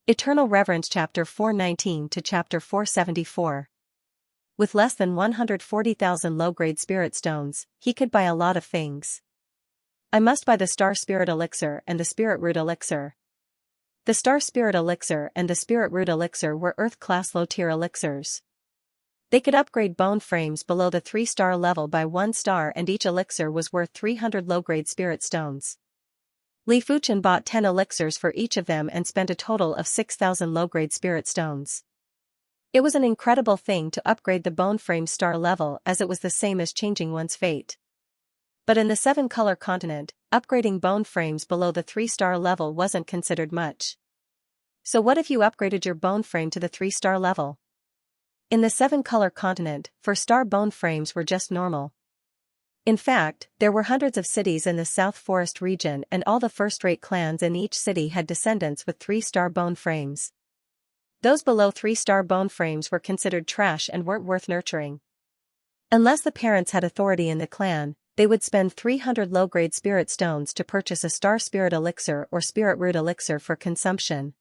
Eternal Reverence Chapter 419 to Chapter 474. With less than 140,000 low-grade spirit stones, he could buy a lot of things. I must buy the Star Spirit Elixir and the Spirit Root Elixir. The Star Spirit Elixir and the Spirit Root Elixir were Earth-class low-tier elixirs. They could upgrade bone frames below the 3-star level by 1 star, and each elixir was worth 300 low-grade spirit stones. Li Fuchen bought 10 elixirs for each of them and spent a total of 6,000 low-grade spirit stones. It was an incredible thing to upgrade the bone frame star level, as it was the same as changing one's fate. But in the 7-color continent, upgrading bone frames below the 3-star level wasn't considered much. So what if you upgraded your bone frame to the 3-star level? In the 7-color continent, 4-star bone frames were just normal. In fact, there were hundreds of cities in the South Forest region, and all the first-rate clans in each city had descendants with 3-star bone frames. Those below 3-star bone frames were considered trash and weren't worth nurturing. Unless the parents had authority in the clan, they would spend 300 low-grade spirit stones to purchase a Star Spirit Elixir or Spirit Root Elixir for consumption.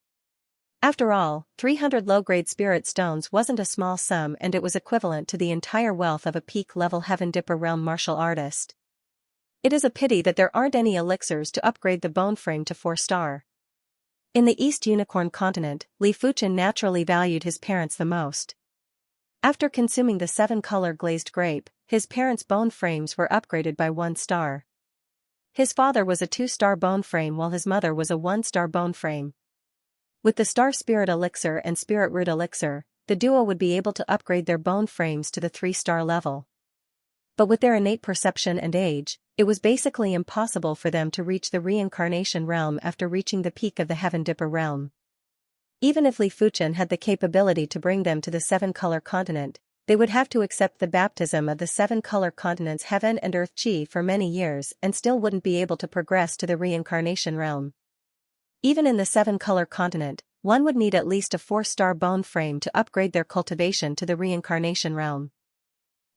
After all, 300 low-grade spirit stones wasn't a small sum, and it was equivalent to the entire wealth of a peak-level Heaven Dipper realm martial artist. It is a pity that there aren't any elixirs to upgrade the bone frame to 4-star. In the East Unicorn continent, Li Fuchen naturally valued his parents the most. After consuming the 7-color glazed grape, his parents' bone frames were upgraded by 1 star. His father was a 2-star bone frame while his mother was a 1-star bone frame. With the Star Spirit Elixir and Spirit Root Elixir, the duo would be able to upgrade their bone frames to the 3-star level. But with their innate perception and age, it was basically impossible for them to reach the reincarnation realm after reaching the peak of the Heaven Dipper realm. Even if Li Fuchen had the capability to bring them to the 7-color continent, they would have to accept the baptism of the 7-color continent's heaven and earth chi for many years and still wouldn't be able to progress to the reincarnation realm. Even in the 7-color continent, one would need at least a 4-star bone frame to upgrade their cultivation to the reincarnation realm.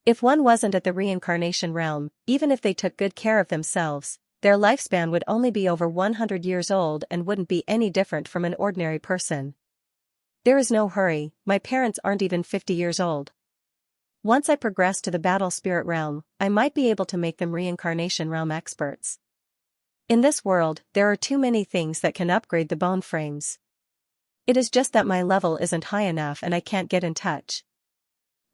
If one wasn't at the reincarnation realm, even if they took good care of themselves, their lifespan would only be over 100 years old and wouldn't be any different from an ordinary person. There is no hurry, my parents aren't even 50 years old. Once I progress to the battle spirit realm, I might be able to make them reincarnation realm experts. In this world, there are too many things that can upgrade the bone frames. It is just that my level isn't high enough and I can't get in touch.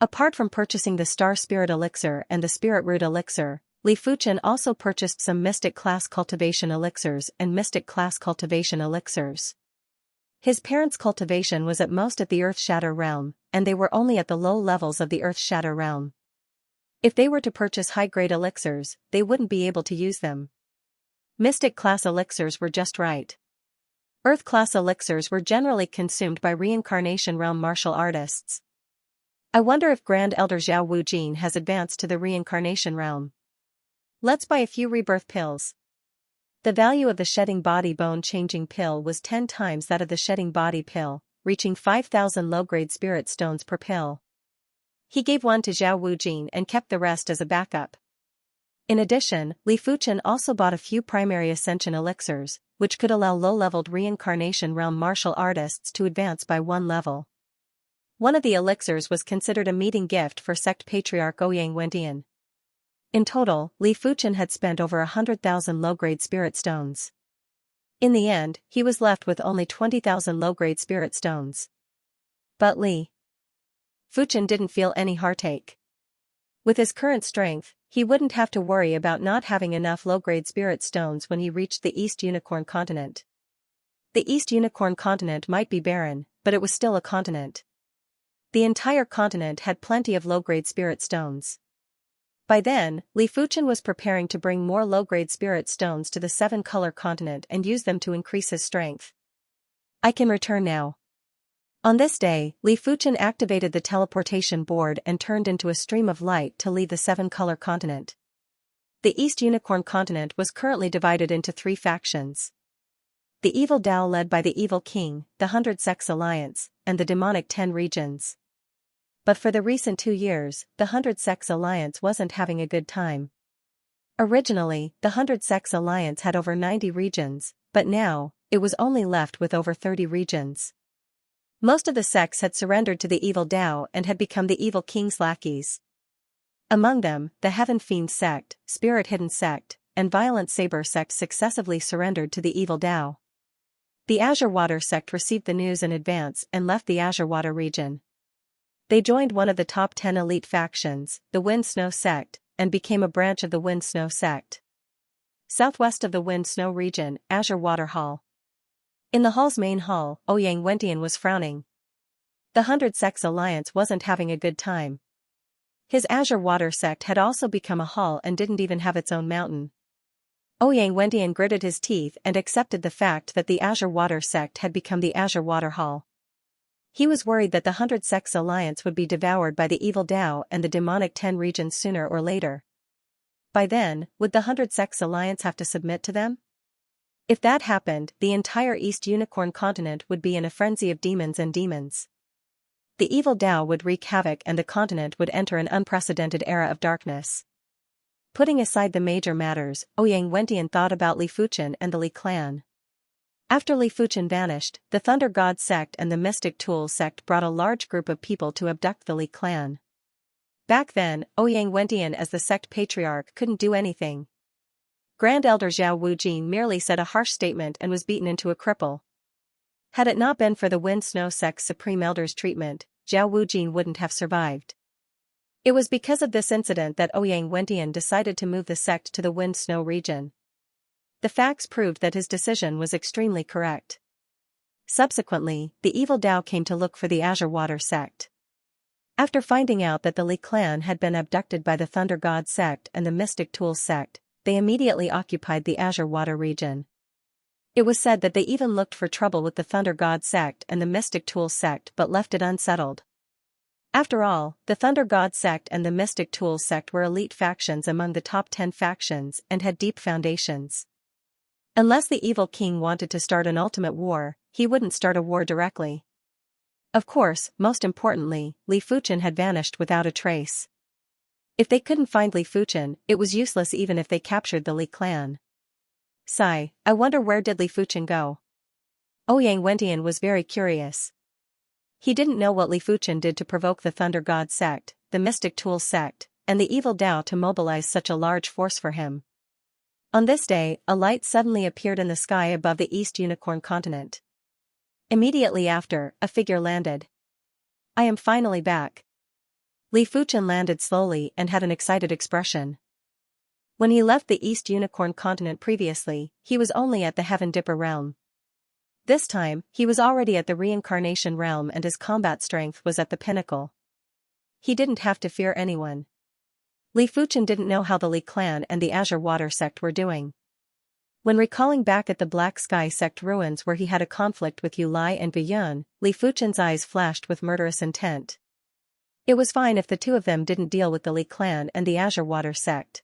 Apart from purchasing the Star Spirit Elixir and the Spirit Root Elixir, Li Fuchen also purchased some Mystic Class Cultivation Elixirs and Mystic Class Cultivation Elixirs. His parents' cultivation was at most at the Earth Shatter realm, and they were only at the low levels of the Earth Shatter realm. If they were to purchase high-grade elixirs, they wouldn't be able to use them. Mystic Class Elixirs were just right. Earth Class Elixirs were generally consumed by reincarnation realm martial artists. I wonder if Grand Elder Zhao Wujin has advanced to the reincarnation realm. Let's buy a few rebirth pills. The value of the shedding body bone changing pill was 10 times that of the shedding body pill, reaching 5,000 low-grade spirit stones per pill. He gave one to Zhao Wujin and kept the rest as a backup. In addition, Li Fuchen also bought a few primary ascension elixirs, which could allow low-leveled reincarnation realm martial artists to advance by 1 level. One of the elixirs was considered a meeting gift for sect patriarch Ouyang Wendian. In total, Li Fuchen had spent over 100,000 low-grade spirit stones. In the end, he was left with only 20,000 low-grade spirit stones. But Li Fuchen didn't feel any heartache. With his current strength, he wouldn't have to worry about not having enough low-grade spirit stones when he reached the East Unicorn continent. The East Unicorn continent might be barren, but it was still a continent. The entire continent had plenty of low-grade spirit stones. By then, Li Fuchen was preparing to bring more low-grade spirit stones to the 7-color continent and use them to increase his strength. I can return now. On this day, Li Fuchen activated the teleportation board and turned into a stream of light to leave the 7-color continent. The East Unicorn continent was currently divided into 3 factions. The Evil Dao led by the Evil King, the 100 Sects Alliance, and the Demonic 10 Regions. But for the recent 2 years, the 100 Sects Alliance wasn't having a good time. Originally, the 100 Sects Alliance had over 90 regions, but now, it was only left with over 30 regions. Most of the sects had surrendered to the evil Tao and had become the evil king's lackeys. Among them, the Heaven Fiend sect, Spirit Hidden sect, and Violent Saber sect successively surrendered to the evil Tao. The Azure Water sect received the news in advance and left the Azure Water region. They joined one of the top 10 elite factions, the Wind Snow sect, and became a branch of the Wind Snow sect. Southwest of the Wind Snow region, Azure Water Hall. In the hall's main hall, Ouyang Wentian was frowning. The 100 Sects Alliance wasn't having a good time. His Azure Water sect had also become a hall and didn't even have its own mountain. Ouyang Wentian gritted his teeth and accepted the fact that the Azure Water sect had become the Azure Water Hall. He was worried that the 100 Sects Alliance would be devoured by the evil Tao and the demonic 10 regions sooner or later. By then, would the 100 Sects Alliance have to submit to them? If that happened, the entire East Unicorn continent would be in a frenzy of demons and demons. The evil Tao would wreak havoc and the continent would enter an unprecedented era of darkness. Putting aside the major matters, Ouyang Wentian thought about Li Fuchen and the Li clan. After Li Fuchen vanished, the Thunder God sect and the Mystic Tools sect brought a large group of people to abduct the Li clan. Back then, Ouyang Wentian as the sect patriarch couldn't do anything. Grand Elder Zhao Wujin merely said a harsh statement and was beaten into a cripple. Had it not been for the Wind Snow sect's Supreme Elder's treatment, Zhao Wujin wouldn't have survived. It was because of this incident that Ouyang Wentian decided to move the sect to the Wind Snow region. The facts proved that his decision was extremely correct. Subsequently, the evil Tao came to look for the Azure Water sect. After finding out that the Li clan had been abducted by the Thunder God sect and the Mystic Tools sect, they immediately occupied the Azure Water region. It was said that they even looked for trouble with the Thunder God sect and the Mystic Tools sect but left it unsettled. After all, the Thunder God sect and the Mystic Tools sect were elite factions among the top 10 factions and had deep foundations. Unless the evil king wanted to start an ultimate war, he wouldn't start a war directly. Of course, most importantly, Li Fuchen had vanished without a trace. If they couldn't find Li Fuchen, it was useless even if they captured the Li clan. Sigh, I wonder where did Li Fuchen go? Ouyang Wentian was very curious. He didn't know what Li Fuchen did to provoke the Thunder God sect, the Mystic Tools sect, and the evil Tao to mobilize such a large force for him. On this day, a light suddenly appeared in the sky above the East Unicorn continent. Immediately after, a figure landed. I am finally back. Li Fuchen landed slowly and had an excited expression. When he left the East Unicorn continent previously, he was only at the Heaven Dipper realm. This time, he was already at the Reincarnation realm and his combat strength was at the pinnacle. He didn't have to fear anyone. Li Fuchen didn't know how the Li clan and the Azure Water sect were doing. When recalling back at the Black Sky sect ruins where he had a conflict with Yu Lai and Biyun, Li Fuchen's eyes flashed with murderous intent. It was fine if the two of them didn't deal with the Li clan and the Azure Water sect.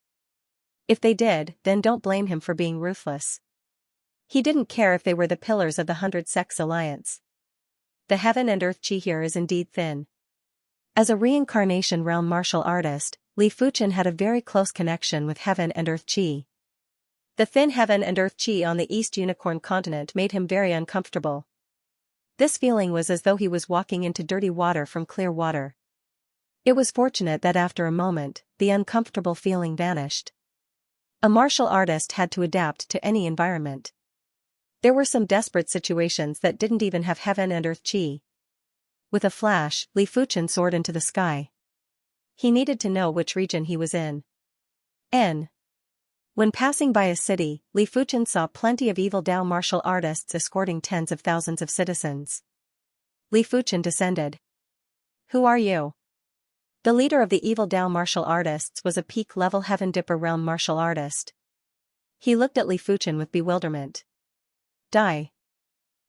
If they did, then don't blame him for being ruthless. He didn't care if they were the pillars of the 100 Sects Alliance. The heaven and earth chi here is indeed thin. As a reincarnation realm martial artist, Li Fuchen had a very close connection with heaven and earth chi. The thin heaven and earth chi on the East Unicorn continent made him very uncomfortable. This feeling was as though he was walking into dirty water from clear water. It was fortunate that after a moment, the uncomfortable feeling vanished. A martial artist had to adapt to any environment. There were some desperate situations that didn't even have heaven and earth chi. With a flash, Li Fuchen soared into the sky. He needed to know which region he was in. When passing by a city, Li Fuchen saw plenty of evil Tao martial artists escorting tens of thousands of citizens. Li Fuchen descended. Who are you? The leader of the evil Tao martial artists was a peak-level Heaven Dipper realm martial artist. He looked at Li Fuchen with bewilderment. Die.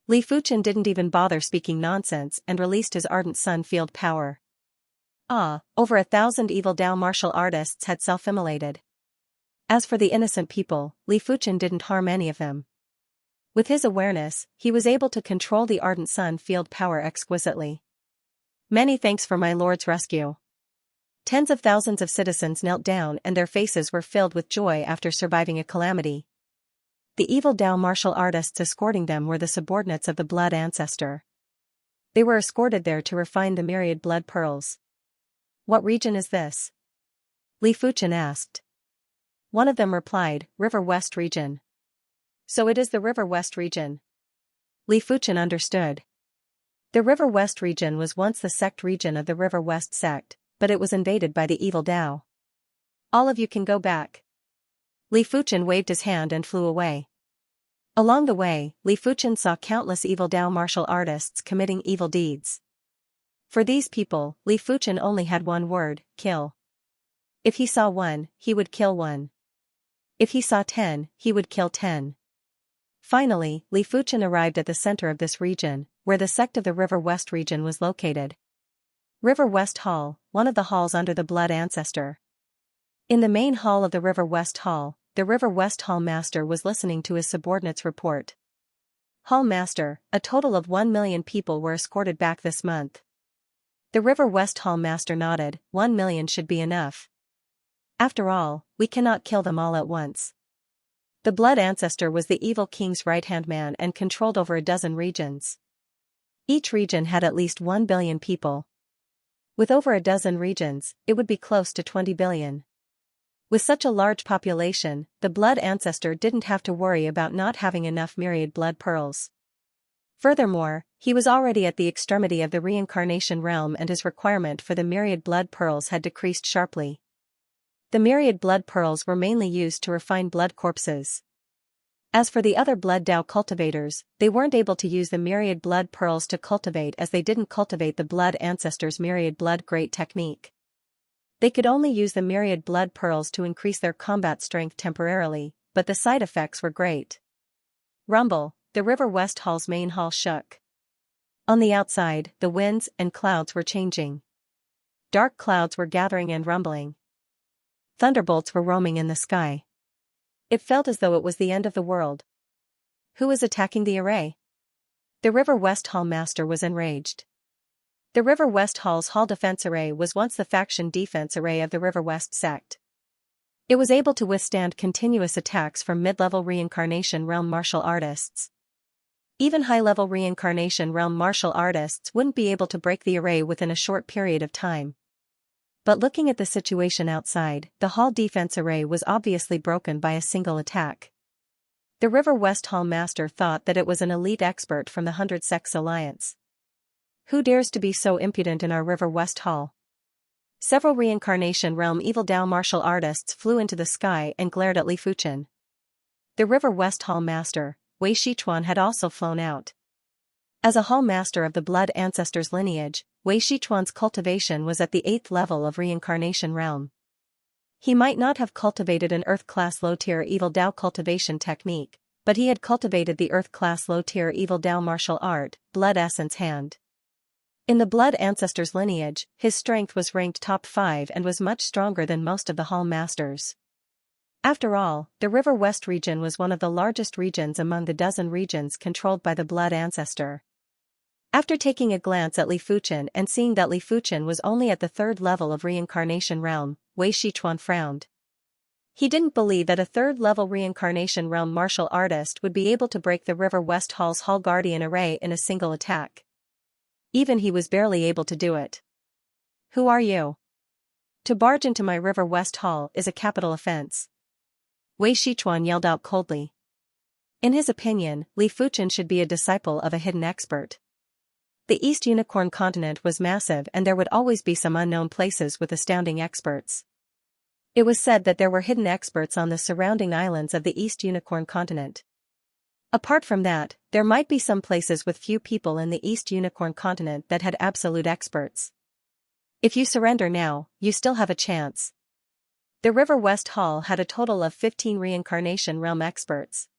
Li Fuchen didn't even bother speaking nonsense and released his Ardent Sun field power. Over 1,000 evil Tao martial artists had self-immolated. As for the innocent people, Li Fuchen didn't harm any of them. With his awareness, he was able to control the Ardent Sun field power exquisitely. Many thanks for my lord's rescue. Tens of thousands of citizens knelt down and their faces were filled with joy after surviving a calamity. The evil Tao martial artists escorting them were the subordinates of the Blood Ancestor. They were escorted there to refine the myriad blood pearls. What region is this? Li Fuchen asked. One of them replied, River West region. So it is the River West region. Li Fuchen understood. The River West region was once the sect region of the River West sect, but it was invaded by the evil Dao. All of you can go back. Li Fuchen waved his hand and flew away. Along the way, Li Fuchen saw countless evil Dao martial artists committing evil deeds. For these people, Li Fuchen only had one word, kill. If he saw one, he would kill one. If he saw 10, he would kill 10. Finally, Li Fuchen arrived at the center of this region, where the sect of the River West region was located. River West Hall, one of the halls under the Blood Ancestor. In the main hall of the River West Hall, the River West Hall Master was listening to his subordinate's report. Hall Master, a total of 1 million people were escorted back this month. The River West Hall Master nodded, 1 million should be enough. After all, we cannot kill them all at once. The Blood Ancestor was the evil king's right-hand man and controlled over a dozen regions. Each region had at least 1 billion people. With over a dozen regions, it would be close to 20 billion. With such a large population, the Blood Ancestor didn't have to worry about not having enough myriad blood pearls. Furthermore, he was already at the extremity of the reincarnation realm and his requirement for the myriad blood pearls had decreased sharply. The myriad blood pearls were mainly used to refine blood corpses. As for the other blood Dao cultivators, they weren't able to use the myriad blood pearls to cultivate as they didn't cultivate the Blood Ancestor's myriad blood great technique. They could only use the myriad blood pearls to increase their combat strength temporarily, but the side effects were great. Rumble, the River West Hall's main hall shook. On the outside, the winds and clouds were changing. Dark clouds were gathering and rumbling. Thunderbolts were roaming in the sky. It felt as though it was the end of the world. Who is attacking the array? The River West Hall Master was enraged. The River West Hall's Hall Defense Array was once the faction defense array of the River West sect. It was able to withstand continuous attacks from mid-level reincarnation realm martial artists. Even high-level reincarnation realm martial artists wouldn't be able to break the array within a short period of time. But looking at the situation outside, the Hall Defense Array was obviously broken by a single attack. The River West Hall Master thought that it was an elite expert from the 100 Sects Alliance. Who dares to be so impudent in our River West Hall? Several reincarnation realm evil Dao martial artists flew into the sky and glared at Li Fuchen. The River West Hall Master, Wei Shichuan, had also flown out. As a Hall Master of the Blood Ancestor's lineage, Wei Shichuan's cultivation was at the 8th level of reincarnation realm. He might not have cultivated an Earth-class low-tier evil Dao cultivation technique, but he had cultivated the Earth-class low-tier evil Dao martial art, Blood Essence Hand. In the Blood Ancestor's lineage, his strength was ranked top 5 and was much stronger than most of the Hall Masters. After all, the River West region was one of the largest regions among the dozen regions controlled by the Blood Ancestor. After taking a glance at Li Fuchen and seeing that Li Fuchen was only at the 3rd level of reincarnation realm, Wei Shichuan frowned. He didn't believe that a 3rd level reincarnation realm martial artist would be able to break the River West Hall's Hall Guardian Array in a single attack. Even he was barely able to do it. Who are you? To barge into my River West Hall is a capital offense. Wei Shichuan yelled out coldly. In his opinion, Li Fuchen should be a disciple of a hidden expert. The East Unicorn continent was massive and there would always be some unknown places with astounding experts. It was said that there were hidden experts on the surrounding islands of the East Unicorn continent. Apart from that, there might be some places with few people in the East Unicorn continent that had absolute experts. If you surrender now, you still have a chance. The River West Hall had a total of 15 reincarnation realm experts.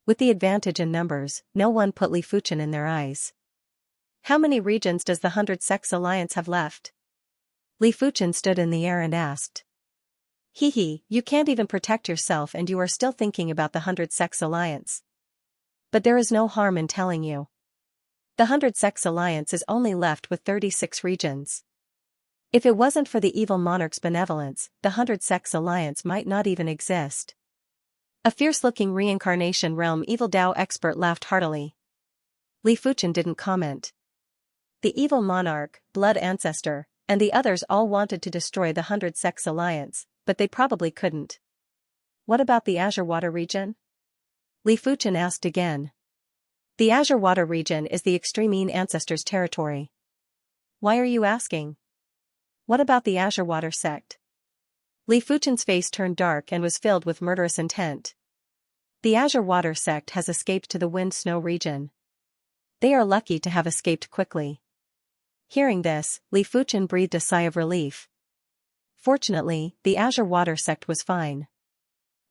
With the advantage in numbers, no one put Li Fuchen in their eyes. How many regions does the 100 Sects Alliance have left? Li Fuchen stood in the air and asked. You can't even protect yourself and you are still thinking about the 100 Sects Alliance. But there is no harm in telling you. The 100 Sects Alliance is only left with 36 regions. If it wasn't for the evil monarch's benevolence, the 100 Sects Alliance might not even exist. A fierce-looking reincarnation realm evil Dao expert laughed heartily. Li Fuchen didn't comment. the evil monarch, blood ancestor, and the others all wanted to destroy the 100-Sects alliance, but they probably couldn't. What about the Azure Water region? Li Fuchen asked again. The Azure Water region is the Extreme Ancestors' territory. Why are you asking? What about the Azure Water sect? Li Fuchen's face turned dark and was filled with murderous intent. The Azure Water sect has escaped to the Wind-Snow region. They are lucky to have escaped quickly. Hearing this, Li Fuchen breathed a sigh of relief. Fortunately, the Azure Water sect was fine.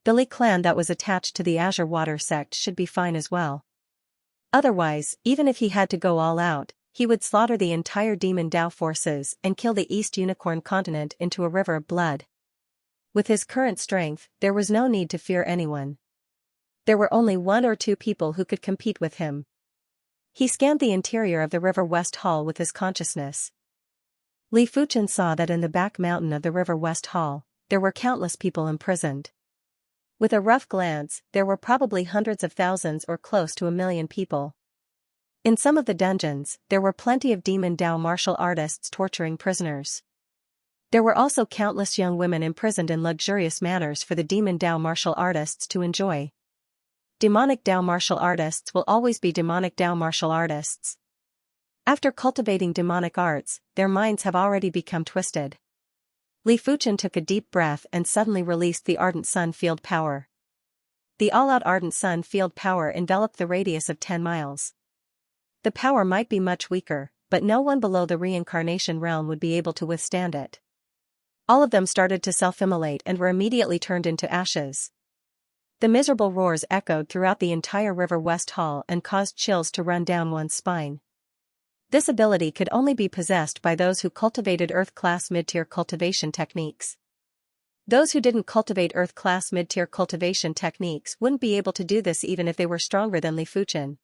The Li clan that was attached to the Azure Water sect should be fine as well. Otherwise, even if he had to go all out, he would slaughter the entire Demon Dao forces and kill the East Unicorn continent into a river of blood. With his current strength, there was no need to fear anyone. There were only 1 or 2 people who could compete with him. He scanned the interior of the River West Hall with his consciousness. Li Fuchen saw that in the back mountain of the River West Hall, there were countless people imprisoned. With a rough glance, there were probably hundreds of thousands or close to 1 million people. In some of the dungeons, there were plenty of Demon Dao martial artists torturing prisoners. There were also countless young women imprisoned in luxurious manners for the Demon Dao martial artists to enjoy. Demonic Dao martial artists will always be demonic Dao martial artists. After cultivating demonic arts, their minds have already become twisted. Li Fuchen took a deep breath and suddenly released the Ardent Sun Field Power. The all-out Ardent Sun Field Power enveloped the radius of 10 miles. The power might be much weaker, but no one below the reincarnation realm would be able to withstand it. All of them started to self-immolate and were immediately turned into ashes. The miserable roars echoed throughout the entire River West Hall and caused chills to run down one's spine. This ability could only be possessed by those who cultivated Earth-class mid-tier cultivation techniques. Those who didn't cultivate Earth-class mid-tier cultivation techniques wouldn't be able to do this even if they were stronger than Li Fuchen.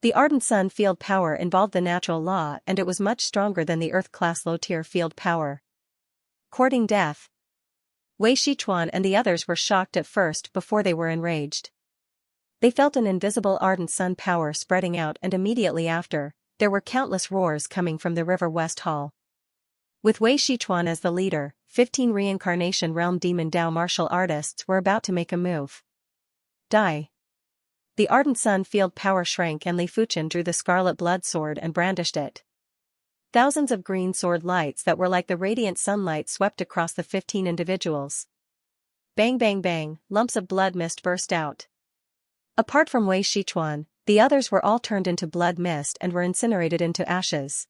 The Ardent Sun Field Power involved the natural law and it was much stronger than the Earth-class low-tier field power. Courting death. Wei Shichuan and the others were shocked at first before they were enraged. They felt an invisible Ardent Sun power spreading out and immediately after, there were countless roars coming from the River West Hall. With Wei Shichuan as the leader, 15 Reincarnation Realm Demon Dao martial artists were about to make a move. Die. The Ardent Sun Field Power shrank and Li Fuchen drew the Scarlet Blood Sword and brandished it. Thousands of green sword lights that were like the radiant sunlight swept across the 15 individuals. Bang bang bang, lumps of blood mist burst out. Apart from Wei Shichuan, the others were all turned into blood mist and were incinerated into ashes.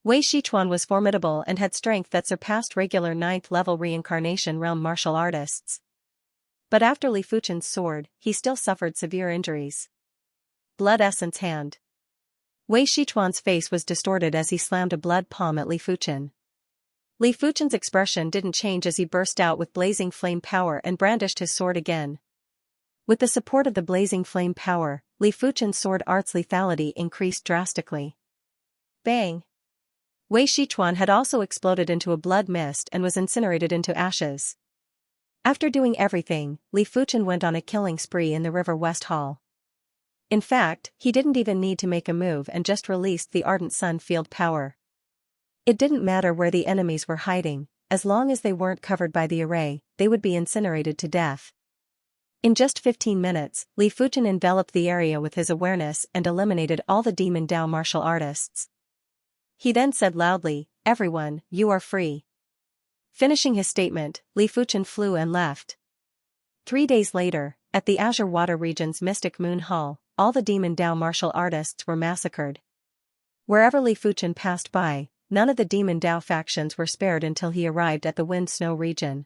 Wei Shichuan was formidable and had strength that surpassed regular 9th-level reincarnation realm martial artists. But after Li Fuchen's sword, he still suffered severe injuries. Blood Essence Hand. Wei Shichuan's face was distorted as he slammed a blood palm at Li Fuchen. Li Fuchen's expression didn't change as he burst out with blazing flame power and brandished his sword again. With the support of the blazing flame power, Li Fuchen's sword art's lethality increased drastically. Bang! Wei Shichuan had also exploded into a blood mist and was incinerated into ashes. After doing everything, Li Fuchen went on a killing spree in the River West Hall. In fact, he didn't even need to make a move and just released the Ardent Sun Field Power. It didn't matter where the enemies were hiding, as long as they weren't covered by the array, they would be incinerated to death. In just 15 minutes, Li Fuchen enveloped the area with his awareness and eliminated all the Demon Dao martial artists. He then said loudly, "Everyone, you are free." Finishing his statement, Li Fuchen flew and left. 3 days later, at the Azure Water region's Mystic Moon Hall, all the Demon Dao martial artists were massacred. Wherever Li Fuchen passed by, none of the Demon Dao factions were spared until he arrived at the Wind-Snow region.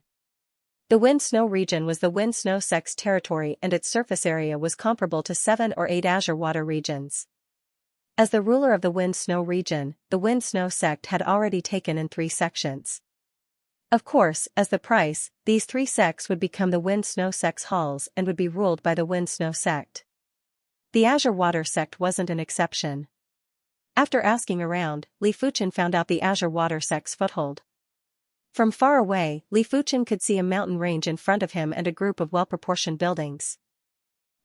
The Wind-Snow region was the Wind-Snow sect's territory and its surface area was comparable to 7 or 8 Azure Water regions. As the ruler of the Wind-Snow region, the Wind-Snow sect had already taken in 3 sections. Of course, as the price, these 3 sects would become the Wind-Snow sect's halls and would be ruled by the Wind-Snow sect. The Azure Water sect wasn't an exception. After asking around, Li Fuchen found out the Azure Water sect's foothold. From far away, Li Fuchen could see a mountain range in front of him and a group of well-proportioned buildings.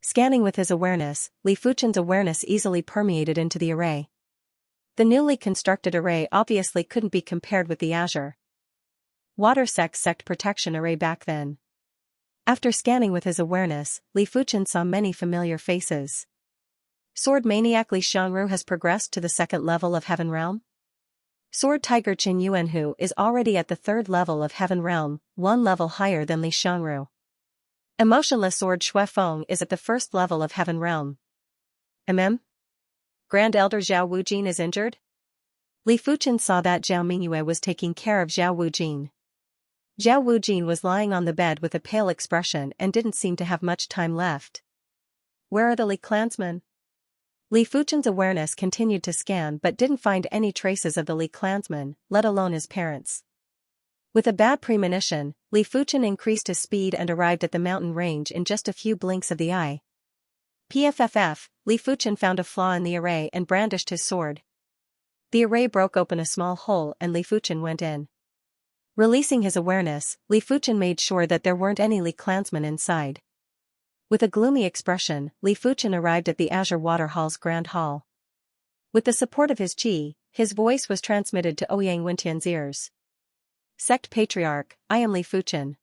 Scanning with his awareness, Li Fuchen's awareness easily permeated into the array. The newly constructed array obviously couldn't be compared with the Azure Water sect protection array back then. After scanning with his awareness, Li Fuchen saw many familiar faces. Sword maniac Li Xianru has progressed to the second level of Heaven Realm. Sword tiger Qin Yuanhu is already at the third level of Heaven Realm, one level higher than Li Xianru. Emotionless sword Xue Feng is at the first level of Heaven Realm. Grand Elder Zhao Wujin is injured? Li Fuchen saw that Zhao Mingyue was taking care of Zhao Wujin. Zhao Wujin was lying on the bed with a pale expression and didn't seem to have much time left. Where are the Li clansmen? Li Fuchen's awareness continued to scan but didn't find any traces of the Li clansmen, let alone his parents. With a bad premonition, Li Fuchen increased his speed and arrived at the mountain range in just a few blinks of the eye. PFFF, Li Fuchen found a flaw in the array and brandished his sword. The array broke open a small hole and Li Fuchen went in. Releasing his awareness, Li Fuchen made sure that there weren't any Li clansmen inside. With a gloomy expression, Li Fuchen arrived at the Azure Water Hall's Grand Hall. With the support of his qi, his voice was transmitted to Ouyang Wentian's ears. Sect Patriarch, I am Li Fuchen.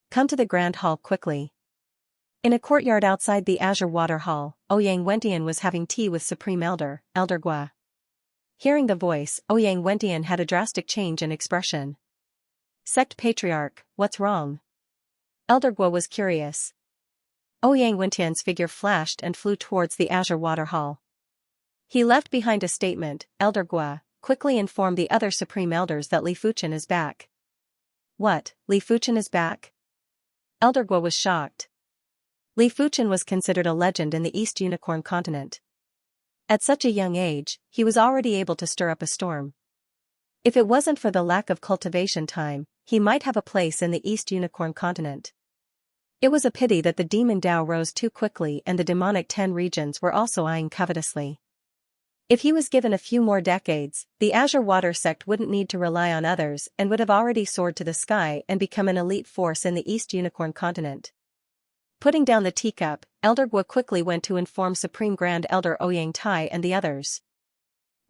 Come to the Grand Hall quickly. In a courtyard outside the Azure Water Hall, Ouyang Wentian was having tea with Supreme Elder, Elder Gua. Hearing the voice, Ouyang Wentian had a drastic change in expression. Sect Patriarch, what's wrong? Elder Gua was curious. Ouyang Wentian's figure flashed and flew towards the Azure Water Hall. He left behind a statement. Elder Gua, quickly inform the other Supreme Elders that Li Fuchen is back. What, Li Fuchen is back? Elder Gua was shocked. Li Fuchen was considered a legend in the East Unicorn continent. At such a young age, he was already able to stir up a storm. If it wasn't for the lack of cultivation time, he might have a place in the East Unicorn continent. It was a pity that the demon Dao rose too quickly and the demonic 10 regions were also eyeing covetously. If he was given a few more decades, the Azure Water sect wouldn't need to rely on others and would have already soared to the sky and become an elite force in the East Unicorn continent. Putting down the teacup, Elder Gua quickly went to inform Supreme Grand Elder Ouyang Tai and the others.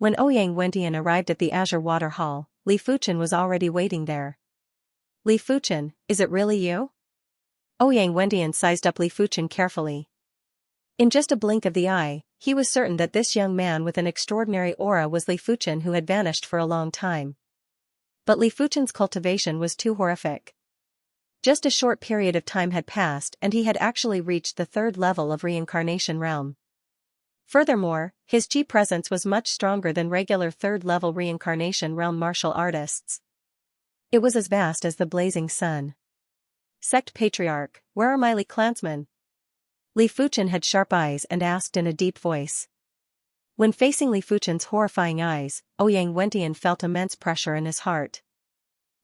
When Ouyang Wentian arrived at the Azure Water Hall, Li Fuchen was already waiting there. Li Fuchen, is it really you? Ouyang Wentian sized up Li Fuchen carefully. In just a blink of the eye, he was certain that this young man with an extraordinary aura was Li Fuchen who had vanished for a long time. But Li Fuchen's cultivation was too horrific. Just a short period of time had passed and he had actually reached the third level of reincarnation realm. Furthermore, his chi presence was much stronger than regular third-level reincarnation realm martial artists. It was as vast as the blazing sun. Sect Patriarch, where are my Li clansmen? Li Fuchen had sharp eyes and asked in a deep voice. When facing Li Fuchen's horrifying eyes, Ouyang Wentian felt immense pressure in his heart.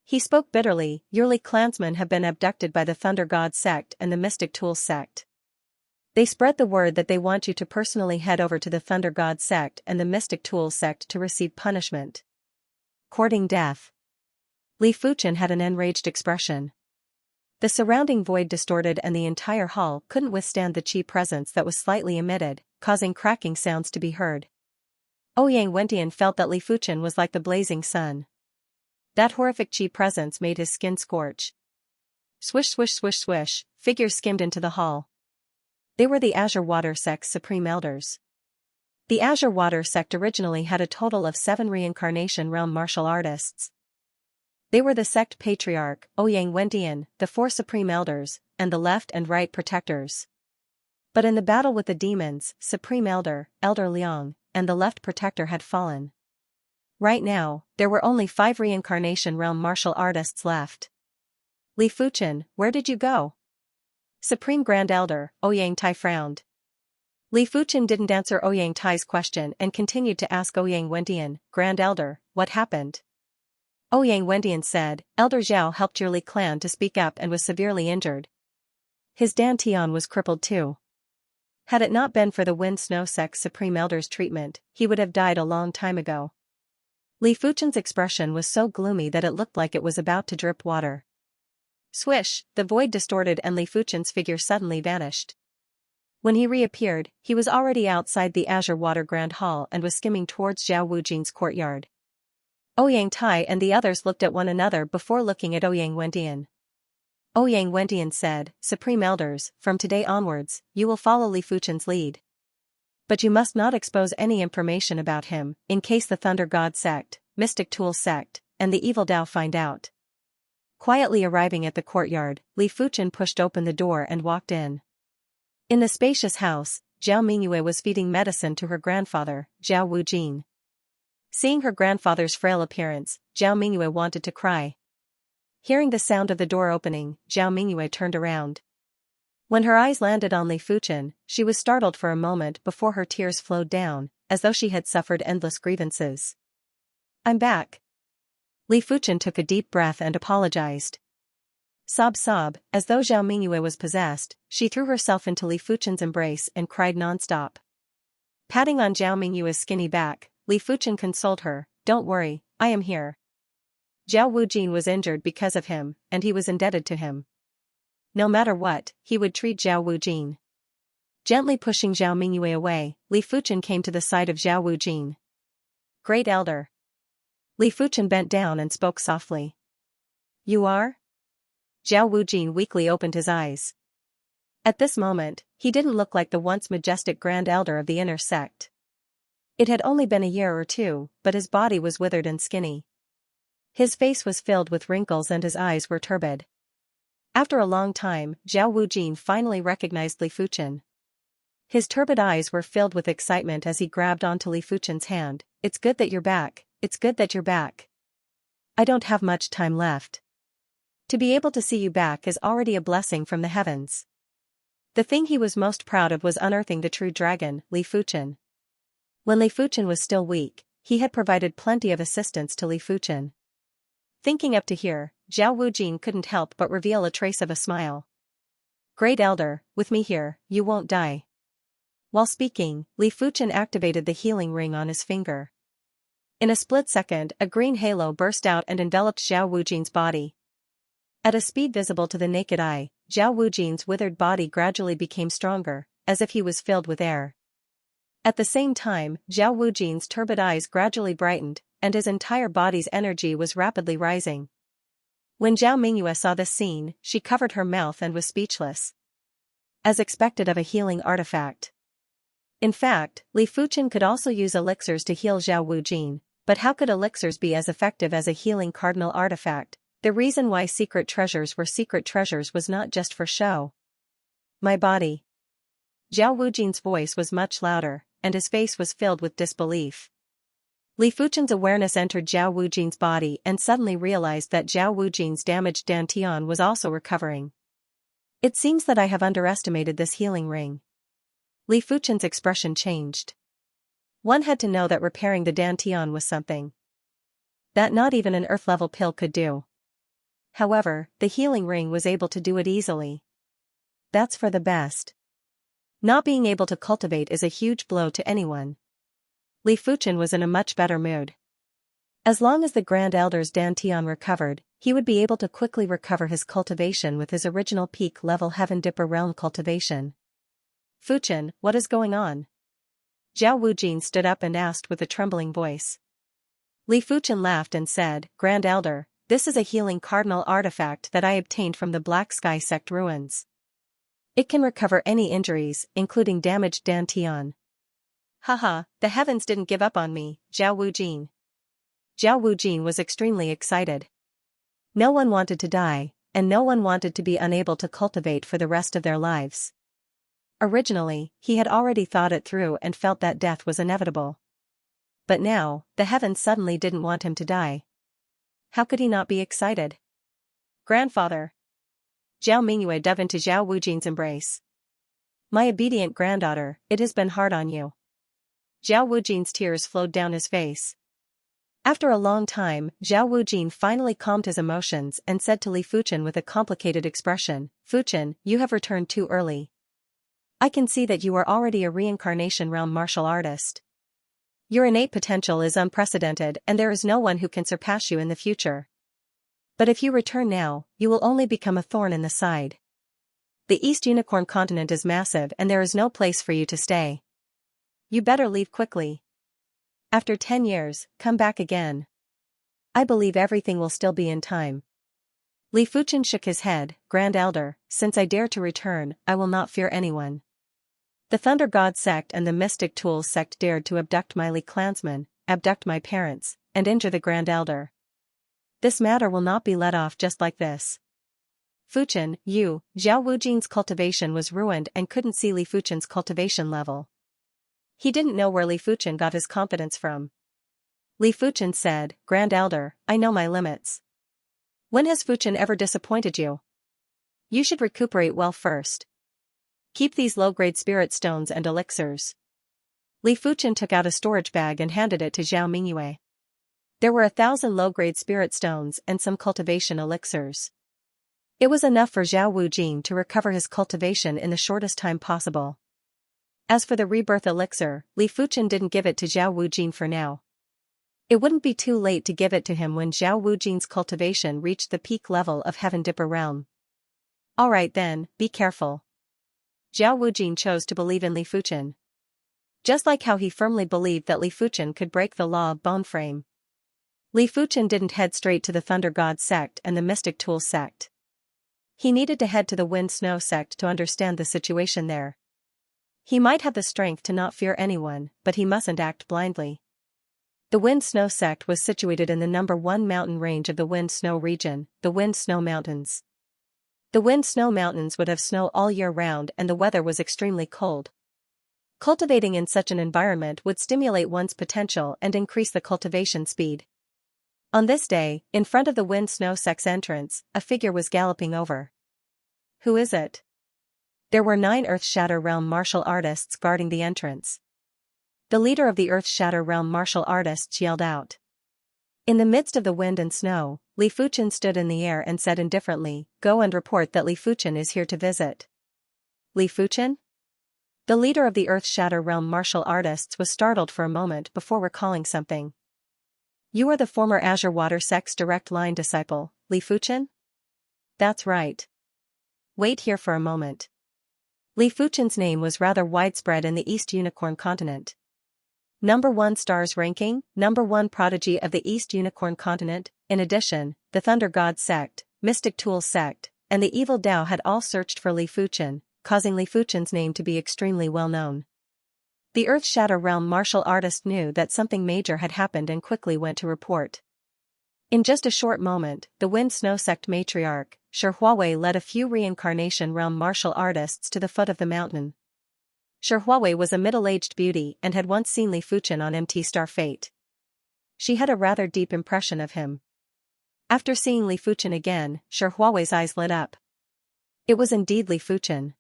He spoke bitterly, your Li clansmen have been abducted by the Thunder God sect and the Mystic Tools sect. They spread the word that they want you to personally head over to the Thunder God sect and the Mystic Tools sect to receive punishment. Courting death. Li Fuchen had an enraged expression. The surrounding void distorted and the entire hall couldn't withstand the chi presence that was slightly emitted, causing cracking sounds to be heard. Ouyang Wentian felt that Li Fuchen was like the blazing sun. That horrific chi presence made his skin scorch. Swish swish swish swish, figures skimmed into the hall. They were the Azure Water sect's Supreme Elders. The Azure Water sect originally had a total of 7 reincarnation realm martial artists. They were the sect Patriarch, Ouyang Wentian, the 4 Supreme Elders, and the left and right protectors. But in the battle with the demons, Supreme Elder, Elder Liang, and the left protector had fallen. Right now, there were only 5 reincarnation realm martial artists left. Li Fuchen, where did you go? Supreme Grand Elder, Ouyang Tai frowned. Li Fuchen didn't answer Ouyang Tai's question and continued to ask Ouyang Wentian, Grand Elder, what happened? Ouyang Wentian said, Elder Zhao helped your Li clan to speak up and was severely injured. His Dantian was crippled too. Had it not been for the Wind Snow sect's Supreme Elder's treatment, he would have died a long time ago. Li Fuchen's expression was so gloomy that it looked like it was about to drip water. Swish, the void distorted and Li Fuchen's figure suddenly vanished. When he reappeared, he was already outside the Azure Water Grand Hall and was skimming towards Zhao Wujin's courtyard. Ouyang Tai and the others looked at one another before looking at Ouyang Wendian. Ouyang Wendian said, "Supreme Elders, from today onwards, you will follow Li Fuchen's lead. But you must not expose any information about him, in case the Thunder God sect, Mystic Tool sect, and the Evil Dao find out." Quietly arriving at the courtyard, Li Fuchen pushed open the door and walked in. In the spacious house, Zhao Mingyue was feeding medicine to her grandfather, Zhao Wujin. Seeing her grandfather's frail appearance, Zhao Mingyue wanted to cry. Hearing the sound of the door opening, Zhao Mingyue turned around. When her eyes landed on Li Fuchen, she was startled for a moment before her tears flowed down, as though she had suffered endless grievances. "I'm back." Li Fuchen took a deep breath and apologized. Sob, as though Zhao Mingyue was possessed, she threw herself into Li Fuchen's embrace and cried nonstop. Patting on Zhao Mingyue's skinny back, Li Fuchen consoled her, "Don't worry, I am here." Zhao Wujin was injured because of him, and he was indebted to him. No matter what, he would treat Zhao Wujin. Gently pushing Zhao Mingyue away, Li Fuchen came to the side of Zhao Wujin. "Great Elder." Li Fuchen bent down and spoke softly. "You are?" Zhao Wujin weakly opened his eyes. At this moment, he didn't look like the once majestic Grand Elder of the inner sect. It had only been a year or two, but his body was withered and skinny. His face was filled with wrinkles and his eyes were turbid. After a long time, Zhao Wujin finally recognized Li Fuchen. His turbid eyes were filled with excitement as he grabbed onto Li Fuchen's hand. "It's good that you're back, it's good that you're back. I don't have much time left. To be able to see you back is already a blessing from the heavens." The thing he was most proud of was unearthing the true dragon, Li Fuchen. When Li Fuchen was still weak, he had provided plenty of assistance to Li Fuchen. Thinking up to here, Zhao Wujin couldn't help but reveal a trace of a smile. "Great Elder, with me here, you won't die." While speaking, Li Fuchen activated the healing ring on his finger. In a split second, a green halo burst out and enveloped Zhao Wujin's body. At a speed visible to the naked eye, Zhao Wujin's withered body gradually became stronger, as if he was filled with air. At the same time, Zhao Wujin's turbid eyes gradually brightened, and his entire body's energy was rapidly rising. When Zhao Mingyue saw this scene, she covered her mouth and was speechless. As expected of a healing artifact. In fact, Li Fuchen could also use elixirs to heal Zhao Wujin, but how could elixirs be as effective as a healing cardinal artifact? The reason why secret treasures were secret treasures was not just for show. "My body." Zhao Wujin's voice was much louder, and his face was filled with disbelief. Li Fuchen's awareness entered Zhao Wujin's body and suddenly realized that Zhao Wujin's damaged dantian was also recovering. "It seems that I have underestimated this healing ring." Li Fuchen's expression changed. One had to know that repairing the dantian was something that not even an earth-level pill could do. However, the healing ring was able to do it easily. That's for the best. Not being able to cultivate is a huge blow to anyone. Li Fuchen was in a much better mood. As long as the Grand Elder's dantian recovered, he would be able to quickly recover his cultivation with his original peak-level Heaven Dipper realm cultivation. "Fuchen, what is going on?" Zhao Wujin stood up and asked with a trembling voice. Li Fuchen laughed and said, "Grand Elder, this is a healing cardinal artifact that I obtained from the Black Sky sect ruins. It can recover any injuries, including damaged dantian." "Haha, the heavens didn't give up on me, Zhao Wujin." Zhao Wujin was extremely excited. No one wanted to die, and no one wanted to be unable to cultivate for the rest of their lives. Originally, he had already thought it through and felt that death was inevitable. But now, the heavens suddenly didn't want him to die. How could he not be excited? "Grandfather." Zhao Mingyue dove into Zhao Wujin's embrace. "My obedient granddaughter, it has been hard on you." Zhao Wujin's tears flowed down his face. After a long time, Zhao Wujin finally calmed his emotions and said to Li Fuchen with a complicated expression, "Fuchen, you have returned too early. I can see that you are already a reincarnation realm martial artist. Your innate potential is unprecedented and there is no one who can surpass you in the future. But if you return now, you will only become a thorn in the side." The East Unicorn continent is massive and there is no place for you to stay. You better leave quickly. After 10 years, come back again. I believe everything will still be in time. Li Fuchen shook his head, Grand Elder, since I dare to return, I will not fear anyone. The Thunder God sect and the Mystic Tools sect dared to abduct my Li clansmen, abduct my parents, and injure the Grand Elder. This matter will not be let off just like this. Fuchen, Zhao Wujin's cultivation was ruined and couldn't see Li Fuchen's cultivation level. He didn't know where Li Fuchen got his confidence from. Li Fuchen said, Grand Elder, I know my limits. When has Fuchen ever disappointed you? You should recuperate well first. Keep these low-grade spirit stones and elixirs. Li Fuchen took out a storage bag and handed it to Zhao Mingyue. There were 1,000 low-grade spirit stones and some cultivation elixirs. It was enough for Zhao Wujin to recover his cultivation in the shortest time possible. As for the rebirth elixir, Li Fuchen didn't give it to Zhao Wujin for now. It wouldn't be too late to give it to him when Zhao Wujin's cultivation reached the peak level of Heaven Dipper realm. Alright then, be careful. Zhao Wujin chose to believe in Li Fuchen. Just like how he firmly believed that Li Fuchen could break the law of bone frame. Li Fuchen didn't head straight to the Thunder God sect and the Mystic Tools sect. He needed to head to the Wind Snow sect to understand the situation there. He might have the strength to not fear anyone, but he mustn't act blindly. The Wind Snow sect was situated in the number 1 mountain range of the Wind Snow region, the Wind Snow Mountains. The Wind Snow Mountains would have snow all year round and the weather was extremely cold. Cultivating in such an environment would stimulate one's potential and increase the cultivation speed. On this day, in front of the Wind Snow sect's entrance, a figure was galloping over. Who is it? There were 9 Earth Shatter Realm martial artists guarding the entrance. The leader of the Earth Shatter Realm martial artists yelled out. In the midst of the wind and snow, Li Fuchen stood in the air and said indifferently, Go and report that Li Fuchen is here to visit. Li Fuchen? The leader of the Earth Shatter Realm martial artists was startled for a moment before recalling something. You are the former Azure Water sect's direct line disciple, Li Fuchen? That's right. Wait here for a moment. Li Fuchen's name was rather widespread in the East Unicorn continent. Number 1 stars ranking, number 1 prodigy of the East Unicorn continent. In addition, the Thunder God sect, Mystic Tools sect, and the Evil Dao had all searched for Li Fuchen, causing Li Fuchen's name to be extremely well known. The Earth Shatter Realm martial artist knew that something major had happened and quickly went to report. In just a short moment, the Wind Snow sect matriarch, Shi Huawei led a few reincarnation realm martial artists to the foot of the mountain. Shi Huawei was a middle-aged beauty and had once seen Li Fuchen on MT Star Fate. She had a rather deep impression of him. After seeing Li Fuchen again, Shi Huawei's eyes lit up. It was indeed Li Fuchen.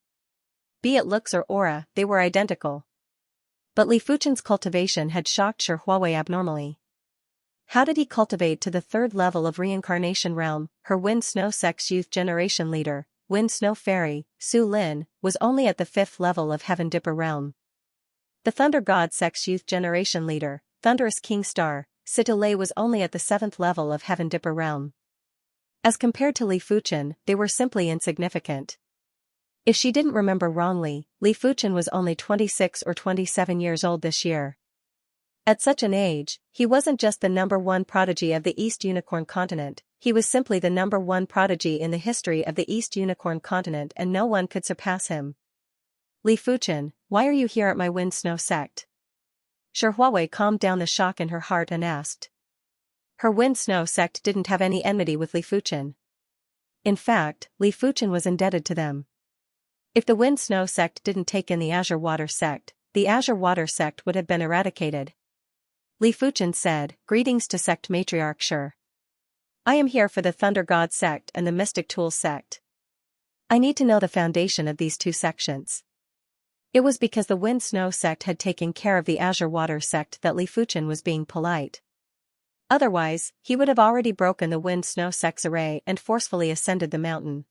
Be it looks or aura, they were identical. But Li Fuchen's cultivation had shocked Shi Huawei abnormally. How did he cultivate to the 3rd level of reincarnation realm? Her Wind Snow sect's youth generation leader, Wind Snow Fairy, Su Lin, was only at the 5th level of Heaven Dipper realm. The Thunder God sect's youth generation leader, Thunderous King Star, Sitolei was only at the 7th level of Heaven Dipper realm. As compared to Li Fuchen, they were simply insignificant. If she didn't remember wrongly, Li Fuchen was only 26 or 27 years old this year. At such an age, he wasn't just the number 1 prodigy of the East Unicorn continent, he was simply the number 1 prodigy in the history of the East Unicorn continent and no one could surpass him. Li Fuchen, why are you here at my Wind Snow sect? Shi Huawei calmed down the shock in her heart and asked. Her Wind Snow sect didn't have any enmity with Li Fuchen. In fact, Li Fuchen was indebted to them. If the Wind Snow sect didn't take in the Azure Water sect, the Azure Water sect would have been eradicated. Li Fuchen said, Greetings to sect matriarch Shi. I am here for the Thunder God sect and the Mystic Tools sect. I need to know the foundation of these 2 sections. It was because the Wind Snow sect had taken care of the Azure Water sect that Li Fuchen was being polite. Otherwise, he would have already broken the Wind Snow sect's array and forcefully ascended the mountain.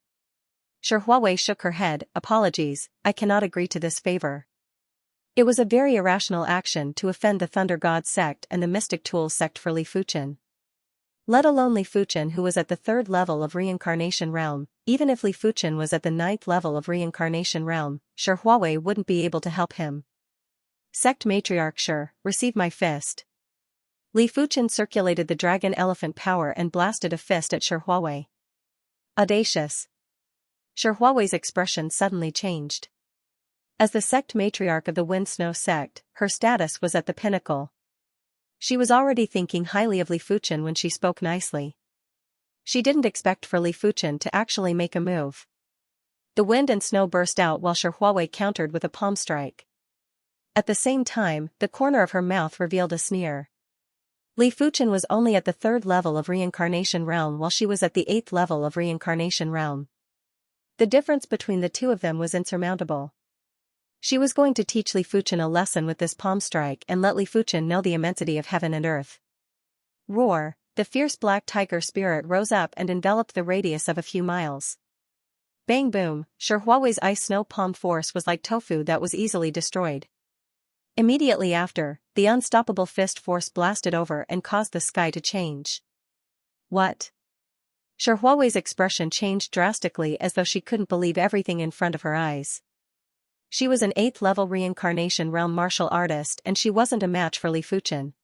Shi Huawei shook her head, Apologies, I cannot agree to this favor. It was a very irrational action to offend the Thunder God sect and the Mystic Tools sect for Li Fuchen. Let alone Li Fuchen, who was at the 3rd level of reincarnation realm. Even if Li Fuchen was at the 9th level of reincarnation realm, Shi Huawei wouldn't be able to help him. Sect Matriarch Shi, receive my fist. Li Fuchen circulated the dragon elephant power and blasted a fist at Shi Huawei. Audacious. Shi Huawei's expression suddenly changed. As the sect matriarch of the Wind Snow sect, her status was at the pinnacle. She was already thinking highly of Li Fuchen when she spoke nicely. She didn't expect for Li Fuchen to actually make a move. The wind and snow burst out while Shi Huawei countered with a palm strike. At the same time, the corner of her mouth revealed a sneer. Li Fuchen was only at the 3rd level of reincarnation realm while she was at the 8th level of reincarnation realm. The difference between the two of them was insurmountable. She was going to teach Li Fuchen a lesson with this palm strike and let Li Fuchen know the immensity of heaven and earth. Roar! The fierce black tiger spirit rose up and enveloped the radius of a few miles. Bang boom! Shi Huawei's ice snow palm force was like tofu that was easily destroyed. Immediately after, the unstoppable fist force blasted over and caused the sky to change. What? Shi Huawei's expression changed drastically as though she couldn't believe everything in front of her eyes. She was an 8th level reincarnation realm martial artist and she wasn't a match for Li Fuchen.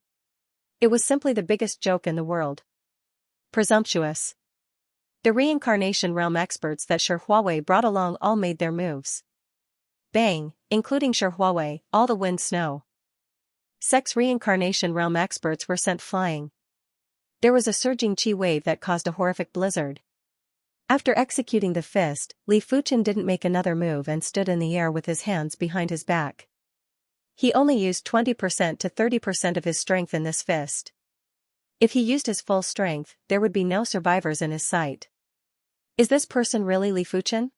It was simply the biggest joke in the world. Presumptuous. The reincarnation realm experts that Shi Huawei brought along all made their moves. Bang, including Shi Huawei, all the Wind Snow sect's reincarnation realm experts were sent flying. There was a surging chi wave that caused a horrific blizzard. After executing the fist, Li Fuchen didn't make another move and stood in the air with his hands behind his back. He only used 20% to 30% of his strength in this fist. If he used his full strength, there would be no survivors in his sight. Is this person really Li Fuchen?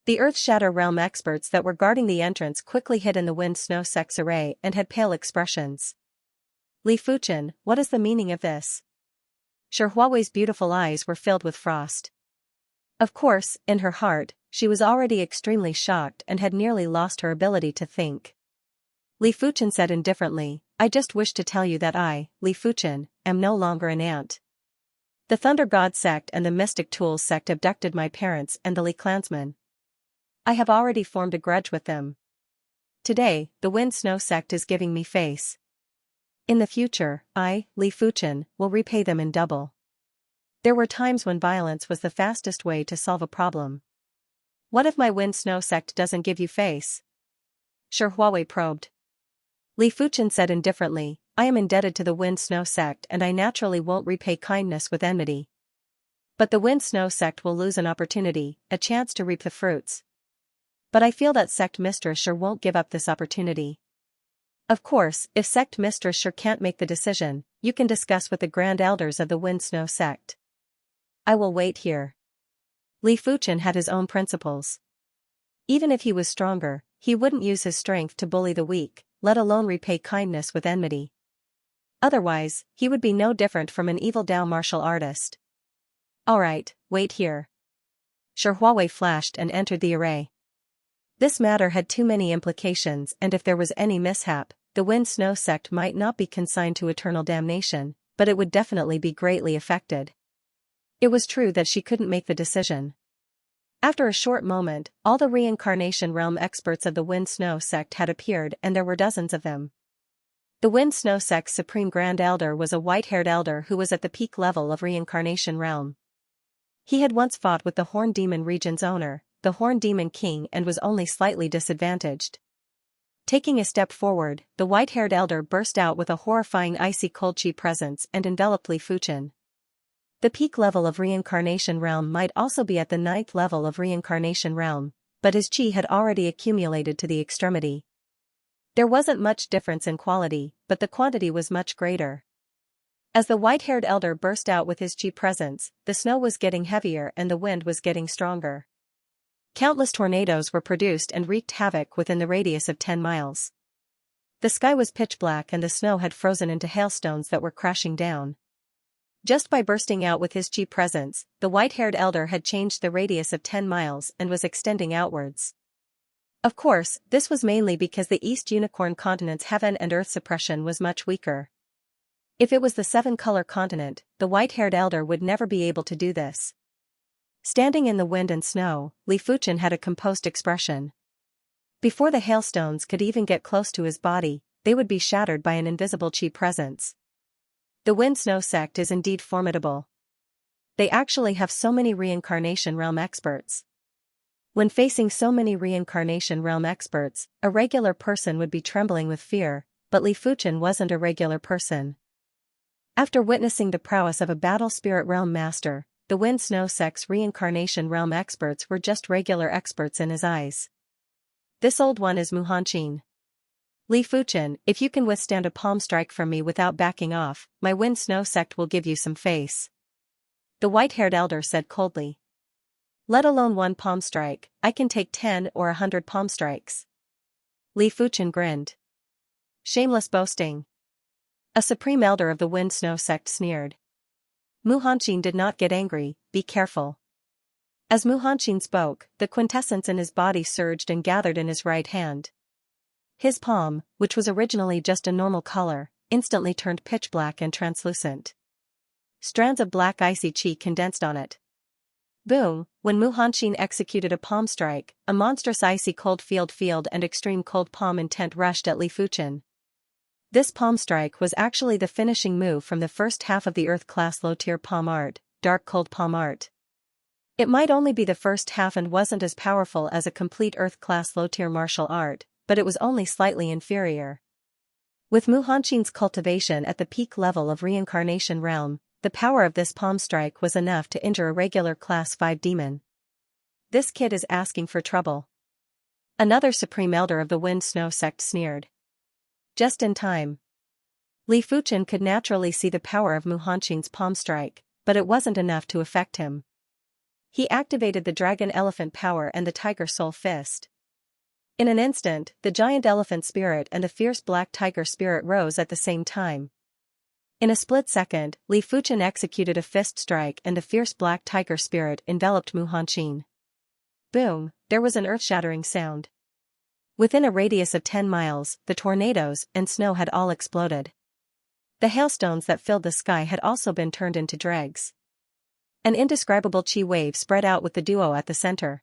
The Earth Shatter Realm experts that were guarding the entrance quickly hid in the Wind Snow sect's array and had pale expressions. Li Fuchen, what is the meaning of this? Shi Huawei's beautiful eyes were filled with frost. Of course, in her heart, she was already extremely shocked and had nearly lost her ability to think. Li Fuchen said indifferently, I just wish to tell you that I, Li Fuchen, am no longer an ant. The Thunder God sect and the Mystic Tools sect abducted my parents and the Li clansmen. I have already formed a grudge with them. Today, the Wind Snow sect is giving me face. In the future, I, Li Fuchen, will repay them in double. There were times when violence was the fastest way to solve a problem. What if my Wind Snow sect doesn't give you face? Shi Huawei probed. Li Fuchen said indifferently, I am indebted to the Wind Snow sect and I naturally won't repay kindness with enmity. But the Wind Snow sect will lose an opportunity, a chance to reap the fruits. But I feel that Sect Mistress Shi won't give up this opportunity. Of course, if Sect Mistress Shi can't make the decision, you can discuss with the Grand Elders of the Wind Snow sect. I will wait here. Li Fuchen had his own principles. Even if he was stronger, he wouldn't use his strength to bully the weak, let alone repay kindness with enmity. Otherwise, he would be no different from an evil Dao martial artist. Alright, wait here. Shi Huawei flashed and entered the array. This matter had too many implications and if there was any mishap, the Wind Snow sect might not be consigned to eternal damnation, but it would definitely be greatly affected. It was true that she couldn't make the decision. After a short moment, all the reincarnation realm experts of the Wind Snow sect had appeared and there were dozens of them. The Wind Snow sect's supreme grand elder was a white-haired elder who was at the peak level of reincarnation realm. He had once fought with the Horn Demon region's owner, the Horn Demon King, and was only slightly disadvantaged. Taking a step forward, the white-haired elder burst out with a horrifying icy cold chi presence and enveloped Li Fuchen. The peak level of reincarnation realm might also be at the 9th level of reincarnation realm, but his chi had already accumulated to the extremity. There wasn't much difference in quality, but the quantity was much greater. As the white-haired elder burst out with his chi presence, the snow was getting heavier and the wind was getting stronger. Countless tornadoes were produced and wreaked havoc within the radius of 10 miles. The sky was pitch black and the snow had frozen into hailstones that were crashing down. Just by bursting out with his chi presence, the white-haired elder had changed the radius of 10 miles and was extending outwards. Of course, this was mainly because the East Unicorn continent's heaven and earth suppression was much weaker. If it was the seven-color continent, the white-haired elder would never be able to do this. Standing in the wind and snow, Li Fuchen had a composed expression. Before the hailstones could even get close to his body, they would be shattered by an invisible chi presence. The Wind-Snow sect is indeed formidable. They actually have so many reincarnation realm experts. When facing so many reincarnation realm experts, a regular person would be trembling with fear, but Li Fuchen wasn't a regular person. After witnessing the prowess of a battle spirit realm master, the Wind-Snow sect's reincarnation realm experts were just regular experts in his eyes. This old one is Muhanqin. Li Fuchen, if you can withstand a palm strike from me without backing off, my Wind-Snow sect will give you some face. The white-haired elder said coldly. Let alone one palm strike, I can take 10 or 100 palm strikes. Li Fuchen grinned. Shameless boasting. A supreme elder of the Wind-Snow sect sneered. Muhanqin did not get angry, be careful. As Muhanqin spoke, the quintessence in his body surged and gathered in his right hand. His palm, which was originally just a normal color, instantly turned pitch black and translucent. Strands of black icy chi condensed on it. Boom, when Muhanqin executed a palm strike, a monstrous icy cold field and extreme cold palm intent rushed at Li Fuchen. This palm strike was actually the finishing move from the first half of the Earth-class low-tier palm art, dark cold palm art. It might only be the first half and wasn't as powerful as a complete Earth-class low-tier martial art, but it was only slightly inferior. With Muhanqin's cultivation at the peak level of reincarnation realm, the power of this palm strike was enough to injure a regular class 5 demon. This kid is asking for trouble. Another supreme elder of the Wind-Snow sect sneered. Just in time. Li Fuchen could naturally see the power of Muhanqin's palm strike, but it wasn't enough to affect him. He activated the dragon elephant power and the tiger soul fist. In an instant, the giant elephant spirit and the fierce black tiger spirit rose at the same time. In a split second, Li Fuchen executed a fist strike and the fierce black tiger spirit enveloped Muhanqin. Boom, there was an earth-shattering sound. Within a radius of 10 miles, the tornadoes and snow had all exploded. The hailstones that filled the sky had also been turned into dregs. An indescribable chi wave spread out with the duo at the center.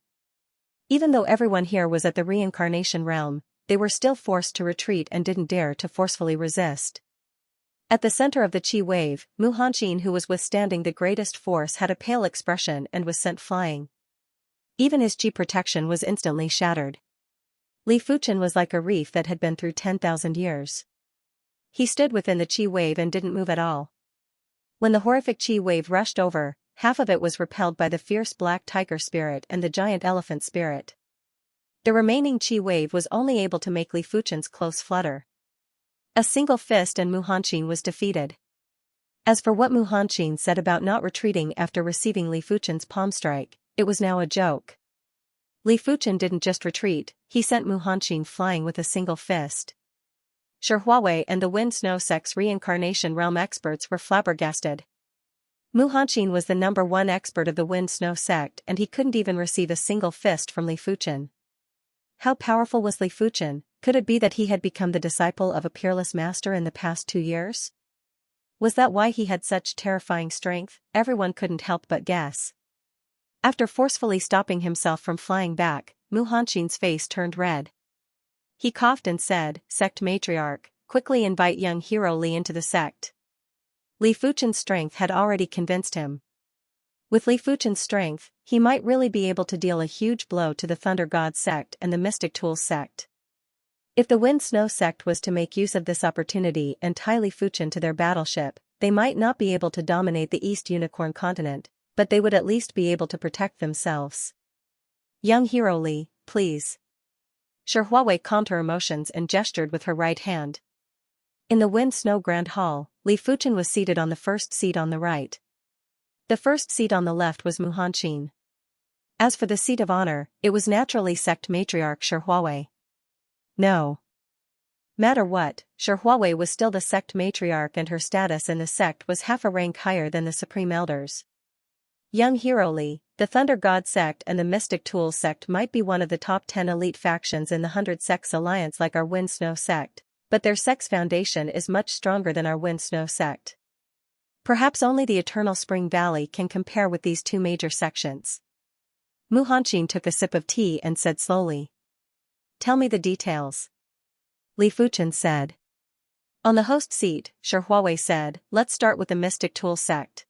Even though everyone here was at the reincarnation realm, they were still forced to retreat and didn't dare to forcefully resist. At the center of the chi wave, Muhanqin, who was withstanding the greatest force, had a pale expression and was sent flying. Even his chi protection was instantly shattered. Li Fuchen was like a reef that had been through 10,000 years. He stood within the chi wave and didn't move at all. When the horrific chi wave rushed over, half of it was repelled by the fierce black tiger spirit and the giant elephant spirit. The remaining chi wave was only able to make Li Fuchen's clothes flutter. A single fist and Muhanqin was defeated. As for what Muhanqin said about not retreating after receiving Li Fuchen's palm strike, it was now a joke. Li Fuchen didn't just retreat, he sent Muhanqin flying with a single fist. Huawei and the Wind-Snow sect's reincarnation realm experts were flabbergasted. Muhanqin was the #1 expert of the Wind-Snow sect and he couldn't even receive a single fist from Li Fuchen. How powerful was Li Fuchen? Could it be that he had become the disciple of a peerless master in the past 2 years? Was that why he had such terrifying strength? Everyone couldn't help but guess. After forcefully stopping himself from flying back, Muhanqin's face turned red. He coughed and said, "Sect matriarch, quickly invite young hero Li into the sect." Li Fuchen's strength had already convinced him. With Li Fuchen's strength, he might really be able to deal a huge blow to the Thunder God sect and the Mystic Tools sect. If the Wind-Snow sect was to make use of this opportunity and tie Li Fuchen to their battleship, they might not be able to dominate the East Unicorn continent, but they would at least be able to protect themselves. Young hero Li, please. Huawei calmed her emotions and gestured with her right hand. In the Wind-Snow Grand Hall, Li Fuchen was seated on the first seat on the right. The first seat on the left was Muhanqin. As for the seat of honor, it was naturally sect matriarch Huawei. No matter what, Huawei was still the sect matriarch and her status in the sect was half a rank higher than the supreme elders. Young hero Li, the Thunder God sect and the Mystic Tools sect might be one of the top 10 elite factions in the 100 Sects Alliance like our Wind-Snow sect, but their sect's foundation is much stronger than our Wind Snow sect. Perhaps only the Eternal Spring Valley can compare with these two major sections. Mu Hanqin took a sip of tea and said slowly. Tell me the details. Li Fuchen said. On the host seat, Shi Huawei said, let's start with the Mystic Tool sect.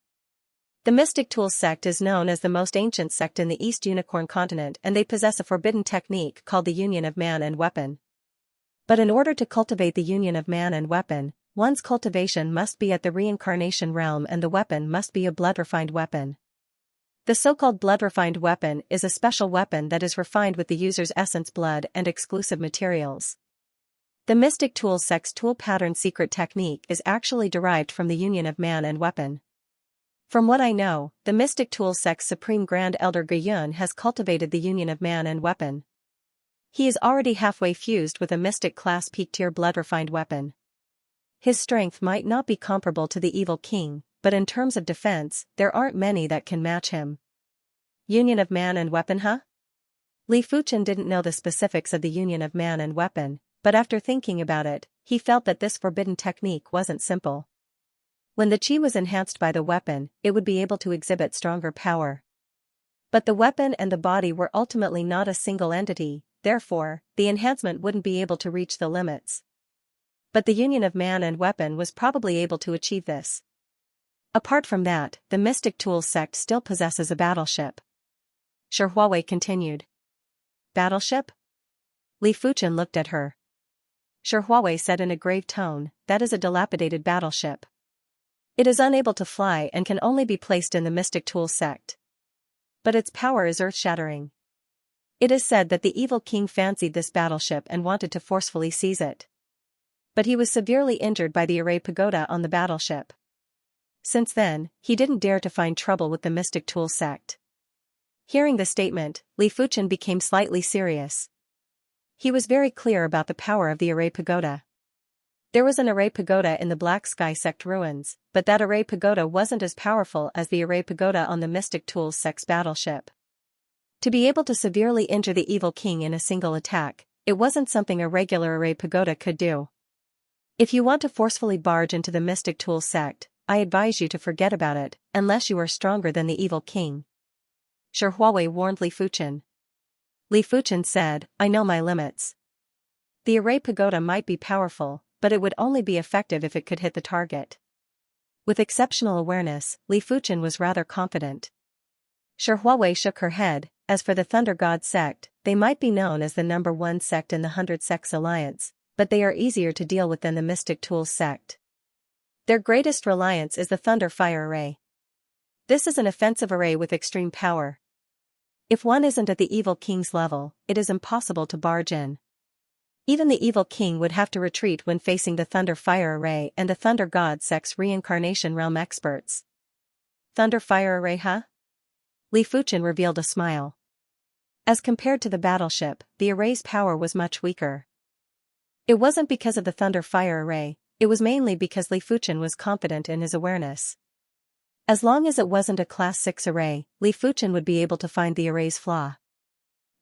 The Mystic Tool sect is known as the most ancient sect in the East Unicorn continent, and they possess a forbidden technique called the union of man and weapon. But in order to cultivate the union of man and weapon, one's cultivation must be at the reincarnation realm and the weapon must be a blood-refined weapon. The so-called blood-refined weapon is a special weapon that is refined with the user's essence blood and exclusive materials. The Mystic Tool sect's tool pattern secret technique is actually derived from the union of man and weapon. From what I know, the Mystic Tool sect's Supreme Grand Elder Guyun has cultivated the union of man and weapon. He is already halfway fused with a Mystic class peak-tier blood-refined weapon. His strength might not be comparable to the Evil King, but in terms of defense, there aren't many that can match him. Union of man and weapon, huh? Li Fuchen didn't know the specifics of the union of man and weapon, but after thinking about it, he felt that this forbidden technique wasn't simple. When the chi was enhanced by the weapon, it would be able to exhibit stronger power. But the weapon and the body were ultimately not a single entity, therefore, the enhancement wouldn't be able to reach the limits. But the union of man and weapon was probably able to achieve this. Apart from that, the Mystic Tool sect still possesses a battleship. Shi Huawei continued. Battleship? Li Fuchen looked at her. Shi Huawei said in a grave tone, that is a dilapidated battleship. It is unable to fly and can only be placed in the Mystic Tool sect. But its power is earth-shattering. It is said that the Evil King fancied this battleship and wanted to forcefully seize it. But he was severely injured by the Array Pagoda on the battleship. Since then, he didn't dare to find trouble with the Mystic Tool sect. Hearing the statement, Li Fuchen became slightly serious. He was very clear about the power of the Array Pagoda. There was an Array Pagoda in the Black Sky sect ruins, but that Array Pagoda wasn't as powerful as the Array Pagoda on the Mystic Tool sect's battleship. To be able to severely injure the Evil King in a single attack, it wasn't something a regular Array Pagoda could do. If you want to forcefully barge into the Mystic Tool sect, I advise you to forget about it, unless you are stronger than the Evil King. Shi Huawei warned Li Fuchen. Li Fuchen said, I know my limits. The Array Pagoda might be powerful, but it would only be effective if it could hit the target. With exceptional awareness, Li Fuchen was rather confident. Shi Huawei shook her head. As for the Thunder God sect, they might be known as the number one sect in the 100 Sects Alliance, but they are easier to deal with than the Mystic Tool sect. Their greatest reliance is the Thunder Fire Array. This is an offensive array with extreme power. If one isn't at the Evil King's level, it is impossible to barge in. Even the Evil King would have to retreat when facing the Thunder Fire Array and the Thunder God sect's reincarnation realm experts. Thunder Fire Array, huh? Li Fuchen revealed a smile. As compared to the battleship, the array's power was much weaker. It wasn't because of the Thunder Fire Array, it was mainly because Li Fuchen was confident in his awareness. As long as it wasn't a Class 6 array, Li Fuchen would be able to find the array's flaw.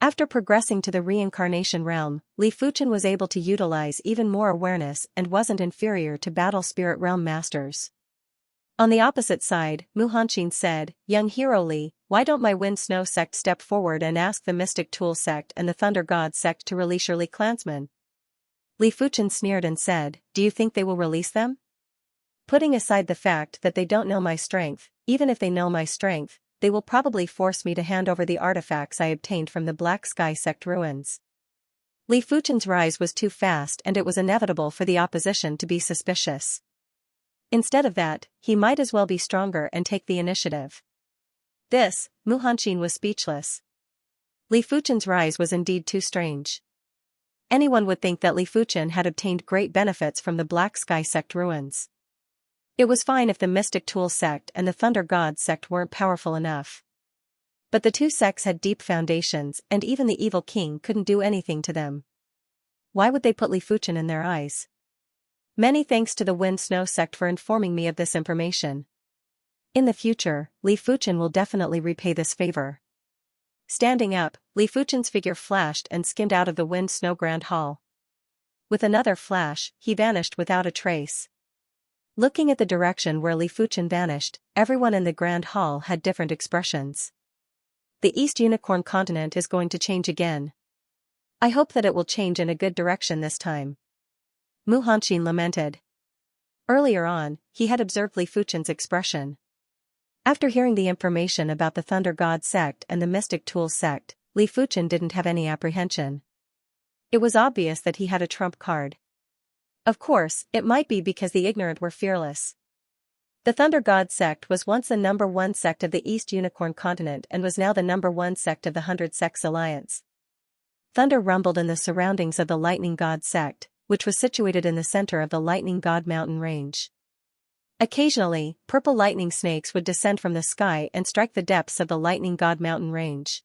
After progressing to the reincarnation realm, Li Fuchen was able to utilize even more awareness and wasn't inferior to Battle Spirit Realm Masters. On the opposite side, Mu Hanqin said, Young Hero Li, why don't my Wind Snow sect step forward and ask the Mystic Tool sect and the Thunder God sect to release your Li clansmen? Li Fuchen sneered and said, do you think they will release them? Putting aside the fact that they don't know my strength, even if they know my strength, they will probably force me to hand over the artifacts I obtained from the Black Sky sect ruins. Li Fuchen's rise was too fast and it was inevitable for the opposition to be suspicious. Instead of that, he might as well be stronger and take the initiative. This, Mu Hanqin was speechless. Li Fuchen's rise was indeed too strange. Anyone would think that Li Fuchen had obtained great benefits from the Black Sky sect ruins. It was fine if the Mystic Tool sect and the Thunder God sect weren't powerful enough. But the two sects had deep foundations and even the Evil King couldn't do anything to them. Why would they put Li Fuchen in their eyes? Many thanks to the Wind Snow sect for informing me of this information. In the future, Li Fuchen will definitely repay this favor. Standing up, Li Fuchen's figure flashed and skimmed out of the Wind Snow Grand Hall. With another flash, he vanished without a trace. Looking at the direction where Li Fuchen vanished, everyone in the Grand Hall had different expressions. The East Unicorn continent is going to change again. I hope that it will change in a good direction this time. Mu Hanqin lamented. Earlier on, he had observed Li Fuchen's expression. After hearing the information about the Thunder God sect and the Mystic Tools sect, Li Fuchen didn't have any apprehension. It was obvious that he had a trump card. Of course, it might be because the ignorant were fearless. The Thunder God sect was once the #1 sect of the East Unicorn continent and was now the #1 sect of the 100 Sects Alliance. Thunder rumbled in the surroundings of the Lightning God sect, which was situated in the center of the Lightning God mountain range. Occasionally, purple lightning snakes would descend from the sky and strike the depths of the Lightning God mountain range.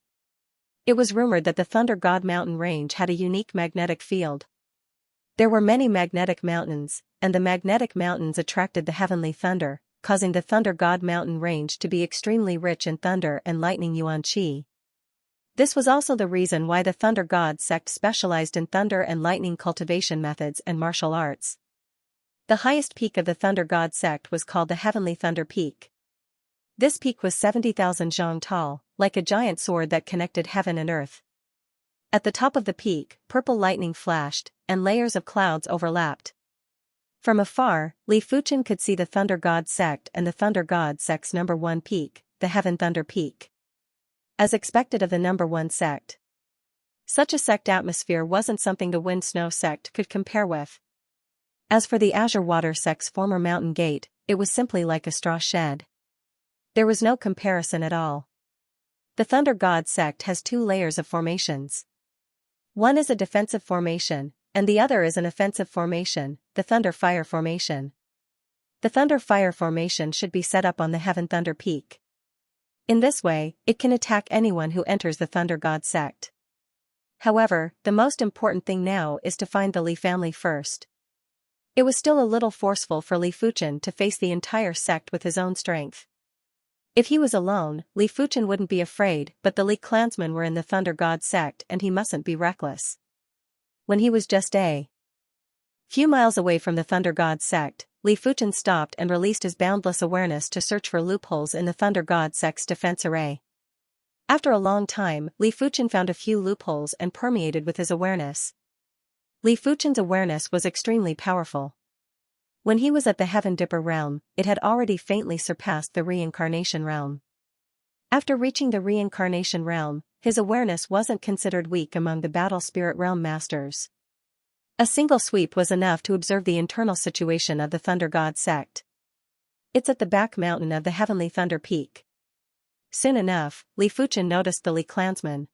It was rumored that the Thunder God mountain range had a unique magnetic field. There were many magnetic mountains, and the magnetic mountains attracted the heavenly thunder, causing the Thunder God mountain range to be extremely rich in thunder and lightning yuan qi. This was also the reason why the Thunder God sect specialized in thunder and lightning cultivation methods and martial arts. The highest peak of the Thunder God sect was called the Heavenly Thunder Peak. This peak was 70,000 zhang tall, like a giant sword that connected heaven and earth. At the top of the peak, purple lightning flashed, and layers of clouds overlapped. From afar, Li Fuchen could see the Thunder God sect and the Thunder God sect's #1 peak, the Heaven Thunder Peak. As expected of the #1 sect. Such a sect atmosphere wasn't something the Wind Snow sect could compare with. As for the Azure Water sect's former mountain gate, it was simply like a straw shed. There was no comparison at all. The Thunder God sect has 2 layers of formations. One is a defensive formation, and the other is an offensive formation, the Thunder Fire formation. The Thunder Fire formation should be set up on the Heaven Thunder Peak. In this way, it can attack anyone who enters the Thunder God sect. However, the most important thing now is to find the Li family first. It was still a little forceful for Li Fuchen to face the entire sect with his own strength. If he was alone, Li Fuchen wouldn't be afraid, but the Li clansmen were in the Thunder God sect and he mustn't be reckless. When he was just a few miles away from the Thunder God sect, Li Fuchen stopped and released his boundless awareness to search for loopholes in the Thunder God sect's defense array. After a long time, Li Fuchen found a few loopholes and permeated with his awareness. Li Fuchen's awareness was extremely powerful. When he was at the Heaven Dipper realm, it had already faintly surpassed the Reincarnation realm. After reaching the Reincarnation realm, his awareness wasn't considered weak among the Battle Spirit realm masters. A single sweep was enough to observe the internal situation of the Thunder God sect. It's at the back mountain of the Heavenly Thunder Peak. Soon enough, Li Fuchen noticed the Li clansmen.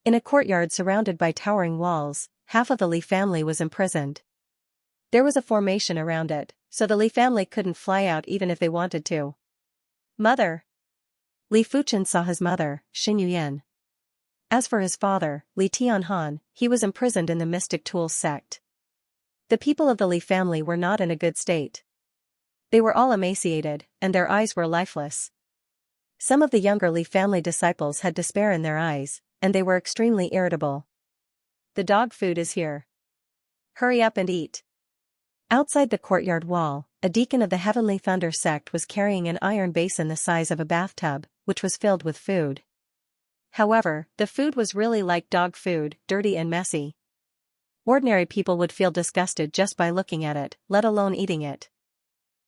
In a courtyard surrounded by towering walls, half of the Li family was imprisoned. There was a formation around it, so the Li family couldn't fly out even if they wanted to. Mother! Li Fuchen saw his mother, Xin Yuyan. As for his father, Li Tianhan, he was imprisoned in the Mystic Tools sect. The people of the Li family were not in a good state. They were all emaciated, and their eyes were lifeless. Some of the younger Li family disciples had despair in their eyes, and they were extremely irritable. The dog food is here. Hurry up and eat. Outside the courtyard wall, a deacon of the Heavenly Thunder sect was carrying an iron basin the size of a bathtub, which was filled with food. However, the food was really like dog food, dirty and messy. Ordinary people would feel disgusted just by looking at it, let alone eating it.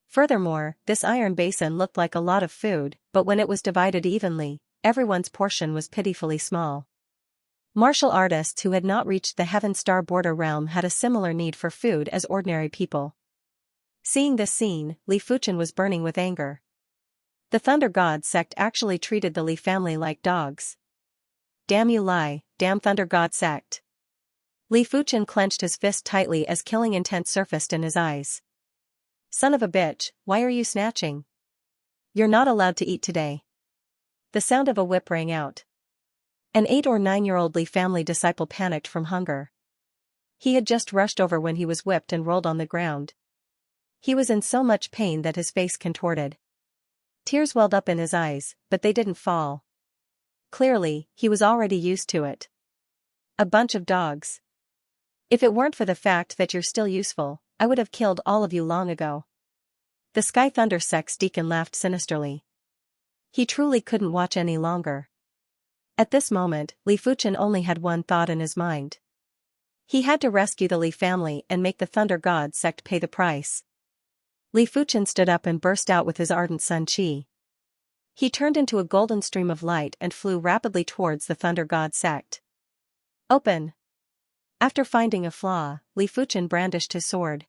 Furthermore, this iron basin looked like a lot of food, but when it was divided evenly, everyone's portion was pitifully small. Martial artists who had not reached the Heaven Star border realm had a similar need for food as ordinary people. Seeing this scene, Li Fuchen was burning with anger. The Thunder God sect actually treated the Li family like dogs. Damn you lie, damn Thunder God sect. Li Fuchen clenched his fist tightly as killing intent surfaced in his eyes. Son of a bitch, why are you snatching? You're not allowed to eat today. The sound of a whip rang out. An 8 or 9-year-old Li family disciple panicked from hunger. He had just rushed over when he was whipped and rolled on the ground. He was in so much pain that his face contorted. Tears welled up in his eyes, but they didn't fall. Clearly, he was already used to it. A bunch of dogs. If it weren't for the fact that you're still useful, I would have killed all of you long ago. The Sky Thunder Sex Deacon laughed sinisterly. He truly couldn't watch any longer. At this moment, Li Fuchen only had one thought in his mind. He had to rescue the Li family and make the Thunder God sect pay the price. Li Fuchen stood up and burst out with his ardent sun qi. He turned into a golden stream of light and flew rapidly towards the Thunder God sect. Open! After finding a flaw, Li Fuchen brandished his sword.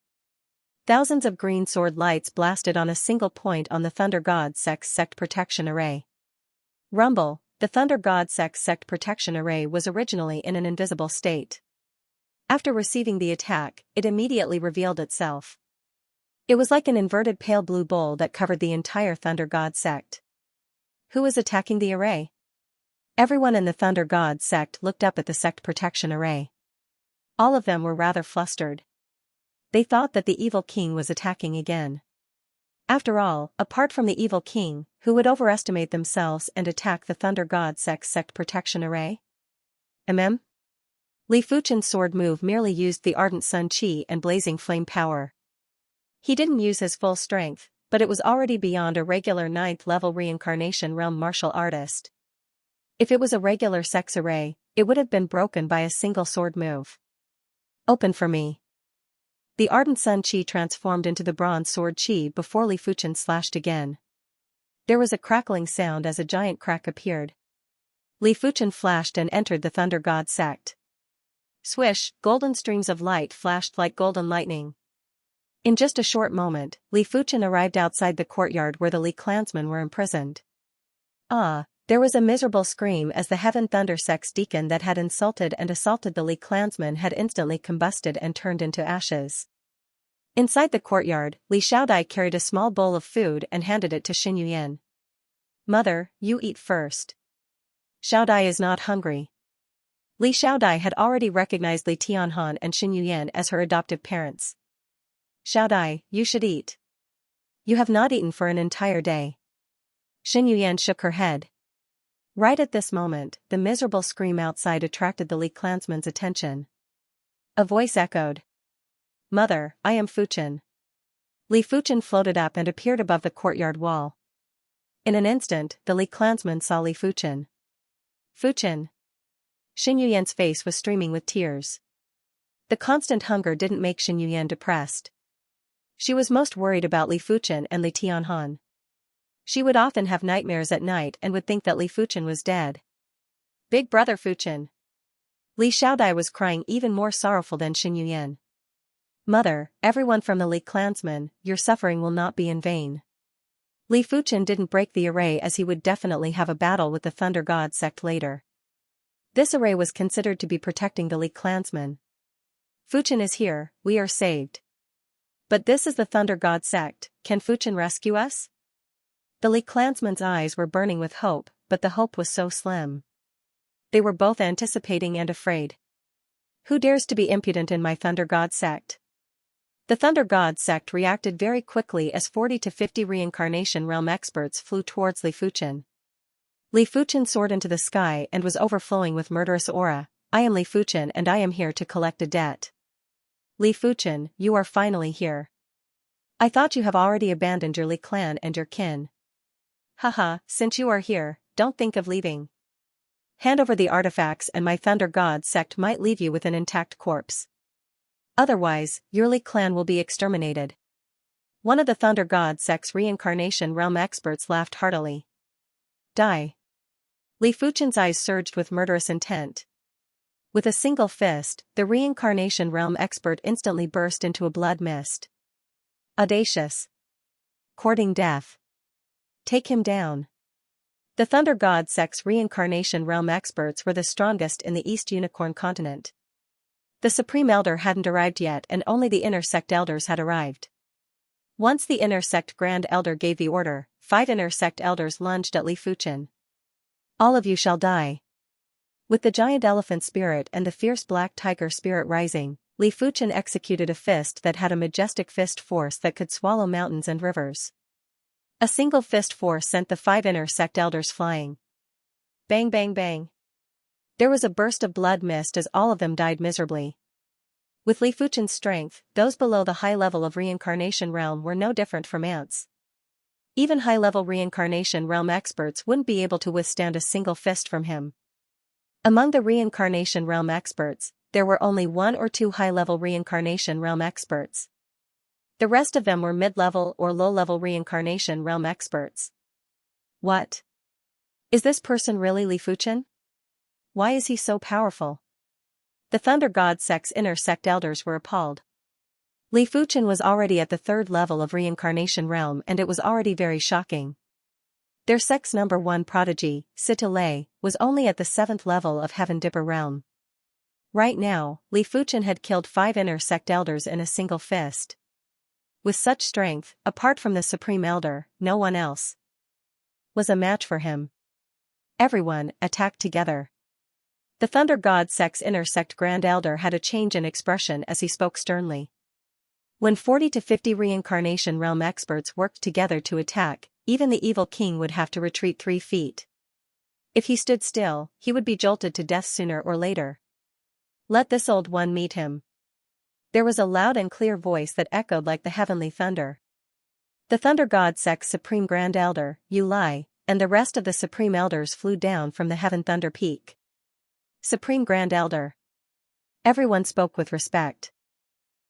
Thousands of green sword lights blasted on a single point on the Thunder God sect's sect protection array. Rumble, the Thunder God sect's sect protection array was originally in an invisible state. After receiving the attack, it immediately revealed itself. It was like an inverted pale blue bowl that covered the entire Thunder God sect. Who was attacking the array? Everyone in the Thunder God sect looked up at the sect protection array. All of them were rather flustered. They thought that the evil king was attacking again. After all, apart from the evil king, who would overestimate themselves and attack the Thunder God sect's sect protection array? Li Fuchen's sword move merely used the ardent sun qi and blazing flame power. He didn't use his full strength, but it was already beyond a regular 9th level reincarnation realm martial artist. If it was a regular sex array, it would have been broken by a single sword move. Open for me. The ardent sun qi transformed into the bronze sword qi before Li Fuchen slashed again. There was a crackling sound as a giant crack appeared. Li Fuchen flashed and entered the Thunder God sect. Swish, golden streams of light flashed like golden lightning. In just a short moment, Li Fuchen arrived outside the courtyard where the Li clansmen were imprisoned. Ah! There was a miserable scream as the Heaven Thunder Sex Deacon that had insulted and assaulted the Li clansmen had instantly combusted and turned into ashes. Inside the courtyard, Li Xiaodai carried a small bowl of food and handed it to Xianxia. Mother, you eat first. Xiaodai is not hungry. Li Xiaodai had already recognized Li Tianhan and Xianxia as her adoptive parents. Xiaodai, you should eat. You have not eaten for an entire day. Xianxia shook her head. Right at this moment, the miserable scream outside attracted the Li clansmen's attention. A voice echoed. Mother, I am Fuchen. Li Fuchen floated up and appeared above the courtyard wall. In an instant, the Li clansmen saw Li Fuchen. Fuchen. Xianxuyan's face was streaming with tears. The constant hunger didn't make Xianxuyan depressed. She was most worried about Li Fuchen and Li Tianhan. She would often have nightmares at night and would think that Li Fuchen was dead. Big brother Fuchen. Li Xiaodai was crying even more sorrowful than Xianxuyan. Mother, everyone from the Li clansmen, your suffering will not be in vain. Li Fuchen didn't break the array as he would definitely have a battle with the Thunder God sect later. This array was considered to be protecting the Li clansmen. Fuchen is here, we are saved. But this is the Thunder God sect, can Fuchen rescue us? The Li clansmen's eyes were burning with hope, but the hope was so slim. They were both anticipating and afraid. Who dares to be impudent in my Thunder God sect? The Thunder God sect reacted very quickly as 40 to 50 reincarnation realm experts flew towards Li Fuchen. Li Fuchen soared into the sky and was overflowing with murderous aura. I am Li Fuchen and I am here to collect a debt. Li Fuchen, you are finally here. I thought you have already abandoned your Li clan and your kin. Haha, since you are here, don't think of leaving. Hand over the artifacts and my Thunder God sect might leave you with an intact corpse. Otherwise, your Li clan will be exterminated. One of the Thunder God sect's reincarnation realm experts laughed heartily. Die. Li Fuchen's eyes surged with murderous intent. With a single fist, the reincarnation realm expert instantly burst into a blood mist. Audacious. Courting death. Take him down. The Thunder God sect's reincarnation realm experts were the strongest in the East Unicorn continent. The Supreme Elder hadn't arrived yet and only the Inner Sect Elders had arrived. Once the Inner Sect Grand Elder gave the order, 5 Inner Sect Elders lunged at Li Fuchen. All of you shall die. With the giant elephant spirit and the fierce black tiger spirit rising, Li Fuchen executed a fist that had a majestic fist force that could swallow mountains and rivers. A single fist force sent the 5 Inner Sect Elders flying. Bang bang bang. There was a burst of blood mist as all of them died miserably. With Li Fuchen's strength, those below the high level of reincarnation realm were no different from ants. Even high-level reincarnation realm experts wouldn't be able to withstand a single fist from him. Among the reincarnation realm experts, there were only 1 or 2 high-level reincarnation realm experts. The rest of them were mid-level or low-level reincarnation realm experts. What? Is this person really Li Fuchen? Why is he so powerful? The Thunder God sect's inner sect elders were appalled. Li Fuchen was already at the 3rd level of reincarnation realm, and it was already very shocking. Their sect's number 1 prodigy, Sitalei, was only at the 7th level of Heaven Dipper realm. Right now, Li Fuchen had killed 5 inner sect elders in a single fist. With such strength, apart from the Supreme Elder, no one else was a match for him. Everyone attacked together. The Thunder God sect's inner sect Grand Elder had a change in expression as he spoke sternly. When 40 to 50 reincarnation realm experts worked together to attack, even the evil king would have to retreat 3 feet. If he stood still, he would be jolted to death sooner or later. Let this old one meet him. There was a loud and clear voice that echoed like the heavenly thunder. The Thunder God sect's Supreme Grand Elder, Yu Lai, and the rest of the Supreme Elders flew down from the Heaven Thunder Peak. Supreme Grand Elder. Everyone spoke with respect.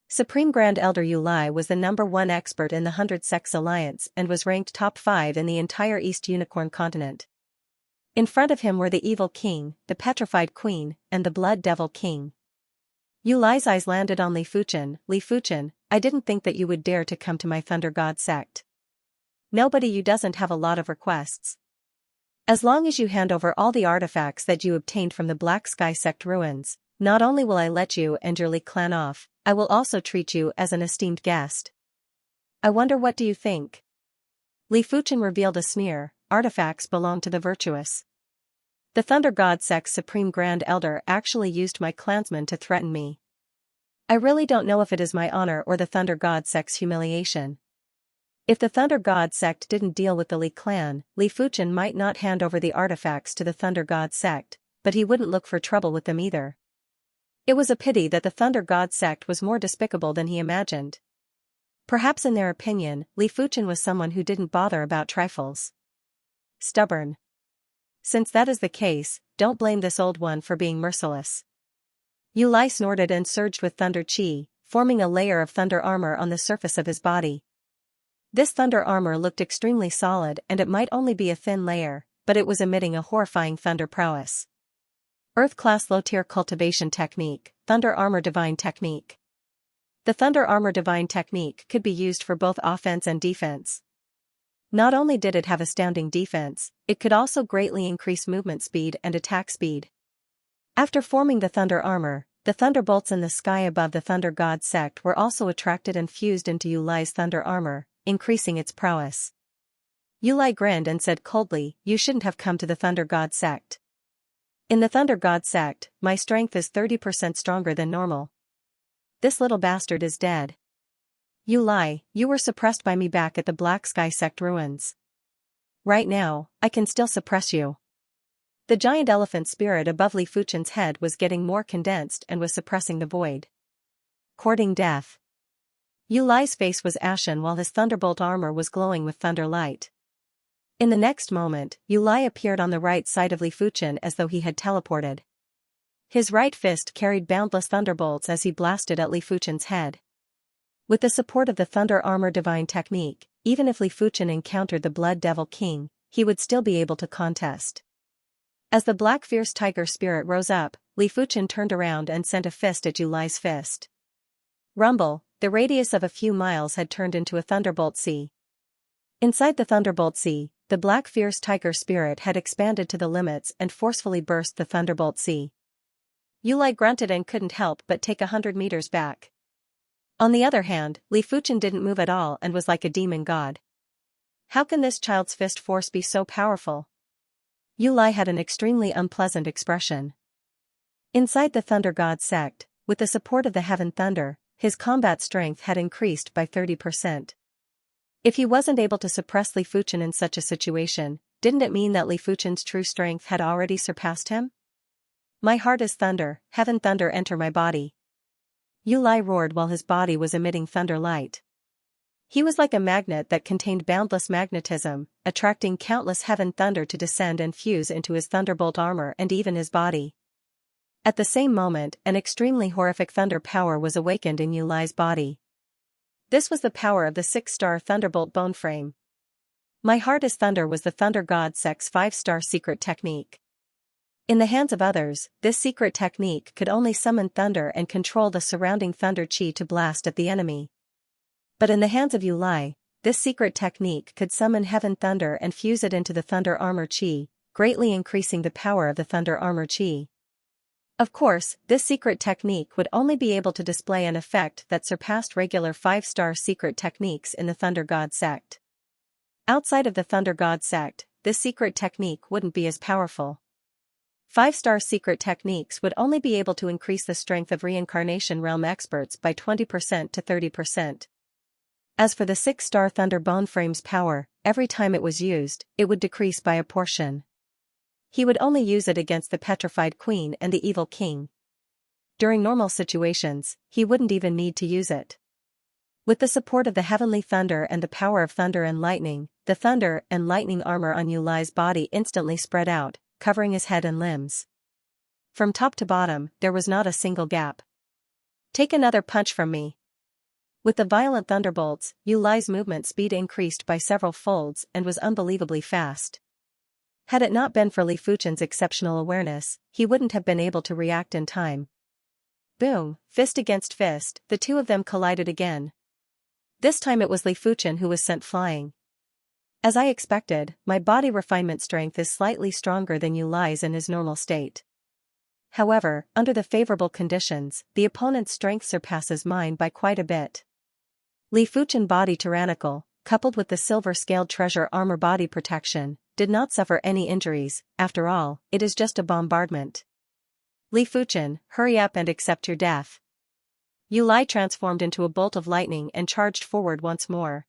Supreme Grand Elder Yu Lai was the number 1 expert in the 100 Sects Alliance and was ranked top 5 in the entire East Unicorn continent. In front of him were the Evil King, the Petrified Queen, and the Blood Devil King. Yu Lai's eyes landed on Li Fuchen. Li Fuchen, I didn't think that you would dare to come to my Thunder God sect. Nobody you doesn't have a lot of requests. As long as you hand over all the artifacts that you obtained from the Black Sky sect ruins, not only will I let you and your Li clan off, I will also treat you as an esteemed guest. I wonder, what do you think? Li Fuchen revealed a sneer. Artifacts belong to the virtuous. The Thunder God sect's Supreme Grand Elder actually used my clansmen to threaten me. I really don't know if it is my honor or the Thunder God sect's humiliation. If the Thunder God sect didn't deal with the Li clan, Li Fuchen might not hand over the artifacts to the Thunder God sect, but he wouldn't look for trouble with them either. It was a pity that the Thunder God sect was more despicable than he imagined. Perhaps in their opinion, Li Fuchen was someone who didn't bother about trifles. Stubborn. Since that is the case, don't blame this old one for being merciless. Yu Lai snorted and surged with thunder chi, forming a layer of thunder armor on the surface of his body. This thunder armor looked extremely solid, and it might only be a thin layer, but it was emitting a horrifying thunder prowess. Earth-class low-tier cultivation technique, Thunder Armor Divine Technique. The Thunder Armor Divine Technique could be used for both offense and defense. Not only did it have astounding defense, it could also greatly increase movement speed and attack speed. After forming the Thunder Armor, the thunderbolts in the sky above the Thunder God sect were also attracted and fused into Yu Lai's Thunder Armor, increasing its prowess. Yu Lai grinned and said coldly, "You shouldn't have come to the Thunder God sect. In the Thunder God sect, my strength is 30% stronger than normal. This little bastard is dead. Yu Lai, you were suppressed by me back at the Black Sky sect ruins. Right now, I can still suppress you." The giant elephant spirit above Li Fuchen's head was getting more condensed and was suppressing the void. Courting death. Yu Lai's face was ashen while his thunderbolt armor was glowing with thunder light. In the next moment, Yu Lai appeared on the right side of Li Fuchen as though he had teleported. His right fist carried boundless thunderbolts as he blasted at Li Fuchen's head. With the support of the Thunder Armor Divine Technique, even if Li Fuchen encountered the Blood Devil King, he would still be able to contest. As the black fierce tiger spirit rose up, Li Fuchen turned around and sent a fist at Yu Lai's fist. Rumble, the radius of a few miles had turned into a thunderbolt sea. Inside the thunderbolt sea, the black fierce tiger spirit had expanded to the limits and forcefully burst the thunderbolt sea. Yu Lai grunted and couldn't help but take 100 meters back. On the other hand, Li Fuchen didn't move at all and was like a demon god. How can this child's fist force be so powerful? Yu Lai had an extremely unpleasant expression. Inside the Thunder God sect, with the support of the Heaven Thunder, his combat strength had increased by 30%. If he wasn't able to suppress Li Fuchen in such a situation, didn't it mean that Li Fuchen's true strength had already surpassed him? My heart is thunder, Heaven Thunder enter my body. Yu Lai roared while his body was emitting thunder light. He was like a magnet that contained boundless magnetism, attracting countless heaven thunder to descend and fuse into his thunderbolt armor and even his body. At the same moment, an extremely horrific thunder power was awakened in Yu Lai's body. This was the power of the 6-star Thunderbolt bone frame. My heart is thunder was the Thunder God Sect's 5-star secret technique. In the hands of others, this secret technique could only summon thunder and control the surrounding thunder chi to blast at the enemy. But in the hands of Yu Lai, this secret technique could summon heaven thunder and fuse it into the thunder armor chi, greatly increasing the power of the thunder armor chi. Of course, this secret technique would only be able to display an effect that surpassed regular 5-star secret techniques in the Thunder God Sect. Outside of the Thunder God Sect, this secret technique wouldn't be as powerful. 5-star secret techniques would only be able to increase the strength of reincarnation realm experts by 20% to 30%. As for the 6-star Thunder Bone Frame's power, every time it was used, it would decrease by a portion. He would only use it against the Petrified Queen and the Evil King. During normal situations, he wouldn't even need to use it. With the support of the heavenly thunder and the power of thunder and lightning, the thunder and lightning armor on Yu Lai's body instantly spread out, covering his head and limbs. From top to bottom, there was not a single gap. Take another punch from me. With the violent thunderbolts, Yu Lai's movement speed increased by several folds and was unbelievably fast. Had it not been for Li Fuchen's exceptional awareness, he wouldn't have been able to react in time. Boom, fist against fist, the two of them collided again. This time it was Li Fuchen who was sent flying. As I expected, my body refinement strength is slightly stronger than Yu Lai's in his normal state. However, under the favorable conditions, the opponent's strength surpasses mine by quite a bit. Li Fuchen body tyrannical, coupled with the silver-scaled treasure armor body protection, did not suffer any injuries. After all, it is just a bombardment. Li Fuchen, hurry up and accept your death. Yu Lai transformed into a bolt of lightning and charged forward once more.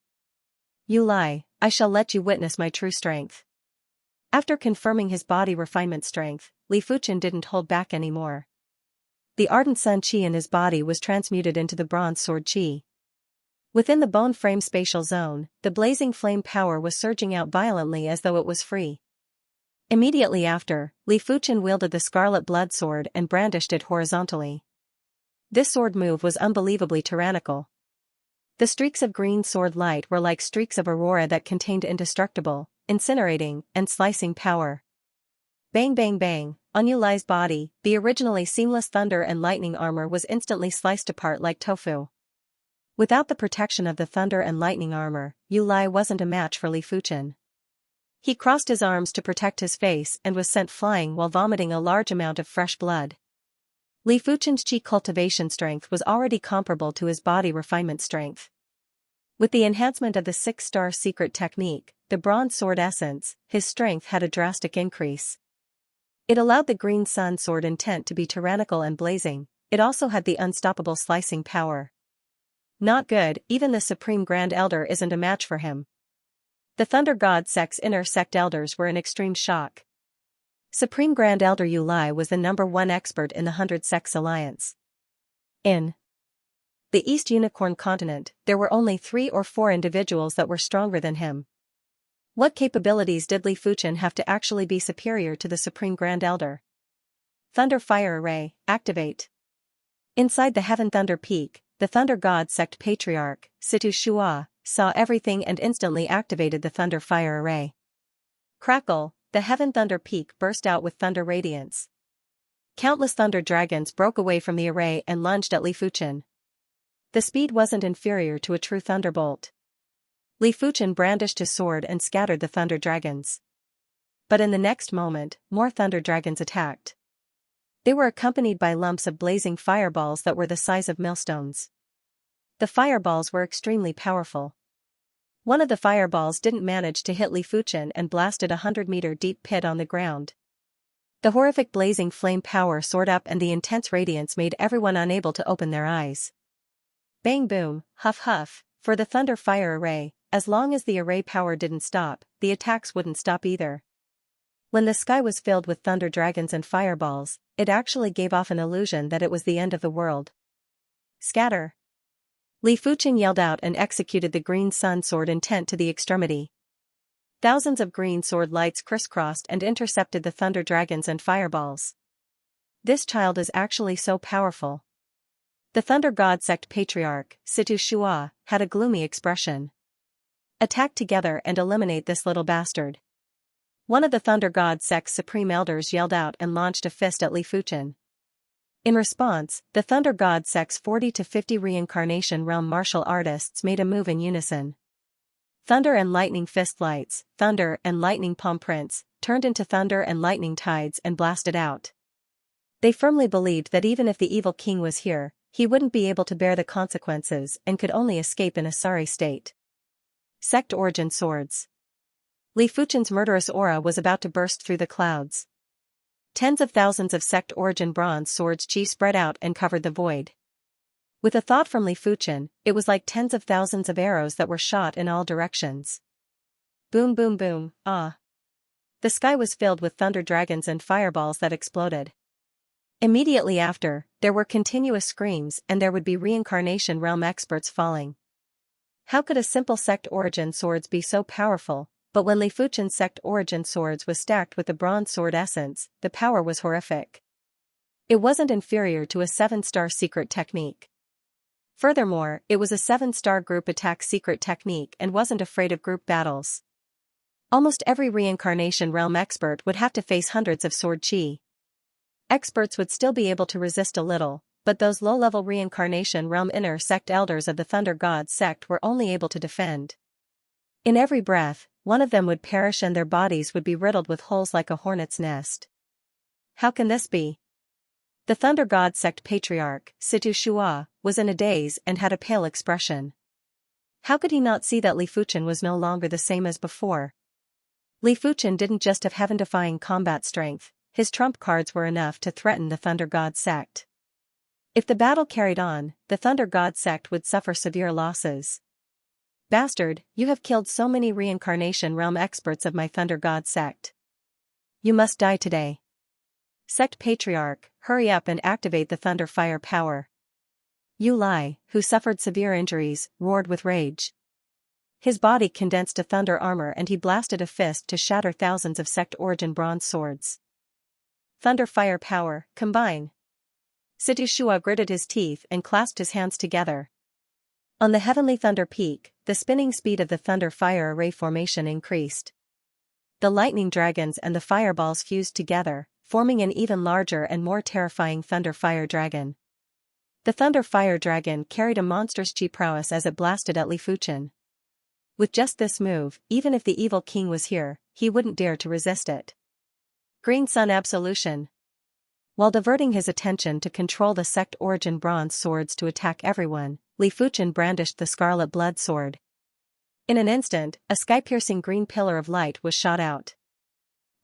Yu Lai, I shall let you witness my true strength. After confirming his body refinement strength, Li Fuchen didn't hold back anymore. The ardent sun chi in his body was transmuted into the bronze sword chi. Within the bone frame spatial zone, the blazing flame power was surging out violently as though it was free. Immediately after, Li Fuchen wielded the scarlet blood sword and brandished it horizontally. This sword move was unbelievably tyrannical. The streaks of green sword light were like streaks of aurora that contained indestructible, incinerating, and slicing power. Bang bang bang, on Yu Lai's body, the originally seamless thunder and lightning armor was instantly sliced apart like tofu. Without the protection of the thunder and lightning armor, Yu Lai wasn't a match for Li Fuchen. He crossed his arms to protect his face and was sent flying while vomiting a large amount of fresh blood. Li Fuchen's chi cultivation strength was already comparable to his body refinement strength. With the enhancement of the 6-star secret technique, the bronze sword essence, his strength had a drastic increase. It allowed the green sun sword intent to be tyrannical and blazing. It also had the unstoppable slicing power. Not good, even the Supreme Grand Elder isn't a match for him. The Thunder God Sect's inner sect elders were in extreme shock. Supreme Grand Elder Yu Lai was the #1 expert in the 100 Sects Alliance. In the East Unicorn continent, there were only 3 or 4 individuals that were stronger than him. What capabilities did Li Fuchen have to actually be superior to the Supreme Grand Elder? Thunder Fire Array, activate. Inside the Heaven Thunder Peak, the Thunder God Sect Patriarch, Situ Shua, saw everything and instantly activated the Thunder Fire Array. Crackle, the Heaven Thunder Peak burst out with thunder radiance. Countless thunder dragons broke away from the array and lunged at Li Fuchen. The speed wasn't inferior to a true thunderbolt. Li Fuchen brandished his sword and scattered the thunder dragons. But in the next moment, more thunder dragons attacked. They were accompanied by lumps of blazing fireballs that were the size of millstones. The fireballs were extremely powerful. One of the fireballs didn't manage to hit Li Fuchen and blasted a 100-meter deep pit on the ground. The horrific blazing flame power soared up and the intense radiance made everyone unable to open their eyes. Bang boom, huff huff, for the Thunder Fire Array, as long as the array power didn't stop, the attacks wouldn't stop either. When the sky was filled with thunder dragons and fireballs, it actually gave off an illusion that it was the end of the world. Scatter! Li Fuchen yelled out and executed the green sun sword intent to the extremity. Thousands of green sword lights crisscrossed and intercepted the thunder dragons and fireballs. This child is actually so powerful. The Thunder God sect patriarch, Xianxia, had a gloomy expression. Attack together and eliminate this little bastard. One of the Thunder God sect's supreme elders yelled out and launched a fist at Li Fuchen. In response, the Thunder God sect's 40 to 50 reincarnation realm martial artists made a move in unison. Thunder and lightning fist lights, thunder and lightning palm prints, turned into thunder and lightning tides and blasted out. They firmly believed that even if the evil king was here, he wouldn't be able to bear the consequences and could only escape in a sorry state. Sect Origin Swords. Li Fuchen's murderous aura was about to burst through the clouds. Tens of thousands of Sect Origin bronze swords chi spread out and covered the void. With a thought from Li Fuchen, it was like tens of thousands of arrows that were shot in all directions. Boom boom boom, ah. The sky was filled with thunder dragons and fireballs that exploded. Immediately after, there were continuous screams and there would be reincarnation realm experts falling. How could a simple Sect Origin swords be so powerful? But when Li Fuchen's Sect Origin swords was stacked with the bronze sword essence, the power was horrific. It wasn't inferior to a 7-star secret technique. Furthermore, it was a 7-star group attack secret technique and wasn't afraid of group battles. Almost every reincarnation realm expert would have to face hundreds of sword chi. Experts would still be able to resist a little, but those low-level reincarnation realm inner sect elders of the Thunder God sect were only able to defend. In every breath, one of them would perish and their bodies would be riddled with holes like a hornet's nest. How can this be? The Thunder God sect patriarch, Xianxia, was in a daze and had a pale expression. How could he not see that Li Fuchen was no longer the same as before? Li Fuchen didn't just have heaven-defying combat strength, his trump cards were enough to threaten the Thunder God sect. If the battle carried on, the Thunder God sect would suffer severe losses. Bastard, you have killed so many reincarnation realm experts of my Thunder God sect. You must die today. Sect Patriarch, hurry up and activate the Thunder Fire power. Yu Lai, who suffered severe injuries, roared with rage. His body condensed to thunder armor and he blasted a fist to shatter thousands of Sect Origin bronze swords. Thunder Fire power, combine. Xianxia gritted his teeth and clasped his hands together. On the heavenly thunder peak, the spinning speed of the Thunder Fire array formation increased. The lightning dragons and the fireballs fused together, forming an even larger and more terrifying Thunder Fire dragon. The Thunder Fire dragon carried a monstrous chi prowess as it blasted at Li Fuchen. With just this move, even if the evil king was here, he wouldn't dare to resist it. Green Sun Absolution. While diverting his attention to control the Sect Origin bronze swords to attack everyone, Li Fuchen brandished the Scarlet Blood Sword. In an instant, a sky-piercing green pillar of light was shot out.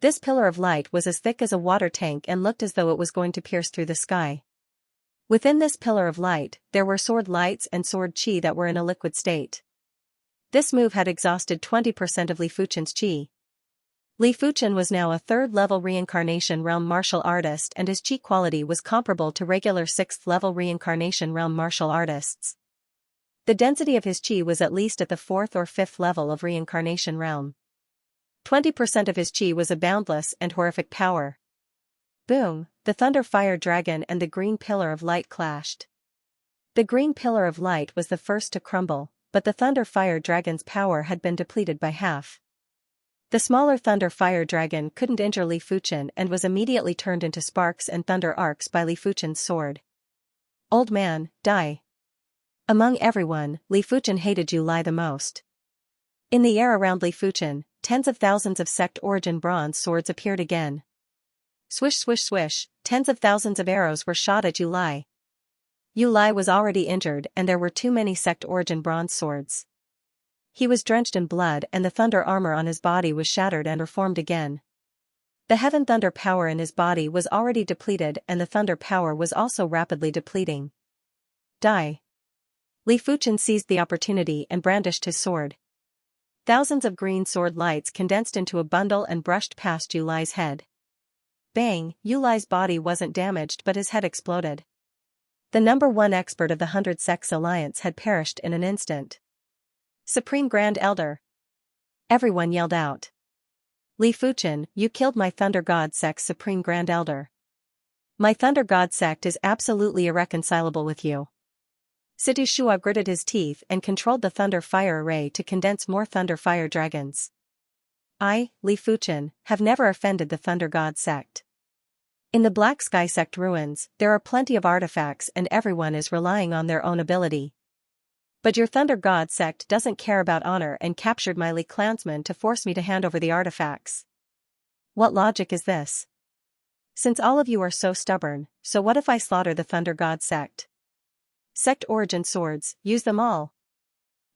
This pillar of light was as thick as a water tank and looked as though it was going to pierce through the sky. Within this pillar of light, there were sword lights and sword chi that were in a liquid state. This move had exhausted 20% of Li Fuchen's chi. Li Fuchen was now a 3rd-level reincarnation realm martial artist and his chi quality was comparable to regular 6th-level reincarnation realm martial artists. The density of his chi was at least at the 4th or 5th level of reincarnation realm. 20% of his chi was a boundless and horrific power. Boom, the Thunder Fire dragon and the green pillar of light clashed. The green pillar of light was the first to crumble, but the Thunder Fire dragon's power had been depleted by half. The smaller Thunder Fire dragon couldn't injure Li Fuchen and was immediately turned into sparks and thunder arcs by Li Fuchen's sword. Old man, die. Among everyone, Li Fuchen hated Yu Lai the most. In the air around Li Fuchen, tens of thousands of Sect Origin bronze swords appeared again. Swish swish swish, tens of thousands of arrows were shot at Yu Lai. Yu Lai was already injured and there were too many Sect Origin bronze swords. He was drenched in blood and the thunder armor on his body was shattered and reformed again. The heaven thunder power in his body was already depleted and the thunder power was also rapidly depleting. Die. Li Fuchen seized the opportunity and brandished his sword. Thousands of green sword lights condensed into a bundle and brushed past Yu Lai's head. Bang, Yu Lai's body wasn't damaged but his head exploded. The number one expert of the 100 Sects Alliance had perished in an instant. Supreme Grand Elder! Everyone yelled out. Li Fuchen, you killed my Thunder God Sect's Supreme Grand Elder. My Thunder God Sect is absolutely irreconcilable with you. Situ Shua gritted his teeth and controlled the Thunder Fire Array to condense more Thunder Fire Dragons. I, Li Fuchen, have never offended the Thunder God Sect. In the Black Sky Sect ruins, there are plenty of artifacts and everyone is relying on their own ability. But your Thunder God Sect doesn't care about honor and captured my Li clansmen to force me to hand over the artifacts. What logic is this? Since all of you are so stubborn, so what if I slaughter the Thunder God Sect? Sect origin swords, use them all.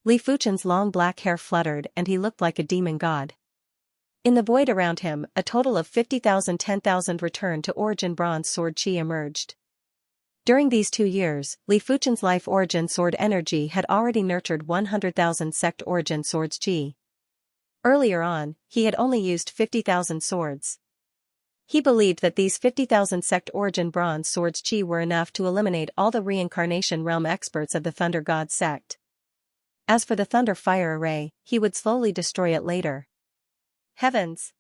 Li Fuchen's long black hair fluttered and he looked like a demon god. In the void around him, a total of 10,000 returned to origin bronze sword chi emerged. During these 2 years, Li Fuchen's life origin sword energy had already nurtured 100,000 sect origin swords chi. Earlier on, he had only used 50,000 swords. He believed that these 50,000 sect origin bronze swords chi were enough to eliminate all the reincarnation realm experts of the Thunder God Sect. As for the Thunder Fire Array, he would slowly destroy it later. Heavens!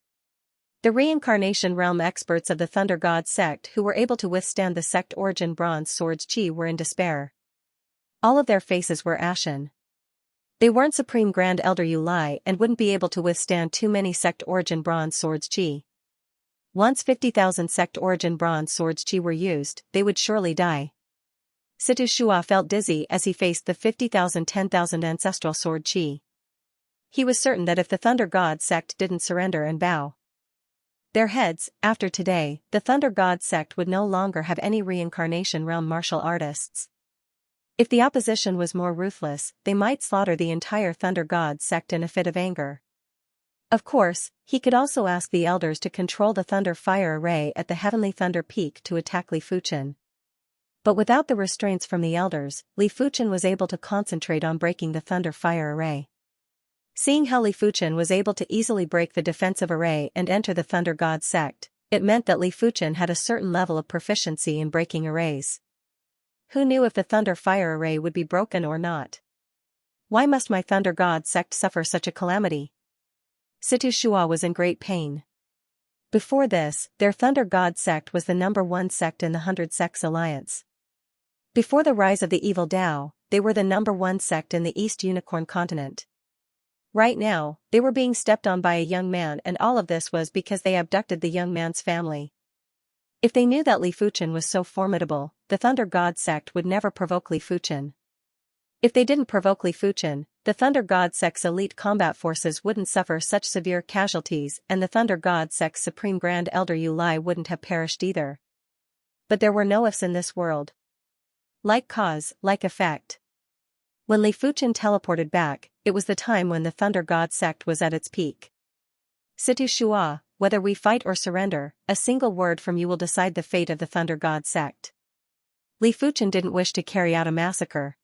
The reincarnation realm experts of the Thunder God Sect who were able to withstand the sect origin bronze swords chi were in despair. All of their faces were ashen. They weren't Supreme Grand Elder Yu Lai and wouldn't be able to withstand too many sect origin bronze swords chi. Once 50,000 sect origin bronze swords chi were used, they would surely die. Situ Shua felt dizzy as he faced the 10,000 ancestral sword chi. He was certain that if the Thunder God Sect didn't surrender and bow their heads, after today, the Thunder God Sect would no longer have any reincarnation realm martial artists. If the opposition was more ruthless, they might slaughter the entire Thunder God Sect in a fit of anger. Of course, he could also ask the elders to control the Thunder Fire Array at the Heavenly Thunder Peak to attack Li Fuchen. But without the restraints from the elders, Li Fuchen was able to concentrate on breaking the Thunder Fire Array. Seeing how Li Fuchen was able to easily break the defensive array and enter the Thunder God Sect, it meant that Li Fuchen had a certain level of proficiency in breaking arrays. Who knew if the Thunder Fire Array would be broken or not? Why must my Thunder God Sect suffer such a calamity? Situ Shua was in great pain. Before this, their Thunder God Sect was the number one sect in the 100 Sects Alliance. Before the rise of the evil Tao, they were the number one sect in the East Unicorn continent. Right now, they were being stepped on by a young man and all of this was because they abducted the young man's family. If they knew that Li Fuchen was so formidable, the Thunder God Sect would never provoke Li Fuchen. If they didn't provoke Li Fuchen, the Thunder God Sect's elite combat forces wouldn't suffer such severe casualties and the Thunder God Sect's Supreme Grand Elder Yu Lai wouldn't have perished either. But there were no ifs in this world. Like cause, like effect. When Li Fuchen teleported back, it was the time when the Thunder God Sect was at its peak. Situ Shua, whether we fight or surrender, a single word from you will decide the fate of the Thunder God Sect. Li Fuchen didn't wish to carry out a massacre.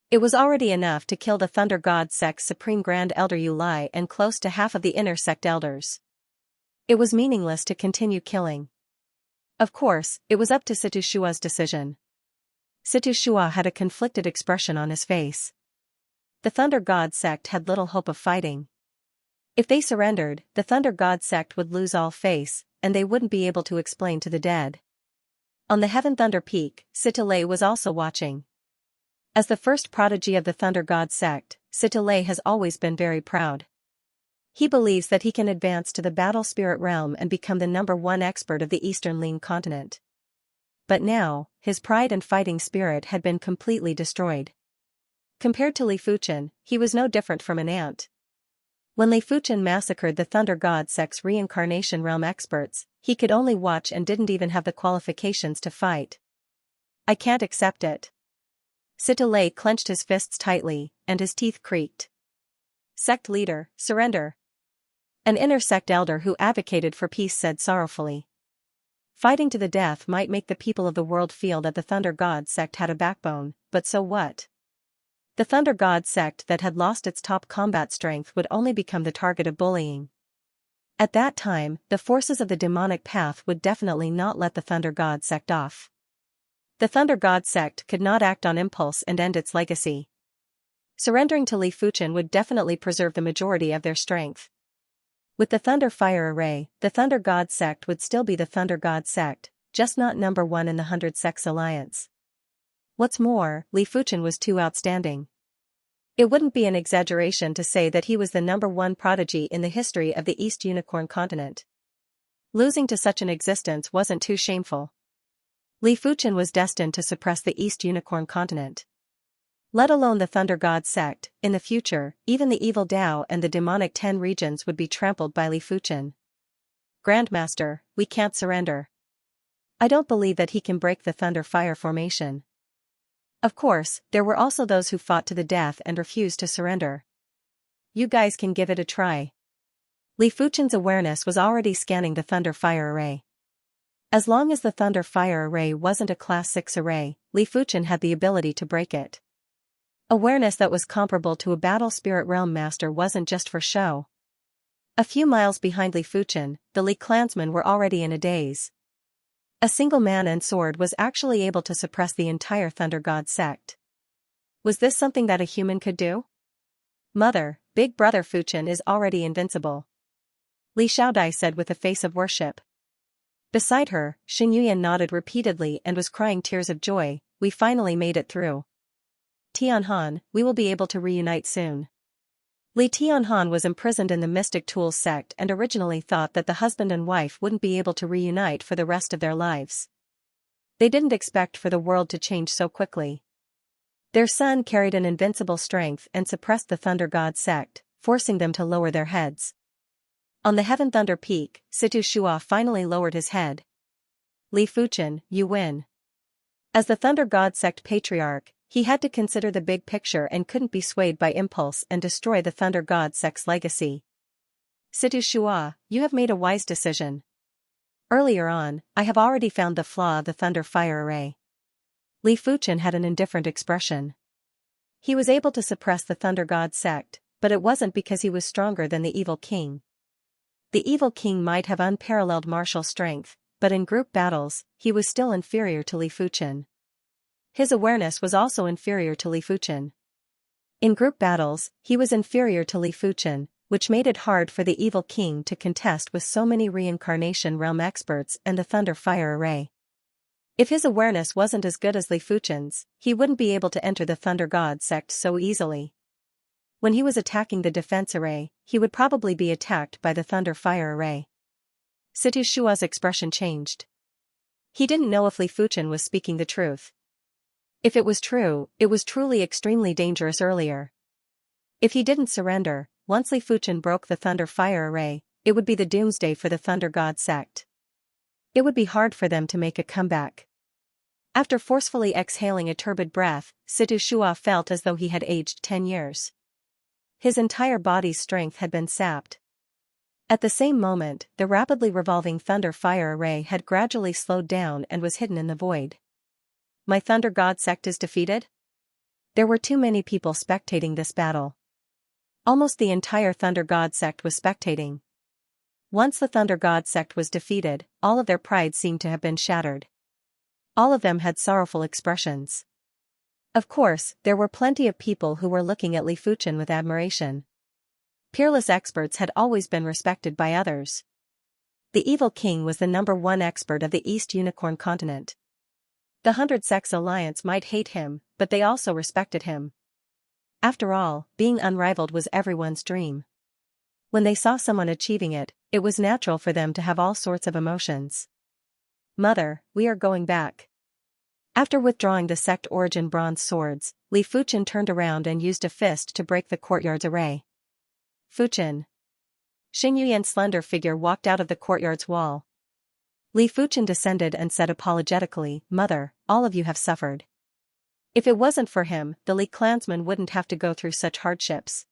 It was already enough to kill the Thunder God Sect's Supreme Grand Elder Yu Lai and close to half of the inner sect elders. It was meaningless to continue killing. Of course, it was up to Situ Shua's decision. Situ Shua had a conflicted expression on his face. The Thunder God Sect had little hope of fighting. If they surrendered, the Thunder God Sect would lose all face, and they wouldn't be able to explain to the dead. On the Heaven Thunder Peak, Sitale was also watching. As the first prodigy of the Thunder God Sect, Sitale has always been very proud. He believes that he can advance to the Battle Spirit realm and become the number one expert of the Eastern Ling continent. But now, his pride and fighting spirit had been completely destroyed. Compared to Li Fuchen, he was no different from an ant. When Li Fuchen massacred the Thunder God Sect's reincarnation realm experts, he could only watch and didn't even have the qualifications to fight. I can't accept it. Sitale clenched his fists tightly, and his teeth creaked. Sect leader, surrender. An inner sect elder who advocated for peace said sorrowfully. Fighting to the death might make the people of the world feel that the Thunder God Sect had a backbone, but so what? The Thunder God Sect that had lost its top combat strength would only become the target of bullying. At that time, the forces of the demonic path would definitely not let the Thunder God Sect off. The Thunder God sect could not act on impulse and end its legacy. Surrendering to Li Fuchen would definitely preserve the majority of their strength. With the Thunder Fire Array, the Thunder God sect would still be the Thunder God sect, just not number 1 in the 100 Sects Alliance. What's more, Li Fuchen was too outstanding. It wouldn't be an exaggeration to say that he was the number 1 prodigy in the history of the East Unicorn continent. Losing to such an existence wasn't too shameful. Li Fuchen was destined to suppress the East Unicorn continent. Let alone the Thunder God sect, in the future, even the evil Dao and the demonic 10 regions would be trampled by Li Fuchen. Grandmaster, we can't surrender. I don't believe that he can break the Thunder Fire formation. Of course, there were also those who fought to the death and refused to surrender. You guys can give it a try. Li Fuchen's awareness was already scanning the Thunder Fire Array. As long as the Thunder Fire Array wasn't a Class 6 array, Li Fuchen had the ability to break it. Awareness that was comparable to a Battle Spirit Realm Master wasn't just for show. A few miles behind Li Fuchen, the Li clansmen were already in a daze. A single man and sword was actually able to suppress the entire Thunder God sect. Was this something that a human could do? Mother, Big Brother Fuchen is already invincible, Li Xiaodai said with a face of worship. Beside her, Xianxia nodded repeatedly and was crying tears of joy. We finally made it through. Tianhan, we will be able to reunite soon. Li Tianhan was imprisoned in the Mystic Tools sect and originally thought that the husband and wife wouldn't be able to reunite for the rest of their lives. They didn't expect for the world to change so quickly. Their son carried an invincible strength and suppressed the Thunder God sect, forcing them to lower their heads. On the Heaven Thunder Peak, Situ Shua finally lowered his head. Li Fuchen, you win. As the Thunder God sect patriarch, he had to consider the big picture and couldn't be swayed by impulse and destroy the Thunder God sect's legacy. Situ Shua, you have made a wise decision. Earlier on, I have already found the flaw of the Thunder Fire Array. Li Fuchen had an indifferent expression. He was able to suppress the Thunder God sect, but it wasn't because he was stronger than the Evil King. The Evil King might have unparalleled martial strength, but in group battles, he was still inferior to Li Fuchen. His awareness was also inferior to Li Fuchen. In group battles, he was inferior to Li Fuchen, which made it hard for the Evil King to contest with so many reincarnation realm experts and the Thunder Fire Array. If his awareness wasn't as good as Li Fuchen's, he wouldn't be able to enter the Thunder God sect so easily. When he was attacking the defense array, he would probably be attacked by the Thunder Fire Array. Situ Shua's expression changed. He didn't know if Li Fuchen was speaking the truth. If it was true, it was truly extremely dangerous earlier. If he didn't surrender, once Li Fuchen broke the Thunder Fire Array, it would be the doomsday for the Thunder God sect. It would be hard for them to make a comeback. After forcefully exhaling a turbid breath, Situ Shua felt as though he had aged 10 years. His entire body's strength had been sapped. At the same moment, the rapidly revolving Thunder Fire Array had gradually slowed down and was hidden in the void. My Thunder God sect is defeated? There were too many people spectating this battle. Almost the entire Thunder God sect was spectating. Once the Thunder God sect was defeated, all of their pride seemed to have been shattered. All of them had sorrowful expressions. Of course, there were plenty of people who were looking at Li Fuchen with admiration. Peerless experts had always been respected by others. The Evil King was the number 1 expert of the East Unicorn continent. The 100 Sects Alliance might hate him, but they also respected him. After all, being unrivaled was everyone's dream. When they saw someone achieving it, it was natural for them to have all sorts of emotions. Mother, we are going back. After withdrawing the sect origin bronze swords, Li Fuchen turned around and used a fist to break the courtyard's array. Fuchen. Xingyuyan's slender figure walked out of the courtyard's wall. Li Fuchen descended and said apologetically, Mother, all of you have suffered. If it wasn't for him, the Li clansmen wouldn't have to go through such hardships.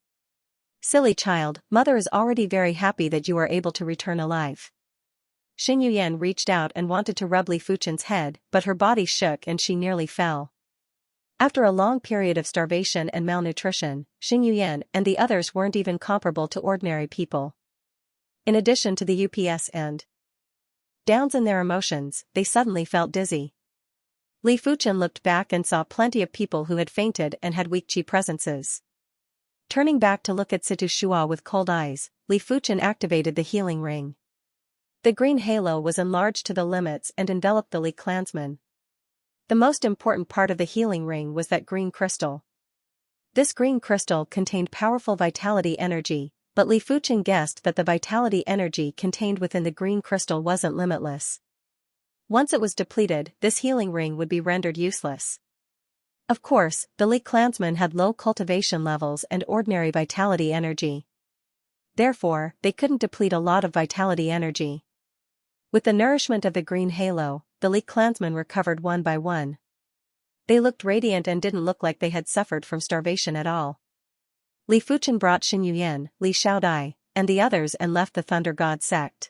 Silly child, Mother is already very happy that you are able to return alive. Xingyuyan reached out and wanted to rub Li Fuchen's head, but her body shook and she nearly fell. After a long period of starvation and malnutrition, Xingyuyan and the others weren't even comparable to ordinary people. In addition to the ups and downs in their emotions, they suddenly felt dizzy. Li Fuchen looked back and saw plenty of people who had fainted and had weak qi presences. Turning back to look at Situ Shua with cold eyes, Li Fuchen activated the healing ring. The green halo was enlarged to the limits and enveloped the Li clansman. The most important part of the healing ring was that green crystal. This green crystal contained powerful vitality energy, but Li Fuchen guessed that the vitality energy contained within the green crystal wasn't limitless. Once it was depleted, this healing ring would be rendered useless. Of course, the Li clansmen had low cultivation levels and ordinary vitality energy. Therefore, they couldn't deplete a lot of vitality energy. With the nourishment of the green halo, the Li clansmen recovered one by one. They looked radiant and didn't look like they had suffered from starvation at all. Li Fuchen brought Xin Yuyan, Li Xiaodai, and the others and left the Thunder God sect.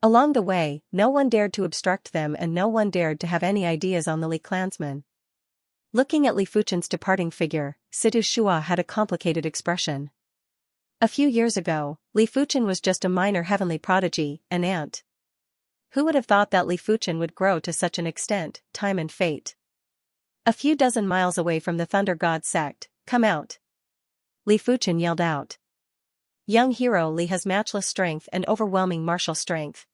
Along the way, no one dared to obstruct them and no one dared to have any ideas on the Li clansmen. Looking at Li Fuchen's departing figure, Situ Shua had a complicated expression. A few years ago, Li Fuchen was just a minor heavenly prodigy, an ant. Who would have thought that Li Fuchen would grow to such an extent, time and fate? A few dozen miles away from the Thunder God sect, "Come out!" Li Fuchen yelled out. Young hero Li has matchless strength and overwhelming martial strength.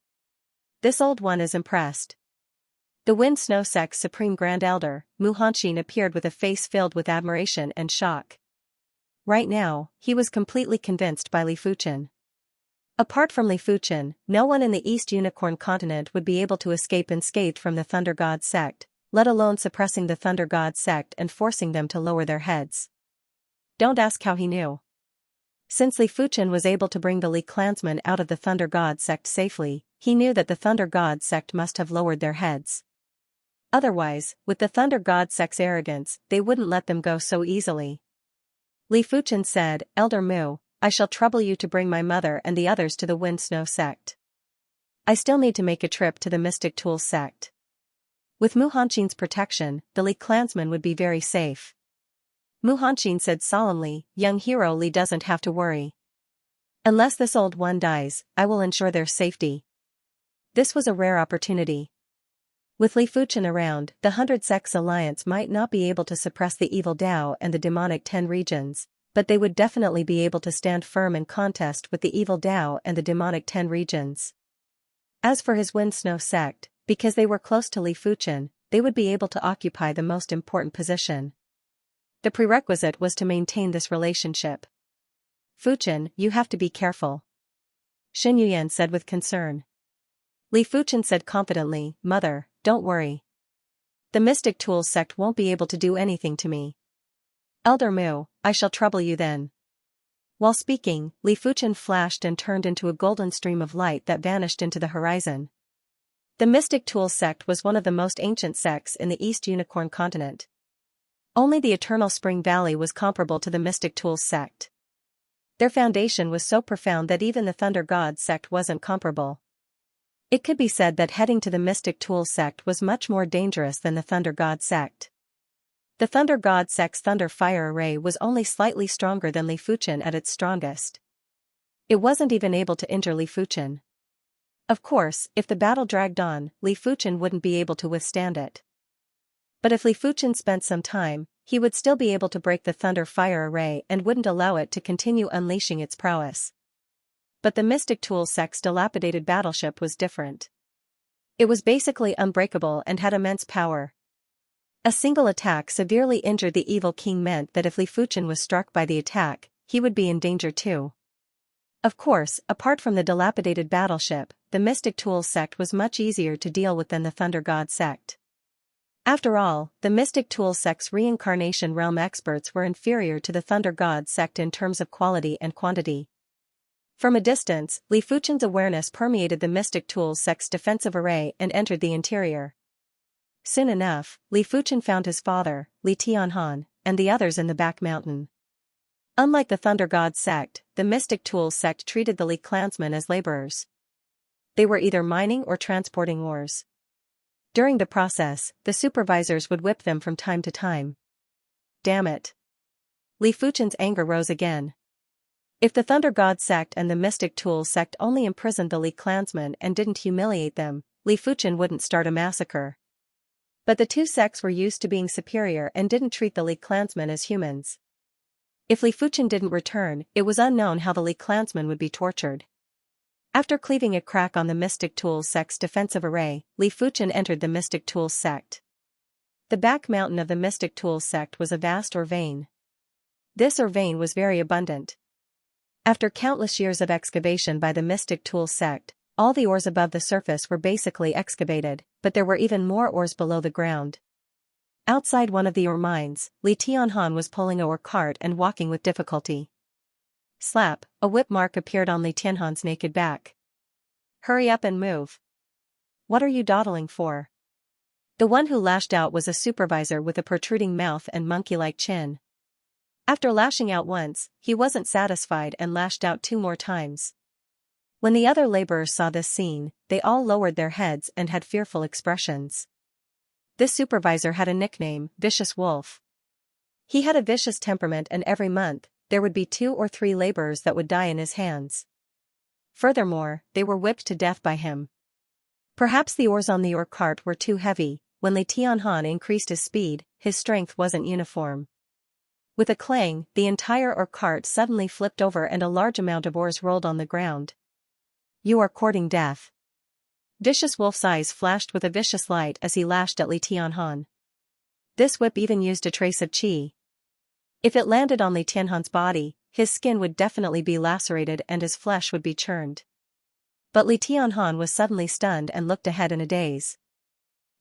This old one is impressed. The Wind Snow sect's supreme grand elder, Mu Hanxin, appeared with a face filled with admiration and shock. Right now, he was completely convinced by Li Fuchen. Apart from Li Fuchen, no one in the East Unicorn continent would be able to escape unscathed from the Thunder God sect, let alone suppressing the Thunder God sect and forcing them to lower their heads. Don't ask how he knew. Since Li Fuchen was able to bring the Li clansmen out of the Thunder God sect safely, he knew that the Thunder God sect must have lowered their heads. Otherwise, with the Thunder God sect's arrogance, they wouldn't let them go so easily. Li Fuchen said, "Elder Mu, I shall trouble you to bring my mother and the others to the Wind Snow sect. I still need to make a trip to the Mystic Tools sect." With Mu Hanxin's protection, the Li clansmen would be very safe. Mu Hanxin said solemnly, "Young hero Li doesn't have to worry. Unless this old one dies, I will ensure their safety." This was a rare opportunity. With Li Fuchen around, the 100 Sects Alliance might not be able to suppress the evil Tao and the demonic 10 regions, but they would definitely be able to stand firm in contest with the evil Tao and the demonic 10 regions. As for his Wind Snow sect, because they were close to Li Fuchen, they would be able to occupy the most important position. The prerequisite was to maintain this relationship. "Fuchen, you have to be careful," Xin Yuyan said with concern. Li Fuchen said confidently, "Mother, don't worry. The Mystic Tools sect won't be able to do anything to me. Elder Mu, I shall trouble you then." While speaking, Li Fuchen flashed and turned into a golden stream of light that vanished into the horizon. The Mystic Tools sect was one of the most ancient sects in the East Unicorn continent. Only the Eternal Spring Valley was comparable to the Mystic Tools sect. Their foundation was so profound that even the Thunder God sect wasn't comparable. It could be said that heading to the Mystic Tools sect was much more dangerous than the Thunder God sect. The Thunder God sect's Thunder Fire Array was only slightly stronger than Li Fuchen at its strongest. It wasn't even able to injure Li Fuchen. Of course, if the battle dragged on, Li Fuchen wouldn't be able to withstand it. But if Li Fuchen spent some time, he would still be able to break the Thunder Fire Array and wouldn't allow it to continue unleashing its prowess. But the Mystic Tools sect's dilapidated battleship was different. It was basically unbreakable and had immense power. A single attack severely injured the evil king meant that if Li Fuchen was struck by the attack, he would be in danger too. Of course, apart from the dilapidated battleship, the Mystic Tools sect was much easier to deal with than the Thunder God sect. After all, the Mystic Tools sect's reincarnation realm experts were inferior to the Thunder God sect in terms of quality and quantity. From a distance, Li Fuchen's awareness permeated the Mystic Tools sect's defensive array and entered the interior. Soon enough, Li Fuchen found his father, Li Tianhan, and the others in the back mountain. Unlike the Thunder God sect, the Mystic Tools sect treated the Li clansmen as laborers. They were either mining or transporting ores. During the process, the supervisors would whip them from time to time. Damn it. Li Fuchen's anger rose again. If the Thunder God sect and the Mystic Tools sect only imprisoned the Li clansmen and didn't humiliate them, Li Fuchen wouldn't start a massacre. But the two sects were used to being superior and didn't treat the Li clansmen as humans. If Li Fuchen didn't return, it was unknown how the Li clansmen would be tortured. After cleaving a crack on the Mystic Tools sect's defensive array, Li Fuchen entered the Mystic Tools sect. The back mountain of the Mystic Tools sect was a vast ore vein. This ore vein was very abundant. After countless years of excavation by the Mystic Tools sect, all the ores above the surface were basically excavated, but there were even more ores below the ground. Outside one of the ore mines, Li Tianhan was pulling a ore cart and walking with difficulty. Slap, a whip mark appeared on Li Tianhan's naked back. Hurry up and move. What are you dawdling for? The one who lashed out was a supervisor with a protruding mouth and monkey-like chin. After lashing out once, he wasn't satisfied and lashed out 2 more times. When the other laborers saw this scene, they all lowered their heads and had fearful expressions. This supervisor had a nickname, Vicious Wolf. He had a vicious temperament, and every month, there would be 2 or 3 laborers that would die in his hands. Furthermore, they were whipped to death by him. Perhaps the ores on the ore cart were too heavy. When Li Tianhan increased his speed, his strength wasn't uniform. With a clang, the entire ore cart suddenly flipped over and a large amount of ores rolled on the ground. You are courting death. Vicious Wolf's eyes flashed with a vicious light as he lashed at Li Tianhan. This whip even used a trace of qi. If it landed on Li Tianhan's body, his skin would definitely be lacerated and his flesh would be churned. But Li Tianhan was suddenly stunned and looked ahead in a daze.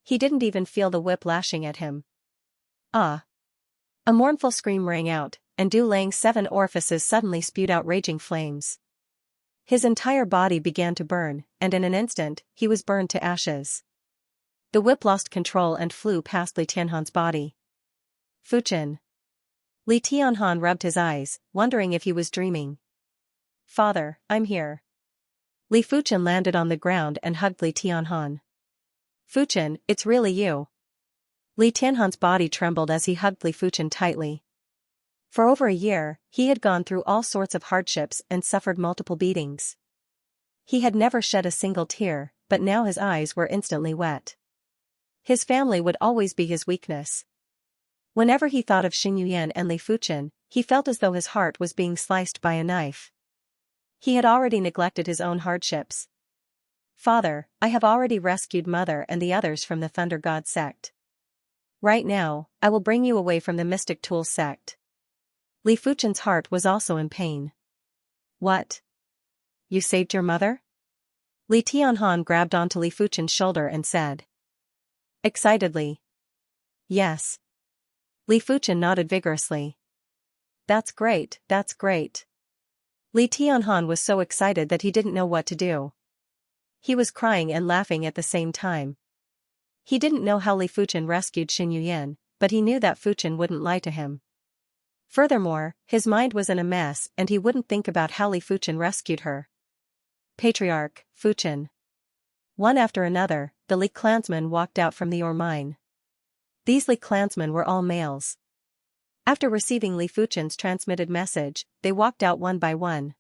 He didn't even feel the whip lashing at him. Ah! A mournful scream rang out, and Du Lang's 7 orifices suddenly spewed out raging flames. His entire body began to burn, and in an instant, he was burned to ashes. The whip lost control and flew past Li Tianhan's body. Fuchen. Li Tianhan rubbed his eyes, wondering if he was dreaming. Father, I'm here. Li Fuchen landed on the ground and hugged Li Tianhan. Fuchen, it's really you. Li Tianhan's body trembled as he hugged Li Fuchen tightly. For over a year, he had gone through all sorts of hardships and suffered multiple beatings. He had never shed a single tear, but now his eyes were instantly wet. His family would always be his weakness. Whenever he thought of Xianxia and Li Fuchen, he felt as though his heart was being sliced by a knife. He had already neglected his own hardships. Father, I have already rescued Mother and the others from the Thunder God sect. Right now, I will bring you away from the Mystic Tools sect. Li Fuchen's heart was also in pain. What? You saved your mother? Li Tianhan grabbed onto Li Fuchen's shoulder and said. Excitedly. Yes. Li Fuchen nodded vigorously. That's great, that's great. Li Tianhan was so excited that he didn't know what to do. He was crying and laughing at the same time. He didn't know how Li Fuchen rescued Xianxia, but he knew that Fuchen wouldn't lie to him. Furthermore, his mind was in a mess and he wouldn't think about how Li Fuchen rescued her. Patriarch, Fuchen. One after another, the Li clansmen walked out from the ore mine. These Li clansmen were all males. After receiving Li Fuchen's transmitted message, they walked out one by one.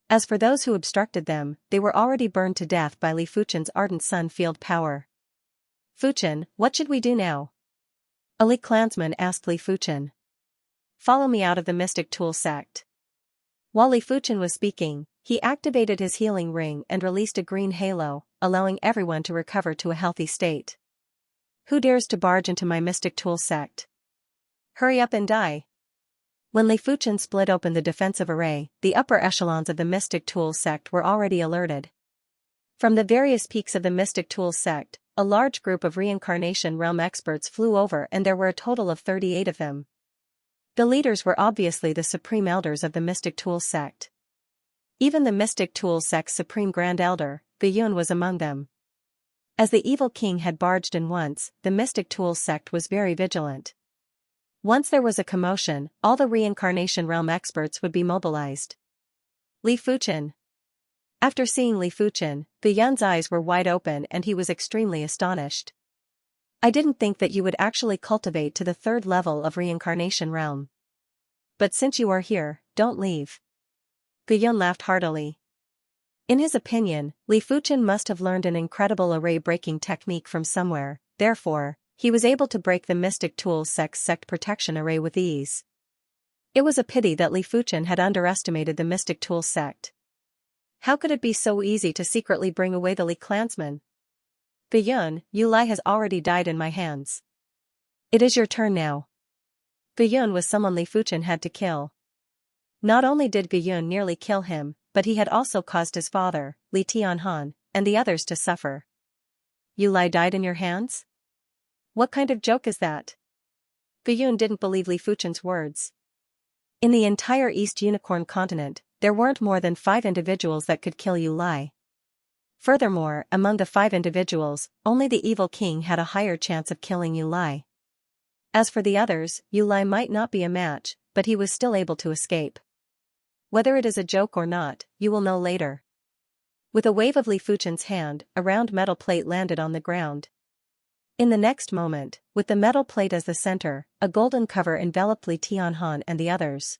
As for those who obstructed them, they were already burned to death by Li Fuchen's ardent sun field power. Fuchen, what should we do now? A Li clansman asked Li Fuchen. Follow me out of the Mystic Tools sect. While Li Fuchen was speaking, he activated his healing ring and released a green halo, allowing everyone to recover to a healthy state. Who dares to barge into my Mystic Tools sect? Hurry up and die. When Li Fuchen split open the defensive array, the upper echelons of the Mystic Tools sect were already alerted. From the various peaks of the Mystic Tools sect, a large group of reincarnation realm experts flew over and there were a total of 38 of them. The leaders were obviously the supreme elders of the Mystic Tools sect. Even the Mystic Tools sect's supreme grand elder, Yun, was among them. As the evil king had barged in once, the Mystic Tools sect was very vigilant. Once there was a commotion, all the reincarnation realm experts would be mobilized. Li Fuchen. After seeing Li Fuchen, Yun's eyes were wide open and he was extremely astonished. I didn't think that you would actually cultivate to the 3rd level of reincarnation realm. But since you are here, don't leave. Yun laughed heartily. In his opinion, Li Fuchen must have learned an incredible array-breaking technique from somewhere, therefore, he was able to break the Mystic Tools sect protection array with ease. It was a pity that Li Fuchen had underestimated the Mystic Tools sect. How could it be so easy to secretly bring away the Li clansmen? Biyun, Yu Lai has already died in my hands. It is your turn now. Biyun was someone Li Fuchen had to kill. Not only did Biyun nearly kill him, but he had also caused his father, Li Tianhan, and the others to suffer. Yu Lai died in your hands? What kind of joke is that? Biyun didn't believe Li Fuchen's words. In the entire East Unicorn continent, there weren't more than 5 individuals that could kill Yu Lai. Furthermore, among the 5 individuals, only the evil king had a higher chance of killing Yu Lai. As for the others, Yu Lai might not be a match, but he was still able to escape. Whether it is a joke or not, you will know later. With a wave of Li Fuchen's hand, a round metal plate landed on the ground. In the next moment, with the metal plate as the center, a golden cover enveloped Li Tianhan and the others.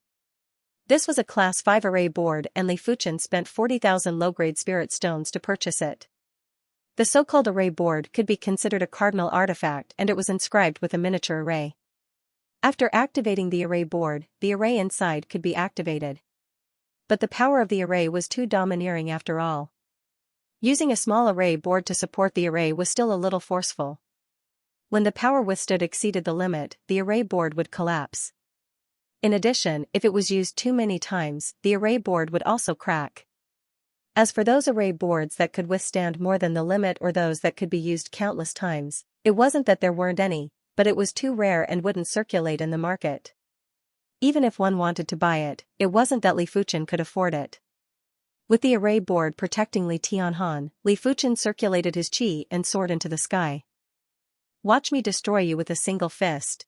This was a Class 5 array board and Li Fuchen spent 40,000 low-grade spirit stones to purchase it. The so-called array board could be considered a cardinal artifact and it was inscribed with a miniature array. After activating the array board, the array inside could be activated. But the power of the array was too domineering after all. Using a small array board to support the array was still a little forceful. When the power withstood exceeded the limit, the array board would collapse. In addition, if it was used too many times, the array board would also crack. As for those array boards that could withstand more than the limit or those that could be used countless times, it wasn't that there weren't any, but it was too rare and wouldn't circulate in the market. Even if one wanted to buy it, it wasn't that Li Fuchen could afford it. With the array board protecting Li Tianhan, Li Fuchen circulated his qi and soared into the sky. Watch me destroy you with a single fist.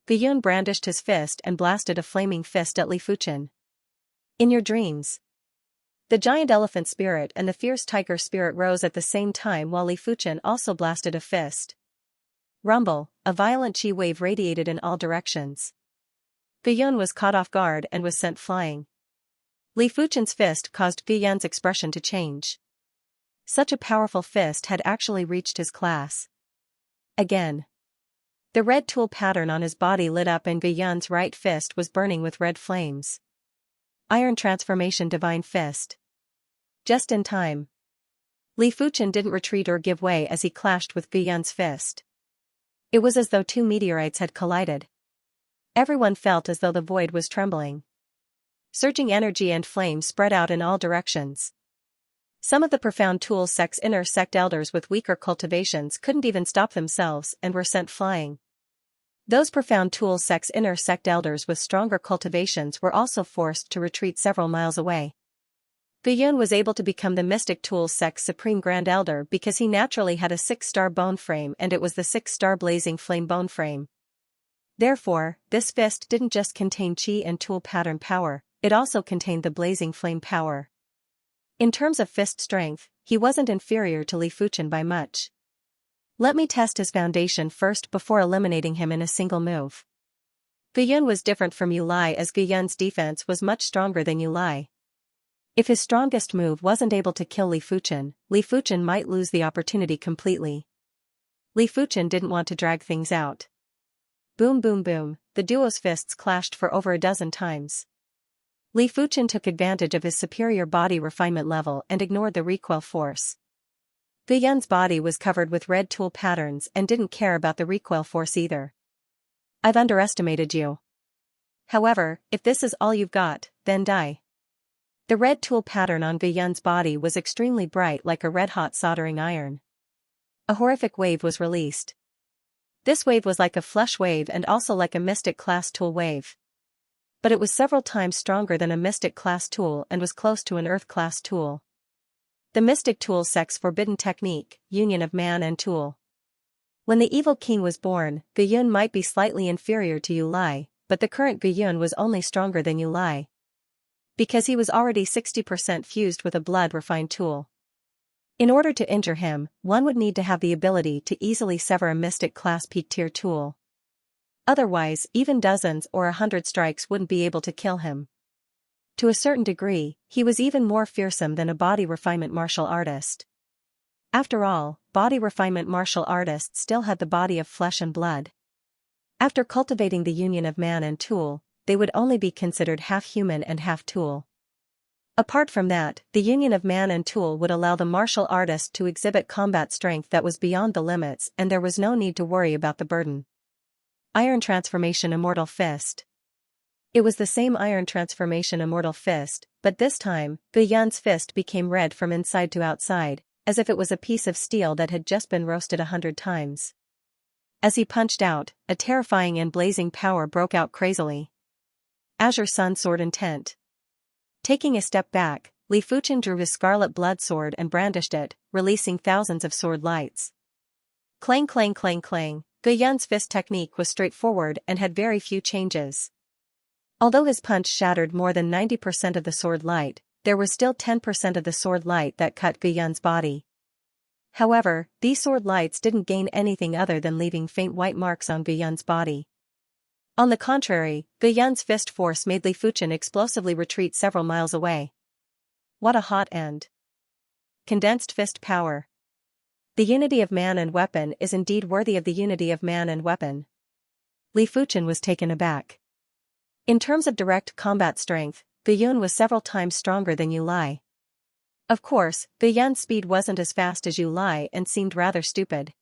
Biyun brandished his fist and blasted a flaming fist at Li Fuchen. In your dreams. The giant elephant spirit and the fierce tiger spirit rose at the same time while Li Fuchen also blasted a fist. Rumble, a violent qi wave radiated in all directions. Biyun was caught off guard and was sent flying. Li Fuchen's fist caused Biyun's expression to change. Such a powerful fist had actually reached his class. Again. The red tool pattern on his body lit up and Biyun's right fist was burning with red flames. Iron transformation divine fist. Just in time. Li Fuchen didn't retreat or give way as he clashed with Biyun's fist. It was as though 2 meteorites had collided. Everyone felt as though the void was trembling. Surging energy and flame spread out in all directions. Some of the profound Tools sect's inner sect elders with weaker cultivations couldn't even stop themselves and were sent flying. Those profound Tools sect's inner sect elders with stronger cultivations were also forced to retreat several miles away. Biyun was able to become the Mystic Tools sect's supreme grand elder because he naturally had a 6-star bone frame and it was the 6-star blazing flame bone frame. Therefore, this fist didn't just contain qi and tool pattern power, it also contained the blazing flame power. In terms of fist strength, he wasn't inferior to Li Fuchen by much. Let me test his foundation first before eliminating him in a single move. Biyun was different from Yu Lai as Biyun's defense was much stronger than Yu Lai. If his strongest move wasn't able to kill Li Fuchen might lose the opportunity completely. Li Fuchen didn't want to drag things out. Boom boom boom, the duo's fists clashed for over a dozen times. Li Fuchen took advantage of his superior body refinement level and ignored the recoil force. Biyun's body was covered with red tool patterns and didn't care about the recoil force either. I've underestimated you. However, if this is all you've got, then die. The red tool pattern on Biyun's body was extremely bright like a red-hot soldering iron. A horrific wave was released. This wave was like a flesh wave and also like a mystic class tool wave. But it was several times stronger than a mystic class tool and was close to an earth class tool. The Mystic Tools sect's forbidden technique, union of man and tool. When the evil king was born, Biyun might be slightly inferior to Yu Lai, but the current Biyun was only stronger than Yu Lai. Because he was already 60% fused with a blood-refined tool. In order to injure him, one would need to have the ability to easily sever a mystic class peak tier tool. Otherwise, even dozens or 100 strikes wouldn't be able to kill him. To a certain degree, he was even more fearsome than a body refinement martial artist. After all, body refinement martial artists still had the body of flesh and blood. After cultivating the union of man and tool, they would only be considered half human and half tool. Apart from that, the union of man and tool would allow the martial artist to exhibit combat strength that was beyond the limits, and there was no need to worry about the burden. Iron Transformation Immortal Fist. It was the same Iron Transformation Immortal Fist, but this time, Gu Yun's fist became red from inside to outside, as if it was a piece of steel that had just been roasted 100 times. As he punched out, a terrifying and blazing power broke out crazily. Azure Sun Sword Intent. Taking a step back, Li Fuchen drew his scarlet blood sword and brandished it, releasing thousands of sword lights. Clang clang clang clang, Gu Yun's fist technique was straightforward and had very few changes. Although his punch shattered more than 90% of the sword light, there was still 10% of the sword light that cut Gu Yun's body. However, these sword lights didn't gain anything other than leaving faint white marks on Gu Yun's body. On the contrary, Gu Yun's fist force made Li Fuchen explosively retreat several miles away. What a hot end. Condensed fist power. The unity of man and weapon is indeed worthy of the unity of man and weapon. Li Fuchen was taken aback. In terms of direct combat strength, Gu Yun was several times stronger than Yu Lai. Of course, Gu Yun's speed wasn't as fast as Yu Lai and seemed rather stupid.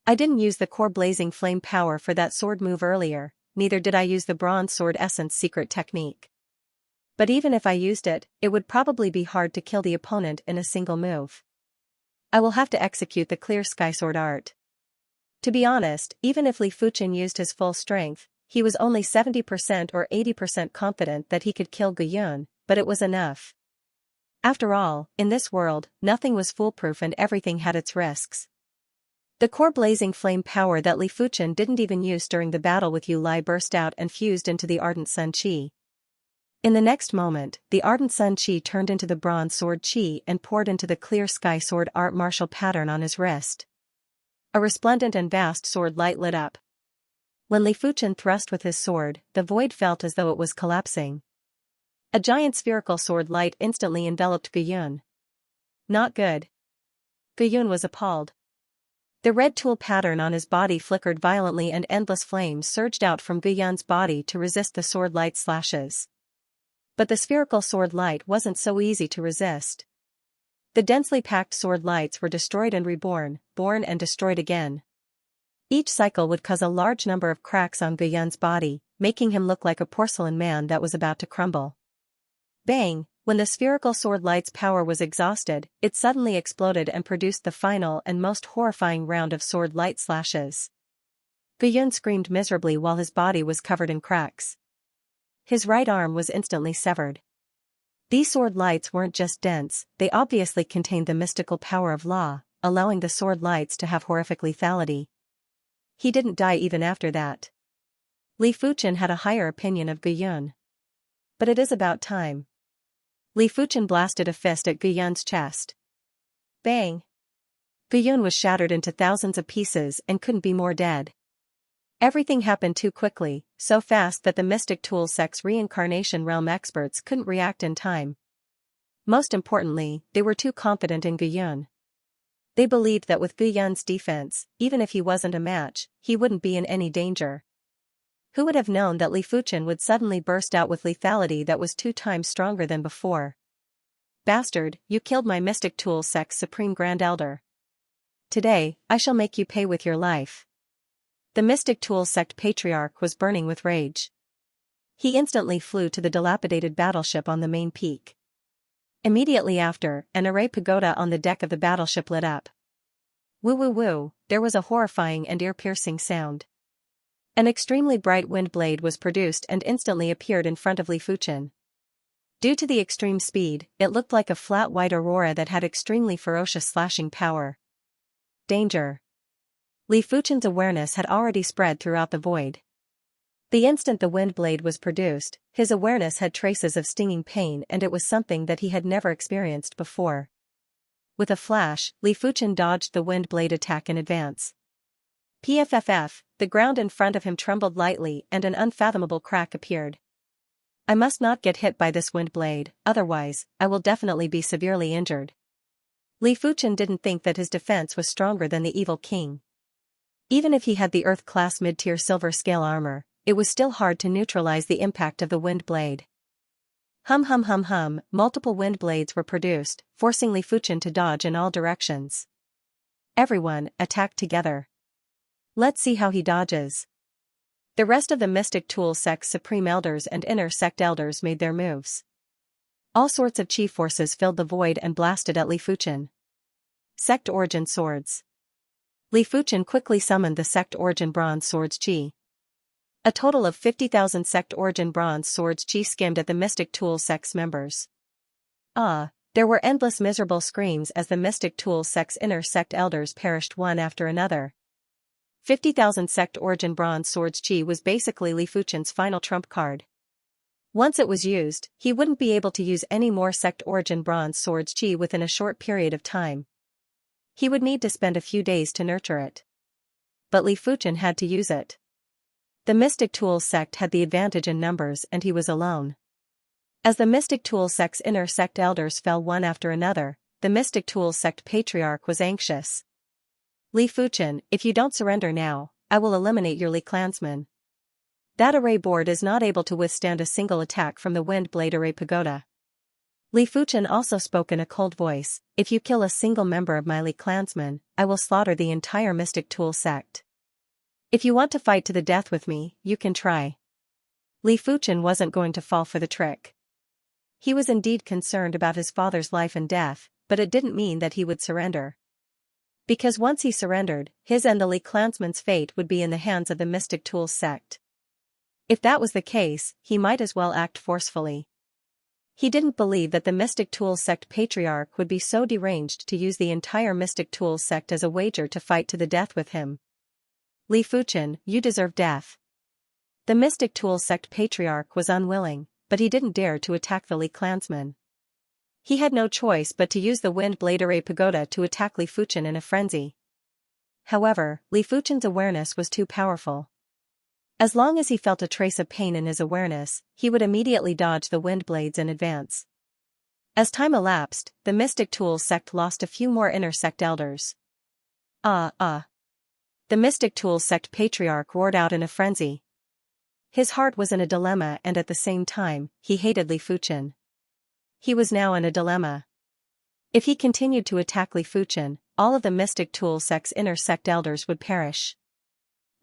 I didn't use the core blazing flame power for that sword move earlier, neither did I use the bronze sword essence secret technique. But even if I used it, it would probably be hard to kill the opponent in a single move. I will have to execute the clear sky sword art. To be honest, even if Li Fuchen used his full strength, he was only 70% or 80% confident that he could kill Gu Yun, but it was enough. After all, in this world, nothing was foolproof and everything had its risks. The core blazing flame power that Li Fuchen didn't even use during the battle with Yu Lai burst out and fused into the ardent sun chi. In the next moment, the ardent sun chi turned into the bronze sword chi and poured into the clear sky sword art martial pattern on his wrist. A resplendent and vast sword light lit up. When Li Fuchen thrust with his sword, the void felt as though it was collapsing. A giant spherical sword light instantly enveloped Gu Yun. Not good. Gu Yun was appalled. The red tool pattern on his body flickered violently and endless flames surged out from Gu Yun's body to resist the sword light slashes. But the spherical sword light wasn't so easy to resist. The densely packed sword lights were destroyed and reborn, born and destroyed again. Each cycle would cause a large number of cracks on Gu Yun's body, making him look like a porcelain man that was about to crumble. Bang! When the spherical sword light's power was exhausted, it suddenly exploded and produced the final and most horrifying round of sword light slashes. Gu Yun screamed miserably while his body was covered in cracks. His right arm was instantly severed. These sword lights weren't just dense, they obviously contained the mystical power of law, allowing the sword lights to have horrific lethality. He didn't die even after that. Li Fuchen had a higher opinion of Gu Yun. But it is about time. Li Fuchen blasted a fist at Gu Yun's chest. Bang! Gu Yun was shattered into thousands of pieces and couldn't be more dead. Everything happened too quickly, so fast that the Mystic Tool Sect's reincarnation realm experts couldn't react in time. Most importantly, they were too confident in Gu Yun. They believed that with Gu Yun's defense, even if he wasn't a match, he wouldn't be in any danger. Who would have known that Li Fuchen would suddenly burst out with lethality that was 2 times stronger than before? Bastard, you killed my Mystic Tool Sect's Supreme Grand Elder. Today, I shall make you pay with your life. The Mystic Tool Sect Patriarch was burning with rage. He instantly flew to the dilapidated battleship on the main peak. Immediately after, an array pagoda on the deck of the battleship lit up. Woo woo woo, there was a horrifying and ear-piercing sound. An extremely bright wind blade was produced and instantly appeared in front of Li Fuchen. Due to the extreme speed, it looked like a flat white aurora that had extremely ferocious slashing power. Danger. Li Fuchen's awareness had already spread throughout the void. The instant the wind blade was produced, his awareness had traces of stinging pain, and it was something that he had never experienced before. With a flash, Li Fuchen dodged the wind blade attack in advance. Pfff, the ground in front of him trembled lightly and an unfathomable crack appeared. I must not get hit by this wind blade, otherwise, I will definitely be severely injured. Li Fuchen didn't think that his defense was stronger than the evil king. Even if he had the Earth-class mid-tier silver scale armor, it was still hard to neutralize the impact of the wind blade. Hum hum hum hum, multiple wind blades were produced, forcing Li Fuchen to dodge in all directions. Everyone, attack together. Let's see how he dodges. The rest of the Mystic Tool Sect's Supreme Elders and Inner Sect Elders made their moves. All sorts of chi forces filled the void and blasted at Li Fuchen. Sect Origin Swords. Li Fuchen quickly summoned the Sect Origin Bronze Swords Chi. A total of 50,000 Sect Origin Bronze Swords Chi skimmed at the Mystic Tool Sect's members. There were endless miserable screams as the Mystic Tool Sect's Inner Sect Elders perished one after another. 50,000 Sect Origin Bronze Swords Chi was basically Li Fuchen's final trump card. Once it was used, he wouldn't be able to use any more Sect Origin Bronze Swords Chi within a short period of time. He would need to spend a few days to nurture it. But Li Fuchen had to use it. The Mystic Tool Sect had the advantage in numbers and he was alone. As the Mystic Tool Sect's Inner Sect Elders fell one after another, the Mystic Tool Sect Patriarch was anxious. Li Fuchen, if you don't surrender now, I will eliminate your Li clansmen. That array board is not able to withstand a single attack from the Wind Blade Array Pagoda. Li Fuchen also spoke in a cold voice, if you kill a single member of my Li clansmen, I will slaughter the entire Mystic Tool Sect. If you want to fight to the death with me, you can try. Li Fuchen wasn't going to fall for the trick. He was indeed concerned about his father's life and death, but it didn't mean that he would surrender. Because once he surrendered, his and the Li clansmen's fate would be in the hands of the Mystic Tool Sect. If that was the case, he might as well act forcefully. He didn't believe that the Mystic Tool Sect Patriarch would be so deranged to use the entire Mystic Tool Sect as a wager to fight to the death with him. Li Fuchen, you deserve death. The Mystic Tool Sect Patriarch was unwilling, but he didn't dare to attack the Li clansmen. He had no choice but to use the Wind Blade Array Pagoda to attack Li Fuchen in a frenzy. However, Li Fuchen's awareness was too powerful. As long as he felt a trace of pain in his awareness, he would immediately dodge the wind blades in advance. As time elapsed, the Mystic Tool Sect lost a few more Inner Sect Elders. The Mystic Tool Sect Patriarch roared out in a frenzy. His heart was in a dilemma and at the same time, he hated Li Fuchen. He was now in a dilemma. If he continued to attack Li Fuchen, all of the Mystic Tool Sect's Inner Sect Elders would perish.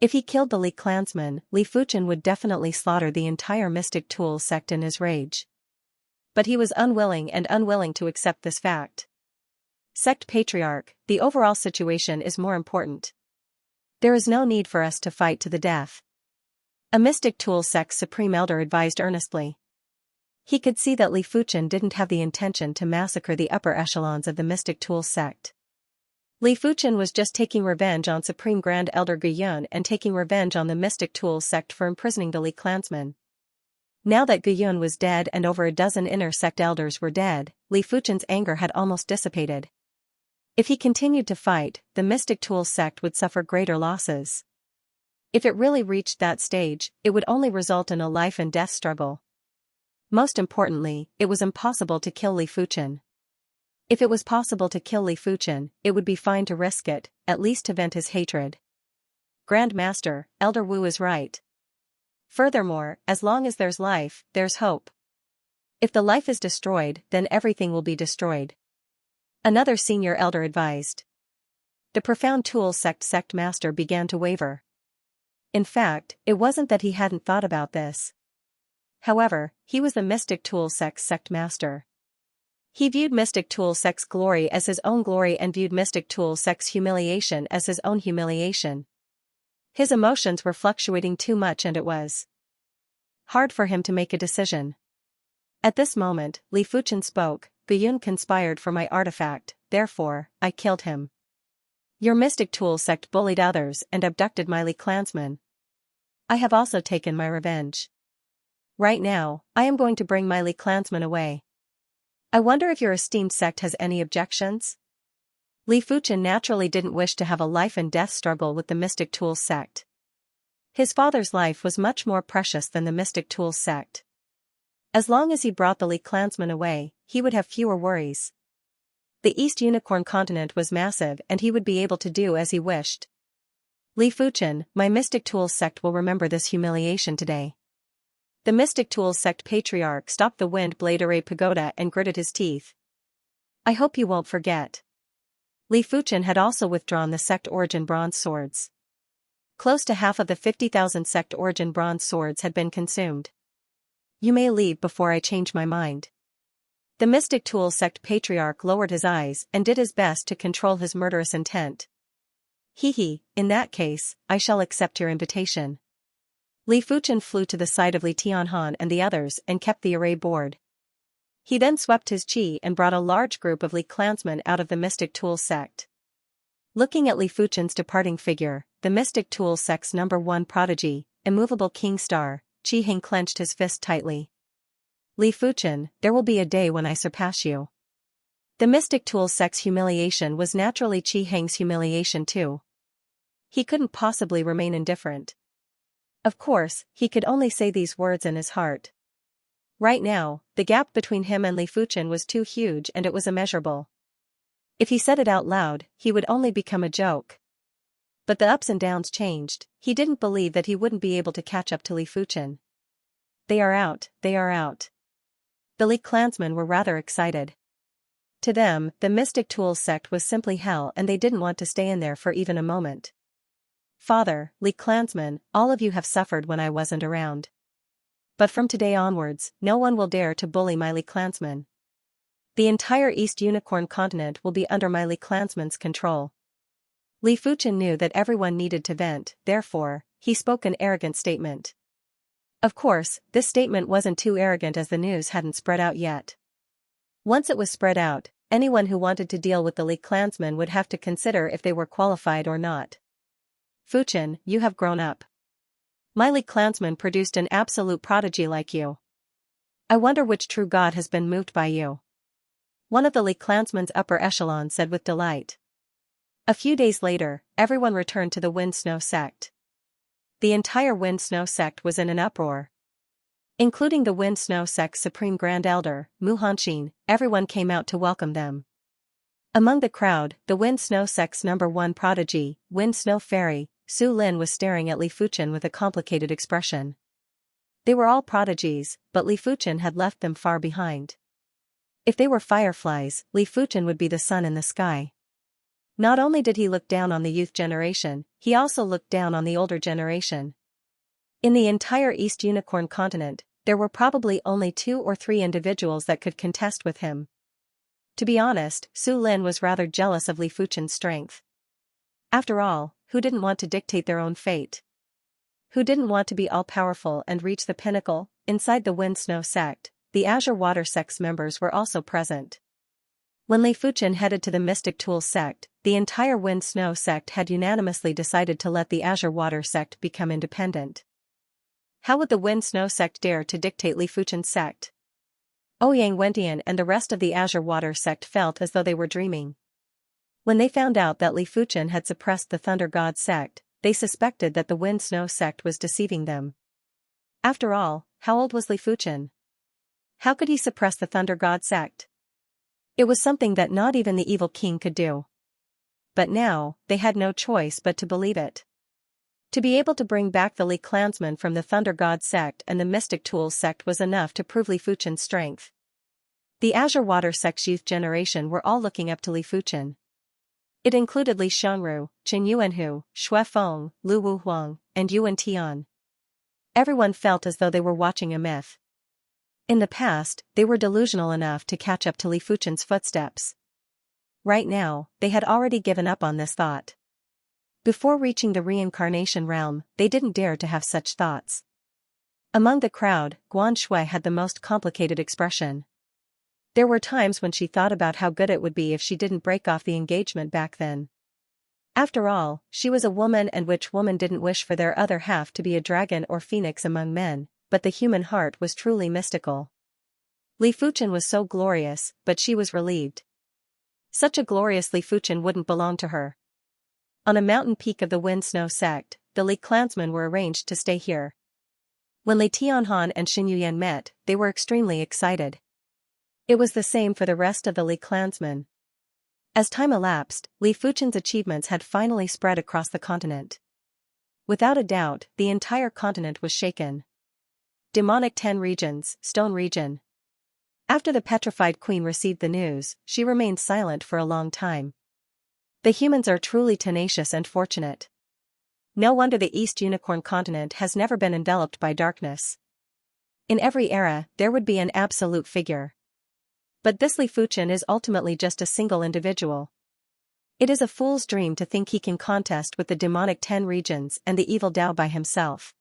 If he killed the Li clansmen, Li Fuchen would definitely slaughter the entire Mystic Tool Sect in his rage. But he was unwilling to accept this fact. Sect Patriarch, the overall situation is more important. There is no need for us to fight to the death. A Mystic Tool Sect's Supreme Elder advised earnestly. He could see that Li Fuchen didn't have the intention to massacre the upper echelons of the Mystic Tool Sect. Li Fuchen was just taking revenge on Supreme Grand Elder Guyun and taking revenge on the Mystic Tool Sect for imprisoning the Li clansmen. Now that Guyun was dead and over a dozen Inner Sect Elders were dead, Li Fuchen's anger had almost dissipated. If he continued to fight, the Mystic Tool Sect would suffer greater losses. If it really reached that stage, it would only result in a life and death struggle. Most importantly, it was impossible to kill Li Fuchen. If it was possible to kill Li Fuchen, it would be fine to risk it, at least to vent his hatred. Grand Master, Elder Wu is right. Furthermore, as long as there's life, there's hope. If the life is destroyed, then everything will be destroyed. Another senior elder advised. The Profound Tool Sect Master began to waver. In fact, it wasn't that he hadn't thought about this. However, he was the Mystic Tool Sect Master. He viewed Mystic Tool Sect's glory as his own glory and viewed Mystic Tool Sect's humiliation as his own humiliation. His emotions were fluctuating too much and it was hard for him to make a decision. At this moment, Li Fuchen spoke, Guyun conspired for my artifact, therefore, I killed him. Your Mystic Tool Sect bullied others and abducted my Li clansmen. I have also taken my revenge. Right now, I am going to bring my Li clansmen away. I wonder if your esteemed sect has any objections? Li Fuchen naturally didn't wish to have a life and death struggle with the Mystic Tool Sect. His father's life was much more precious than the Mystic Tool Sect. As long as he brought the Li clansmen away, he would have fewer worries. The East Unicorn continent was massive and he would be able to do as he wished. Li Fuchen, my Mystic Tools sect will remember this humiliation today. The Mystic Tools sect patriarch stopped the wind blade array pagoda and gritted his teeth. I hope you won't forget. Li Fuchen had also withdrawn the sect origin bronze swords. Close to half of the 50,000 sect origin bronze swords had been consumed. You may leave before I change my mind. The Mystic Tools sect patriarch lowered his eyes and did his best to control his murderous intent. In that case, I shall accept your invitation. Li Fuchen flew to the side of Li Tianhan and the others and kept the array bored. He then swept his chi and brought a large group of Li clansmen out of the Mystic Tools sect. Looking at Li Fuchen's departing figure, the Mystic Tools sect's #1 prodigy, immovable King Star, Qi Heng clenched his fist tightly. Li Fuchen, there will be a day when I surpass you. The Mystic Tools sect's humiliation was naturally Qi Heng's humiliation too. He couldn't possibly remain indifferent. Of course, he could only say these words in his heart. Right now, the gap between him and Li Fuchen was too huge and it was immeasurable. If he said it out loud, he would only become a joke. But the ups and downs changed. He didn't believe that he wouldn't be able to catch up to Li Fuchen. They are out, they are out. The Li clansmen were rather excited. To them, the Mystic Tools sect was simply hell and they didn't want to stay in there for even a moment. Father, Li clansmen, all of you have suffered when I wasn't around. But from today onwards, no one will dare to bully my Li clansmen. The entire East Unicorn continent will be under my Li clansmen's control. Li Fuchen knew that everyone needed to vent, therefore, he spoke an arrogant statement. Of course, this statement wasn't too arrogant as the news hadn't spread out yet. Once it was spread out, anyone who wanted to deal with the Li clansmen would have to consider if they were qualified or not. Fuchen, you have grown up. My Li clansmen produced an absolute prodigy like you. I wonder which true god has been moved by you. One of the Li clansmen's upper echelon said with delight. A few days later, everyone returned to the Wind Snow sect. The entire Wind Snow sect was in an uproar. Including the Wind Snow sect's Supreme Grand Elder, Mu Hanxin, everyone came out to welcome them. Among the crowd, the Wind Snow sect's #1 prodigy, Wind Snow Fairy, Su Lin was staring at Li Fuchen with a complicated expression. They were all prodigies, but Li Fuchen had left them far behind. If they were fireflies, Li Fuchen would be the sun in the sky. Not only did he look down on the youth generation, he also looked down on the older generation. In the entire East Unicorn continent, there were probably only 2 or 3 individuals that could contest with him. To be honest, Su Lin was rather jealous of Li Fuchen's strength. After all, who didn't want to dictate their own fate? Who didn't want to be all-powerful and reach the pinnacle? Inside the Wind Snow sect, the Azure Water sect's members were also present. When Li Fuchen headed to the Mystic Tools sect, the entire Wind Snow sect had unanimously decided to let the Azure Water sect become independent. How would the Wind Snow sect dare to dictate Li Fuchen's sect? Ouyang Wentian and the rest of the Azure Water sect felt as though they were dreaming. When they found out that Li Fuchen had suppressed the Thunder God sect, they suspected that the Wind Snow sect was deceiving them. After all, how old was Li Fuchen? How could he suppress the Thunder God sect? It was something that not even the evil king could do. But now, they had no choice but to believe it. To be able to bring back the Li clansmen from the Thunder God sect and the Mystic Tools sect was enough to prove Li Fuchen's strength. The Azure Water sect's youth generation were all looking up to Li Fuchen. It included Li Xiongru, Chen Yuanhu, Xue Feng, Lu Wuhuang, and Yuan Tian. Everyone felt as though they were watching a myth. In the past, they were delusional enough to catch up to Li Fuchen's footsteps. Right now, they had already given up on this thought. Before reaching the reincarnation realm, they didn't dare to have such thoughts. Among the crowd, Guan Shui had the most complicated expression. There were times when she thought about how good it would be if she didn't break off the engagement back then. After all, she was a woman, and which woman didn't wish for their other half to be a dragon or phoenix among men, but the human heart was truly mystical. Li Fuchen was so glorious, but she was relieved. Such a glorious Li Fuchen wouldn't belong to her. On a mountain peak of the Wind Snow sect, the Li clansmen were arranged to stay here. When Li Tianhan and Xin Yuyan met, they were extremely excited. It was the same for the rest of the Li clansmen. As time elapsed, Li Fuchen's achievements had finally spread across the continent. Without a doubt, the entire continent was shaken. Demonic 10 regions, Stone region. After the petrified queen received the news, she remained silent for a long time. The humans are truly tenacious and fortunate. No wonder the East Unicorn continent has never been enveloped by darkness. In every era, there would be an absolute figure. But this Li Fuchen is ultimately just a single individual. It is a fool's dream to think he can contest with the demonic 10 regions and the evil Dao by himself.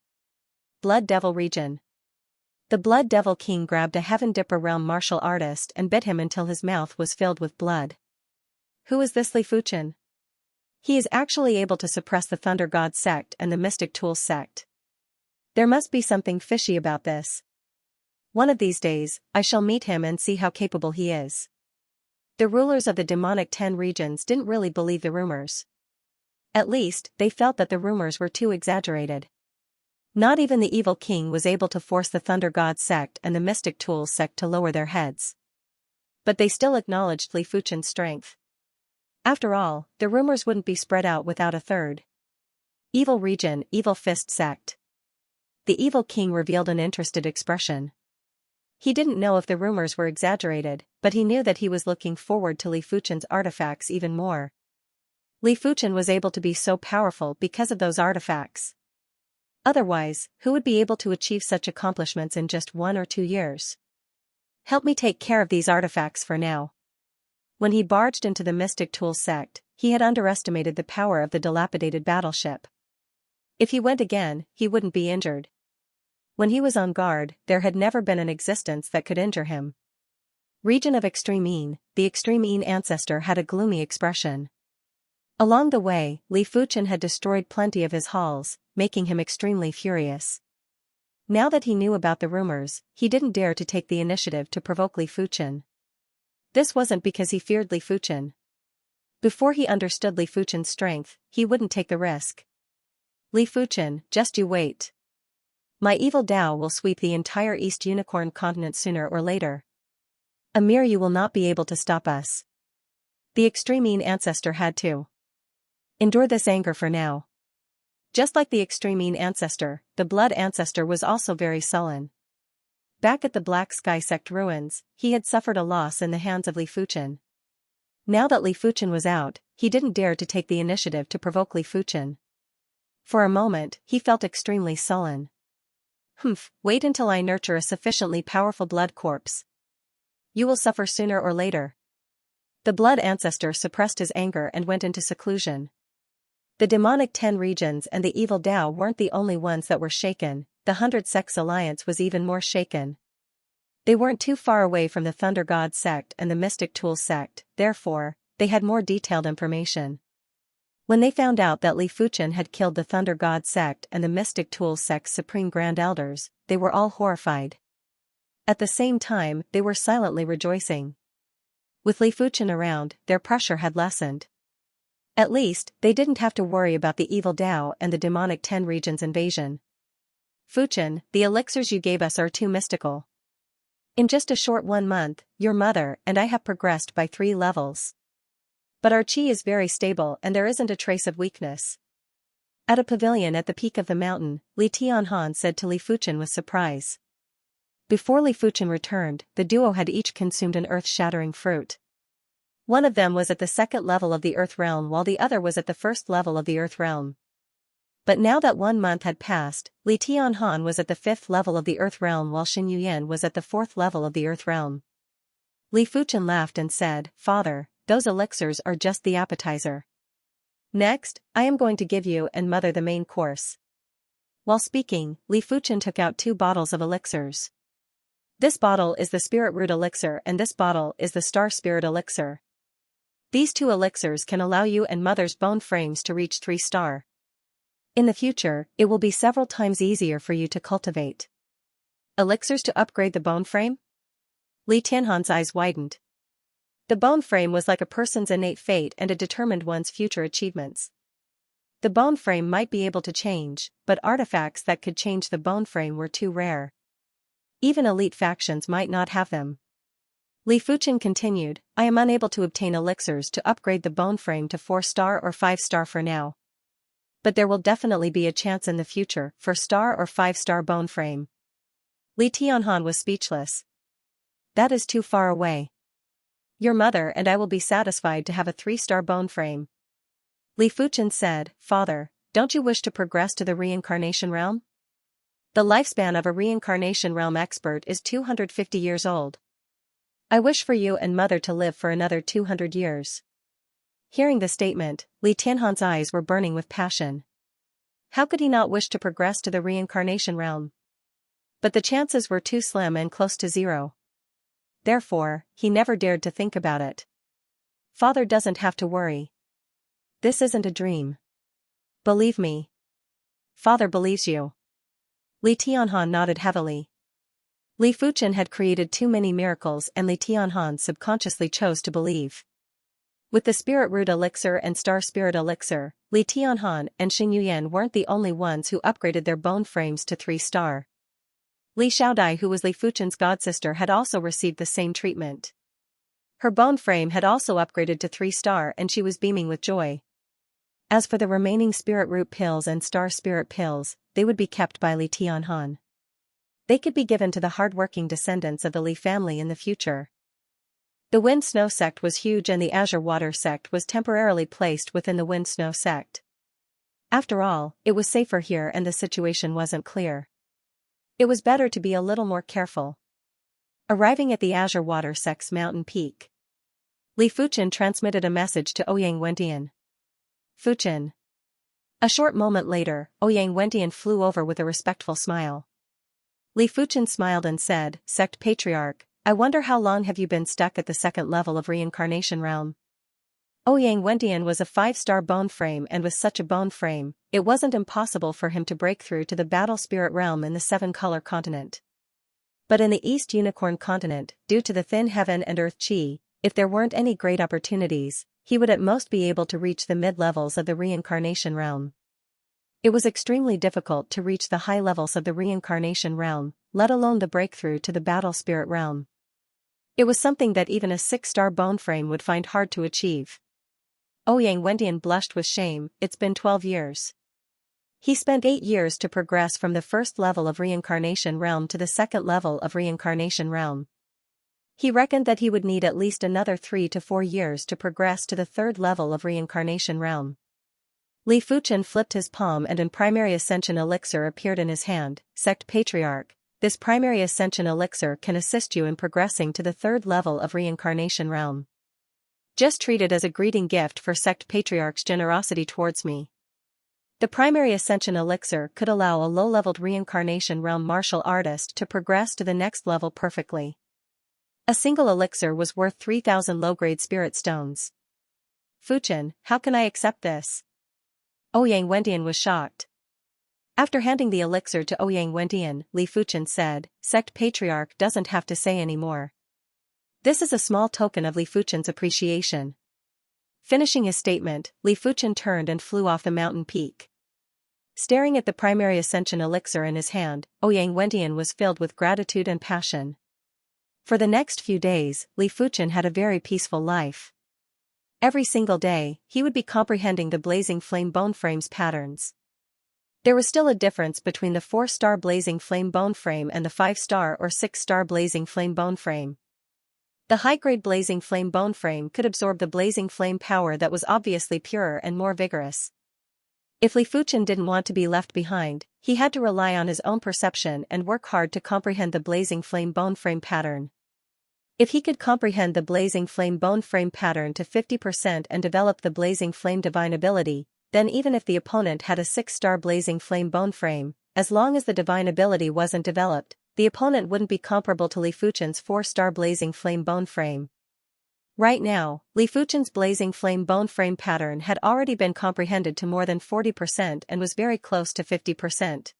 Blood Devil region. The Blood Devil King grabbed a Heaven Dipper realm martial artist and bit him until his mouth was filled with blood. Who is this Li Fuchen? He is actually able to suppress the Thunder God sect and the Mystic Tools sect. There must be something fishy about this. One of these days, I shall meet him and see how capable he is. The rulers of the demonic 10 regions didn't really believe the rumors. At least, they felt that the rumors were too exaggerated. Not even the evil king was able to force the Thunder God sect and the Mystic Tools sect to lower their heads. But they still acknowledged Li Fuchen's strength. After all, the rumors wouldn't be spread out without a third. Evil region, Evil Fist sect. The evil king revealed an interested expression. He didn't know if the rumors were exaggerated, but he knew that he was looking forward to Li Fuchen's artifacts even more. Li Fuchen was able to be so powerful because of those artifacts. Otherwise, who would be able to achieve such accomplishments in just 1 or 2 years? Help me take care of these artifacts for now. When he barged into the Mystic Tools sect, he had underestimated the power of the dilapidated battleship. If he went again, he wouldn't be injured. When he was on guard, there had never been an existence that could injure him. Region of Extreme Yin, the Extreme Yin ancestor had a gloomy expression. Along the way, Li Fuchen had destroyed plenty of his halls, making him extremely furious. Now that he knew about the rumors, he didn't dare to take the initiative to provoke Li Fuchen. This wasn't because he feared Li Fuchen. Before he understood Li Fuchen's strength, he wouldn't take the risk. Li Fuchen, just you wait. My evil Dao will sweep the entire East Unicorn continent sooner or later. Amir, you will not be able to stop us. The Extreme Yin ancestor had to endure this anger for now. Just like the Extreme Yin ancestor, the Blood ancestor was also very sullen. Back at the Black Sky sect ruins, he had suffered a loss in the hands of Li Fuchen. Now that Li Fuchen was out, he didn't dare to take the initiative to provoke Li Fuchen. For a moment, he felt extremely sullen. Wait until I nurture a sufficiently powerful blood corpse. You will suffer sooner or later. The Blood ancestor suppressed his anger and went into seclusion. The demonic 10 regions and the evil Dao weren't the only ones that were shaken, the 100 Sects Alliance was even more shaken. They weren't too far away from the Thunder God sect and the Mystic Tools sect, therefore, they had more detailed information. When they found out that Li Fuchen had killed the Thunder God sect and the Mystic Tools sect's Supreme Grand Elders, they were all horrified. At the same time, they were silently rejoicing. With Li Fuchen around, their pressure had lessened. At least, they didn't have to worry about the evil Dao and the demonic 10 regions invasion. Fuchen, the elixirs you gave us are too mystical. In just a short 1 month, your mother and I have progressed by 3 levels. But our chi is very stable and there isn't a trace of weakness. At a pavilion at the peak of the mountain, Li Tianhan said to Li Fuchen with surprise. Before Li Fuchen returned, the duo had each consumed an earth-shattering fruit. One of them was at the 2nd level of the Earth Realm while the other was at the 1st level of the Earth Realm. But now that 1 month had passed, Li Tianhan was at the 5th level of the Earth Realm while Xin Yuyan was at the 4th level of the Earth Realm. Li Fuchen laughed and said, Father, those elixirs are just the appetizer. Next, I am going to give you and Mother the main course. While speaking, Li Fuchen took out 2 bottles of elixirs. This bottle is the Spirit Root Elixir and this bottle is the Star Spirit Elixir. These 2 elixirs can allow you and Mother's bone frames to reach 3 star. In the future, it will be several times easier for you to cultivate. Elixirs to upgrade the bone frame? Li Tianhan's eyes widened. The bone frame was like a person's innate fate and it determined one's future achievements. The bone frame might be able to change, but artifacts that could change the bone frame were too rare. Even elite factions might not have them. Li Fuchen continued, I am unable to obtain elixirs to upgrade the bone frame to 4-star or 5-star for now. But there will definitely be a chance in the future for star or 5-star bone frame. Li Tianhan was speechless. That is too far away. Your mother and I will be satisfied to have a 3-star bone frame. Li Fuchen said, Father, don't you wish to progress to the reincarnation realm? The lifespan of a reincarnation realm expert is 250 years old. I wish for you and mother to live for another 200 years. Hearing the statement, Li Tianhan's eyes were burning with passion. How could he not wish to progress to the reincarnation realm? But the chances were too slim and close to zero. Therefore, he never dared to think about it. Father doesn't have to worry. This isn't a dream. Believe me. Father believes you. Li Tianhan nodded heavily. Li Fuchen had created too many miracles and Li Tianhan subconsciously chose to believe. With the Spirit Root Elixir and Star Spirit Elixir, Li Tianhan and Xing Yuyan weren't the only ones who upgraded their bone frames to 3-star. Li Xiaodai, who was Li Fuchen's godsister, had also received the same treatment. Her bone frame had also upgraded to 3-star and she was beaming with joy. As for the remaining Spirit Root pills and Star Spirit pills, they would be kept by Li Tianhan. They could be given to the hard-working descendants of the Li family in the future. The Wind Snow sect was huge and the Azure Water sect was temporarily placed within the Wind Snow sect. After all, it was safer here and the situation wasn't clear. It was better to be a little more careful. Arriving at the Azure Water sect's mountain peak, Li Fuchen transmitted a message to Ouyang Wendian. Fuchen. A short moment later, Ouyang Wendian flew over with a respectful smile. Li Fuchen smiled and said, Sect Patriarch, I wonder how long have you been stuck at the 2nd level of reincarnation realm? Ouyang Wendian was a 5-star bone frame and with such a bone frame, it wasn't impossible for him to break through to the battle spirit realm in the 7-color continent. But in the East Unicorn continent, due to the thin heaven and earth chi, if there weren't any great opportunities, he would at most be able to reach the mid-levels of the reincarnation realm. It was extremely difficult to reach the high levels of the reincarnation realm, let alone the breakthrough to the battle spirit realm. It was something that even a 6-star bone frame would find hard to achieve. Ouyang Wendian blushed with shame. It's been 12 years. He spent 8 years to progress from the 1st level of reincarnation realm to the 2nd level of reincarnation realm. He reckoned that he would need at least another 3 to 4 years to progress to the 3rd level of reincarnation realm. Li Fuchen flipped his palm and an primary ascension elixir appeared in his hand. Sect Patriarch, this primary ascension elixir can assist you in progressing to the 3rd level of reincarnation realm. Just treat it as a greeting gift for Sect Patriarch's generosity towards me. The primary ascension elixir could allow a low-leveled reincarnation realm martial artist to progress to the next level perfectly. A single elixir was worth 3,000 low-grade spirit stones. Fuchen, how can I accept this? Ouyang Wendian was shocked. After handing the elixir to Ouyang Wendian, Li Fuchen said, Sect Patriarch doesn't have to say any more. This is a small token of Li Fuchen's appreciation. Finishing his statement, Li Fuchen turned and flew off the mountain peak. Staring at the primary ascension elixir in his hand, Ouyang Wendian was filled with gratitude and passion. For the next few days, Li Fuchen had a very peaceful life. Every single day, he would be comprehending the blazing flame bone frames patterns. There was still a difference between the 4-star blazing flame bone frame and the 5-star or 6-star blazing flame bone frame. The high-grade blazing flame bone frame could absorb the blazing flame power that was obviously purer and more vigorous. If Li Fuchen didn't want to be left behind, he had to rely on his own perception and work hard to comprehend the blazing flame bone frame pattern. If he could comprehend the blazing flame bone frame pattern to 50% and develop the blazing flame divine ability, then even if the opponent had a 6-star blazing flame bone frame, as long as the divine ability wasn't developed, the opponent wouldn't be comparable to Li Fuchen's 4-star blazing flame bone frame. Right now, Li Fuchen's blazing flame bone frame pattern had already been comprehended to more than 40% and was very close to 50%.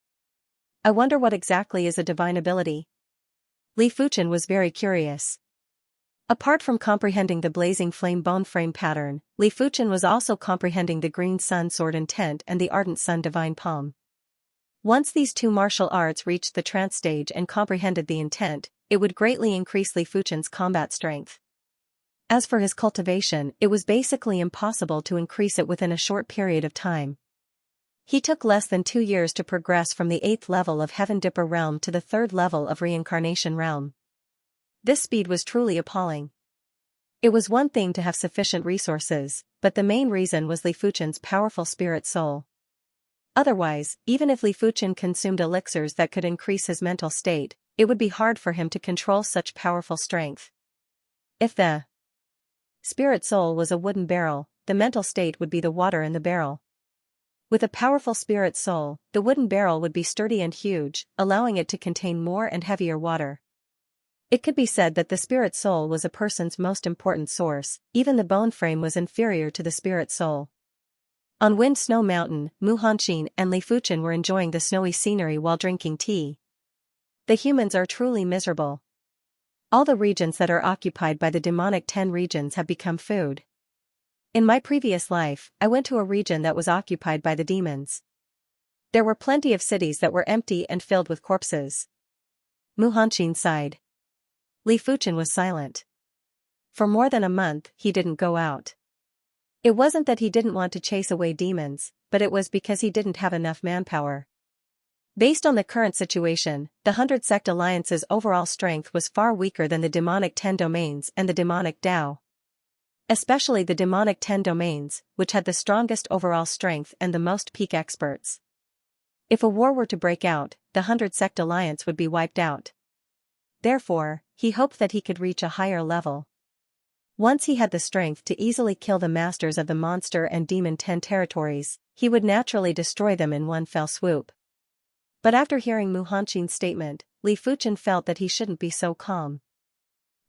I wonder what exactly is a divine ability? Li Fuchen was very curious. Apart from comprehending the blazing flame bone frame pattern, Li Fuchen was also comprehending the green sun sword intent and the ardent sun divine palm. Once these two martial arts reached the trance stage and comprehended the intent, it would greatly increase Li Fuchen's combat strength. As for his cultivation, it was basically impossible to increase it within a short period of time. He took less than 2 years to progress from the 8th level of Heaven Dipper realm to the 3rd level of Reincarnation realm. This speed was truly appalling. It was one thing to have sufficient resources, but the main reason was Li Fuchen's powerful spirit soul. Otherwise, even if Li Fuchen consumed elixirs that could increase his mental state, it would be hard for him to control such powerful strength. If the spirit soul was a wooden barrel, the mental state would be the water in the barrel. With a powerful spirit soul, the wooden barrel would be sturdy and huge, allowing it to contain more and heavier water. It could be said that the spirit soul was a person's most important source, even the bone frame was inferior to the spirit soul. On Wind Snow Mountain, Mu Hanqin and Li Fuchen were enjoying the snowy scenery while drinking tea. The humans are truly miserable. All the regions that are occupied by the demonic 10 regions have become food. In my previous life, I went to a region that was occupied by the demons. There were plenty of cities that were empty and filled with corpses. Mu Hanqin sighed. Li Fuchen was silent. For more than a month, he didn't go out. It wasn't that he didn't want to chase away demons, but it was because he didn't have enough manpower. Based on the current situation, the 100 Sect Alliance's overall strength was far weaker than the demonic 10 domains and the demonic Dao. Especially the demonic 10 domains, which had the strongest overall strength and the most peak experts. If a war were to break out, the 100 Sect Alliance would be wiped out. Therefore, he hoped that he could reach a higher level. Once he had the strength to easily kill the masters of the monster and demon 10 territories, he would naturally destroy them in one fell swoop. But after hearing Mu Hanqin's statement, Li Fuchen felt that he shouldn't be so calm.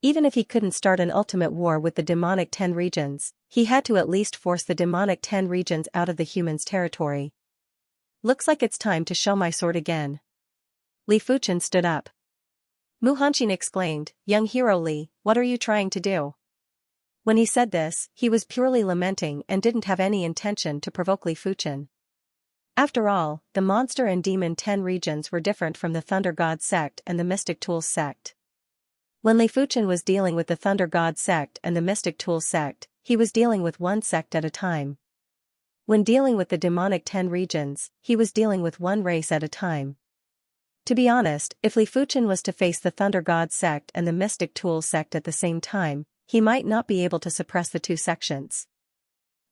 Even if he couldn't start an ultimate war with the demonic 10 regions, he had to at least force the demonic 10 regions out of the humans' territory. Looks like it's time to show my sword again. Li Fuchen stood up. Mu Hanqin exclaimed, "Young hero Li, what are you trying to do?" When he said this, he was purely lamenting and didn't have any intention to provoke Li Fuchen. After all, the monster and demon 10 regions were different from the Thunder God sect and the Mystic Tools sect. When Li Fuchen was dealing with the Thunder God sect and the Mystic Tools sect, he was dealing with one sect at a time. When dealing with the demonic 10 regions, he was dealing with one race at a time. To be honest, if Li Fuchen was to face the Thunder God sect and the Mystic Tools sect at the same time, he might not be able to suppress the 2 sections.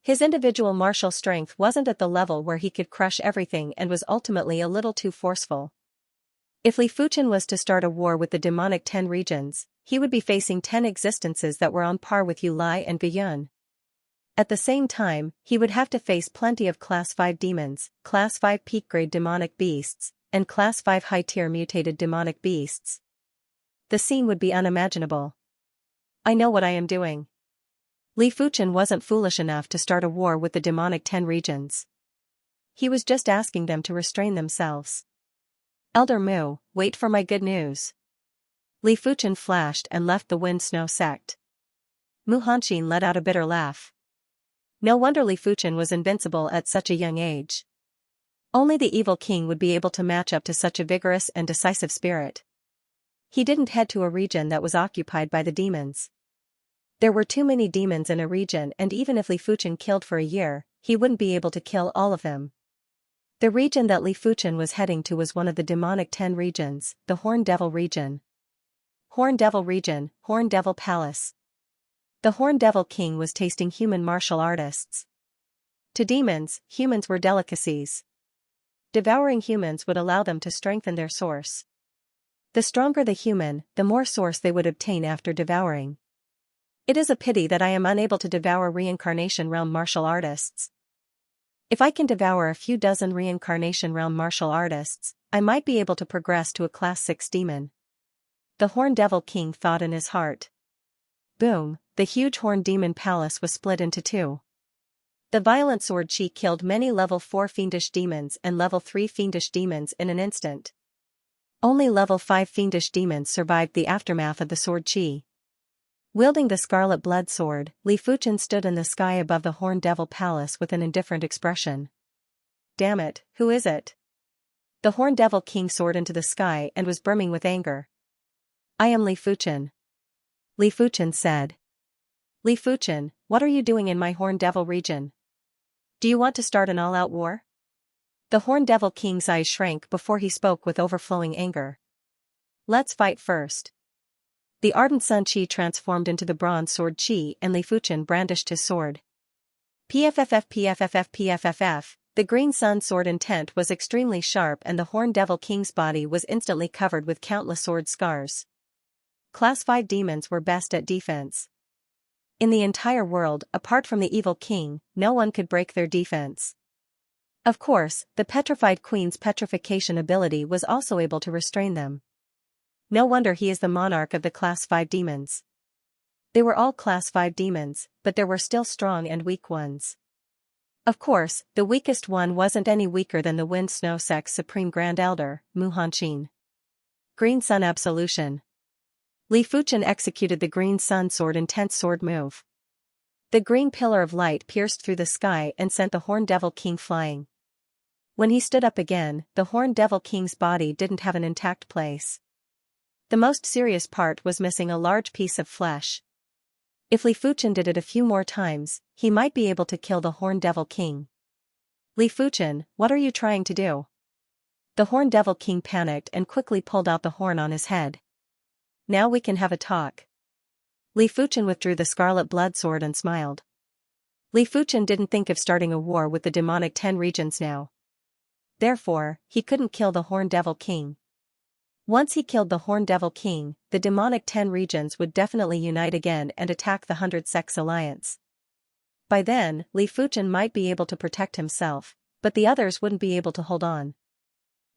His individual martial strength wasn't at the level where he could crush everything and was ultimately a little too forceful. If Li Fuchen was to start a war with the demonic 10 regions, he would be facing 10 existences that were on par with Yu Lai and Biyun. At the same time, he would have to face plenty of Class 5 demons, Class 5 peak-grade demonic beasts, and Class 5 high-tier mutated demonic beasts. The scene would be unimaginable. I know what I am doing. Li Fuchen wasn't foolish enough to start a war with the demonic 10 regions. He was just asking them to restrain themselves. Elder Mu, wait for my good news. Li Fuchen flashed and left the Wind Snow sect. Mu Hanqin let out a bitter laugh. No wonder Li Fuchen was invincible at such a young age. Only the evil king would be able to match up to such a vigorous and decisive spirit. He didn't head to a region that was occupied by the demons. There were too many demons in a region, and even if Li Fuchen killed for a year, he wouldn't be able to kill all of them. The region that Li Fuchen was heading to was one of the demonic 10 regions, the Horn Devil region. Horn Devil region, Horn Devil Palace. The Horn Devil King was tasting human martial artists. To demons, humans were delicacies. Devouring humans would allow them to strengthen their source. The stronger the human, the more source they would obtain after devouring. It is a pity that I am unable to devour reincarnation realm martial artists. If I can devour a few dozen reincarnation realm martial artists, I might be able to progress to a Class 6 demon. The Horn Devil King thought in his heart. Boom, the huge Horn Demon Palace was split into 2. The violent sword chi killed many level 4 fiendish demons and level 3 fiendish demons in an instant. Only level 5 fiendish demons survived the aftermath of the sword chi. Wielding the scarlet blood sword, Li Fuchen stood in the sky above the Horn Devil Palace with an indifferent expression. Damn it, who is it? The Horn Devil King soared into the sky and was brimming with anger. I am Li Fuchen. Li Fuchen said. Li Fuchen, what are you doing in my Horn Devil region? Do you want to start an all-out war? The Horn Devil King's eyes shrank before he spoke with overflowing anger. Let's fight first. The ardent sun Qi transformed into the bronze sword Qi and Li Fuchen brandished his sword. PFFF PFFF PFFF, the green sun sword intent was extremely sharp and the Horn Devil King's body was instantly covered with countless sword scars. Class 5 demons were best at defense. In the entire world, apart from the evil king, no one could break their defense. Of course, the petrified queen's petrification ability was also able to restrain them. No wonder he is the monarch of the Class 5 demons. They were all Class 5 demons, but there were still strong and weak ones. Of course, the weakest one wasn't any weaker than the Wind Snow Sect's Supreme Grand Elder, Mu Hanqin. Green Sun Absolution. Li Fuchen executed the Green Sun Sword intense sword move. The green pillar of light pierced through the sky and sent the Horn Devil King flying. When he stood up again, the Horn Devil King's body didn't have an intact place. The most serious part was missing a large piece of flesh. If Li Fuchen did it a few more times, he might be able to kill the Horn Devil King. Li Fuchen, what are you trying to do? The Horn Devil King panicked and quickly pulled out the horn on his head. Now we can have a talk. Li Fuchen withdrew the scarlet blood sword and smiled. Li Fuchen didn't think of starting a war with the demonic 10 regions now. Therefore, he couldn't kill the Horn Devil King. Once he killed the Horn Devil King, the demonic 10 regions would definitely unite again and attack the 100 Sects Alliance. By then, Li Fuchen might be able to protect himself, but the others wouldn't be able to hold on.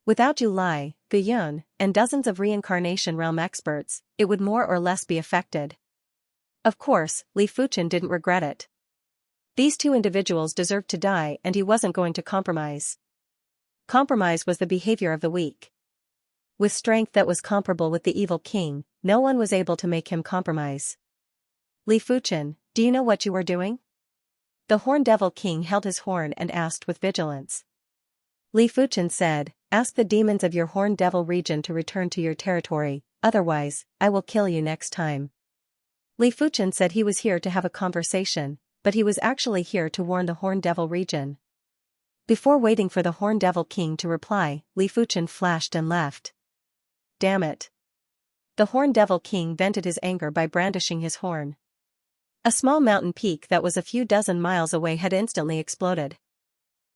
Without Zhu Lai, Gu Yun, and dozens of reincarnation realm experts, it would more or less be affected. Of course, Li Fuchen didn't regret it. These 2 individuals deserved to die and he wasn't going to compromise. Compromise was the behavior of the weak. With strength that was comparable with the evil king, no one was able to make him compromise. Li Fuchen, do you know what you are doing? The Horn Devil King held his horn and asked with vigilance. Li Fuchen said, ask the demons of your Horn Devil region to return to your territory, otherwise, I will kill you next time. Li Fuchen said he was here to have a conversation, but he was actually here to warn the Horn Devil region. Before waiting for the Horn Devil King to reply, Li Fuchen flashed and left. Damn it. The Horn Devil King vented his anger by brandishing his horn. A small mountain peak that was a few dozen miles away had instantly exploded.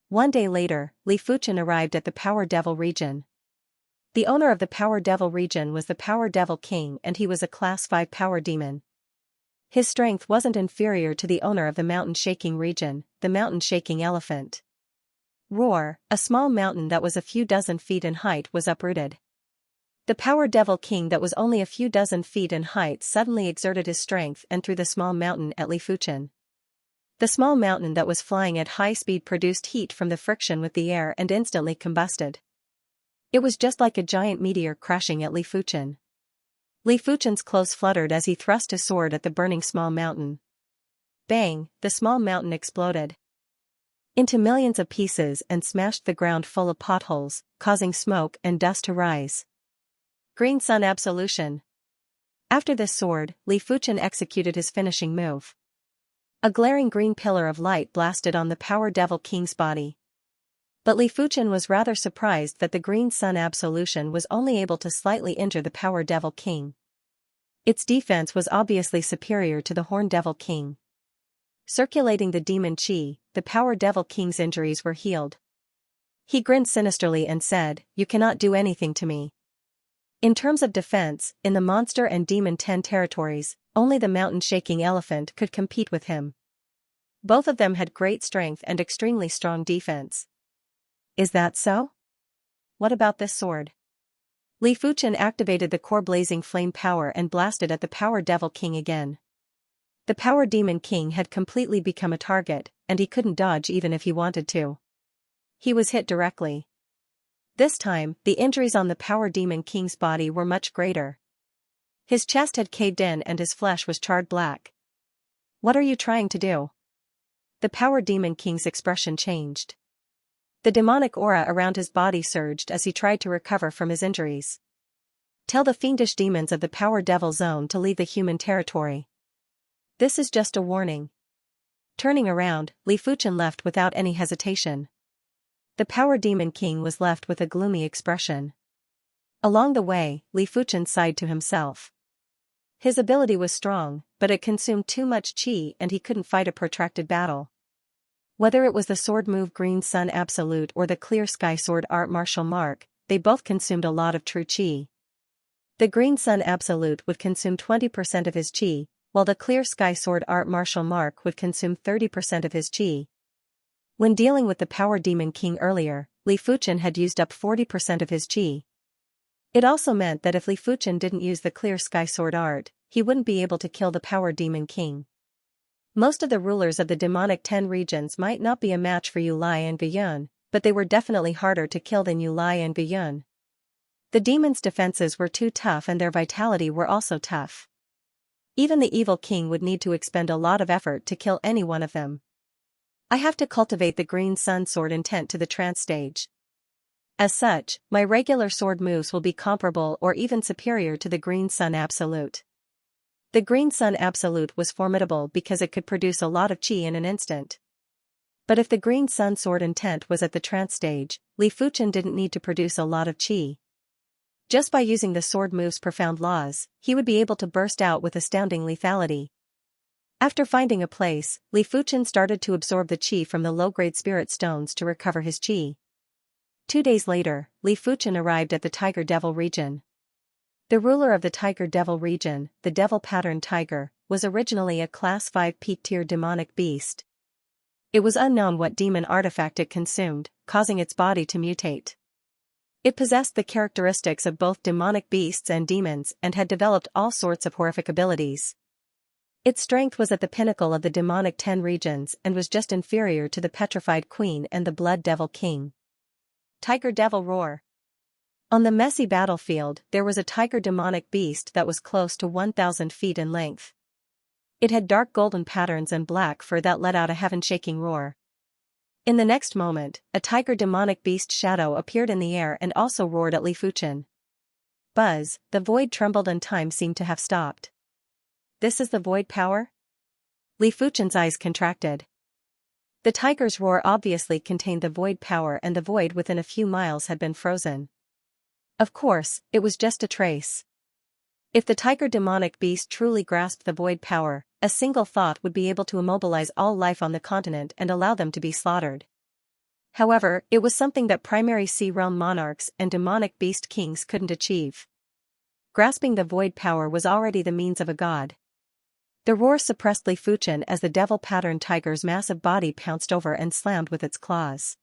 One day later, Li Fuchen arrived at the Power Devil region. The owner of the Power Devil region was the Power Devil King and he was a Class 5 power demon. His strength wasn't inferior to the owner of the Mountain Shaking region, the Mountain Shaking Elephant. Roar, a small mountain that was a few dozen feet in height was uprooted. The Power Devil King that was only a few dozen feet in height suddenly exerted his strength and threw the small mountain at Li Fuchen. The small mountain that was flying at high speed produced heat from the friction with the air and instantly combusted. It was just like a giant meteor crashing at Li Fuchen. Li Fuchen's clothes fluttered as he thrust his sword at the burning small mountain. Bang, the small mountain exploded into millions of pieces and smashed the ground full of potholes, causing smoke and dust to rise. Green Sun Absolution. After this sword, Li Fuchen executed his finishing move. A glaring green pillar of light blasted on the Power Devil King's body. But Li Fuchen was rather surprised that the Green Sun Absolution was only able to slightly injure the Power Devil King. Its defense was obviously superior to the Horn Devil King. Circulating the demon Qi, the Power Devil King's injuries were healed. He grinned sinisterly and said, "You cannot do anything to me." In terms of defense, in the Monster and Demon 10 territories, only the Mountain Shaking Elephant could compete with him. Both of them had great strength and extremely strong defense. Is that so? What about this sword? Li Fuchen activated the core blazing flame power and blasted at the Power Devil King again. The Power Demon King had completely become a target, and he couldn't dodge even if he wanted to. He was hit directly. This time, the injuries on the Power Demon King's body were much greater. His chest had caved in and his flesh was charred black. What are you trying to do? The Power Demon King's expression changed. The demonic aura around his body surged as he tried to recover from his injuries. Tell the fiendish demons of the Power Devil Zone to leave the human territory. This is just a warning. Turning around, Li Fuchen left without any hesitation. The Power Demon King was left with a gloomy expression. Along the way, Li Fuchen sighed to himself. His ability was strong, but it consumed too much qi and he couldn't fight a protracted battle. Whether it was the sword move Green Sun Absolute or the Clear Sky Sword Art Martial Mark, they both consumed a lot of true qi. The Green Sun Absolute would consume 20% of his qi, while the Clear Sky Sword Art Martial Mark would consume 30% of his qi. When dealing with the Power Demon King earlier, Li Fuchen had used up 40% of his qi. It also meant that if Li Fuchen didn't use the Clear Sky Sword Art, he wouldn't be able to kill the Power Demon King. Most of the rulers of the demonic 10 regions might not be a match for Yu Lai and Guyun, but they were definitely harder to kill than Yu Lai and Guyun. The demons' defenses were too tough and their vitality were also tough. Even the evil king would need to expend a lot of effort to kill any one of them. I have to cultivate the Green Sun Sword intent to the trance stage. As such, my regular sword moves will be comparable or even superior to the Green Sun Absolute. The Green Sun Absolute was formidable because it could produce a lot of qi in an instant. But if the Green Sun Sword intent was at the trance stage, Li Fuchen didn't need to produce a lot of qi. Just by using the sword move's profound laws, he would be able to burst out with astounding lethality. After finding a place, Li Fuchen started to absorb the qi from the low-grade spirit stones to recover his qi. 2 days later, Li Fuchen arrived at the Tiger Devil region. The ruler of the Tiger Devil region, the Devil Pattern Tiger, was originally a Class 5 peak-tier demonic beast. It was unknown what demon artifact it consumed, causing its body to mutate. It possessed the characteristics of both demonic beasts and demons and had developed all sorts of horrific abilities. Its strength was at the pinnacle of the demonic 10 regions and was just inferior to the Petrified Queen and the Blood Devil King. Tiger Devil Roar. On the messy battlefield, there was a tiger demonic beast that was close to 1,000 feet in length. It had dark golden patterns and black fur that let out a heaven-shaking roar. In the next moment, a tiger demonic beast shadow appeared in the air and also roared at Li Fuchen. Buzz, the void trembled and time seemed to have stopped. This is the void power? Li Fuchen's eyes contracted. The tiger's roar obviously contained the void power and the void within a few miles had been frozen. Of course, it was just a trace. If the tiger demonic beast truly grasped the void power, a single thought would be able to immobilize all life on the continent and allow them to be slaughtered. However, it was something that primary sea realm monarchs and demonic beast kings couldn't achieve. Grasping the void power was already the means of a god. The roar suppressed Li Fuchen as the devil pattern tiger's massive body pounced over and slammed with its claws.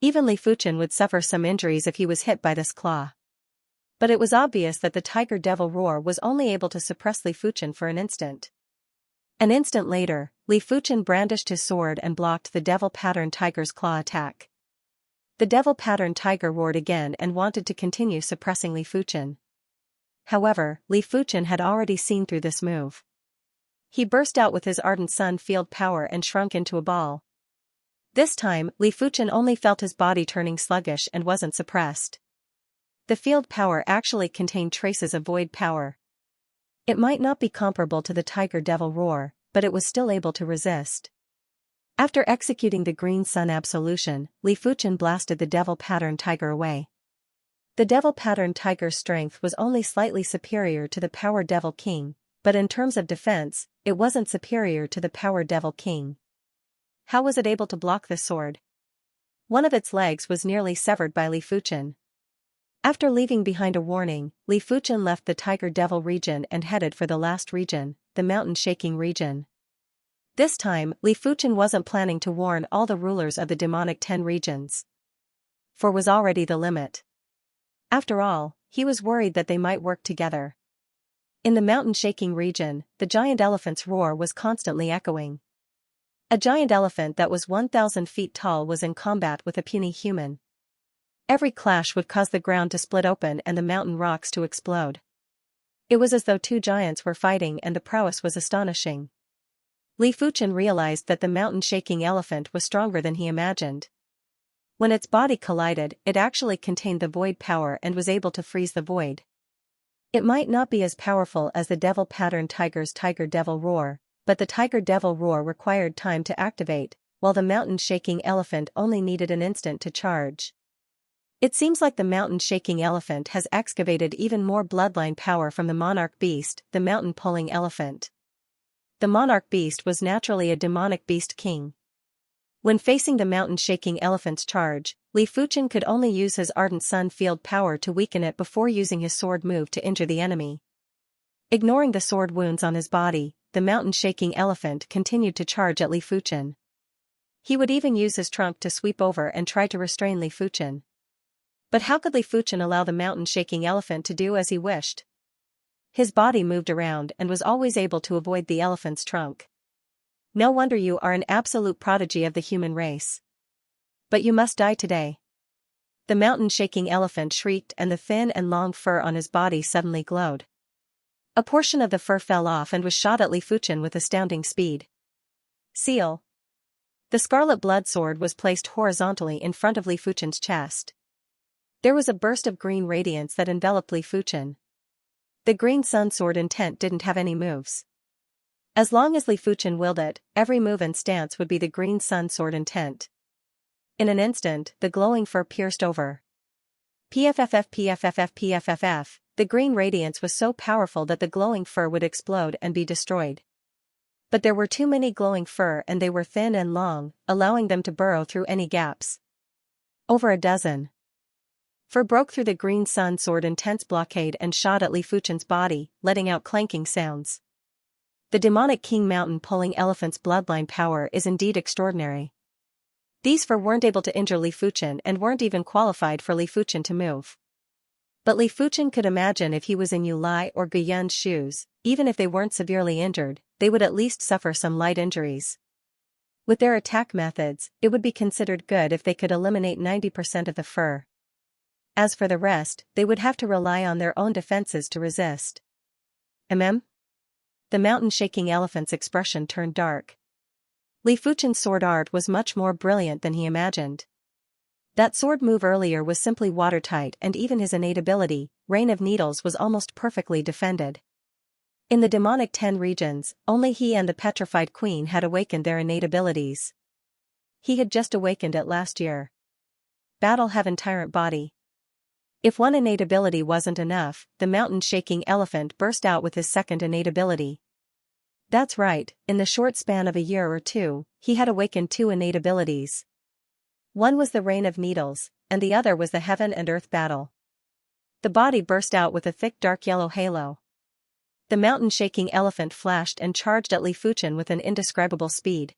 Even Li Fuchen would suffer some injuries if he was hit by this claw. But it was obvious that the tiger devil roar was only able to suppress Li Fuchen for an instant. An instant later, Li Fuchen brandished his sword and blocked the devil pattern tiger's claw attack. The devil pattern tiger roared again and wanted to continue suppressing Li Fuchen. However, Li Fuchen had already seen through this move. He burst out with his ardent sun field power and shrunk into a ball. This time, Li Fuchen only felt his body turning sluggish and wasn't suppressed. The field power actually contained traces of void power. It might not be comparable to the tiger devil roar, but it was still able to resist. After executing the Green Sun Absolution, Li Fuchen blasted the devil pattern tiger away. The devil pattern tiger's strength was only slightly superior to the Power Devil King, but in terms of defense, it wasn't superior to the Power Devil King. How was it able to block the sword? One of its legs was nearly severed by Li Fuchen. After leaving behind a warning, Li Fuchen left the Tiger Devil region and headed for the last region, the Mountain Shaking region. This time, Li Fuchen wasn't planning to warn all the rulers of the demonic 10 regions. 4 was already the limit. After all, he was worried that they might work together. In the Mountain Shaking region, the giant elephant's roar was constantly echoing. A giant elephant that was 1,000 feet tall was in combat with a puny human. Every clash would cause the ground to split open and the mountain rocks to explode. It was as though 2 giants were fighting and the prowess was astonishing. Li Fuchen realized that the mountain-shaking elephant was stronger than he imagined. When its body collided, it actually contained the void power and was able to freeze the void. It might not be as powerful as the devil-patterned tiger's tiger-devil roar, but the tiger-devil roar required time to activate, while the mountain-shaking elephant only needed an instant to charge. It seems like the mountain-shaking elephant has excavated even more bloodline power from the monarch beast, the mountain-pulling elephant. The monarch beast was naturally a demonic beast king. When facing the mountain-shaking elephant's charge, Li Fuchen could only use his ardent sun field power to weaken it before using his sword move to injure the enemy. Ignoring the sword wounds on his body, the mountain-shaking elephant continued to charge at Li Fuchen. He would even use his trunk to sweep over and try to restrain Li Fuchen. But how could Li Fuchen allow the mountain-shaking elephant to do as he wished? His body moved around and was always able to avoid the elephant's trunk. No wonder you are an absolute prodigy of the human race. But you must die today. The mountain-shaking elephant shrieked, and the thin and long fur on his body suddenly glowed. A portion of the fur fell off and was shot at Li Fuchen with astounding speed. Seal. The scarlet blood sword was placed horizontally in front of Li Fuchen's chest. There was a burst of green radiance that enveloped Li Fuchen. The green sun sword intent didn't have any moves. As long as Li Fuchen willed it, every move and stance would be the green sun sword intent. In an instant, the glowing fur pierced over. PFFF. The green radiance was so powerful that the glowing fur would explode and be destroyed. But there were too many glowing fur and they were thin and long, allowing them to burrow through any gaps. Over a dozen. Fur broke through the green sun sword intense blockade and shot at Li Fuchen's body, letting out clanking sounds. The demonic king mountain-pulling elephant's bloodline power is indeed extraordinary. These fur weren't able to injure Li Fuchen and weren't even qualified for Li Fuchen to move. But Li Fuchen could imagine if he was in Yu Lai or Guyun's shoes, even if they weren't severely injured, they would at least suffer some light injuries. With their attack methods, it would be considered good if they could eliminate 90% of the fur. As for the rest, they would have to rely on their own defenses to resist. The mountain-shaking elephant's expression turned dark. Li Fuchen's sword art was much more brilliant than he imagined. That sword move earlier was simply watertight, and even his innate ability, Rain of Needles, was almost perfectly defended. In the demonic 10 regions, only he and the petrified queen had awakened their innate abilities. He had just awakened it last year. Battle Heaven Tyrant Body. If one innate ability wasn't enough, the mountain-shaking elephant burst out with his second innate ability. That's right, in the short span of a year or two, he had awakened 2 innate abilities. One was the Rain of Needles, and the other was the Heaven and Earth Battle. The body burst out with a thick dark yellow halo. The mountain-shaking elephant flashed and charged at Li Fuchen with an indescribable speed.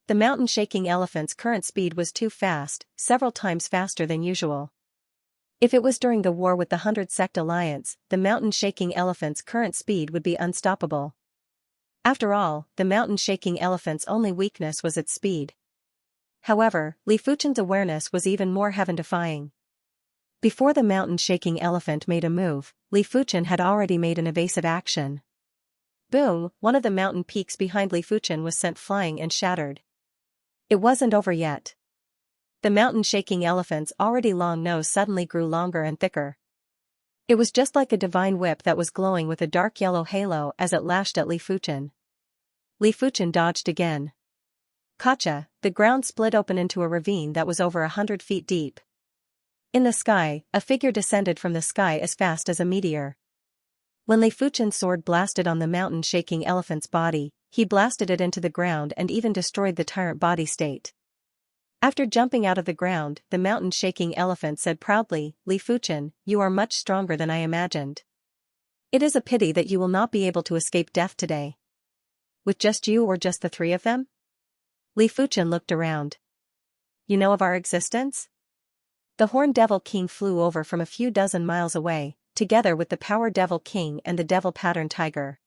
The mountain-shaking elephant's current speed was too fast, several times faster than usual. If it was during the war with the 100 Sect Alliance, the mountain-shaking elephant's current speed would be unstoppable. After all, the mountain-shaking elephant's only weakness was its speed. However, Li Fuchen's awareness was even more heaven-defying. Before the mountain-shaking elephant made a move, Li Fuchen had already made an evasive action. Boom! One of the mountain peaks behind Li Fuchen was sent flying and shattered. It wasn't over yet. The mountain-shaking elephant's already long nose suddenly grew longer and thicker. It was just like a divine whip that was glowing with a dark yellow halo as it lashed at Li Fuchen. Li Fuchen dodged again. Gotcha! The ground split open into a ravine that was over 100 feet deep. In the sky, a figure descended from the sky as fast as a meteor. When Li Fuchen's sword blasted on the mountain-shaking elephant's body, he blasted it into the ground and even destroyed the tyrant body state. After jumping out of the ground, the mountain-shaking elephant said proudly, "Li Fuchen, you are much stronger than I imagined. It is a pity that you will not be able to escape death today." With just you or just the 3 of them? Li Fuchen looked around. You know of our existence? The Horned Devil King flew over from a few dozen miles away, together with the Power Devil King and the Devil Pattern Tiger.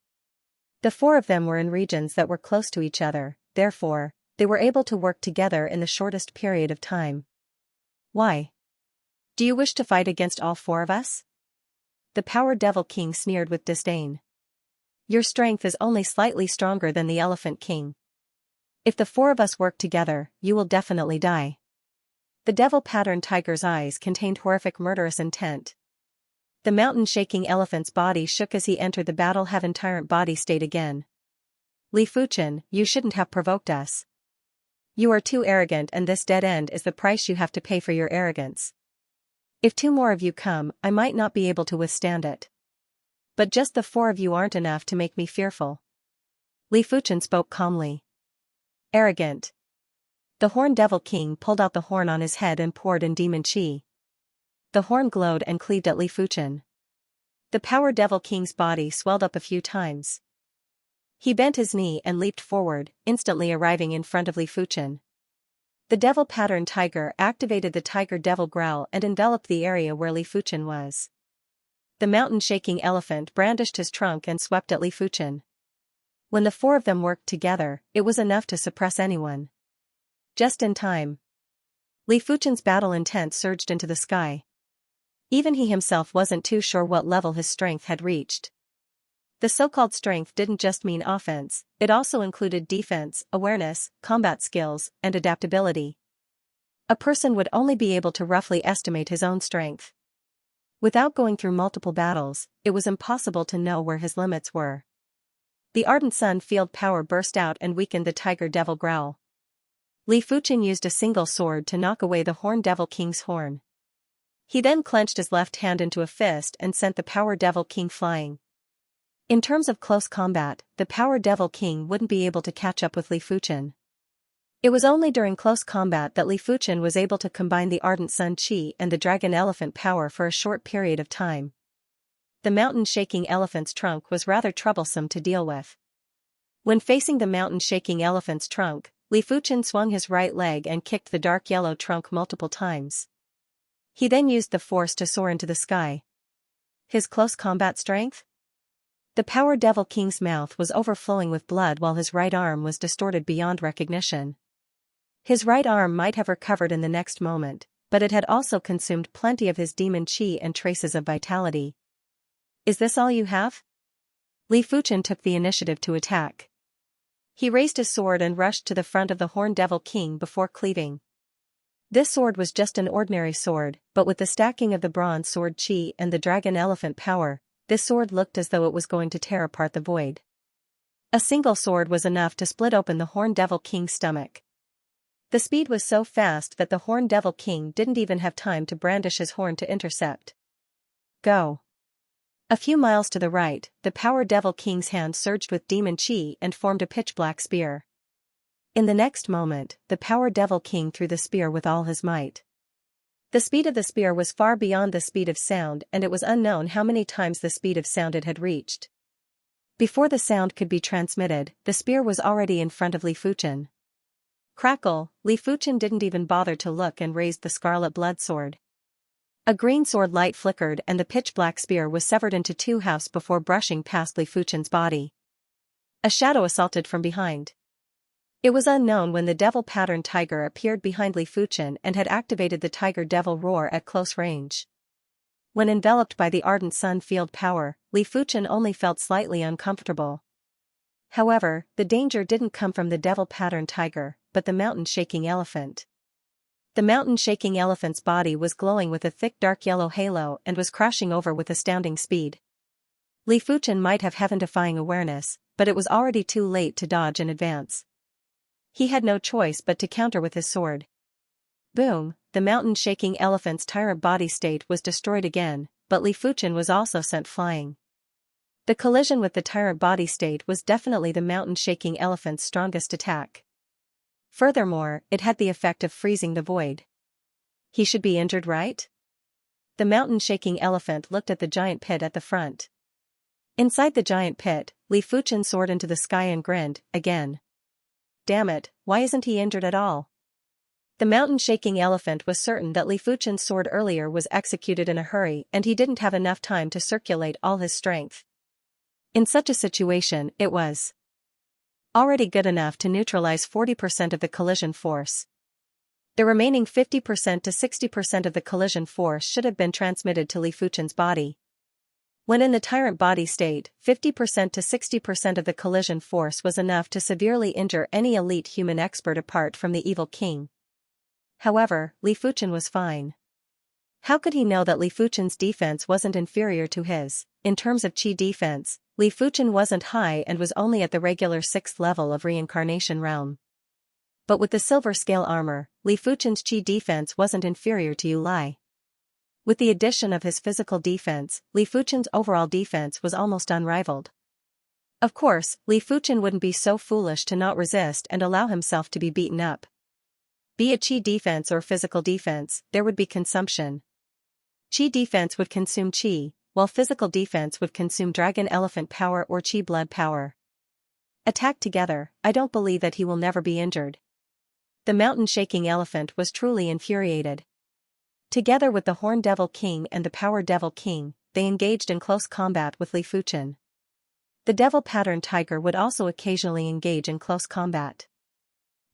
The 4 of them were in regions that were close to each other, therefore, they were able to work together in the shortest period of time. Why? Do you wish to fight against all 4 of us? The Power Devil King sneered with disdain. Your strength is only slightly stronger than the Elephant King. If the 4 of us work together, you will definitely die. The Devil Pattern Tiger's eyes contained horrific murderous intent. The mountain-shaking elephant's body shook as he entered the battle-haven tyrant body state again. Li Fuchen, you shouldn't have provoked us. You are too arrogant, and this dead end is the price you have to pay for your arrogance. If 2 more of you come, I might not be able to withstand it. But just the 4 of you aren't enough to make me fearful. Li Fuchen spoke calmly. Arrogant. The Horn Devil King pulled out the horn on his head and poured in demon chi. The horn glowed and cleaved at Li Fuchen. The Power Devil King's body swelled up a few times. He bent his knee and leaped forward, instantly arriving in front of Li Fuchen. The Devil Pattern Tiger activated the Tiger Devil Growl and enveloped the area where Li Fuchen was. The mountain-shaking elephant brandished his trunk and swept at Li Fuchen. When the 4 of them worked together, it was enough to suppress anyone. Just in time. Li Fuchen's battle intent surged into the sky. Even he himself wasn't too sure what level his strength had reached. The so-called strength didn't just mean offense, it also included defense, awareness, combat skills, and adaptability. A person would only be able to roughly estimate his own strength. Without going through multiple battles, it was impossible to know where his limits were. The Ardent Sun field power burst out and weakened the Tiger Devil Growl. Li Fuchen used a single sword to knock away the Horn Devil King's horn. He then clenched his left hand into a fist and sent the Power Devil King flying. In terms of close combat, the Power Devil King wouldn't be able to catch up with Li Fuchen. It was only during close combat that Li Fuchen was able to combine the Ardent Sun Chi and the Dragon Elephant power for a short period of time. The mountain-shaking elephant's trunk was rather troublesome to deal with. When facing the mountain-shaking elephant's trunk, Li Fuchen swung his right leg and kicked the dark yellow trunk multiple times. He then used the force to soar into the sky. His close combat strength? The Power Devil King's mouth was overflowing with blood while his right arm was distorted beyond recognition. His right arm might have recovered in the next moment, but it had also consumed plenty of his demon chi and traces of vitality. Is this all you have? Li Fuchen took the initiative to attack. He raised his sword and rushed to the front of the Horn Devil King before cleaving. This sword was just an ordinary sword, but with the stacking of the bronze sword chi and the dragon elephant power, this sword looked as though it was going to tear apart the void. A single sword was enough to split open the Horn Devil King's stomach. The speed was so fast that the Horn Devil King didn't even have time to brandish his horn to intercept. Go. A few miles to the right, the Power Devil King's hand surged with demon chi and formed a pitch-black spear. In the next moment, the Power Devil King threw the spear with all his might. The speed of the spear was far beyond the speed of sound, and it was unknown how many times the speed of sound it had reached. Before the sound could be transmitted, the spear was already in front of Li Fuchen. Crackle, Li Fuchen didn't even bother to look and raised the scarlet blood sword. A green sword light flickered and the pitch-black spear was severed into 2 halves before brushing past Li Fuchen's body. A shadow assaulted from behind. It was unknown when the Devil Pattern Tiger appeared behind Li Fuchen and had activated the Tiger Devil Roar at close range. When enveloped by the Ardent Sun field power, Li Fuchen only felt slightly uncomfortable. However, the danger didn't come from the Devil Pattern Tiger, but the mountain-shaking elephant. The mountain-shaking elephant's body was glowing with a thick dark yellow halo and was crashing over with astounding speed. Li Fuchen might have heaven-defying awareness, but it was already too late to dodge in advance. He had no choice but to counter with his sword. Boom, the mountain-shaking elephant's tyrant body state was destroyed again, but Li Fuchen was also sent flying. The collision with the tyrant body state was definitely the mountain-shaking elephant's strongest attack. Furthermore, it had the effect of freezing the void. He should be injured, right? The mountain-shaking elephant looked at the giant pit at the front. Inside the giant pit, Li Fuchen soared into the sky and grinned, again. Damn it, why isn't he injured at all? The mountain-shaking elephant was certain that Li Fuchen's sword earlier was executed in a hurry and he didn't have enough time to circulate all his strength. In such a situation, it was already good enough to neutralize 40% of the collision force. The remaining 50% to 60% of the collision force should have been transmitted to Li Fuchen's body. When in the tyrant body state, 50% to 60% of the collision force was enough to severely injure any elite human expert apart from the evil king. However, Li Fuchen was fine. How could he know that Li Fuchen's defense wasn't inferior to his? In terms of Qi defense, Li Fuchen wasn't high and was only at the regular 6th level of reincarnation realm. But with the silver scale armor, Li Fuchen's Qi defense wasn't inferior to Yu Lai. With the addition of his physical defense, Li Fuchen's overall defense was almost unrivaled. Of course, Li Fuchen wouldn't be so foolish to not resist and allow himself to be beaten up. Be it Qi defense or physical defense, there would be consumption. Qi defense would consume Qi, while physical defense would consume Dragon Elephant power or Qi blood power. Attacked together, I don't believe that he will never be injured. The mountain-shaking elephant was truly infuriated. Together with the Horn Devil King and the Power Devil King, they engaged in close combat with Li Fuchen. The Devil Pattern Tiger would also occasionally engage in close combat.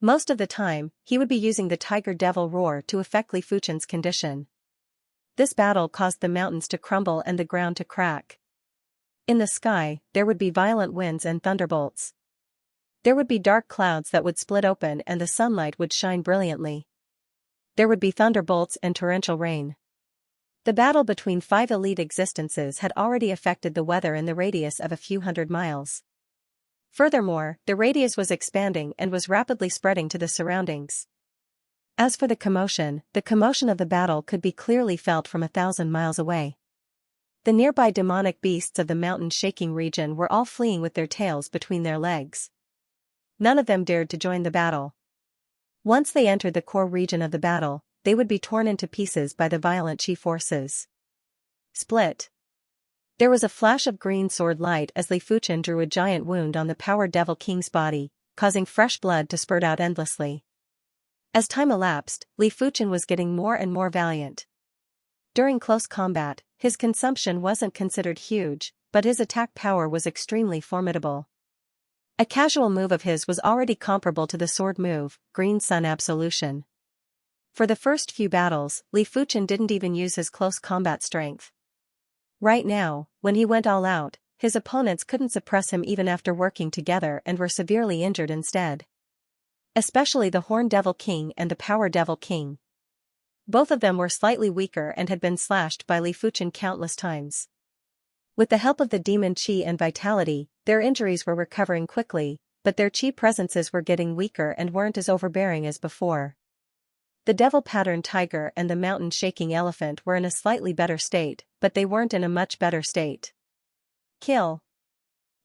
Most of the time, he would be using the Tiger Devil Roar to affect Li Fuchen's condition. This battle caused the mountains to crumble and the ground to crack. In the sky, there would be violent winds and thunderbolts. There would be dark clouds that would split open and the sunlight would shine brilliantly. There would be thunderbolts and torrential rain. The battle between 5 elite existences had already affected the weather in the radius of a few hundred miles. Furthermore, the radius was expanding and was rapidly spreading to the surroundings. As for the commotion of the battle could be clearly felt from 1,000 miles away. The nearby demonic beasts of the mountain-shaking region were all fleeing with their tails between their legs. None of them dared to join the battle. Once they entered the core region of the battle, they would be torn into pieces by the violent Qi forces. Split. There was a flash of green sword light as Li Fuchen drew a giant wound on the Power Devil King's body, causing fresh blood to spurt out endlessly. As time elapsed, Li Fuchen was getting more and more valiant. During close combat, his consumption wasn't considered huge, but his attack power was extremely formidable. A casual move of his was already comparable to the sword move, Green Sun Absolution. For the first few battles, Li Fuchen didn't even use his close combat strength. Right now, when he went all out, his opponents couldn't suppress him even after working together and were severely injured instead. Especially the Horn Devil King and the Power Devil King. Both of them were slightly weaker and had been slashed by Li Fuchen countless times. With the help of the demon Qi and vitality, their injuries were recovering quickly, but their Qi presences were getting weaker and weren't as overbearing as before. The Devil Pattern Tiger and the Mountain-Shaking Elephant were in a slightly better state, but they weren't in a much better state. Kill.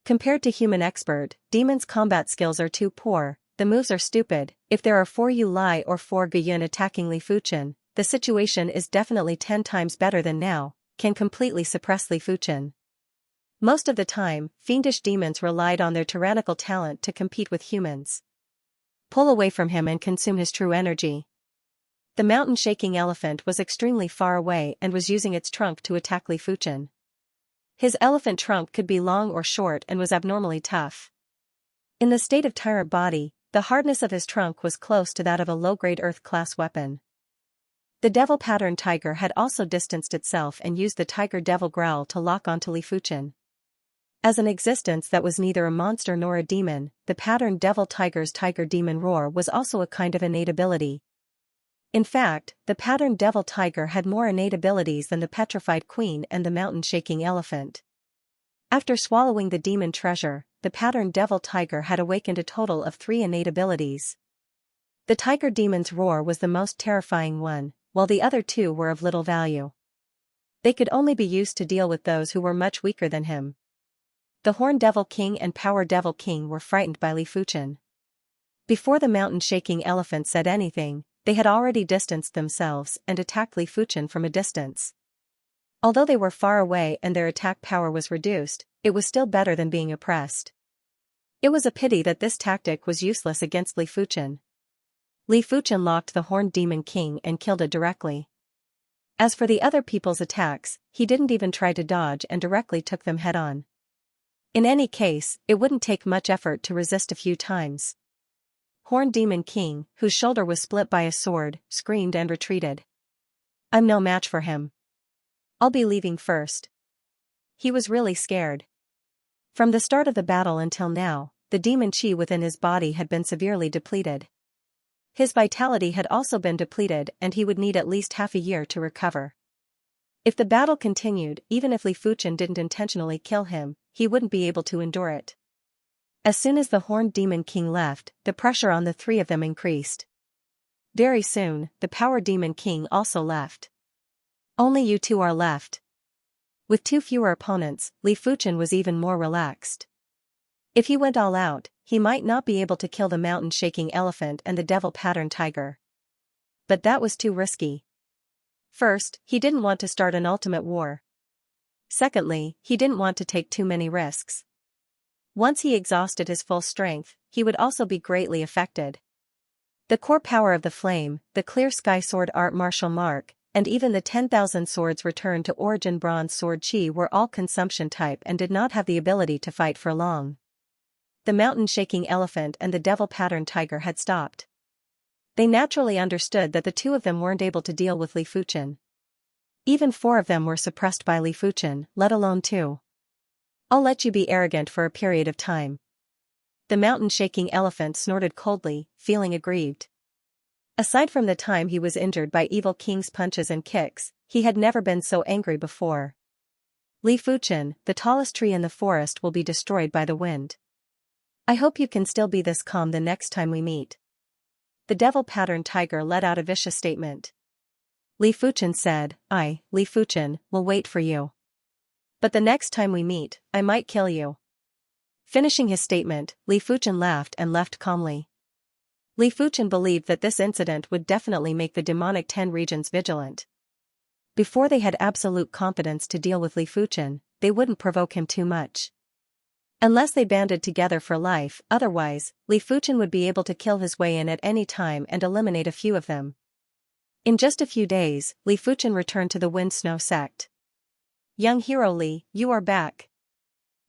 Compared to human expert, demons' combat skills are too poor, the moves are stupid. If there are 4 Yu Lai or 4 Guyun attacking Li Fuchen, the situation is definitely 10 times better than now, can completely suppress Li Fuchen. Most of the time, fiendish demons relied on their tyrannical talent to compete with humans. Pull away from him and consume his true energy. The mountain-shaking elephant was extremely far away and was using its trunk to attack Li Fuchen. His elephant trunk could be long or short and was abnormally tough. In the state of tyrant body, the hardness of his trunk was close to that of a low-grade Earth-class weapon. The Devil Pattern Tiger had also distanced itself and used the Tiger Devil Growl to lock onto Li Fuchen. As an existence that was neither a monster nor a demon, the Pattern Devil Tiger's Tiger Demon Roar was also a kind of innate ability. In fact, the Pattern Devil Tiger had more innate abilities than the Petrified Queen and the Mountain-Shaking Elephant. After swallowing the demon treasure, the Pattern Devil Tiger had awakened a total of 3 innate abilities. The Tiger Demon's Roar was the most terrifying one, while the other 2 were of little value. They could only be used to deal with those who were much weaker than him. The Horn Devil King and Power Devil King were frightened by Li Fuchen. Before the Mountain-Shaking Elephant said anything, they had already distanced themselves and attacked Li Fuchen from a distance. Although they were far away and their attack power was reduced, it was still better than being oppressed. It was a pity that this tactic was useless against Li Fuchen. Li Fuchen locked the Horned Demon King and killed it directly. As for the other people's attacks, he didn't even try to dodge and directly took them head-on. In any case, it wouldn't take much effort to resist a few times. Horned Demon King, whose shoulder was split by a sword, screamed and retreated. "I'm no match for him. I'll be leaving first." He was really scared. From the start of the battle until now, the demon Qi within his body had been severely depleted. His vitality had also been depleted and he would need at least half a year to recover. If the battle continued, even if Li Fuchen didn't intentionally kill him, he wouldn't be able to endure it. As soon as the Horned Demon King left, the pressure on the three of them increased. Very soon, the Power Demon King also left. Only you two are left. With two fewer opponents, Li Fuchen was even more relaxed. If he went all out, he might not be able to kill the mountain-shaking elephant and the devil-patterned tiger. But that was too risky. First, he didn't want to start an ultimate war. Secondly, he didn't want to take too many risks. Once he exhausted his full strength, he would also be greatly affected. The core power of the flame, the clear sky sword art martial mark, and even the 10,000 swords returned to origin bronze sword chi were all consumption type and did not have the ability to fight for long. The mountain-shaking elephant and the devil-patterned tiger had stopped. They naturally understood that the two of them weren't able to deal with Li Fuchen. Even 4 of them were suppressed by Li Fuchen, let alone 2. I'll let you be arrogant for a period of time. The mountain-shaking elephant snorted coldly, feeling aggrieved. Aside from the time he was injured by Evil King's punches and kicks, he had never been so angry before. Li Fuchen, the tallest tree in the forest will be destroyed by the wind. I hope you can still be this calm the next time we meet. The devil-patterned tiger let out a vicious statement. Li Fuchen said, Li Fuchen, will wait for you. But the next time we meet, I might kill you. Finishing his statement, Li Fuchen laughed and left calmly. Li Fuchen believed that this incident would definitely make the demonic 10 regions vigilant. Before they had absolute confidence to deal with Li Fuchen, they wouldn't provoke him too much. Unless they banded together for life, otherwise, Li Fuchen would be able to kill his way in at any time and eliminate a few of them. In just a few days, Li Fuchen returned to the Wind Snow sect. Young hero Li, you are back.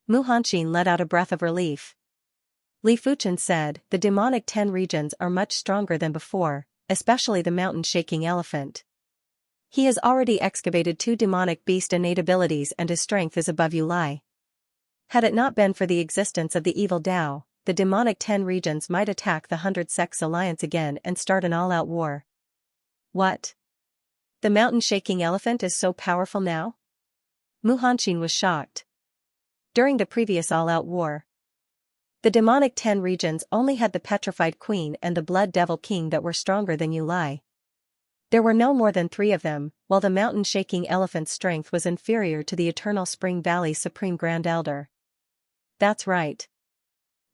Mu Hanxin let out a breath of relief. Li Fuchen said, the demonic 10 regions are much stronger than before, especially the mountain-shaking elephant. He has already excavated 2 demonic beast innate abilities and his strength is above you Lai. Had it not been for the existence of the evil Tao, the demonic 10 regions might attack the 100 Sects Alliance again and start an all-out war. What? The mountain-shaking elephant is so powerful now? Mu Hanxin was shocked. During the previous all-out war, the demonic 10 regions only had the petrified queen and the blood devil king that were stronger than Yu Lai. There were no more than 3 of them, while the mountain-shaking elephant's strength was inferior to the Eternal Spring Valley's Supreme Grand Elder. That's right.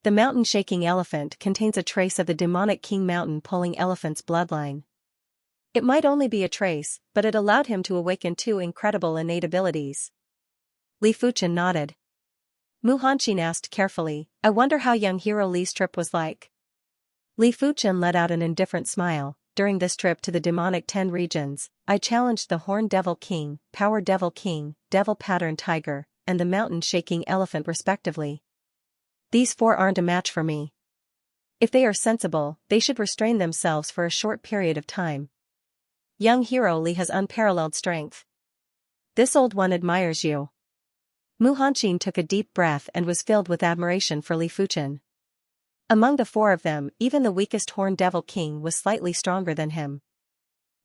The mountain-shaking elephant contains a trace of the demonic king mountain-pulling elephant's bloodline. It might only be a trace, but it allowed him to awaken 2 incredible innate abilities. Li Fuchen nodded. Mu Hanxin asked carefully, I wonder how young hero Li's trip was like. Li Fuchen let out an indifferent smile. During this trip to the demonic 10 regions, I challenged the Horned Devil King, Power Devil King, Devil-patterned tiger, and the mountain-shaking elephant respectively. These 4 aren't a match for me. If they are sensible, they should restrain themselves for a short period of time. Young hero Li has unparalleled strength. This old one admires you. Mu Hanxin took a deep breath and was filled with admiration for Li Fuchen. Among the 4 of them, even the weakest Horned Devil King was slightly stronger than him.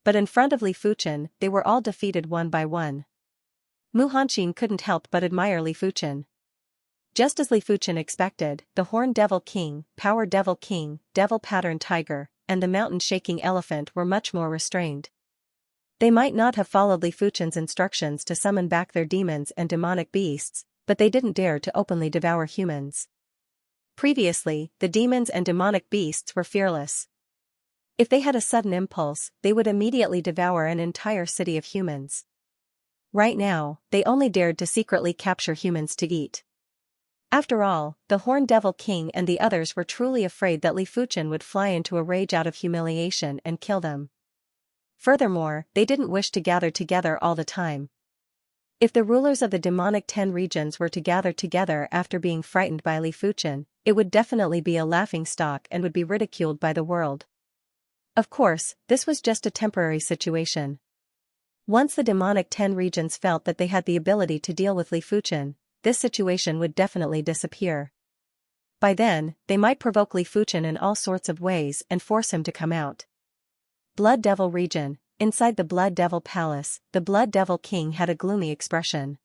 But in front of Li Fuchen, they were all defeated one by one. Mu Hanxin couldn't help but admire Li Fuchen. Just as Li Fuchen expected, the Horned Devil King, Power Devil King, Devil-patterned tiger, and the mountain-shaking elephant were much more restrained. They might not have followed Li Fuchen's instructions to summon back their demons and demonic beasts, but they didn't dare to openly devour humans. Previously, the demons and demonic beasts were fearless. If they had a sudden impulse, they would immediately devour an entire city of humans. Right now, they only dared to secretly capture humans to eat. After all, the Horned Devil King and the others were truly afraid that Li Fuchen would fly into a rage out of humiliation and kill them. Furthermore, they didn't wish to gather together all the time. If the rulers of the demonic 10 regions were to gather together after being frightened by Li Fuchen, it would definitely be a laughingstock and would be ridiculed by the world. Of course, this was just a temporary situation. Once the demonic 10 regions felt that they had the ability to deal with Li Fuchen, this situation would definitely disappear. By then, they might provoke Li Fuchen in all sorts of ways and force him to come out. Blood Devil Region, inside the Blood Devil Palace, the Blood Devil King had a gloomy expression.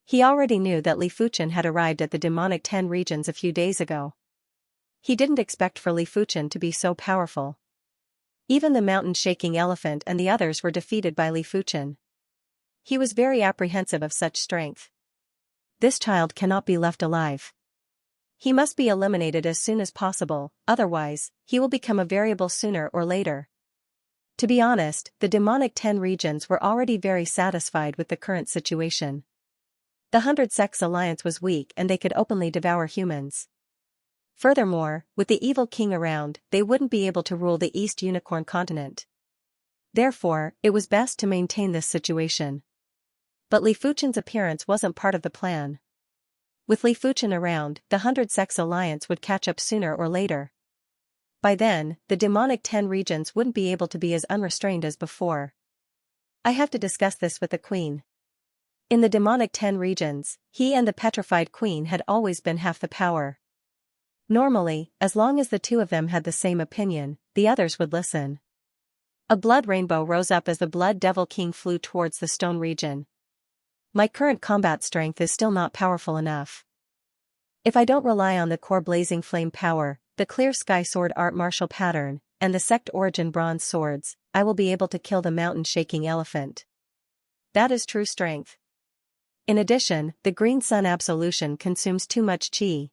He already knew that Li Fuchen had arrived at the demonic 10 regions a few days ago. He didn't expect for Li Fuchen to be so powerful. Even the mountain-shaking elephant and the others were defeated by Li Fuchen. He was very apprehensive of such strength. This child cannot be left alive. He must be eliminated as soon as possible, otherwise, he will become a variable sooner or later. To be honest, the demonic 10 regions were already very satisfied with the current situation. The 100 Sects alliance was weak and they could openly devour humans. Furthermore, with the evil king around, they wouldn't be able to rule the East Unicorn continent. Therefore, it was best to maintain this situation. But Li Fuchen's appearance wasn't part of the plan. With Li Fuchen around, the 100 Sects alliance would catch up sooner or later. By then, the demonic 10 regions wouldn't be able to be as unrestrained as before. I have to discuss this with the queen. In the demonic 10 regions, he and the petrified queen had always been half the power. Normally, as long as the two of them had the same opinion, the others would listen. A blood rainbow rose up as the Blood Devil King flew towards the stone region. My current combat strength is still not powerful enough. If I don't rely on the core blazing flame power, the clear sky sword art martial pattern, and the sect origin bronze swords, I will be able to kill the mountain-shaking elephant. That is true strength. In addition, the green sun absolution consumes too much chi.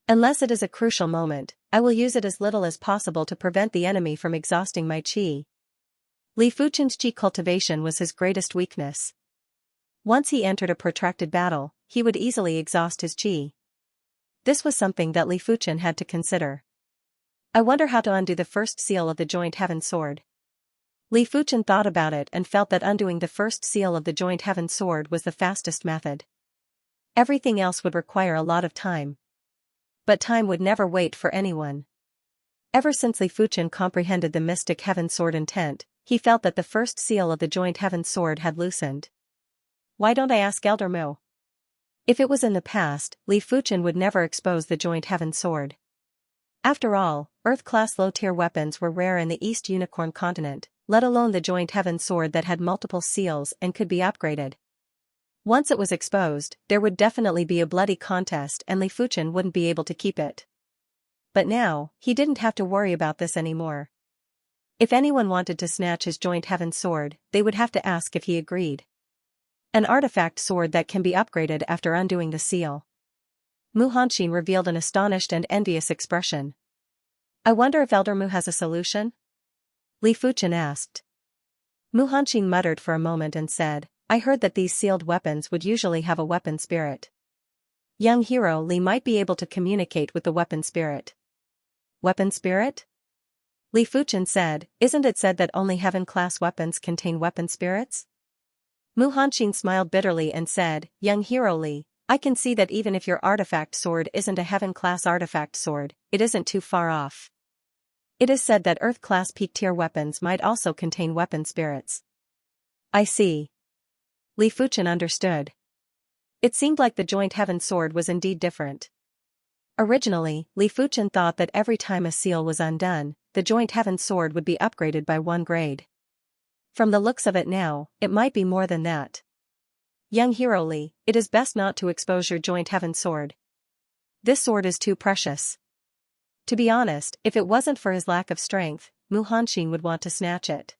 Unless it is a crucial moment, I will use it as little as possible to prevent the enemy from exhausting my chi. Li Fuchen's chi cultivation was his greatest weakness. Once he entered a protracted battle, he would easily exhaust his chi. This was something that Li Fuchen had to consider. I wonder how to undo the first seal of the joint heaven sword. Li Fuchen thought about it and felt that undoing the first seal of the joint heaven sword was the fastest method. Everything else would require a lot of time. But time would never wait for anyone. Ever since Li Fuchen comprehended the mystic heaven sword intent, he felt that the first seal of the joint heaven sword had loosened. Why don't I ask Elder Mu? If it was in the past, Li Fuchen would never expose the joint heaven sword. After all, Earth-class low-tier weapons were rare in the East Unicorn continent, let alone the joint heaven sword that had multiple seals and could be upgraded. Once it was exposed, there would definitely be a bloody contest and Li Fuchen wouldn't be able to keep it. But now, he didn't have to worry about this anymore. If anyone wanted to snatch his joint heaven sword, they would have to ask if he agreed. An artifact sword that can be upgraded after undoing the seal. Mu Hanxin revealed an astonished and envious expression. I wonder if Elder Mu has a solution? Li Fuchen asked. Mu Hanxin muttered for a moment and said, I heard that these sealed weapons would usually have a weapon spirit. Young hero Li might be able to communicate with the weapon spirit. Weapon spirit? Li Fuchen said, isn't it said that only heaven-class weapons contain weapon spirits? Mu Hanxin smiled bitterly and said, Young hero Li, I can see that even if your artifact sword isn't a heaven-class artifact sword, it isn't too far off. It is said that Earth-class peak-tier weapons might also contain weapon spirits. I see. Li Fuchen understood. It seemed like the joint heaven sword was indeed different. Originally, Li Fuchen thought that every time a seal was undone, the joint heaven sword would be upgraded by 1 grade. From the looks of it now, it might be more than that. Young hero Li, it is best not to expose your joint heaven sword. This sword is too precious. To be honest, if it wasn't for his lack of strength, Mu Hanxin would want to snatch it.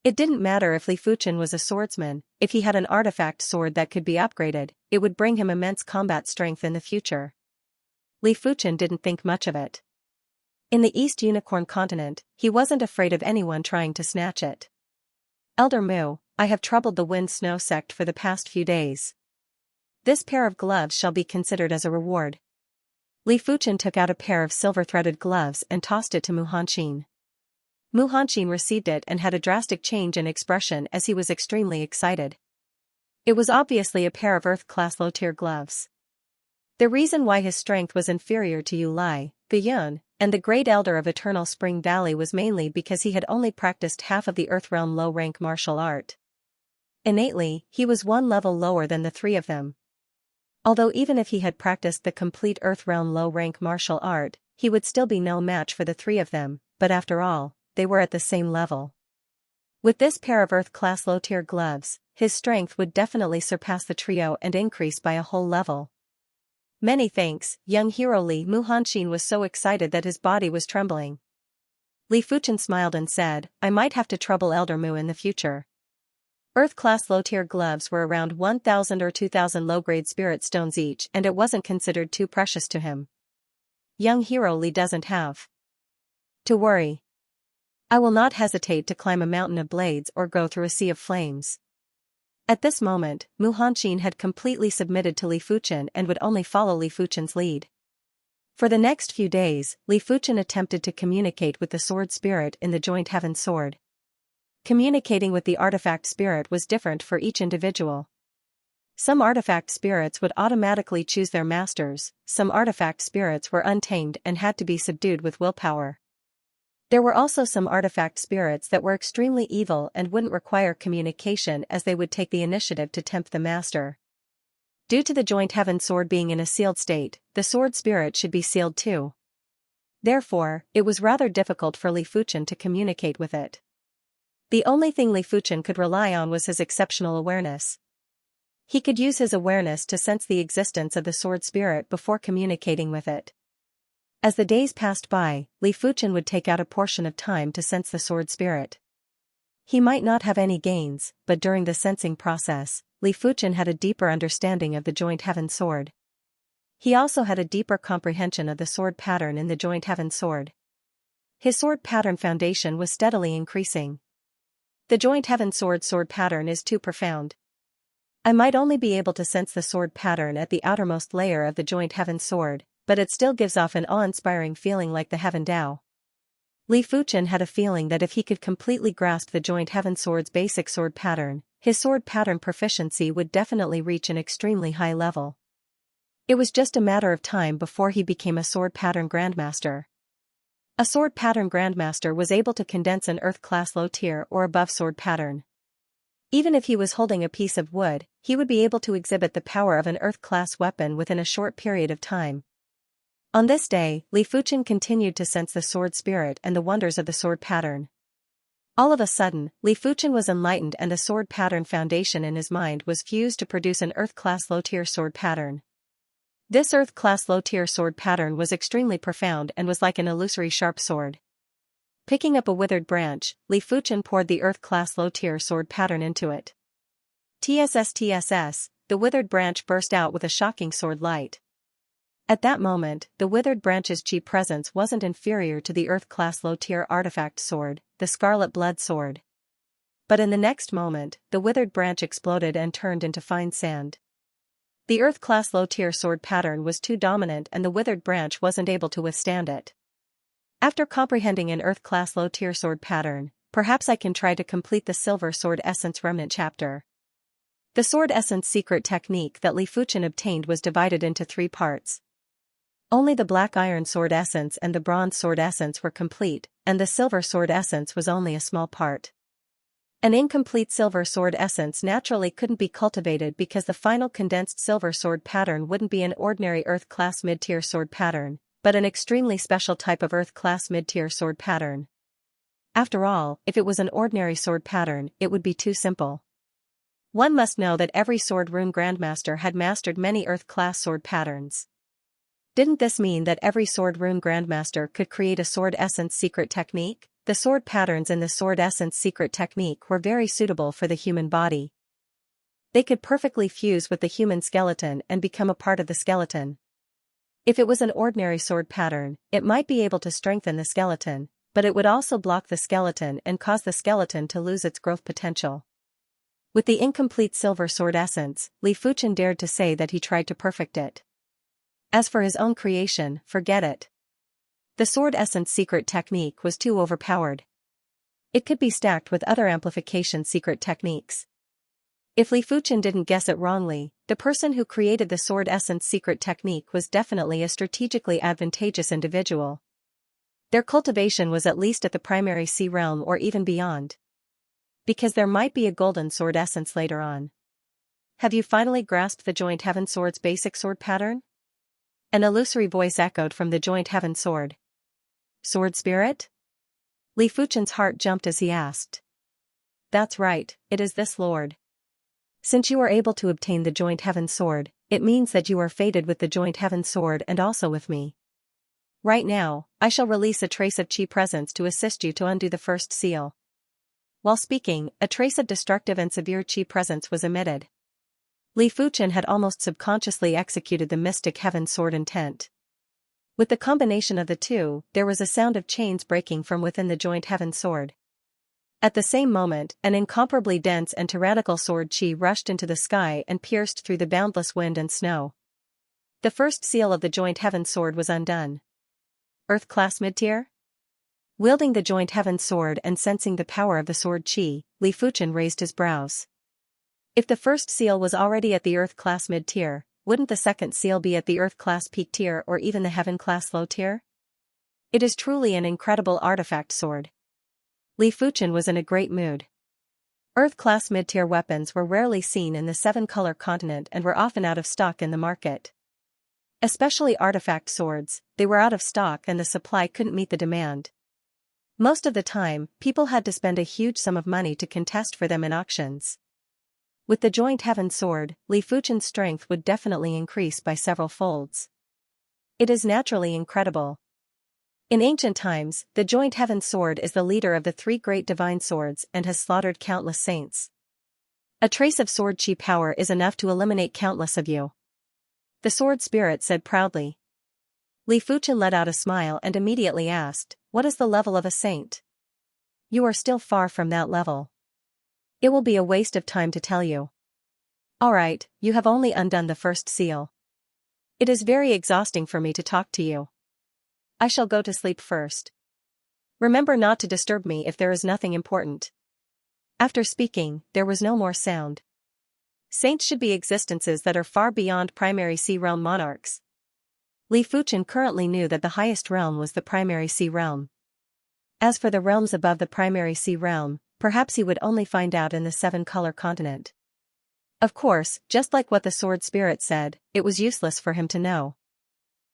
It didn't matter if Li Fuchen was a swordsman, if he had an artifact sword that could be upgraded, it would bring him immense combat strength in the future. Li Fuchen didn't think much of it. In the East Unicorn continent, he wasn't afraid of anyone trying to snatch it. Elder Mu, I have troubled the Wind Snow sect for the past few days. This pair of gloves shall be considered as a reward. Li Fuchen took out a pair of silver-threaded gloves and tossed it to Mu Hanxin. Mu Hanxin received it and had a drastic change in expression as he was extremely excited. It was obviously a pair of Earth-class low-tier gloves. The reason why his strength was inferior to Yu Lai, the Yun, and the Great Elder of Eternal Spring Valley was mainly because he had only practiced half of the Earthrealm low-rank martial art. Innately, he was 1 level lower than the 3 of them. Although even if he had practiced the complete Earthrealm low-rank martial art, he would still be no match for the 3 of them, but after all, they were at the same level. With this pair of Earth-class low-tier gloves, his strength would definitely surpass the trio and increase by a whole level. Many thanks, young hero Li Muhanxin was so excited that his body was trembling. Li Fuchen smiled and said, I might have to trouble Elder Mu in the future. Earth-class low-tier gloves were around 1,000 or 2,000 low-grade spirit stones each, and it wasn't considered too precious to him. Young hero Li doesn't have to worry. I will not hesitate to climb a mountain of blades or go through a sea of flames. At this moment, Mu Hanxin had completely submitted to Li Fuchen and would only follow Li Fuchen's lead. For the next few days, Li Fuchen attempted to communicate with the sword spirit in the joint heaven sword. Communicating with the artifact spirit was different for each individual. Some artifact spirits would automatically choose their masters, some artifact spirits were untamed and had to be subdued with willpower. There were also some artifact spirits that were extremely evil and wouldn't require communication as they would take the initiative to tempt the master. Due to the joint heaven sword being in a sealed state, the sword spirit should be sealed too. Therefore, it was rather difficult for Li Fuchen to communicate with it. The only thing Li Fuchen could rely on was his exceptional awareness. He could use his awareness to sense the existence of the sword spirit before communicating with it. As the days passed by, Li Fuchen would take out a portion of time to sense the sword spirit. He might not have any gains, but during the sensing process, Li Fuchen had a deeper understanding of the joint heaven sword. He also had a deeper comprehension of the sword pattern in the joint heaven sword. His sword pattern foundation was steadily increasing. The joint heaven sword pattern is too profound. I might only be able to sense the sword pattern at the outermost layer of the joint heaven sword, but it still gives off an awe-inspiring feeling like the heaven Tao. Li Fuchen had a feeling that if he could completely grasp the joint heaven sword's basic sword pattern, his sword pattern proficiency would definitely reach an extremely high level. It was just a matter of time before he became a sword pattern grandmaster. A sword pattern grandmaster was able to condense an earth-class low-tier or above sword pattern. Even if he was holding a piece of wood, he would be able to exhibit the power of an earth-class weapon within a short period of time. On this day, Li Fuchen continued to sense the sword spirit and the wonders of the sword pattern. All of a sudden, Li Fuchen was enlightened and a sword pattern foundation in his mind was fused to produce an earth-class low-tier sword pattern. This earth-class low-tier sword pattern was extremely profound and was like an illusory sharp sword. Picking up a withered branch, Li Fuchen poured the earth-class low-tier sword pattern into it. TSS, the withered branch burst out with a shocking sword light. At that moment, the withered branch's chi presence wasn't inferior to the earth-class low-tier artifact sword, the Scarlet Blood Sword. But in the next moment, the withered branch exploded and turned into fine sand. The earth-class low-tier sword pattern was too dominant and the withered branch wasn't able to withstand it. After comprehending an earth-class low-tier sword pattern, perhaps I can try to complete the Silver Sword Essence Remnant chapter. The Sword Essence secret technique that Li Fuchen obtained was divided into 3 parts. Only the Black Iron Sword Essence and the Bronze Sword Essence were complete, and the Silver Sword Essence was only a small part. An incomplete Silver Sword Essence naturally couldn't be cultivated because the final condensed Silver Sword pattern wouldn't be an ordinary Earth-class mid-tier sword pattern, but an extremely special type of Earth-class mid-tier sword pattern. After all, if it was an ordinary sword pattern, it would be too simple. One must know that every sword rune grandmaster had mastered many Earth-class sword patterns. Didn't this mean that every sword rune grandmaster could create a sword essence secret technique? The sword patterns in the sword essence secret technique were very suitable for the human body. They could perfectly fuse with the human skeleton and become a part of the skeleton. If it was an ordinary sword pattern, it might be able to strengthen the skeleton, but it would also block the skeleton and cause the skeleton to lose its growth potential. With the incomplete Silver Sword Essence, Li Fuchen dared to say that he tried to perfect it. As for his own creation, forget it. The sword essence secret technique was too overpowered. It could be stacked with other amplification secret techniques. If Li Fuchen didn't guess it wrongly, the person who created the sword essence secret technique was definitely a strategically advantageous individual. Their cultivation was at least at the primary sea realm or even beyond. Because there might be a golden sword essence later on. Have you finally grasped the joint heaven sword's basic sword pattern? An illusory voice echoed from the joint heaven sword. Sword spirit? Li Fuchen's heart jumped as he asked. That's right, it is this Lord. Since you are able to obtain the joint heaven sword, it means that you are fated with the joint heaven sword and also with me. Right now, I shall release a trace of chi presence to assist you to undo the first seal. While speaking, a trace of destructive and severe chi presence was emitted. Li Fuchen had almost subconsciously executed the mystic heaven sword intent. With the combination of the two, there was a sound of chains breaking from within the joint heaven sword. At the same moment, an incomparably dense and tyrannical sword chi rushed into the sky and pierced through the boundless wind and snow. The first seal of the joint heaven sword was undone. Earth class mid-tier? Wielding the joint heaven sword and sensing the power of the sword chi, Li Fuchen raised his brows. If the first seal was already at the Earth class mid-tier, wouldn't the second seal be at the Earth class peak tier or even the Heaven class low tier? It is truly an incredible artifact sword. Li Fuchen was in a great mood. Earth class mid-tier weapons were rarely seen in the seven-color continent and were often out of stock in the market. Especially artifact swords, they were out of stock and the supply couldn't meet the demand. Most of the time, people had to spend a huge sum of money to contest for them in auctions. With the joint heaven sword, Li Fuchen's strength would definitely increase by several folds. It is naturally incredible. In ancient times, the joint heaven sword is the leader of the three great divine swords and has slaughtered countless saints. A trace of sword chi power is enough to eliminate countless of you. The sword spirit said proudly. Li Fuchen let out a smile and immediately asked, "What is the level of a saint?" "You are still far from that level. It will be a waste of time to tell you. Alright, you have only undone the first seal. It is very exhausting for me to talk to you. I shall go to sleep first. Remember not to disturb me if there is nothing important." After speaking, there was no more sound. Saints should be existences that are far beyond primary sea realm monarchs. Li Fuchen currently knew that the highest realm was the primary sea realm. As for the realms above the primary sea realm, perhaps he would only find out in the seven-color continent. Of course, just like what the sword spirit said, it was useless for him to know.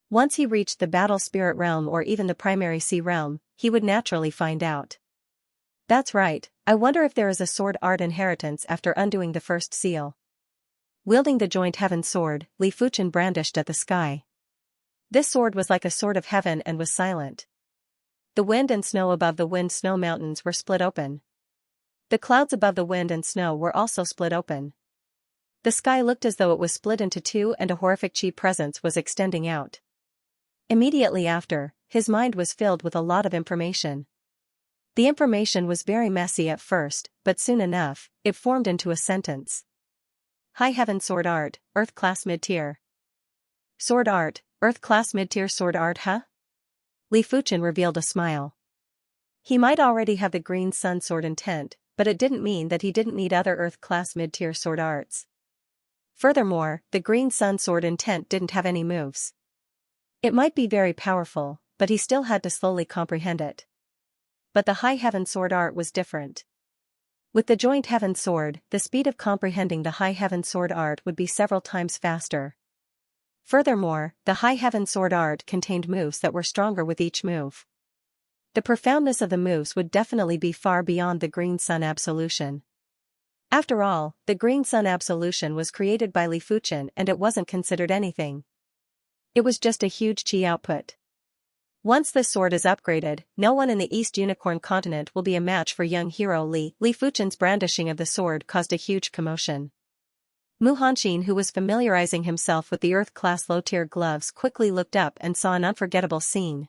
Once he reached the battle spirit realm or even the primary sea realm, he would naturally find out. That's right, I wonder if there is a sword art inheritance after undoing the first seal. Wielding the joint heaven sword, Li Fuchen brandished at the sky. This sword was like a sword of heaven and was silent. The wind and snow above the wind-snow mountains were split open. The clouds above the wind and snow were also split open. The sky looked as though it was split into two and a horrific chi presence was extending out. Immediately after, his mind was filled with a lot of information. The information was very messy at first, but soon enough, it formed into a sentence. High Heaven Sword Art, Earth Class Mid-Tier. Sword Art, Earth Class Mid-Tier Sword Art, huh? Li Fuchen revealed a smile. He might already have the Green Sun Sword intent, but it didn't mean that he didn't need other Earth Class Mid-Tier Sword Arts. Furthermore, the Green Sun Sword intent didn't have any moves. It might be very powerful, but he still had to slowly comprehend it. But the High Heaven Sword Art was different. With the Joint Heaven Sword, the speed of comprehending the High Heaven Sword Art would be several times faster. Furthermore, the High Heaven Sword Art contained moves that were stronger with each move. The profoundness of the moves would definitely be far beyond the Green Sun Absolution. After all, the Green Sun Absolution was created by Li Fuchen and it wasn't considered anything. It was just a huge chi output. Once this sword is upgraded, no one in the East Unicorn continent will be a match for young hero Li. Li Fuchen's brandishing of the sword caused a huge commotion. Mu Hanxin, who was familiarizing himself with the Earth-class low-tier gloves, quickly looked up and saw an unforgettable scene.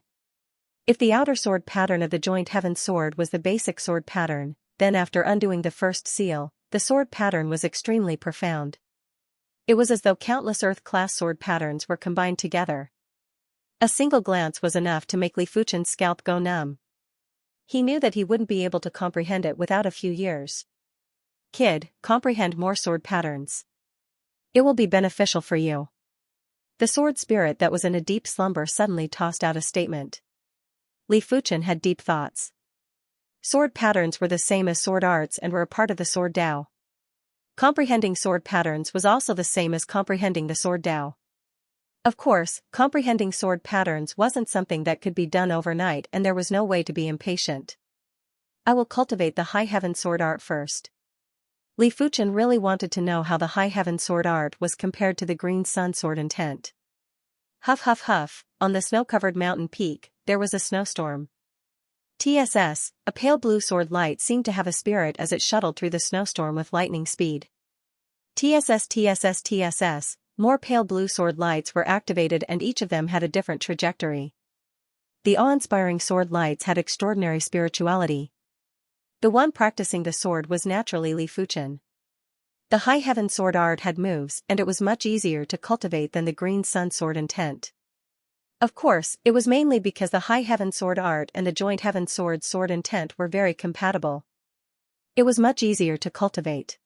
If the outer sword pattern of the Joint Heaven Sword was the basic sword pattern, then after undoing the first seal, the sword pattern was extremely profound. It was as though countless Earth-class sword patterns were combined together. A single glance was enough to make Li Fuchen's scalp go numb. He knew that he wouldn't be able to comprehend it without a few years. Kid, comprehend more sword patterns. It will be beneficial for you. The sword spirit that was in a deep slumber suddenly tossed out a statement. Li Fuchen had deep thoughts. Sword patterns were the same as sword arts and were a part of the sword Dao. Comprehending sword patterns was also the same as comprehending the sword Dao. Of course, comprehending sword patterns wasn't something that could be done overnight and there was no way to be impatient. I will cultivate the High Heaven Sword art first. Li Fuchen really wanted to know how the High Heaven Sword art was compared to the Green Sun Sword intent. Huff huff huff, on the snow-covered mountain peak, there was a snowstorm. TSS, a pale blue sword light seemed to have a spirit as it shuttled through the snowstorm with lightning speed. TSS TSS TSS, more pale blue sword lights were activated and each of them had a different trajectory. The awe-inspiring sword lights had extraordinary spirituality. The one practicing the sword was naturally Li Fuchen. The High Heaven Sword art had moves and it was much easier to cultivate than the Green Sun Sword intent. Of course, it was mainly because the High Heaven Sword art and the Joint Heaven sword intent were very compatible. It was much easier to cultivate.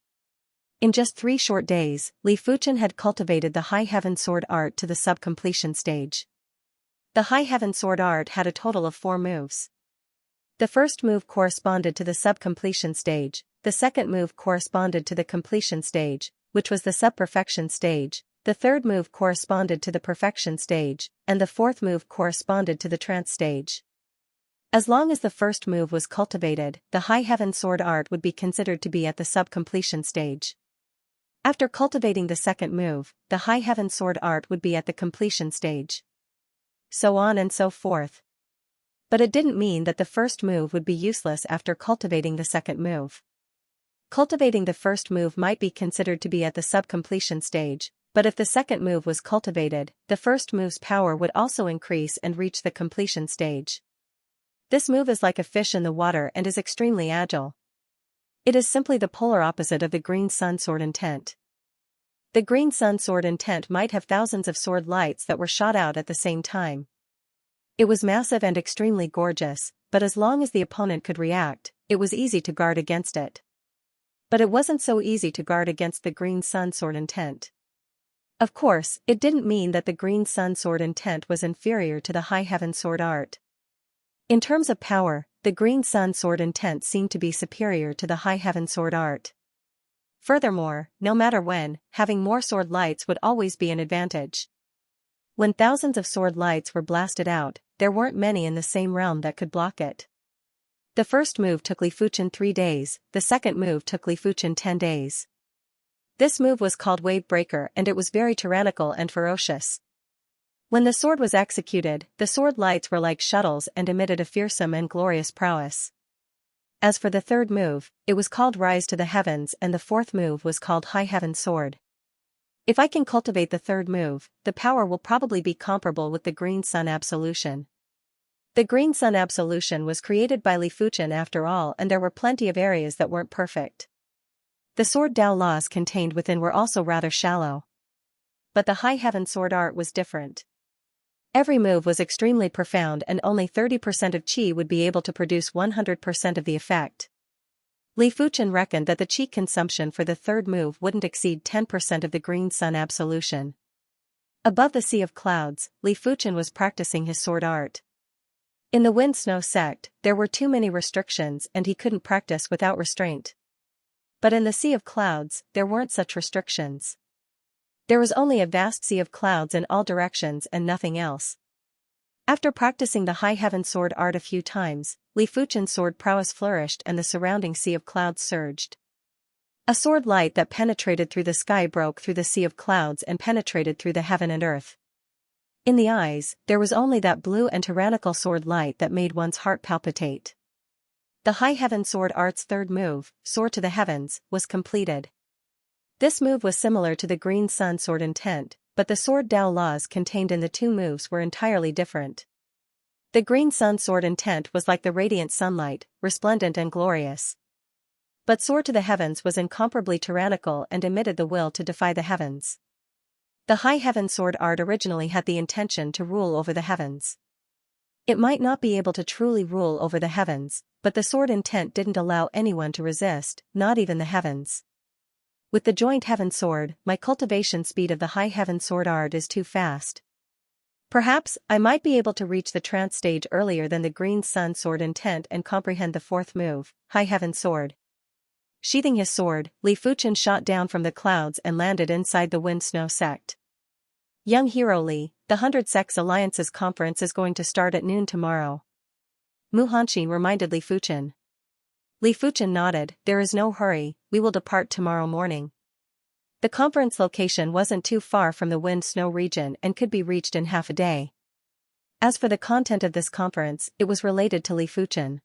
In just 3 short days, Li Fuchen had cultivated the High Heaven Sword art to the sub-completion stage. The High Heaven Sword art had a total of 4 moves. The first move corresponded to the sub-completion stage, the second move corresponded to the completion stage, which was the sub-perfection stage, the third move corresponded to the perfection stage, and the fourth move corresponded to the trance stage. As long as the first move was cultivated, the High Heaven Sword art would be considered to be at the sub-completion stage. After cultivating the second move, the High Heaven Sword art would be at the completion stage. So on and so forth. But it didn't mean that the first move would be useless after cultivating the second move. Cultivating the first move might be considered to be at the sub-completion stage, but if the second move was cultivated, the first move's power would also increase and reach the completion stage. This move is like a fish in the water and is extremely agile. It is simply the polar opposite of the Green Sun Sword intent. The Green Sun Sword intent might have thousands of sword lights that were shot out at the same time. It was massive and extremely gorgeous, but as long as the opponent could react, it was easy to guard against it. But it wasn't so easy to guard against the Green Sun Sword intent. Of course, it didn't mean that the Green Sun Sword intent was inferior to the High Heaven Sword art. In terms of power, the Green Sun Sword intent seemed to be superior to the High Heaven Sword art. Furthermore, no matter when, having more sword lights would always be an advantage. When thousands of sword lights were blasted out, there weren't many in the same realm that could block it. The first move took Li Fuchen 3 days, the second move took Li Fuchen 10 days. This move was called Wave Breaker and it was very tyrannical and ferocious. When the sword was executed, the sword lights were like shuttles and emitted a fearsome and glorious prowess. As for the third move, it was called Rise to the Heavens and the fourth move was called High Heaven Sword. If I can cultivate the third move, the power will probably be comparable with the Green Sun Absolution. The Green Sun Absolution was created by Li Fuchen after all and there were plenty of areas that weren't perfect. The sword Tao laws contained within were also rather shallow. But the High Heaven Sword art was different. Every move was extremely profound and only 30% of qi would be able to produce 100% of the effect. Li Fuchen reckoned that the qi consumption for the third move wouldn't exceed 10% of the Green Sun Absolution. Above the sea of clouds, Li Fuchen was practicing his sword art. In the Wind Snow sect, there were too many restrictions and he couldn't practice without restraint. But in the Sea of Clouds, there weren't such restrictions. There was only a vast sea of clouds in all directions and nothing else. After practicing the High Heaven Sword art a few times, Li Fuchen's sword prowess flourished and the surrounding sea of clouds surged. A sword light that penetrated through the sky broke through the sea of clouds and penetrated through the heaven and earth. In the eyes, there was only that blue and tyrannical sword light that made one's heart palpitate. The High Heaven Sword art's third move, Soar to the Heavens, was completed. This move was similar to the Green Sun Sword intent, but the sword Tao laws contained in the 2 moves were entirely different. The Green Sun Sword intent was like the radiant sunlight, resplendent and glorious. But Soar to the Heavens was incomparably tyrannical and emitted the will to defy the heavens. The High Heaven Sword art originally had the intention to rule over the heavens. It might not be able to truly rule over the heavens, but the sword intent didn't allow anyone to resist, not even the heavens. With the Joint Heaven Sword, my cultivation speed of the High Heaven Sword art is too fast. Perhaps, I might be able to reach the trance stage earlier than the Green Sun Sword intent and comprehend the fourth move, High Heaven Sword. Sheathing his sword, Li Fuchen shot down from the clouds and landed inside the Wind Snow sect. Young hero Li, the 100 Sects Alliance's conference is going to start at noon tomorrow. Mu Hanqi reminded Li Fuchen. Li Fuchen nodded. There is no hurry, we will depart tomorrow morning. The conference location wasn't too far from the wind-snow region and could be reached in half a day. As for the content of this conference, it was related to Li Fuchen.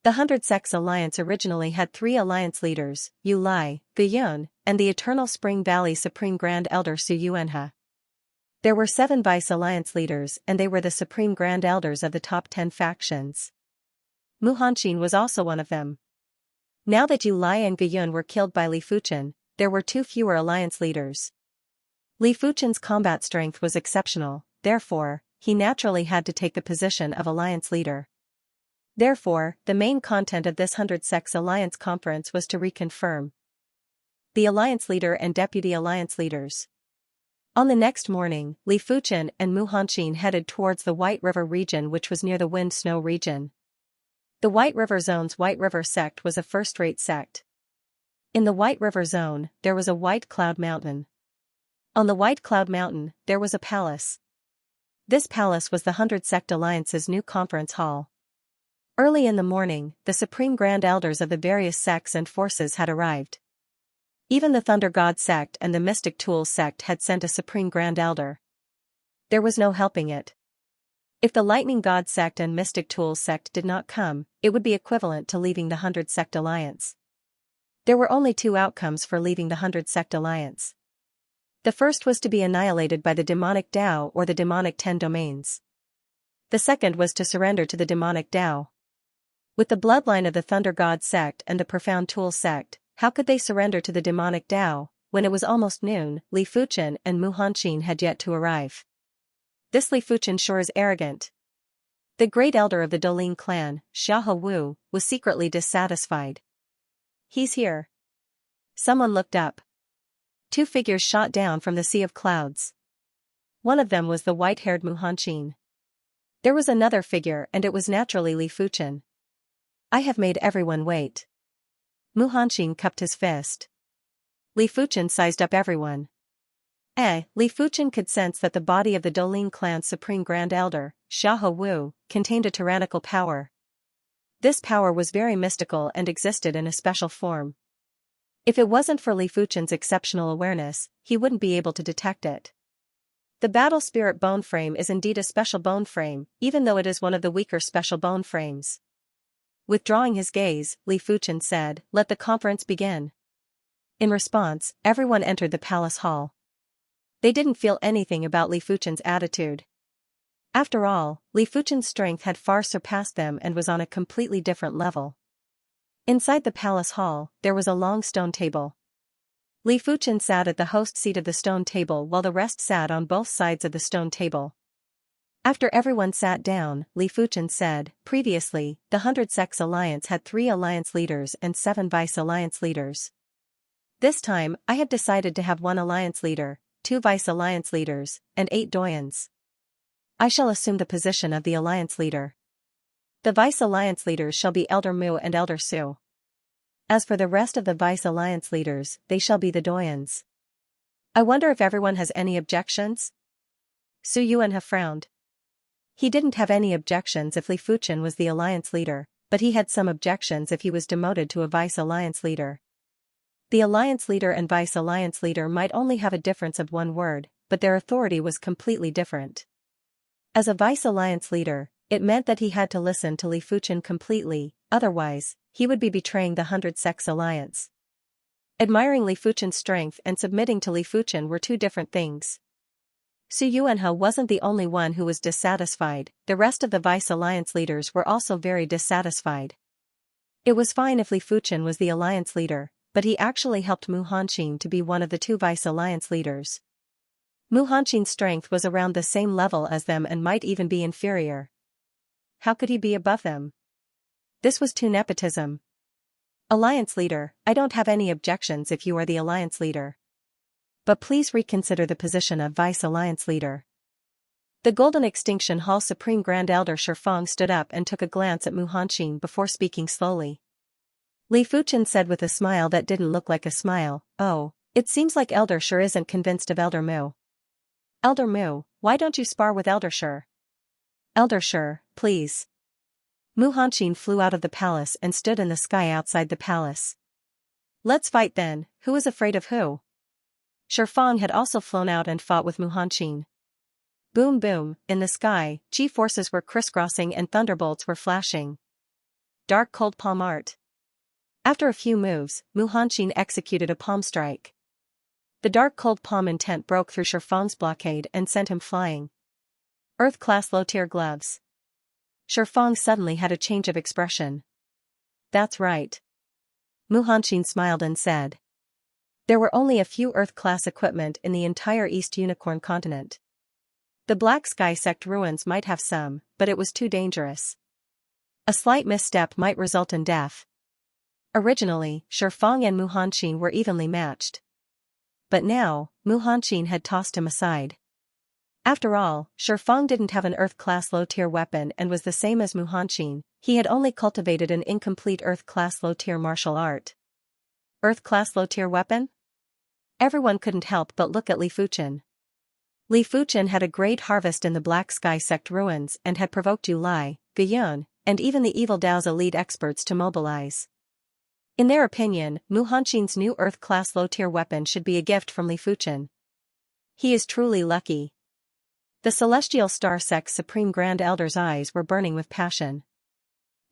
The 100 Sects Alliance originally had 3 alliance leaders, Yu Lai, Guyun, and the Eternal Spring Valley Supreme Grand Elder Su Yuanhe. There were 7 vice alliance leaders and they were the Supreme Grand Elders of the top 10 factions. Mu Hanqin was also one of them. Now that Yu Lai and Guyun were killed by Li Fuchen, there were 2 fewer alliance leaders. Li Fuchen's combat strength was exceptional, therefore, he naturally had to take the position of alliance leader. Therefore, the main content of this 100 Sects Alliance conference was to reconfirm the alliance leader and deputy alliance leaders. On the next morning, Li Fuchen and Mu Hanqin headed towards the White River region, which was near the wind-snow region. The White River Zone's White River sect was a first-rate sect. In the White River Zone, there was a White Cloud Mountain. On the White Cloud Mountain, there was a palace. This palace was the 100 Sect Alliance's new conference hall. Early in the morning, the Supreme Grand Elders of the various sects and forces had arrived. Even the Thunder God sect and the Mystic Tools sect had sent a Supreme Grand Elder. There was no helping it. If the Lightning God sect and Mystic Tools sect did not come, it would be equivalent to leaving the 100 Sect Alliance. There were only 2 outcomes for leaving the 100 Sect Alliance. The first was to be annihilated by the demonic Tao or the demonic 10 domains. The second was to surrender to the demonic Tao. With the bloodline of the Thunder God sect and the Profound Tool sect, how could they surrender to the demonic Tao? When it was almost noon, Li Fuchen and Mu Hanqin had yet to arrive. This Li Fuchen sure is arrogant. The great elder of the Dolin clan, Xiahou Wu, was secretly dissatisfied. He's here. Someone looked up. 2 figures shot down from the sea of clouds. One of them was the white-haired Mu Hanqin. There was another figure and it was naturally Li Fuchen. I have made everyone wait. Mu Hanqin cupped his fist. Li Fuchen sized up everyone. Li Fuchen could sense that the body of the Dolin clan's Supreme Grand Elder, Xiahou Wu, contained a tyrannical power. This power was very mystical and existed in a special form. If it wasn't for Li Fuchen's exceptional awareness, he wouldn't be able to detect it. The Battle Spirit bone frame is indeed a special bone frame, even though it is one of the weaker special bone frames. Withdrawing his gaze, Li Fuchen said, "Let the conference begin." In response, everyone entered the palace hall. They didn't feel anything about Li Fuchen's attitude. After all, Li Fuchen's strength had far surpassed them and was on a completely different level. Inside the palace hall, there was a long stone table. Li Fuchen sat at the host seat of the stone table while the rest sat on both sides of the stone table. After everyone sat down, Li Fuchen said, "Previously, the 100 Sects Alliance had 3 alliance leaders and 7 vice alliance leaders. This time, I have decided to have 1 alliance leader, 2 vice alliance leaders, and 8 doyens. I shall assume the position of the alliance leader. The vice alliance leaders shall be Elder Mu and Elder Su. As for the rest of the vice alliance leaders, they shall be the doyens. I wonder if everyone has any objections?" Su Yuanhe frowned. He didn't have any objections if Li Fuchen was the alliance leader, but he had some objections if he was demoted to a vice alliance leader. The alliance leader and vice alliance leader might only have a difference of 1 word, but their authority was completely different. As a vice alliance leader, it meant that he had to listen to Li Fuchen completely, otherwise, he would be betraying the 100 Sects Alliance. Admiring Li Fuchen's strength and submitting to Li Fuchen were 2 different things. Su Yuanhe wasn't the only one who was dissatisfied, the rest of the vice alliance leaders were also very dissatisfied. It was fine if Li Fuchen was the alliance leader, but he actually helped Mu Hanqin to be one of the 2 vice alliance leaders. Mu Hanqin's strength was around the same level as them and might even be inferior. How could he be above them? This was too nepotism. Alliance leader, I don't have any objections if you are the alliance leader. But please reconsider the position of vice alliance leader. The Golden Extinction Hall Supreme Grand Elder Shifeng stood up and took a glance at Mu Hanqin before speaking slowly. Li Fuchen said with a smile that didn't look like a smile, "Oh, it seems like Elder Shi isn't convinced of Elder Mu. Elder Mu, why don't you spar with Elder Shi? Elder Shi, please." Mu Hanqin flew out of the palace and stood in the sky outside the palace. Let's fight then, who is afraid of who? Shifeng had also flown out and fought with Mu Hanqin. Boom boom, in the sky, chi forces were crisscrossing and thunderbolts were flashing. Dark cold palm art. After a few moves, Mu Hanqin executed a palm strike. The dark cold palm intent broke through Shifeng's blockade and sent him flying. Earth-class low-tier gloves. Shifeng suddenly had a change of expression. That's right. Mu Hanqin smiled and said. There were only a few Earth-class equipment in the entire East Unicorn continent. The Black Sky Sect ruins might have some, but it was too dangerous. A slight misstep might result in death. Originally, Shifeng and Mu Hanqin were evenly matched. But now, Mu Hanqin had tossed him aside. After all, Shifeng didn't have an Earth-class low-tier weapon and was the same as Mu Hanqin. He had only cultivated an incomplete Earth-class low-tier martial art. Earth-class low-tier weapon? Everyone couldn't help but look at Li Fuchen. Li Fuchen had a great harvest in the Black Sky Sect ruins and had provoked Yu Lai, Guiyun, and even the Evil Dao's elite experts to mobilize. In their opinion, Mu Hanqin's new Earth-class low-tier weapon should be a gift from Li Fuchen. He is truly lucky. The Celestial Star Sect's Supreme Grand Elder's eyes were burning with passion.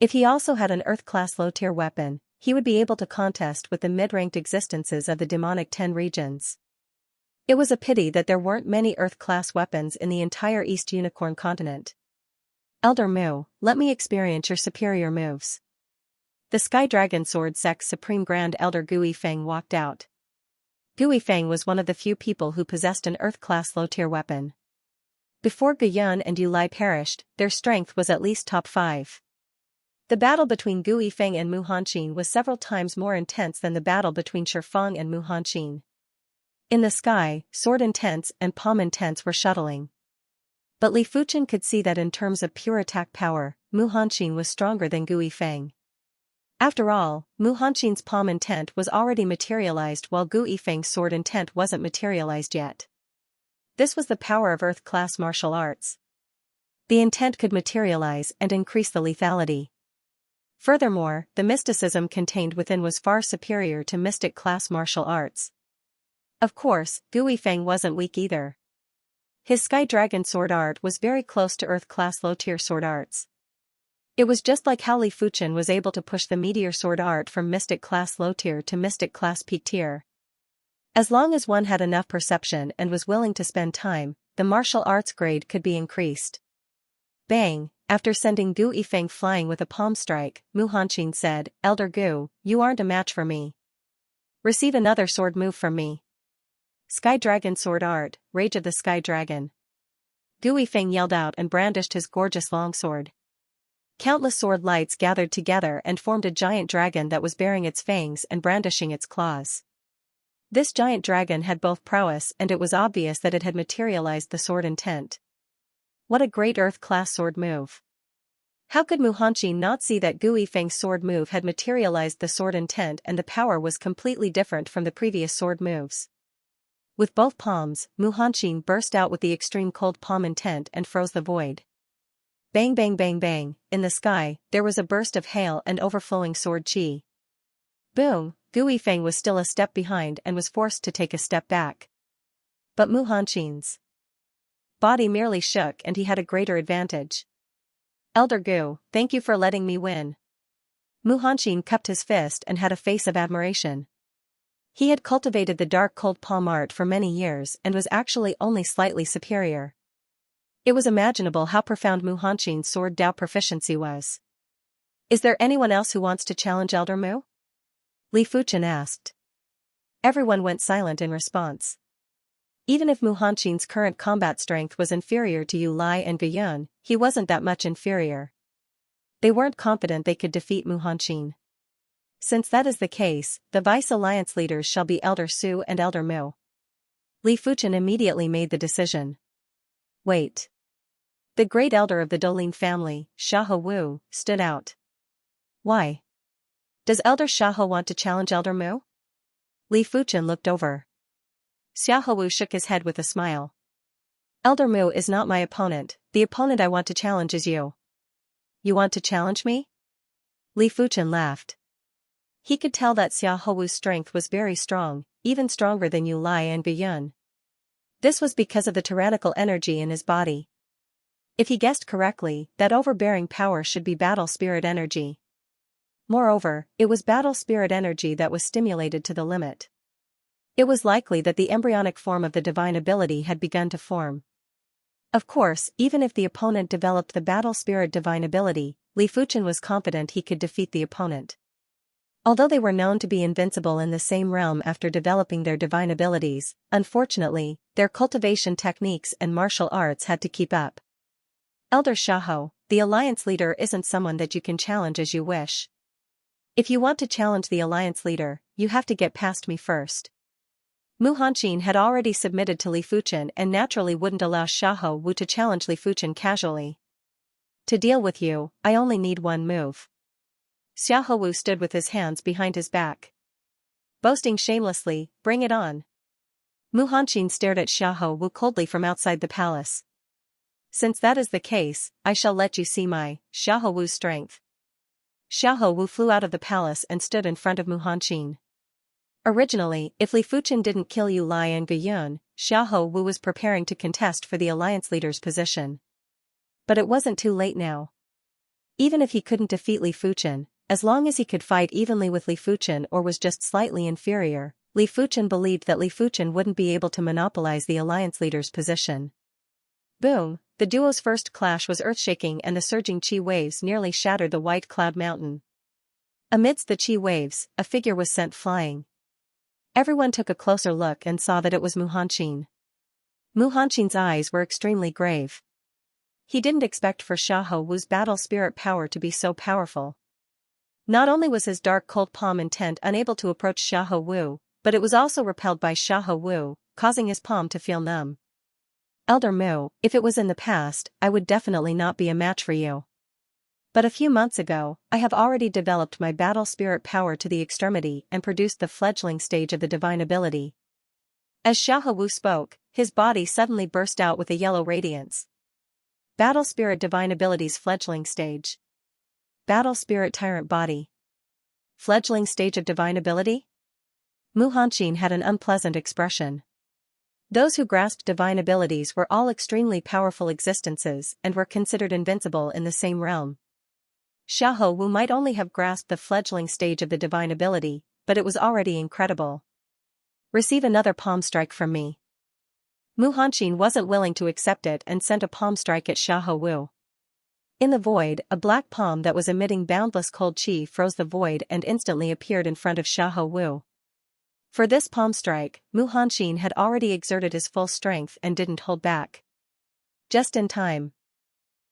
If he also had an Earth-class low-tier weapon, he would be able to contest with the mid-ranked existences of the demonic 10 regions. It was a pity that there weren't many Earth-class weapons in the entire East Unicorn continent. Elder Mu, let me experience your superior moves. The Sky Dragon Sword Sect's Supreme Grand Elder Gui Feng walked out. Gui Feng was one of the few people who possessed an Earth-class low-tier weapon. Before Guiyun and Yu Lai perished, their strength was at least top 5. The battle between Gui Feng and Mu Hanqin was several times more intense than the battle between Shifeng and Mu Hanqin. In the sky, sword intents and palm intents were shuttling. But Li Fuchen could see that in terms of pure attack power, Mu Hanqin was stronger than Gui Feng. After all, Mu Hanqin's palm intent was already materialized while Gui Feng's sword intent wasn't materialized yet. This was the power of Earth-class martial arts. The intent could materialize and increase the lethality. Furthermore, the mysticism contained within was far superior to mystic-class martial arts. Of course, Gui Feng wasn't weak either. His Sky Dragon sword art was very close to Earth-class low-tier sword arts. It was just like how Li Fuchen was able to push the Meteor sword art from Mystic-class low-tier to Mystic-class peak-tier. As long as one had enough perception and was willing to spend time, the martial arts grade could be increased. Bang! After sending Gu Yifeng flying with a palm strike, Mu Hanqin said, Elder Gu, you aren't a match for me. Receive another sword move from me. Sky Dragon sword art, Rage of the Sky Dragon. Gu Yifeng yelled out and brandished his gorgeous longsword. Countless sword lights gathered together and formed a giant dragon that was baring its fangs and brandishing its claws. This giant dragon had both prowess and it was obvious that it had materialized the sword intent. What a great Earth-class sword move. How could Mu Hanqin not see that Gu Yifeng's sword move had materialized the sword intent and the power was completely different from the previous sword moves? With both palms, Mu Hanqin burst out with the extreme cold palm intent and froze the void. Bang bang bang bang, in the sky, there was a burst of hail and overflowing sword chi. Boom, Gu Yifeng was still a step behind and was forced to take a step back. But Mu Hanqin's body merely shook and he had a greater advantage. Elder Gu, thank you for letting me win. Mu Hanqin cupped his fist and had a face of admiration. He had cultivated the dark cold palm art for many years and was actually only slightly superior. It was imaginable how profound Mu Hanqin's sword Dao proficiency was. Is there anyone else who wants to challenge Elder Mu? Li Fuchen asked. Everyone went silent in response. Even if Mu Hanqin's current combat strength was inferior to Yu Lai and Guiyun, he wasn't that much inferior. They weren't confident they could defeat Mu Hanqin. Since that is the case, the Vice Alliance leaders shall be Elder Su and Elder Mu. Li Fuchen immediately made the decision. Wait. The great elder of the Dolin family, Xiahe Wu, stood out. Why? Does Elder Xiahe want to challenge Elder Mu? Li Fuchen looked over. Xiahe Wu shook his head with a smile. Elder Mu is not my opponent, the opponent I want to challenge is you. you want to challenge me? Li Fuchen laughed. He could tell that Xiao Wu's strength was very strong, even stronger than Yu Lai and Biyun. This was because of the tyrannical energy in his body. If he guessed correctly, that overbearing power should be battle spirit energy. Moreover, it was battle spirit energy that was stimulated to the limit. It was likely that the embryonic form of the divine ability had begun to form. Of course, even if the opponent developed the battle spirit divine ability, Li Fuchen was confident he could defeat the opponent. Although they were known to be invincible in the same realm after developing their divine abilities, unfortunately, their cultivation techniques and martial arts had to keep up. Elder Xiahou, the alliance leader isn't someone that you can challenge as you wish. If you want to challenge the alliance leader, you have to get past me first. Mu Hanqin had already submitted to Li Fuchen and naturally wouldn't allow Xiahou Wu to challenge Li Fuchen casually. To deal with you, I only need one move. Xiahou Wu stood with his hands behind his back. Boasting shamelessly, bring it on. Mu Hanqin stared at Xiahou Wu coldly from outside the palace. Since that is the case, I shall let you see my, Xiahou Wu's strength. Xiahou Wu flew out of the palace and stood in front of Mu Hanqin. Originally, if Li Fuchen didn't kill Yu Lai and Biyun, Xiahou Wu was preparing to contest for the alliance leader's position. But it wasn't too late now. Even if he couldn't defeat Li Fuchen, as long as he could fight evenly with Li Fuchen or was just slightly inferior, Li Fuchen believed that Li Fuchen wouldn't be able to monopolize the alliance leader's position. Boom! The duo's first clash was earth-shaking and the surging chi waves nearly shattered the white cloud mountain. Amidst the chi waves, a figure was sent flying. Everyone took a closer look and saw that it was Mu Hanqin. Mu Hanqin's eyes were extremely grave. He didn't expect for Xiahou Wu's battle spirit power to be so powerful. Not only was his dark cold palm intent unable to approach Xiahou Wu, but it was also repelled by Xiahou Wu, causing his palm to feel numb. Elder Mu, if it was in the past, I would definitely not be a match for you. But a few months ago, I have already developed my battle spirit power to the extremity and produced the fledgling stage of the divine ability. As Xiahou Wu spoke, his body suddenly burst out with a yellow radiance. Battle spirit divine abilities fledgling stage. Battle spirit tyrant body. Fledgling stage of divine ability? Mu Hanqin had an unpleasant expression. Those who grasped divine abilities were all extremely powerful existences and were considered invincible in the same realm. Xiahou Wu might only have grasped the fledgling stage of the divine ability, but it was already incredible. Receive another palm strike from me. Mu Hanqin wasn't willing to accept it and sent a palm strike at Xiahou Wu. In the void, a black palm that was emitting boundless cold chi froze the void and instantly appeared in front of Xiahou Wu. For this palm strike, Mu Hanqin had already exerted his full strength and didn't hold back. Just in time.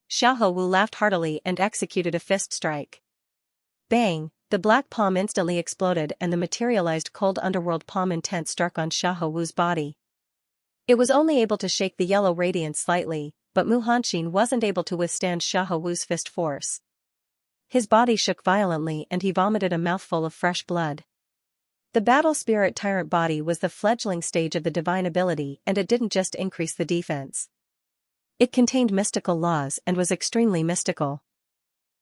Xiahou Wu laughed heartily and executed a fist strike. Bang! The black palm instantly exploded and the materialized cold underworld palm intent struck on Xiahou Wu's body. It was only able to shake the yellow radiance slightly, but Mu Hanqin wasn't able to withstand Xiahou Wu's fist force. His body shook violently and he vomited a mouthful of fresh blood. The battle spirit tyrant body was the fledgling stage of the divine ability and it didn't just increase the defense. It contained mystical laws and was extremely mystical.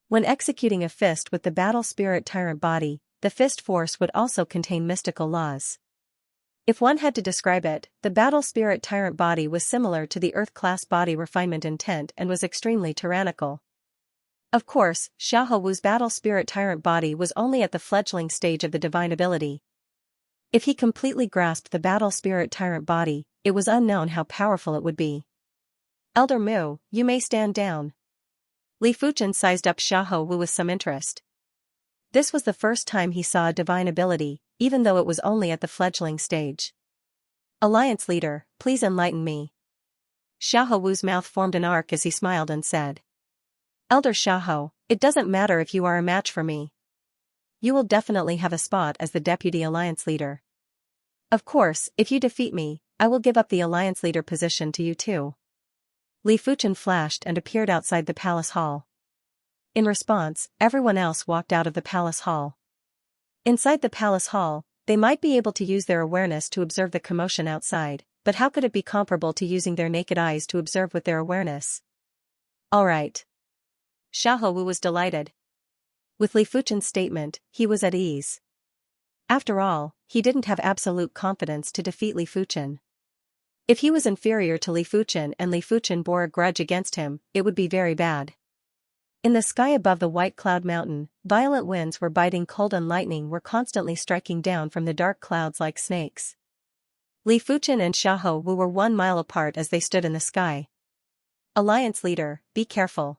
When executing a fist with the battle spirit tyrant body, the fist force would also contain mystical laws. If one had to describe it, the battle spirit tyrant body was similar to the earth-class body refinement intent and was extremely tyrannical. Of course, Xiahou Wu's battle spirit tyrant body was only at the fledgling stage of the divine ability. If he completely grasped the battle spirit tyrant body, it was unknown how powerful it would be. Elder Mu, you may stand down. Li Fuchen sized up Xiahou Wu with some interest. This was the first time he saw a divine ability, even though it was only at the fledgling stage. Alliance leader, please enlighten me. Xiahou Wu's mouth formed an arc as he smiled and said. Elder Xiahou, it doesn't matter if you are a match for me. You will definitely have a spot as the deputy alliance leader. Of course, if you defeat me, I will give up the alliance leader position to you too. Li Fuchen flashed and appeared outside the palace hall. In response, everyone else walked out of the palace hall. Inside the palace hall, they might be able to use their awareness to observe the commotion outside, but how could it be comparable to using their naked eyes to observe with their awareness? Alright. Xiahou Wu was delighted. With Li Fuchen's statement, he was at ease. After all, he didn't have absolute confidence to defeat Li Fuchen. If he was inferior to Li Fuchen and Li Fuchen bore a grudge against him, it would be very bad. In the sky above the white cloud mountain, violent winds were biting cold and lightning were constantly striking down from the dark clouds like snakes. Li Fuchen and Xiahou Wu were 1 mile apart as they stood in the sky. Alliance leader, be careful.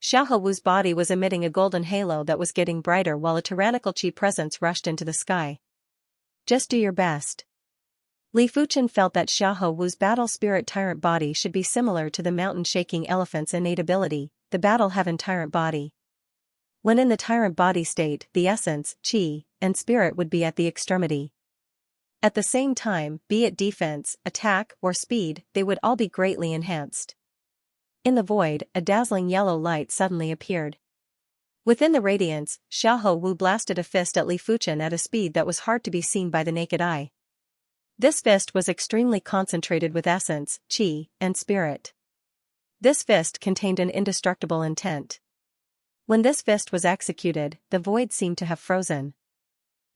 Xiahou Wu's body was emitting a golden halo that was getting brighter while a tyrannical chi presence rushed into the sky. Just do your best. Li Fuchen felt that Xiahou Wu's battle spirit tyrant body should be similar to the mountain-shaking elephant's innate ability, the battle heaven tyrant body. When in the tyrant body state, the essence, chi, and spirit would be at the extremity. At the same time, be it defense, attack, or speed, they would all be greatly enhanced. In the void, a dazzling yellow light suddenly appeared. Within the radiance, Xiahou Wu blasted a fist at Li Fuchen at a speed that was hard to be seen by the naked eye. This fist was extremely concentrated with essence, chi, and spirit. This fist contained an indestructible intent. When this fist was executed, the void seemed to have frozen.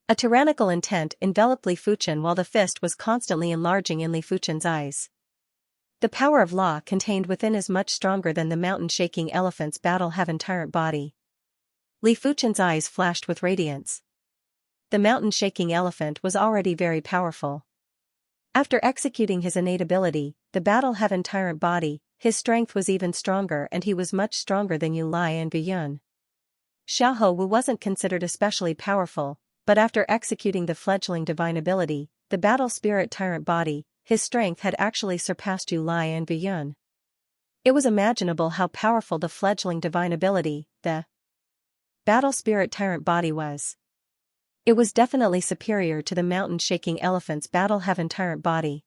A tyrannical intent enveloped Li Fuchen while the fist was constantly enlarging in Li Fuchen's eyes. The power of law contained within is much stronger than the mountain-shaking elephant's battle heaven tyrant body. Li Fuchen's eyes flashed with radiance. The mountain-shaking elephant was already very powerful. After executing his innate ability, the battle heaven tyrant body, his strength was even stronger and he was much stronger than Yu Lai and Biyun. Xiahou Wu wasn't considered especially powerful, but after executing the fledgling divine ability, the battle spirit tyrant body, his strength had actually surpassed Yu Lai and Biyun. It was imaginable how powerful the fledgling divine ability, the battle spirit tyrant body was. It was definitely superior to the mountain-shaking elephant's battle heaven tyrant body.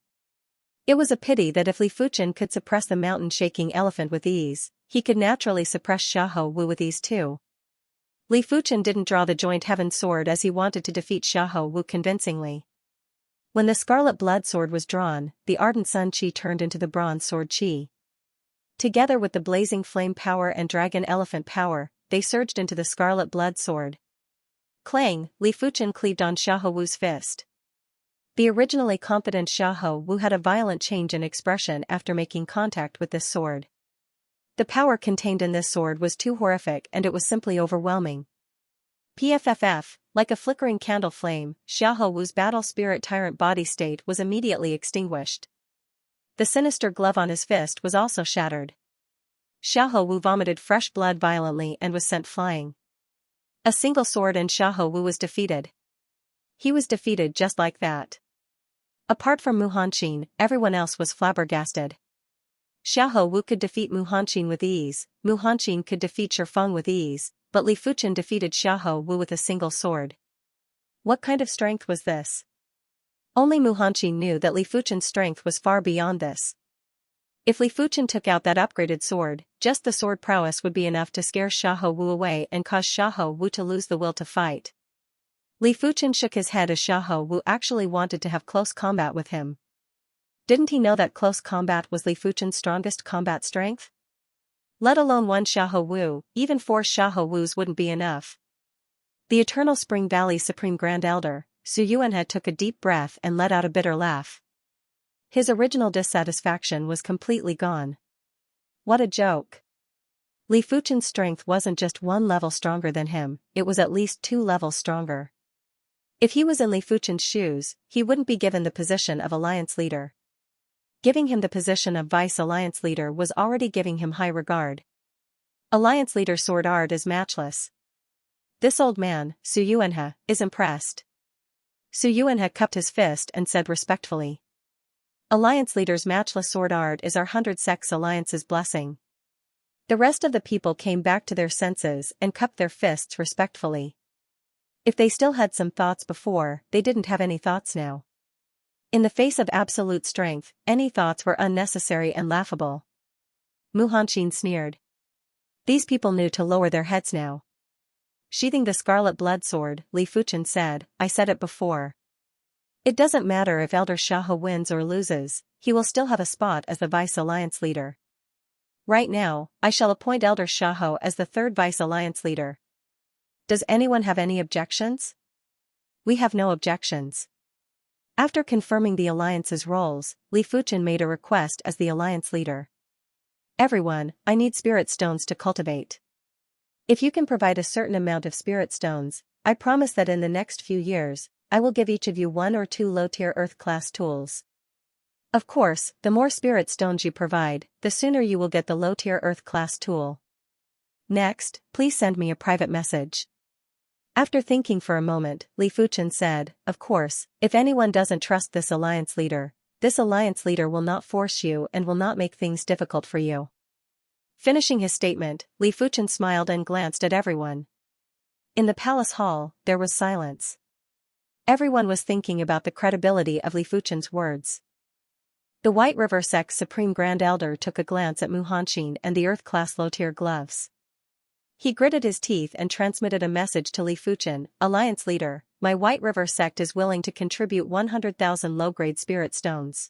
It was a pity that if Li Fuchen could suppress the mountain-shaking elephant with ease, he could naturally suppress Xiahou Wu with ease too. Li Fuchen didn't draw the joint heaven sword as he wanted to defeat Xiahou Wu convincingly. When the scarlet blood sword was drawn, the ardent sun chi turned into the bronze sword chi. Together with the blazing flame power and dragon elephant power, they surged into the scarlet blood sword. Clang, Li Fuchen cleaved on Xiahou Wu's fist. The originally confident Xiahou Wu had a violent change in expression after making contact with this sword. The power contained in this sword was too horrific and it was simply overwhelming. PFFF, like a flickering candle flame, Xiahou Wu's battle spirit tyrant body state was immediately extinguished. The sinister glove on his fist was also shattered. Xiahou Wu vomited fresh blood violently and was sent flying. A single sword and Xiahou Wu was defeated. He was defeated just like that. Apart from Mu Hanqin, everyone else was flabbergasted. Xiahou Wu could defeat Mu Hanqin with ease, Mu Hanqin could defeat Shifeng with ease, but Li Fuchen defeated Xiahou Wu with a single sword. What kind of strength was this? Only Mu Hanqin knew that Li Fuchen's strength was far beyond this. If Li Fuchen took out that upgraded sword, just the sword prowess would be enough to scare Xiahou Wu away and cause Xiahou Wu to lose the will to fight. Li Fuchen shook his head as Xiahou Wu actually wanted to have close combat with him. Didn't he know that close combat was Li Fuchen's strongest combat strength? Let alone one Xiahou Wu, even 4 Xiahou Wus wouldn't be enough. The Eternal Spring Valley Supreme Grand Elder, Su Yuanhe took a deep breath and let out a bitter laugh. His original dissatisfaction was completely gone. What a joke. Li Fuchen's strength wasn't just 1 level stronger than him, it was at least 2 levels stronger. If he was in Li Fuchen's shoes, he wouldn't be given the position of alliance leader. Giving him the position of vice alliance leader was already giving him high regard. Alliance leader sword art is matchless. This old man, Su Yuanhe, is impressed. Su Yuanhe cupped his fist and said respectfully. Alliance leader's matchless sword art is our 100 Sects Alliance's blessing. The rest of the people came back to their senses and cupped their fists respectfully. If they still had some thoughts before, they didn't have any thoughts now. In the face of absolute strength, any thoughts were unnecessary and laughable. Mu Hanqin sneered. These people knew to lower their heads now. Sheathing the scarlet blood sword, Li Fuchen said, I said it before. It doesn't matter if Elder Xiahou wins or loses, he will still have a spot as the vice alliance leader. Right now, I shall appoint Elder Xiaohou as the third Vice Alliance leader. Does anyone have any objections? We have no objections. After confirming the alliance's roles, Li Fuchen made a request as the alliance leader. Everyone, I need spirit stones to cultivate. If you can provide a certain amount of spirit stones, I promise that in the next few years, I will give each of you 1 or 2 low-tier Earth-class tools. Of course, the more spirit stones you provide, the sooner you will get the low-tier Earth-class tool. Next, please send me a private message. After thinking for a moment, Li Fuchen said, of course, if anyone doesn't trust this alliance leader will not force you and will not make things difficult for you. Finishing his statement, Li Fuchen smiled and glanced at everyone. In the palace hall, there was silence. Everyone was thinking about the credibility of Li Fuchen's words. The White River Sect's Supreme Grand Elder took a glance at Mu Hanxin and the Earth-class low-tier gloves. He gritted his teeth and transmitted a message to Li Fuchen, Alliance Leader, my White River Sect is willing to contribute 100,000 low-grade spirit stones.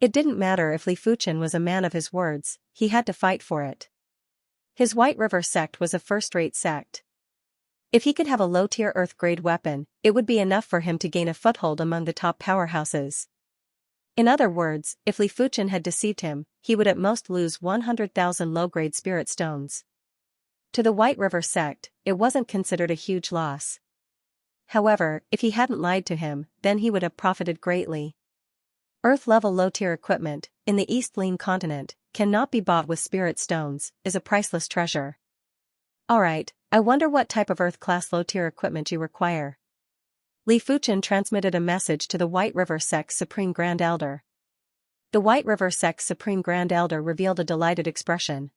It didn't matter if Li Fuchen was a man of his words, he had to fight for it. His White River Sect was a first-rate sect. If he could have a low-tier Earth-grade weapon, it would be enough for him to gain a foothold among the top powerhouses. In other words, if Li Fuchen had deceived him, he would at most lose 100,000 low-grade spirit stones. To the White River Sect, it wasn't considered a huge loss. However, if he hadn't lied to him, then he would have profited greatly. Earth-level low-tier equipment, in the East Lin continent, cannot be bought with spirit stones, is a priceless treasure. Alright, I wonder what type of Earth-class low-tier equipment you require. Li Fuchen transmitted a message to the White River Sect's Supreme Grand Elder. The White River Sect's Supreme Grand Elder revealed a delighted expression.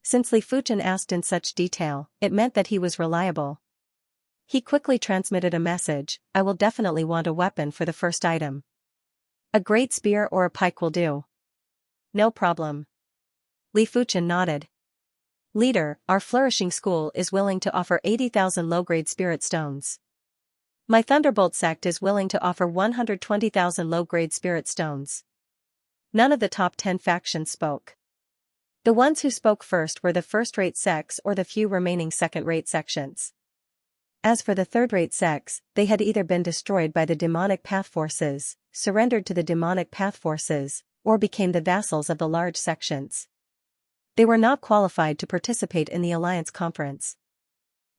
Since Li Fuchen asked in such detail, it meant that he was reliable. He quickly transmitted a message, I will definitely want a weapon for the first item. A great spear or a pike will do. No problem. Li Fuchen nodded. Leader, our flourishing school is willing to offer 80,000 low-grade spirit stones. My Thunderbolt sect is willing to offer 120,000 low-grade spirit stones. None of the top 10 factions spoke. The ones who spoke first were the first-rate sects or the few remaining second-rate sections. As for the third-rate sects, they had either been destroyed by the demonic path forces, surrendered to the demonic path forces, or became the vassals of the large sections. They were not qualified to participate in the Alliance Conference.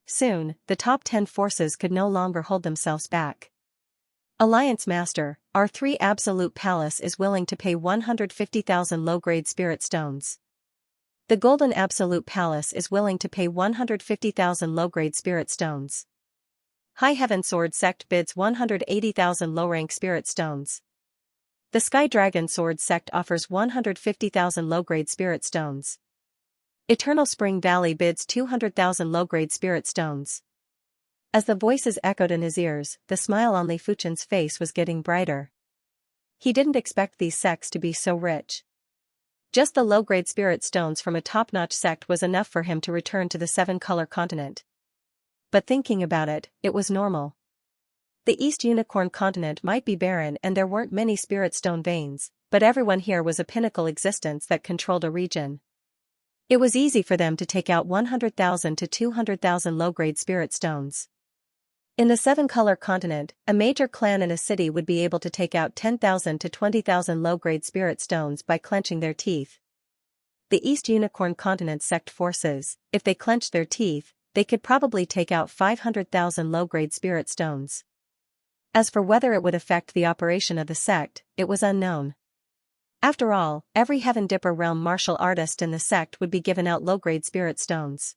Soon, the top 10 forces could no longer hold themselves back. Alliance Master, our 3 Absolute Palace is willing to pay 150,000 low-grade spirit stones. The Golden Absolute Palace is willing to pay 150,000 low-grade spirit stones. High Heaven Sword Sect bids 180,000 low-rank spirit stones. The Sky Dragon Sword Sect offers 150,000 low-grade spirit stones. Eternal Spring Valley bids 200,000 low-grade spirit stones. As the voices echoed in his ears, the smile on Li Fuchen's face was getting brighter. He didn't expect these sects to be so rich. Just the low-grade spirit stones from a top-notch sect was enough for him to return to the 7-color continent. But thinking about it, it was normal. The East Unicorn continent might be barren and there weren't many spirit stone veins, but everyone here was a pinnacle existence that controlled a region. It was easy for them to take out 100,000 to 200,000 low-grade spirit stones. In the 7-color continent, a major clan in a city would be able to take out 10,000 to 20,000 low-grade spirit stones by clenching their teeth. The East Unicorn continent sect forces, if they clenched their teeth, they could probably take out 500,000 low-grade spirit stones. As for whether it would affect the operation of the sect, it was unknown. After all, every Heaven Dipper realm martial artist in the sect would be given out low-grade spirit stones.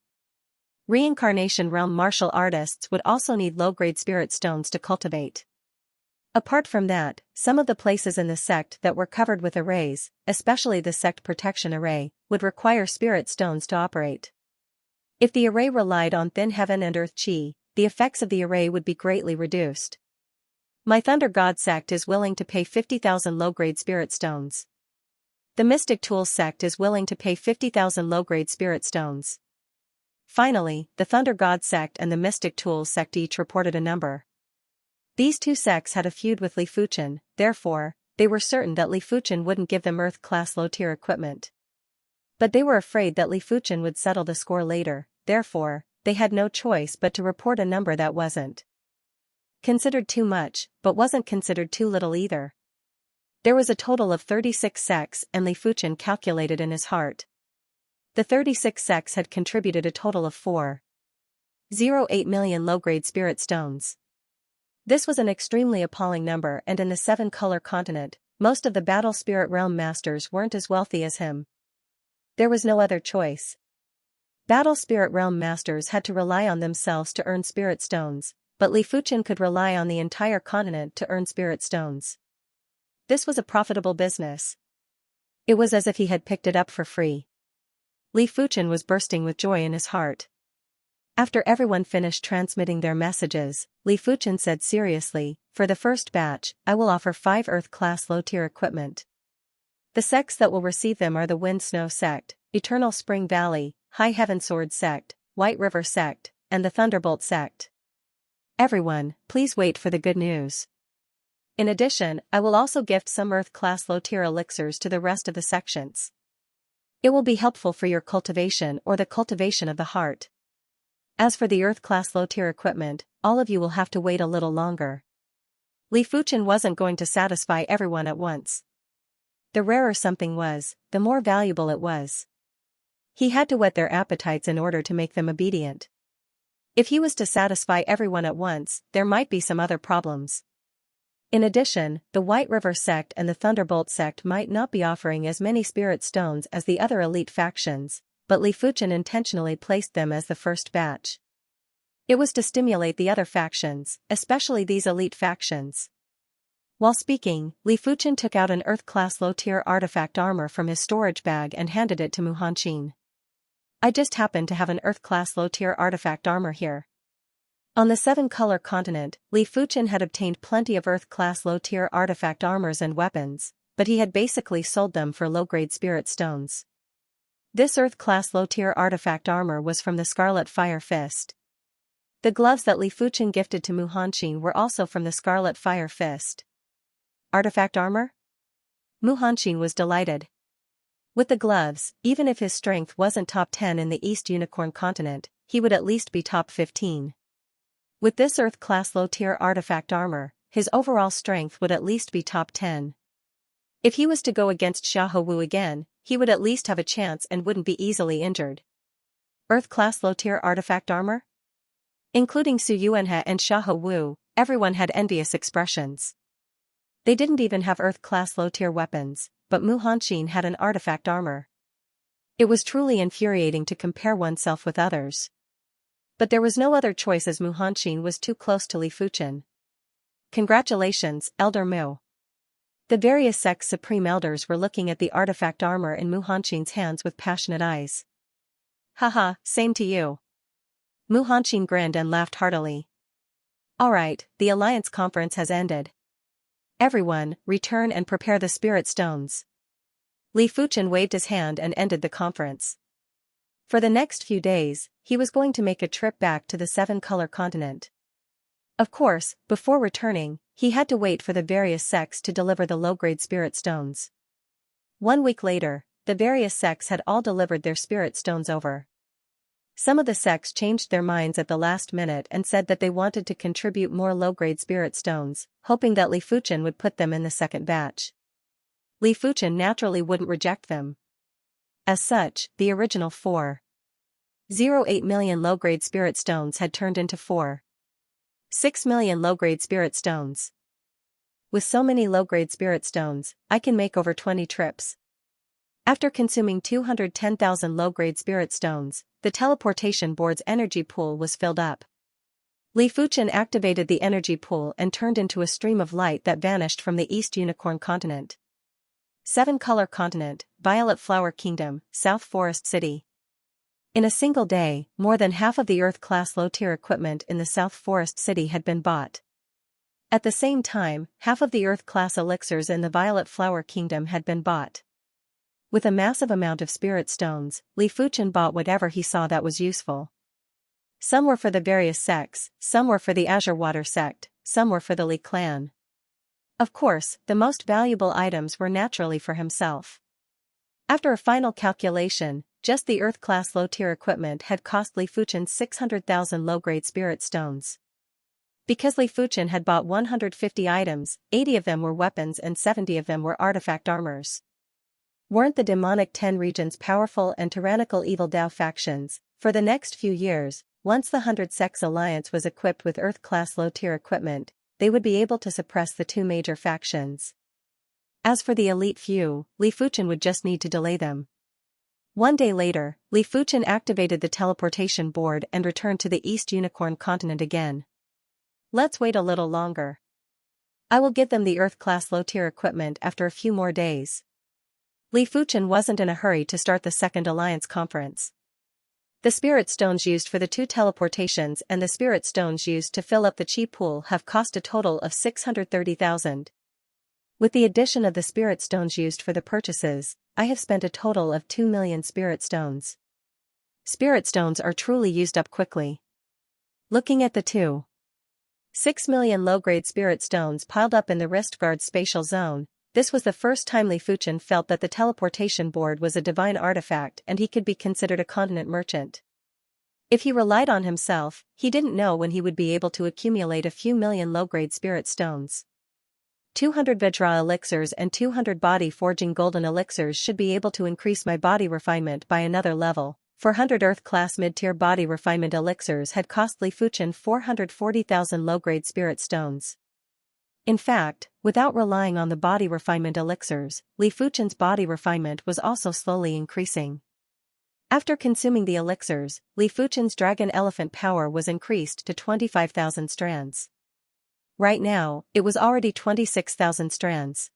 Reincarnation realm martial artists would also need low-grade spirit stones to cultivate. Apart from that, some of the places in the sect that were covered with arrays, especially the sect protection array, would require spirit stones to operate. If the array relied on thin heaven and earth chi, the effects of the array would be greatly reduced. My Thunder God sect is willing to pay 50,000 low-grade spirit stones. The Mystic Tools sect is willing to pay 50,000 low-grade spirit stones. Finally, the Thunder God sect and the Mystic Tools sect each reported a number. These 2 sects had a feud with Li Fuchen, therefore, they were certain that Li Fuchen wouldn't give them Earth-class low-tier equipment. But they were afraid that Li Fuchen would settle the score later, therefore, they had no choice but to report a number that wasn't considered too much, but wasn't considered too little either. There was a total of 36 sects, and Li Fuchen calculated in his heart. The 36 sects had contributed a total of 4.08 million low-grade spirit stones. This was an extremely appalling number, and in the 7-color continent, most of the battle spirit realm masters weren't as wealthy as him. There was no other choice. Battle spirit realm masters had to rely on themselves to earn spirit stones, but Li Fuchen could rely on the entire continent to earn spirit stones. This was a profitable business. It was as if he had picked it up for free. Li Fuchen was bursting with joy in his heart. After everyone finished transmitting their messages, Li Fuchen said seriously, "For the first batch, I will offer 5 Earth-class low-tier equipment. The sects that will receive them are the Wind Snow Sect, Eternal Spring Valley, High Heaven Sword Sect, White River Sect, and the Thunderbolt Sect. Everyone, please wait for the good news. In addition, I will also gift some Earth-class low-tier elixirs to the rest of the sections. It will be helpful for your cultivation or the cultivation of the heart. As for the Earth-class low-tier equipment, all of you will have to wait a little longer." Li Fuchen wasn't going to satisfy everyone at once. The rarer something was, the more valuable it was. He had to whet their appetites in order to make them obedient. If he was to satisfy everyone at once, there might be some other problems. In addition, the White River Sect and the Thunderbolt Sect might not be offering as many spirit stones as the other elite factions, but Li Fuchen intentionally placed them as the first batch. It was to stimulate the other factions, especially these elite factions. While speaking, Li Fuchen took out an Earth-class low-tier artifact armor from his storage bag and handed it to Mu Hanqin. "I just happen to have an Earth-class low-tier artifact armor here." On the 7-color continent, Li Fuchen had obtained plenty of Earth-class low-tier artifact armors and weapons, but he had basically sold them for low-grade spirit stones. This Earth-class low-tier artifact armor was from the Scarlet Fire Fist. The gloves that Li Fuchen gifted to Mu Hanqin were also from the Scarlet Fire Fist. Artifact armor? Mu Hanqin was delighted. With the gloves, even if his strength wasn't top 10 in the East Unicorn continent, he would at least be top 15. With this Earth-class low-tier artifact armor, his overall strength would at least be top 10. If he was to go against Xiahou Wu again, he would at least have a chance and wouldn't be easily injured. Earth-class low-tier artifact armor? Including Su Yuanhe and Xiahou Wu, everyone had envious expressions. They didn't even have Earth-class low-tier weapons, but Mu Hanqin had an artifact armor. It was truly infuriating to compare oneself with others. But there was no other choice as Mu Hanqin was too close to Li Fuchen. "Congratulations, Elder Mu." The various sects' supreme elders were looking at the artifact armor in Mu Hanqin's hands with passionate eyes. "Haha, same to you." Mu Hanqin grinned and laughed heartily. "Alright, the Alliance Conference has ended. Everyone, return and prepare the spirit stones." Li Fuchen waved his hand and ended the conference. For the next few days, he was going to make a trip back to the 7-color continent. Of course, before returning, he had to wait for the various sects to deliver the low-grade spirit stones. 1 week later, the various sects had all delivered their spirit stones over. Some of the sects changed their minds at the last minute and said that they wanted to contribute more low-grade spirit stones, hoping that Li Fuchen would put them in the second batch. Li Fuchen naturally wouldn't reject them. As such, the original 4.08 million low-grade spirit stones had turned into 4.6 million low-grade spirit stones. With so many low-grade spirit stones, I can make over 20 trips. After consuming 210,000 low-grade spirit stones, the teleportation board's energy pool was filled up. Li Fuchen activated the energy pool and turned into a stream of light that vanished from the East Unicorn continent. 7-color continent, Violet Flower Kingdom, South Forest City. In a single day, more than half of the Earth-class low-tier equipment in the South Forest City had been bought. At the same time, half of the Earth-class elixirs in the Violet Flower Kingdom had been bought. With a massive amount of spirit stones, Li Fuchen bought whatever he saw that was useful. Some were for the various sects, some were for the Azure Water sect, some were for the Li clan. Of course, the most valuable items were naturally for himself. After a final calculation, just the Earth-class low-tier equipment had cost Li Fuchen 600,000 low-grade spirit stones. Because Li Fuchen had bought 150 items, 80 of them were weapons and 70 of them were artifact armors. Weren't the demonic 10 regions powerful and tyrannical evil Dao factions? For the next few years, once the 100 Sects Alliance was equipped with Earth-class low-tier equipment, they would be able to suppress the two major factions. As for the elite few, Li Fuchen would just need to delay them. One day later, Li Fuchen activated the teleportation board and returned to the East Unicorn continent again. Let's wait a little longer. I will give them the Earth-class low-tier equipment after a few more days. Li Fuchen wasn't in a hurry to start the Second Alliance conference. The spirit stones used for the two teleportations and the spirit stones used to fill up the chi pool have cost a total of 630,000. With the addition of the spirit stones used for the purchases, I have spent a total of 2 million spirit stones. Spirit stones are truly used up quickly. Looking at the 2.6 million low-grade spirit stones piled up in the Riftguard spatial zone, this was the first time Li Fuchen felt that the teleportation board was a divine artifact and he could be considered a continent merchant. If he relied on himself, he didn't know when he would be able to accumulate a few million low-grade spirit stones. 200 Vajra elixirs and 200 body forging golden elixirs should be able to increase my body refinement by another level. 400 Earth-class mid-tier body refinement elixirs had cost Li Fuchen 440,000 low-grade spirit stones. In fact, without relying on the body refinement elixirs, Li Fuchen's body refinement was also slowly increasing. After consuming the elixirs, Li Fuchen's dragon elephant power was increased to 25,000 strands. Right now, it was already 26,000 strands.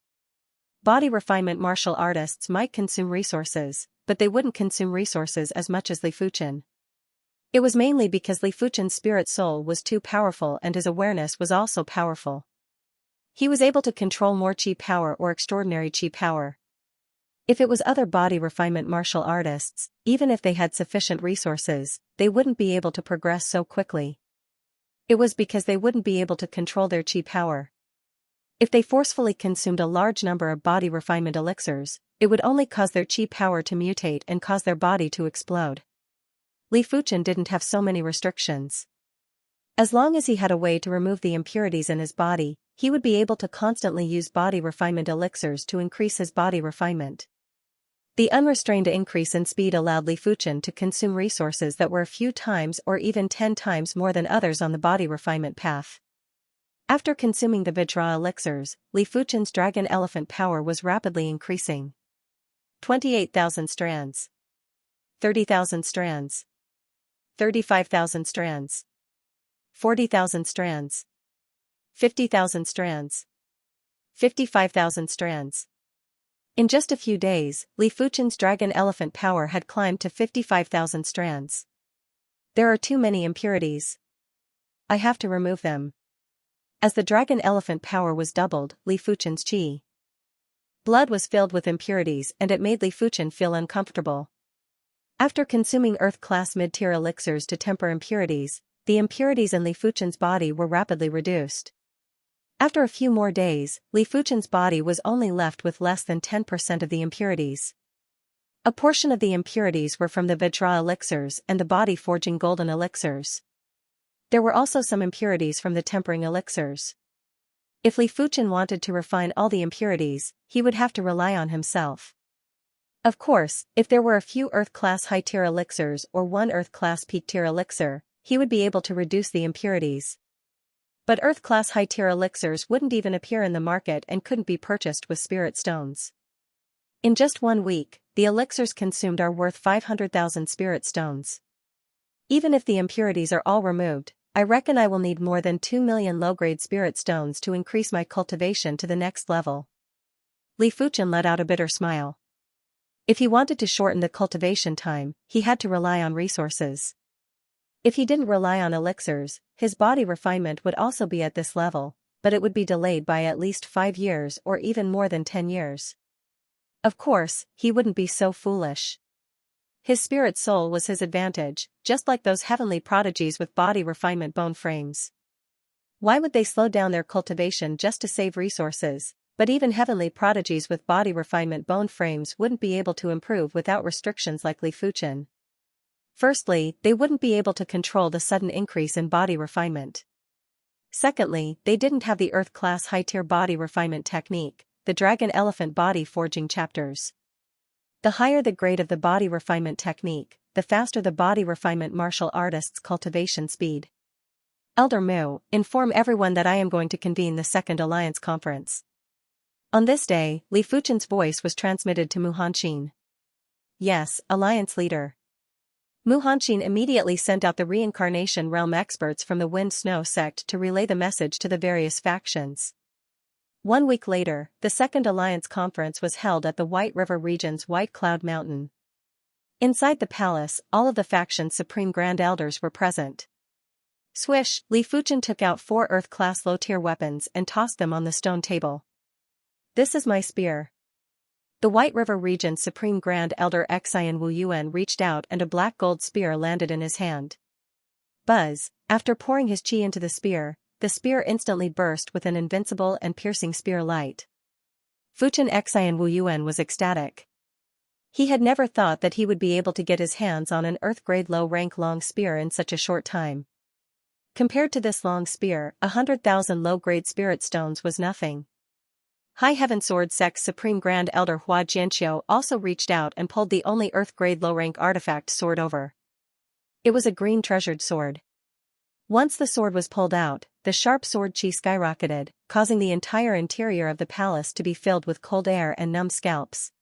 Body refinement martial artists might consume resources, but they wouldn't consume resources as much as Li Fuchen. It was mainly because Li Fuchen's spirit soul was too powerful and his awareness was also powerful. He was able to control more chi power or extraordinary chi power. If it was other body refinement martial artists, even if they had sufficient resources, they wouldn't be able to progress so quickly. It was because they wouldn't be able to control their chi power. If they forcefully consumed a large number of body refinement elixirs, it would only cause their chi power to mutate and cause their body to explode. Li Fuchen didn't have so many restrictions. As long as he had a way to remove the impurities in his body, he would be able to constantly use body refinement elixirs to increase his body refinement. The unrestrained increase in speed allowed Li Fuchen to consume resources that were a few times or even 10 times more than others on the body refinement path. After consuming the Vajra elixirs, Li Fuchen's dragon elephant power was rapidly increasing. 28,000 strands. 30,000 strands. 35,000 strands. 40,000 strands. 50,000 strands. 55,000 strands. In just a few days, Li Fuchen's dragon elephant power had climbed to 55,000 strands. There are too many impurities. I have to remove them. As the dragon elephant power was doubled, Li Fuchen's chi blood was filled with impurities and it made Li Fuchen feel uncomfortable. After consuming Earth-class mid-tier elixirs to temper impurities, the impurities in Li Fuchen's body were rapidly reduced. After a few more days, Li Fuchen's body was only left with less than 10% of the impurities. A portion of the impurities were from the Vajra elixirs and the body-forging golden elixirs. There were also some impurities from the tempering elixirs. If Li Fuchen wanted to refine all the impurities, he would have to rely on himself. Of course, if there were a few Earth-class high-tier elixirs or one Earth-class peak-tier elixir, he would be able to reduce the impurities. But Earth-class high-tier elixirs wouldn't even appear in the market and couldn't be purchased with spirit stones. In just 1 week, the elixirs consumed are worth 500,000 spirit stones. Even if the impurities are all removed, I reckon I will need more than 2 million low-grade spirit stones to increase my cultivation to the next level. Li Fuchen let out a bitter smile. If he wanted to shorten the cultivation time, he had to rely on resources. If he didn't rely on elixirs, his body refinement would also be at this level, but it would be delayed by at least 5 years or even more than 10 years. Of course, he wouldn't be so foolish. His spirit soul was his advantage, just like those heavenly prodigies with body refinement bone frames. Why would they slow down their cultivation just to save resources? But even heavenly prodigies with body refinement bone frames wouldn't be able to improve without restrictions like Li Fuchen. Firstly, they wouldn't be able to control the sudden increase in body refinement. Secondly, they didn't have the Earth-class high-tier body refinement technique, the Dragon Elephant body forging chapters. The higher the grade of the body refinement technique, the faster the body refinement martial artist's cultivation speed. Elder Mu, inform everyone that I am going to convene the Second Alliance Conference. On this day, Li Fuchen's voice was transmitted to Mu Hanqin. Yes, Alliance leader. Mu Hanqin immediately sent out the reincarnation realm experts from the Wind Snow sect to relay the message to the various factions. 1 week later, the Second Alliance Conference was held at the White River region's White Cloud Mountain. Inside the palace, all of the faction's Supreme Grand Elders were present. Swish, Li Fuchen took out 4 Earth-class low-tier weapons and tossed them on the stone table. This is my spear. The White River region's Supreme Grand Elder Xian Wu Yuan reached out and a black gold spear landed in his hand. Buzz, after pouring his chi into the spear instantly burst with an invincible and piercing spear light. Fuchen Xian Wu Yuan was ecstatic. He had never thought that he would be able to get his hands on an Earth-grade low-rank long spear in such a short time. Compared to this long spear, 100,000 low-grade spirit stones was nothing. High Heaven Sword Sect's Supreme Grand Elder Hua Jianxiu also reached out and pulled the only Earth-grade low-rank artifact sword over. It was a green treasured sword. Once the sword was pulled out, the sharp sword chi skyrocketed, causing the entire interior of the palace to be filled with cold air and numb scalps.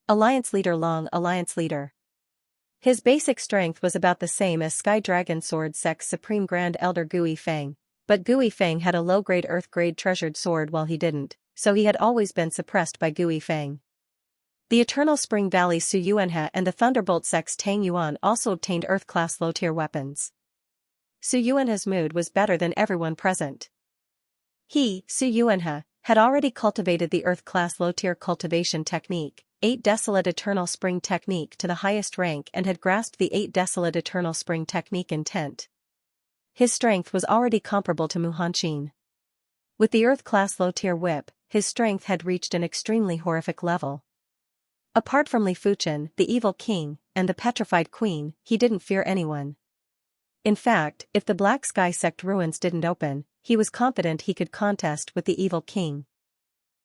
Alliance Leader Long, Alliance Leader. His basic strength was about the same as Sky Dragon Sword Sect's Supreme Grand Elder Gui Feng, but Gui Feng had a low-grade Earth-grade treasured sword while he didn't, so he had always been suppressed by Gui Feng. The Eternal Spring Valley's Su Yuanhe and the Thunderbolt Sect's Tang Yuan also obtained Earth-class low-tier weapons. Su Yuanhe's mood was better than everyone present. He, Su Yuanhe, had already cultivated the Earth-class low-tier cultivation technique, 8 Desolate Eternal Spring technique to the highest rank and had grasped the 8 Desolate Eternal Spring technique intent. His strength was already comparable to Mu Hanqin. With the Earth-class low-tier whip, his strength had reached an extremely horrific level. Apart from Li Fuchen, the Evil King, and the Petrified Queen, he didn't fear anyone. In fact, if the Black Sky Sect ruins didn't open, he was confident he could contest with the Evil King.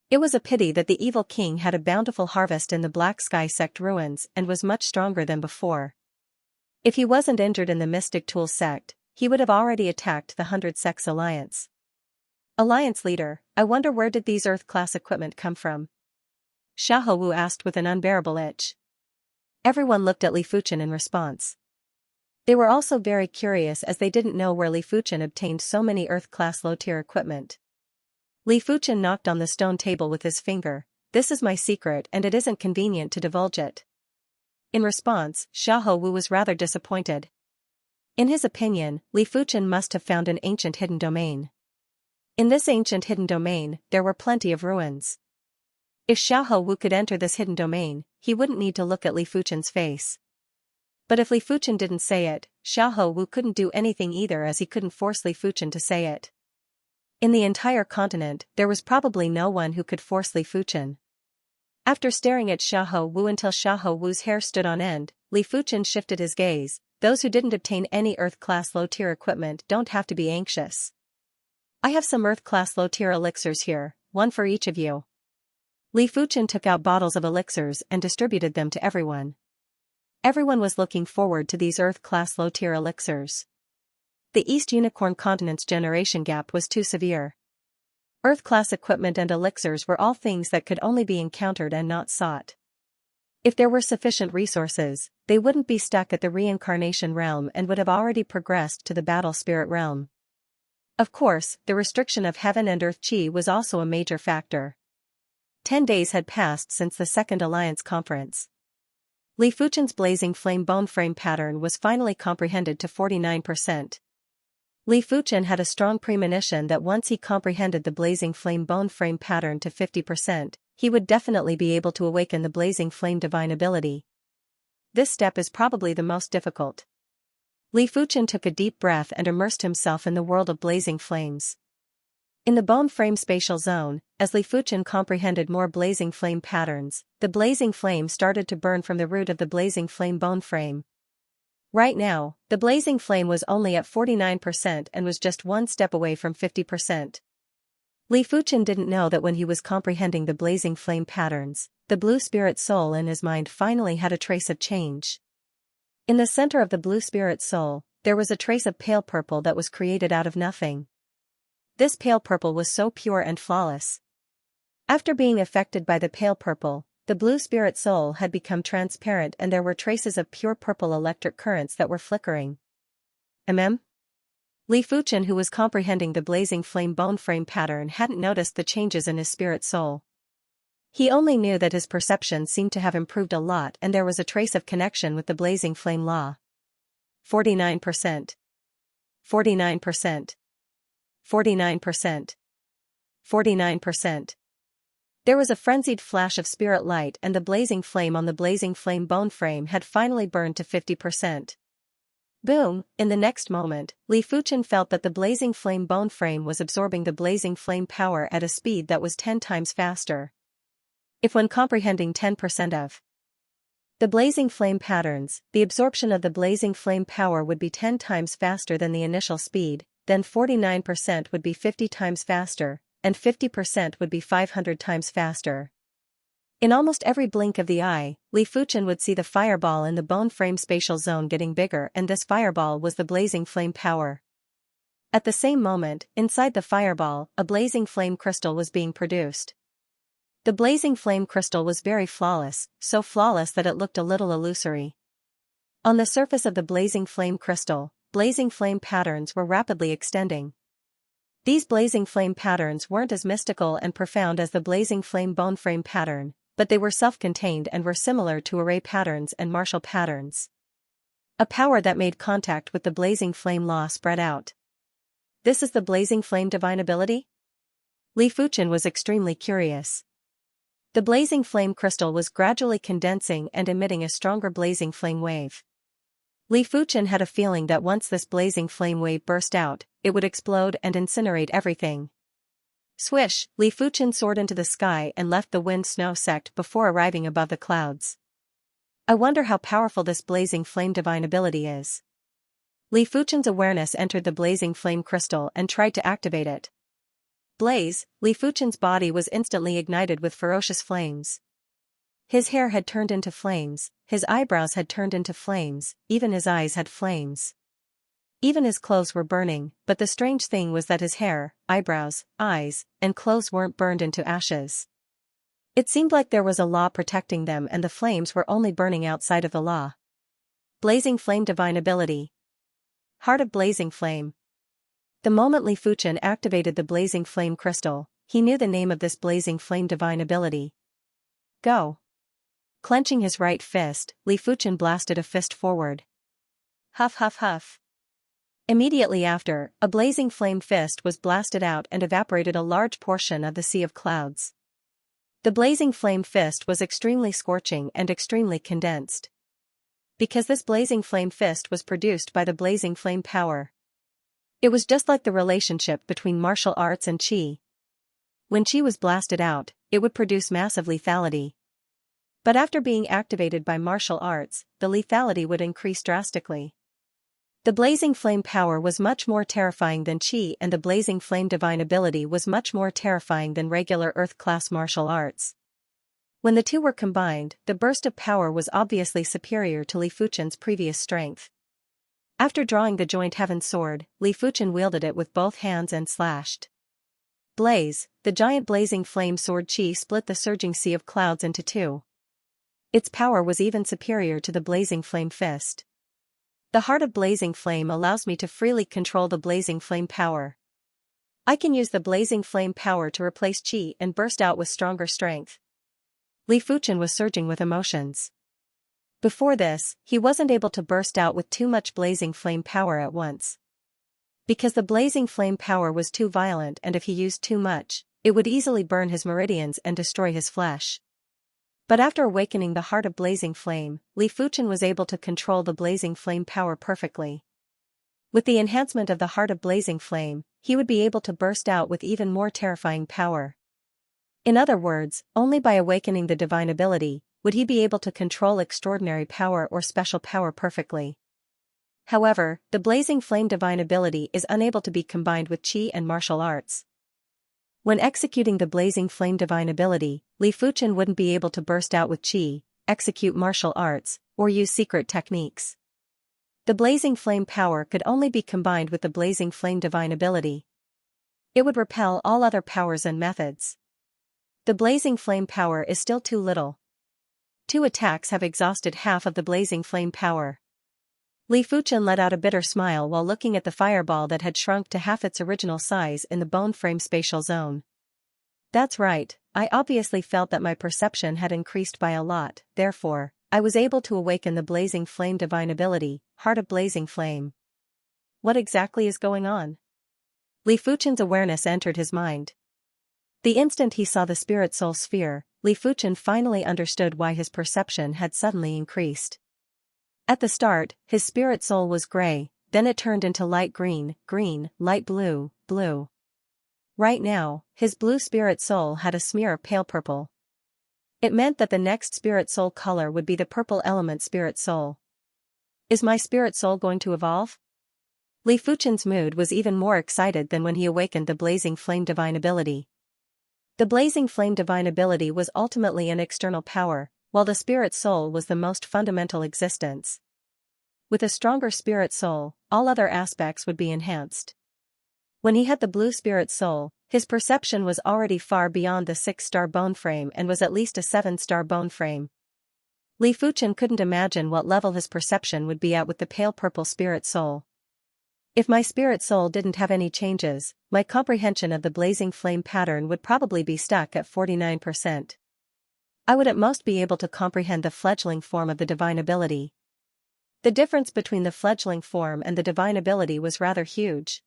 It was a pity that the Evil King had a bountiful harvest in the Black Sky Sect ruins and was much stronger than before. If he wasn't injured in the Mystic Tool sect, he would have already attacked the 100 Sects Alliance. Alliance Leader, I wonder where did these Earth-class equipment come from? Xiahou Wu asked with an unbearable itch. Everyone looked at Li Fuchen in response. They were also very curious as they didn't know where Li Fuchen obtained so many Earth-class low-tier equipment. Li Fuchen knocked on the stone table with his finger. This is my secret and it isn't convenient to divulge it. In response, Xiahou Wu was rather disappointed. In his opinion, Li Fuchen must have found an ancient hidden domain. In this ancient hidden domain, there were plenty of ruins. If Xiahou Wu could enter this hidden domain, he wouldn't need to look at Li Fuchen's face. But if Li Fuchen didn't say it, Xiahou Wu couldn't do anything either as he couldn't force Li Fuchen to say it. In the entire continent, there was probably no one who could force Li Fuchen. After staring at Xiahou Wu until Xiahou Wu's hair stood on end, Li Fuchen shifted his gaze. Those who didn't obtain any Earth-class low-tier equipment don't have to be anxious. I have some Earth-class low-tier elixirs here, one for each of you. Li Fuchen took out bottles of elixirs and distributed them to everyone. Everyone was looking forward to these Earth-class low-tier elixirs. The East Unicorn continent's generation gap was too severe. Earth-class equipment and elixirs were all things that could only be encountered and not sought. If there were sufficient resources, they wouldn't be stuck at the reincarnation realm and would have already progressed to the battle spirit realm. Of course, the restriction of heaven and earth chi was also a major factor. 10 days had passed since the Second Alliance Conference. Li Fuchen's blazing flame bone frame pattern was finally comprehended to 49%. Li Fuchen had a strong premonition that once he comprehended the blazing flame bone frame pattern to 50%, he would definitely be able to awaken the blazing flame divine ability. This step is probably the most difficult. Li Fuchen took a deep breath and immersed himself in the world of blazing flames. In the bone frame spatial zone, as Li Fuchen comprehended more blazing flame patterns, the blazing flame started to burn from the root of the blazing flame bone frame. Right now, the blazing flame was only at 49% and was just one step away from 50%. Li Fuchen didn't know that when he was comprehending the blazing flame patterns, the blue spirit soul in his mind finally had a trace of change. In the center of the blue spirit soul, there was a trace of pale purple that was created out of nothing. This pale purple was so pure and flawless. After being affected by the pale purple, the blue spirit soul had become transparent and there were traces of pure purple electric currents that were flickering. Li Fuchen, who was comprehending the blazing flame bone frame pattern, hadn't noticed the changes in his spirit soul. He only knew that his perception seemed to have improved a lot and there was a trace of connection with the blazing flame law. 49%. 49%. 49%. 49%. There was a frenzied flash of spirit light and the blazing flame on the blazing flame bone frame had finally burned to 50%. Boom! In the next moment, Li Fuchen felt that the blazing flame bone frame was absorbing the blazing flame power at a speed that was 10 times faster. If when comprehending 10% of the blazing flame patterns, the absorption of the blazing flame power would be 10 times faster than the initial speed, then 49% would be 50 times faster, and 50% would be 500 times faster. In almost every blink of the eye, Li Fuchen would see the fireball in the bone frame spatial zone getting bigger, and this fireball was the blazing flame power. At the same moment, inside the fireball, a blazing flame crystal was being produced. The blazing flame crystal was very flawless, so flawless that it looked a little illusory. On the surface of the blazing flame crystal, blazing flame patterns were rapidly extending. These blazing flame patterns weren't as mystical and profound as the blazing flame bone frame pattern, but they were self-contained and were similar to array patterns and martial patterns. A power that made contact with the blazing flame law spread out. This is the blazing flame divine ability? Li Fuchen was extremely curious. The blazing flame crystal was gradually condensing and emitting a stronger blazing flame wave. Li Fuchen had a feeling that once this blazing flame wave burst out, it would explode and incinerate everything. Swish! Li Fuchen soared into the sky and left the wind snow sect before arriving above the clouds. I wonder how powerful this blazing flame divine ability is. Li Fuchen's awareness entered the blazing flame crystal and tried to activate it. Blaze! Li Fuchen's body was instantly ignited with ferocious flames. His hair had turned into flames, his eyebrows had turned into flames, even his eyes had flames. Even his clothes were burning, but the strange thing was that his hair, eyebrows, eyes, and clothes weren't burned into ashes. It seemed like there was a law protecting them and the flames were only burning outside of the law. Blazing flame divine ability. Heart of blazing flame. The moment Li Fuchen activated the blazing flame crystal, he knew the name of this blazing flame divine ability. Go! Clenching his right fist, Li Fuchen blasted a fist forward. Huff huff huff. Immediately after, a blazing flame fist was blasted out and evaporated a large portion of the sea of clouds. The blazing flame fist was extremely scorching and extremely condensed. Because this blazing flame fist was produced by the blazing flame power. It was just like the relationship between martial arts and qi. When qi was blasted out, it would produce massive lethality. But after being activated by martial arts, the lethality would increase drastically. The blazing flame power was much more terrifying than qi, and the blazing flame divine ability was much more terrifying than regular earth-class martial arts. When the two were combined, the burst of power was obviously superior to Li Fuchen's previous strength. After drawing the joint heaven sword, Li Fuchen wielded it with both hands and slashed. Blaze! The giant blazing flame sword qi split the surging sea of clouds into two. Its power was even superior to the blazing flame fist. The heart of blazing flame allows me to freely control the blazing flame power. I can use the blazing flame power to replace qi and burst out with stronger strength. Li Fuchen was surging with emotions. Before this, he wasn't able to burst out with too much blazing flame power at once. Because the blazing flame power was too violent, and if he used too much, it would easily burn his meridians and destroy his flesh. But after awakening the heart of blazing flame, Li Fuchen was able to control the blazing flame power perfectly. With the enhancement of the heart of blazing flame, he would be able to burst out with even more terrifying power. In other words, only by awakening the divine ability would he be able to control extraordinary power or special power perfectly. However, the blazing flame divine ability is unable to be combined with qi and martial arts. When executing the blazing flame divine ability, Li Fuchen wouldn't be able to burst out with qi, execute martial arts, or use secret techniques. The blazing flame power could only be combined with the blazing flame divine ability. It would repel all other powers and methods. The blazing flame power is still too little. 2 attacks have exhausted half of the blazing flame power. Li Fuchen let out a bitter smile while looking at the fireball that had shrunk to half its original size in the bone frame spatial zone. That's right, I obviously felt that my perception had increased by a lot, therefore, I was able to awaken the blazing flame divine ability, Heart of Blazing Flame. What exactly is going on? Li Fuchen's awareness entered his mind. The instant he saw the spirit soul sphere, Li Fuchen finally understood why his perception had suddenly increased. At the start, his spirit soul was gray, then it turned into light green, green, light blue, blue. Right now, his blue spirit soul had a smear of pale purple. It meant that the next spirit soul color would be the purple element spirit soul. Is my spirit soul going to evolve? Li Fuchen's mood was even more excited than when he awakened the blazing flame divine ability. The blazing flame divine ability was ultimately an external power, while the spirit soul was the most fundamental existence. With a stronger spirit soul, all other aspects would be enhanced. When he had the blue spirit soul, his perception was already far beyond the 6-star bone frame and was at least a 7-star bone frame. Li Fuchen couldn't imagine what level his perception would be at with the pale purple spirit soul. If my spirit soul didn't have any changes, my comprehension of the blazing flame pattern would probably be stuck at 49%. I would at most be able to comprehend the fledgling form of the divine ability. The difference between the fledgling form and the divine ability was rather huge.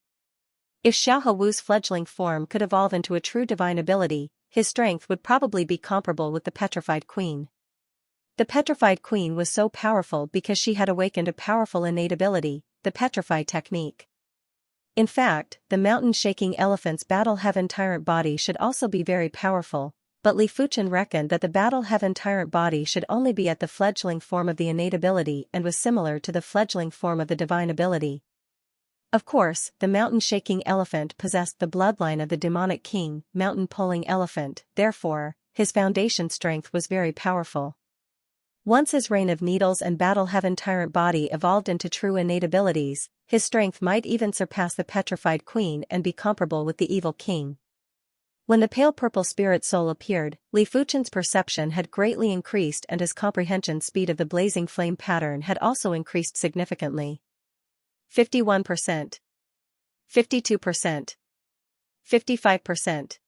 If Xiao Wu's fledgling form could evolve into a true divine ability, his strength would probably be comparable with the Petrified Queen. The Petrified Queen was so powerful because she had awakened a powerful innate ability, the Petrify technique. In fact, the mountain-shaking elephant's Battle Heaven Tyrant body should also be very powerful, but Li Fuchen reckoned that the Battle Heaven Tyrant body should only be at the fledgling form of the innate ability and was similar to the fledgling form of the divine ability. Of course, the mountain-shaking elephant possessed the bloodline of the demonic king, mountain-pulling elephant, therefore, his foundation strength was very powerful. Once his Reign of Needles and Battle Heaven Tyrant body evolved into true innate abilities, his strength might even surpass the Petrified Queen and be comparable with the Evil King. When the pale purple spirit soul appeared, Li Fuchen's perception had greatly increased and his comprehension speed of the blazing flame pattern had also increased significantly. 51%. 52%. 55%.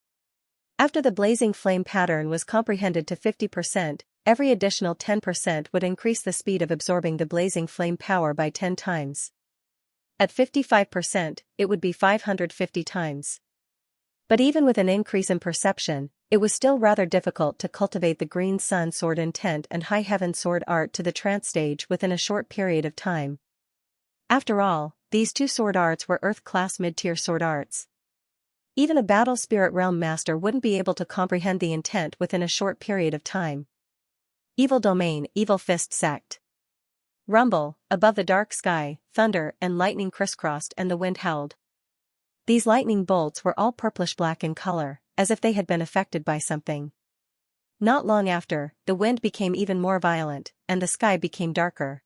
After the blazing flame pattern was comprehended to 50%, every additional 10% would increase the speed of absorbing the blazing flame power by 10 times. At 55%, it would be 550 times. But even with an increase in perception, it was still rather difficult to cultivate the Green Sun Sword Intent and High Heaven Sword Art to the trance stage within a short period of time. After all, these 2 sword arts were Earth-class mid-tier sword arts. Even a Battle Spirit Realm Master wouldn't be able to comprehend the intent within a short period of time. Evil Domain, Evil Fist Sect. Rumble, above the dark sky, thunder and lightning crisscrossed and the wind howled. These lightning bolts were all purplish-black in color, as if they had been affected by something. Not long after, the wind became even more violent, and the sky became darker.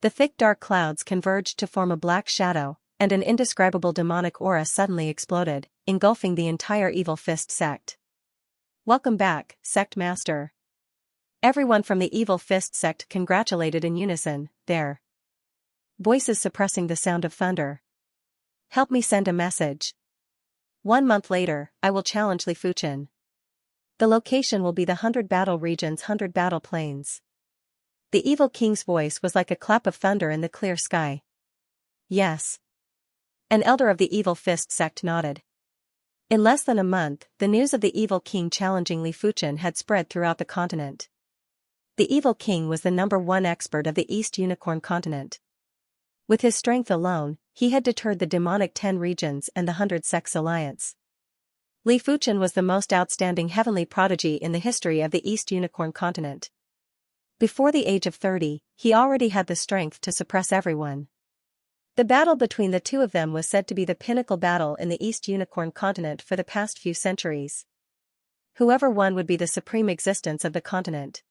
The thick dark clouds converged to form a black shadow, and an indescribable demonic aura suddenly exploded, engulfing the entire Evil Fist sect. Welcome back, Sect Master. Everyone from the Evil Fist sect congratulated in unison, their voices suppressing the sound of thunder. Help me send a message. 1 month later, I will challenge Li Fuchen. The location will be the 100 Battle Region's 100 Battle Plains. The Evil King's voice was like a clap of thunder in the clear sky. Yes. An elder of the Evil Fist sect nodded. In less than a month, the news of the Evil King challenging Li Fuchen had spread throughout the continent. The Evil King was the #1 expert of the East Unicorn continent. With his strength alone, he had deterred the demonic 10 regions and the 100 Sects alliance. Li Fuchen was the most outstanding heavenly prodigy in the history of the East Unicorn continent. Before the age of 30, he already had the strength to suppress everyone. The battle between the two of them was said to be the pinnacle battle in the East Unicorn continent for the past few centuries. Whoever won would be the supreme existence of the continent.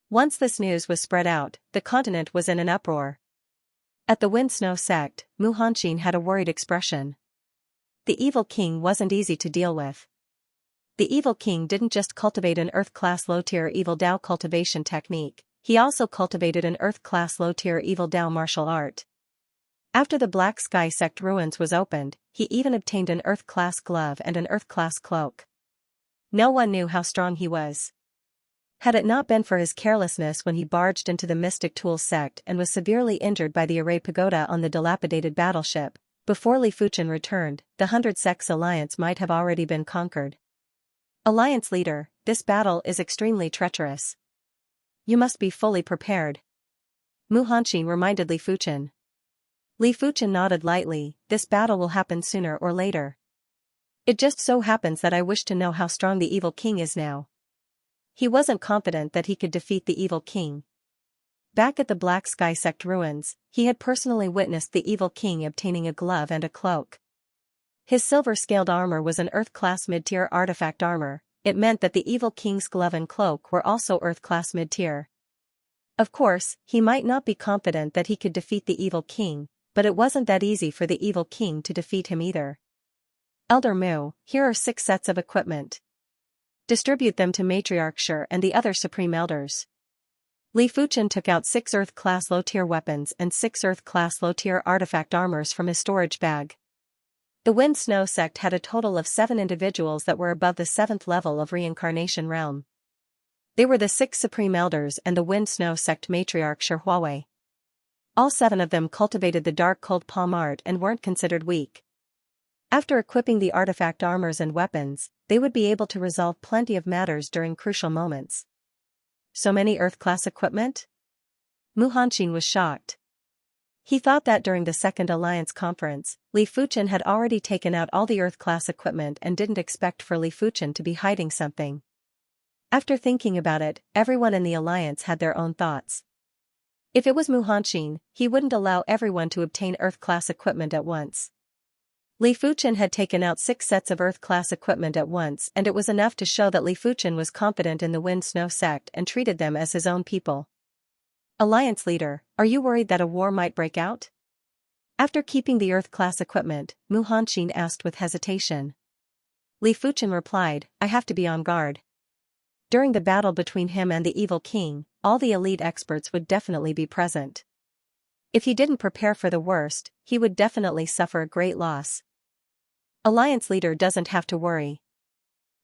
Once this news was spread out, the continent was in an uproar. At the Wind Snow sect, Mu Hanqin had a worried expression. The evil king wasn't easy to deal with. The evil king didn't just cultivate an Earth-class low-tier evil Dao cultivation technique, he also cultivated an Earth-class low-tier evil Dao martial art. After the Black Sky sect ruins was opened, he even obtained an Earth-class glove and an Earth-class cloak. No one knew how strong he was. Had it not been for his carelessness when he barged into the Mystic Tools sect and was severely injured by the Array Pagoda on the dilapidated battleship, before Li Fuchen returned, the 100 Sects alliance might have already been conquered. Alliance leader, this battle is extremely treacherous. You must be fully prepared. Mu Hanqin reminded Li Fuchen. Li Fuchen nodded lightly, this battle will happen sooner or later. It just so happens that I wish to know how strong the evil king is now. He wasn't confident that he could defeat the evil king. Back at the Black Sky sect ruins, he had personally witnessed the evil king obtaining a glove and a cloak. His silver-scaled armor was an Earth-class mid-tier artifact armor. It meant that the evil king's glove and cloak were also Earth-class mid-tier. Of course, he might not be confident that he could defeat the evil king, but it wasn't that easy for the evil king to defeat him either. Elder Mu, here are 6 sets of equipment. Distribute them to Matriarch Shi and the other supreme elders. Li Fuchen took out 6 Earth-class low-tier weapons and 6 Earth-class low-tier artifact armors from his storage bag. The Wind Snow sect had a total of 7 individuals that were above the 7th level of reincarnation realm. They were the 6 supreme elders and the Wind Snow sect matriarch Shi Huawei. All 7 of them cultivated the dark cold palm art and weren't considered weak. After equipping the artifact armors and weapons, they would be able to resolve plenty of matters during crucial moments. So many Earth-class equipment? Mu Hanqin was shocked. He thought that during the Second Alliance conference, Li Fuchen had already taken out all the Earth-class equipment and didn't expect for Li Fuchen to be hiding something. After thinking about it, everyone in the Alliance had their own thoughts. If it was Mu Hanqin, he wouldn't allow everyone to obtain Earth-class equipment at once. Li Fuchen had taken out 6 sets of Earth-class equipment at once, and it was enough to show that Li Fuchen was confident in the Wind Snow sect and treated them as his own people. Alliance leader, are you worried that a war might break out? After keeping the Earth-class equipment, Mu Hanqin asked with hesitation. Li Fuchen replied, I have to be on guard. During the battle between him and the evil king, all the elite experts would definitely be present. If he didn't prepare for the worst, he would definitely suffer a great loss. Alliance leader doesn't have to worry.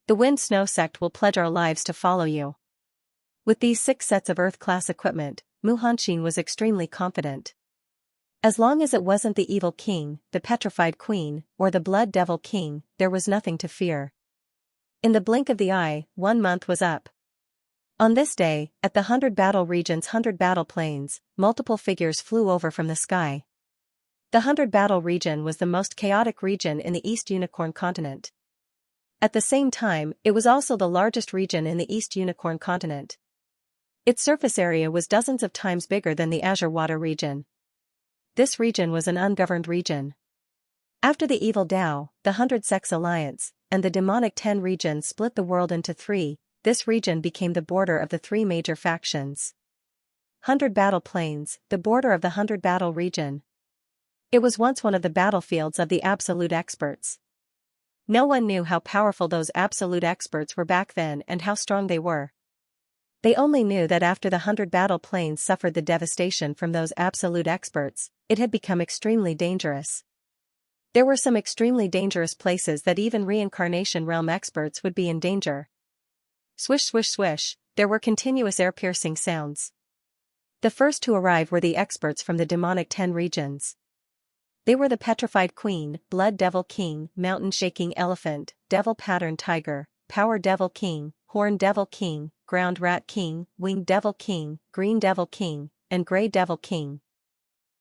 The Wind Snow sect will pledge our lives to follow you. With these 6 sets of Earth-class equipment, Mu Hanqin was extremely confident. As long as it wasn't the evil king, the petrified queen, or the blood devil king, there was nothing to fear. In the blink of the eye, 1 month was up. On this day, at the 100 battle region's 100 battle planes, multiple figures flew over from the sky. The 100 battle region was the most chaotic region in the East Unicorn continent. At the same time, it was also the largest region in the East Unicorn continent. Its surface area was dozens of times bigger than the Azure Water region. This region was an ungoverned region. After the Evil Dao, the 100 Sects Alliance, and the demonic 10 regions split the world into 3, this region became the border of the 3 major factions. 100 Battle Plains, the border of the 100 Battle region. It was once one of the battlefields of the absolute experts. No one knew how powerful those absolute experts were back then and how strong they were. They only knew that after the 100 battle planes suffered the devastation from those absolute experts, it had become extremely dangerous. There were some extremely dangerous places that even reincarnation realm experts would be in danger. Swish swish swish, there were continuous air-piercing sounds. The first to arrive were the experts from the demonic 10 regions. They were the Petrified Queen, Blood Devil King, Mountain Shaking Elephant, Devil Pattern Tiger, Power Devil King, Horn Devil King, Ground Rat King, Winged Devil King, Green Devil King, and Grey Devil King.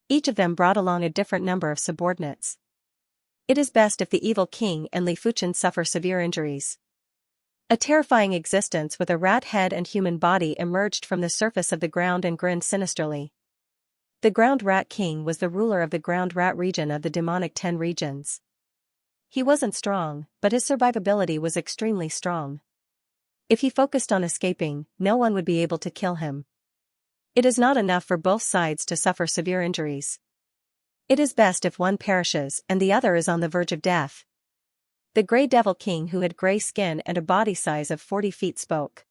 Each of them brought along a different number of subordinates. It is best if the evil king and Li Fuchen suffer severe injuries. A terrifying existence with a rat head and human body emerged from the surface of the ground and grinned sinisterly. The Ground Rat King was the ruler of the Ground Rat region of the demonic 10 regions. He wasn't strong, but his survivability was extremely strong. If he focused on escaping, no one would be able to kill him. It is not enough for both sides to suffer severe injuries. It is best if one perishes and the other is on the verge of death. The Grey Devil King, who had gray skin and a body size of 40 feet, spoke.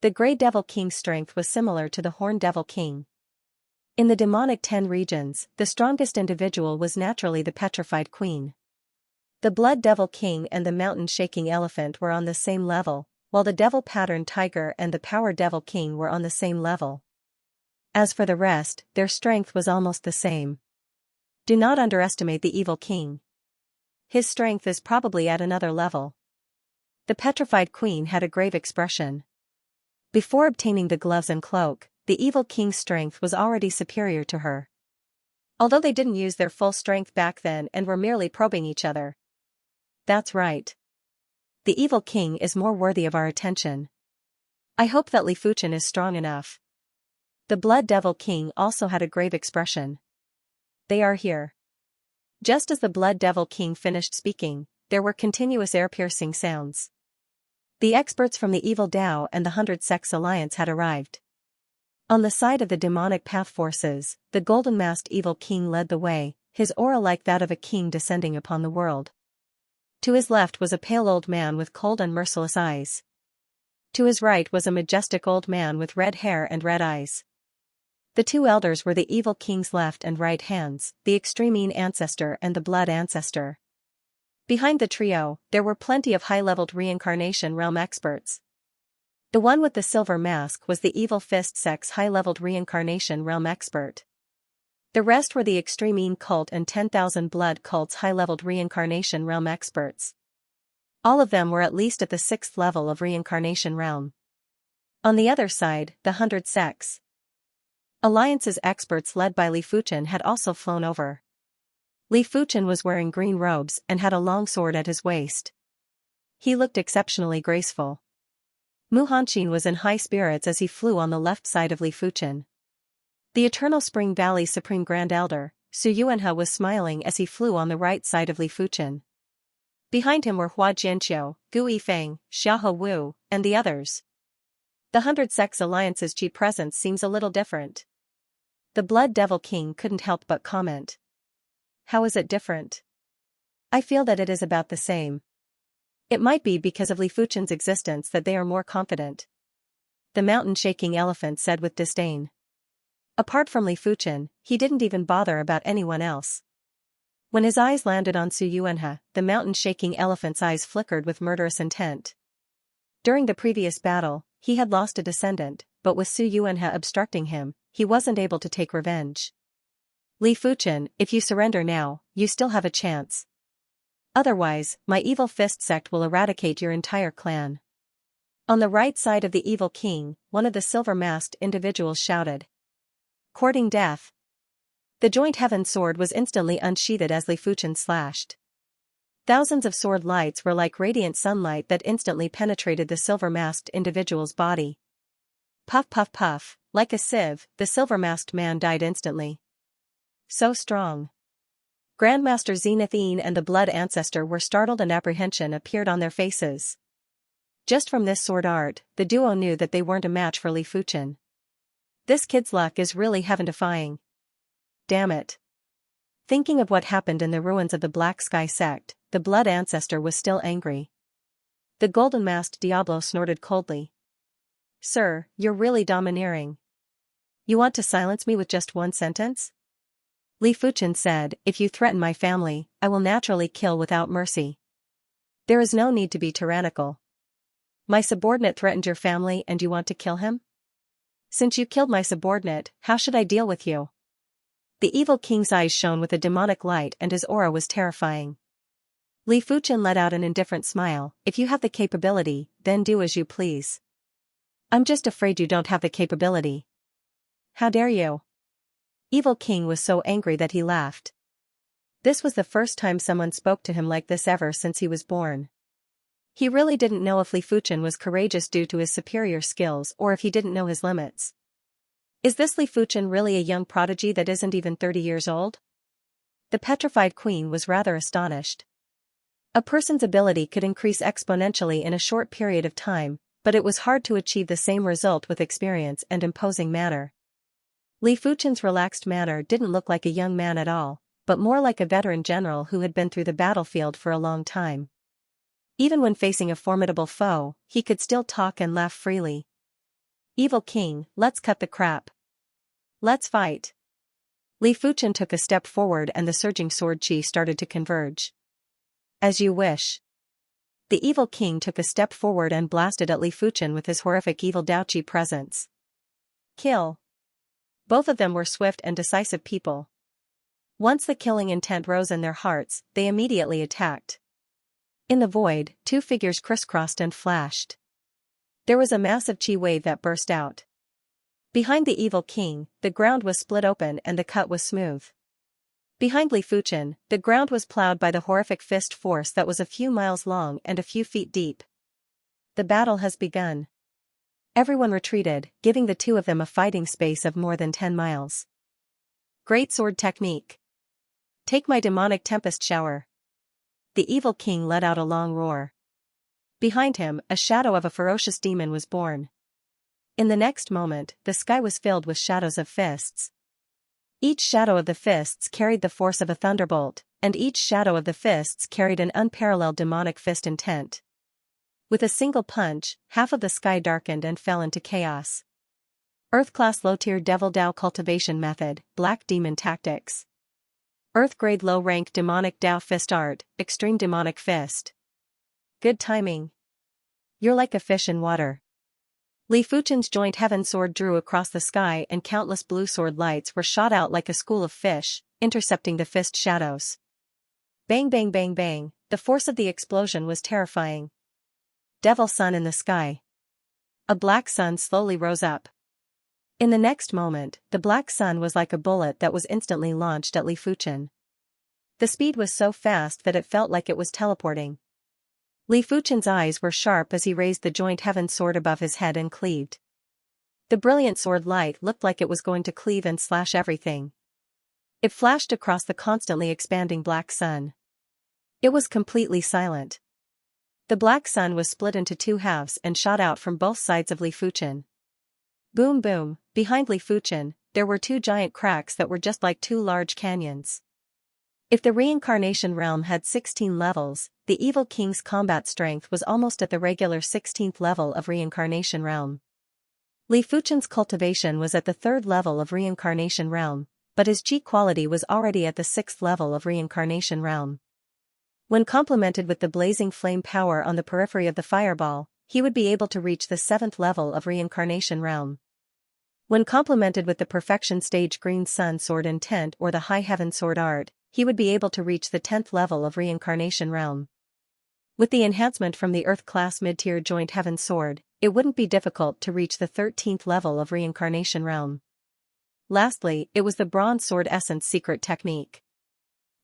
The Grey Devil King's strength was similar to the Horned Devil King. In the demonic 10 regions, the strongest individual was naturally the Petrified Queen. The Blood Devil King and the Mountain-Shaking Elephant were on the same level, while the Devil-Patterned Tiger and the Power Devil King were on the same level. As for the rest, their strength was almost the same. Do not underestimate the Evil King. His strength is probably at another level. The Petrified Queen had a grave expression. Before obtaining the gloves and cloak, the Evil King's strength was already superior to her. Although they didn't use their full strength back then and were merely probing each other. That's right. The Evil King is more worthy of our attention. I hope that Li Fuchen is strong enough. The Blood Devil King also had a grave expression. They are here. Just as the Blood Devil King finished speaking, there were continuous air-piercing sounds. The experts from the Evil Dao and the 100 Sects Alliance had arrived. On the side of the demonic path forces, the golden-masked Evil King led the way, his aura like that of a king descending upon the world. To his left was a pale old man with cold and merciless eyes. To his right was a majestic old man with red hair and red eyes. The two elders were the Evil King's left and right hands, the Extremine Ancestor and the Blood Ancestor. Behind the trio, there were plenty of high-leveled reincarnation realm experts. The one with the silver mask was the Evil Fist Sect's high-leveled reincarnation realm expert. The rest were the Extremine Cult and 10,000 Blood Cult's high-leveled reincarnation realm experts. All of them were at least at the 6th level of reincarnation realm. On the other side, the 100 Sects Alliance's experts led by Li Fuchen had also flown over. Li Fuchen was wearing green robes and had a long sword at his waist. He looked exceptionally graceful. Mu Hanqin was in high spirits as he flew on the left side of Li Fuchen. The Eternal Spring Valley Supreme Grand Elder, Su Yuanhe, was smiling as he flew on the right side of Li Fuchen. Behind him were Hua Jianqiu, Gu Yifeng, Xiaohe Wu, and the others. The 100 Sects Alliance's chi presence seems a little different. The Blood Devil King couldn't help but comment. How is it different? I feel that it is about the same. It might be because of Li Fuchen's existence that they are more confident. The Mountain-Shaking Elephant said with disdain. Apart from Li Fuchen, he didn't even bother about anyone else. When his eyes landed on Su Yuanhe, the Mountain-Shaking Elephant's eyes flickered with murderous intent. During the previous battle, he had lost a descendant, but with Su Yuanhe obstructing him, he wasn't able to take revenge. Li Fuchen, if you surrender now, you still have a chance. Otherwise, my Evil Fist Sect will eradicate your entire clan. On the right side of the Evil King, one of the silver-masked individuals shouted. Courting death. The Joint Heaven sword was instantly unsheathed as Li Fuchen slashed. Thousands of sword lights were like radiant sunlight that instantly penetrated the silver-masked individual's body. Puff puff puff, like a sieve, the silver-masked man died instantly. So strong. Grandmaster Zenith Een and the Blood Ancestor were startled and apprehension appeared on their faces. Just from this sword art, the duo knew that they weren't a match for Li Fuchen. This kid's luck is really heaven-defying. Damn it. Thinking of what happened in the ruins of the Black Sky Sect, the Blood Ancestor was still angry. The golden-masked Diablo snorted coldly. Sir, you're really domineering. You want to silence me with just one sentence? Li Fuchen said, if you threaten my family, I will naturally kill without mercy. There is no need to be tyrannical. My subordinate threatened your family and you want to kill him? Since you killed my subordinate, how should I deal with you? The Evil King's eyes shone with a demonic light and his aura was terrifying. Li Fuchen let out an indifferent smile. If you have the capability, then do as you please. I'm just afraid you don't have the capability. How dare you? Evil King was so angry that he laughed. This was the first time someone spoke to him like this ever since he was born. He really didn't know if Li Fuchen was courageous due to his superior skills or if he didn't know his limits. Is this Li Fuchen really a young prodigy that isn't even 30 years old? The petrified queen was rather astonished. A person's ability could increase exponentially in a short period of time, but it was hard to achieve the same result with experience and imposing manner. Li Fuchen's relaxed manner didn't look like a young man at all, but more like a veteran general who had been through the battlefield for a long time. Even when facing a formidable foe, he could still talk and laugh freely. Evil King, let's cut the crap. Let's fight. Li Fuchen took a step forward and the surging sword chi started to converge. As you wish. The Evil King took a step forward and blasted at Li Fuchen with his horrific evil Dao Chi presence. Kill. Both of them were swift and decisive people. Once the killing intent rose in their hearts, they immediately attacked. In the void, two figures crisscrossed and flashed. There was a massive chi wave that burst out. Behind the Evil King, the ground was split open and the cut was smooth. Behind Li Fuchen, the ground was plowed by the horrific fist force that was a few miles long and a few feet deep. The battle has begun. Everyone retreated, giving the two of them a fighting space of more than 10 miles. Great sword technique. Take my demonic tempest shower. The Evil King let out a long roar. Behind him, a shadow of a ferocious demon was born. In the next moment, the sky was filled with shadows of fists. Each shadow of the fists carried the force of a thunderbolt, and each shadow of the fists carried an unparalleled demonic fist intent. With a single punch, half of the sky darkened and fell into chaos. Earth-class low-tier Devil Dao Cultivation Method, Black Demon Tactics. Earth-grade low-rank Demonic Dao Fist Art, Extreme Demonic Fist. Good timing. You're like a fish in water. Li Fuchen's joint heaven sword drew across the sky and countless blue sword lights were shot out like a school of fish, intercepting the fist shadows. Bang bang bang bang, the force of the explosion was terrifying. Devil sun in the sky. A black sun slowly rose up. In the next moment, the black sun was like a bullet that was instantly launched at Li Fuchen. The speed was so fast that it felt like it was teleporting. Li Fuchen's eyes were sharp as he raised the joint heaven sword above his head and cleaved. The brilliant sword light looked like it was going to cleave and slash everything. It flashed across the constantly expanding black sun. It was completely silent. The black sun was split into two halves and shot out from both sides of Li Fuchen. Boom boom, behind Li Fuchen, there were two giant cracks that were just like two large canyons. If the reincarnation realm had 16 levels, the Evil King's combat strength was almost at the regular 16th level of reincarnation realm. Li Fuchen's cultivation was at the 3rd level of reincarnation realm, but his chi quality was already at the 6th level of reincarnation realm. When complemented with the blazing flame power on the periphery of the fireball, he would be able to reach the 7th level of reincarnation realm. When complemented with the perfection stage green sun sword intent or the high heaven sword art, he would be able to reach the 10th level of reincarnation realm. With the enhancement from the Earth-class mid-tier joint heaven sword, it wouldn't be difficult to reach the 13th level of reincarnation realm. Lastly, it was the bronze sword essence secret technique.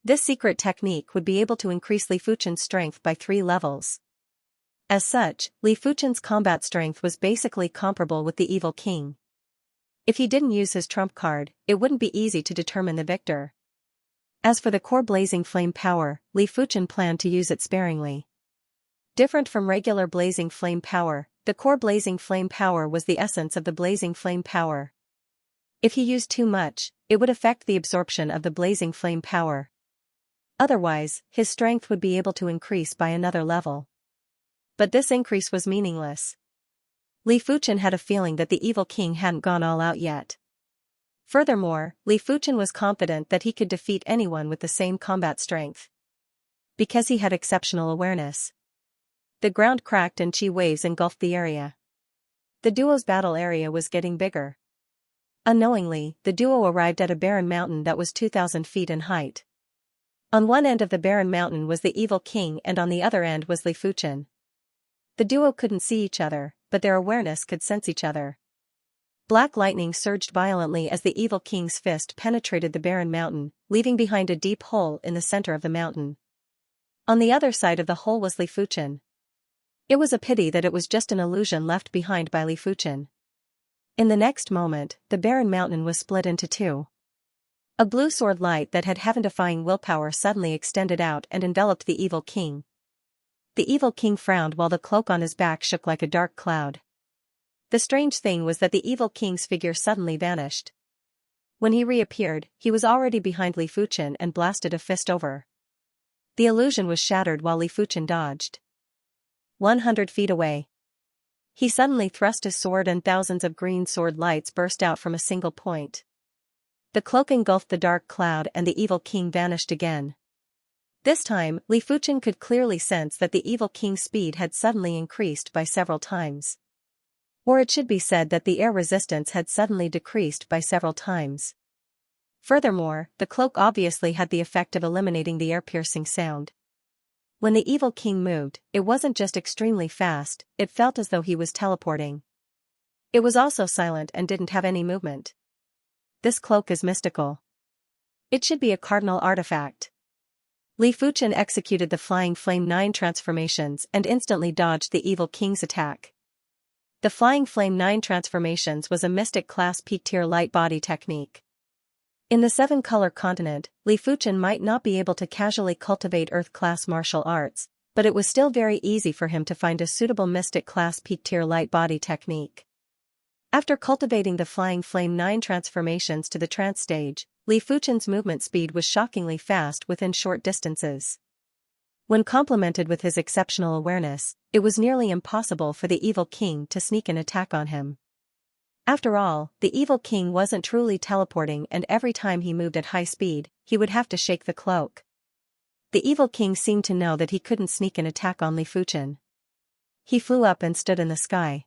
This secret technique would be able to increase Li Fuchen's strength by 3 levels. As such, Li Fuchen's combat strength was basically comparable with the Evil King. If he didn't use his trump card, it wouldn't be easy to determine the victor. As for the core blazing flame power, Li Fuchen planned to use it sparingly. Different from regular blazing flame power, the core blazing flame power was the essence of the blazing flame power. If he used too much, it would affect the absorption of the blazing flame power. Otherwise, his strength would be able to increase by another level. But this increase was meaningless. Li Fuchen had a feeling that the Evil King hadn't gone all out yet. Furthermore, Li Fuchen was confident that he could defeat anyone with the same combat strength. Because he had exceptional awareness. The ground cracked and chi waves engulfed the area. The duo's battle area was getting bigger. Unknowingly, the duo arrived at a barren mountain that was 2,000 feet in height. On one end of the barren mountain was the Evil King and on the other end was Li Fuchen. The duo couldn't see each other, but their awareness could sense each other. Black lightning surged violently as the evil king's fist penetrated the barren mountain, leaving behind a deep hole in the center of the mountain. On the other side of the hole was Li Fuchen. It was a pity that it was just an illusion left behind by Li Fuchen. In the next moment, the barren mountain was split into two. A blue sword light that had heaven-defying willpower suddenly extended out and enveloped the evil king. The evil king frowned while the cloak on his back shook like a dark cloud. The strange thing was that the evil king's figure suddenly vanished. When he reappeared, he was already behind Li Fuchen and blasted a fist over. The illusion was shattered while Li Fuchen dodged. 100 feet away. He suddenly thrust his sword and thousands of green sword lights burst out from a single point. The cloak engulfed the dark cloud and the evil king vanished again. This time, Li Fuchen could clearly sense that the evil king's speed had suddenly increased by several times. Or it should be said that the air resistance had suddenly decreased by several times. Furthermore, the cloak obviously had the effect of eliminating the air-piercing sound. When the evil king moved, it wasn't just extremely fast, it felt as though he was teleporting. It was also silent and didn't have any movement. This cloak is mystical. It should be a cardinal artifact. Li Fuchen executed the Flying Flame 9 transformations and instantly dodged the evil king's attack. The Flying Flame 9 transformations was a mystic-class peak-tier light body technique. In the 7-color continent, Li Fuchen might not be able to casually cultivate Earth-class martial arts, but it was still very easy for him to find a suitable mystic-class peak-tier light body technique. After cultivating the Flying Flame 9 transformations to the trance stage, Li Fuchen's movement speed was shockingly fast within short distances. When complemented with his exceptional awareness, it was nearly impossible for the evil king to sneak an attack on him. After all, the evil king wasn't truly teleporting, and every time he moved at high speed, he would have to shake the cloak. The evil king seemed to know that he couldn't sneak an attack on Li Fuchen. He flew up and stood in the sky.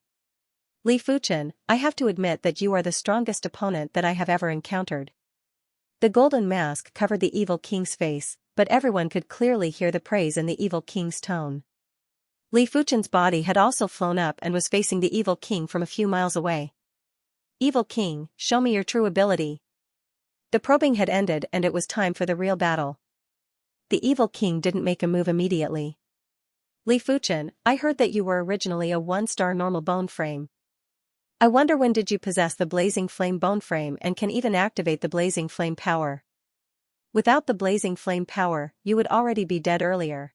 Li Fuchen, I have to admit that you are the strongest opponent that I have ever encountered. The golden mask covered the evil king's face, but everyone could clearly hear the praise in the evil king's tone. Li Fuchen's body had also flown up and was facing the evil king from a few miles away. Evil king, show me your true ability. The probing had ended and it was time for the real battle. The evil king didn't make a move immediately. Li Fuchen, I heard that you were originally a 1-star normal bone frame. I wonder when did you possess the Blazing Flame bone frame and can even activate the Blazing Flame power. Without the Blazing Flame power, you would already be dead earlier.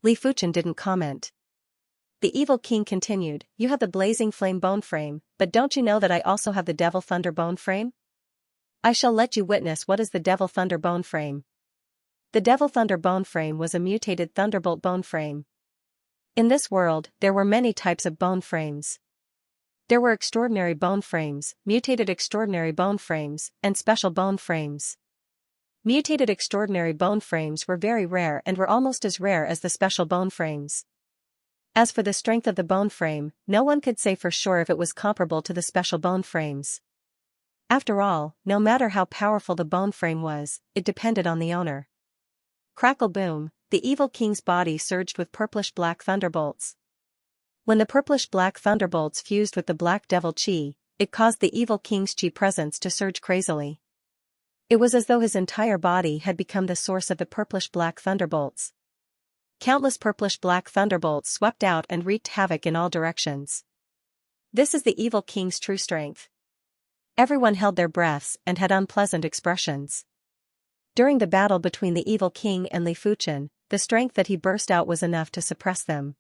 Li Fuchen didn't comment. The evil king continued, you have the Blazing Flame bone frame, but don't you know that I also have the Devil Thunder bone frame? I shall let you witness what is the Devil Thunder bone frame. The Devil Thunder bone frame was a mutated Thunderbolt bone frame. In this world, there were many types of bone frames. There were extraordinary bone frames, mutated extraordinary bone frames, and special bone frames. Mutated extraordinary bone frames were very rare and were almost as rare as the special bone frames. As for the strength of the bone frame, no one could say for sure if it was comparable to the special bone frames. After all, no matter how powerful the bone frame was, it depended on the owner. Crackle boom, the evil king's body surged with purplish-black thunderbolts. When the purplish-black thunderbolts fused with the black devil chi, it caused the evil king's chi presence to surge crazily. It was as though his entire body had become the source of the purplish-black thunderbolts. Countless purplish-black thunderbolts swept out and wreaked havoc in all directions. This is the evil king's true strength. Everyone held their breaths and had unpleasant expressions. During the battle between the evil king and Li Fuchen, the strength that he burst out was enough to suppress them.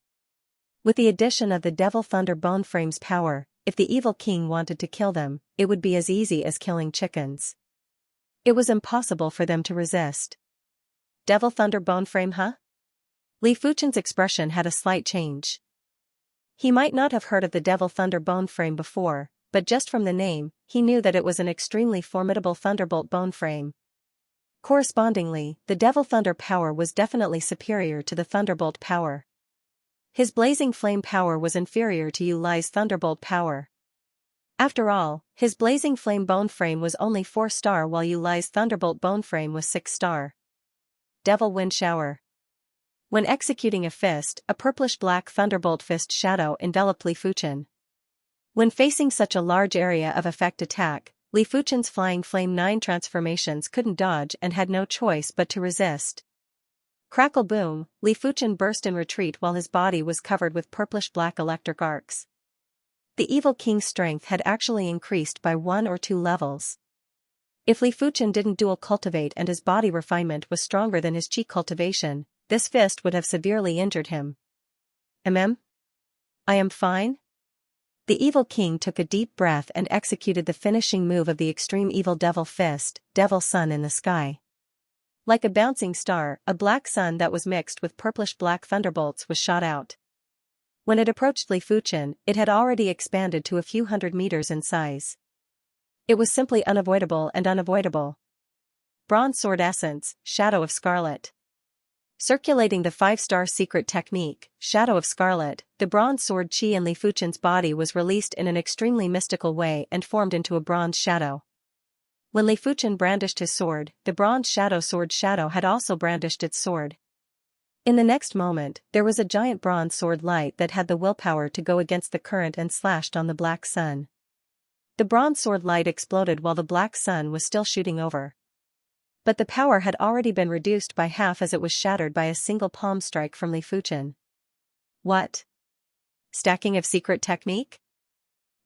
With the addition of the Devil Thunder bone frame's power, if the evil king wanted to kill them, it would be as easy as killing chickens. It was impossible for them to resist. Devil Thunder bone frame, huh? Li Fuchen's expression had a slight change. He might not have heard of the Devil Thunder bone frame before, but just from the name, he knew that it was an extremely formidable Thunderbolt bone frame. Correspondingly, the Devil Thunder power was definitely superior to the Thunderbolt power. His Blazing Flame power was inferior to Yu Lai's Thunderbolt power. After all, his Blazing Flame bone frame was only 4-star while Yu Lai's Thunderbolt bone frame was 6-star. Devil Wind Shower. When executing a fist, a purplish-black Thunderbolt fist shadow enveloped Li Fuchen. When facing such a large area of effect attack, Li Fuchen's flying Flame 9 transformations couldn't dodge and had no choice but to resist. Crackle boom, Li Fuchen burst in retreat while his body was covered with purplish-black electric arcs. The evil king's strength had actually increased by 1 or 2 levels. If Li Fuchen didn't dual cultivate and his body refinement was stronger than his qi cultivation, this fist would have severely injured him. I am fine? The evil king took a deep breath and executed the finishing move of the extreme evil devil fist, Devil Sun in the sky. Like a bouncing star, a black sun that was mixed with purplish-black thunderbolts was shot out. When it approached Li Fuchen, it had already expanded to a few hundred meters in size. It was simply unavoidable and unavoidable. Bronze Sword Essence, Shadow of Scarlet. Circulating the 5-star secret technique, Shadow of Scarlet, the bronze sword chi in Li Fuchen's body was released in an extremely mystical way and formed into a bronze shadow. When Li Fuchen brandished his sword, the bronze shadow sword shadow had also brandished its sword. In the next moment, there was a giant bronze sword light that had the willpower to go against the current and slashed on the black sun. The bronze sword light exploded while the black sun was still shooting over. But the power had already been reduced by half as it was shattered by a single palm strike from Li Fuchen. What? Stacking of secret technique?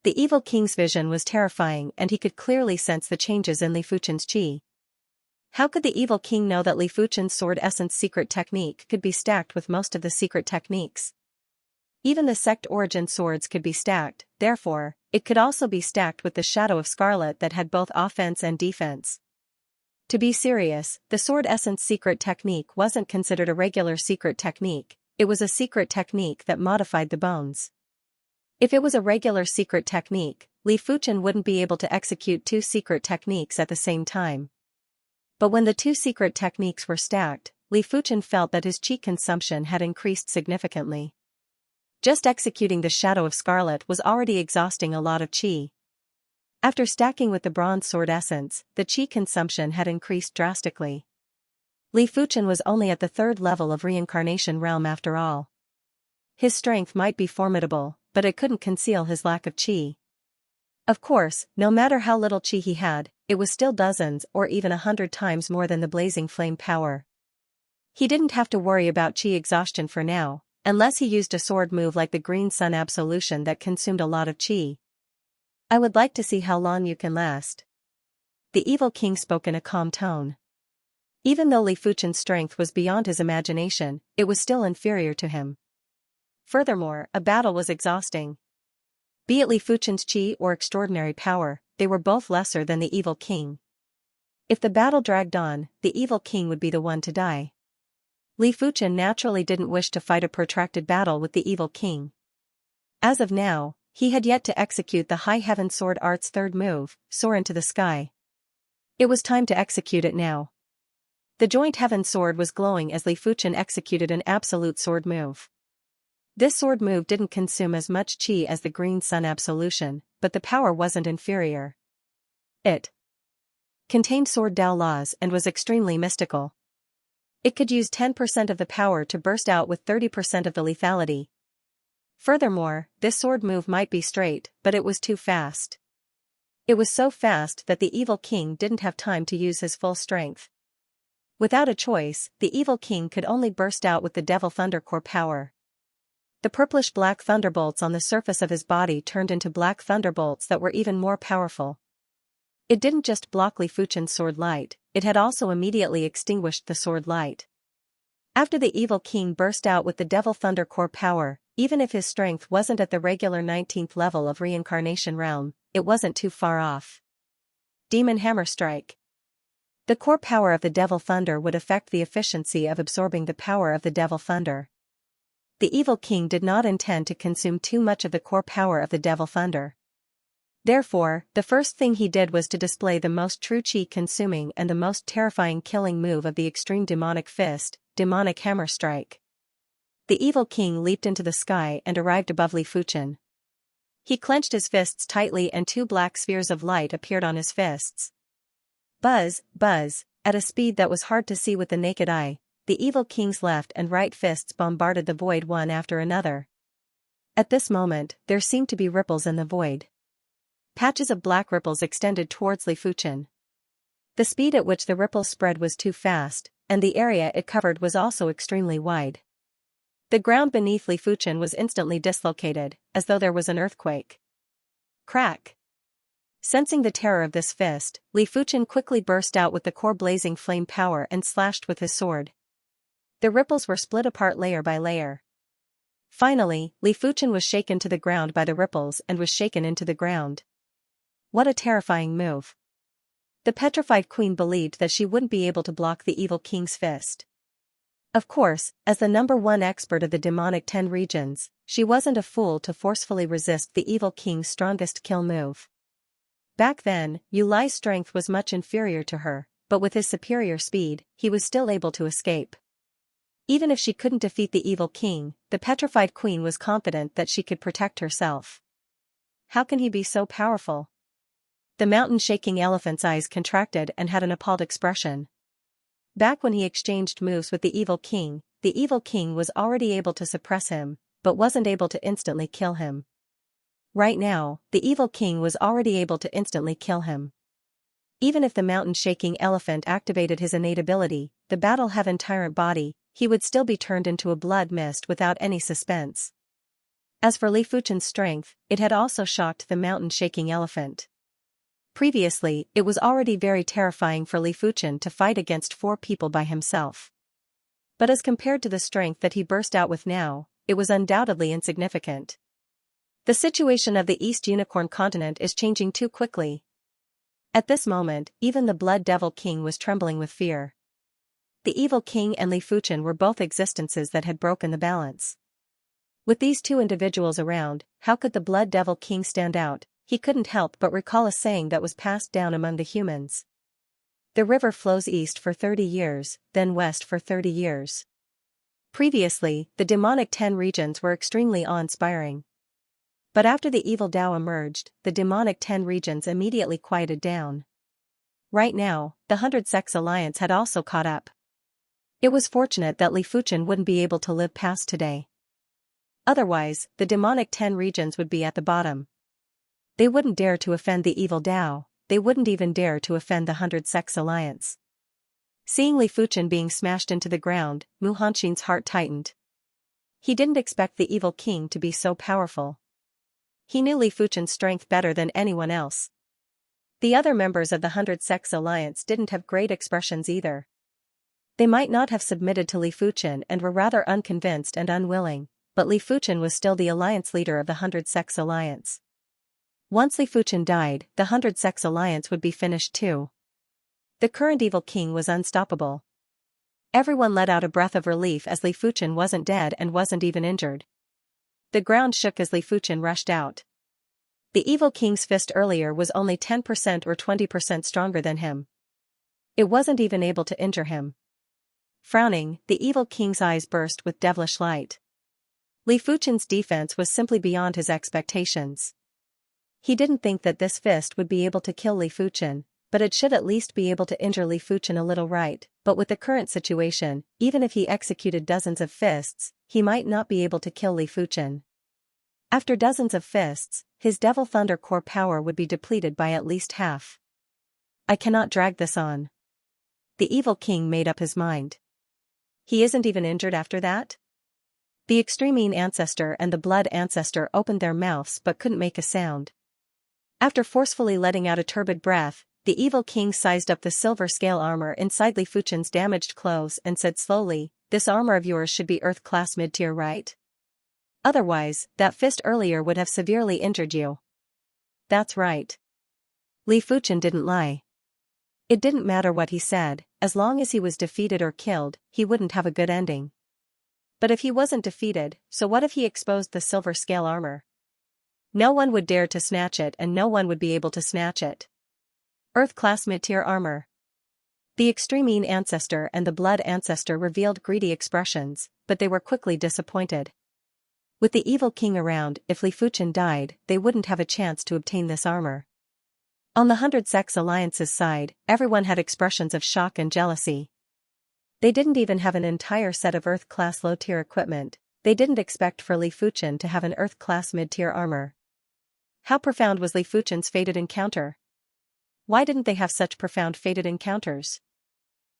The evil king's vision was terrifying and he could clearly sense the changes in Li Fuchen's qi. How could the evil king know that Li Fuchen's sword essence secret technique could be stacked with most of the secret techniques? Even the sect origin swords could be stacked, therefore, it could also be stacked with the Shadow of Scarlet that had both offense and defense. To be serious, the sword essence secret technique wasn't considered a regular secret technique, it was a secret technique that modified the bones. If it was a regular secret technique, Li Fuchen wouldn't be able to execute 2 secret techniques at the same time. But when the 2 secret techniques were stacked, Li Fuchen felt that his qi consumption had increased significantly. Just executing the Shadow of Scarlet was already exhausting a lot of qi. After stacking with the bronze sword essence, the qi consumption had increased drastically. Li Fuchen was only at the 3rd level of reincarnation realm after all. His strength might be formidable, but it couldn't conceal his lack of qi. Of course, no matter how little qi he had, it was still dozens or even 100 times more than the blazing flame power. He didn't have to worry about qi exhaustion for now, unless he used a sword move like the Green Sun Absolution that consumed a lot of qi. I would like to see how long you can last. The evil king spoke in a calm tone. Even though Li Fuchen's strength was beyond his imagination, it was still inferior to him. Furthermore, a battle was exhausting. Be it Li Fuchen's qi or extraordinary power, they were both lesser than the evil king. If the battle dragged on, the evil king would be the one to die. Li Fuchen naturally didn't wish to fight a protracted battle with the evil king. As of now, he had yet to execute the High Heaven Sword Art's 3rd move, Soar into the Sky. It was time to execute it now. The joint heaven sword was glowing as Li Fuchen executed an absolute sword move. This sword move didn't consume as much qi as the Green Sun Absolution, but the power wasn't inferior. It contained sword Dao laws and was extremely mystical. It could use 10% of the power to burst out with 30% of the lethality. Furthermore, this sword move might be straight, but it was too fast. It was so fast that the evil king didn't have time to use his full strength. Without a choice, the evil king could only burst out with the Devil Thunder Core power. The purplish-black thunderbolts on the surface of his body turned into black thunderbolts that were even more powerful. It didn't just block Li Fuchen's sword light, it had also immediately extinguished the sword light. After the evil king burst out with the Devil Thunder Core power, even if his strength wasn't at the regular 19th level of reincarnation realm, it wasn't too far off. Demon Hammer Strike. The core power of the Devil Thunder would affect the efficiency of absorbing the power of the Devil Thunder. The evil king did not intend to consume too much of the core power of the Devil Thunder. Therefore, the first thing he did was to display the most true qi-consuming and the most terrifying killing move of the extreme demonic fist, Demonic Hammer Strike. The evil king leaped into the sky and arrived above Li Fuchen. He clenched his fists tightly and 2 black spheres of light appeared on his fists. Buzz, buzz, at a speed that was hard to see with the naked eye, the evil king's left and right fists bombarded the void one after another. At this moment, there seemed to be ripples in the void. Patches of black ripples extended towards Li Fuchen. The speed at which the ripples spread was too fast, and the area it covered was also extremely wide. The ground beneath Li Fuchen was instantly dislocated, as though there was an earthquake. Crack! Sensing the terror of this fist, Li Fuchen quickly burst out with the core blazing flame power and slashed with his sword. The ripples were split apart layer by layer. Finally, Li Fuchen was shaken to the ground by the ripples and was shaken into the ground. What a terrifying move. The petrified queen believed that she wouldn't be able to block the evil king's fist. Of course, as the #1 expert of the demonic 10 regions, she wasn't a fool to forcefully resist the evil king's strongest kill move. Back then, Yu Lai's strength was much inferior to her, but with his superior speed, he was still able to escape. Even if she couldn't defeat the evil king, the petrified queen was confident that she could protect herself. How can he be so powerful? The mountain-shaking elephant's eyes contracted and had an appalled expression. Back when he exchanged moves with the evil king was already able to suppress him, but wasn't able to instantly kill him. Right now, the evil king was already able to instantly kill him. Even if the mountain-shaking elephant activated his innate ability, the battle-heaven tyrant body, he would still be turned into a blood mist without any suspense. As for Li Fuchen's strength, it had also shocked the mountain-shaking elephant. Previously, it was already very terrifying for Li Fuchen to fight against 4 people by himself. But as compared to the strength that he burst out with now, it was undoubtedly insignificant. The situation of the East Unicorn continent is changing too quickly. At this moment, even the Blood Devil King was trembling with fear. The evil king and Li Fuchen were both existences that had broken the balance. With these 2 individuals around, how could the Blood Devil King stand out? He couldn't help but recall a saying that was passed down among the humans. The river flows east for 30 years, then west for 30 years. Previously, the demonic 10 regions were extremely awe-inspiring. But after the evil Tao emerged, the demonic 10 regions immediately quieted down. Right now, the 100 Sects Alliance had also caught up. It was fortunate that Li Fuchen wouldn't be able to live past today. Otherwise, the demonic 10 regions would be at the bottom. They wouldn't dare to offend the evil Tao, they wouldn't even dare to offend the 100 Sects Alliance. Seeing Li Fuchen being smashed into the ground, Mu Hanxin's heart tightened. He didn't expect the evil king to be so powerful. He knew Li Fuchen's strength better than anyone else. The other members of the 100 Sects Alliance didn't have great expressions either. They might not have submitted to Li Fuchen and were rather unconvinced and unwilling, but Li Fuchen was still the alliance leader of the 100 Sects Alliance. Once Li Fuchen died, the 100 Sects Alliance would be finished too. The current evil king was unstoppable. Everyone let out a breath of relief as Li Fuchen wasn't dead and wasn't even injured. The ground shook as Li Fuchen rushed out. The evil king's fist earlier was only 10% or 20% stronger than him. It wasn't even able to injure him. Frowning, the evil king's eyes burst with devilish light. Li Fuchen's defense was simply beyond his expectations. He didn't think that this fist would be able to kill Li Fuchen, but it should at least be able to injure Li Fuchen a little, right? But with the current situation, even if he executed dozens of fists, he might not be able to kill Li Fuchen. After dozens of fists, his Devil Thunder core power would be depleted by at least half. I cannot drag this on. The evil king made up his mind. He isn't even injured after that? The Extremine Ancestor and the Blood Ancestor opened their mouths but couldn't make a sound. After forcefully letting out a turbid breath, the evil king sized up the silver scale armor inside Li Fuchen's damaged clothes and said slowly, "This armor of yours should be Earth-class mid-tier, right? Otherwise, that fist earlier would have severely injured you." "That's right." Li Fuchen didn't lie. It didn't matter what he said, as long as he was defeated or killed, he wouldn't have a good ending. But if he wasn't defeated, so what if he exposed the silver scale armor? No one would dare to snatch it and no one would be able to snatch it. Earth-class mid-tier armor. The Extremine Ancestor and the Blood Ancestor revealed greedy expressions, but they were quickly disappointed. With the evil king around, if Li Fuchen died, they wouldn't have a chance to obtain this armor. On the 100 Sects Alliance's side, everyone had expressions of shock and jealousy. They didn't even have an entire set of Earth-class low-tier equipment, They didn't expect for Li Fuchen to have an Earth-class mid-tier armor. How profound was Li Fuchen's fated encounter? Why didn't they have such profound fated encounters?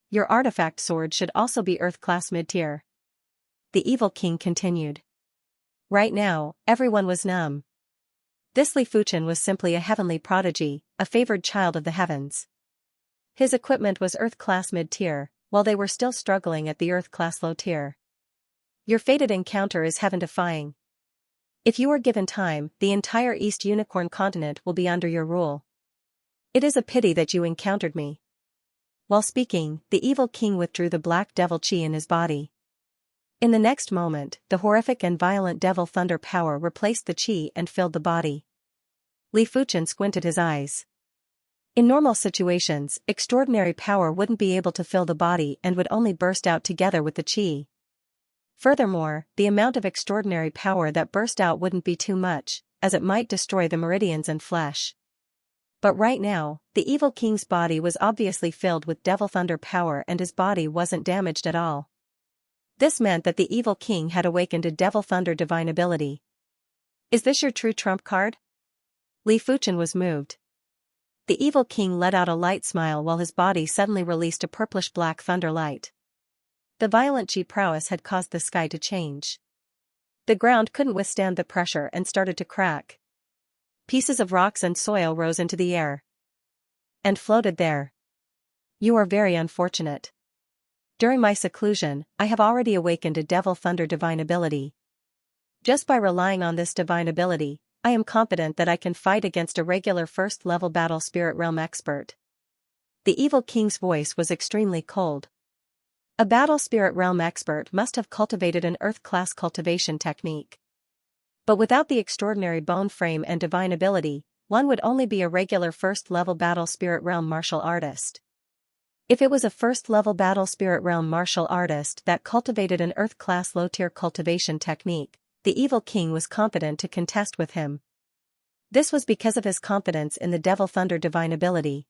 Your artifact sword should also be Earth-class mid-tier. The evil king continued. Right now, everyone was numb. This Li Fuchen was simply a heavenly prodigy, a favored child of the heavens. His equipment was Earth-class mid-tier, while they were still struggling at the Earth-class low-tier. Your fated encounter is heaven-defying. If you are given time, the entire East Unicorn continent will be under your rule. It is a pity that you encountered me. While speaking, the evil king withdrew the black devil chi in his body. In the next moment, the horrific and violent devil thunder power replaced the chi and filled the body. Li Fuchen squinted his eyes. In normal situations, extraordinary power wouldn't be able to fill the body and would only burst out together with the chi. Furthermore, the amount of extraordinary power that burst out wouldn't be too much, as it might destroy the meridians and flesh. But right now, the evil king's body was obviously filled with devil thunder power and his body wasn't damaged at all. This meant that the evil king had awakened a devil thunder divine ability. Is this your true trump card? Li Fuchen was moved. The evil king let out a light smile while his body suddenly released a purplish-black thunder light. The violent chi prowess had caused the sky to change. The ground couldn't withstand the pressure and started to crack. Pieces of rocks and soil rose into the air and floated there. You are very unfortunate. During my seclusion, I have already awakened a devil thunder divine ability. Just by relying on this divine ability, I am confident that I can fight against a regular first-level battle spirit realm expert. The evil king's voice was extremely cold. A battle spirit realm expert must have cultivated an earth-class cultivation technique. But without the extraordinary bone frame and divine ability, one would only be a regular first-level battle spirit realm martial artist. If it was a first-level battle spirit realm martial artist that cultivated an earth-class low-tier cultivation technique, the evil king was confident to contest with him. This was because of his confidence in the devil thunder divine ability.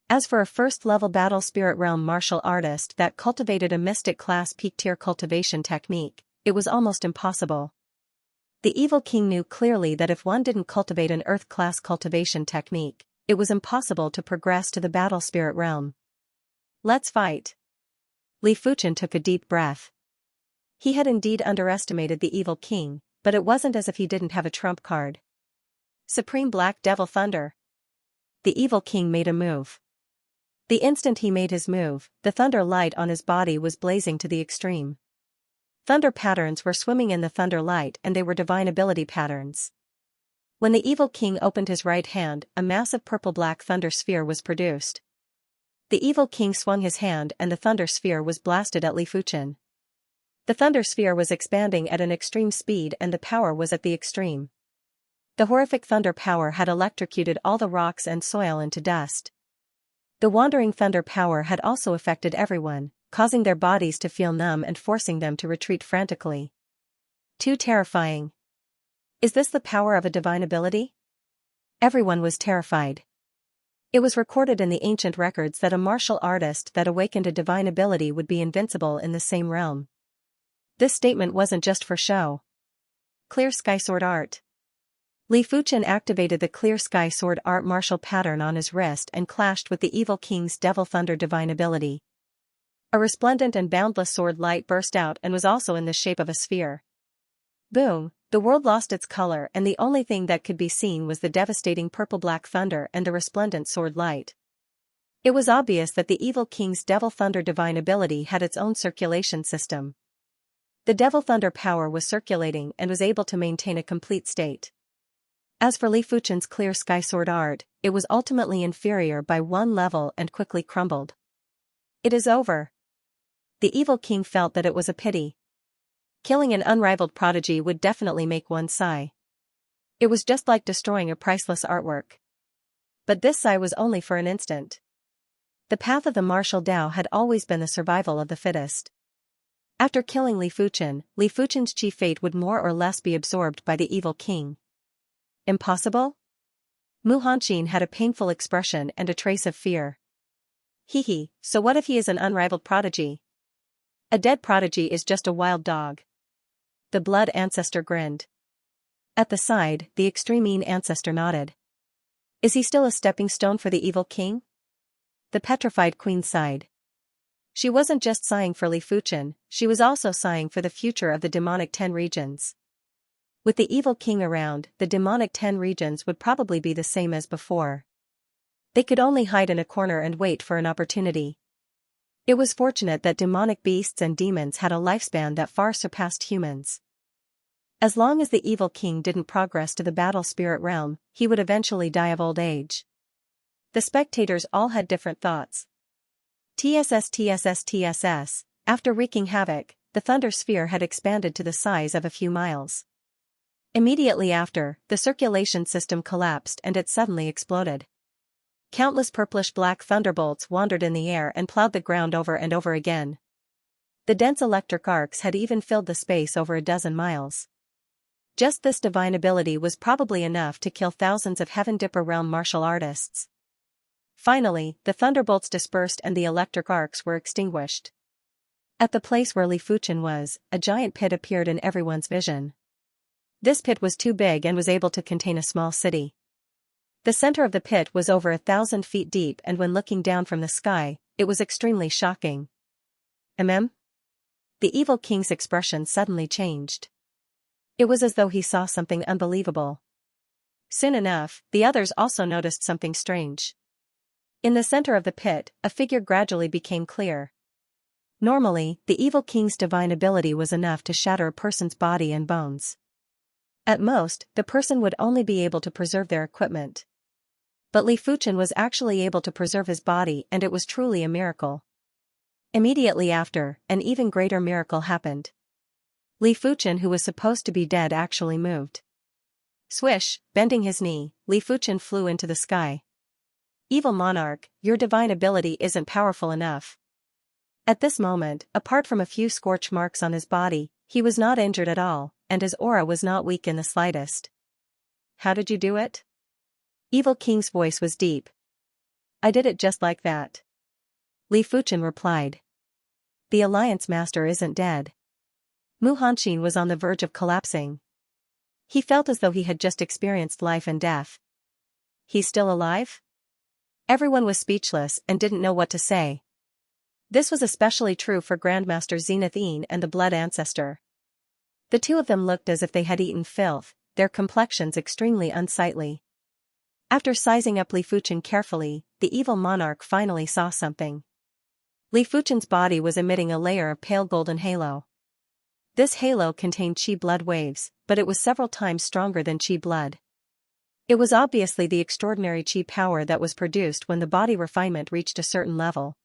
As for a first-level battle spirit realm martial artist that cultivated a mystic-class peak-tier cultivation technique, it was almost impossible. The evil king knew clearly that if one didn't cultivate an earth-class cultivation technique, it was impossible to progress to the battle spirit realm. Let's fight. Li Fuchen took a deep breath. He had indeed underestimated the evil king, but it wasn't as if he didn't have a trump card. Supreme Black Devil Thunder. The evil king made a move. The instant he made his move, the thunder light on his body was blazing to the extreme. Thunder patterns were swimming in the thunder light and they were divine ability patterns. When the evil king opened his right hand, a massive purple-black thunder sphere was produced. The evil king swung his hand and the thunder sphere was blasted at Li Fuchen. The thunder sphere was expanding at an extreme speed and the power was at the extreme. The horrific thunder power had electrocuted all the rocks and soil into dust. The wandering thunder power had also affected everyone, causing their bodies to feel numb and forcing them to retreat frantically. Too terrifying. Is this the power of a divine ability? Everyone was terrified. It was recorded in the ancient records that a martial artist that awakened a divine ability would be invincible in the same realm. This statement wasn't just for show. Clear Sky Sword Art. Li Fuchen activated the Clear Sky Sword Art martial pattern on his wrist and clashed with the evil king's Devil Thunder divine ability. A resplendent and boundless sword light burst out and was also in the shape of a sphere. Boom, the world lost its color and the only thing that could be seen was the devastating purple-black thunder and the resplendent sword light. It was obvious that the evil king's Devil Thunder divine ability had its own circulation system. The Devil Thunder power was circulating and was able to maintain a complete state. As for Li Fuchen's Clear Sky Sword Art, it was ultimately inferior by one level and quickly crumbled. It is over. The evil king felt that it was a pity. Killing an unrivaled prodigy would definitely make one sigh. It was just like destroying a priceless artwork. But this sigh was only for an instant. The path of the martial Tao had always been the survival of the fittest. After killing Li Fuchen's chief fate would more or less be absorbed by the evil king. Impossible? Mu Hanqin had a painful expression and a trace of fear. So what if he is an unrivaled prodigy? A dead prodigy is just a wild dog. The blood ancestor grinned. At the side, the extreme mean ancestor nodded. Is he still a stepping stone for the evil king? The petrified queen sighed. She wasn't just sighing for Li Fuchen, she was also sighing for the future of the demonic 10 regions. With the evil king around, the demonic 10 regions would probably be the same as before. They could only hide in a corner and wait for an opportunity. It was fortunate that demonic beasts and demons had a lifespan that far surpassed humans. As long as the evil king didn't progress to the battle spirit realm, he would eventually die of old age. The spectators all had different thoughts. TSS. After wreaking havoc, the thunder sphere had expanded to the size of a few miles. Immediately after, the circulation system collapsed and it suddenly exploded. Countless purplish-black thunderbolts wandered in the air and plowed the ground over and over again. The dense electric arcs had even filled the space over a dozen miles. Just this divine ability was probably enough to kill thousands of Heaven Dipper realm martial artists. Finally, the thunderbolts dispersed and the electric arcs were extinguished. At the place where Li Fuchen was, a giant pit appeared in everyone's vision. This pit was too big and was able to contain a small city. The center of the pit was over 1,000 feet deep, and when looking down from the sky, it was extremely shocking. The evil king's expression suddenly changed. It was as though he saw something unbelievable. Soon enough, the others also noticed something strange. In the center of the pit, a figure gradually became clear. Normally, the evil king's divine ability was enough to shatter a person's body and bones. At most, the person would only be able to preserve their equipment. But Li Fuchen was actually able to preserve his body, and it was truly a miracle. Immediately after, an even greater miracle happened. Li Fuchen, who was supposed to be dead, actually moved. Swish, bending his knee, Li Fuchen flew into the sky. Evil monarch, your divine ability isn't powerful enough. At this moment, apart from a few scorch marks on his body, he was not injured at all, and his aura was not weak in the slightest. How did you do it? Evil King's voice was deep. I did it just like that. Li Fuchen replied. The Alliance Master isn't dead. Mu Hanxin was on the verge of collapsing. He felt as though he had just experienced life and death. He's still alive? Everyone was speechless and didn't know what to say. This was especially true for Grandmaster Zenith Een and the Blood Ancestor. The two of them looked as if they had eaten filth, their complexions extremely unsightly. After sizing up Li Fuchen carefully, the evil monarch finally saw something. Li Fuchen's body was emitting a layer of pale golden halo. This halo contained chi blood waves, but it was several times stronger than chi blood. It was obviously the extraordinary chi power that was produced when the body refinement reached a certain level.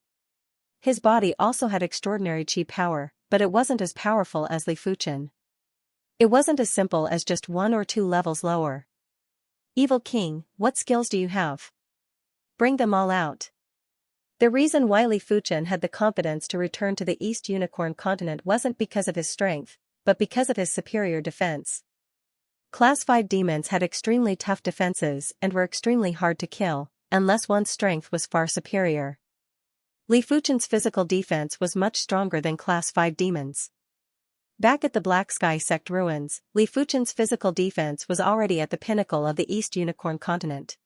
His body also had extraordinary chi power, but it wasn't as powerful as Li Fuchen. It wasn't as simple as just 1 or 2 levels lower. Evil King, what skills do you have? Bring them all out. The reason why Li Fuchen had the confidence to return to the East Unicorn continent wasn't because of his strength, but because of his superior defense. Class 5 demons had extremely tough defenses and were extremely hard to kill, unless one's strength was far superior. Li Fuchen's physical defense was much stronger than Class 5 demons. Back at the Black Sky Sect ruins, Li Fuchen's physical defense was already at the pinnacle of the East Unicorn continent.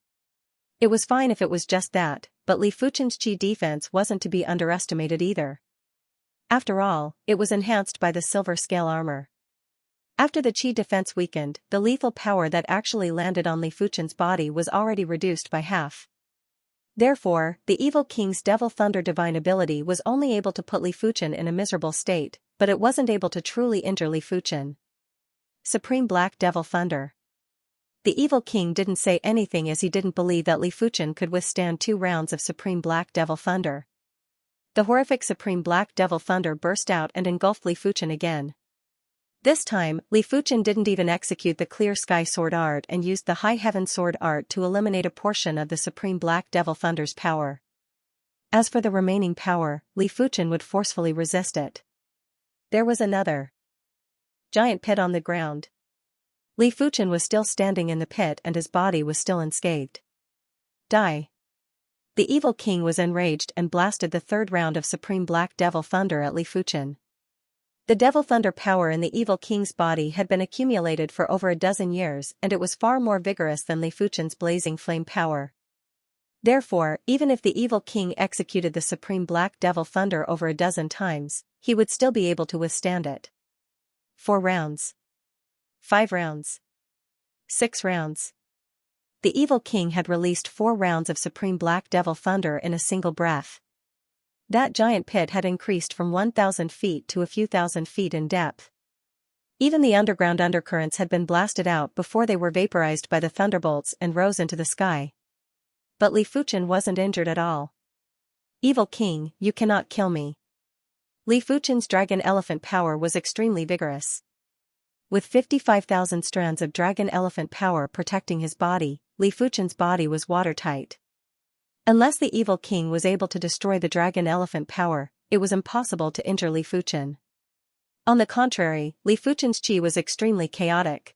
It was fine if it was just that, but Li Fuchen's chi defense wasn't to be underestimated either. After all, it was enhanced by the silver scale armor. After the chi defense weakened, the lethal power that actually landed on Li Fuchen's body was already reduced by half. Therefore, the evil king's Devil Thunder divine ability was only able to put Li Fuchen in a miserable state, but it wasn't able to truly injure Li Fuchen. Supreme Black Devil Thunder. The evil king didn't say anything as he didn't believe that Li Fuchen could withstand 2 rounds of Supreme Black Devil Thunder. The horrific Supreme Black Devil Thunder burst out and engulfed Li Fuchen again. This time, Li Fuchen didn't even execute the Clear Sky Sword Art and used the High Heaven Sword Art to eliminate a portion of the Supreme Black Devil Thunder's power. As for the remaining power, Li Fuchen would forcefully resist it. There was another giant pit on the ground. Li Fuchen was still standing in the pit and his body was still unscathed. Die. The evil king was enraged and blasted the 3rd round of Supreme Black Devil Thunder at Li Fuchen. The devil thunder power in the evil king's body had been accumulated for over a dozen years, and it was far more vigorous than Li Fuchen's blazing flame power. Therefore, even if the evil king executed the supreme black devil thunder over a dozen times, he would still be able to withstand it. 4 rounds. 5 rounds. 6 rounds. The evil king had released 4 rounds of supreme black devil thunder in a single breath. That giant pit had increased from 1,000 feet to a few thousand feet in depth. Even the underground undercurrents had been blasted out before they were vaporized by the thunderbolts and rose into the sky. But Li Fuchen wasn't injured at all. Evil king, you cannot kill me. Li Fuchen's dragon elephant power was extremely vigorous. With 55,000 strands of dragon elephant power protecting his body, Li Fuchen's body was watertight. Unless the evil king was able to destroy the dragon elephant power, it was impossible to injure Li Fuchen. On the contrary, Li Fuchen's chi was extremely chaotic.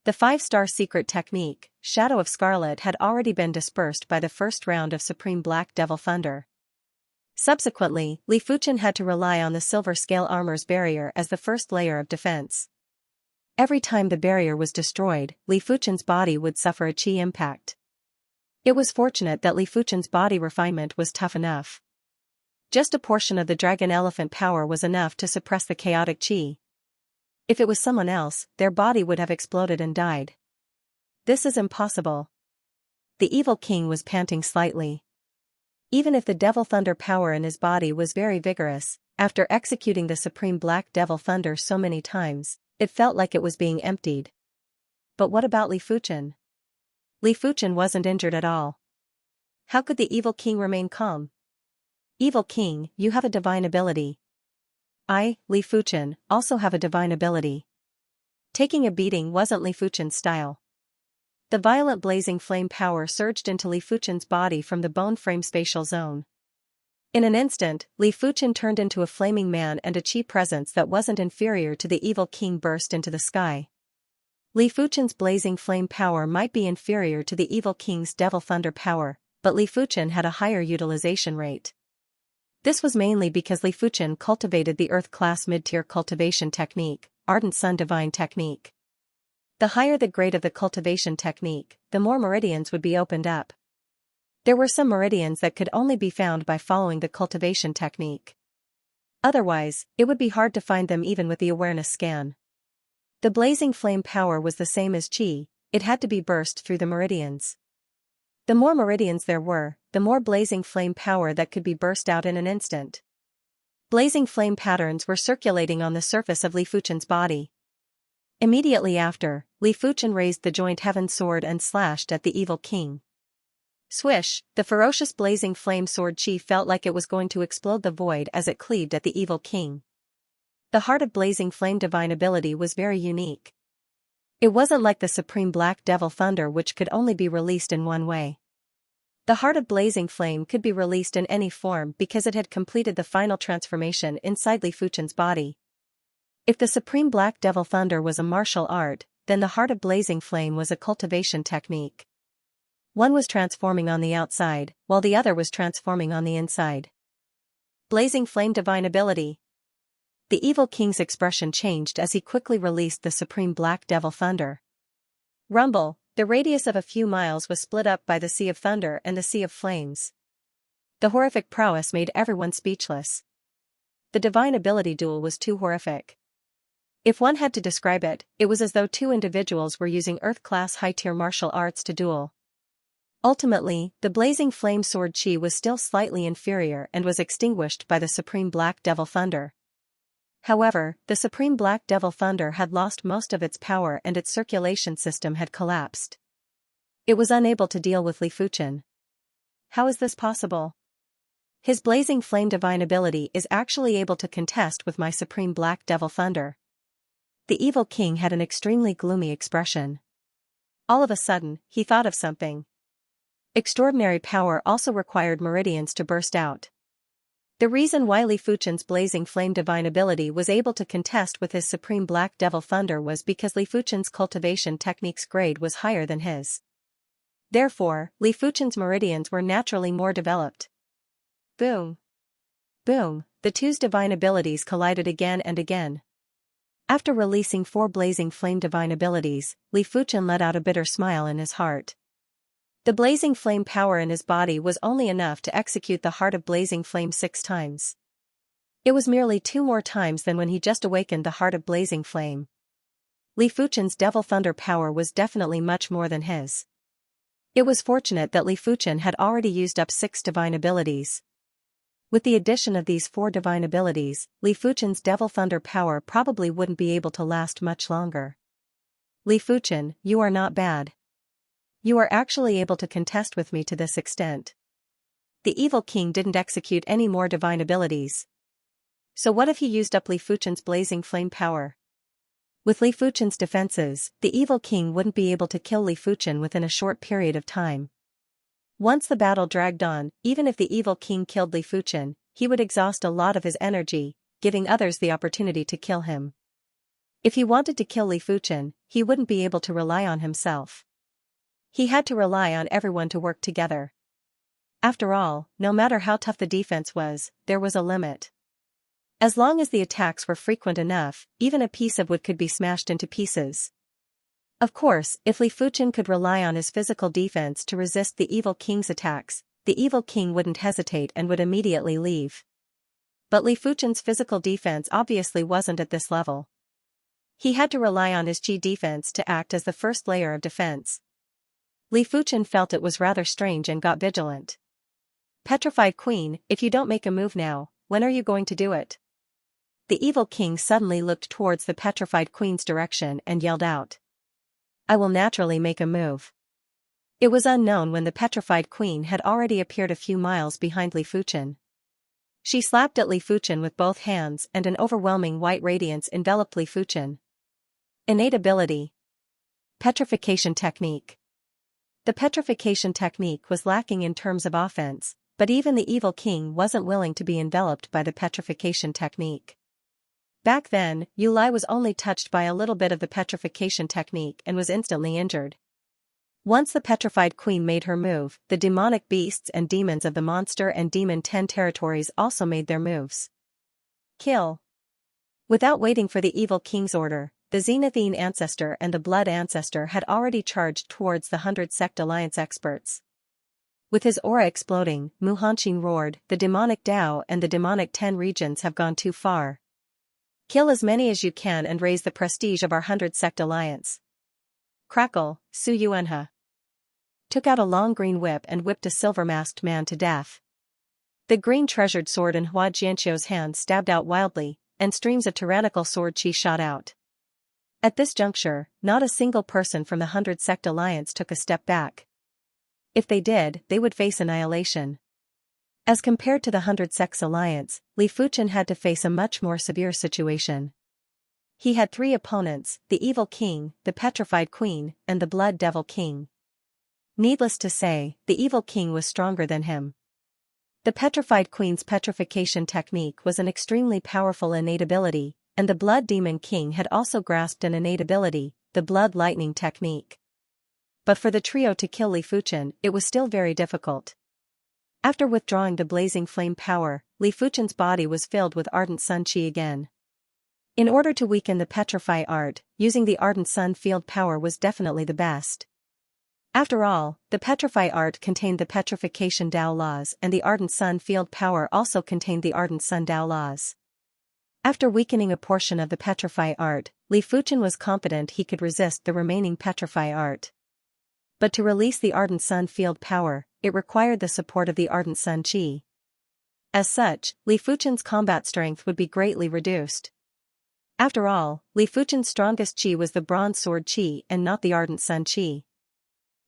The 5-star secret technique, Shadow of Scarlet, had already been dispersed by the first round of Supreme Black Devil Thunder. Subsequently, Li Fuchen had to rely on the silver scale armor's barrier as the first layer of defense. Every time the barrier was destroyed, Li Fuchen's body would suffer a chi impact. It was fortunate that Li Fuchen's body refinement was tough enough. Just a portion of the dragon elephant power was enough to suppress the chaotic chi. If it was someone else, their body would have exploded and died. This is impossible. The evil king was panting slightly. Even if the devil thunder power in his body was very vigorous, after executing the supreme black devil thunder so many times, it felt like it was being emptied. But what about Li Fuchen? Li Fuchen wasn't injured at all. How could the evil king remain calm? Evil king, you have a divine ability. I, Li Fuchen, also have a divine ability. Taking a beating wasn't Li Fuchen's style. The violent blazing flame power surged into Li Fuchen's body from the bone frame spatial zone. In an instant, Li Fuchen turned into a flaming man, and a chi presence that wasn't inferior to the evil king burst into the sky. Li Fuchen's blazing flame power might be inferior to the evil king's devil thunder power, but Li Fuchen had a higher utilization rate. This was mainly because Li Fuchen cultivated the Earth-class mid-tier cultivation technique, Ardent Sun Divine technique. The higher the grade of the cultivation technique, the more meridians would be opened up. There were some meridians that could only be found by following the cultivation technique. Otherwise, it would be hard to find them even with the awareness scan. The blazing flame power was the same as chi, it had to be burst through the meridians. The more meridians there were, the more blazing flame power that could be burst out in an instant. Blazing flame patterns were circulating on the surface of Li Fuchen's body. Immediately after, Li Fuchen raised the joint heaven sword and slashed at the evil king. Swish, the ferocious blazing flame sword chi felt like it was going to explode the void as it cleaved at the evil king. The heart of blazing flame divine ability was very unique. It wasn't like the supreme black devil thunder, which could only be released in one way. The heart of blazing flame could be released in any form because it had completed the final transformation inside Li Fuchen's body. If the supreme black devil thunder was a martial art, then the heart of blazing flame was a cultivation technique. One was transforming on the outside, while the other was transforming on the inside. Blazing flame divine ability. The evil king's expression changed as he quickly released the supreme black devil thunder. Rumble, the radius of a few miles was split up by the Sea of Thunder and the Sea of Flames. The horrific prowess made everyone speechless. The divine ability duel was too horrific. If one had to describe it, it was as though two individuals were using Earth-class high-tier martial arts to duel. Ultimately, the blazing flame sword chi was still slightly inferior and was extinguished by the supreme black devil thunder. However, the supreme black devil thunder had lost most of its power and its circulation system had collapsed. It was unable to deal with Li Fuchen. How is this possible? His blazing flame divine ability is actually able to contest with my supreme black devil thunder. The evil king had an extremely gloomy expression. All of a sudden, he thought of something. Extraordinary power also required meridians to burst out. The reason why Li Fuchen's blazing flame divine ability was able to contest with his supreme black devil thunder was because Li Fuchen's cultivation technique's grade was higher than his. Therefore, Li Fuchen's meridians were naturally more developed. Boom! Boom! the two's divine abilities collided again and again. After releasing 4 blazing flame divine abilities, Li Fuchen let out a bitter smile in his heart. The blazing flame power in his body was only enough to execute the heart of blazing flame 6 times. It was merely 2 more times than when he just awakened the heart of blazing flame. Li Fuchen's devil thunder power was definitely much more than his. It was fortunate that Li Fuchen had already used up 6 divine abilities. With the addition of these 4 divine abilities, Li Fuchen's devil thunder power probably wouldn't be able to last much longer. Li Fuchen, you are not bad. You are actually able to contest with me to this extent. The evil king didn't execute any more divine abilities. So what if he used up Li Fuchen's blazing flame power? With Li Fuchen's defenses, the evil king wouldn't be able to kill Li Fuchen within a short period of time. Once the battle dragged on, even if the evil king killed Li Fuchen, he would exhaust a lot of his energy, giving others the opportunity to kill him. If he wanted to kill Li Fuchen, he wouldn't be able to rely on himself. He had to rely on everyone to work together. After all, no matter how tough the defense was, there was a limit. As long as the attacks were frequent enough, even a piece of wood could be smashed into pieces. Of course, if Li Fuchen could rely on his physical defense to resist the evil king's attacks, the evil king wouldn't hesitate and would immediately leave. But Li Fuchen's physical defense obviously wasn't at this level. He had to rely on his Qi defense to act as the first layer of defense. Li Fuchen felt it was rather strange and got vigilant. Petrified Queen, if you don't make a move now, when are you going to do it? The evil king suddenly looked towards the Petrified Queen's direction and yelled out. I will naturally make a move. It was unknown when the Petrified Queen had already appeared a few miles behind Li Fuchen. She slapped at Li Fuchen with both hands and an overwhelming white radiance enveloped Li Fuchen. Innate ability. Petrification technique. The petrification technique was lacking in terms of offense, but even the evil king wasn't willing to be enveloped by the petrification technique. Back then, Yu Lai was only touched by a little bit of the petrification technique and was instantly injured. Once the Petrified Queen made her move, the demonic beasts and demons of the Monster and Demon 10 territories also made their moves. Kill. Without waiting for the evil king's order, the Zenithine Ancestor and the Blood Ancestor had already charged towards the 100 Sect Alliance experts. With his aura exploding, Mu Hanqing roared, the demonic Dao and the demonic 10 regions have gone too far. Kill as many as you can and raise the prestige of our 100 Sect Alliance. Crackle, Su Yuanhe took out a long green whip and whipped a silver-masked man to death. The green treasured sword in Hua Jianxiu's hand stabbed out wildly, and streams of tyrannical sword qi shot out. At this juncture, not a single person from the 100 Sect Alliance took a step back. If they did, they would face annihilation. As compared to the 100 Sects Alliance, Li Fuchen had to face a much more severe situation. He had 3 opponents, the Evil King, the Petrified Queen, and the Blood Devil King. Needless to say, the Evil King was stronger than him. The Petrified Queen's petrification technique was an extremely powerful innate ability, and the Blood Demon King had also grasped an innate ability, the Blood Lightning technique. But for the trio to kill Li Fuchen, it was still very difficult. After withdrawing the blazing flame power, Li Fuchen's body was filled with ardent sun qi again. In order to weaken the petrify art, using the ardent sun field power was definitely the best. After all, the petrify art contained the petrification Dao laws and the ardent sun field power also contained the ardent sun Dao laws. After weakening a portion of the petrify art, Li Fuchen was confident he could resist the remaining petrify art. But to release the ardent sun field power, it required the support of the ardent sun qi. As such, Li Fuchen's combat strength would be greatly reduced. After all, Li Fuchen's strongest qi was the bronze sword qi and not the ardent sun qi.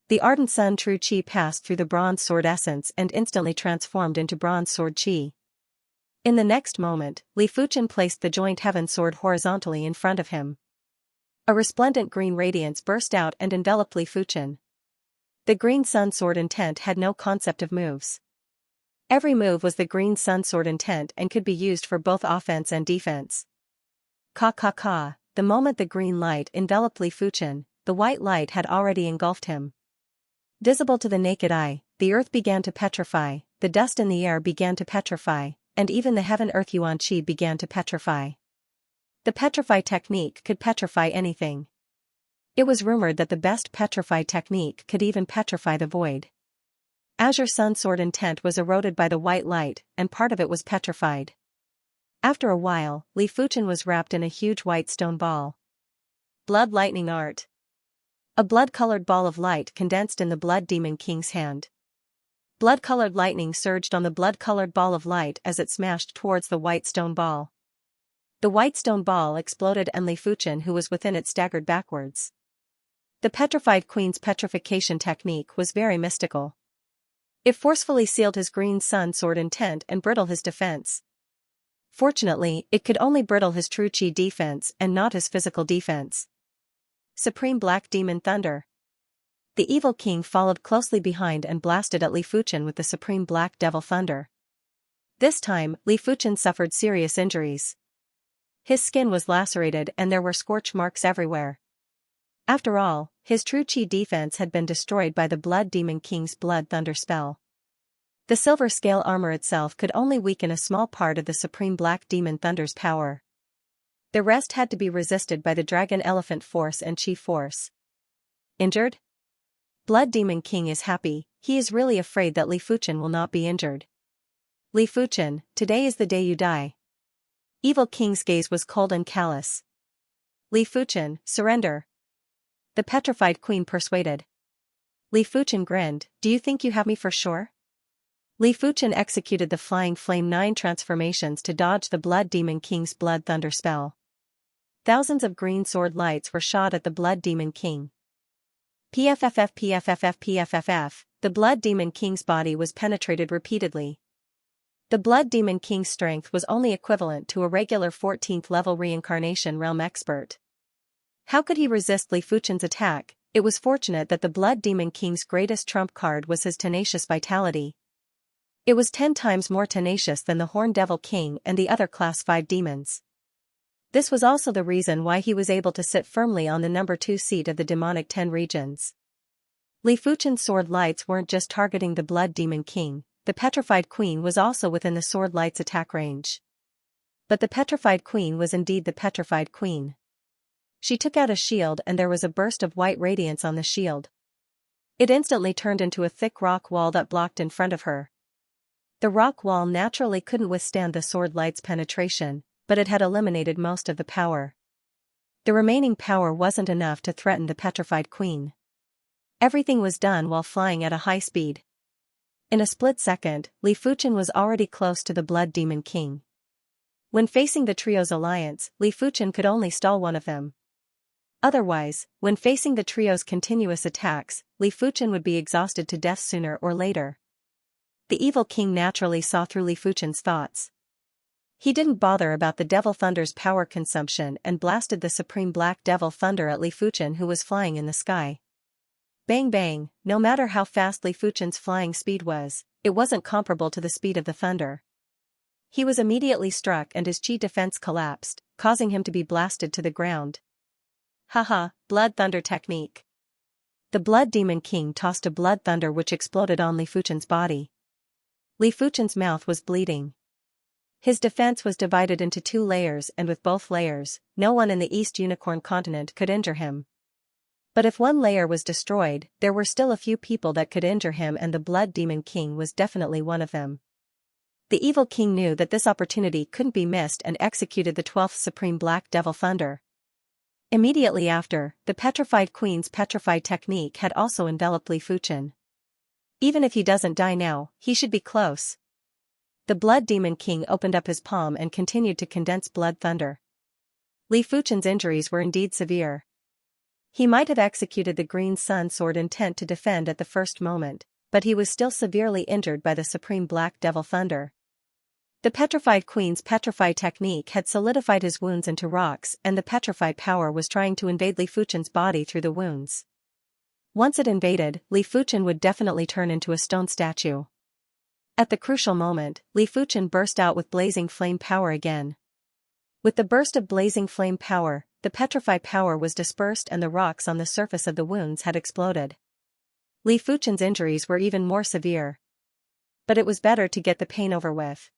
The ardent sun true qi passed through the bronze sword essence and instantly transformed into bronze sword qi. In the next moment, Li Fuchen placed the joint heaven sword horizontally in front of him. A resplendent green radiance burst out and enveloped Li Fuchen. The green sun sword intent had no concept of moves. Every move was the green sun sword intent and could be used for both offense and defense. Ka. The moment the green light enveloped Li Fuchen, the white light had already engulfed him. Visible to the naked eye, the earth began to petrify, the dust in the air began to petrify, and even the heaven-earth yuan qi began to petrify. The petrify technique could petrify anything. It was rumored that the best petrify technique could even petrify the void. Azure Sun Sword intent was eroded by the white light, and part of it was petrified. After a while, Li Fuchen was wrapped in a huge white stone ball. Blood lightning art. A blood-colored ball of light condensed in the Blood Demon King's hand. Blood-colored lightning surged on the blood-colored ball of light as it smashed towards the white stone ball. The white stone ball exploded and Li Fuchen, who was within it, staggered backwards. The petrified queen's petrification technique was very mystical. It forcefully sealed his green sun sword intent and brittle his defense. Fortunately, it could only brittle his true chi defense and not his physical defense. Supreme Black Demon Thunder. The evil king followed closely behind and blasted at Li Fuchen with the Supreme Black Devil Thunder. This time, Li Fuchen suffered serious injuries. His skin was lacerated and there were scorch marks everywhere. After all, his true chi defense had been destroyed by the Blood Demon King's Blood Thunder spell. The silver scale armor itself could only weaken a small part of the Supreme Black Demon Thunder's power. The rest had to be resisted by the Dragon Elephant Force and Chi Force. Injured? Blood Demon King is happy. He is really afraid that Li Fuchen will not be injured. Li Fuchen, today is the day you die. Evil King's gaze was cold and callous. Li Fuchen, surrender. The petrified queen persuaded. Li Fuchen grinned, do you think you have me for sure? Li Fuchen executed the Flying Flame 9 transformations to dodge the Blood Demon King's Blood Thunder spell. Thousands of green sword lights were shot at the Blood Demon King. PFFF, the Blood Demon King's body was penetrated repeatedly. The Blood Demon King's strength was only equivalent to a regular 14th level reincarnation realm expert. How could he resist Li Fuchen's attack? It was fortunate that the Blood Demon King's greatest trump card was his tenacious vitality. It was 10 times more tenacious than the Horn Devil King and the other Class 5 demons. This was also the reason why he was able to sit firmly on the number 2 seat of the demonic 10 regions. Li Fuchen's sword lights weren't just targeting the Blood Demon King, the petrified queen was also within the sword light's attack range. But the petrified queen was indeed the petrified queen. She took out a shield and there was a burst of white radiance on the shield. It instantly turned into a thick rock wall that blocked in front of her. The rock wall naturally couldn't withstand the sword light's penetration, but it had eliminated most of the power. The remaining power wasn't enough to threaten the petrified queen. Everything was done while flying at a high speed. In a split second, Li Fuchen was already close to the Blood Demon King. When facing the trio's alliance, Li Fuchen could only stall one of them. Otherwise, when facing the trio's continuous attacks, Li Fuchen would be exhausted to death sooner or later. The evil king naturally saw through Li Fuchen's thoughts. He didn't bother about the Devil Thunder's power consumption and blasted the Supreme Black Devil Thunder at Li Fuchen, who was flying in the sky. Bang bang, no matter how fast Li Fuchen's flying speed was, it wasn't comparable to the speed of the thunder. He was immediately struck and his chi defense collapsed, causing him to be blasted to the ground. Haha, Blood Thunder technique. The Blood Demon King tossed a Blood Thunder which exploded on Li Fuchen's body. Li Fuchen's mouth was bleeding. His defense was divided into 2 layers and with both layers, no one in the East Unicorn continent could injure him. But if one layer was destroyed, there were still a few people that could injure him and the Blood Demon King was definitely one of them. The evil king knew that this opportunity couldn't be missed and executed the 12th Supreme Black Devil Thunder. Immediately after, the petrified queen's petrified technique had also enveloped Li Fuchen. Even if he doesn't die now, he should be close. The Blood Demon King opened up his palm and continued to condense Blood Thunder. Li Fuchen's injuries were indeed severe. He might have executed the Green Sun Sword intent to defend at the first moment, but he was still severely injured by the Supreme Black Devil Thunder. The petrified queen's petrified technique had solidified his wounds into rocks and the petrified power was trying to invade Li Fuchen's body through the wounds. Once it invaded, Li Fuchen would definitely turn into a stone statue. At the crucial moment, Li Fuchen burst out with blazing flame power again. With the burst of blazing flame power, the petrified power was dispersed and the rocks on the surface of the wounds had exploded. Li Fuchen's injuries were even more severe. But it was better to get the pain over with.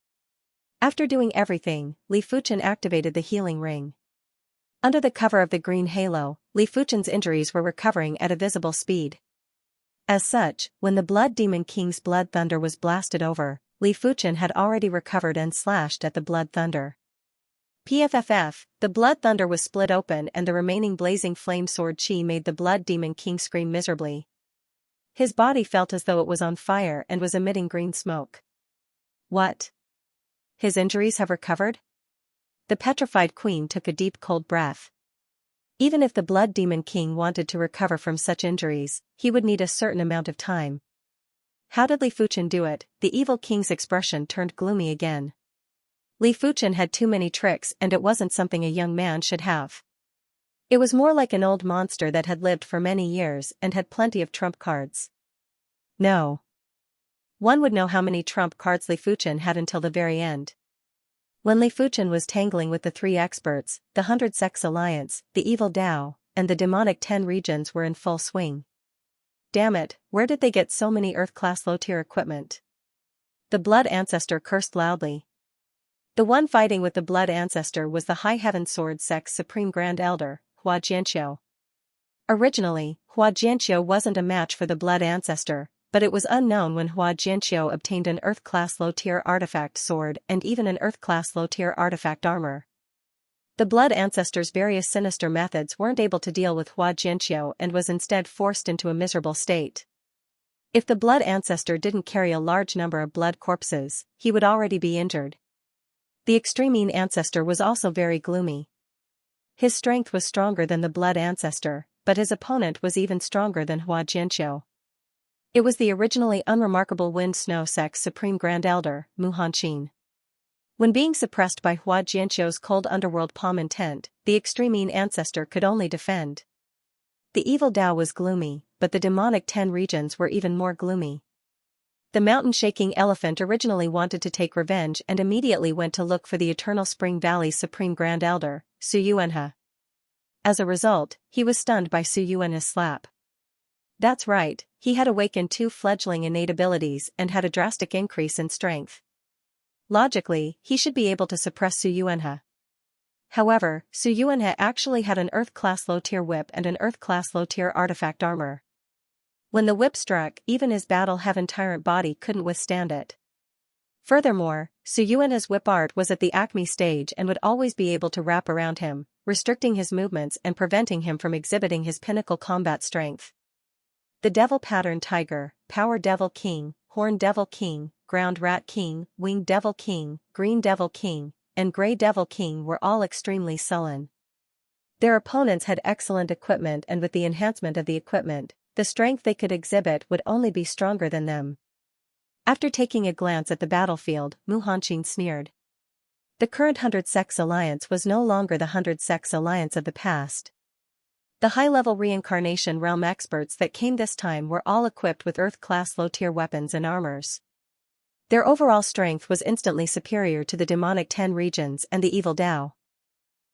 After doing everything, Li Fuchen activated the healing ring. Under the cover of the green halo, Li Fuchen's injuries were recovering at a visible speed. As such, when the Blood Demon King's blood thunder was blasted over, Li Fuchen had already recovered and slashed at the blood thunder. PFFF, the blood thunder was split open and the remaining blazing flame sword chi made the Blood Demon King scream miserably. His body felt as though it was on fire and was emitting green smoke. What? His injuries have recovered? The petrified queen took a deep cold breath. Even if the Blood Demon King wanted to recover from such injuries, he would need a certain amount of time. How did Li Fuchen do it? The evil king's expression turned gloomy again. Li Fuchen had too many tricks and it wasn't something a young man should have. It was more like an old monster that had lived for many years and had plenty of trump cards. No. One would know how many trump cards Li Fuchen had until the very end. When Li Fuchen was tangling with the three experts, the 100 Sects Alliance, the Evil Dao, and the demonic 10 regions were in full swing. Damn it, where did they get so many Earth-class low-tier equipment? The Blood Ancestor cursed loudly. The one fighting with the Blood Ancestor was the High Heaven Sword Sect's Supreme Grand Elder, Xianxia. Originally, Xianxia wasn't a match for the Blood Ancestor, but it was unknown when Xianxia obtained an Earth-class low-tier artifact sword and even an Earth-class low-tier artifact armor. The Blood Ancestor's various sinister methods weren't able to deal with Xianxia and was instead forced into a miserable state. If the Blood Ancestor didn't carry a large number of blood corpses, he would already be injured. The Extreme Ancestor was also very gloomy. His strength was stronger than the Blood Ancestor, but his opponent was even stronger than Xianxia. It was the originally unremarkable Wind Snow Sect's Supreme Grand Elder, Muhanqin. When being suppressed by Xianxia's cold underworld palm intent, the Extreme Ancestor could only defend. The Evil Dao was gloomy, but the demonic 10 regions were even more gloomy. The mountain-shaking elephant originally wanted to take revenge and immediately went to look for the Eternal Spring Valley's Supreme Grand Elder, Xianxia. As a result, he was stunned by Xianxia's slap. That's right, he had awakened 2 fledgling innate abilities and had a drastic increase in strength. Logically, he should be able to suppress Xianxia. However, Xianxia actually had an Earth-class low-tier whip and an Earth-class low-tier artifact armor. When the whip struck, even his Battle Heaven Tyrant body couldn't withstand it. Furthermore, Xianxia's whip art was at the acme stage and would always be able to wrap around him, restricting his movements and preventing him from exhibiting his pinnacle combat strength. The Devil Pattern Tiger, Power Devil King, Horn Devil King, Ground Rat King, Winged Devil King, Green Devil King, and Grey Devil King were all extremely sullen. Their opponents had excellent equipment and with the enhancement of the equipment, the strength they could exhibit would only be stronger than them. After taking a glance at the battlefield, Muhanqin sneered. The current 100 Sects Alliance was no longer the 100 Sects Alliance of the past. The high-level reincarnation realm experts that came this time were all equipped with Earth-class low-tier weapons and armors. Their overall strength was instantly superior to the demonic 10 regions and the Evil Dao.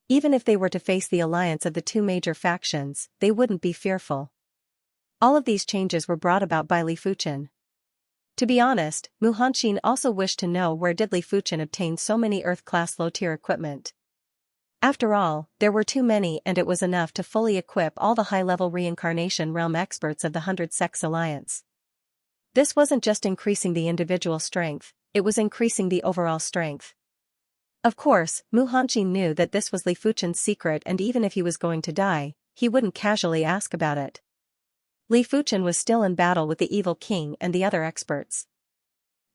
Even if they were to face the alliance of the 2 major factions, they wouldn't be fearful. All of these changes were brought about by Li Fuchen. To be honest, Muhanqin also wished to know where did Li Fuchen obtain so many Earth-class low-tier equipment. After all, there were too many and it was enough to fully equip all the high-level reincarnation realm experts of the 100 Sects Alliance. This wasn't just increasing the individual strength, it was increasing the overall strength. Of course, Muhanqin knew that this was Li Fuchen's secret and even if he was going to die, he wouldn't casually ask about it. Li Fuchen was still in battle with the Evil King and the other experts.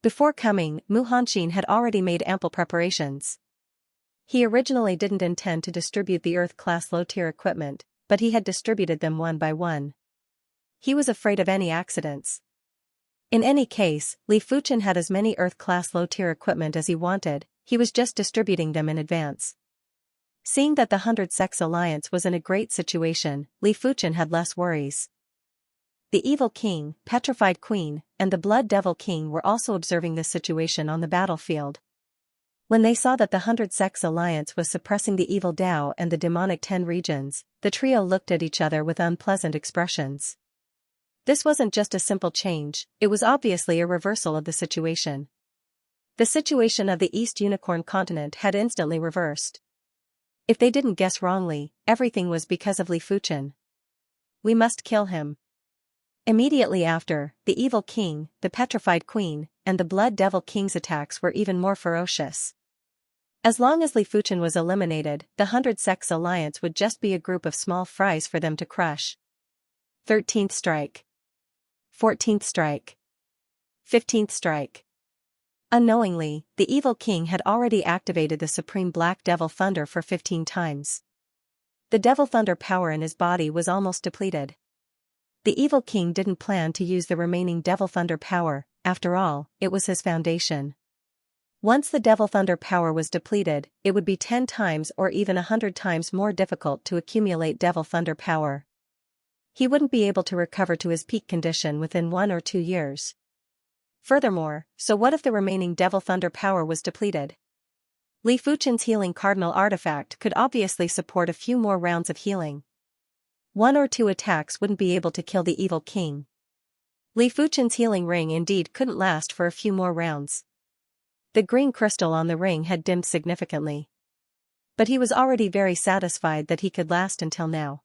Before coming, Muhanqin had already made ample preparations. He originally didn't intend to distribute the Earth-class low-tier equipment, but he had distributed them one by one. He was afraid of any accidents. In any case, Li Fuchen had as many Earth-class low-tier equipment as he wanted, he was just distributing them in advance. Seeing that the 100 Sects Alliance was in a great situation, Li Fuchen had less worries. The Evil King, Petrified Queen, and the Blood Devil King were also observing this situation on the battlefield. When they saw that the 100 Sects Alliance was suppressing the Evil Dao and the demonic 10 regions, the trio looked at each other with unpleasant expressions. This wasn't just a simple change, it was obviously a reversal of the situation. The situation of the East Unicorn continent had instantly reversed. If they didn't guess wrongly, everything was because of Li Fuchen. We must kill him. Immediately after, the Evil King, the Petrified Queen, and the Blood Devil King's attacks were even more ferocious. As long as Li Fuchen was eliminated, the 100 Sects Alliance would just be a group of small fries for them to crush. 13th strike. 14th strike. 15th strike. Unknowingly, the Evil King had already activated the Supreme Black Devil Thunder for 15 times. The Devil Thunder power in his body was almost depleted. The Evil King didn't plan to use the remaining Devil Thunder power, after all, it was his foundation. Once the Devil Thunder power was depleted, it would be 10 times or even 100 times more difficult to accumulate Devil Thunder power. He wouldn't be able to recover to his peak condition within 1 or 2 years. Furthermore, so what if the remaining Devil Thunder power was depleted? Li Fuchen's healing cardinal artifact could obviously support a few more rounds of healing. 1 or 2 attacks wouldn't be able to kill the Evil King. Li Fuchen's healing ring indeed couldn't last for a few more rounds. The green crystal on the ring had dimmed significantly. But he was already very satisfied that he could last until now.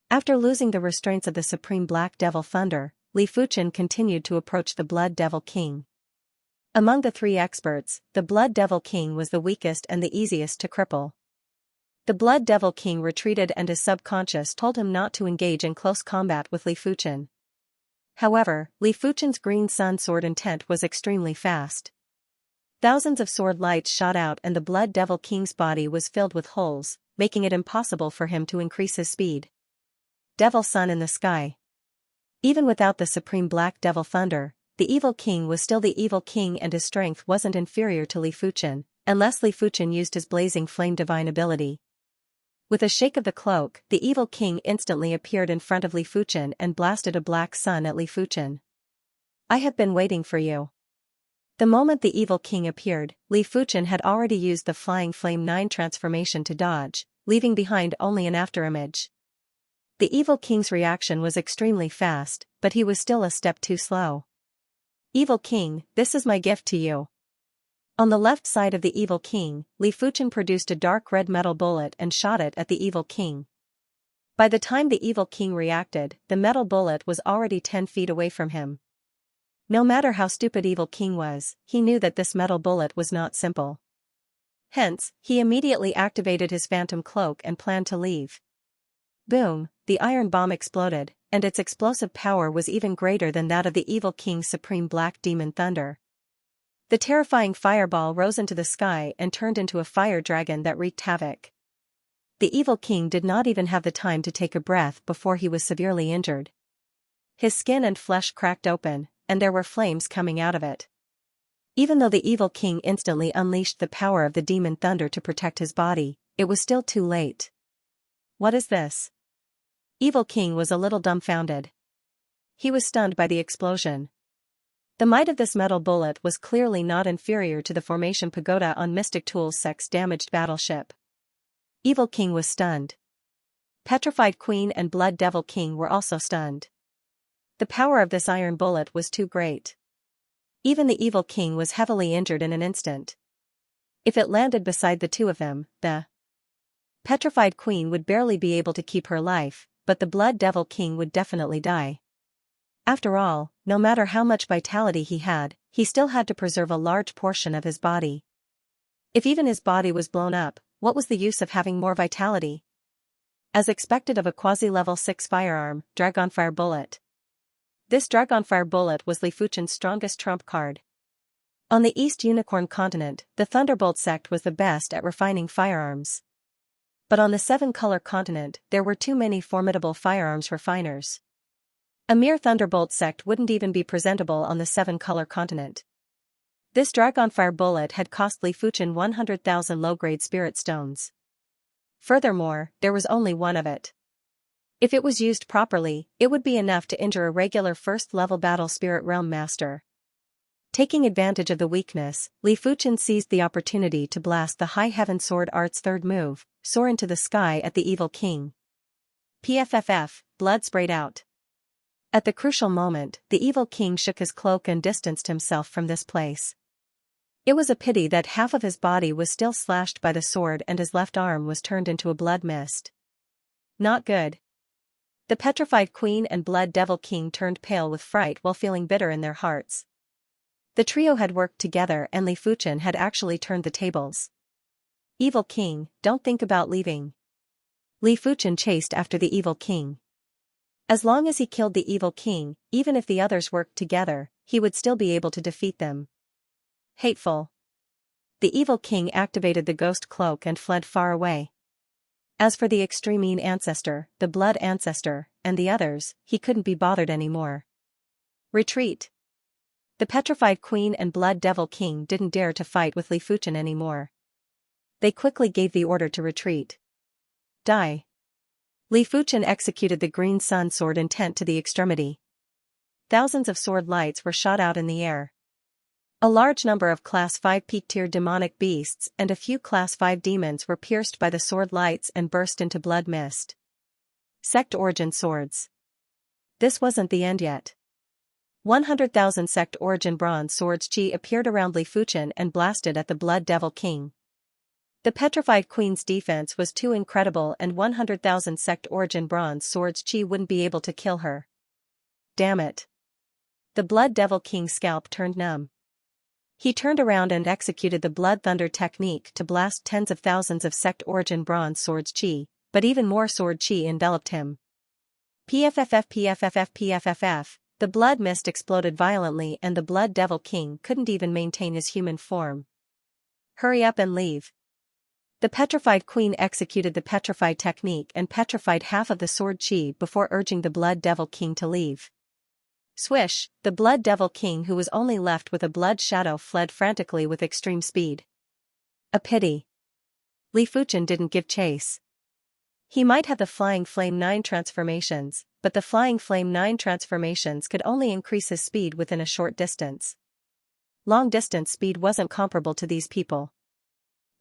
After losing the restraints of the Supreme Black Devil Thunder, Li Fuchen continued to approach the Blood Devil King. Among the 3 experts, the Blood Devil King was the weakest and the easiest to cripple. The Blood Devil King retreated and his subconscious told him not to engage in close combat with Li Fuchen. However, Li Fuchen's green sun sword intent was extremely fast. Thousands of sword lights shot out and the Blood Devil King's body was filled with holes, making it impossible for him to increase his speed. Devil Sun in the sky. Even without the Supreme Black Devil Thunder, the Evil King was still the Evil King and his strength wasn't inferior to Li Fuchen, unless Li Fuchen used his Blazing Flame Divine ability. With a shake of the cloak, the Evil King instantly appeared in front of Li Fuchen and blasted a black sun at Li Fuchen. I have been waiting for you. The moment the Evil King appeared, Li Fuchen had already used the Flying Flame 9 transformation to dodge, leaving behind only an afterimage. The Evil King's reaction was extremely fast, but he was still a step too slow. Evil King, this is my gift to you. On the left side of the Evil King, Li Fuchen produced a dark red metal bullet and shot it at the Evil King. By the time the Evil King reacted, the metal bullet was already 10 feet away from him. No matter how stupid Evil King was, he knew that this metal bullet was not simple. Hence, he immediately activated his phantom cloak and planned to leave. Boom, the iron bomb exploded, and its explosive power was even greater than that of the Evil King's Supreme Black Demon Thunder. The terrifying fireball rose into the sky and turned into a fire dragon that wreaked havoc. The Evil King did not even have the time to take a breath before he was severely injured. His skin and flesh cracked open, and there were flames coming out of it. Even though the Evil King instantly unleashed the power of the Demon Thunder to protect his body, it was still too late. What is this? Evil King was a little dumbfounded. He was stunned by the explosion. The might of this metal bullet was clearly not inferior to the Formation Pagoda on Mystic Tool's sex-damaged battleship. Evil King was stunned. Petrified Queen and Blood Devil King were also stunned. The power of this iron bullet was too great. Even the Evil King was heavily injured in an instant. If it landed beside the two of them, the Petrified Queen would barely be able to keep her life, but the Blood Devil King would definitely die. After all, no matter how much vitality he still had to preserve a large portion of his body. If even his body was blown up, what was the use of having more vitality? As expected of a quasi-level 6 firearm, Dragonfire Bullet. This Dragonfire Bullet was Li Fuchen's strongest trump card. On the East Unicorn continent, the Thunderbolt sect was the best at refining firearms. But on the 7-color continent, there were too many formidable firearms refiners. A mere Thunderbolt sect wouldn't even be presentable on the 7-color continent. This Dragonfire Bullet had cost Li Fuchen 100,000 low-grade spirit stones. Furthermore, there was only one of it. If it was used properly, it would be enough to injure a regular first-level battle spirit realm master. Taking advantage of the weakness, Li Fuchen seized the opportunity to blast the High Heaven Sword Art's third move, Soar into the Sky at the Evil King. PFFF, blood sprayed out. At the crucial moment, the Evil King shook his cloak and distanced himself from this place. It was a pity that half of his body was still slashed by the sword and his left arm was turned into a blood mist. Not good. The petrified queen and blood devil king turned pale with fright while feeling bitter in their hearts. The trio had worked together and Li Fuchen had actually turned the tables. Evil king, don't think about leaving. Li Fuchen chased after the evil king. As long as he killed the evil king, even if the others worked together, he would still be able to defeat them. Hateful. The evil king activated the ghost cloak and fled far away. As for the extreme ancestor, the blood ancestor, and the others, he couldn't be bothered anymore. Retreat. The petrified queen and blood devil king didn't dare to fight with Li Fuchen anymore. They quickly gave the order to retreat. Die. Li Fuchen executed the green sun sword intent to the extremity. Thousands of sword lights were shot out in the air. A large number of Class 5 peak-tier demonic beasts and a few Class 5 demons were pierced by the sword lights and burst into blood mist. Sect origin swords. This wasn't the end yet. 100,000 sect origin bronze swords chi appeared around Li Fuchen and blasted at the blood devil king. The petrified queen's defense was too incredible and 100,000 sect origin bronze swords chi wouldn't be able to kill her. Damn it. The blood devil king's scalp turned numb. He turned around and executed the blood thunder technique to blast tens of thousands of sect origin bronze swords chi, but even more sword chi enveloped him. PFFF. The blood mist exploded violently and the blood devil king couldn't even maintain his human form. Hurry up and leave. The petrified queen executed the petrified technique and petrified half of the sword chi before urging the blood devil king to leave. Swish, the blood devil king who was only left with a blood shadow fled frantically with extreme speed. A pity. Li Fuchen didn't give chase. He might have the Flying Flame 9 transformations, but the Flying Flame 9 transformations could only increase his speed within a short distance. Long-distance speed wasn't comparable to these people.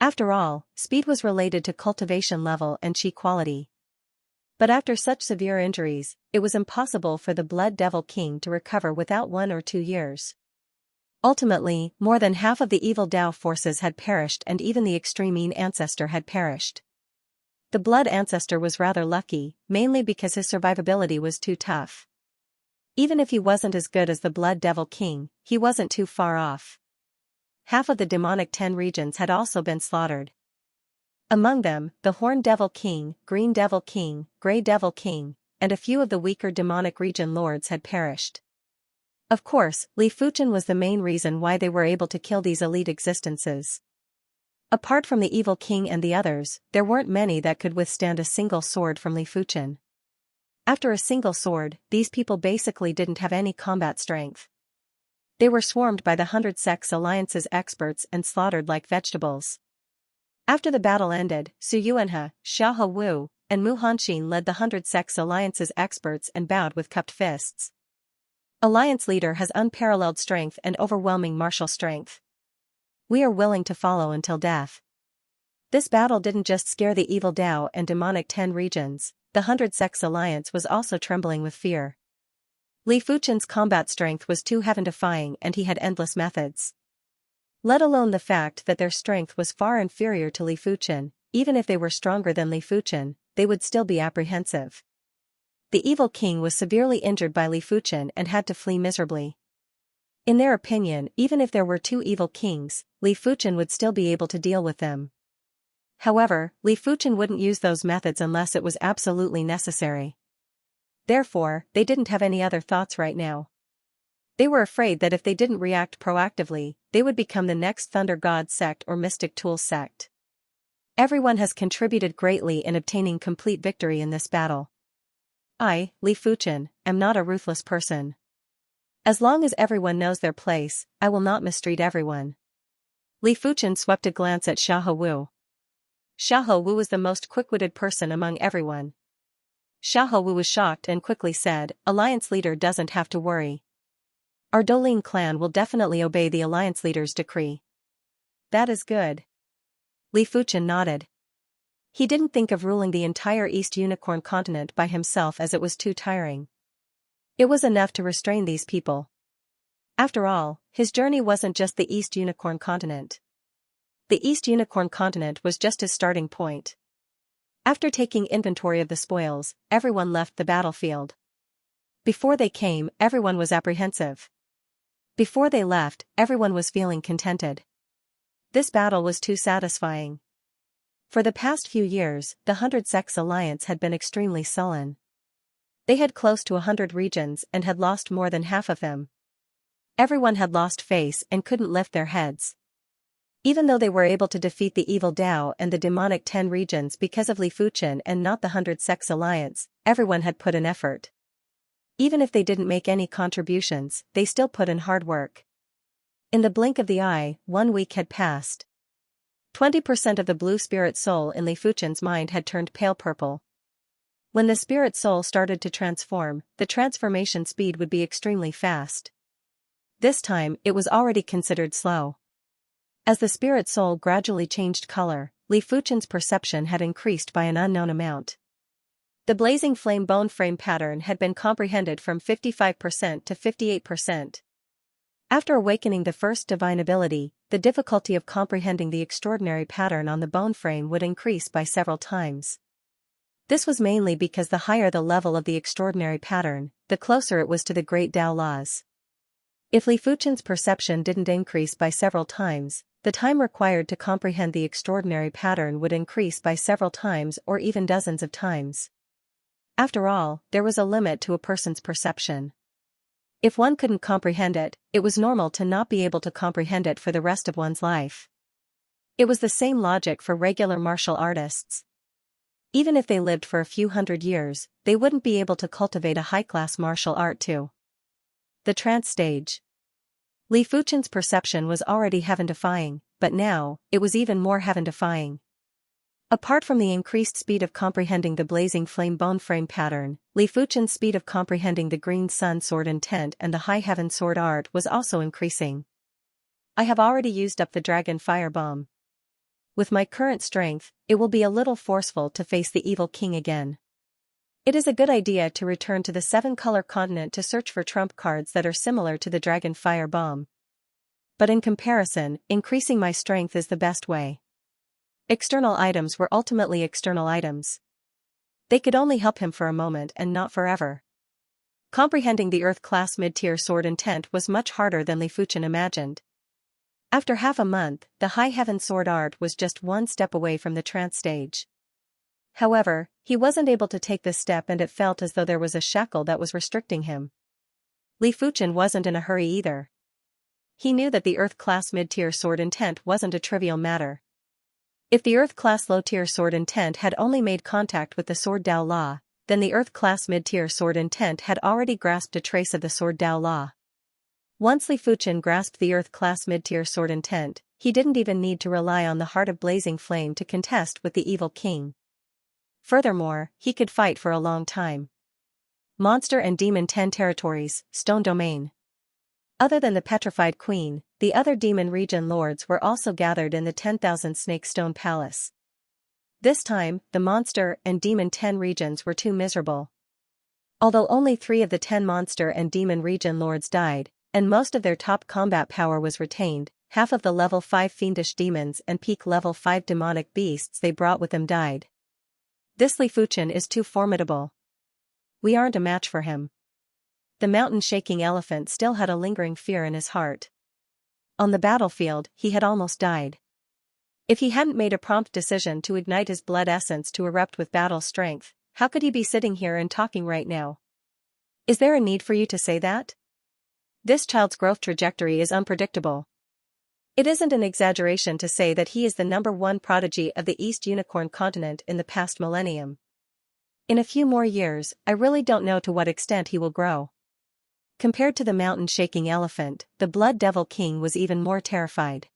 After all, speed was related to cultivation level and chi quality. But after such severe injuries, it was impossible for the Blood Devil King to recover without 1 or 2 years. Ultimately, more than half of the evil Dao forces had perished and even the extreme ancestor had perished. The Blood Ancestor was rather lucky, mainly because his survivability was too tough. Even if he wasn't as good as the Blood Devil King, he wasn't too far off. Half of the demonic 10 regions had also been slaughtered. Among them, the Horn Devil King, Green Devil King, Grey Devil King, and a few of the weaker demonic region lords had perished. Of course, Li Fuchen was the main reason why they were able to kill these elite existences. Apart from the evil king and the others, there weren't many that could withstand a single sword from Li Fuchen. After a single sword, these people basically didn't have any combat strength. They were swarmed by the 100 Sects Alliance's experts and slaughtered like vegetables. After the battle ended, Su Yuanhe, Xiahou Wu, and Mu Hanxin led the 100 Sects Alliance's experts and bowed with cupped fists. Alliance leader has unparalleled strength and overwhelming martial strength. We are willing to follow until death. This battle didn't just scare the evil Dao and demonic 10 regions, the 100 Sects Alliance was also trembling with fear. Li Fuchen's combat strength was too heaven-defying and he had endless methods. Let alone the fact that their strength was far inferior to Li Fuchen, even if they were stronger than Li Fuchen, they would still be apprehensive. The evil king was severely injured by Li Fuchen and had to flee miserably. In their opinion, even if there were 2 evil kings, Li Fuchen would still be able to deal with them. However, Li Fuchen wouldn't use those methods unless it was absolutely necessary. Therefore, they didn't have any other thoughts right now. They were afraid that if they didn't react proactively, they would become the next Thunder God sect or Mystic Tool sect. Everyone has contributed greatly in obtaining complete victory in this battle. I, Li Fuchen, am not a ruthless person. As long as everyone knows their place, I will not mistreat everyone. Li Fuchen swept a glance at Xiahou Wu. Xiahou Wu was the most quick-witted person among everyone. Xiahou Wu was shocked and quickly said, Alliance leader doesn't have to worry. Our Douyin clan will definitely obey the Alliance leader's decree. That is good. Li Fuchen nodded. He didn't think of ruling the entire East Unicorn continent by himself as it was too tiring. It was enough to restrain these people. After all, his journey wasn't just the East Unicorn Continent. The East Unicorn Continent was just his starting point. After taking inventory of the spoils, everyone left the battlefield. Before they came, everyone was apprehensive. Before they left, everyone was feeling contented. This battle was too satisfying. For the past few years, the 100 Sects Alliance had been extremely sullen. They had close to 100 regions and had lost more than half of them. Everyone had lost face and couldn't lift their heads. Even though they were able to defeat the evil Tao and the demonic 10 regions because of Li Fuchen and not the 100 Sects Alliance, everyone had put in effort. Even if they didn't make any contributions, they still put in hard work. In the blink of the eye, 1 week had passed. 20% of the blue spirit soul in Li Fuchen's mind had turned pale purple. When the spirit soul started to transform, the transformation speed would be extremely fast. This time, it was already considered slow. As the spirit soul gradually changed color, Li Fuchen's perception had increased by an unknown amount. The blazing flame bone frame pattern had been comprehended from 55% to 58%. After awakening the first divine ability, the difficulty of comprehending the extraordinary pattern on the bone frame would increase by several times. This was mainly because the higher the level of the extraordinary pattern, the closer it was to the great Tao laws. If Li Fuchen's perception didn't increase by several times, the time required to comprehend the extraordinary pattern would increase by several times or even dozens of times. After all, there was a limit to a person's perception. If one couldn't comprehend it, it was normal to not be able to comprehend it for the rest of one's life. It was the same logic for regular martial artists. Even if they lived for a few hundred years, they wouldn't be able to cultivate a high-class martial art too. The trance stage. Li Fuchen's perception was already heaven-defying, but now, it was even more heaven-defying. Apart from the increased speed of comprehending the blazing flame bone frame pattern, Li Fuchen's speed of comprehending the green sun sword intent and the high heaven sword art was also increasing. I have already used up the dragon fire bomb. With my current strength, it will be a little forceful to face the evil king again. It is a good idea to return to the 7-color continent to search for trump cards that are similar to the dragon fire bomb. But in comparison, increasing my strength is the best way. External items were ultimately external items. They could only help him for a moment and not forever. Comprehending the Earth-class mid-tier sword intent was much harder than Li Fuchen imagined. After half a month, the high heaven sword art was just one step away from the trance stage. However, he wasn't able to take this step and it felt as though there was a shackle that was restricting him. Li Fuchen wasn't in a hurry either. He knew that the Earth-class mid-tier sword intent wasn't a trivial matter. If the Earth-class low-tier sword intent had only made contact with the sword Tao Law, then the Earth-class mid-tier sword intent had already grasped a trace of the sword Tao Law. Once Li Fuchen grasped the Earth-class mid-tier sword intent, he didn't even need to rely on the Heart of Blazing Flame to contest with the evil king. Furthermore, he could fight for a long time. Monster and Demon 10 territories, Stone Domain. Other than the Petrified Queen, the other demon region lords were also gathered in the 10,000 Snake Stone Palace. This time, the Monster and Demon 10 regions were too miserable. Although only 3 of the 10 Monster and Demon region lords died, and most of their top combat power was retained, half of the level 5 fiendish demons and peak level 5 demonic beasts they brought with them died. This Li Fuchen is too formidable. We aren't a match for him. The mountain-shaking elephant still had a lingering fear in his heart. On the battlefield, he had almost died. If he hadn't made a prompt decision to ignite his blood essence to erupt with battle strength, how could he be sitting here and talking right now? Is there a need for you to say that? This child's growth trajectory is unpredictable. It isn't an exaggeration to say that he is the #1 prodigy of the East Unicorn continent in the past millennium. In a few more years, I really don't know to what extent he will grow. Compared to the mountain-shaking elephant, the Blood Devil King was even more terrified.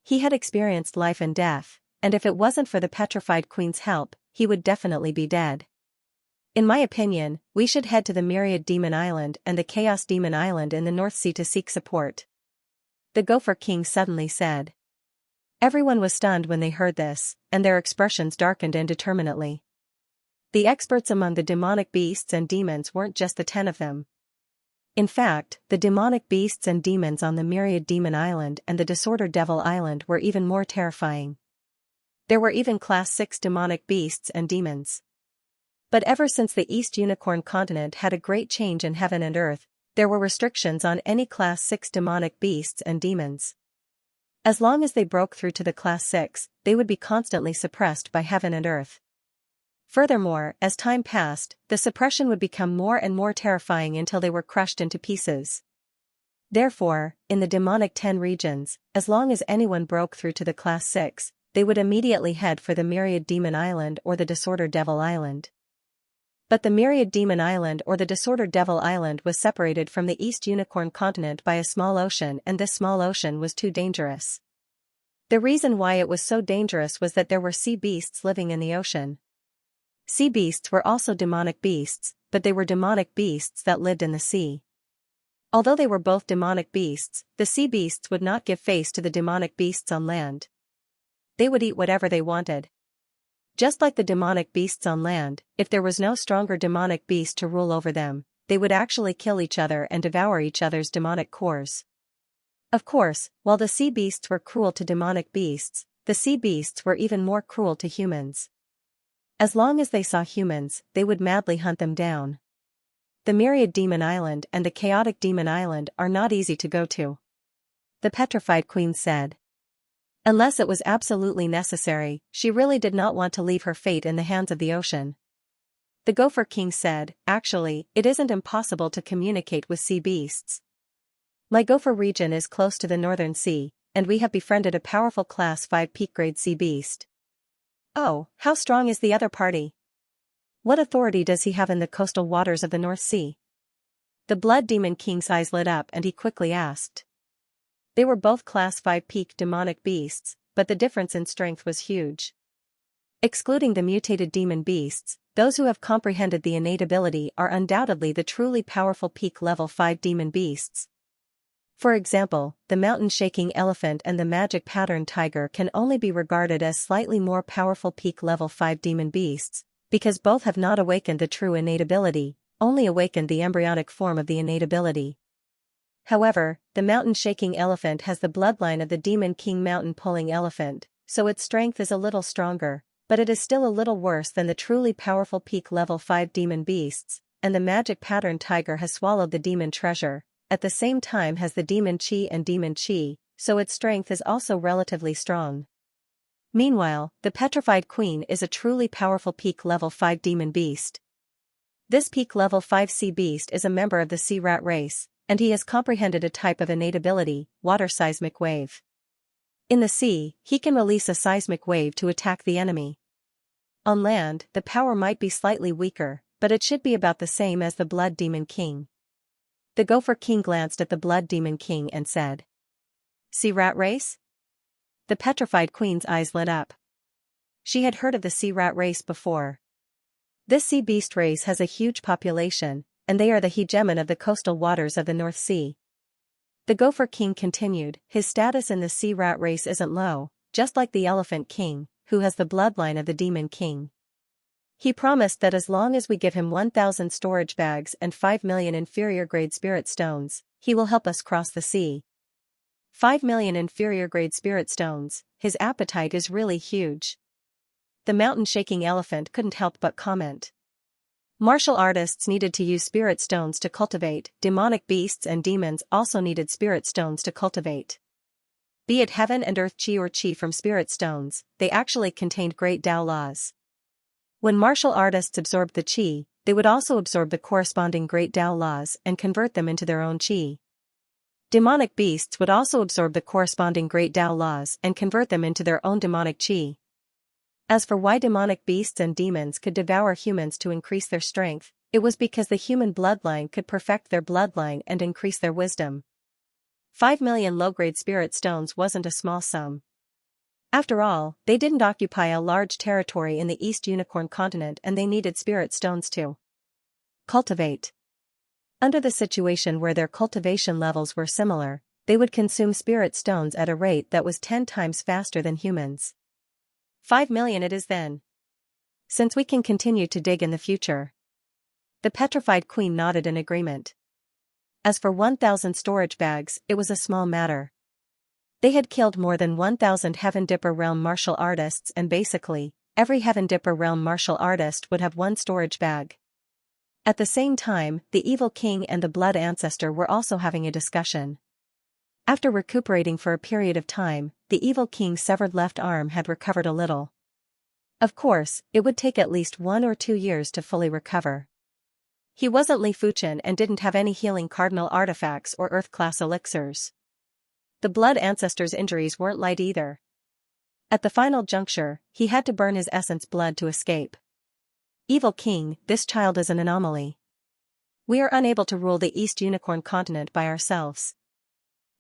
He had experienced life and death, and if it wasn't for the Petrified Queen's help, he would definitely be dead. In my opinion, we should head to the Myriad Demon Island and the Chaos Demon Island in the North Sea to seek support. The Gopher King suddenly said. Everyone was stunned when they heard this, and their expressions darkened indeterminately. The experts among the demonic beasts and demons weren't just the 10 of them. In fact, the demonic beasts and demons on the Myriad Demon Island and the Disorder Devil Island were even more terrifying. There were even Class 6 demonic beasts and demons. But ever since the East Unicorn continent had a great change in heaven and earth, there were restrictions on any Class 6 demonic beasts and demons. As long as they broke through to the Class 6, they would be constantly suppressed by heaven and earth. Furthermore, as time passed, the suppression would become more and more terrifying until they were crushed into pieces. Therefore, in the demonic 10 regions, as long as anyone broke through to the Class 6, they would immediately head for the Myriad Demon Island or the Disorder Devil Island. But the Myriad Demon Island or the Disorder Devil Island was separated from the East Unicorn continent by a small ocean, and this small ocean was too dangerous. The reason why it was so dangerous was that there were sea beasts living in the ocean. Sea beasts were also demonic beasts, but they were demonic beasts that lived in the sea. Although they were both demonic beasts, the sea beasts would not give face to the demonic beasts on land. They would eat whatever they wanted. Just like the demonic beasts on land, if there was no stronger demonic beast to rule over them, they would actually kill each other and devour each other's demonic cores. Of course, while the sea beasts were cruel to demonic beasts, the sea beasts were even more cruel to humans. As long as they saw humans, they would madly hunt them down. The Myriad Demon Island and the Chaotic Demon Island are not easy to go to. The Petrified Queen said. Unless it was absolutely necessary, she really did not want to leave her fate in the hands of the ocean. The Gopher King said, actually, it isn't impossible to communicate with sea beasts. My Gopher region is close to the Northern Sea, and we have befriended a powerful Class 5 peak-grade sea beast. Oh, how strong is the other party? What authority does he have in the coastal waters of the North Sea? The Blood Demon King's eyes lit up and he quickly asked. They were both Class 5 peak demonic beasts, but the difference in strength was huge. Excluding the mutated demon beasts, those who have comprehended the innate ability are undoubtedly the truly powerful peak level 5 demon beasts. For example, the mountain-shaking elephant and the magic pattern tiger can only be regarded as slightly more powerful peak level 5 demon beasts, because both have not awakened the true innate ability, only awakened the embryonic form of the innate ability. However, the mountain-shaking elephant has the bloodline of the demon king mountain-pulling elephant, so its strength is a little stronger, but it is still a little worse than the truly powerful peak level 5 demon beasts, and the magic pattern tiger has swallowed the demon treasure. At the same time has the demon chi and demon chi, so its strength is also relatively strong. Meanwhile, the Petrified Queen is a truly powerful peak level 5 demon beast. This peak level 5 sea beast is a member of the sea rat race, and he has comprehended a type of innate ability, water seismic wave. In the sea, he can release a seismic wave to attack the enemy. On land, the power might be slightly weaker, but it should be about the same as the Blood Demon King. The Gopher King glanced at the Blood Demon King and said, Sea rat race? The Petrified Queen's eyes lit up. She had heard of the sea rat race before. This sea beast race has a huge population, and they are the hegemon of the coastal waters of the North Sea. The Gopher King continued, his status in the sea rat race isn't low, just like the Elephant King, who has the bloodline of the Demon King. He promised that as long as we give him 1,000 storage bags and 5 million inferior-grade spirit stones, he will help us cross the sea. 5 million inferior-grade spirit stones, his appetite is really huge. The mountain-shaking elephant couldn't help but comment. Martial artists needed to use spirit stones to cultivate, demonic beasts and demons also needed spirit stones to cultivate. Be it heaven and earth chi or chi from spirit stones, they actually contained great Tao laws. When martial artists absorbed the chi, they would also absorb the corresponding great Tao laws and convert them into their own chi. Demonic beasts would also absorb the corresponding great Tao laws and convert them into their own demonic chi. As for why demonic beasts and demons could devour humans to increase their strength, it was because the human bloodline could perfect their bloodline and increase their wisdom. 5 million low-grade spirit stones wasn't a small sum. After all, they didn't occupy a large territory in the East Unicorn continent and they needed spirit stones to cultivate. Under the situation where their cultivation levels were similar, they would consume spirit stones at a rate that was 10 times faster than humans. 5 million it is then. Since we can continue to dig in the future. The Petrified Queen nodded in agreement. As for 1,000 storage bags, it was a small matter. They had killed more than 1,000 Heaven Dipper Realm martial artists, and basically, every Heaven Dipper Realm martial artist would have one storage bag. At the same time, the Evil King and the Blood Ancestor were also having a discussion. After recuperating for a period of time, the Evil King's severed left arm had recovered a little. Of course, it would take at least 1 or 2 years to fully recover. He wasn't Li Fuchen and didn't have any healing cardinal artifacts or Earth-class elixirs. The Blood Ancestor's injuries weren't light either. At the final juncture, he had to burn his essence blood to escape. Evil King, this child is an anomaly. We are unable to rule the East Unicorn continent by ourselves.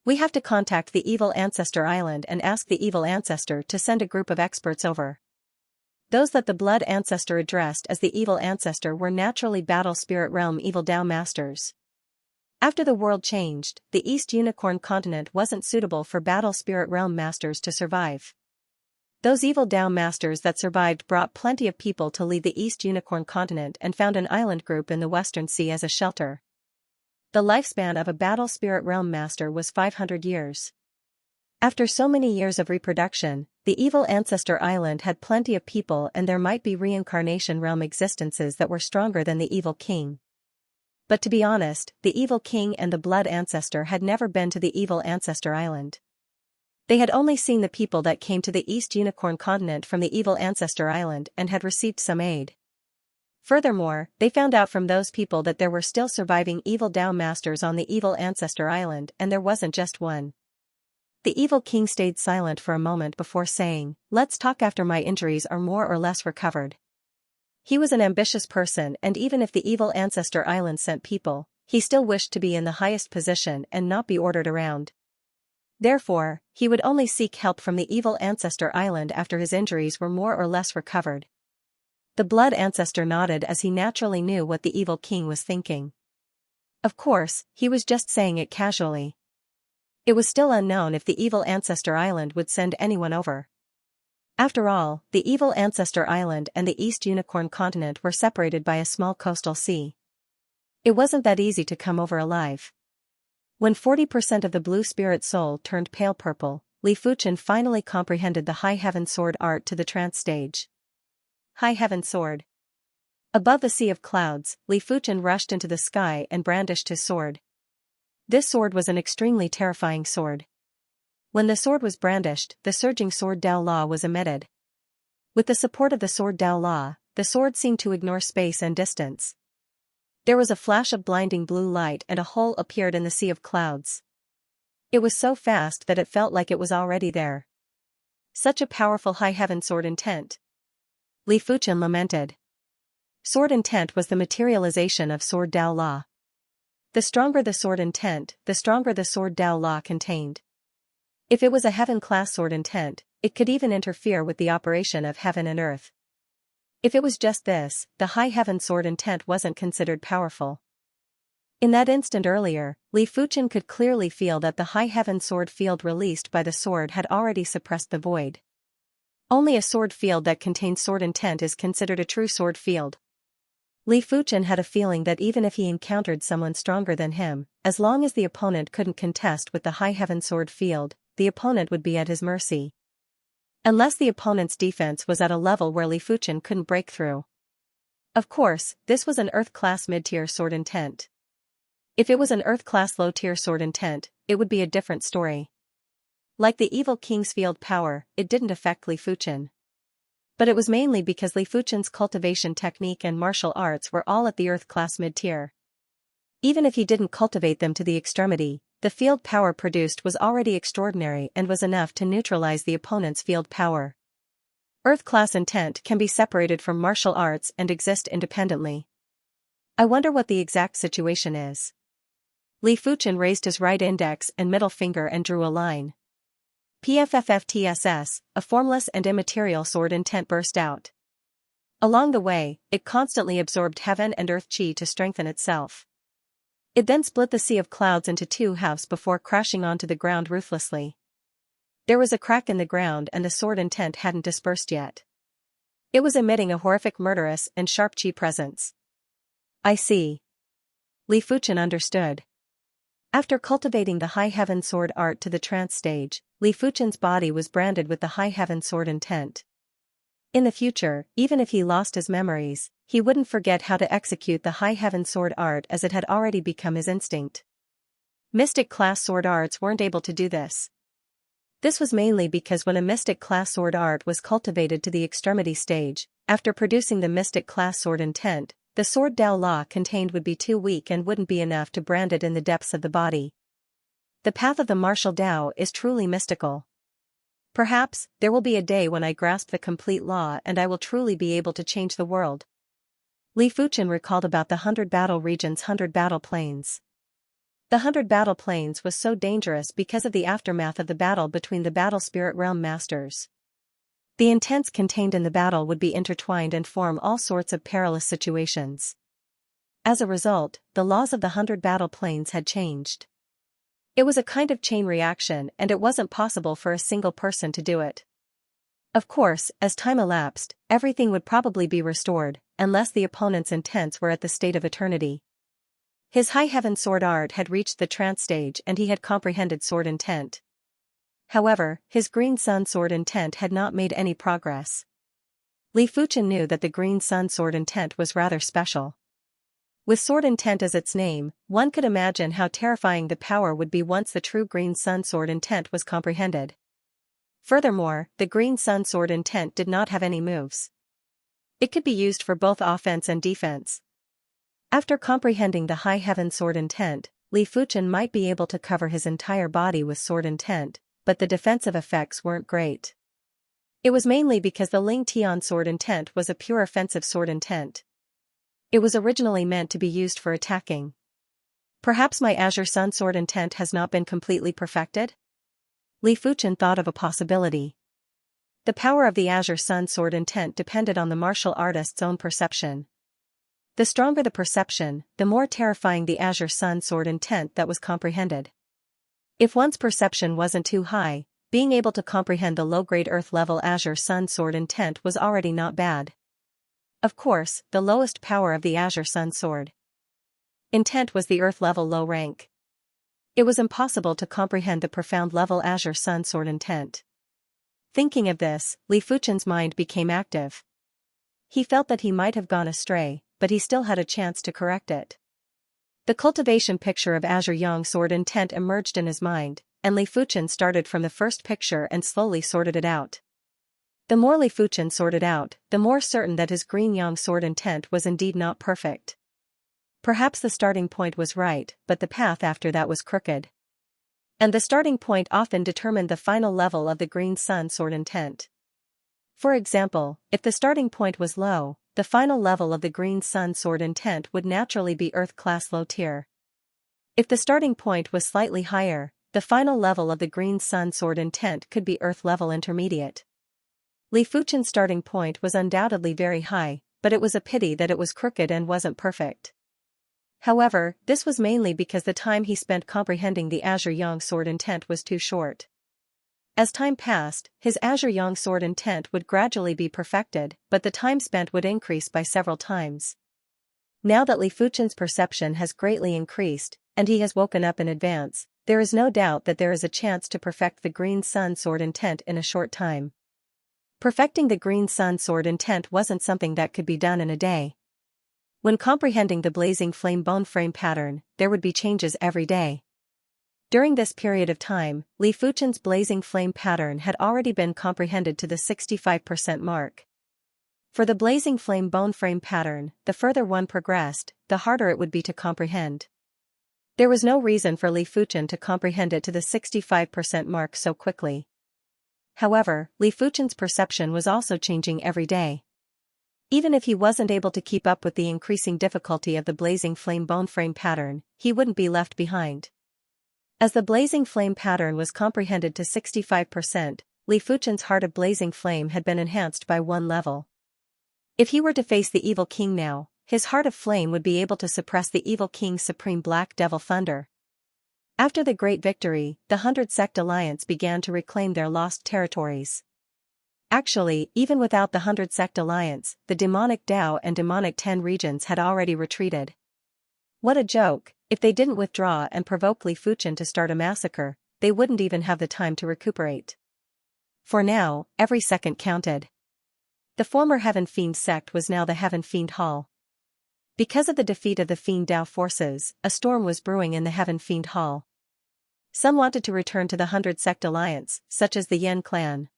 We have to contact the Evil Ancestor Island and ask the Evil Ancestor to send a group of experts over. Those that the Blood Ancestor addressed as the Evil Ancestor were naturally Battle Spirit Realm Evil Dao Masters. After the world changed, the East Unicorn continent wasn't suitable for Battle Spirit Realm Masters to survive. Those Evil Dao Masters that survived brought plenty of people to leave the East Unicorn continent and found an island group in the Western Sea as a shelter. The lifespan of a Battle Spirit Realm Master was 500 years. After so many years of reproduction, the Evil Ancestor Island had plenty of people, and there might be reincarnation realm existences that were stronger than the Evil King. But to be honest, the Evil King and the Blood Ancestor had never been to the Evil Ancestor Island. They had only seen the people that came to the East Unicorn continent from the Evil Ancestor Island and had received some aid. Furthermore, they found out from those people that there were still surviving Evil Dao Masters on the Evil Ancestor Island, and there wasn't just one. The Evil King stayed silent for a moment before saying, "Let's talk after my injuries are more or less recovered." He was an ambitious person, and even if the Evil Ancestor Island sent people, he still wished to be in the highest position and not be ordered around. Therefore, he would only seek help from the Evil Ancestor Island after his injuries were more or less recovered. The Blood Ancestor nodded as he naturally knew what the Evil King was thinking. Of course, he was just saying it casually. It was still unknown if the Evil Ancestor Island would send anyone over. After all, the Evil Ancestor Island and the East Unicorn continent were separated by a small coastal sea. It wasn't that easy to come over alive. When 40% of the blue spirit soul turned pale purple, Li Fuchen finally comprehended the High Heaven Sword art to the trance stage. High Heaven Sword. Above the sea of clouds, Li Fuchen rushed into the sky and brandished his sword. This sword was an extremely terrifying sword. When the sword was brandished, the surging Sword Dao Law was emitted. With the support of the Sword Dao Law, the sword seemed to ignore space and distance. There was a flash of blinding blue light and a hole appeared in the sea of clouds. It was so fast that it felt like it was already there. Such a powerful High Heaven Sword intent. Li Fuchen lamented. Sword intent was the materialization of Sword Dao Law. The stronger the sword intent, the stronger the Sword Dao Law contained. If it was a heaven-class sword intent, it could even interfere with the operation of heaven and earth. If it was just this, the High Heaven Sword intent wasn't considered powerful. In that instant earlier, Li Fuchen could clearly feel that the High Heaven Sword field released by the sword had already suppressed the void. Only a sword field that contains sword intent is considered a true sword field. Li Fuchen had a feeling that even if he encountered someone stronger than him, as long as the opponent couldn't contest with the High Heaven Sword field, the opponent would be at his mercy. Unless the opponent's defense was at a level where Li Fuchen couldn't break through. Of course, this was an Earth-class mid-tier sword intent. If it was an Earth-class low-tier sword intent, it would be a different story. Like the Evil King's field power, it didn't affect Li Fuchen. But it was mainly because Li Fuchen's cultivation technique and martial arts were all at the Earth-class mid-tier. Even if he didn't cultivate them to the extremity, the field power produced was already extraordinary and was enough to neutralize the opponent's field power. Earth-class intent can be separated from martial arts and exist independently. I wonder what the exact situation is. Li Fuchen raised his right index and middle finger and drew a line. PFFFTSS, a formless and immaterial sword intent burst out. Along the way, it constantly absorbed heaven and earth chi to strengthen itself. It then split the sea of clouds into two halves before crashing onto the ground ruthlessly. There was a crack in the ground and the sword intent hadn't dispersed yet. It was emitting a horrific murderous and sharp chi presence. I see. Li Fuchen understood. After cultivating the High Heaven Sword art to the trance stage, Li Fuchen's body was branded with the High Heaven Sword intent. In the future, even if he lost his memories, he wouldn't forget how to execute the High Heaven Sword art as it had already become his instinct. Mystic class sword arts weren't able to do this. This was mainly because when a mystic class sword art was cultivated to the extremity stage, after producing the mystic class sword intent, the sword Dao law contained would be too weak and wouldn't be enough to brand it in the depths of the body. The path of the martial Dao is truly mystical. Perhaps, there will be a day when I grasp the complete law and I will truly be able to change the world. Li Fuchen recalled about the 100 Battle Region's 100 Battle Plains. The 100 Battle Plains was so dangerous because of the aftermath of the battle between the Battle Spirit Realm Masters. The intents contained in the battle would be intertwined and form all sorts of perilous situations. As a result, the laws of the 100 Battle Plains had changed. It was a kind of chain reaction and it wasn't possible for a single person to do it. Of course, as time elapsed, everything would probably be restored, unless the opponent's intents were at the state of eternity. His High Heaven Sword art had reached the trance stage and he had comprehended sword intent. However, his Green Sun sword intent had not made any progress. Li Fuchen knew that the Green Sun sword intent was rather special. With sword intent as its name, one could imagine how terrifying the power would be once the true Green Sun sword intent was comprehended. Furthermore, the Green Sun sword intent did not have any moves. It could be used for both offense and defense. After comprehending the High Heaven sword intent, Li Fuchen might be able to cover his entire body with sword intent, but the defensive effects weren't great. It was mainly because the Ling Tian sword intent was a pure offensive sword intent. It was originally meant to be used for attacking. Perhaps my Azure Sun sword intent has not been completely perfected? Li Fuchen thought of a possibility. The power of the Azure Sun sword intent depended on the martial artist's own perception. The stronger the perception, the more terrifying the Azure Sun sword intent that was comprehended. If one's perception wasn't too high, being able to comprehend the low-grade Earth-level Azure Sun sword intent was already not bad. Of course, the lowest power of the Azure Sun sword intent was the Earth-level low rank. It was impossible to comprehend the profound-level Azure Sun sword intent. Thinking of this, Li Fuchen's mind became active. He felt that he might have gone astray, but he still had a chance to correct it. The cultivation picture of Azure Yang sword intent emerged in his mind, and Li Fuchen started from the first picture and slowly sorted it out. The more Li Fuchen sorted out, the more certain that his Green Yang sword intent was indeed not perfect. Perhaps the starting point was right, but the path after that was crooked. And the starting point often determined the final level of the Green Sun sword intent. For example, if the starting point was low, the final level of the Green Sun sword intent would naturally be Earth-class low tier. If the starting point was slightly higher, the final level of the Green Sun sword intent could be Earth-level intermediate. Li Fuchen's starting point was undoubtedly very high, but it was a pity that it was crooked and wasn't perfect. However, this was mainly because the time he spent comprehending the Azure Yang sword intent was too short. As time passed, his Azure Yang sword intent would gradually be perfected, but the time spent would increase by several times. Now that Li Fuchen's perception has greatly increased, and he has woken up in advance, there is no doubt that there is a chance to perfect the Green Sun sword intent in a short time. Perfecting the Green Sun sword intent wasn't something that could be done in a day. When comprehending the blazing flame bone frame pattern, there would be changes every day. During this period of time, Li Fuchen's blazing flame pattern had already been comprehended to the 65% mark. For the blazing flame bone frame pattern, the further one progressed, the harder it would be to comprehend. There was no reason for Li Fuchen to comprehend it to the 65% mark so quickly. However, Li Fuchen's perception was also changing every day. Even if he wasn't able to keep up with the increasing difficulty of the blazing flame bone frame pattern, he wouldn't be left behind. As the blazing flame pattern was comprehended to 65%, Li Fuchen's heart of blazing flame had been enhanced by one level. If he were to face the evil king now, his heart of flame would be able to suppress the evil king's supreme black devil thunder. After the great victory, the 100 Sect Alliance began to reclaim their lost territories. Actually, even without the 100 Sect Alliance, the demonic Dao and demonic 10 regions had already retreated. What a joke, If they didn't withdraw and provoke Li Fuchen to start a massacre, they wouldn't even have the time to recuperate. For now, every second counted. The former Heaven Fiend sect was now the Heaven Fiend Hall. Because of the defeat of the Fiend Dao forces, a storm was brewing in the Heaven Fiend Hall. Some wanted to return to the 100 Sect Alliance, such as the Yan clan.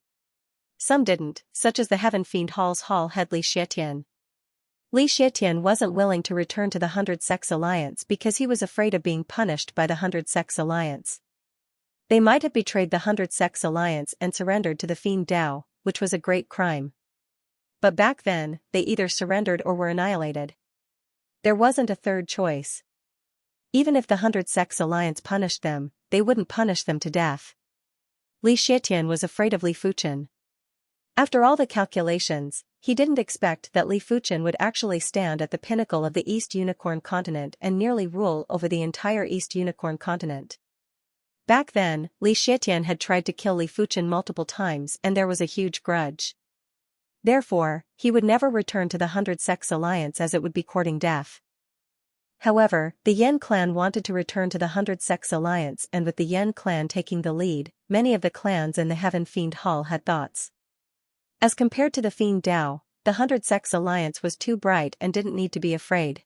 Some didn't, such as the Heaven Fiend Hall's hall head Li Xietian. Li Xietian wasn't willing to return to the 100 Sects Alliance because he was afraid of being punished by the 100 Sects Alliance. They might have betrayed the 100 Sects Alliance and surrendered to the Fiend Dao, which was a great crime. But back then, they either surrendered or were annihilated. There wasn't a third choice. Even if the 100 Sects Alliance punished them, they wouldn't punish them to death. Li Xietian was afraid of Li Fuchen. After all the calculations, he didn't expect that Li Fuchen would actually stand at the pinnacle of the East Unicorn continent and nearly rule over the entire East Unicorn continent. Back then, Li Xietian had tried to kill Li Fuchen multiple times and there was a huge grudge. Therefore, he would never return to the 100 Sects Alliance as it would be courting death. However, the Yan clan wanted to return to the 100 Sects Alliance, and with the Yan clan taking the lead, many of the clans in the Heaven Fiend Hall had thoughts. As compared to the Fiend Dao, the 100 Sects Alliance was too bright and didn't need to be afraid.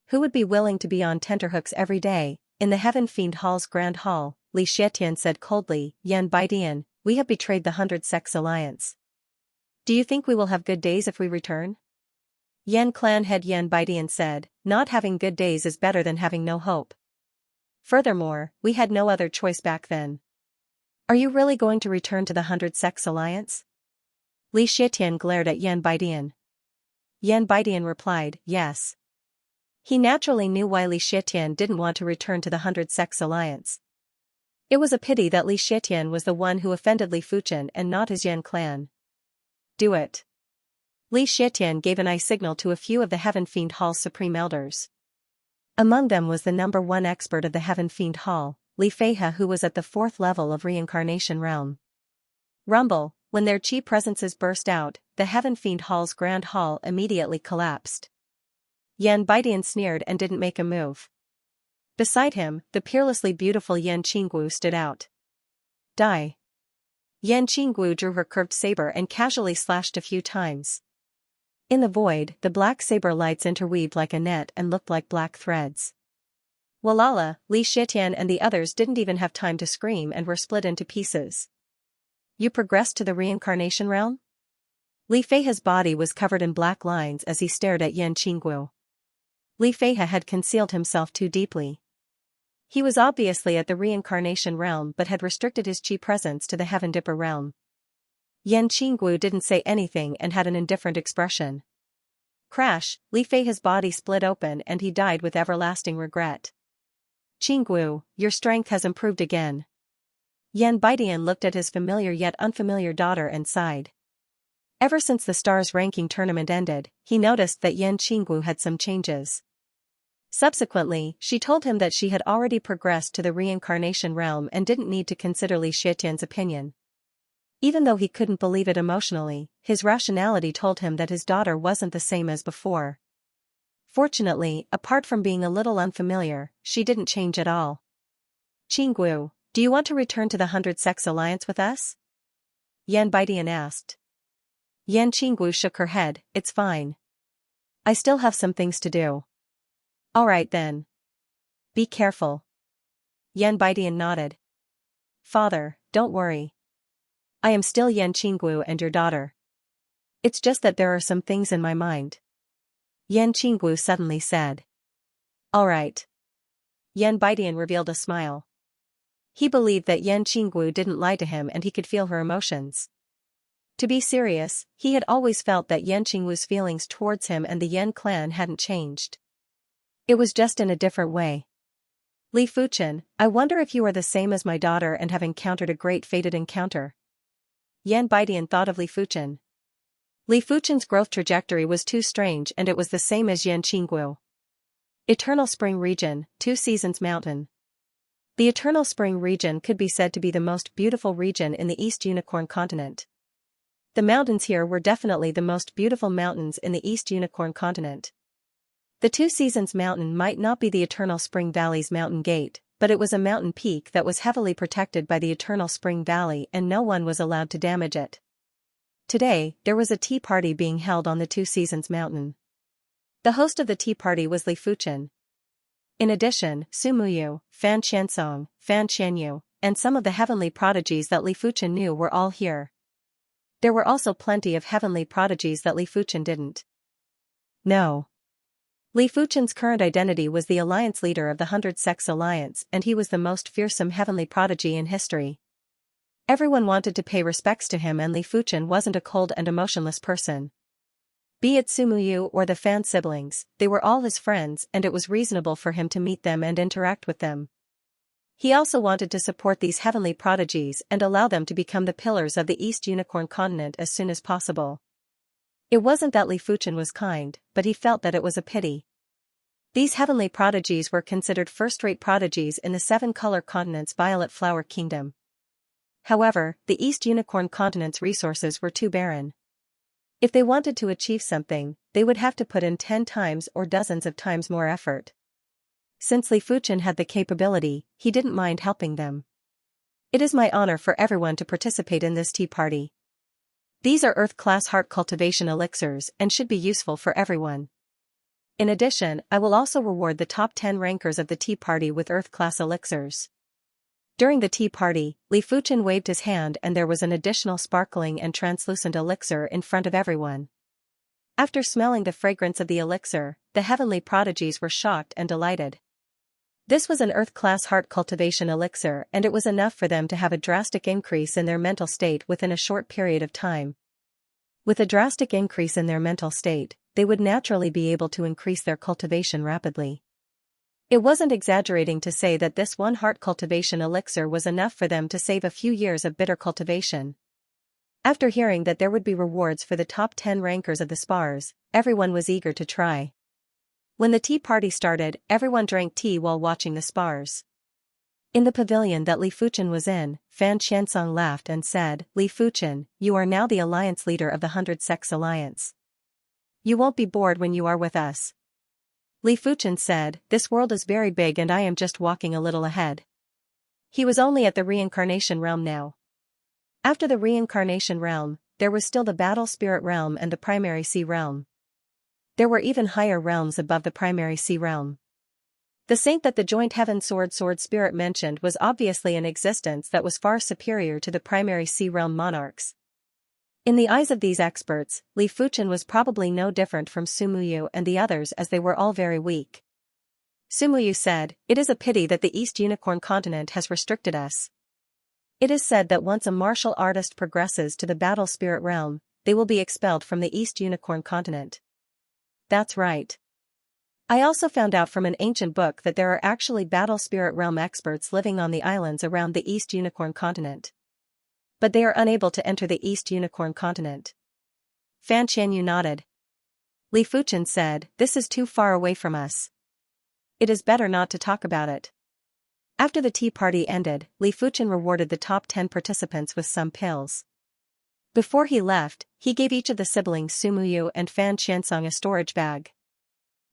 Who would be willing to be on tenterhooks every day? In the Heaven Fiend Hall's Grand Hall, Li Xietian said coldly, "Yan Baidian, we have betrayed the 100 Sects Alliance. Do you think we will have good days if we return?" Yan clan head Yan Baidian said, "Not having good days is better than having no hope. Furthermore, we had no other choice back then. Are you really going to return to the 100 Sects Alliance?" Li Xietian glared at Yan Baidian. Yan Baidian replied, "Yes." He naturally knew why Li Xietian didn't want to return to the 100 Sects Alliance. It was a pity that Li Xietian was the one who offended Li Fuchen and not his Yan clan. "Do it." Li Xietian gave an eye signal to a few of the Heaven Fiend Hall's supreme elders. Among them was the #1 expert of the Heaven Fiend Hall, Li Feihe, who was at the 4th level of Reincarnation Realm. Rumble, when their chi presences burst out, the Heaven Fiend Hall's Grand Hall immediately collapsed. Yan Baidian sneered and didn't make a move. Beside him, the peerlessly beautiful Yan Qinggu stood out. Die. Yan Qinggu drew her curved saber and casually slashed a few times. In the void, the black saber lights interweaved like a net and looked like black threads. Walala, Li Xietian and the others didn't even have time to scream and were split into pieces. You progressed to the reincarnation realm? Li Feihe's body was covered in black lines as he stared at Yan Qinggu. Li Feihe had concealed himself too deeply. He was obviously at the reincarnation realm but had restricted his chi presence to the Heaven Dipper realm. Yan Qinggu didn't say anything and had an indifferent expression. Crash, Li Feihe's body split open and he died with everlasting regret. Qinggu, your strength has improved again. Yan Baidian looked at his familiar yet unfamiliar daughter and sighed. Ever since the Stars ranking tournament ended, he noticed that Yan Qinggu had some changes. Subsequently, she told him that she had already progressed to the reincarnation realm and didn't need to consider Li Xietian's opinion. Even though he couldn't believe it emotionally, his rationality told him that his daughter wasn't the same as before. Fortunately, apart from being a little unfamiliar, she didn't change at all. Qinggu, do you want to return to the 100 Sects Alliance with us? Yan Baidian asked. Yan Qinggu shook her head, it's fine. I still have some things to do. Alright then. Be careful. Yan Baidian nodded. Father, don't worry. I am still Yan Qinggu and your daughter. It's just that there are some things in my mind. Yan Qinggu suddenly said. Alright. Yan Baidian revealed a smile. He believed that Yan Qinggu didn't lie to him and he could feel her emotions. To be serious, he had always felt that Yan Qinggu's feelings towards him and the Yan clan hadn't changed. It was just in a different way. Li Fuchen, I wonder if you are the same as my daughter and have encountered a great fated encounter. Yan Baidian thought of Li Fuchen. Li Fuchen's growth trajectory was too strange and it was the same as Yan Qinggu. Eternal Spring Region, 2 Seasons Mountain. The Eternal Spring Region could be said to be the most beautiful region in the East Unicorn continent. The mountains here were definitely the most beautiful mountains in the East Unicorn continent. The Two Seasons Mountain might not be the Eternal Spring Valley's mountain gate, but it was a mountain peak that was heavily protected by the Eternal Spring Valley and no one was allowed to damage it. Today, there was a tea party being held on the Two Seasons Mountain. The host of the tea party was Li Fuchen. In addition, Su Muyu, Fan Qiansong, Fan Qianyu, and some of the heavenly prodigies that Li Fuchen knew were all here. There were also plenty of heavenly prodigies that Li Fuchen didn't know. Li Fuchen's current identity was the alliance leader of the 100 Sects Alliance and he was the most fearsome heavenly prodigy in history. Everyone wanted to pay respects to him and Li Fuchen wasn't a cold and emotionless person. Be it Su Muyu or the Fan siblings, they were all his friends and it was reasonable for him to meet them and interact with them. He also wanted to support these heavenly prodigies and allow them to become the pillars of the East Unicorn continent as soon as possible. It wasn't that Li Fuchen was kind, but he felt that it was a pity. These heavenly prodigies were considered first-rate prodigies in the 7-color continent's Violet Flower Kingdom. However, the East Unicorn continent's resources were too barren. If they wanted to achieve something, they would have to put in 10 times or dozens of times more effort. Since Li Fuchen had the capability, he didn't mind helping them. It is my honor for everyone to participate in this tea party. These are Earth-class heart cultivation elixirs and should be useful for everyone. In addition, I will also reward the top 10 rankers of the tea party with Earth-class elixirs. During the tea party, Li Fuchen waved his hand and there was an additional sparkling and translucent elixir in front of everyone. After smelling the fragrance of the elixir, the heavenly prodigies were shocked and delighted. This was an Earth-class heart cultivation elixir and it was enough for them to have a drastic increase in their mental state within a short period of time. With a drastic increase in their mental state, they would naturally be able to increase their cultivation rapidly. It wasn't exaggerating to say that this one heart cultivation elixir was enough for them to save a few years of bitter cultivation. After hearing that there would be rewards for the top 10 rankers of the spars, everyone was eager to try. When the tea party started, everyone drank tea while watching the spars. In the pavilion that Li Fuchen was in, Fan Qiansong laughed and said, "Li Fuchen, you are now the alliance leader of the 100 Sects Alliance. You won't be bored when you are with us." Li Fuchen said, "This world is very big and I am just walking a little ahead." He was only at the reincarnation realm now. After the reincarnation realm, there was still the battle spirit realm and the primary sea realm. There were even higher realms above the primary sea realm. The saint that the joint heaven sword spirit mentioned was obviously an existence that was far superior to the primary sea realm monarchs. In the eyes of these experts, Li Fuchen was probably no different from Su Muyu and the others as they were all very weak. Su Muyu said, "It is a pity that the East Unicorn continent has restricted us. It is said that once a martial artist progresses to the battle spirit realm, they will be expelled from the East Unicorn continent." That's right. I also found out from an ancient book that there are actually battle spirit realm experts living on the islands around the East Unicorn continent. But they are unable to enter the East Unicorn continent. Fan Qianyu nodded. Li Fuchen said, "This is too far away from us. It is better not to talk about it." After the tea party ended, Li Fuchen rewarded the top 10 participants with some pills. Before he left, he gave each of the siblings Su Muyu and Fan Qiansong a storage bag.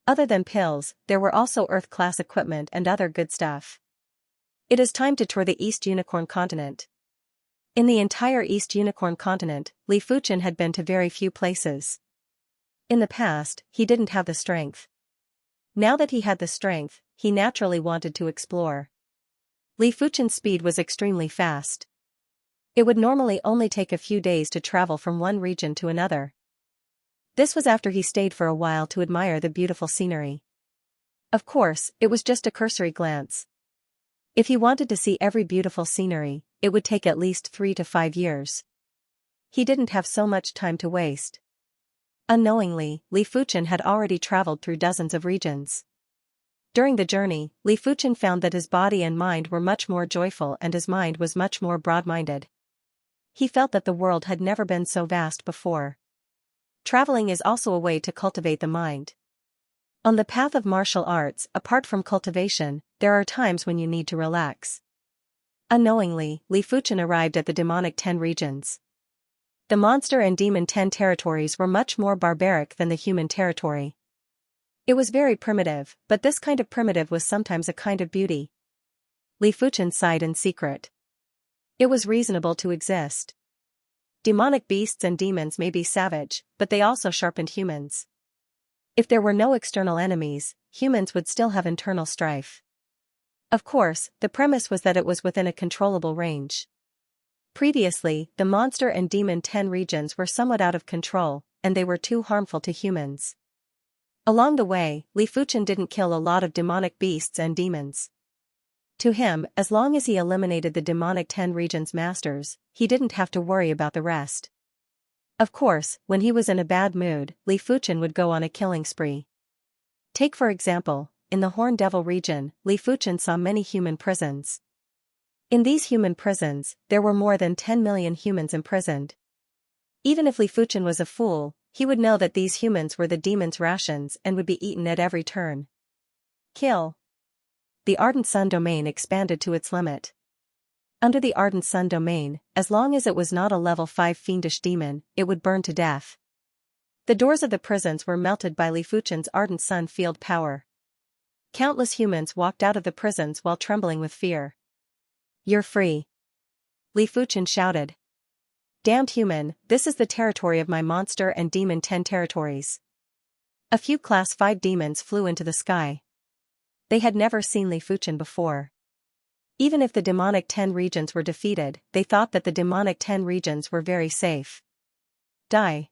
Other than pills, there were also Earth-class equipment and other good stuff. It is time to tour the East Unicorn continent. In the entire East Unicorn continent, Li Fuchen had been to very few places. In the past, he didn't have the strength. Now that he had the strength, he naturally wanted to explore. Li Fuchen's speed was extremely fast. It would normally only take a few days to travel from one region to another. This was after he stayed for a while to admire the beautiful scenery. Of course, it was just a cursory glance. If he wanted to see every beautiful scenery, it would take at least 3 to 5 years. He didn't have so much time to waste. Unknowingly, Li Fuchen had already traveled through dozens of regions. During the journey, Li Fuchen found that his body and mind were much more joyful and his mind was much more broad-minded. He felt that the world had never been so vast before. Traveling is also a way to cultivate the mind. On the path of martial arts, apart from cultivation, there are times when you need to relax. Unknowingly, Li Fuchen arrived at the demonic 10 regions. The monster and demon 10 territories were much more barbaric than the human territory. It was very primitive, but this kind of primitive was sometimes a kind of beauty. Li Fuchen sighed in secret. It was reasonable to exist. Demonic beasts and demons may be savage, but they also sharpened humans. If there were no external enemies, humans would still have internal strife. Of course, the premise was that it was within a controllable range. Previously, the monster and demon 10 regions were somewhat out of control, and they were too harmful to humans. Along the way, Li Fuchen didn't kill a lot of demonic beasts and demons. To him, as long as he eliminated the demonic 10 regions masters, he didn't have to worry about the rest. Of course, when he was in a bad mood, Li Fuchen would go on a killing spree. Take for example, in the Horn Devil region, Li Fuchen saw many human prisons. In these human prisons, there were more than 10 million humans imprisoned. Even if Li Fuchen was a fool, he would know that these humans were the demons' rations and would be eaten at every turn. Kill. The Ardent Sun domain expanded to its limit. Under the Ardent Sun domain, as long as it was not a level 5 fiendish demon, it would burn to death. The doors of the prisons were melted by Li Fuchen's Ardent Sun field power. Countless humans walked out of the prisons while trembling with fear. You're free. Li Fuchen shouted. Damned human, this is the territory of my monster and demon 10 territories. A few class 5 demons flew into the sky. They had never seen Li Fuchen before. Even if the demonic 10 regions were defeated, they thought that the demonic 10 regions were very safe. Die.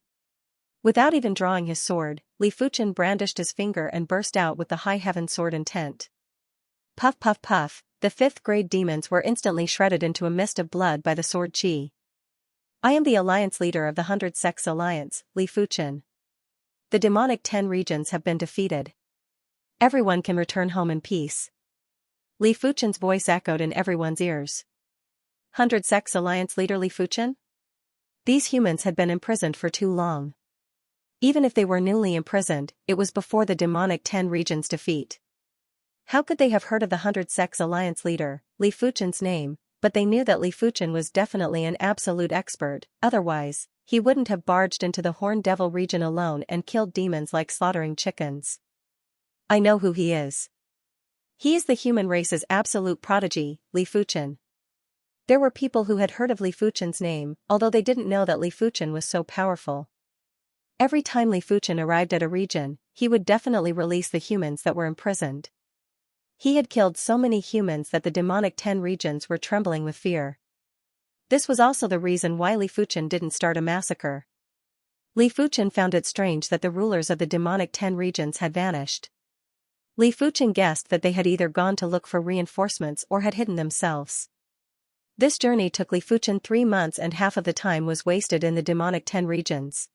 Without even drawing his sword, Li Fuchen brandished his finger and burst out with the High Heaven Sword intent. Puff puff puff, the 5th grade demons were instantly shredded into a mist of blood by the sword chi. I am the alliance leader of the 100 Sects Alliance, Li Fuchen. The demonic 10 regions have been defeated. Everyone can return home in peace. Li Fuchen's voice echoed in everyone's ears. 100 Sects Alliance leader Li Fuchen? These humans had been imprisoned for too long. Even if they were newly imprisoned, it was before the demonic 10 regions defeat. How could they have heard of the 100 Sects Alliance leader, Li Fuchen's name, but they knew that Li Fuchen was definitely an absolute expert, otherwise, he wouldn't have barged into the Horn Devil region alone and killed demons like slaughtering chickens. I know who he is. He is the human race's absolute prodigy, Li Fuchen. There were people who had heard of Li Fuchen's name, although they didn't know that Li Fuchen was so powerful. Every time Li Fuchen arrived at a region, he would definitely release the humans that were imprisoned. He had killed so many humans that the demonic 10 regions were trembling with fear. This was also the reason why Li Fuchen didn't start a massacre. Li Fuchen found it strange that the rulers of the demonic 10 regions had vanished. Li Fuchen guessed that they had either gone to look for reinforcements or had hidden themselves. This journey took Li Fuchen 3 months and half of the time was wasted in the demonic 10 regions.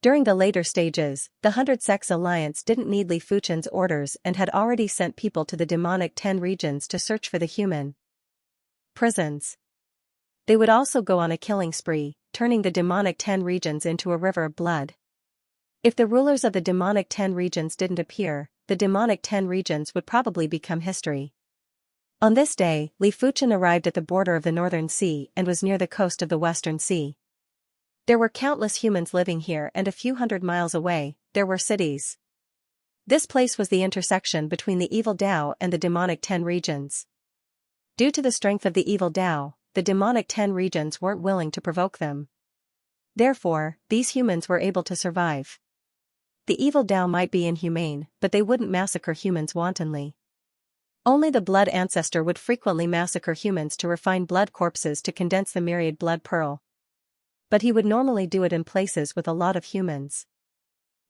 During the later stages, the 100 Sects Alliance didn't need Li Fuchen's orders and had already sent people to the demonic 10 regions to search for the human prisons. They would also go on a killing spree, turning the demonic 10 regions into a river of blood. If the rulers of the demonic 10 regions didn't appear, the demonic 10 regions would probably become history. On this day, Li Fuchen arrived at the border of the Northern Sea and was near the coast of the Western Sea. There were countless humans living here, and a few hundred miles away, there were cities. This place was the intersection between the evil Tao and the demonic 10 regions. Due to the strength of the evil Tao, the demonic 10 regions weren't willing to provoke them. Therefore, these humans were able to survive. The evil Tao might be inhumane, but they wouldn't massacre humans wantonly. Only the blood ancestor would frequently massacre humans to refine blood corpses to condense the myriad blood pearl. But he would normally do it in places with a lot of humans.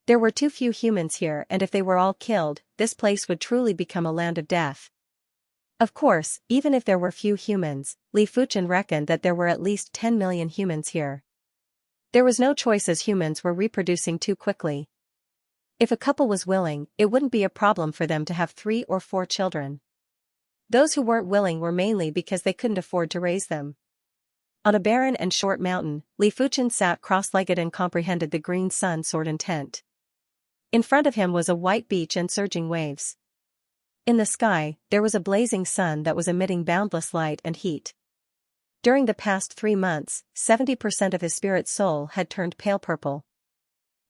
There were too few humans here, and if they were all killed, this place would truly become a land of death. Of course, even if there were few humans, Li Fuchen reckoned that there were at least 10 million humans here. There was no choice as humans were reproducing too quickly. If a couple was willing, it wouldn't be a problem for them to have 3 or 4 children. Those who weren't willing were mainly because they couldn't afford to raise them. On a barren and short mountain, Li Fuchen sat cross-legged and comprehended the green sun sword intent. In front of him was a white beach and surging waves. In the sky, there was a blazing sun that was emitting boundless light and heat. During the past 3 months, 70% of his spirit soul had turned pale purple.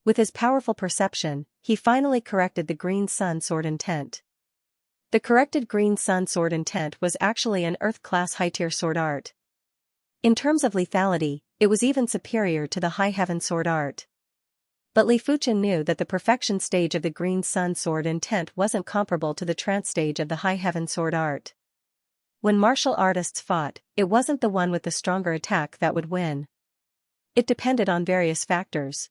With his powerful perception, he finally corrected the green sun sword intent. The corrected green sun sword intent was actually an Earth-class high-tier sword art. In terms of lethality, it was even superior to the high heaven sword art. But Li Fuchen knew that the perfection stage of the green sun sword intent wasn't comparable to the trance stage of the high heaven sword art. When martial artists fought, it wasn't the one with the stronger attack that would win. It depended on various factors.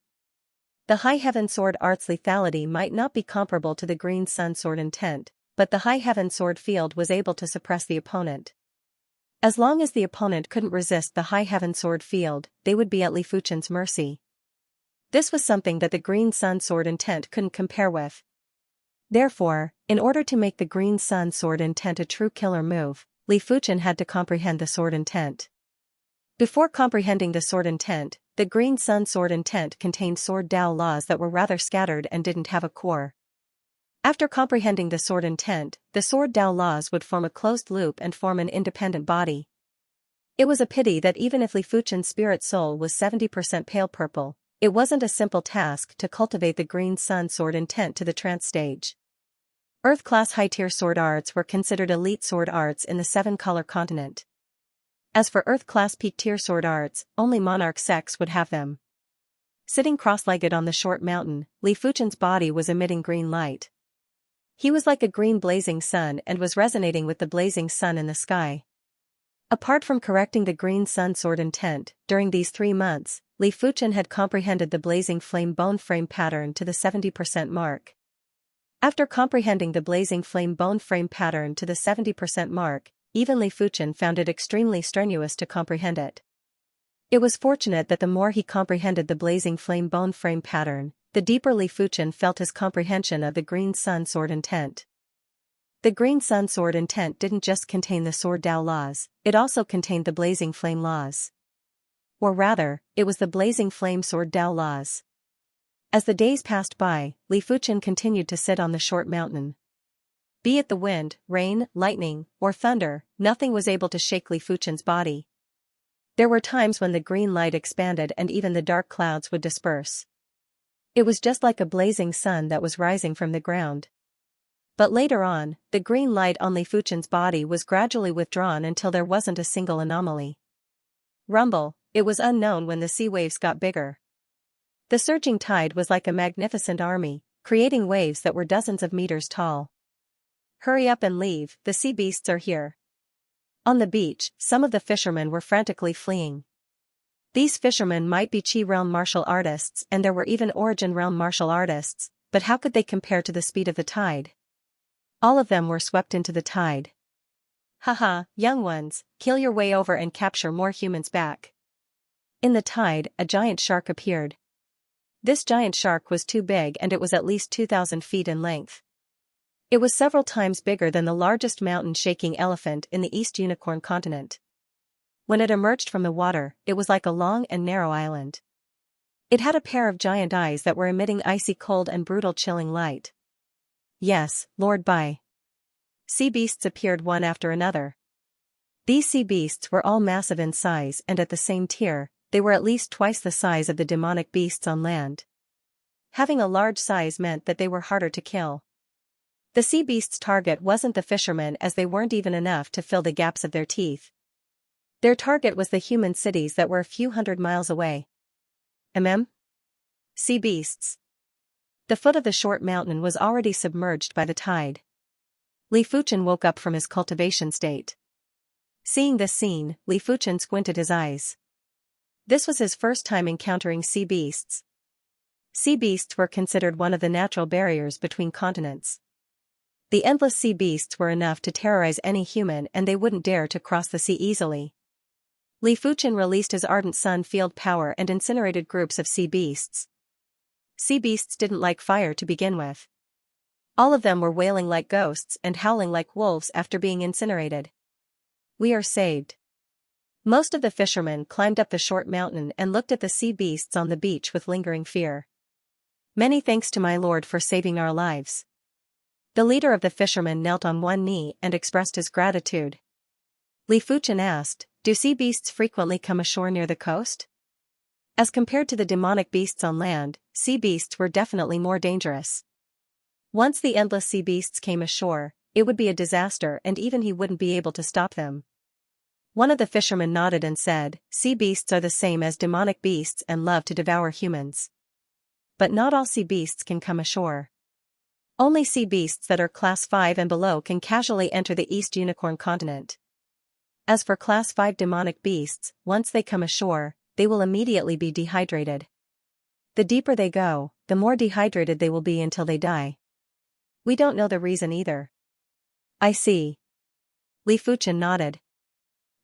The high heaven sword art's lethality might not be comparable to the green sun sword intent, but the high heaven sword field was able to suppress the opponent. As long as the opponent couldn't resist the high heaven sword field, they would be at Li Fuchen's mercy. This was something that the green sun sword intent couldn't compare with. Therefore, in order to make the green sun sword intent a true killer move, Li Fuchen had to comprehend the sword intent. Before comprehending the sword intent, the green sun sword intent contained sword Dao laws that were rather scattered and didn't have a core. After comprehending the sword intent, the sword Dao laws would form a closed loop and form an independent body. It was a pity that even if Li Fuchen's spirit soul was 70% pale purple, it wasn't a simple task to cultivate the green sun sword intent to the trance stage. Earth-class high-tier sword arts were considered elite sword arts in the seven-color continent. As for Earth-class peak-tier sword arts, only monarch sects would have them. Sitting cross-legged on the short mountain, Li Fuchen's body was emitting green light. He was like a green blazing sun and was resonating with the blazing sun in the sky. Apart from correcting the green sun sword intent, during these 3 months, Li Fuchen had comprehended the blazing flame bone frame pattern to the 70% mark. After comprehending the blazing flame bone frame pattern to the 70% mark, even Li Fuchen found it extremely strenuous to comprehend it. It was fortunate that the more he comprehended the blazing flame bone frame pattern, the deeper Li Fuchen felt his comprehension of the green sun sword intent. The green sun sword intent didn't just contain the sword Dao laws, it also contained the blazing flame laws. Or rather, it was the blazing flame sword Dao laws. As the days passed by, Li Fuchen continued to sit on the short mountain. Be it the wind, rain, lightning, or thunder, nothing was able to shake Li Fuchen's body. There were times when the green light expanded and even the dark clouds would disperse. It was just like a blazing sun that was rising from the ground. But later on, the green light on Li Fuchen's body was gradually withdrawn until there wasn't a single anomaly. Rumble, it was unknown when the sea waves got bigger. The surging tide was like a magnificent army, creating waves that were dozens of meters tall. Hurry up and leave, the sea beasts are here. On the beach, some of the fishermen were frantically fleeing. These fishermen might be Qi realm martial artists and there were even Origin realm martial artists, but how could they compare to the speed of the tide? All of them were swept into the tide. Haha, young ones, kill your way over and capture more humans back. In the tide, a giant shark appeared. This giant shark was too big and it was at least 2,000 feet in length. It was several times bigger than the largest mountain-shaking elephant in the East Unicorn continent. When it emerged from the water, it was like a long and narrow island. It had a pair of giant eyes that were emitting icy cold and brutal chilling light. Yes, Lord Bai. Sea beasts appeared one after another. These sea beasts were all massive in size and at the same tier, they were at least twice the size of the demonic beasts on land. Having a large size meant that they were harder to kill. The sea beasts' target wasn't the fishermen as they weren't even enough to fill the gaps of their teeth. Their target was the human cities that were a few hundred miles away. Sea beasts. The foot of the short mountain was already submerged by the tide. Li Fuchen woke up from his cultivation state. Seeing this scene, Li Fuchen squinted his eyes. This was his first time encountering sea beasts. Sea beasts were considered one of the natural barriers between continents. The endless sea beasts were enough to terrorize any human and they wouldn't dare to cross the sea easily. Li Fuchen released his ardent sun field power and incinerated groups of sea beasts. Sea beasts didn't like fire to begin with. All of them were wailing like ghosts and howling like wolves after being incinerated. We are saved. Most of the fishermen climbed up the short mountain and looked at the sea beasts on the beach with lingering fear. Many thanks to my lord for saving our lives. The leader of the fishermen knelt on one knee and expressed his gratitude. Li Fuchen asked, do sea beasts frequently come ashore near the coast? As compared to the demonic beasts on land, sea beasts were definitely more dangerous. Once the endless sea beasts came ashore, it would be a disaster and even he wouldn't be able to stop them. One of the fishermen nodded and said, "Sea beasts are the same as demonic beasts and love to devour humans. But not all sea beasts can come ashore. Only sea beasts that are class 5 and below can casually enter the East Unicorn continent. As for class 5 demonic beasts, once they come ashore, they will immediately be dehydrated. The deeper they go, the more dehydrated they will be until they die. We don't know the reason either." "I see." Li Fuchen nodded.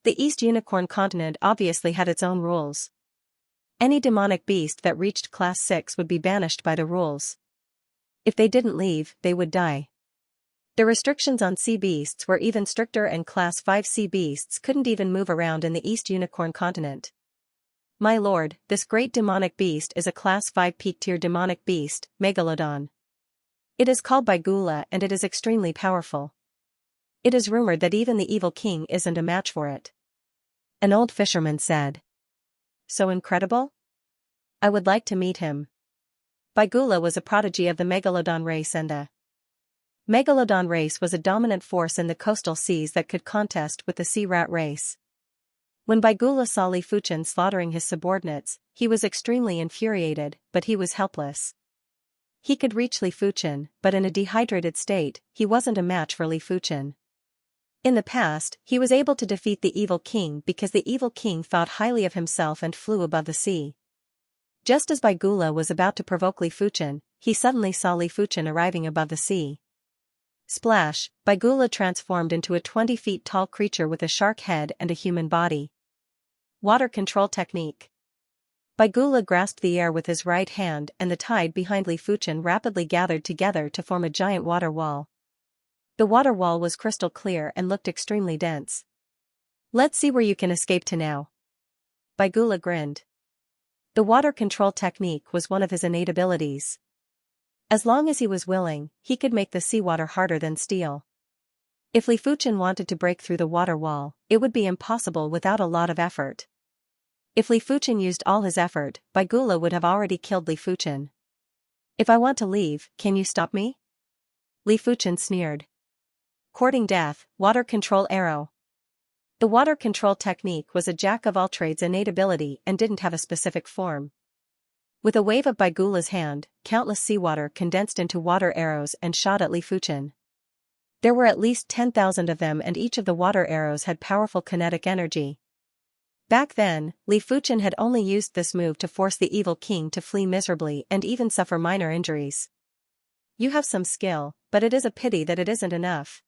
The East Unicorn continent obviously had its own rules. Any demonic beast that reached class 6 would be banished by the rules. If they didn't leave, they would die. The restrictions on sea beasts were even stricter and class 5 sea beasts couldn't even move around in the East Unicorn continent. "My lord, this great demonic beast is a class 5 peak-tier demonic beast, Megalodon. It is called Baigula and it is extremely powerful. It is rumored that even the evil king isn't a match for it." An old fisherman said. "So incredible? I would like to meet him." Baigula was a prodigy of the Megalodon race and the Megalodon race was a dominant force in the coastal seas that could contest with the sea rat race. When Baigula saw Li Fuchen slaughtering his subordinates, he was extremely infuriated, but he was helpless. He could reach Li Fuchen, but in a dehydrated state, he wasn't a match for Li Fuchen. In the past, he was able to defeat the evil king because the evil king thought highly of himself and flew above the sea. Just as Baigula was about to provoke Li Fuchen, he suddenly saw Li Fuchen arriving above the sea. Splash, Baigula transformed into a 20 feet tall creature with a shark head and a human body. Water control technique. Baigula grasped the air with his right hand and the tide behind Li Fuchen rapidly gathered together to form a giant water wall. The water wall was crystal clear and looked extremely dense. "Let's see where you can escape to now." Baigula grinned. The water control technique was one of his innate abilities. As long as he was willing, he could make the seawater harder than steel. If Li Fuchen wanted to break through the water wall, it would be impossible without a lot of effort. If Li Fuchen used all his effort, Baigula would have already killed Li Fuchen. "If I want to leave, can you stop me?" Li Fuchen sneered. Courting death, water control arrow. The water control technique was a jack-of-all-trades innate ability and didn't have a specific form. With a wave of Baigula's hand, countless seawater condensed into water arrows and shot at Li Fuchen. There were at least 10,000 of them and each of the water arrows had powerful kinetic energy. Back then, Li Fuchen had only used this move to force the evil king to flee miserably and even suffer minor injuries. "You have some skill, but it is a pity that it isn't enough."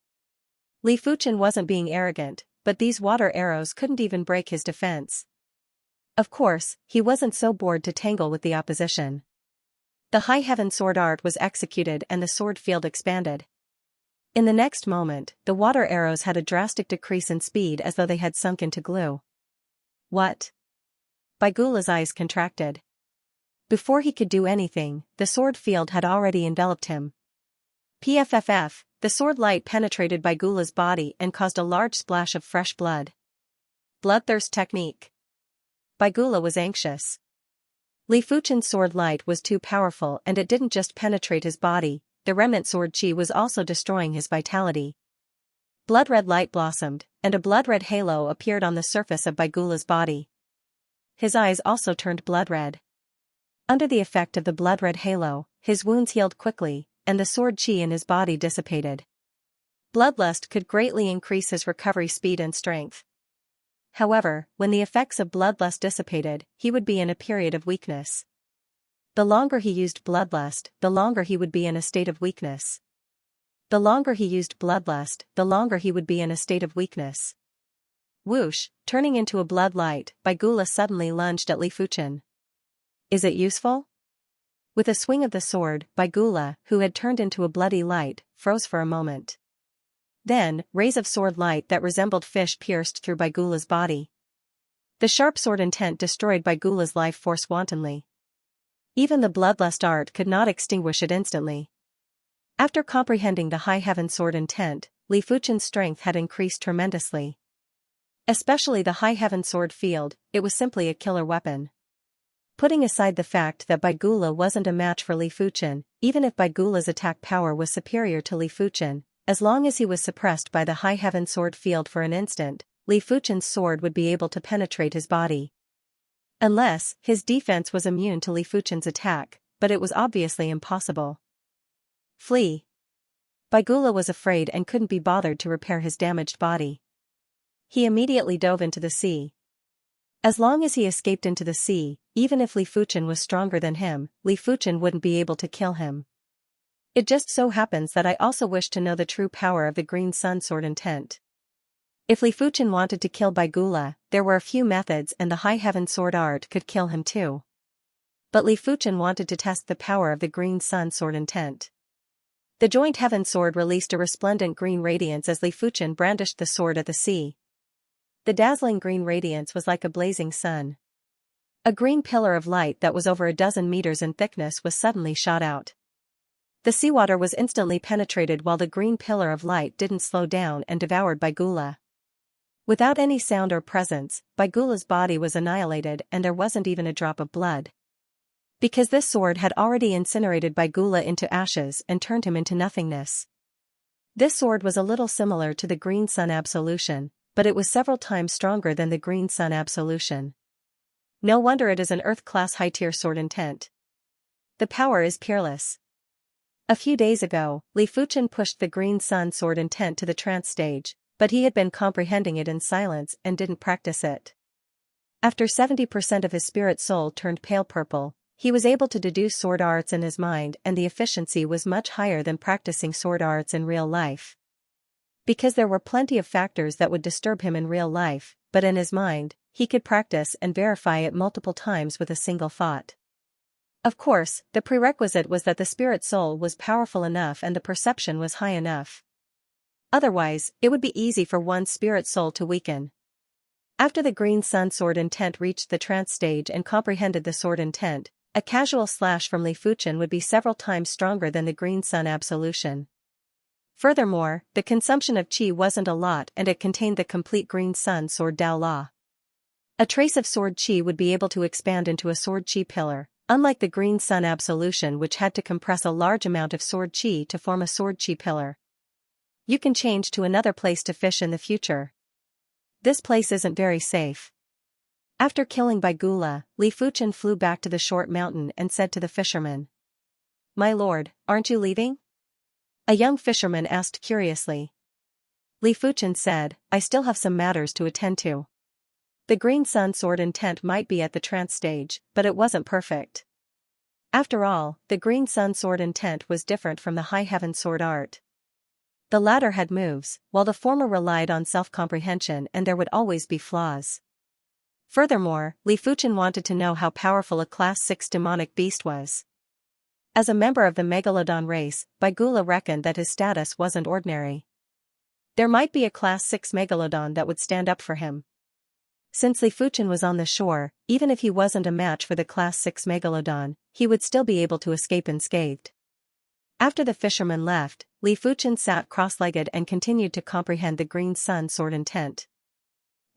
Li Fuchen wasn't being arrogant, but these water arrows couldn't even break his defense. Of course, he wasn't so bored to tangle with the opposition. The high heaven sword art was executed and the sword field expanded. In the next moment, the water arrows had a drastic decrease in speed as though they had sunk into glue. "What?" Baigula's eyes contracted. Before he could do anything, the sword field had already enveloped him. PFFF, the sword light penetrated Baigula's body and caused a large splash of fresh blood. Bloodthirst technique. Baigula was anxious. Li Fuchen's sword light was too powerful and it didn't just penetrate his body, the remnant sword chi was also destroying his vitality. Blood-red light blossomed, and a blood-red halo appeared on the surface of Baigula's body. His eyes also turned blood-red. Under the effect of the blood-red halo, his wounds healed quickly, and the sword chi in his body dissipated. Bloodlust could greatly increase his recovery speed and strength. However, when the effects of bloodlust dissipated, he would be in a period of weakness. The longer he used bloodlust, the longer he would be in a state of weakness. The longer he used bloodlust, the longer he would be in a state of weakness. Whoosh, turning into a blood light, Baigula suddenly lunged at Li Fuchen. "Is it useful?" With a swing of the sword, Baigula, who had turned into a bloody light, froze for a moment. Then, rays of sword light that resembled fish pierced through Baigula's body. The sharp sword intent destroyed Baigula's life force wantonly. Even the bloodlust art could not extinguish it instantly. After comprehending the high heaven sword intent, Li Fuchen's strength had increased tremendously. Especially the high heaven sword field, it was simply a killer weapon. Putting aside the fact that Bai Gula wasn't a match for Li Fuchen, even if Bai Gula's attack power was superior to Li Fuchen, as long as he was suppressed by the High Heaven Sword field for an instant, Li Fuchen's sword would be able to penetrate his body. Unless, his defense was immune to Li Fuchen's attack, but it was obviously impossible. Flee. Bai Gula was afraid and couldn't be bothered to repair his damaged body. He immediately dove into the sea. As long as he escaped into the sea, even if Li Fuchen was stronger than him, Li Fuchen wouldn't be able to kill him. It just so happens that I also wish to know the true power of the Green Sun Sword intent. If Li Fuchen wanted to kill Bai Gula, there were a few methods and the High Heaven Sword art could kill him too. But Li Fuchen wanted to test the power of the Green Sun Sword intent. The joint Heaven Sword released a resplendent green radiance as Li Fuchen brandished the sword at the sea. The dazzling green radiance was like a blazing sun. A green pillar of light that was over a dozen meters in thickness was suddenly shot out. The seawater was instantly penetrated while the green pillar of light didn't slow down and devoured Bai Gula. Without any sound or presence, Bai Gula's body was annihilated and there wasn't even a drop of blood. Because this sword had already incinerated Bai Gula into ashes and turned him into nothingness. This sword was a little similar to the Green Sun Absolution, but it was several times stronger than the Green Sun Absolution. No wonder it is an Earth-class high-tier sword intent. The power is peerless. A few days ago, Li Fuchen pushed the Green Sun Sword intent to the trance stage, but he had been comprehending it in silence and didn't practice it. After 70% of his spirit soul turned pale purple, he was able to deduce sword arts in his mind and the efficiency was much higher than practicing sword arts in real life. Because there were plenty of factors that would disturb him in real life, but in his mind, he could practice and verify it multiple times with a single thought. Of course, the prerequisite was that the spirit soul was powerful enough and the perception was high enough. Otherwise, it would be easy for one's spirit soul to weaken. After the Green Sun Sword intent reached the trance stage and comprehended the sword intent, a casual slash from Li Fuchen would be several times stronger than the Green Sun Absolution. Furthermore, the consumption of qi wasn't a lot and it contained the complete Green Sun Sword Dao Law. A trace of sword qi would be able to expand into a sword qi pillar, unlike the Green Sun Absolution which had to compress a large amount of sword qi to form a sword qi pillar. You can change to another place to fish in the future. This place isn't very safe. After killing Bai Gula, Li Fuchen flew back to the short mountain and said to the fisherman, "My lord, aren't you leaving?" A young fisherman asked curiously. Li Fuchen said, "I still have some matters to attend to." The Green Sun Sword intent might be at the trance stage, but it wasn't perfect. After all, the Green Sun Sword intent was different from the High Heaven Sword art. The latter had moves, while the former relied on self-comprehension and there would always be flaws. Furthermore, Li Fuchen wanted to know how powerful a Class 6 demonic beast was. As a member of the Megalodon race, Bai Gula reckoned that his status wasn't ordinary. There might be a Class 6 Megalodon that would stand up for him. Since Li Fuchen was on the shore, even if he wasn't a match for the Class 6 Megalodon, he would still be able to escape unscathed. After the fisherman left, Li Fuchen sat cross-legged and continued to comprehend the Green Sun Sword intent.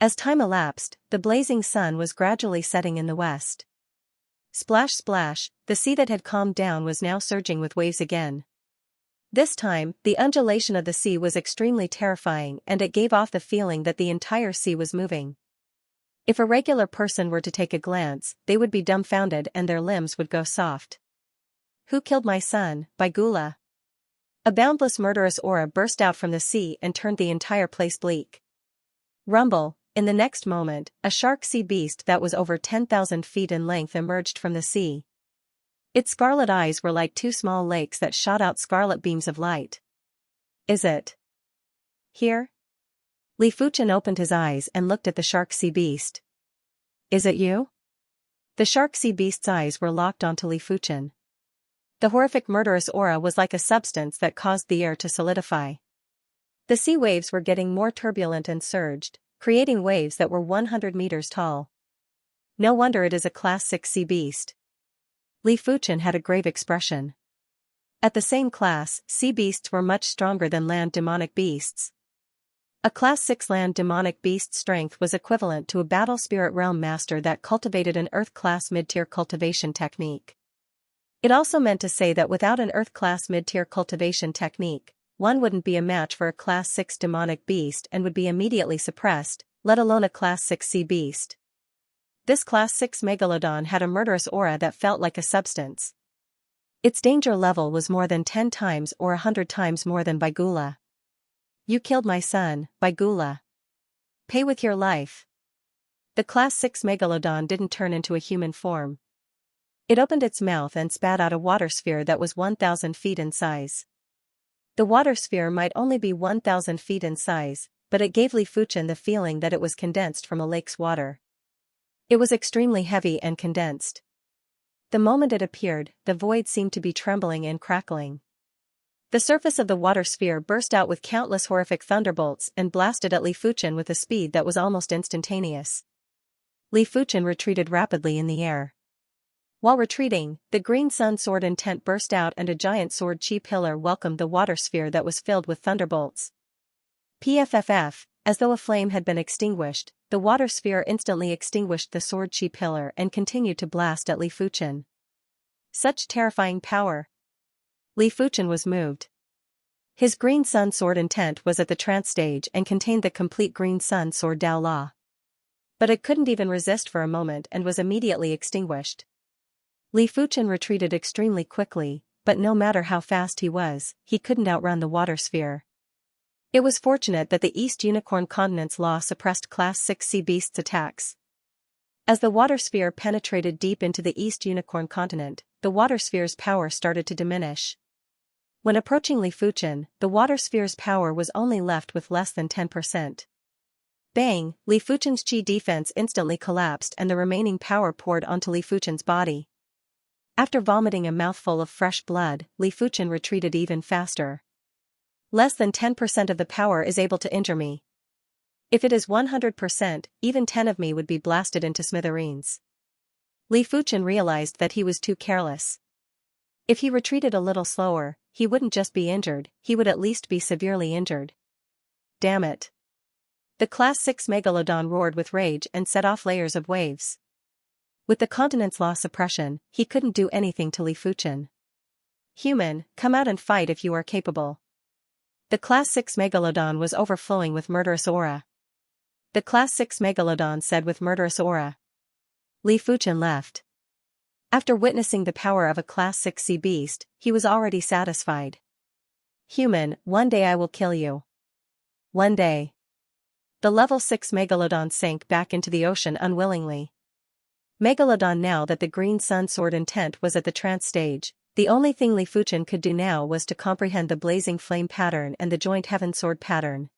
As time elapsed, the blazing sun was gradually setting in the west. Splash splash, the sea that had calmed down was now surging with waves again. This time, the undulation of the sea was extremely terrifying and it gave off the feeling that the entire sea was moving. If a regular person were to take a glance, they would be dumbfounded and their limbs would go soft. "Who killed my son, Bai Gula?" A boundless murderous aura burst out from the sea and turned the entire place bleak. Rumble, in the next moment, a shark sea beast that was over 10,000 feet in length emerged from the sea. Its scarlet eyes were like two small lakes that shot out scarlet beams of light. "Is it here?" Li Fuchen opened his eyes and looked at the shark sea beast. "Is it you?" The shark sea beast's eyes were locked onto Li Fuchen. The horrific murderous aura was like a substance that caused the air to solidify. The sea waves were getting more turbulent and surged, creating waves that were 100 meters tall. No wonder it is a Class 6 sea beast. Li Fuchen had a grave expression. At the same class, sea beasts were much stronger than land demonic beasts. A Class 6 land demonic beast strength was equivalent to a battle spirit realm master that cultivated an Earth class mid-tier cultivation technique. It also meant to say that without an Earth class mid-tier cultivation technique, one wouldn't be a match for a Class 6 demonic beast and would be immediately suppressed, let alone a Class 6 sea beast. This Class 6 megalodon had a murderous aura that felt like a substance. Its danger level was more than 10 times or 100 times more than Baigula. You killed my son, Baigula. Pay with your life. The Class 6 megalodon didn't turn into a human form. It opened its mouth and spat out a water sphere that was 1,000 feet in size. The water sphere might only be 1,000 feet in size, but it gave Li Fuchen the feeling that it was condensed from a lake's water. It was extremely heavy and condensed. The moment it appeared, the void seemed to be trembling and crackling. The surface of the water sphere burst out with countless horrific thunderbolts and blasted at Li Fuchen with a speed that was almost instantaneous. Li Fuchen retreated rapidly in the air. While retreating, the green sun sword intent burst out and a giant sword chi pillar welcomed the water sphere that was filled with thunderbolts. PFFF, as though a flame had been extinguished, the water sphere instantly extinguished the sword chi pillar and continued to blast at Li Fuchen. Such terrifying power! Li Fuchen was moved. His green sun sword intent was at the trance stage and contained the complete green sun sword Dao La. But it couldn't even resist for a moment and was immediately extinguished. Li Fuchen retreated extremely quickly, but no matter how fast he was, he couldn't outrun the water sphere. It was fortunate that the East Unicorn Continent's law suppressed Class 6 sea beasts' attacks. As the water sphere penetrated deep into the East Unicorn Continent, the water sphere's power started to diminish. When approaching Li Fuchen, the water sphere's power was only left with less than 10%. Bang! Li Fuchen's chi defense instantly collapsed and the remaining power poured onto Li Fuchen's body. After vomiting a mouthful of fresh blood, Li Fuchen retreated even faster. Less than 10% of the power is able to injure me. If it is 100%, even 10 of me would be blasted into smithereens. Li Fuchen realized that he was too careless. If he retreated a little slower, he wouldn't just be injured, he would at least be severely injured. Damn it. The Class 6 megalodon roared with rage and set off layers of waves. With the continent's law suppression, he couldn't do anything to Li Fuchen. Human, come out and fight if you are capable. The Class 6 megalodon was overflowing with murderous aura. The Class 6 megalodon said with murderous aura. Li Fuchen left. After witnessing the power of a Class 6 sea beast, he was already satisfied. Human, one day I will kill you. One day. The level 6 megalodon sank back into the ocean unwillingly. Megalodon, now that the green sun sword intent was at the trance stage, the only thing Li Fuchen could do now was to comprehend the blazing flame pattern and the joint heaven sword pattern.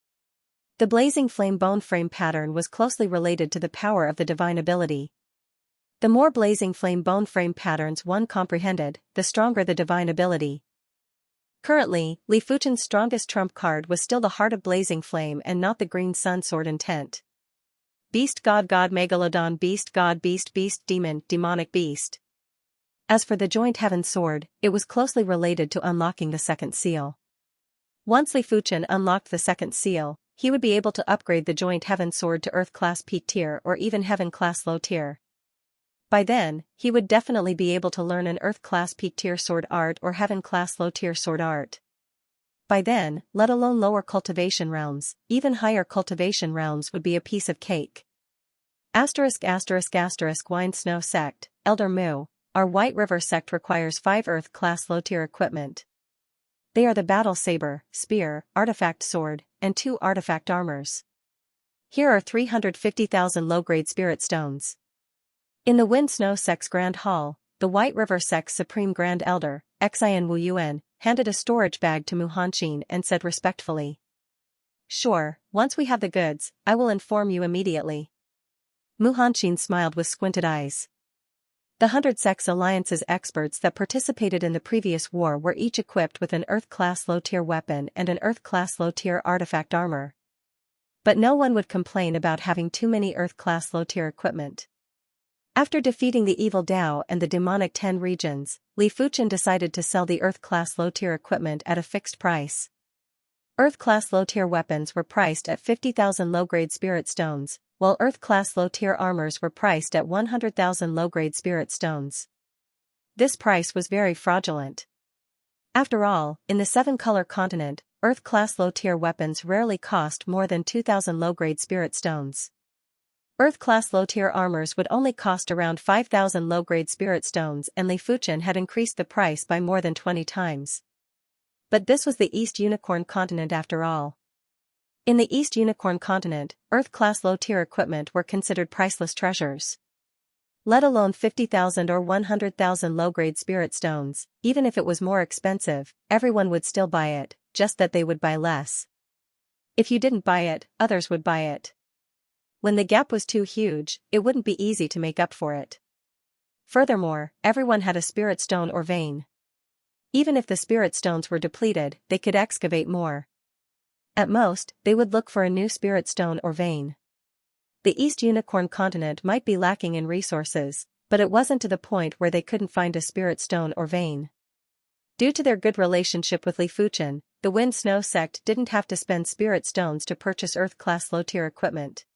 The blazing flame bone frame pattern was closely related to the power of the divine ability. The more blazing flame bone frame patterns one comprehended, the stronger the divine ability. Currently, Li Fuchen's strongest trump card was still the Heart of Blazing Flame and not the green sun sword intent. Beast God God Megalodon Beast God Beast Beast Demon Demonic Beast. As for the joint heaven sword, it was closely related to unlocking the second seal. Once Li Fuchen unlocked the second seal, he would be able to upgrade the joint heaven sword to Earth class peak tier or even heaven class low tier. By then, he would definitely be able to learn an Earth class peak tier sword art or heaven class low tier sword art. By then, let alone lower cultivation realms, even higher cultivation realms would be a piece of cake. Asterisk asterisk asterisk Wine Snow Sect, Elder Mu, our White River sect requires 5 Earth class low tier equipment. They are the battle saber, spear, artifact sword, and 2 artifact armors. Here are 350,000 low-grade spirit stones. In the Wind Snow Sect's Grand Hall, the White River Sect's Supreme Grand Elder, Xian Wu Yuan, handed a storage bag to Mu Hanqin and said respectfully. Sure, once we have the goods, I will inform you immediately. Mu Hanqin smiled with squinted eyes. The 100 Sects Alliance's experts that participated in the previous war were each equipped with an Earth-class low-tier weapon and an Earth-class low-tier artifact armor. But no one would complain about having too many Earth-class low-tier equipment. After defeating the evil Dao and the demonic 10 regions, Li Fuchen decided to sell the Earth-class low-tier equipment at a fixed price. Earth-class low-tier weapons were priced at 50,000 low-grade spirit stones, while Earth-class low-tier armors were priced at 100,000 low-grade spirit stones. This price was very fraudulent. After all, in the seven-color continent, Earth-class low-tier weapons rarely cost more than 2,000 low-grade spirit stones. Earth-class low-tier armors would only cost around 5,000 low-grade spirit stones, and Li Fuchen had increased the price by more than 20 times. But this was the East Unicorn continent after all. In the East Unicorn continent, Earth-class low-tier equipment were considered priceless treasures. Let alone 50,000 or 100,000 low-grade spirit stones, even if it was more expensive, everyone would still buy it, just that they would buy less. If you didn't buy it, others would buy it. When the gap was too huge, it wouldn't be easy to make up for it. Furthermore, everyone had a spirit stone or vein. Even if the spirit stones were depleted, they could excavate more. At most, they would look for a new spirit stone or vein. The East Unicorn continent might be lacking in resources, but it wasn't to the point where they couldn't find a spirit stone or vein. Due to their good relationship with Li Fuchen, the Wind Snow sect didn't have to spend spirit stones to purchase Earth-class low-tier equipment.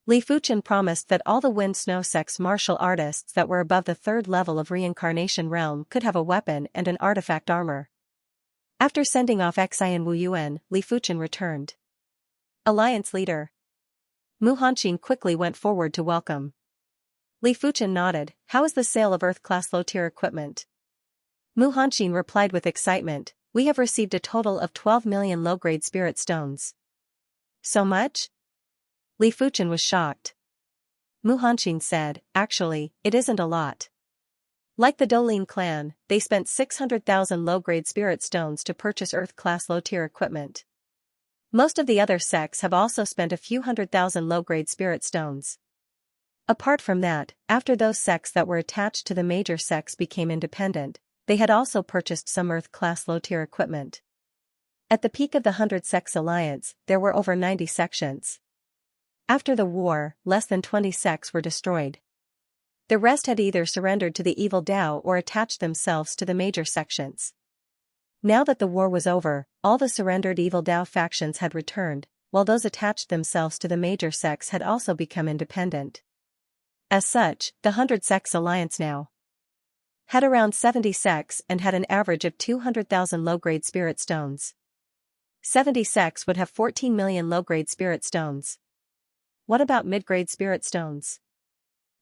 Li Fuchen promised that all the Wind Snow sect's martial artists that were above the third level of reincarnation realm could have a weapon and an artifact armor. After sending off Xianxia and Wu Yuan, Li Fuchen returned. Alliance leader. Mu Hanqin quickly went forward to welcome. Li Fuchen nodded. How is the sale of Earth-class low-tier equipment? Mu Hanqin replied with excitement, we have received a total of 12 million low-grade spirit stones. So much? Li Fuchen was shocked. Mu Hanqin said, actually, it isn't a lot. Like the Dolin clan, they spent 600,000 low-grade spirit stones to purchase Earth-class low-tier equipment. Most of the other sects have also spent a few 100,000 low-grade spirit stones. Apart from that, after those sects that were attached to the major sects became independent, they had also purchased some Earth-class low-tier equipment. At the peak of the 100 Sects Alliance, there were over 90 sections. After the war, less than 20 sects were destroyed. The rest had either surrendered to the evil Dao or attached themselves to the major sections. Now that the war was over, all the surrendered evil Dao factions had returned, while those attached themselves to the major sects had also become independent. As such, the 100 Sects Alliance now had around 70 sects and had an average of 200,000 low-grade spirit stones. 70 sects would have 14 million low-grade spirit stones. What about mid-grade spirit stones?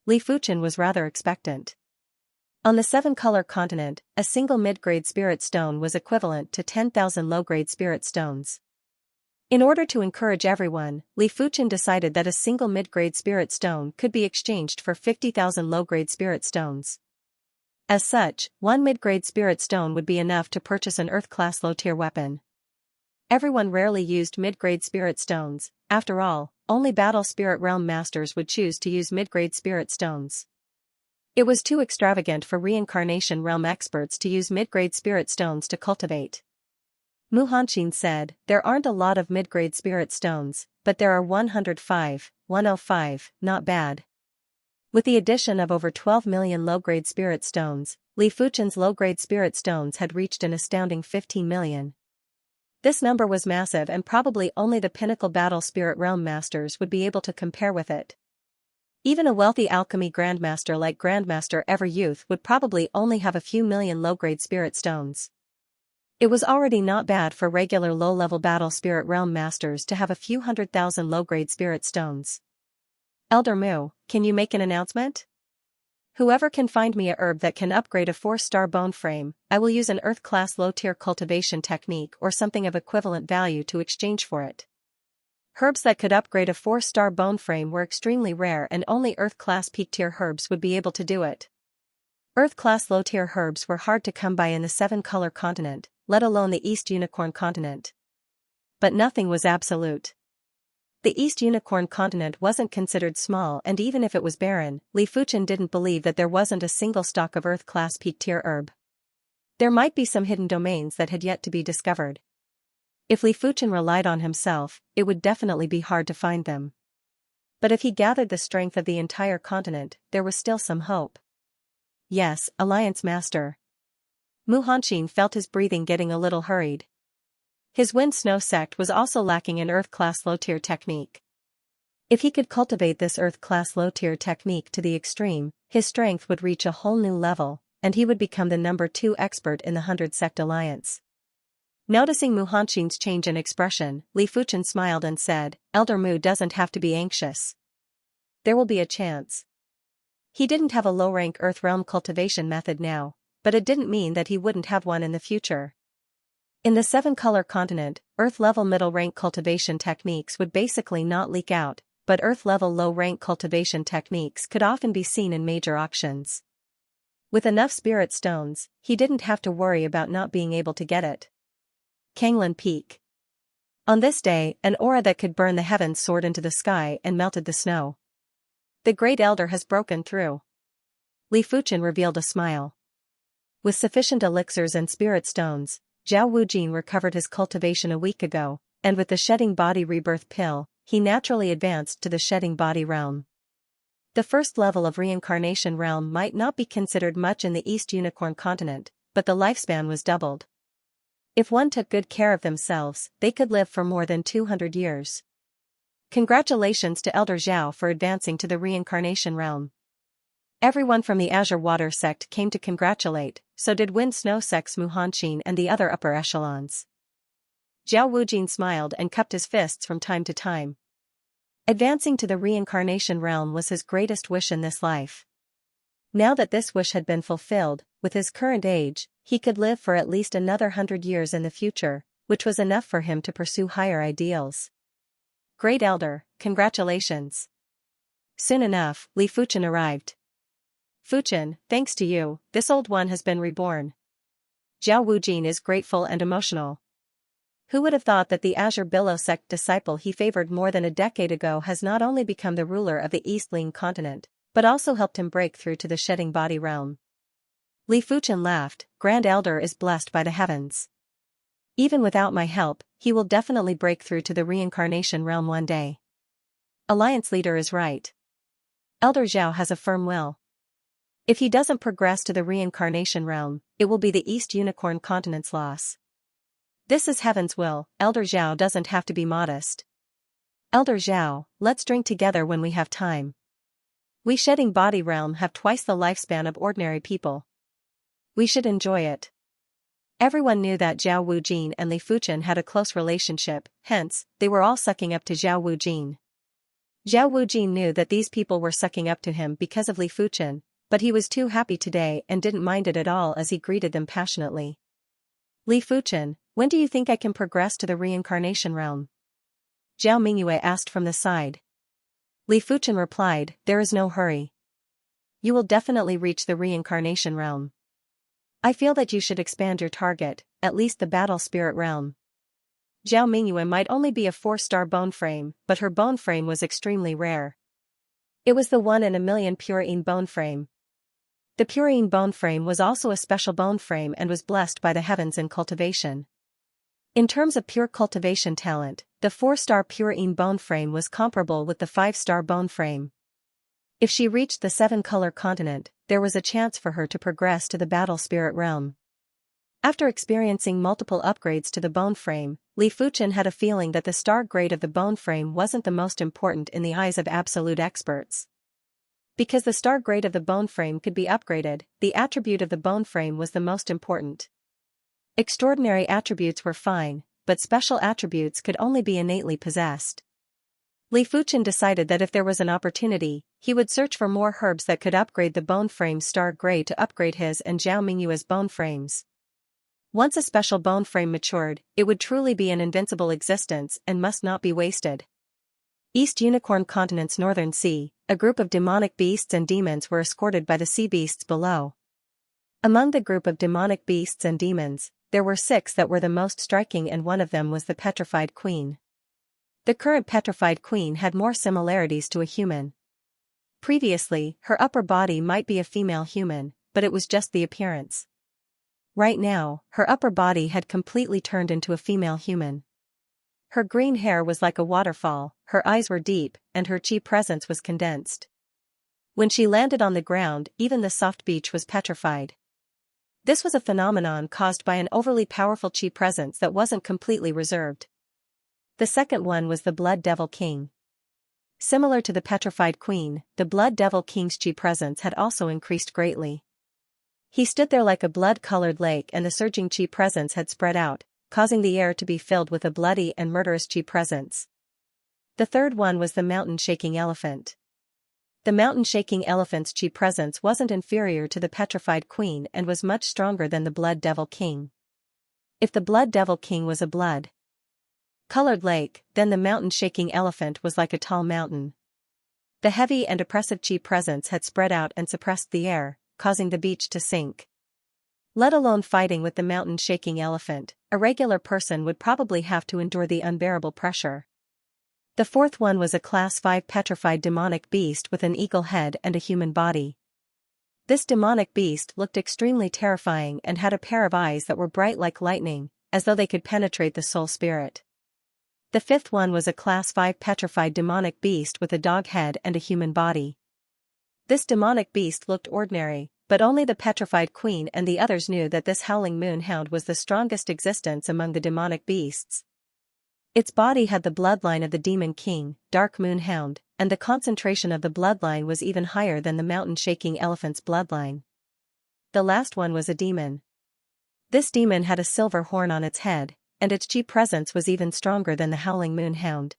Li Fuchen was rather expectant. On the seven-color continent, a single mid-grade spirit stone was equivalent to 10,000 low-grade spirit stones. In order to encourage everyone, Li Fuchen decided that a single mid-grade spirit stone could be exchanged for 50,000 low-grade spirit stones. As such, one mid-grade spirit stone would be enough to purchase an Earth-class low-tier weapon. Everyone rarely used mid-grade spirit stones. After all, only Battle Spirit Realm Masters would choose to use mid-grade spirit stones. It was too extravagant for Reincarnation Realm experts to use mid-grade spirit stones to cultivate. Mu Hanqin said, there aren't a lot of mid-grade spirit stones, but there are 105, not bad. With the addition of over 12 million low-grade spirit stones, Li Fuchen's low-grade spirit stones had reached an astounding 15 million. This number was massive and probably only the pinnacle Battle Spirit Realm Masters would be able to compare with it. Even a wealthy alchemy grandmaster like Grandmaster Everyouth would probably only have a few million low-grade spirit stones. It was already not bad for regular low-level Battle Spirit Realm Masters to have a few 100,000 low-grade spirit stones. Elder Mu, can you make an announcement? Whoever can find me a herb that can upgrade a 4-star bone frame, I will use an Earth-class low-tier cultivation technique or something of equivalent value to exchange for it. Herbs that could upgrade a 4-star bone frame were extremely rare and only Earth-class peak-tier herbs would be able to do it. Earth-class low-tier herbs were hard to come by in the seven-color continent, let alone the East Unicorn continent. But nothing was absolute. The East Unicorn continent wasn't considered small, and even if it was barren, Li Fuchen didn't believe that there wasn't a single stock of Earth-class peak-tier herb. There might be some hidden domains that had yet to be discovered. If Li Fuchen relied on himself, it would definitely be hard to find them. But if he gathered the strength of the entire continent, there was still some hope. Yes, Alliance Master. Mu Hanqin felt his breathing getting a little hurried. His wind-snow sect was also lacking in Earth-class low-tier technique. If he could cultivate this Earth-class low-tier technique to the extreme, his strength would reach a whole new level, and he would become the number 2 expert in the 100 Sect Alliance. Noticing Mu Hanqing's change in expression, Li Fuchen smiled and said, "Elder Mu doesn't have to be anxious. There will be a chance." He didn't have a low-rank Earth realm cultivation method now, but it didn't mean that he wouldn't have one in the future. In the 7-color continent, Earth-level middle-rank cultivation techniques would basically not leak out, but Earth-level low-rank cultivation techniques could often be seen in major auctions. With enough spirit stones, he didn't have to worry about not being able to get it. Kanglin Peak. On this day, an aura that could burn the heavens soared into the sky and melted the snow. The Great Elder has broken through. Li Fuchen revealed a smile. With sufficient elixirs and spirit stones, Zhao Wujin recovered his cultivation a week ago, and with the shedding body rebirth pill, he naturally advanced to the shedding body realm. The first level of reincarnation realm might not be considered much in the East Unicorn continent, but the lifespan was doubled. If one took good care of themselves, they could live for more than 200 years. Congratulations to Elder Zhao for advancing to the reincarnation realm. Everyone from the Azure Water sect came to congratulate, so did Wind Snow sects Mu Hanqing and the other upper echelons. Zhao Wujin smiled and cupped his fists from time to time. Advancing to the reincarnation realm was his greatest wish in this life. Now that this wish had been fulfilled, with his current age, he could live for at least another 100 years in the future, which was enough for him to pursue higher ideals. Great Elder, congratulations. Soon enough, Li Fuchen arrived. Fuchen, thanks to you, this old one has been reborn. Zhao Wujin is grateful and emotional. Who would have thought that the Azure Billow sect disciple he favored more than a decade ago has not only become the ruler of the East Ling continent, but also helped him break through to the shedding body realm. Li Fuchen laughed, Grand Elder is blessed by the heavens. Even without my help, he will definitely break through to the reincarnation realm one day. Alliance leader is right. Elder Zhao has a firm will. If he doesn't progress to the reincarnation realm, it will be the East Unicorn continent's loss. This is heaven's will, Elder Zhao doesn't have to be modest. Elder Zhao, let's drink together when we have time. We shedding body realm have twice the lifespan of ordinary people. We should enjoy it. Everyone knew that Zhao Wujin and Li Fuchen had a close relationship, hence, they were all sucking up to Zhao Wujin. Zhao Wujin knew that these people were sucking up to him because of Li Fuchen, but he was too happy today and didn't mind it at all as he greeted them passionately. Li Fuchen, when do you think I can progress to the reincarnation realm? Zhao Mingyue asked from the side. Li Fuchen replied, there is no hurry. You will definitely reach the reincarnation realm. I feel that you should expand your target, at least the battle spirit realm. Zhao Mingyue might only be a 4-star bone frame, but her bone frame was extremely rare. It was the 1 in a million Purine bone frame. The Purine bone frame was also a special bone frame and was blessed by the heavens in cultivation. In terms of pure cultivation talent, the 4-star Purine bone frame was comparable with the 5-star bone frame. If she reached the 7-color continent, there was a chance for her to progress to the battle spirit realm. After experiencing multiple upgrades to the bone frame, Li Fuchen had a feeling that the star grade of the bone frame wasn't the most important in the eyes of absolute experts. Because the star grade of the bone frame could be upgraded, the attribute of the bone frame was the most important. Extraordinary attributes were fine, but special attributes could only be innately possessed. Li Fuchen decided that if there was an opportunity, he would search for more herbs that could upgrade the bone frame star grade to upgrade his and Zhao Mingyue's bone frames. Once a special bone frame matured, it would truly be an invincible existence and must not be wasted. East Unicorn Continent's northern sea, a group of demonic beasts and demons were escorted by the sea beasts below. Among the group of demonic beasts and demons, there were 6 that were the most striking, and one of them was the Petrified Queen. The current Petrified Queen had more similarities to a human. Previously, her upper body might be a female human, but it was just the appearance. Right now, her upper body had completely turned into a female human. Her green hair was like a waterfall, her eyes were deep, and her chi presence was condensed. When she landed on the ground, even the soft beach was petrified. This was a phenomenon caused by an overly powerful chi presence that wasn't completely reserved. The second one was the Blood Devil King. Similar to the Petrified Queen, the Blood Devil King's chi presence had also increased greatly. He stood there like a blood-colored lake, and the surging chi presence had spread out, causing the air to be filled with a bloody and murderous chi presence. The third one was the mountain-shaking elephant. The mountain-shaking elephant's chi presence wasn't inferior to the Petrified Queen and was much stronger than the Blood Devil King. If the Blood Devil King was a blood-colored lake, then the mountain-shaking elephant was like a tall mountain. The heavy and oppressive chi presence had spread out and suppressed the air, causing the beach to sink. Let alone fighting with the mountain-shaking elephant, a regular person would probably have to endure the unbearable pressure. The fourth one was a Class 5 petrified demonic beast with an eagle head and a human body. This demonic beast looked extremely terrifying and had a pair of eyes that were bright like lightning, as though they could penetrate the soul spirit. The fifth one was a Class 5 petrified demonic beast with a dog head and a human body. This demonic beast looked ordinary, but only the Petrified Queen and the others knew that this howling moonhound was the strongest existence among the demonic beasts. Its body had the bloodline of the Demon King, Dark Moonhound, and the concentration of the bloodline was even higher than the mountain-shaking elephant's bloodline. The last one was a demon. This demon had a silver horn on its head, and its chi presence was even stronger than the howling moonhound.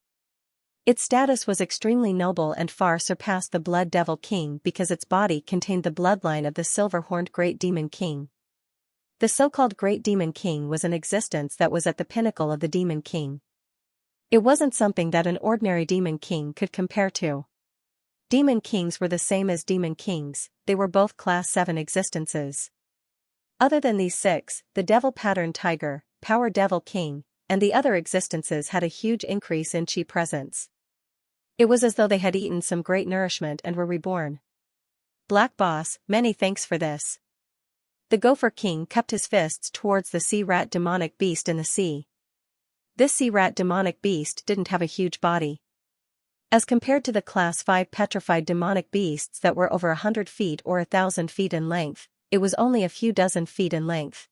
Its status was extremely noble and far surpassed the Blood Devil King because its body contained the bloodline of the silver-horned Great Demon King. The so-called Great Demon King was an existence that was at the pinnacle of the Demon King. It wasn't something that an ordinary Demon King could compare to. Demon Kings were the same as Demon Kings, they were both Class 7 existences. Other than these six, the Devil Pattern Tiger, Power Devil King, and the other existences had a huge increase in chi presence. It was as though they had eaten some great nourishment and were reborn. Black Boss, many thanks for this. The Gopher King kept his fists towards the sea rat demonic beast in the sea. This sea rat demonic beast didn't have a huge body. As compared to the Class 5 petrified demonic beasts that were over 100 feet or 1,000 feet in length, it was only a few dozen feet in length.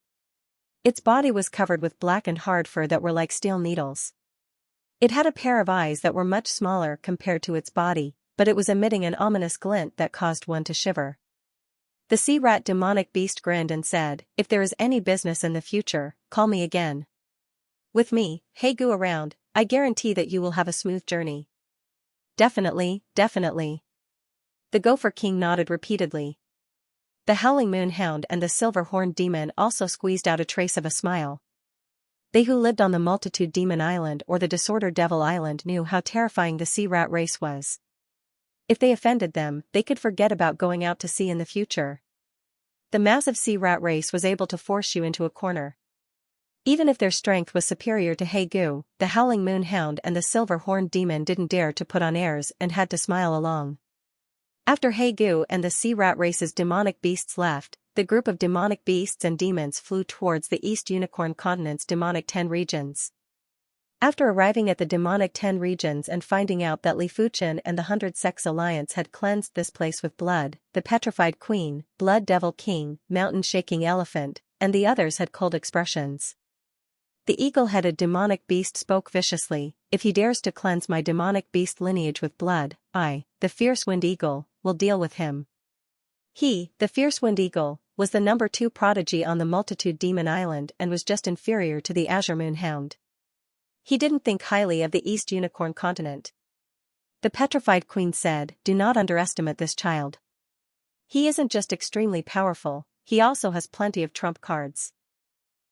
Its body was covered with black and hard fur that were like steel needles. It had a pair of eyes that were much smaller compared to its body, but it was emitting an ominous glint that caused one to shiver. The sea rat demonic beast grinned and said, "If there is any business in the future, call me again. With me, Haegu around, I guarantee that you will have a smooth journey." Definitely, definitely. The Gopher King nodded repeatedly. The Howling Moonhound and the Silver-Horned Demon also squeezed out a trace of a smile. They who lived on the Multitude Demon Island or the Disorder Devil Island knew how terrifying the sea rat race was. If they offended them, they could forget about going out to sea in the future. The massive sea rat race was able to force you into a corner. Even if their strength was superior to Haegu, the Howling Moonhound and the Silver-Horned Demon didn't dare to put on airs and had to smile along. After Haegu and the sea rat race's demonic beasts left, the group of demonic beasts and demons flew towards the East Unicorn Continent's demonic 10 regions. After arriving at the demonic 10 regions and finding out that Li Fuchen and the 100 Sex Alliance had cleansed this place with blood, the Petrified Queen, Blood Devil King, Mountain Shaking Elephant, and the others had cold expressions. The eagle-headed demonic beast spoke viciously, "If he dares to cleanse my demonic beast lineage with blood, I, the Fierce Wind Eagle, will deal with him." He, the Fierce Wind Eagle, was the number 2 prodigy on the Multitude Demon Island and was just inferior to the Azure Moonhound. He didn't think highly of the East Unicorn Continent. The Petrified Queen said, "Do not underestimate this child. He isn't just extremely powerful, he also has plenty of trump cards."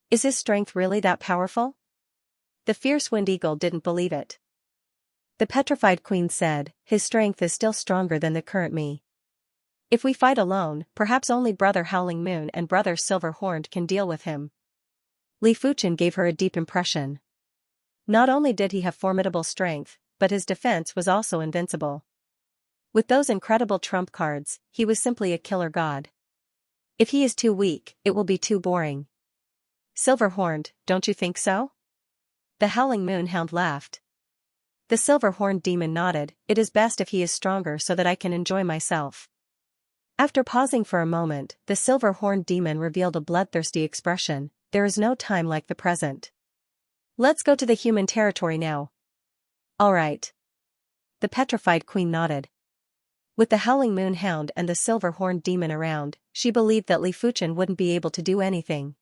Is his strength really that powerful? The Fierce Wind Eagle didn't believe it. The Petrified Queen said, "His strength is still stronger than the current me. If we fight alone, perhaps only Brother Howling Moon and Brother Silver-Horned can deal with him." Li Fuchen gave her a deep impression. Not only did he have formidable strength, but his defense was also invincible. With those incredible trump cards, he was simply a killer god. If he is too weak, it will be too boring. Silver-Horned, don't you think so? The Howling Moonhound laughed. The Silver-Horned Demon nodded, "It is best if he is stronger so that I can enjoy myself." After pausing for a moment, the silver-horned demon revealed a bloodthirsty expression. There is no time like the present. Let's go to the human territory now. All right. The petrified queen nodded. With the howling moon hound and the silver-horned demon around, she believed that Li Fuchen wouldn't be able to do anything.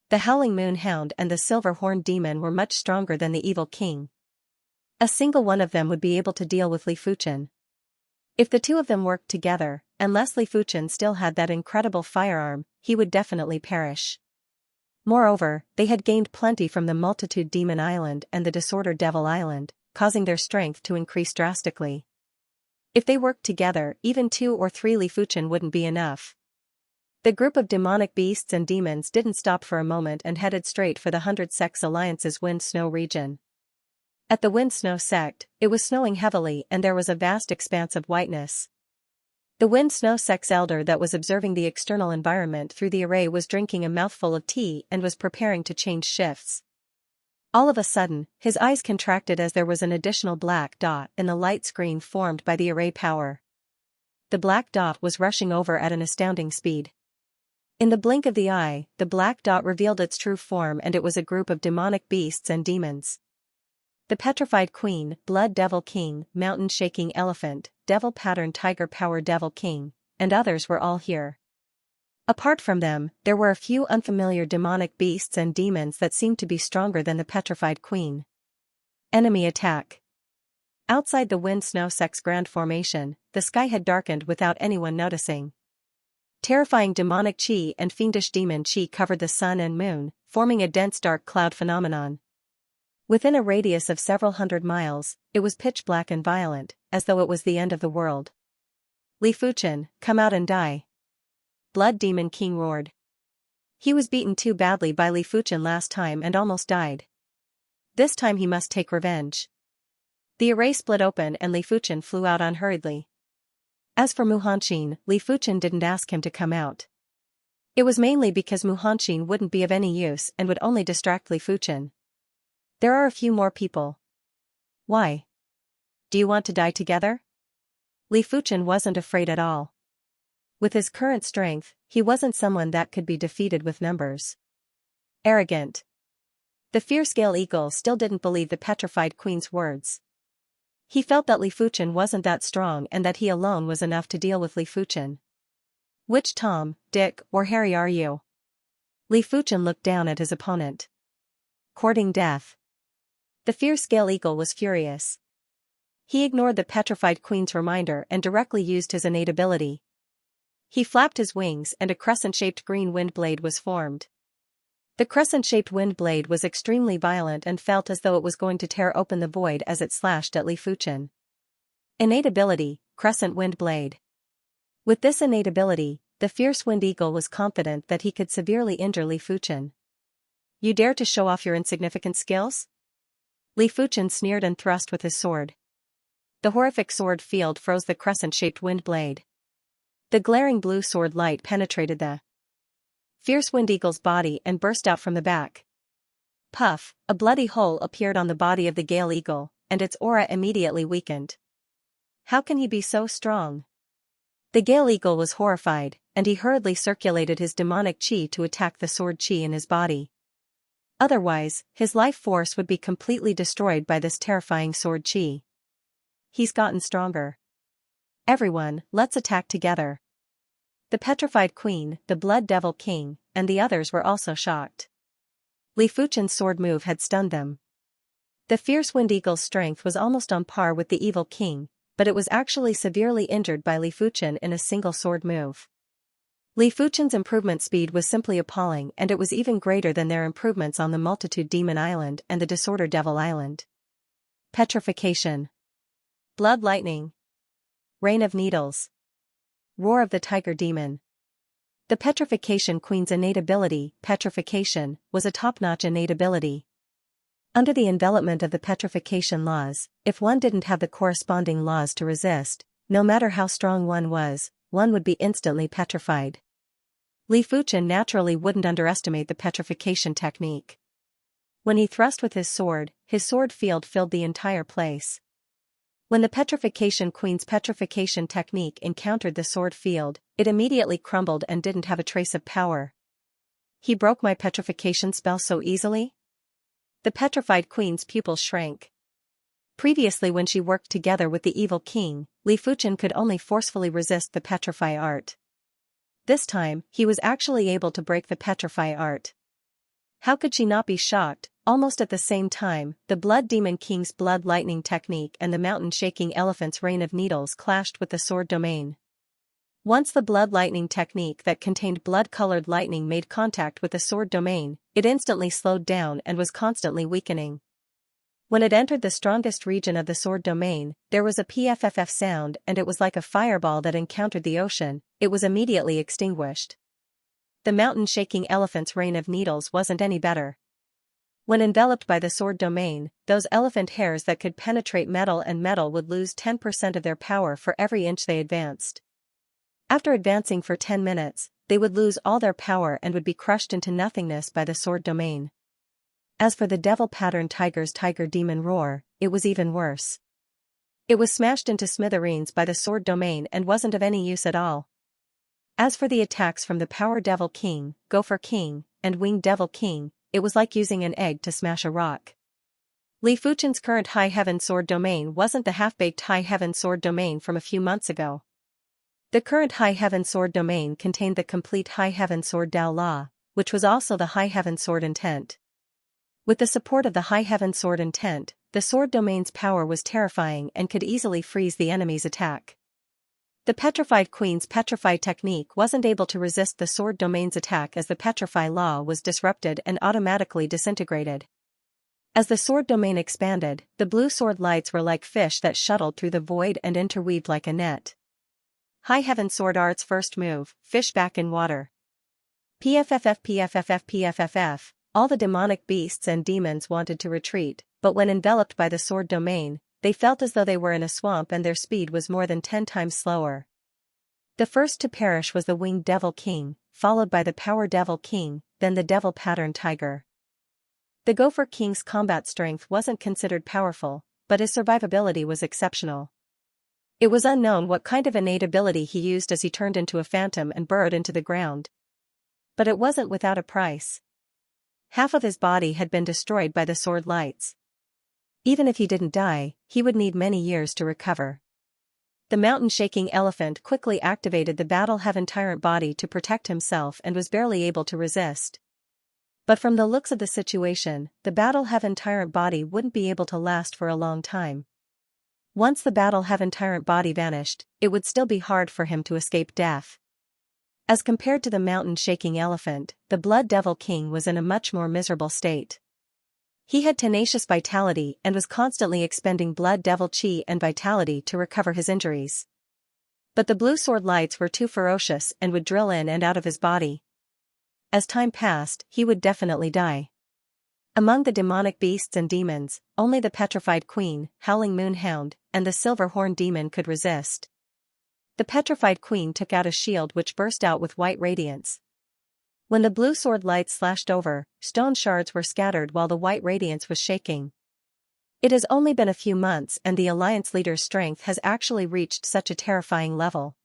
The howling moon hound and the silver-horned demon were much stronger than the evil king. A single one of them would be able to deal with Li Fuchen. If the two of them worked together, unless Li Fuchen still had that incredible firearm, he would definitely perish. Moreover, they had gained plenty from the Multitude Demon Island and the Disorder Devil Island, causing their strength to increase drastically. If they worked together, even 2 or 3 Li Fuchen wouldn't be enough. The group of demonic beasts and demons didn't stop for a moment and headed straight for the 100 Sects Alliance's Wind-Snow region. At the Wind-Snow sect, it was snowing heavily and there was a vast expanse of whiteness. The Wind-Snow sect's elder that was observing the external environment through the array was drinking a mouthful of tea and was preparing to change shifts. All of a sudden, his eyes contracted as there was an additional black dot in the light screen formed by the array power. The black dot was rushing over at an astounding speed. In the blink of the eye, the black dot revealed its true form and it was a group of demonic beasts and demons. The Petrified Queen, Blood Devil King, Mountain Shaking Elephant, Devil Pattern Tiger Power Devil King, and others were all here. Apart from them, there were a few unfamiliar demonic beasts and demons that seemed to be stronger than the Petrified Queen. Enemy attack. Outside the Wind-Snow sect's grand formation, the sky had darkened without anyone noticing. Terrifying demonic chi and fiendish demon chi covered the sun and moon, forming a dense dark cloud phenomenon. Within a radius of several hundred miles, it was pitch black and violent, as though it was the end of the world. Li Fuchen, come out and die. Blood Demon King roared. He was beaten too badly by Li Fuchen last time and almost died. This time he must take revenge. The array split open and Li Fuchen flew out unhurriedly. As for Mu Hanqin, Li Fuchen didn't ask him to come out. It was mainly because Mu Hanqin wouldn't be of any use and would only distract Li Fuchen. There are a few more people. Why? Do you want to die together? Li Fuchen wasn't afraid at all. With his current strength, he wasn't someone that could be defeated with numbers. Arrogant. The fierce-scale eagle still didn't believe the Petrified Queen's words. He felt that Li Fuchen wasn't that strong and that he alone was enough to deal with Li Fuchen. Which Tom, Dick, or Harry are you? Li Fuchen looked down at his opponent. Courting death. The fierce-scale eagle was furious. He ignored the Petrified Queen's reminder and directly used his innate ability. He flapped his wings and a crescent-shaped green wind blade was formed. The crescent-shaped wind blade was extremely violent and felt as though it was going to tear open the void as it slashed at Li Fuchen. Innate ability, Crescent Wind Blade. With this innate ability, the fierce wind eagle was confident that he could severely injure Li Fuchen. You dare to show off your insignificant skills? Li Fuchen sneered and thrust with his sword. The horrific sword field froze the crescent-shaped wind blade. The glaring blue sword light penetrated the fierce wind eagle's body and burst out from the back. Puff, a bloody hole appeared on the body of the gale eagle, and its aura immediately weakened. How can he be so strong? The gale eagle was horrified, and he hurriedly circulated his demonic chi to attack the sword chi in his body. Otherwise, his life force would be completely destroyed by this terrifying sword chi. He's gotten stronger. Everyone, let's attack together. The Petrified Queen, the Blood Devil King, and the others were also shocked. Li Fuchen's sword move had stunned them. The fierce wind eagle's strength was almost on par with the evil king, but it was actually severely injured by Li Fuchen in a single sword move. Li Fuchen's improvement speed was simply appalling and it was even greater than their improvements on the Multitude Demon Island and the Disorder Devil Island. Petrification. Blood Lightning. Rain of Needles. Roar of the Tiger Demon. The Petrification Queen's innate ability, Petrification, was a top-notch innate ability. Under the envelopment of the petrification laws, if one didn't have the corresponding laws to resist, no matter how strong one would be instantly petrified. Li Fuchen naturally wouldn't underestimate the petrification technique. When he thrust with his sword field filled the entire place. When the Petrification Queen's petrification technique encountered the sword field, it immediately crumbled and didn't have a trace of power. He broke my petrification spell so easily? The petrified queen's pupils shrank. Previously, when she worked together with the evil king, Li Fuchen could only forcefully resist the petrify art. This time, he was actually able to break the petrify art. How could she not be shocked? Almost at the same time, the Blood Demon King's blood lightning technique and the mountain-shaking elephant's rain of needles clashed with the sword domain. Once the blood lightning technique that contained blood-colored lightning made contact with the sword domain, it instantly slowed down and was constantly weakening. When it entered the strongest region of the sword domain, there was a pfff sound, and it was like a fireball that encountered the ocean. It was immediately extinguished. The mountain-shaking elephant's rain of needles wasn't any better. When enveloped by the sword domain, those elephant hairs that could penetrate metal and metal would lose 10% of their power for every inch they advanced. After advancing for 10 minutes, they would lose all their power and would be crushed into nothingness by the sword domain. As for the devil pattern tiger's tiger demon roar, it was even worse. It was smashed into smithereens by the sword domain and wasn't of any use at all. As for the attacks from the Power Devil King, Gopher King, and Winged Devil King, it was like using an egg to smash a rock. Li Fuchen's current High Heaven Sword domain wasn't the half-baked High Heaven Sword domain from a few months ago. The current High Heaven Sword domain contained the complete High Heaven Sword Dao Law, which was also the High Heaven Sword intent. With the support of the High Heaven Sword intent, the sword domain's power was terrifying and could easily freeze the enemy's attack. The Petrified Queen's Petrify technique wasn't able to resist the sword domain's attack as the Petrify Law was disrupted and automatically disintegrated. As the sword domain expanded, the blue sword lights were like fish that shuttled through the void and interweaved like a net. High Heaven Sword Art's first move, Fish Back in Water. PFFF. All the demonic beasts and demons wanted to retreat, but when enveloped by the sword domain, they felt as though they were in a swamp and their speed was more than 10 times slower. The first to perish was the Winged Devil King, followed by the Power Devil King, then the Devil Pattern Tiger. The Gopher King's combat strength wasn't considered powerful, but his survivability was exceptional. It was unknown what kind of innate ability he used as he turned into a phantom and burrowed into the ground. But it wasn't without a price. Half of his body had been destroyed by the sword lights. Even if he didn't die, he would need many years to recover. The mountain-shaking elephant quickly activated the Battle Heaven Tyrant body to protect himself and was barely able to resist. But from the looks of the situation, the Battle Heaven Tyrant body wouldn't be able to last for a long time. Once the Battle Heaven Tyrant body vanished, it would still be hard for him to escape death. As compared to the mountain-shaking elephant, the Blood Devil King was in a much more miserable state. He had tenacious vitality and was constantly expending Blood Devil Chi and vitality to recover his injuries. But the blue sword lights were too ferocious and would drill in and out of his body. As time passed, he would definitely die. Among the demonic beasts and demons, only the Petrified Queen, Howling Moonhound, and the Silver Horn Demon could resist. The Petrified Queen took out a shield which burst out with white radiance. When the blue sword lights slashed over, stone shards were scattered while the white radiance was shaking. It has only been a few months and the Alliance leader's strength has actually reached such a terrifying level.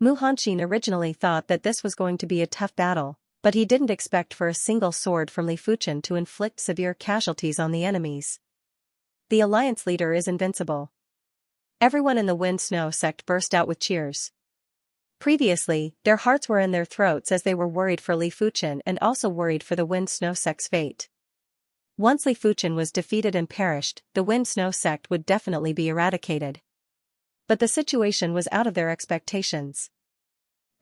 Mu Hanqin originally thought that this was going to be a tough battle, but he didn't expect for a single sword from Li Fuchen to inflict severe casualties on the enemies. The Alliance leader is invincible. Everyone in the Wind Snow sect burst out with cheers. Previously, their hearts were in their throats as they were worried for Li Fuchen and also worried for the Wind Snow sect's fate. Once Li Fuchen was defeated and perished, the Wind Snow sect would definitely be eradicated. But the situation was out of their expectations.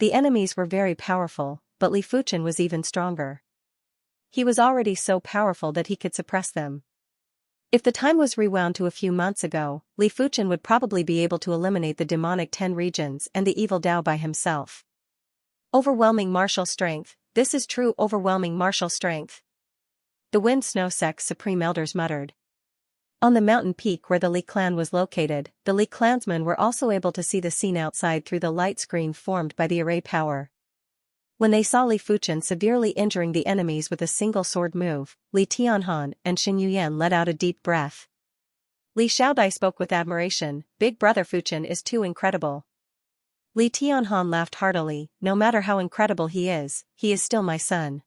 The enemies were very powerful, but Li Fuchen was even stronger. He was already so powerful that he could suppress them. If the time was rewound to a few months ago, Li Fuchen would probably be able to eliminate the demonic 10 regions and the evil Dao by himself. Overwhelming martial strength, this is true overwhelming martial strength. The Wind Snow sect's supreme elders muttered. On the mountain peak where the Li clan was located, the Li clansmen were also able to see the scene outside through the light screen formed by the array power. When they saw Li Fuchen severely injuring the enemies with a single sword move, Li Tianhan and Xin Yuyan let out a deep breath. Li Xiaodai spoke with admiration, Big Brother Fuchen is too incredible. Li Tianhan laughed heartily, no matter how incredible he is still my son.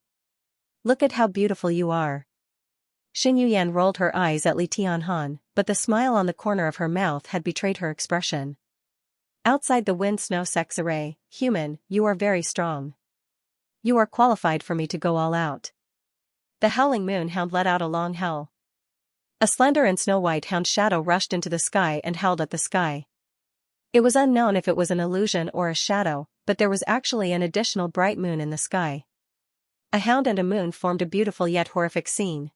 Look at how beautiful you are. Xing Yuyan rolled her eyes at Li Tianhan, but the smile on the corner of her mouth had betrayed her expression. Outside the wind snow sex array, human, you are very strong. You are qualified for me to go all out. The howling moon hound let out a long howl. A slender and snow-white hound shadow rushed into the sky and howled at the sky. It was unknown if it was an illusion or a shadow, but there was actually an additional bright moon in the sky. A hound and a moon formed a beautiful yet horrific scene.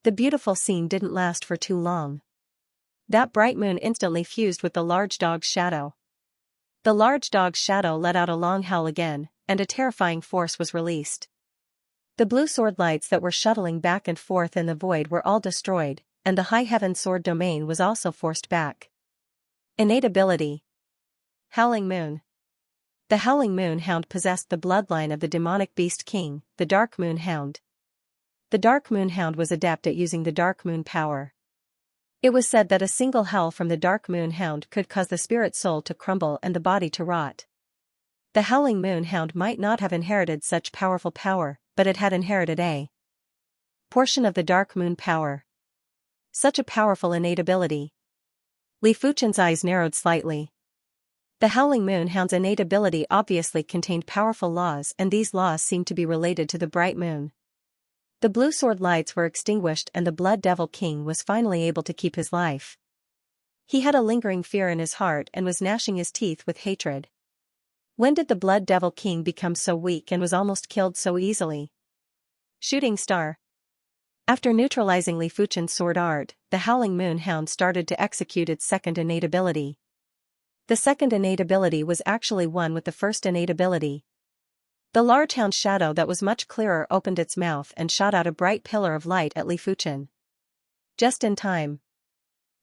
The beautiful scene didn't last for too long. That bright moon instantly fused with the large dog's shadow. The large dog's shadow let out a long howl again, and a terrifying force was released. The blue sword lights that were shuttling back and forth in the void were all destroyed, and the high heaven sword domain was also forced back. Innate ability. Howling Moon. The Howling Moon Hound possessed the bloodline of the demonic beast king, the Dark Moon Hound. The Dark Moon Hound was adept at using the Dark Moon power. It was said that a single howl from the Dark Moon Hound could cause the spirit soul to crumble and the body to rot. The Howling Moon Hound might not have inherited such powerful power, but it had inherited a portion of the Dark Moon power. Such a powerful innate ability. Li Fuchen's eyes narrowed slightly. The Howling Moon Hound's innate ability obviously contained powerful laws, and these laws seemed to be related to the bright moon. The blue sword lights were extinguished and the Blood Devil King was finally able to keep his life. He had a lingering fear in his heart and was gnashing his teeth with hatred. When did the Blood Devil King become so weak and was almost killed so easily? Shooting Star. After neutralizing Li Fuchen's sword art, the Howling Moon Hound started to execute its second innate ability. The second innate ability was actually one with the first innate ability. The large hound shadow that was much clearer opened its mouth and shot out a bright pillar of light at Li Fuchen. Just in time.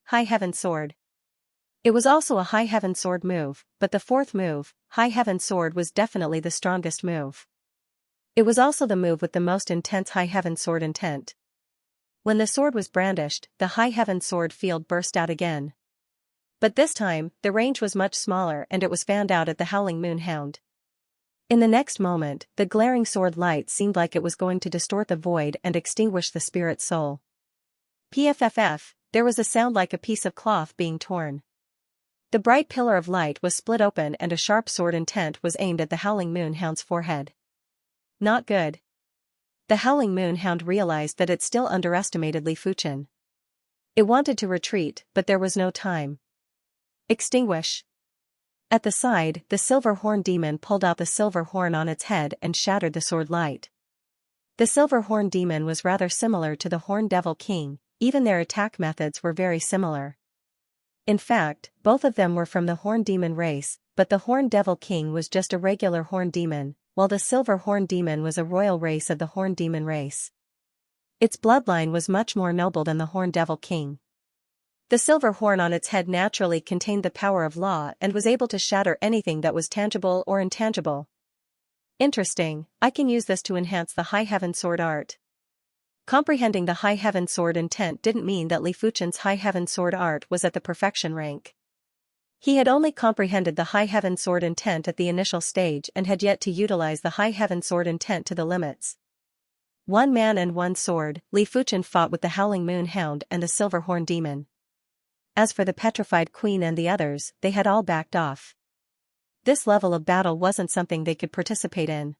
High Heaven Sword. It was also a High Heaven Sword move, but the fourth move, High Heaven Sword, was definitely the strongest move. It was also the move with the most intense High Heaven Sword intent. When the sword was brandished, the High Heaven Sword field burst out again. But this time, the range was much smaller and it was fanned out at the Howling Moon Hound. In the next moment, the glaring sword light seemed like it was going to distort the void and extinguish the spirit soul. PFFF, there was a sound like a piece of cloth being torn. The bright pillar of light was split open and a sharp sword intent was aimed at the Howling Moon Hound's forehead. Not good. The Howling Moon Hound realized that it still underestimated Li Fuchen. It wanted to retreat, but there was no time. Extinguish. At the side, the silver horn demon pulled out the silver horn on its head and shattered the sword light. The silver horn demon was rather similar to the Horn Devil King, even their attack methods were very similar. In fact, both of them were from the Horn Demon race, but the Horn Devil King was just a regular Horn Demon, while the Silver Horn Demon was a royal race of the Horn Demon race. Its bloodline was much more noble than the Horn Devil King. The silver horn on its head naturally contained the power of law and was able to shatter anything that was tangible or intangible. Interesting, I can use this to enhance the High Heaven Sword art. Comprehending the High Heaven Sword intent didn't mean that Li Fuchen's High Heaven Sword art was at the perfection rank. He had only comprehended the High Heaven Sword intent at the initial stage and had yet to utilize the High Heaven Sword intent to the limits. One man and one sword, Li Fuchen fought with the Howling Moon Hound and the Silver Horn Demon. As for the Petrified Queen and the others, they had all backed off. This level of battle wasn't something they could participate in.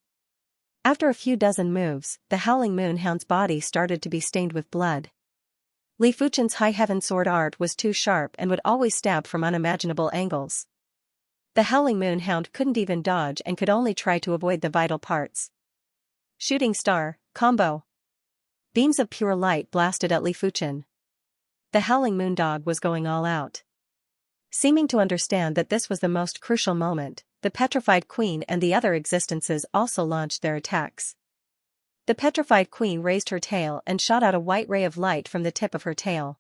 After a few dozen moves, the Howling Moon Hound's body started to be stained with blood. Li Fuchen's High Heaven Sword art was too sharp and would always stab from unimaginable angles. The Howling Moon Hound couldn't even dodge and could only try to avoid the vital parts. Shooting Star, combo. Beams of pure light blasted at Li Fuchen. The Howling Moon Dog was going all out. Seeming to understand that this was the most crucial moment, the Petrified Queen and the other existences also launched their attacks. The Petrified Queen raised her tail and shot out a white ray of light from the tip of her tail.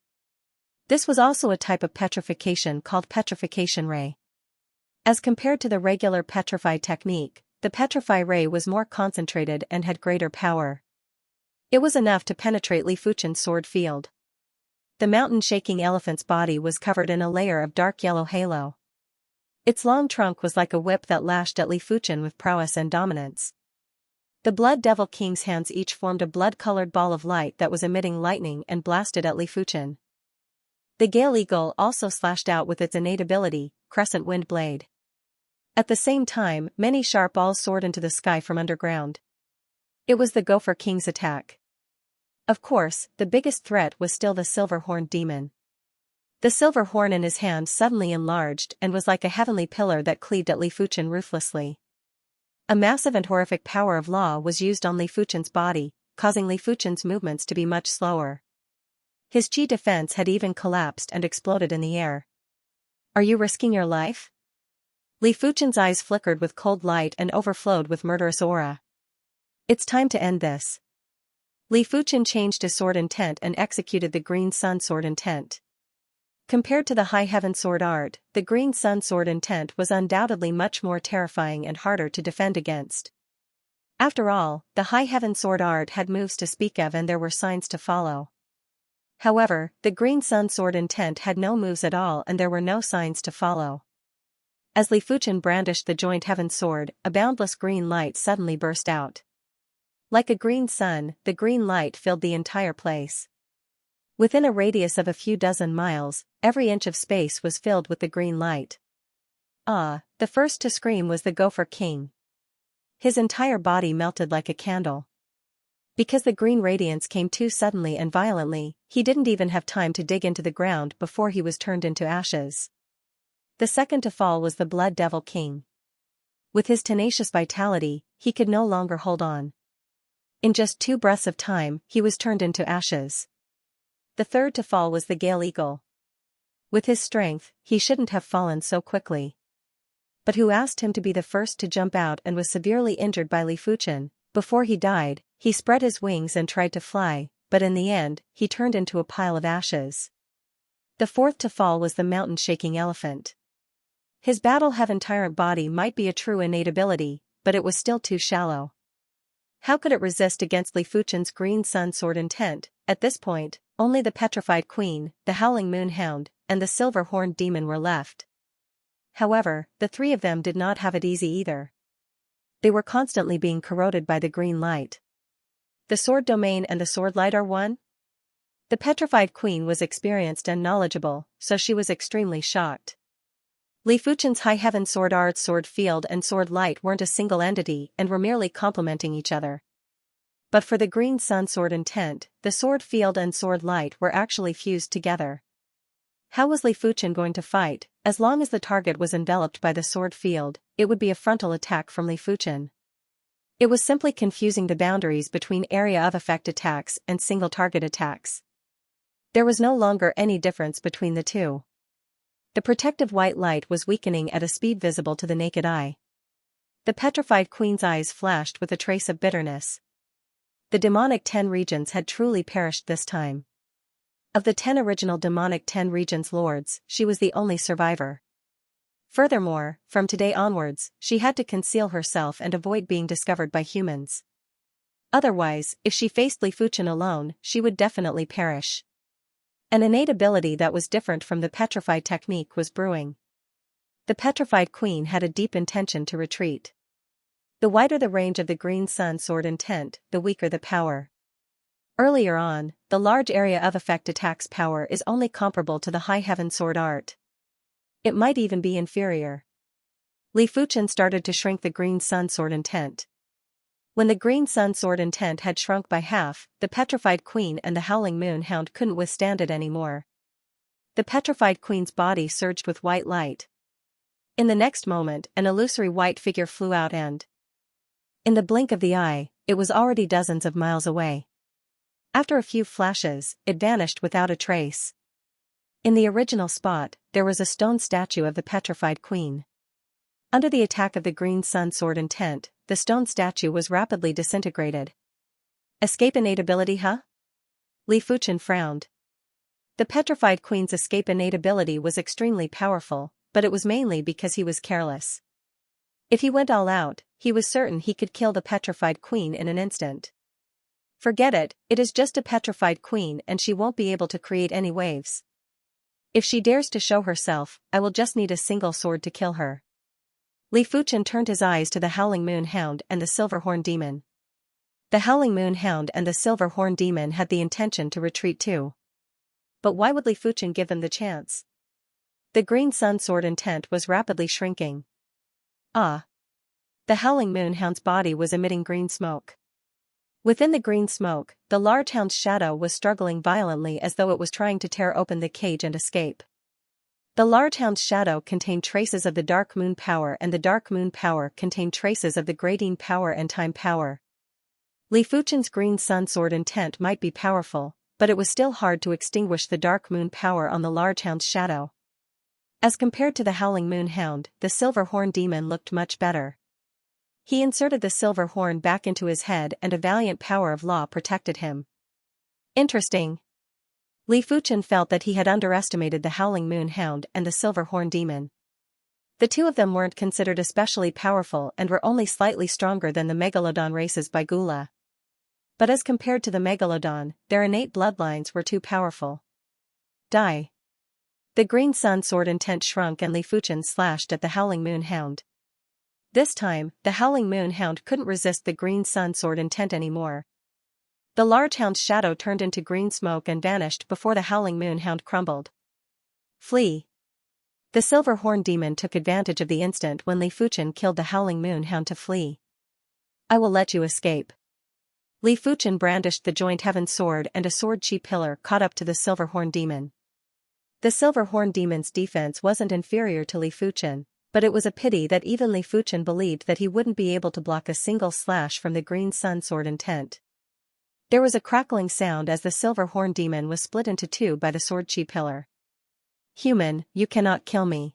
This was also a type of petrification called Petrification Ray. As compared to the regular Petrify technique, the Petrify Ray was more concentrated and had greater power. It was enough to penetrate Li Fuchen's sword field. The mountain-shaking elephant's body was covered in a layer of dark yellow halo. Its long trunk was like a whip that lashed at Li Fuchen with prowess and dominance. The Blood Devil King's hands each formed a blood-colored ball of light that was emitting lightning and blasted at Li Fuchen. The Gale Eagle also slashed out with its innate ability, Crescent Wind Blade. At the same time, many sharp balls soared into the sky from underground. It was the Gopher King's attack. Of course, the biggest threat was still the silver-horned demon. The silver horn in his hand suddenly enlarged and was like a heavenly pillar that cleaved at Li Fuchen ruthlessly. A massive and horrific power of law was used on Li Fuchen's body, causing Li Fuchen's movements to be much slower. His chi defense had even collapsed and exploded in the air. Are you risking your life? Li Fuchen's eyes flickered with cold light and overflowed with murderous aura. It's time to end this. Li Fuchen changed his sword intent and executed the Green Sun sword intent. Compared to the High Heaven sword art, the Green Sun sword intent was undoubtedly much more terrifying and harder to defend against. After all, the High Heaven sword art had moves to speak of and there were signs to follow. However, the Green Sun sword intent had no moves at all and there were no signs to follow. As Li Fuchen brandished the joint heaven sword, a boundless green light suddenly burst out. Like a green sun, the green light filled the entire place. Within a radius of a few dozen miles, every inch of space was filled with the green light. The first to scream was the Gopher King. His entire body melted like a candle. Because the green radiance came too suddenly and violently, he didn't even have time to dig into the ground before he was turned into ashes. The second to fall was the Blood Devil King. With his tenacious vitality, he could no longer hold on. In just 2 breaths of time, he was turned into ashes. The third to fall was the Gale Eagle. With his strength, he shouldn't have fallen so quickly. But who asked him to be the first to jump out and was severely injured by Li Fuchen? Before he died, he spread his wings and tried to fly, but in the end, he turned into a pile of ashes. The fourth to fall was the mountain-shaking elephant. His battle-heaven tyrant body might be a true innate ability, but it was still too shallow. How could it resist against Li Fuchen's Green Sun sword intent? At this point, only the Petrified Queen, the Howling Moon Hound, and the Silver-Horned Demon were left. However, the 3 of them did not have it easy either. They were constantly being corroded by the green light. The sword domain and the sword light are one? The Petrified Queen was experienced and knowledgeable, so she was extremely shocked. Li Fuchen's High Heaven sword art, sword field and sword light weren't a single entity and were merely complementing each other. But for the Green Sun sword intent, the sword field and sword light were actually fused together. How was Li Fuchen going to fight? As long as the target was enveloped by the sword field, it would be a frontal attack from Li Fuchen. It was simply confusing the boundaries between area of effect attacks and single target attacks. There was no longer any difference between the two. The protective white light was weakening at a speed visible to the naked eye. The Petrified Queen's eyes flashed with a trace of bitterness. The demonic 10 regions had truly perished this time. Of the 10 original demonic 10 regions lords, she was the only survivor. Furthermore, from today onwards, she had to conceal herself and avoid being discovered by humans. Otherwise, if she faced Li Fuchen alone, she would definitely perish. An innate ability that was different from the petrified technique was brewing. The Petrified Queen had a deep intention to retreat. The wider the range of the Green Sun sword intent, the weaker the power. Earlier on, the large area of effect attack's power is only comparable to the High Heaven sword art. It might even be inferior. Li Fuchen started to shrink the Green Sun sword intent. When the Green Sun sword intent had shrunk by half, the Petrified Queen and the Howling Moon Hound couldn't withstand it anymore. The Petrified Queen's body surged with white light. In the next moment, an illusory white figure flew out and, in the blink of the eye, it was already dozens of miles away. After a few flashes, it vanished without a trace. In the original spot, there was a stone statue of the Petrified Queen. Under the attack of the Green Sun sword intent, the stone statue was rapidly disintegrated. Escape innate ability, huh? Li Fuchen frowned. The Petrified Queen's escape innate ability was extremely powerful, but it was mainly because he was careless. If he went all out, he was certain he could kill the Petrified Queen in an instant. Forget it, it is just a petrified queen and she won't be able to create any waves. If she dares to show herself, I will just need a single sword to kill her. Li Fuchen turned his eyes to the Howling Moon Hound and the Silver Horn Demon. The Howling Moon Hound and the Silver Horn Demon had the intention to retreat too. But why would Li Fuchen give them the chance? The green sun sword intent was rapidly shrinking. Ah! The Howling Moon Hound's body was emitting green smoke. Within the green smoke, the large hound's shadow was struggling violently as though it was trying to tear open the cage and escape. The large hound's shadow contained traces of the dark moon power and the dark moon power contained traces of the grading power and time power. Li Fuchen's green sun sword intent might be powerful, but it was still hard to extinguish the dark moon power on the large hound's shadow. As compared to the Howling Moon Hound, the Silver Horn Demon looked much better. He inserted the silver horn back into his head and a valiant power of law protected him. Interesting. Li Fuchen felt that he had underestimated the Howling Moon Hound and the Silver Horn Demon. The two of them weren't considered especially powerful and were only slightly stronger than the Megalodon races by Gula. But as compared to the Megalodon, their innate bloodlines were too powerful. Die. The green sun sword intent shrunk and Li Fuchen slashed at the Howling Moon Hound. This time, the Howling Moon Hound couldn't resist the green sun sword intent anymore. The large hound's shadow turned into green smoke and vanished before the Howling Moon Hound crumbled. Flee. The Silver Horn Demon took advantage of the instant when Li Fuchen killed the Howling Moon Hound to flee. I will let you escape. Li Fuchen brandished the joint heaven sword and a sword chi pillar caught up to the Silver Horn Demon. The Silver Horn Demon's defense wasn't inferior to Li Fuchen, but it was a pity that even Li Fuchen believed that he wouldn't be able to block a single slash from the green sun sword intent. There was a crackling sound as the Silver Horn Demon was split into two by the sword chi pillar. Human, you cannot kill me.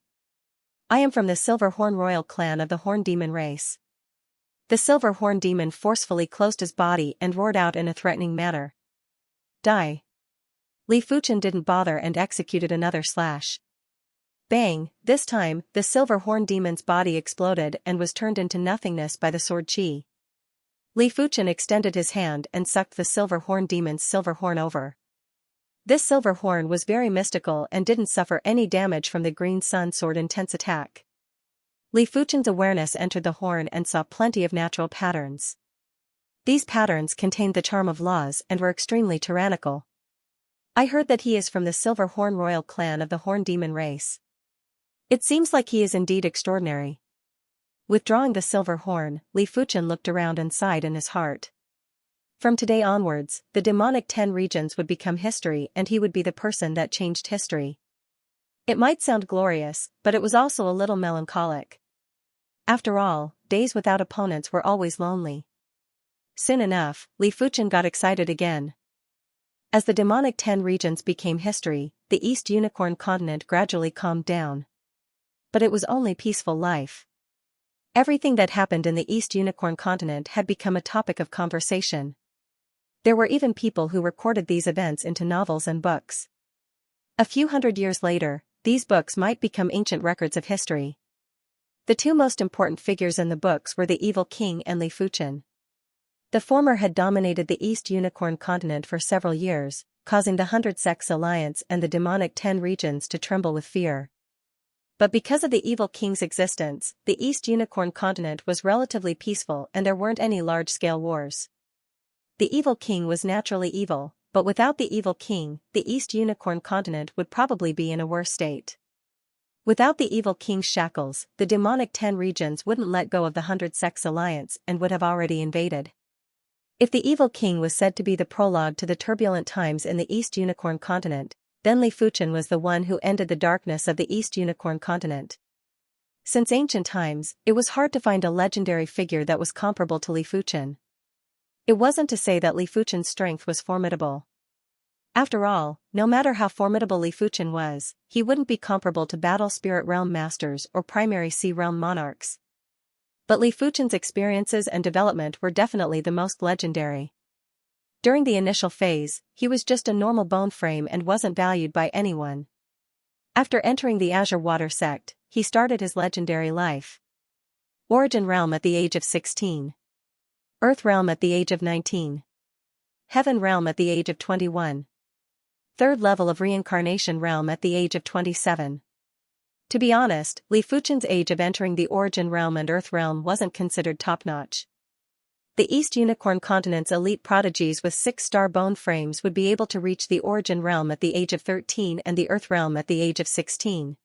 I am from the Silver Horn royal clan of the Horn Demon race. The Silver Horn Demon forcefully closed his body and roared out in a threatening manner. Die. Li Fuchen didn't bother and executed another slash. Bang, this time, the Silver Horn Demon's body exploded and was turned into nothingness by the sword chi. Li Fuchen extended his hand and sucked the Silver Horn Demon's silver horn over. This silver horn was very mystical and didn't suffer any damage from the green sun sword intense attack. Li Fuchen's awareness entered the horn and saw plenty of natural patterns. These patterns contained the charm of laws and were extremely tyrannical. I heard that he is from the Silver Horn royal clan of the Horn Demon race. It seems like he is indeed extraordinary. Withdrawing the silver horn, Li Fuchen looked around and sighed in his heart. From today onwards, the demonic 10 regions would become history and he would be the person that changed history. It might sound glorious, but it was also a little melancholic. After all, days without opponents were always lonely. Soon enough, Li Fuchen got excited again. As the demonic 10 regions became history, the East Unicorn continent gradually calmed down. But it was only peaceful life. Everything that happened in the East Unicorn continent had become a topic of conversation. There were even people who recorded these events into novels and books. A few hundred years later, these books might become ancient records of history. The two most important figures in the books were the Evil King and Li Fuchen. The former had dominated the East Unicorn continent for several years, causing the 100 Sects Alliance and the demonic 10 regions to tremble with fear. But because of the Evil King's existence, the East Unicorn continent was relatively peaceful and there weren't any large-scale wars. The Evil King was naturally evil, but without the Evil King, the East Unicorn continent would probably be in a worse state. Without the Evil King's shackles, the demonic 10 regions wouldn't let go of the 100 Sects Alliance and would have already invaded. If the Evil King was said to be the prologue to the turbulent times in the East Unicorn continent, then Li Fuchen was the one who ended the darkness of the East Unicorn continent. Since ancient times, it was hard to find a legendary figure that was comparable to Li Fuchen. It wasn't to say that Li Fuchen's strength was formidable. After all, no matter how formidable Li Fuchen was, he wouldn't be comparable to Battle Spirit Realm Masters or Primary Sea Realm Monarchs. But Li Fuchen's experiences and development were definitely the most legendary. During the initial phase, he was just a normal bone frame and wasn't valued by anyone. After entering the Azure Water sect, he started his legendary life. Origin Realm at the age of 16. Earth Realm at the age of 19. Heaven realm at the age of 21. Third level of reincarnation realm at the age of 27. To be honest, Li Fuchen's age of entering the origin realm and earth realm wasn't considered top-notch. The East Unicorn continent's elite prodigies with 6-star bone frames would be able to reach the origin realm at the age of 13 and the earth realm at the age of 16.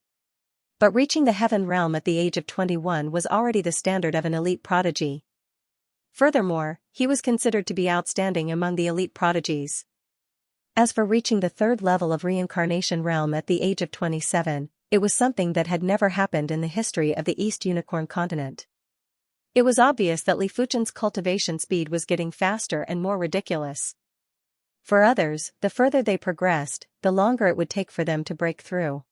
But reaching the heaven realm at the age of 21 was already the standard of an elite prodigy. Furthermore, he was considered to be outstanding among the elite prodigies. As for reaching the third level of reincarnation realm at the age of 27, it was something that had never happened in the history of the East Unicorn continent. It was obvious that Li Fuchen's cultivation speed was getting faster and more ridiculous. For others, the further they progressed, the longer it would take for them to break through.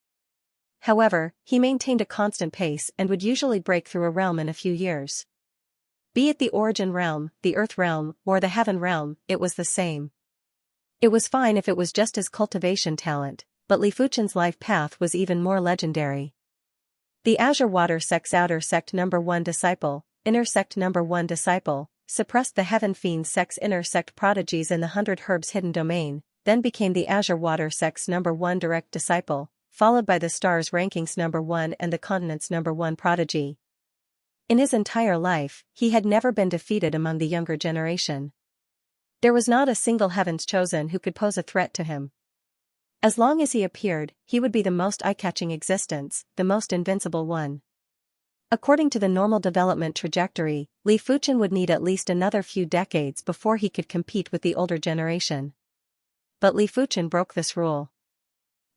However, he maintained a constant pace and would usually break through a realm in a few years. Be it the origin realm, the earth realm, or the heaven realm, it was the same. It was fine if it was just his cultivation talent, but Li Fuchen's life path was even more legendary. The Azure Water Sect's outer sect number 1 disciple, inner sect number 1 disciple, suppressed the Heaven Fiend sect's inner sect prodigies in the 100 Herbs hidden domain, then became the Azure Water sect's number 1 direct disciple, followed by the Stars rankings number 1 and the continent's number 1 prodigy. In his entire life, he had never been defeated among the younger generation. There was not a single Heaven's Chosen who could pose a threat to him. As long as he appeared, he would be the most eye-catching existence, the most invincible one. According to the normal development trajectory, Li Fuchen would need at least another few decades before he could compete with the older generation. But Li Fuchen broke this rule.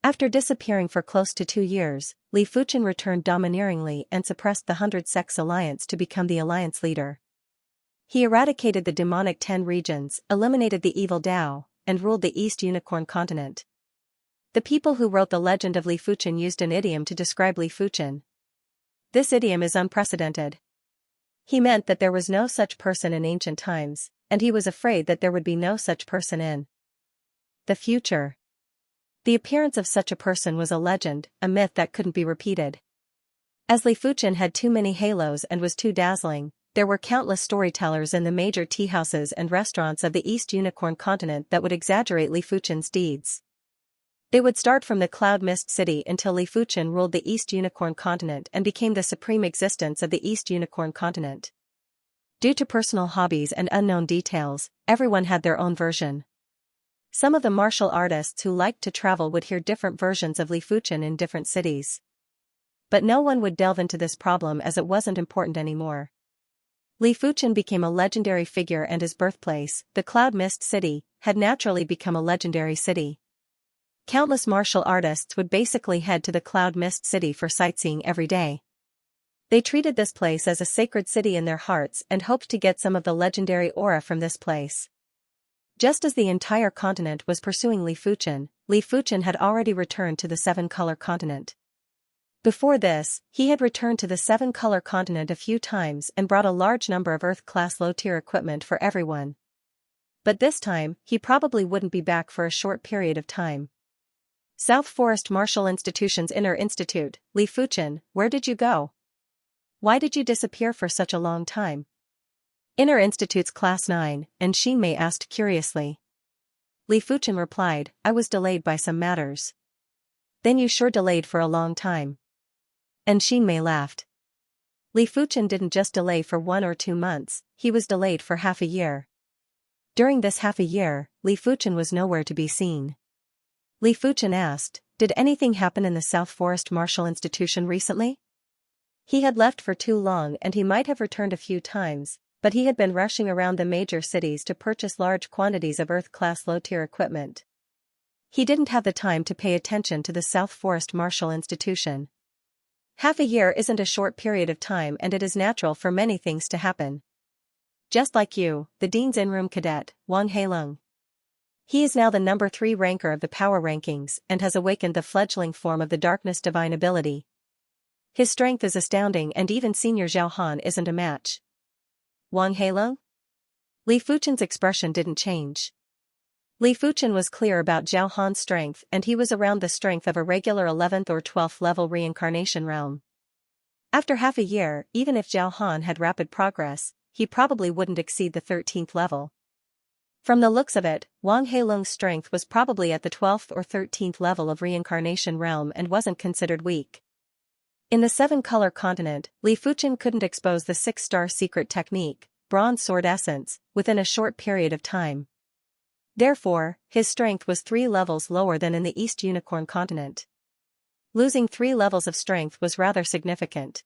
After disappearing for close to 2 years, Li Fuchen returned domineeringly and suppressed the 100 Sects Alliance to become the alliance leader. He eradicated the demonic 10 regions, eliminated the evil Dao, and ruled the East Unicorn continent. The people who wrote the legend of Li Fuchen used an idiom to describe Li Fuchen. This idiom is unprecedented. He meant that there was no such person in ancient times, and he was afraid that there would be no such person in the future. The appearance of such a person was a legend, a myth that couldn't be repeated. As Li Fuchen had too many halos and was too dazzling, there were countless storytellers in the major teahouses and restaurants of the East Unicorn continent that would exaggerate Li Fuchen's deeds. They would start from the Cloud Mist City until Li Fuchen ruled the East Unicorn continent and became the supreme existence of the East Unicorn continent. Due to personal hobbies and unknown details, everyone had their own version. Some of the martial artists who liked to travel would hear different versions of Li Fuchen in different cities. But no one would delve into this problem as it wasn't important anymore. Li Fuchen became a legendary figure and his birthplace, the Cloud Mist City, had naturally become a legendary city. Countless martial artists would basically head to the Cloud Mist City for sightseeing every day. They treated this place as a sacred city in their hearts and hoped to get some of the legendary aura from this place. Just as the entire continent was pursuing Li Fuchen had already returned to the 7-color continent. Before this, he had returned to the 7-color continent a few times and brought a large number of Earth-class low-tier equipment for everyone. But this time, he probably wouldn't be back for a short period of time. South Forest Martial Institution's Inner Institute, Li Fuchen, where did you go? Why did you disappear for such a long time? Inner Institute's Class 9, and Xianxia asked curiously. Li Fuchen replied, I was delayed by some matters. Then you sure delayed for a long time. And Xianxia laughed. Li Fuchen didn't just delay for 1 or 2 months, he was delayed for half a year. During this half a year, Li Fuchen was nowhere to be seen. Li Fuchen asked, did anything happen in the South Forest Martial Institution recently? He had left for too long and he might have returned a few times, but he had been rushing around the major cities to purchase large quantities of Earth-class low-tier equipment. He didn't have the time to pay attention to the South Forest Martial Institution. Half a year isn't a short period of time and it is natural for many things to happen. Just like you, the Dean's in-room cadet, Wang Heilong. He is now the number 3 ranker of the power rankings and has awakened the fledgling form of the darkness divine ability. His strength is astounding and even Senior Zhao Han isn't a match. Wang Heilong? Li Fuchen's expression didn't change. Li Fuchen was clear about Zhao Han's strength and he was around the strength of a regular 11th or 12th level reincarnation realm. After half a year, even if Zhao Han had rapid progress, he probably wouldn't exceed the 13th level. From the looks of it, Wang Heilung's strength was probably at the 12th or 13th level of reincarnation realm and wasn't considered weak. In the seven-color continent, Li Fuchen couldn't expose the six-star secret technique, bronze sword essence, within a short period of time. Therefore, his strength was 3 levels lower than in the East Unicorn continent. Losing 3 levels of strength was rather significant.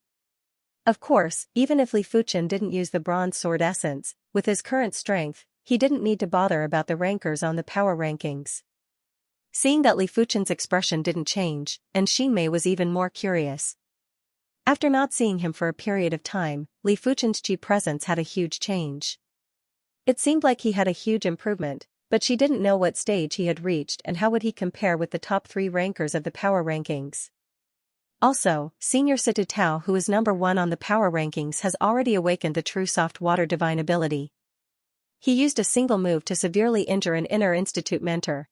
Of course, even if Li Fuchen didn't use the bronze sword essence, with his current strength, he didn't need to bother about the rankers on the power rankings. Seeing that Li Fuchen's expression didn't change, and Xinmei was even more curious. After not seeing him for a period of time, Li Fuchen's chi presence had a huge change. It seemed like he had a huge improvement, but she didn't know what stage he had reached and how would he compare with the top 3 rankers of the power rankings. Also, Senior Situ Tao, who is number 1 on the power rankings, has already awakened the true soft water divine ability. He used a single move to severely injure an inner institute mentor.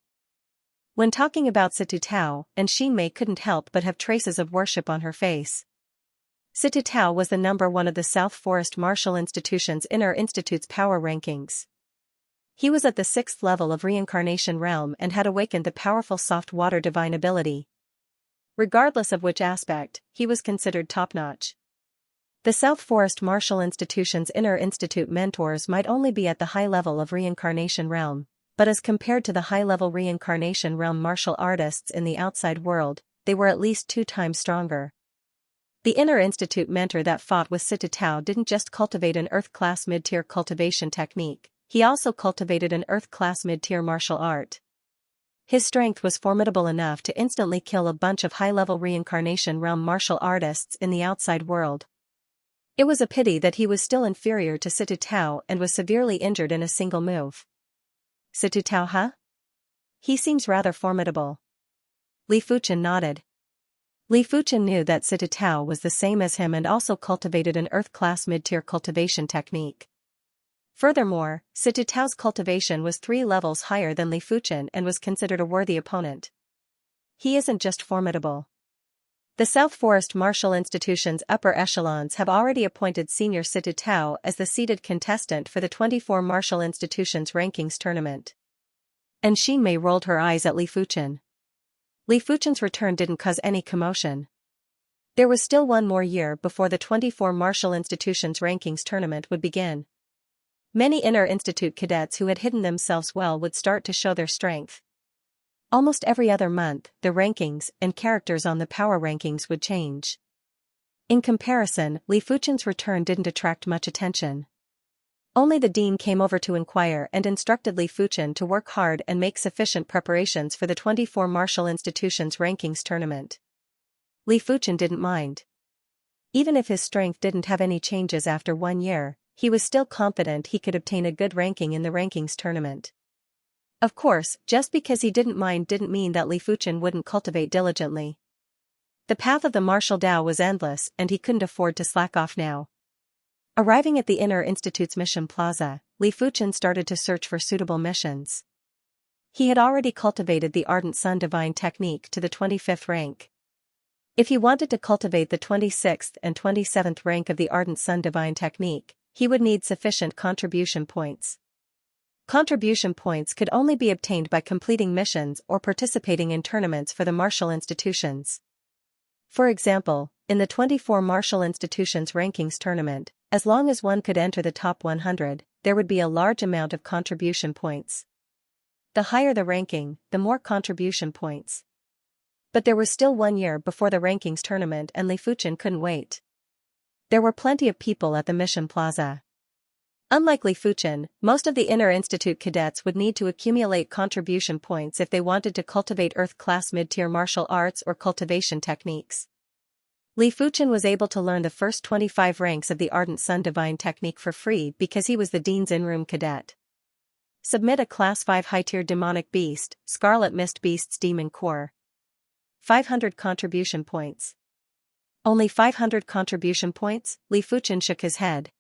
When talking about Situ Tao, and Xinmei couldn't help but have traces of worship on her face. Situ Tao was the number 1 of the South Forest Martial Institution's Inner Institute's power rankings. He was at the 6th level of reincarnation realm and had awakened the powerful soft water divine ability. Regardless of which aspect, he was considered top-notch. The South Forest Martial Institution's Inner Institute mentors might only be at the high level of reincarnation realm, but as compared to the high-level reincarnation realm martial artists in the outside world, they were at least 2 times stronger. The Inner Institute mentor that fought with Situ Tao didn't just cultivate an Earth-class mid-tier cultivation technique, he also cultivated an Earth-class mid-tier martial art. His strength was formidable enough to instantly kill a bunch of high-level reincarnation realm martial artists in the outside world. It was a pity that he was still inferior to Situ Tao and was severely injured in a single move. Situ Tao, huh? He seems rather formidable. Li Fuchen nodded. Li Fuchen knew that Situ Tao was the same as him and also cultivated an Earth-class mid-tier cultivation technique. Furthermore, Situ Tao's cultivation was 3 levels higher than Li Fuchen and was considered a worthy opponent. He isn't just formidable. The South Forest Martial Institution's upper echelons have already appointed Senior Situ Tao as the seeded contestant for the 24 Martial Institution's rankings tournament. And Xinmei rolled her eyes at Li Fuchen. Li Fuchen's return didn't cause any commotion. There was still 1 more year before the 24 Martial Institution's rankings tournament would begin. Many Inner Institute cadets who had hidden themselves well would start to show their strength. Almost every other month, the rankings and characters on the power rankings would change. In comparison, Li Fuchen's return didn't attract much attention. Only the dean came over to inquire and instructed Li Fuchen to work hard and make sufficient preparations for the 24 Martial Institution's rankings tournament. Li Fuchen didn't mind. Even if his strength didn't have any changes after 1 year, he was still confident he could obtain a good ranking in the rankings tournament. Of course, just because he didn't mind didn't mean that Li Fuchen wouldn't cultivate diligently. The path of the martial Tao was endless and he couldn't afford to slack off now. Arriving at the Inner Institute's mission plaza, Li Fuchen started to search for suitable missions. He had already cultivated the Ardent Sun Divine technique to the 25th rank. If he wanted to cultivate the 26th and 27th rank of the Ardent Sun Divine technique, he would need sufficient contribution points. Contribution points could only be obtained by completing missions or participating in tournaments for the martial institutions. For example, in the 24 Martial Institutions rankings tournament, as long as one could enter the top 100, there would be a large amount of contribution points. The higher the ranking, the more contribution points. But there was still 1 year before the rankings tournament and Li Fuchen couldn't wait. There were plenty of people at the mission plaza. Unlike Li Fuchen, most of the Inner Institute cadets would need to accumulate contribution points if they wanted to cultivate Earth-class mid-tier martial arts or cultivation techniques. Li Fuchen was able to learn the first 25 ranks of the Ardent Sun Divine technique for free because he was the Dean's in-room cadet. Submit a Class 5 high-tier demonic beast, Scarlet Mist Beast's Demon Core. 500 contribution points. Only 500 contribution points? Li Fuchen shook his head.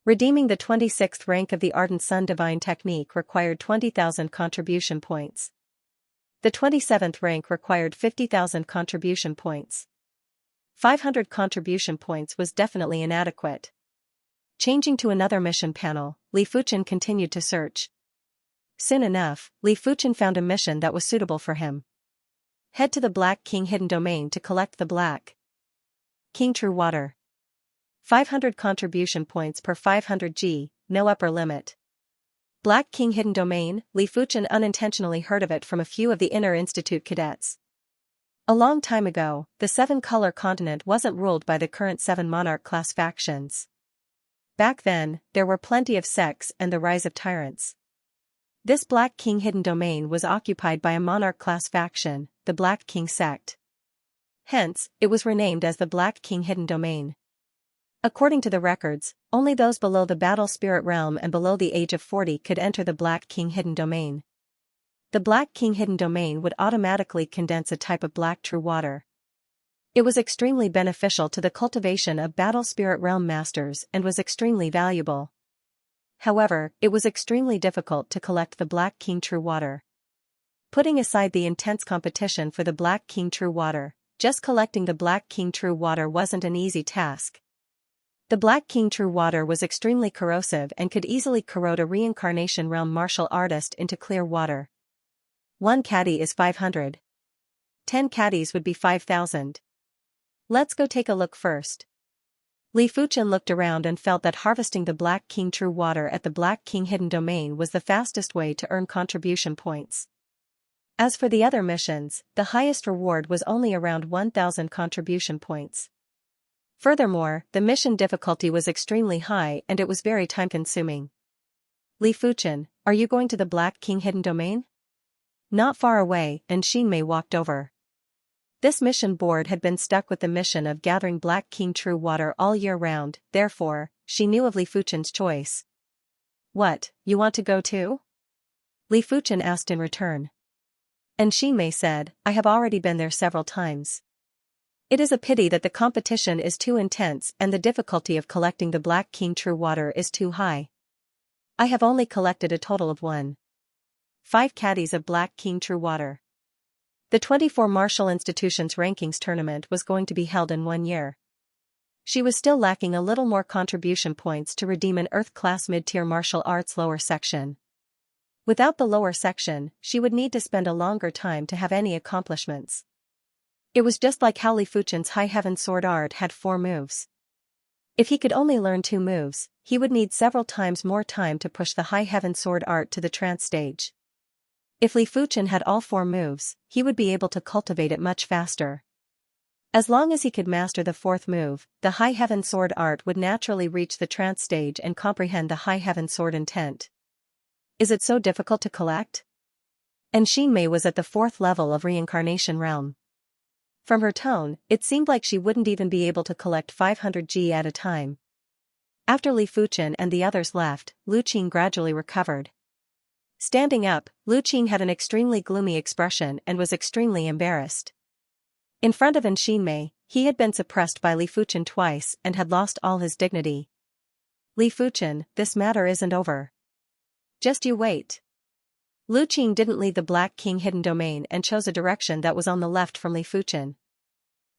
Redeeming the 26th rank of the Ardent Sun Divine technique required 20,000 contribution points. The 27th rank required 50,000 contribution points. 500 contribution points was definitely inadequate. Changing to another mission panel, Li Fuchen continued to search. Soon enough, Li Fuchen found a mission that was suitable for him. Head to the Black King hidden domain to collect the Black King True Water. 500 contribution points per 500 G, no upper limit. Black King hidden domain, Li Fuchen unintentionally heard of it from a few of the Inner Institute cadets. A long time ago, the Seven-Color Continent wasn't ruled by the current Seven Monarch class factions. Back then, there were plenty of sects and the rise of tyrants. This Black King hidden domain was occupied by a Monarch class faction, the Black King sect. Hence, it was renamed as the Black King hidden domain. According to the records, only those below the Battle Spirit realm and below the age of 40 could enter the Black King hidden domain. The Black King hidden domain would automatically condense a type of black true water. It was extremely beneficial to the cultivation of Battle Spirit realm masters and was extremely valuable. However, it was extremely difficult to collect the Black King True Water. Putting aside the intense competition for the Black King True Water, just collecting the Black King True Water wasn't an easy task. The Black King True Water was extremely corrosive and could easily corrode a reincarnation realm martial artist into clear water. 1 caddy is 500. 10 caddies would be 5,000. Let's go take a look first. Li Fuchen looked around and felt that harvesting the Black King True Water at the Black King hidden domain was the fastest way to earn contribution points. As for the other missions, the highest reward was only around 1,000 contribution points. Furthermore, the mission difficulty was extremely high and it was very time-consuming. Li Fuchen, are you going to the Black King hidden domain? Not far away, and Xianxia walked over. This mission board had been stuck with the mission of gathering Black King True Water all year round, therefore, she knew of Li Fuchen's choice. What, you want to go too? Li Fuchen asked in return. And Xianxia said, I have already been there several times. It is a pity that the competition is too intense and the difficulty of collecting the Black King True Water is too high. I have only collected a total of 5 caddies of Black King True Water. The 24 Martial Institutions Rankings tournament was going to be held in 1 year. She was still lacking a little more contribution points to redeem an Earth-class mid-tier martial arts lower section. Without the lower section, she would need to spend a longer time to have any accomplishments. It was just like how Li Fuchen's High Heaven Sword Art had 4 moves. If he could only learn 2 moves, he would need several times more time to push the High Heaven Sword Art to the trance stage. If Li Fuchen had all 4 moves, he would be able to cultivate it much faster. As long as he could master the 4th move, the High Heaven Sword Art would naturally reach the trance stage and comprehend the High Heaven Sword intent. Is it so difficult to collect? And Xianxia was at the 4th level of Reincarnation Realm. From her tone, it seemed like she wouldn't even be able to collect 500 G at a time. After Li Fuchen and the others left, Lu Qing gradually recovered. Standing up, Lu Qing had an extremely gloomy expression and was extremely embarrassed. In front of Xianxia, he had been suppressed by Li Fuchen twice and had lost all his dignity. Li Fuchen, this matter isn't over. Just you wait. Lu Qing didn't leave the Black King hidden domain and chose a direction that was on the left from Li Fuchen.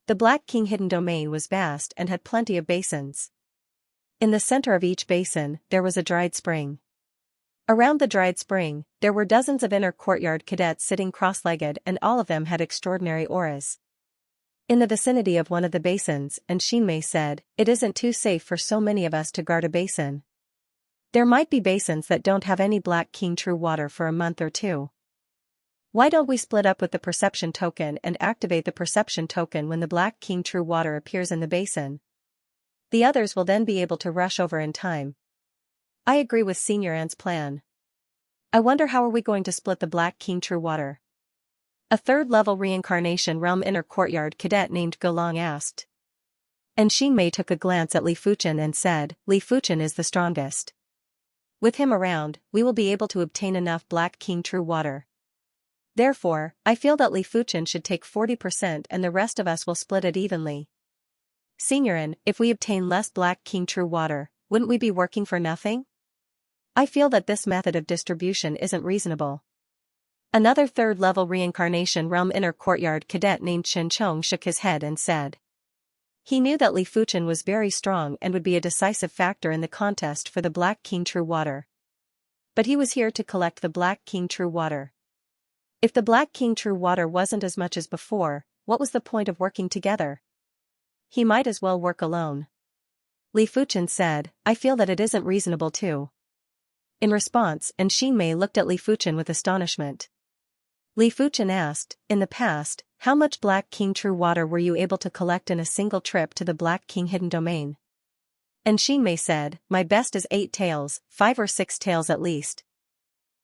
The Black King hidden domain was vast and had plenty of basins. In the center of each basin, there was a dried spring. Around the dried spring, there were dozens of inner courtyard cadets sitting cross-legged and all of them had extraordinary auras. In the vicinity of one of the basins, and Xianxia said, it isn't too safe for so many of us to guard a basin. There might be basins that don't have any Black King True Water for a month or 2. Why don't we split up with the perception token and activate the perception token when the Black King True Water appears in the basin? The others will then be able to rush over in time. I agree with Senior Anne's plan. I wonder how are we going to split the Black King True Water? A 3rd-level Reincarnation Realm inner courtyard cadet named Golong asked. And Xianxia took a glance at Li Fuchen and said, Li Fuchen is the strongest. With him around, we will be able to obtain enough Black King True Water. Therefore, I feel that Li Fuchen should take 40% and the rest of us will split it evenly. Senior Anne, if we obtain less Black King True Water, wouldn't we be working for nothing? I feel that this method of distribution isn't reasonable. Another 3rd-level Reincarnation Realm inner courtyard cadet named Chen Chong shook his head and said. He knew that Li Fuchen was very strong and would be a decisive factor in the contest for the Black King True Water. But he was here to collect the Black King True Water. If the Black King True Water wasn't as much as before, what was the point of working together? He might as well work alone. Li Fuchen said, I feel that it isn't reasonable to. In response, Xianxia looked at Li Fuchen with astonishment. Li Fuchen asked, in the past, how much Black King True Water were you able to collect in a single trip to the Black King Hidden Domain? Xianxia said, my best is 8 taels, 5 or 6 taels at least.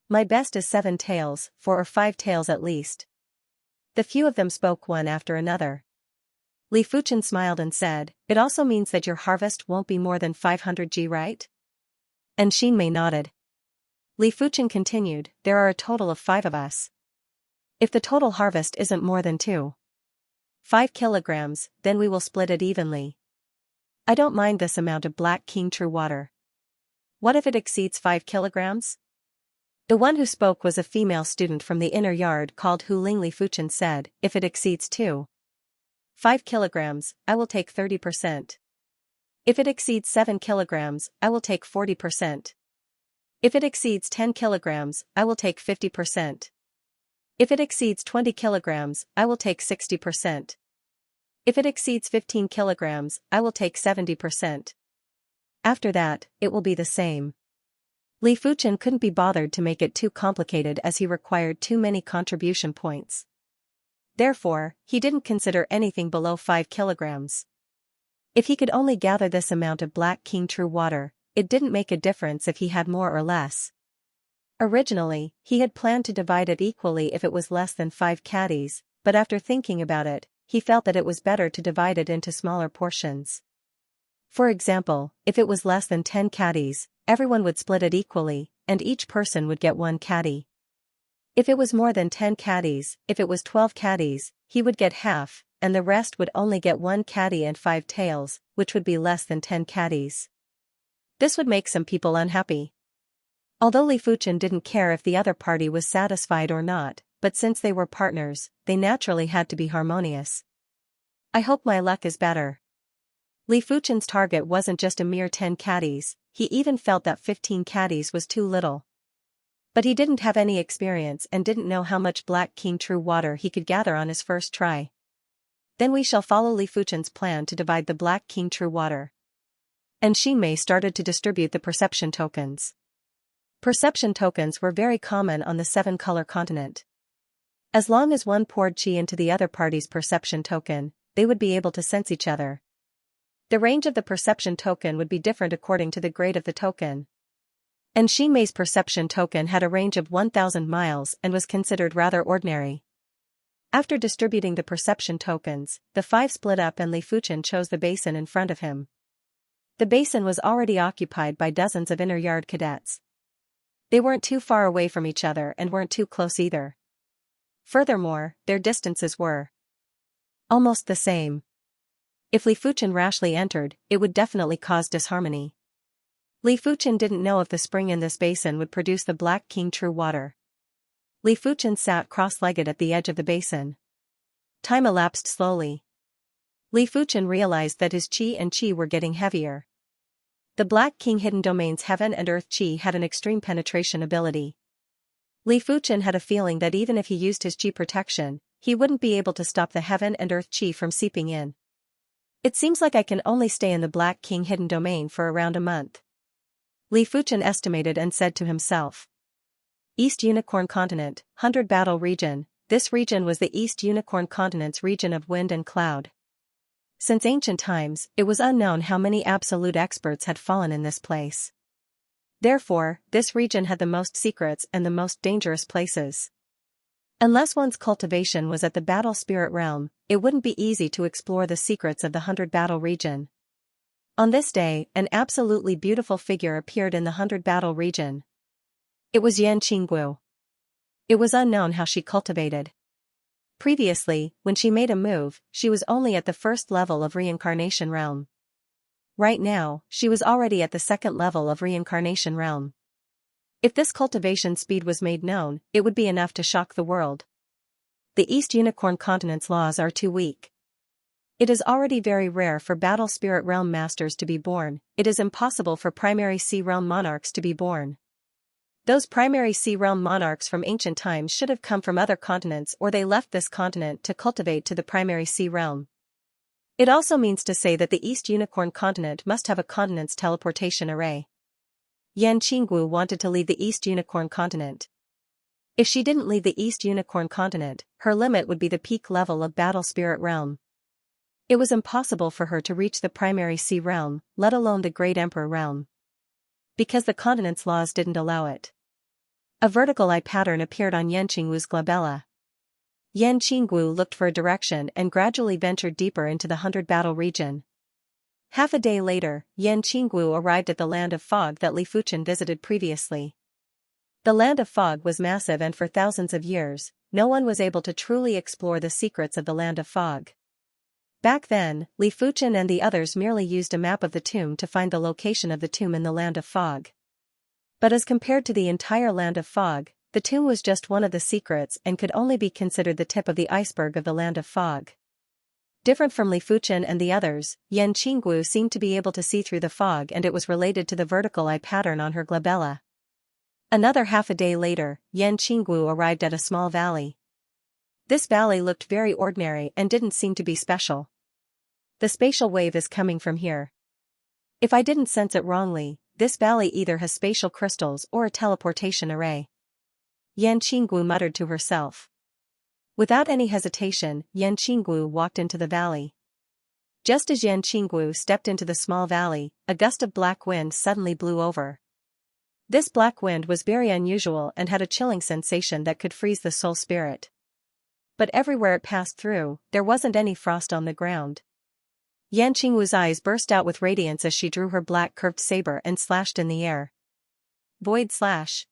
My best is 7 taels, 4 or 5 taels at least. The few of them spoke one after another. Li Fuchen smiled and said, it also means that your harvest won't be more than 500 g, right? Xianxia nodded. Li Fuchen continued, there are a total of 5 of us. If the total harvest isn't more than 2.5 kilograms, then we will split it evenly. I don't mind this amount of Black King True Water. What if it exceeds 5 kilograms? The one who spoke was a female student from the inner yard called Hu Ling. Li Fuchen said, if it exceeds 2.5 kilograms, I will take 30%. If it exceeds 7 kilograms, I will take 40%. If it exceeds 10 kilograms, I will take 50%. If it exceeds 20 kilograms, I will take 60%. If it exceeds 15 kilograms, I will take 70%. After that, it will be the same. Li Fuchen couldn't be bothered to make it too complicated as he required too many contribution points. Therefore, he didn't consider anything below 5 kilograms. If he could only gather this amount of Black King True Water, it didn't make a difference if he had more or less. Originally, he had planned to divide it equally if it was less than 5 caddies, but after thinking about it, he felt that it was better to divide it into smaller portions. For example, if it was less than 10 caddies, everyone would split it equally, and each person would get 1 caddy. If it was more than 10 caddies, if it was 12 caddies, he would get half, and the rest would only get 1 caddy and 5 taels, which would be less than 10 caddies. This would make some people unhappy. Although Li Fuchen didn't care if the other party was satisfied or not, but since they were partners, they naturally had to be harmonious. I hope my luck is better. Li Fuchen's target wasn't just a mere 10 caddies, he even felt that 15 caddies was too little. But he didn't have any experience and didn't know how much Black King True Water he could gather on his first try. Then we shall follow Li Fuchen's plan to divide the Black King True Water. Xianxia started to distribute the perception tokens. Perception tokens were very common on the 7-color continent. As long as one poured qi into the other party's perception token, they would be able to sense each other. The range of the perception token would be different according to the grade of the token. Xianxia's perception token had a range of 1,000 miles and was considered rather ordinary. After distributing the perception tokens, the 5 split up and Li Fuchen chose the basin in front of him. The basin was already occupied by dozens of inner yard cadets. They weren't too far away from each other and weren't too close either. Furthermore, their distances were almost the same. If Li Fuchen rashly entered, it would definitely cause disharmony. Li Fuchen didn't know if the spring in this basin would produce the Black King True Water. Li Fuchen sat cross-legged at the edge of the basin. Time elapsed slowly. Li Fuchen realized that his qi were getting heavier. The Black King Hidden Domain's heaven and earth qi had an extreme penetration ability. Li Fuchen had a feeling that even if he used his qi protection, he wouldn't be able to stop the heaven and earth qi from seeping in. It seems like I can only stay in the Black King Hidden Domain for around a month. Li Fuchen estimated and said to himself. East Unicorn Continent, 100 Battle Region. This region was the East Unicorn Continent's region of wind and cloud. Since ancient times, it was unknown how many absolute experts had fallen in this place. Therefore, this region had the most secrets and the most dangerous places. Unless one's cultivation was at the Battle Spirit Realm, it wouldn't be easy to explore the secrets of the 100 Battle Region. On this day, an absolutely beautiful figure appeared in the 100 Battle Region. It was Yan Qingguo. It was unknown how she cultivated. Previously, when she made a move, she was only at the first level of Reincarnation Realm. Right now, she was already at the second level of Reincarnation Realm. If this cultivation speed was made known, it would be enough to shock the world. The East Unicorn Continent's laws are too weak. It is already very rare for Battle Spirit Realm Masters to be born, it is impossible for Primary Sea Realm Monarchs to be born. Those primary sea realm monarchs from ancient times should have come from other continents, or they left this continent to cultivate to the primary sea realm. It also means to say that the East Unicorn continent must have a continent's teleportation array. Yan Qinggu wanted to leave the East Unicorn continent. If she didn't leave the East Unicorn continent, her limit would be the peak level of Battle Spirit Realm. It was impossible for her to reach the primary sea realm, let alone the Great Emperor realm, because the continent's laws didn't allow it. A vertical eye pattern appeared on Yan Qinggu's glabella. Yan Qinggu looked for a direction and gradually ventured deeper into the 100 battle region. Half a day later, Yan Qinggu arrived at the Land of Fog that Li Fuchen visited previously. The Land of Fog was massive, and for thousands of years, no one was able to truly explore the secrets of the Land of Fog. Back then, Li Fuchen and the others merely used a map of the tomb to find the location of the tomb in the Land of Fog. But as compared to the entire Land of Fog, the tomb was just one of the secrets and could only be considered the tip of the iceberg of the Land of Fog. Different from Li Fuchen and the others, Yan Qinggu seemed to be able to see through the fog, and it was related to the vertical eye pattern on her glabella. Another half a day later, Yan Qinggu arrived at a small valley. This valley looked very ordinary and didn't seem to be special. The spatial wave is coming from here. If I didn't sense it wrongly, this valley either has spatial crystals or a teleportation array. Yan Qinggu muttered to herself. Without any hesitation, Yan Qinggu walked into the valley. Just as Yan Qinggu stepped into the small valley, a gust of black wind suddenly blew over. This black wind was very unusual and had a chilling sensation that could freeze the soul spirit. But everywhere it passed through, there wasn't any frost on the ground. Yan Qinggu's eyes burst out with radiance as she drew her black curved saber and slashed in the air. Void slash.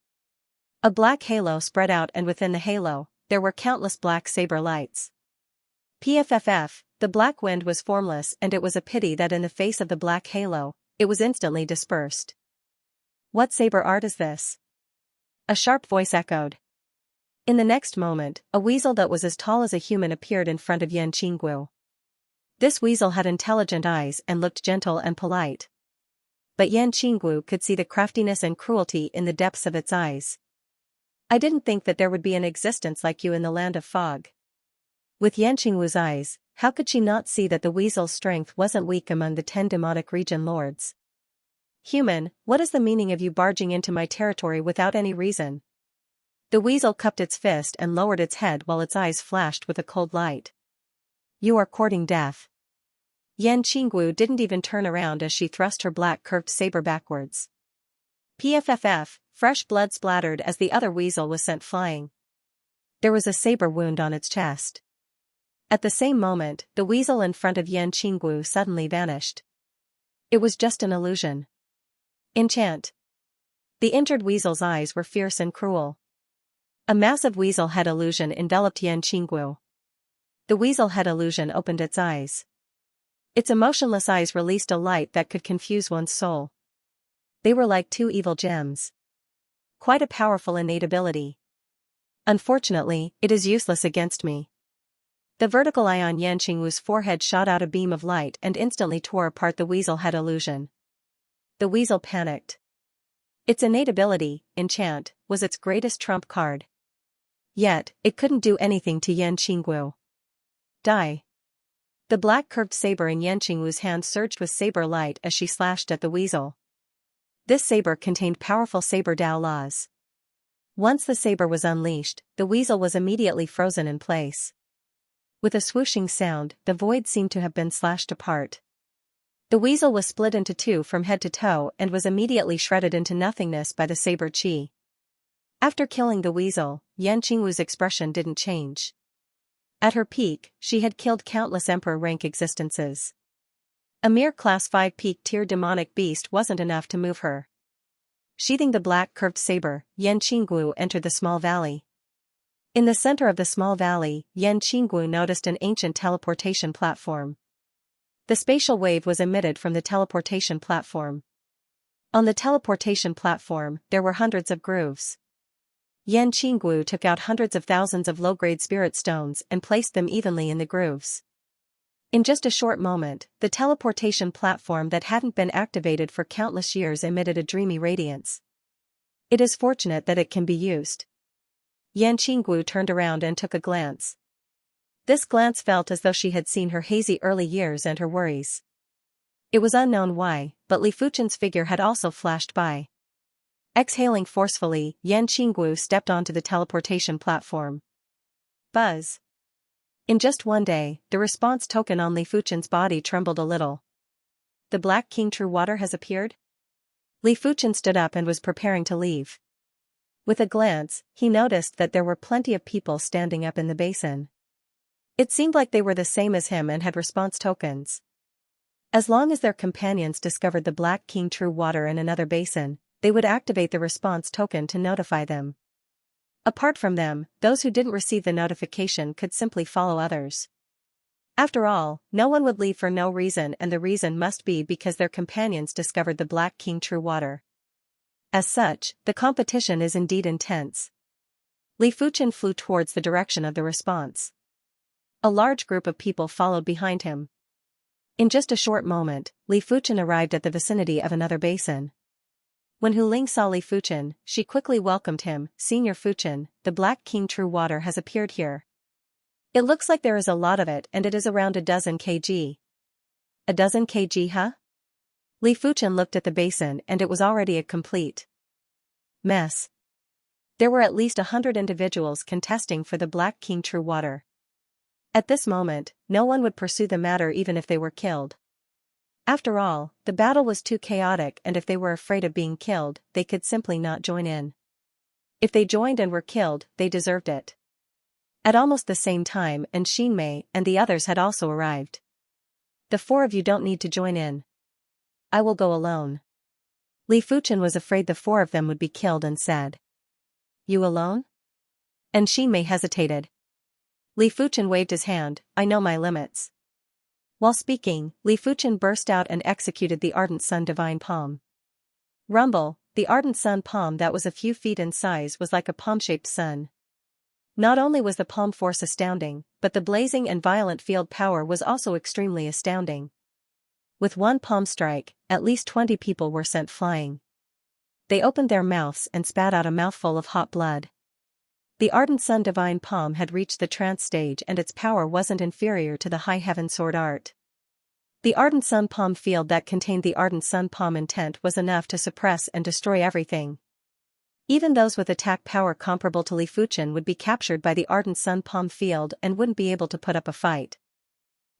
A black halo spread out, and within the halo, there were countless black saber lights. PFFF, the black wind was formless, and it was a pity that in the face of the black halo, it was instantly dispersed. What saber art is this? A sharp voice echoed. In the next moment, a weasel that was as tall as a human appeared in front of Yan Qinggu. This weasel had intelligent eyes and looked gentle and polite. But Yan Qinggu could see the craftiness and cruelty in the depths of its eyes. I didn't think that there would be an existence like you in the Land of Fog. With Yan Qinggu's eyes, how could she not see that the weasel's strength wasn't weak among the 10 demonic region lords? Human, what is the meaning of you barging into my territory without any reason? The weasel cupped its fist and lowered its head while its eyes flashed with a cold light. You are courting death. Yan Qinggu didn't even turn around as she thrust her black curved saber backwards. PFFF, fresh blood splattered as the other weasel was sent flying. There was a saber wound on its chest. At the same moment, the weasel in front of Yan Qinggu suddenly vanished. It was just an illusion. Enchant. The injured weasel's eyes were fierce and cruel. A massive weasel head illusion enveloped Yan Qinggu. The weasel head illusion opened its eyes. Its emotionless eyes released a light that could confuse one's soul. They were like 2 evil gems. Quite a powerful innate ability. Unfortunately, it is useless against me. The vertical eye on Yan Qinggu's forehead shot out a beam of light and instantly tore apart the weasel head illusion. The weasel panicked. Its innate ability, Enchant, was its greatest trump card. Yet, it couldn't do anything to Yan Qinggu. Die. The black curved saber in Yan Qinggu's hand surged with saber light as she slashed at the weasel. This saber contained powerful saber Dao laws. Once the saber was unleashed, the weasel was immediately frozen in place. With a swooshing sound, the void seemed to have been slashed apart. The weasel was split into 2 from head to toe and was immediately shredded into nothingness by the saber chi. After killing the weasel, Yan Qinggu's expression didn't change. At her peak, she had killed countless emperor rank existences. A mere class 5 peak tier demonic beast wasn't enough to move her. Sheathing the black curved saber, Yan Qinggu entered the small valley. In the center of the small valley, Yan Qinggu noticed an ancient teleportation platform. The spatial wave was emitted from the teleportation platform. On the teleportation platform, there were hundreds of grooves. Yan Qinggu took out hundreds of thousands of low-grade spirit stones and placed them evenly in the grooves. In just a short moment, the teleportation platform that hadn't been activated for countless years emitted a dreamy radiance. It is fortunate that it can be used. Yan Qinggu turned around and took a glance. This glance felt as though she had seen her hazy early years and her worries. It was unknown why, but Li Fuchen's figure had also flashed by. Exhaling forcefully, Yan Qinggu stepped onto the teleportation platform. Buzz. In just one day, the response token on Li Fuchen's body trembled a little. The Black King True Water has appeared? Li Fuchen stood up and was preparing to leave. With a glance, he noticed that there were plenty of people standing up in the basin. It seemed like they were the same as him and had response tokens. As long as their companions discovered the Black King True Water in another basin, they would activate the response token to notify them. Apart from them, those who didn't receive the notification could simply follow others. After all, no one would leave for no reason, and the reason must be because their companions discovered the Black King True Water. As such, the competition is indeed intense. Li Fuchen flew towards the direction of the response. A large group of people followed behind him. In just a short moment, Li Fuchen arrived at the vicinity of another basin. When Hu Ling saw Li Fuchen, she quickly welcomed him. "Senior Fuchen, the Black King True Water has appeared here. It looks like there is a lot of it, and it is around a dozen kg. A dozen kg, huh?" Li Fuchen looked at the basin and it was already a complete mess. There were at least 100 individuals contesting for the Black King True Water. At this moment, no one would pursue the matter even if they were killed. After all, the battle was too chaotic, and if they were afraid of being killed, they could simply not join in. If they joined and were killed, they deserved it. At almost the same time, Xianxia and the others had also arrived. "The four of you don't need to join in. I will go alone." Li Fuchen was afraid the four of them would be killed and said, "You alone?" And Xianxia hesitated. Li Fuchen waved his hand. "I know my limits." While speaking, Li Fuchen burst out and executed the Ardent Sun Divine Palm. Rumble, the Ardent Sun Palm that was a few feet in size was like a palm-shaped sun. Not only was the palm force astounding, but the blazing and violent field power was also extremely astounding. With one palm strike, at least 20 people were sent flying. They opened their mouths and spat out a mouthful of hot blood. The Ardent Sun Divine Palm had reached the trance stage, and its power wasn't inferior to the High Heaven Sword art. The Ardent Sun Palm field that contained the Ardent Sun Palm intent was enough to suppress and destroy everything. Even those with attack power comparable to Li Fuchen would be captured by the Ardent Sun Palm field and wouldn't be able to put up a fight.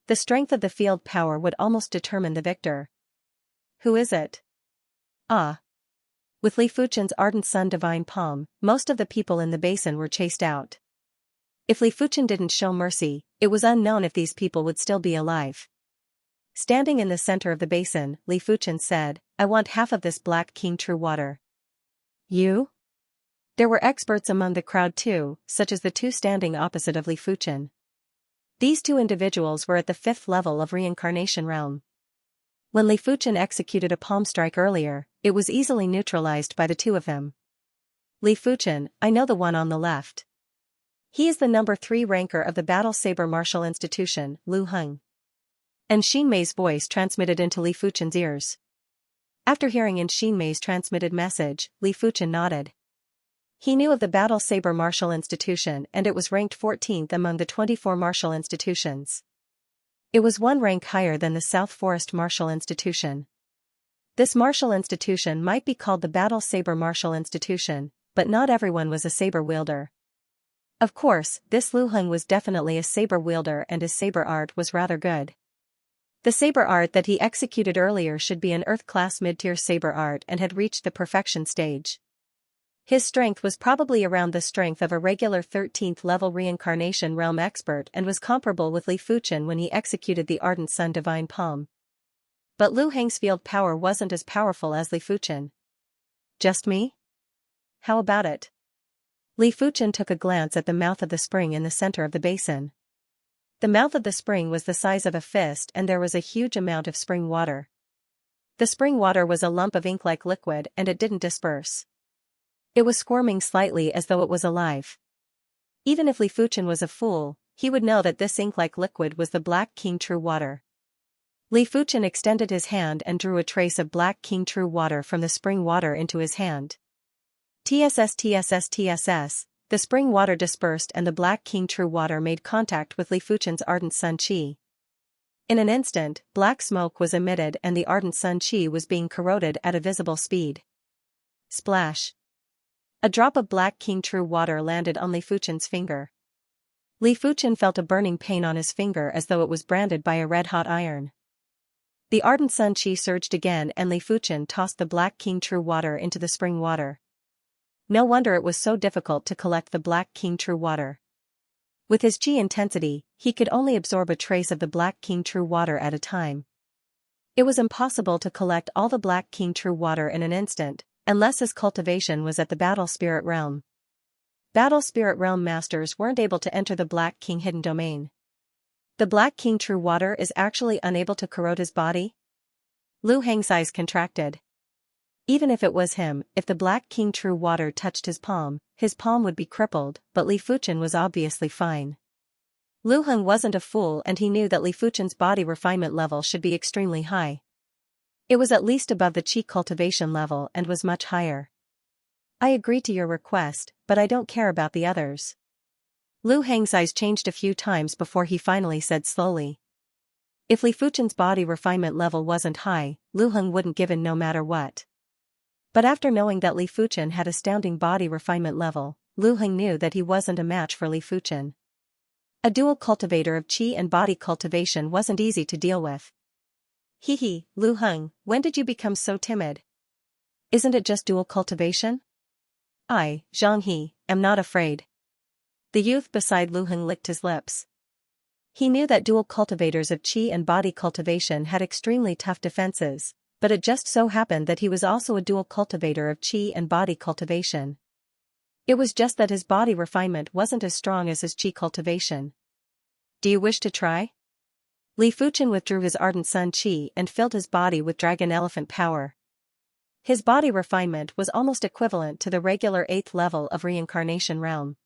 The strength of the field power would almost determine the victor. Who is it? Ah. With Li Fuchen's Ardent Sun Divine Palm, most of the people in the basin were chased out. If Li Fuchen didn't show mercy, it was unknown if these people would still be alive. Standing in the center of the basin, Li Fuchen said, "I want half of this Black King True Water." "You?" There were experts among the crowd too, such as the two standing opposite of Li Fuchen. These two individuals were at the 5th level of Reincarnation Realm. When Li Fuchen executed a palm strike earlier, it was easily neutralized by the two of them. "Li Fuchen, I know the one on the left. He is the number 3 ranker of the Battle Saber Martial Institution, Lu Heng." And Xianxia's voice transmitted into Li Fuchen's ears. After hearing Xianxia's transmitted message, Li Fuchen nodded. He knew of the Battle Saber Martial Institution, and it was ranked 14th among the 24 martial institutions. It was one rank higher than the South Forest Martial Institution. This martial institution might be called the Battle Saber Martial Institution, but not everyone was a saber wielder. Of course, this Lu Heng was definitely a saber wielder, and his saber art was rather good. The saber art that he executed earlier should be an Earth-class mid-tier saber art and had reached the perfection stage. His strength was probably around the strength of a regular 13th level Reincarnation Realm expert and was comparable with Li Fuchen when he executed the Ardent Sun Divine Palm. But Lu Heng's field power wasn't as powerful as Li Fuchen. "Just me? How about it?" Li Fuchen took a glance at the mouth of the spring in the center of the basin. The mouth of the spring was the size of a fist, and there was a huge amount of spring water. The spring water was a lump of ink-like liquid, and it didn't disperse. It was squirming slightly as though it was alive. Even if Li Fuchen was a fool, he would know that this ink-like liquid was the Black King True Water. Li Fuchen extended his hand and drew a trace of Black King True Water from the spring water into his hand. TSS. The spring water dispersed and the Black King True Water made contact with Li Fuchen's ardent sun qi. In an instant, black smoke was emitted and the ardent sun qi was being corroded at a visible speed. Splash. A drop of Black King True Water landed on Li Fuchen's finger. Li Fuchen felt a burning pain on his finger as though it was branded by a red-hot iron. The ardent sun qi surged again and Li Fuchen tossed the Black King True Water into the spring water. No wonder it was so difficult to collect the Black King True Water. With his qi intensity, he could only absorb a trace of the Black King True Water at a time. It was impossible to collect all the Black King True Water in an instant, unless his cultivation was at the Battle Spirit Realm. Battle Spirit Realm masters weren't able to enter the Black King hidden domain. The Black King True Water is actually unable to corrode his body? Lu Heng's eyes contracted. Even if it was him, if the Black King True Water touched his palm would be crippled, but Li Fuchen was obviously fine. Lu Heng wasn't a fool and he knew that Li Fuchen's body refinement level should be extremely high. It was at least above the qi cultivation level and was much higher. I agree to your request, but I don't care about the others. Lu Heng's eyes changed a few times before he finally said slowly. If Li Fuchen's body refinement level wasn't high, Lu Heng wouldn't give in no matter what. But after knowing that Li Fuchen had astounding body refinement level, Lu Heng knew that he wasn't a match for Li Fuchen. A dual cultivator of qi and body cultivation wasn't easy to deal with. Hehe, Lu Heng, when did you become so timid? Isn't it just dual cultivation? I, Xianxia, am not afraid. The youth beside Lu Heng licked his lips. He knew that dual cultivators of qi and body cultivation had extremely tough defenses, but it just so happened that he was also a dual cultivator of qi and body cultivation. It was just that his body refinement wasn't as strong as his qi cultivation. Do you wish to try? Li Fuchen withdrew his ardent sun qi and filled his body with dragon elephant power. His body refinement was almost equivalent to the regular 8th level of reincarnation realm.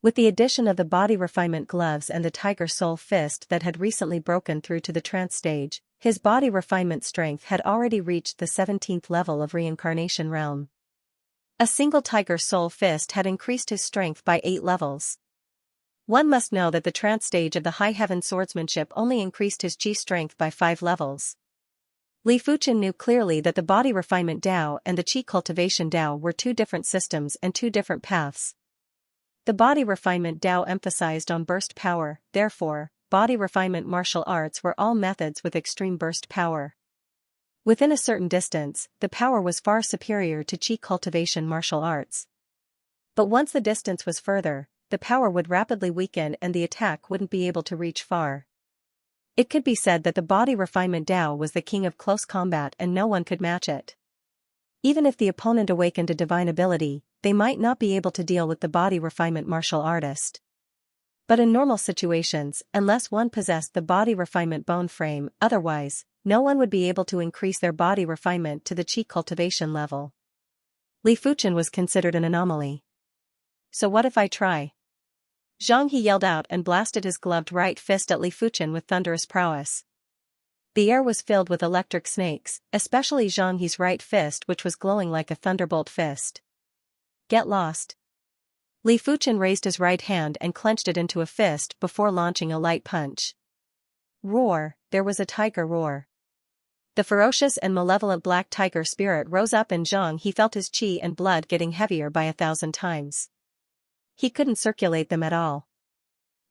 With the addition of the body refinement gloves and the tiger soul fist that had recently broken through to the trance stage, his body refinement strength had already reached the 17th level of reincarnation realm. A single tiger soul fist had increased his strength by 8 levels. One must know that the trance stage of the high heaven swordsmanship only increased his qi strength by 5 levels. Li Fuchen knew clearly that the body refinement Dao and the qi cultivation Dao were two different systems and two different paths. The body refinement Dao emphasized on burst power, therefore, body refinement martial arts were all methods with extreme burst power. Within a certain distance, the power was far superior to qi cultivation martial arts. But once the distance was further, the power would rapidly weaken and the attack wouldn't be able to reach far. It could be said that the body refinement Dao was the king of close combat and no one could match it. Even if the opponent awakened a divine ability, they might not be able to deal with the body refinement martial artist. But in normal situations, unless one possessed the body refinement bone frame, otherwise, no one would be able to increase their body refinement to the qi cultivation level. Li Fuchen was considered an anomaly. So what if I try? Zhang He yelled out and blasted his gloved right fist at Li Fuchen with thunderous prowess. The air was filled with electric snakes, especially Zhang He's right fist which was glowing like a thunderbolt fist. Get lost. Li Fuchen raised his right hand and clenched it into a fist before launching a light punch. Roar, there was a tiger roar. The ferocious and malevolent black tiger spirit rose up and Zhang He felt his qi and blood getting heavier by 1,000 times. He couldn't circulate them at all.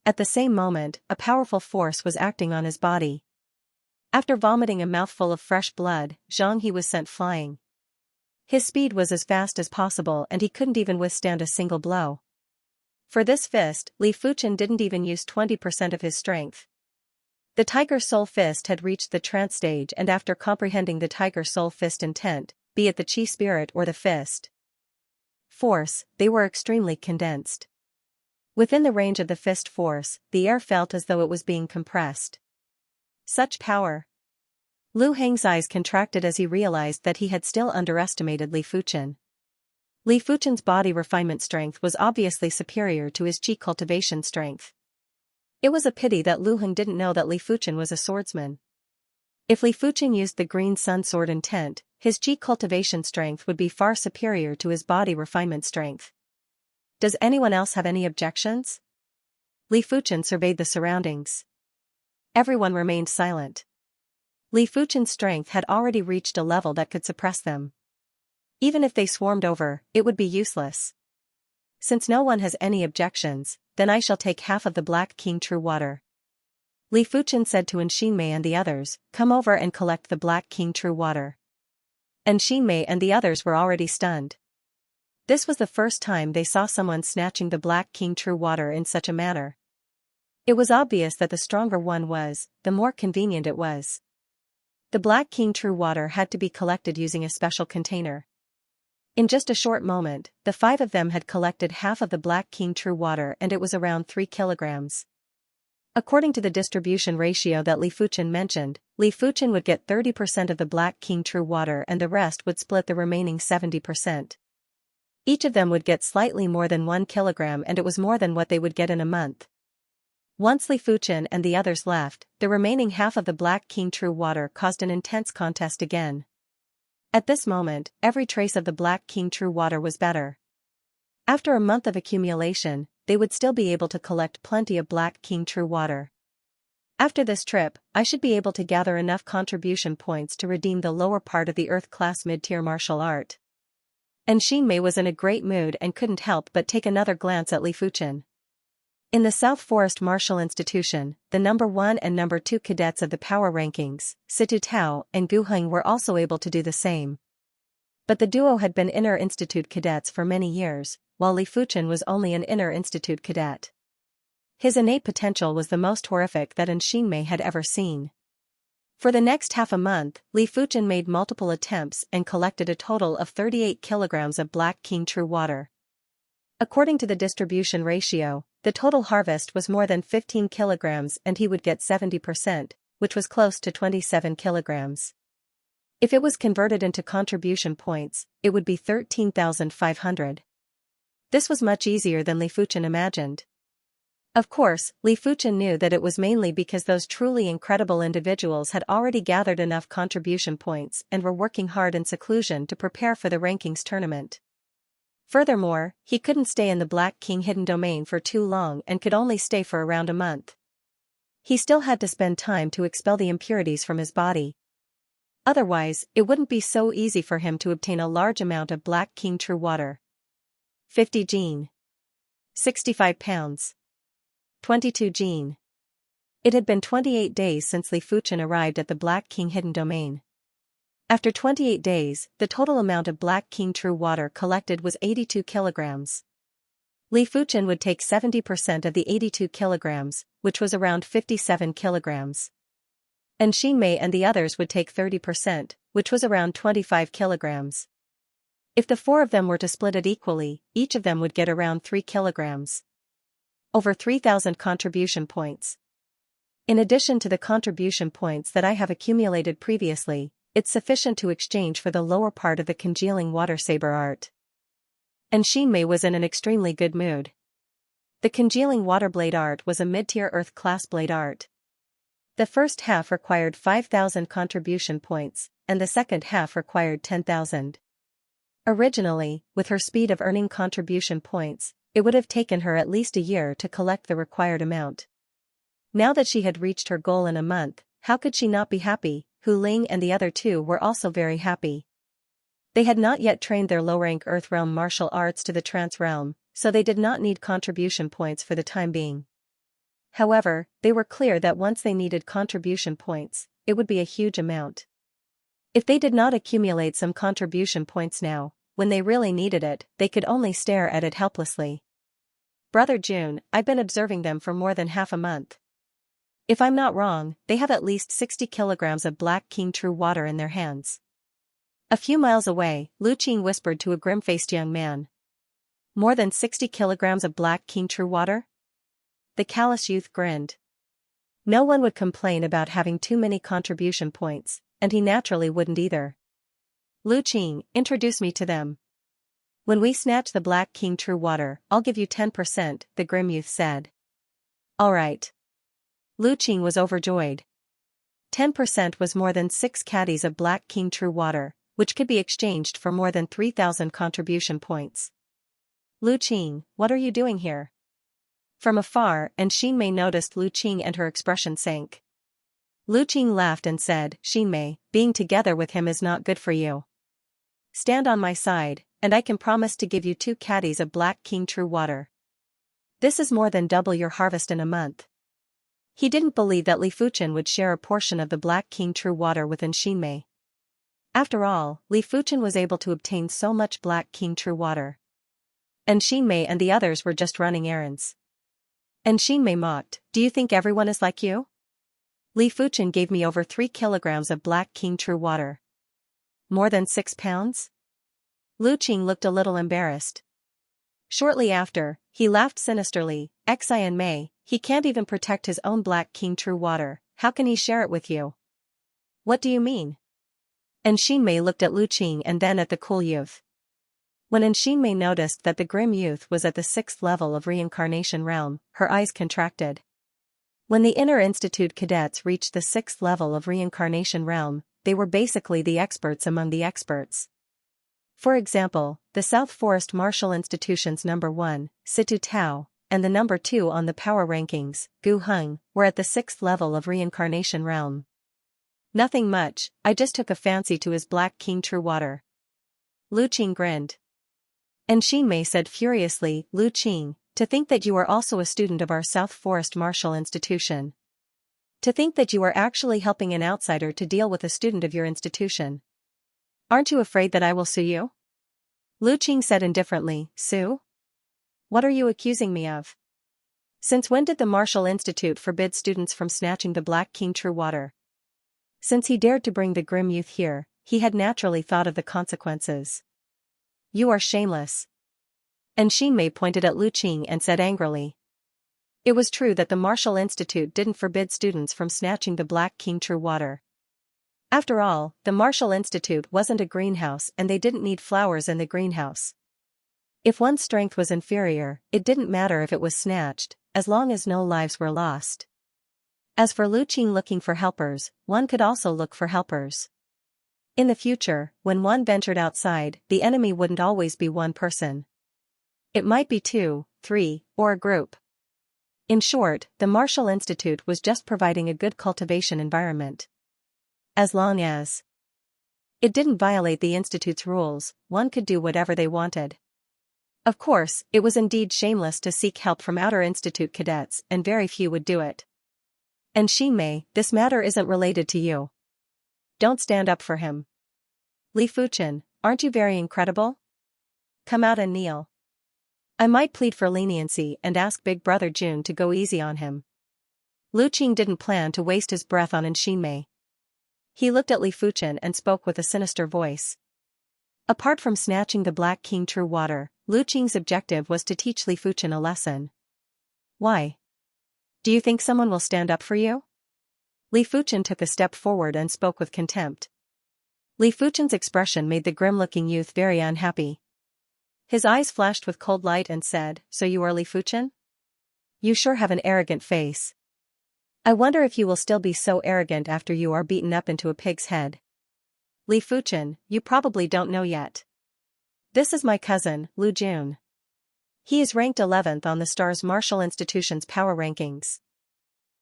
At the same moment, a powerful force was acting on his body. After vomiting a mouthful of fresh blood, Zhang He was sent flying. His speed was as fast as possible and he couldn't even withstand a single blow. For this fist, Li Fuchen didn't even use 20% of his strength. The Tiger Soul Fist had reached the trance stage and after comprehending the Tiger Soul Fist intent, be it the Qi Spirit or the Fist force, they were extremely condensed. Within the range of the fist force, the air felt as though it was being compressed. Such power! Lu Heng's eyes contracted as he realized that he had still underestimated Li Fuchen. Li Fuchen's body refinement strength was obviously superior to his qi cultivation strength. It was a pity that Lu Heng didn't know that Li Fuchen was a swordsman. If Li Fuchen used the green sun sword intent, his Qi cultivation strength would be far superior to his body refinement strength. Does anyone else have any objections? Li Fuchen surveyed the surroundings. Everyone remained silent. Li Fuchen's strength had already reached a level that could suppress them. Even if they swarmed over, it would be useless. Since no one has any objections, then I shall take half of the Black King True Water. Li Fuchen said to Xinmei and the others, come over and collect the Black King True Water. Xinmei and the others were already stunned. This was the first time they saw someone snatching the Black King True Water in such a manner. It was obvious that the stronger one was, the more convenient it was. The Black King True Water had to be collected using a special container. In just a short moment, the 5 of them had collected half of the Black King True Water, and it was around 3 kilograms. According to the distribution ratio that Li Fuchen mentioned, Li Fuchen would get 30% of the Black King True Water and the rest would split the remaining 70%. Each of them would get slightly more than 1 kilogram, and it was more than what they would get in a month. Once Li Fuchen and the others left, the remaining half of the Black King True Water caused an intense contest again. At this moment, every trace of the Black King True Water was better. After a month of accumulation, they would still be able to collect plenty of Black King True Water. After this trip, I should be able to gather enough contribution points to redeem the lower part of the Earth class mid-tier martial art. And Xinmei was in a great mood and couldn't help but take another glance at Li Fuchen. In the South Forest Martial Institution, the number 1 and number 2 cadets of the power rankings, Situ Tao and Gu Heng, were also able to do the same. But the duo had been Inner Institute cadets for many years, while Li Fuchen was only an Inner Institute cadet. His innate potential was the most horrific that Xinmei had ever seen. For the next half a month, Li Fuchen made multiple attempts and collected a total of 38 kilograms of Black King True Water. According to the distribution ratio, the total harvest was more than 15 kilograms and he would get 70%, which was close to 27 kilograms. If it was converted into contribution points, it would be 13,500. This was much easier than Li Fuchen imagined. Of course, Li Fuchen knew that it was mainly because those truly incredible individuals had already gathered enough contribution points and were working hard in seclusion to prepare for the rankings tournament. Furthermore, he couldn't stay in the Black King hidden domain for too long and could only stay for around a month. He still had to spend time to expel the impurities from his body. Otherwise, it wouldn't be so easy for him to obtain a large amount of Black King True Water. 50 Gene. 65 pounds. 22 Gene. It had been 28 days since Li Fuchen arrived at the Black King hidden domain. After 28 days, the total amount of Black King True Water collected was 82 kilograms. Li Fuchen would take 70% of the 82 kilograms, which was around 57 kilograms. And Xinmei and the others would take 30%, which was around 25 kilograms. If the 4 of them were to split it equally, each of them would get around 3 kilograms. Over 3,000 contribution points. In addition to the contribution points that I have accumulated previously, it's sufficient to exchange for the lower part of the congealing water saber art. And Xinmei was in an extremely good mood. The congealing water blade art was a mid-tier Earth class blade art. The first half required 5,000 contribution points, and the second half required 10,000. Originally, with her speed of earning contribution points, it would have taken her at least a year to collect the required amount. Now that she had reached her goal in a month, how could she not be happy? Hu Ling and the other 2 were also very happy. They had not yet trained their low-rank Earth realm martial arts to the trance realm, so they did not need contribution points for the time being. However, they were clear that once they needed contribution points, it would be a huge amount. If they did not accumulate some contribution points now, when they really needed it, they could only stare at it helplessly. Brother June, I've been observing them for more than half a month. If I'm not wrong, they have at least 60 kilograms of Black King True Water in their hands. A few miles away, Lu Qing whispered to a grim-faced young man. More than 60 kilograms of Black King True Water? The callous youth grinned. No one would complain about having too many contribution points, and he naturally wouldn't either. Lu Qing, introduce me to them. When we snatch the Black King True Water, I'll give you 10%, the grim youth said. All right. Lu Qing was overjoyed. 10% was more than 6 caddies of Black King True Water, which could be exchanged for more than 3,000 contribution points. Lu Qing, what are you doing here? From afar, and Xinmei noticed Lu Qing and her expression sank. Lu Qing laughed and said, Xinmei, being together with him is not good for you. Stand on my side, and I can promise to give you 2 caddies of Black King True Water. This is more than double your harvest in a month. He didn't believe that Li Fuchen would share a portion of the Black King True Water with Xinmei. After all, Li Fuchen was able to obtain so much Black King True Water. And Xinmei and the others were just running errands. And Xinmei mocked, do you think everyone is like you? Li Fuchen gave me over 3 kilograms of Black King True Water. More than 6 pounds? Lu Qing looked a little embarrassed. Shortly after, he laughed sinisterly, Xianmei, he can't even protect his own Black King True Water, how can he share it with you? What do you mean? And Xinmei looked at Lu Qing and then at the cool youth. When Xinmei noticed that the grim youth was at the 6th level of reincarnation realm, her eyes contracted. When the Inner Institute cadets reached the 6th level of reincarnation realm, they were basically the experts among the experts. For example, the South Forest Martial Institution's number 1, Situ Tao, and the number 2 on the power rankings, Gu Heng, were at the 6th level of reincarnation realm. Nothing much, I just took a fancy to his Black King True Water. Lu Qing grinned. And Xinmei said furiously, Lu Qing, to think that you are also a student of our South Forest Martial Institution. To think that you are actually helping an outsider to deal with a student of your institution. Aren't you afraid that I will sue you? Lu Qing said indifferently, sue? What are you accusing me of? Since when did the Martial Institute forbid students from snatching the Black King True Water? Since he dared to bring the grim youth here, he had naturally thought of the consequences. You are shameless. And Xinmei pointed at Lu Qing and said angrily. It was true that the Martial Institute didn't forbid students from snatching the Black King True Water. After all, the Martial Institute wasn't a greenhouse and they didn't need flowers in the greenhouse. If one's strength was inferior, it didn't matter if it was snatched, as long as no lives were lost. As for Lu Qing looking for helpers, one could also look for helpers. In the future, when one ventured outside, the enemy wouldn't always be one person. It might be 2, 3, or a group. In short, the Martial Institute was just providing a good cultivation environment. As long as it didn't violate the Institute's rules, one could do whatever they wanted. Of course, it was indeed shameless to seek help from Outer Institute cadets, and very few would do it. And Xinmei, this matter isn't related to you. Don't stand up for him. Li Fuchen, aren't you very incredible? Come out and kneel. I might plead for leniency and ask Big Brother Jun to go easy on him. Lu Qing didn't plan to waste his breath on Xinmei. He looked at Li Fuchen and spoke with a sinister voice. Apart from snatching the Black King True Water, Lu Qing's objective was to teach Li Fuchen a lesson. Why? Do you think someone will stand up for you? Li Fuchen took a step forward and spoke with contempt. Li Fuchen's expression made the grim-looking youth very unhappy. His eyes flashed with cold light and said, so you are Li Fuchen? You sure have an arrogant face. I wonder if you will still be so arrogant after you are beaten up into a pig's head. Li Fuchen, you probably don't know yet. This is my cousin, Lu Jun. He is ranked 11th on the Stars Martial Institution's power rankings.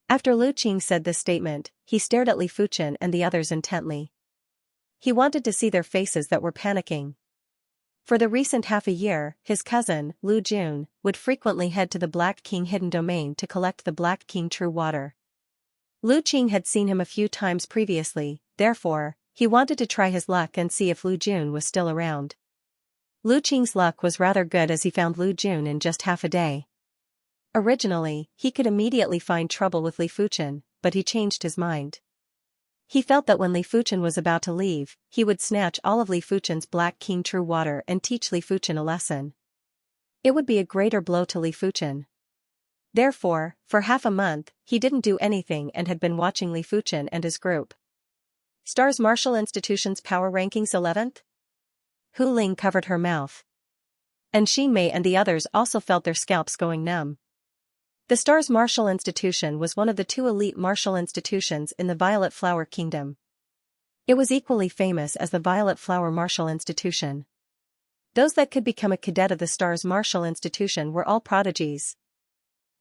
After Lu Qing said this statement, he stared at Li Fuchen and the others intently. He wanted to see their faces that were panicking. For the recent half a year, his cousin, Lu Jun, would frequently head to the Black King Hidden Domain to collect the Black King True Water. Lu Qing had seen him a few times previously, therefore, he wanted to try his luck and see if Lu Jun was still around. Lu Qing's luck was rather good as he found Lu Jun in just half a day. Originally, he could immediately find trouble with Li Fuchen, but he changed his mind. He felt that when Li Fuchen was about to leave, he would snatch all of Li Fuchen's Black King True Water and teach Li Fuchen a lesson. It would be a greater blow to Li Fuchen. Therefore, for half a month, he didn't do anything and had been watching Li Fuchen and his group. Stars Martial Institution's power rankings 11th? Hu Ling covered her mouth. And Xinmei and the others also felt their scalps going numb. The Stars Martial Institution was one of the 2 elite martial institutions in the Violet Flower Kingdom. It was equally famous as the Violet Flower Martial Institution. Those that could become a cadet of the Stars Martial Institution were all prodigies.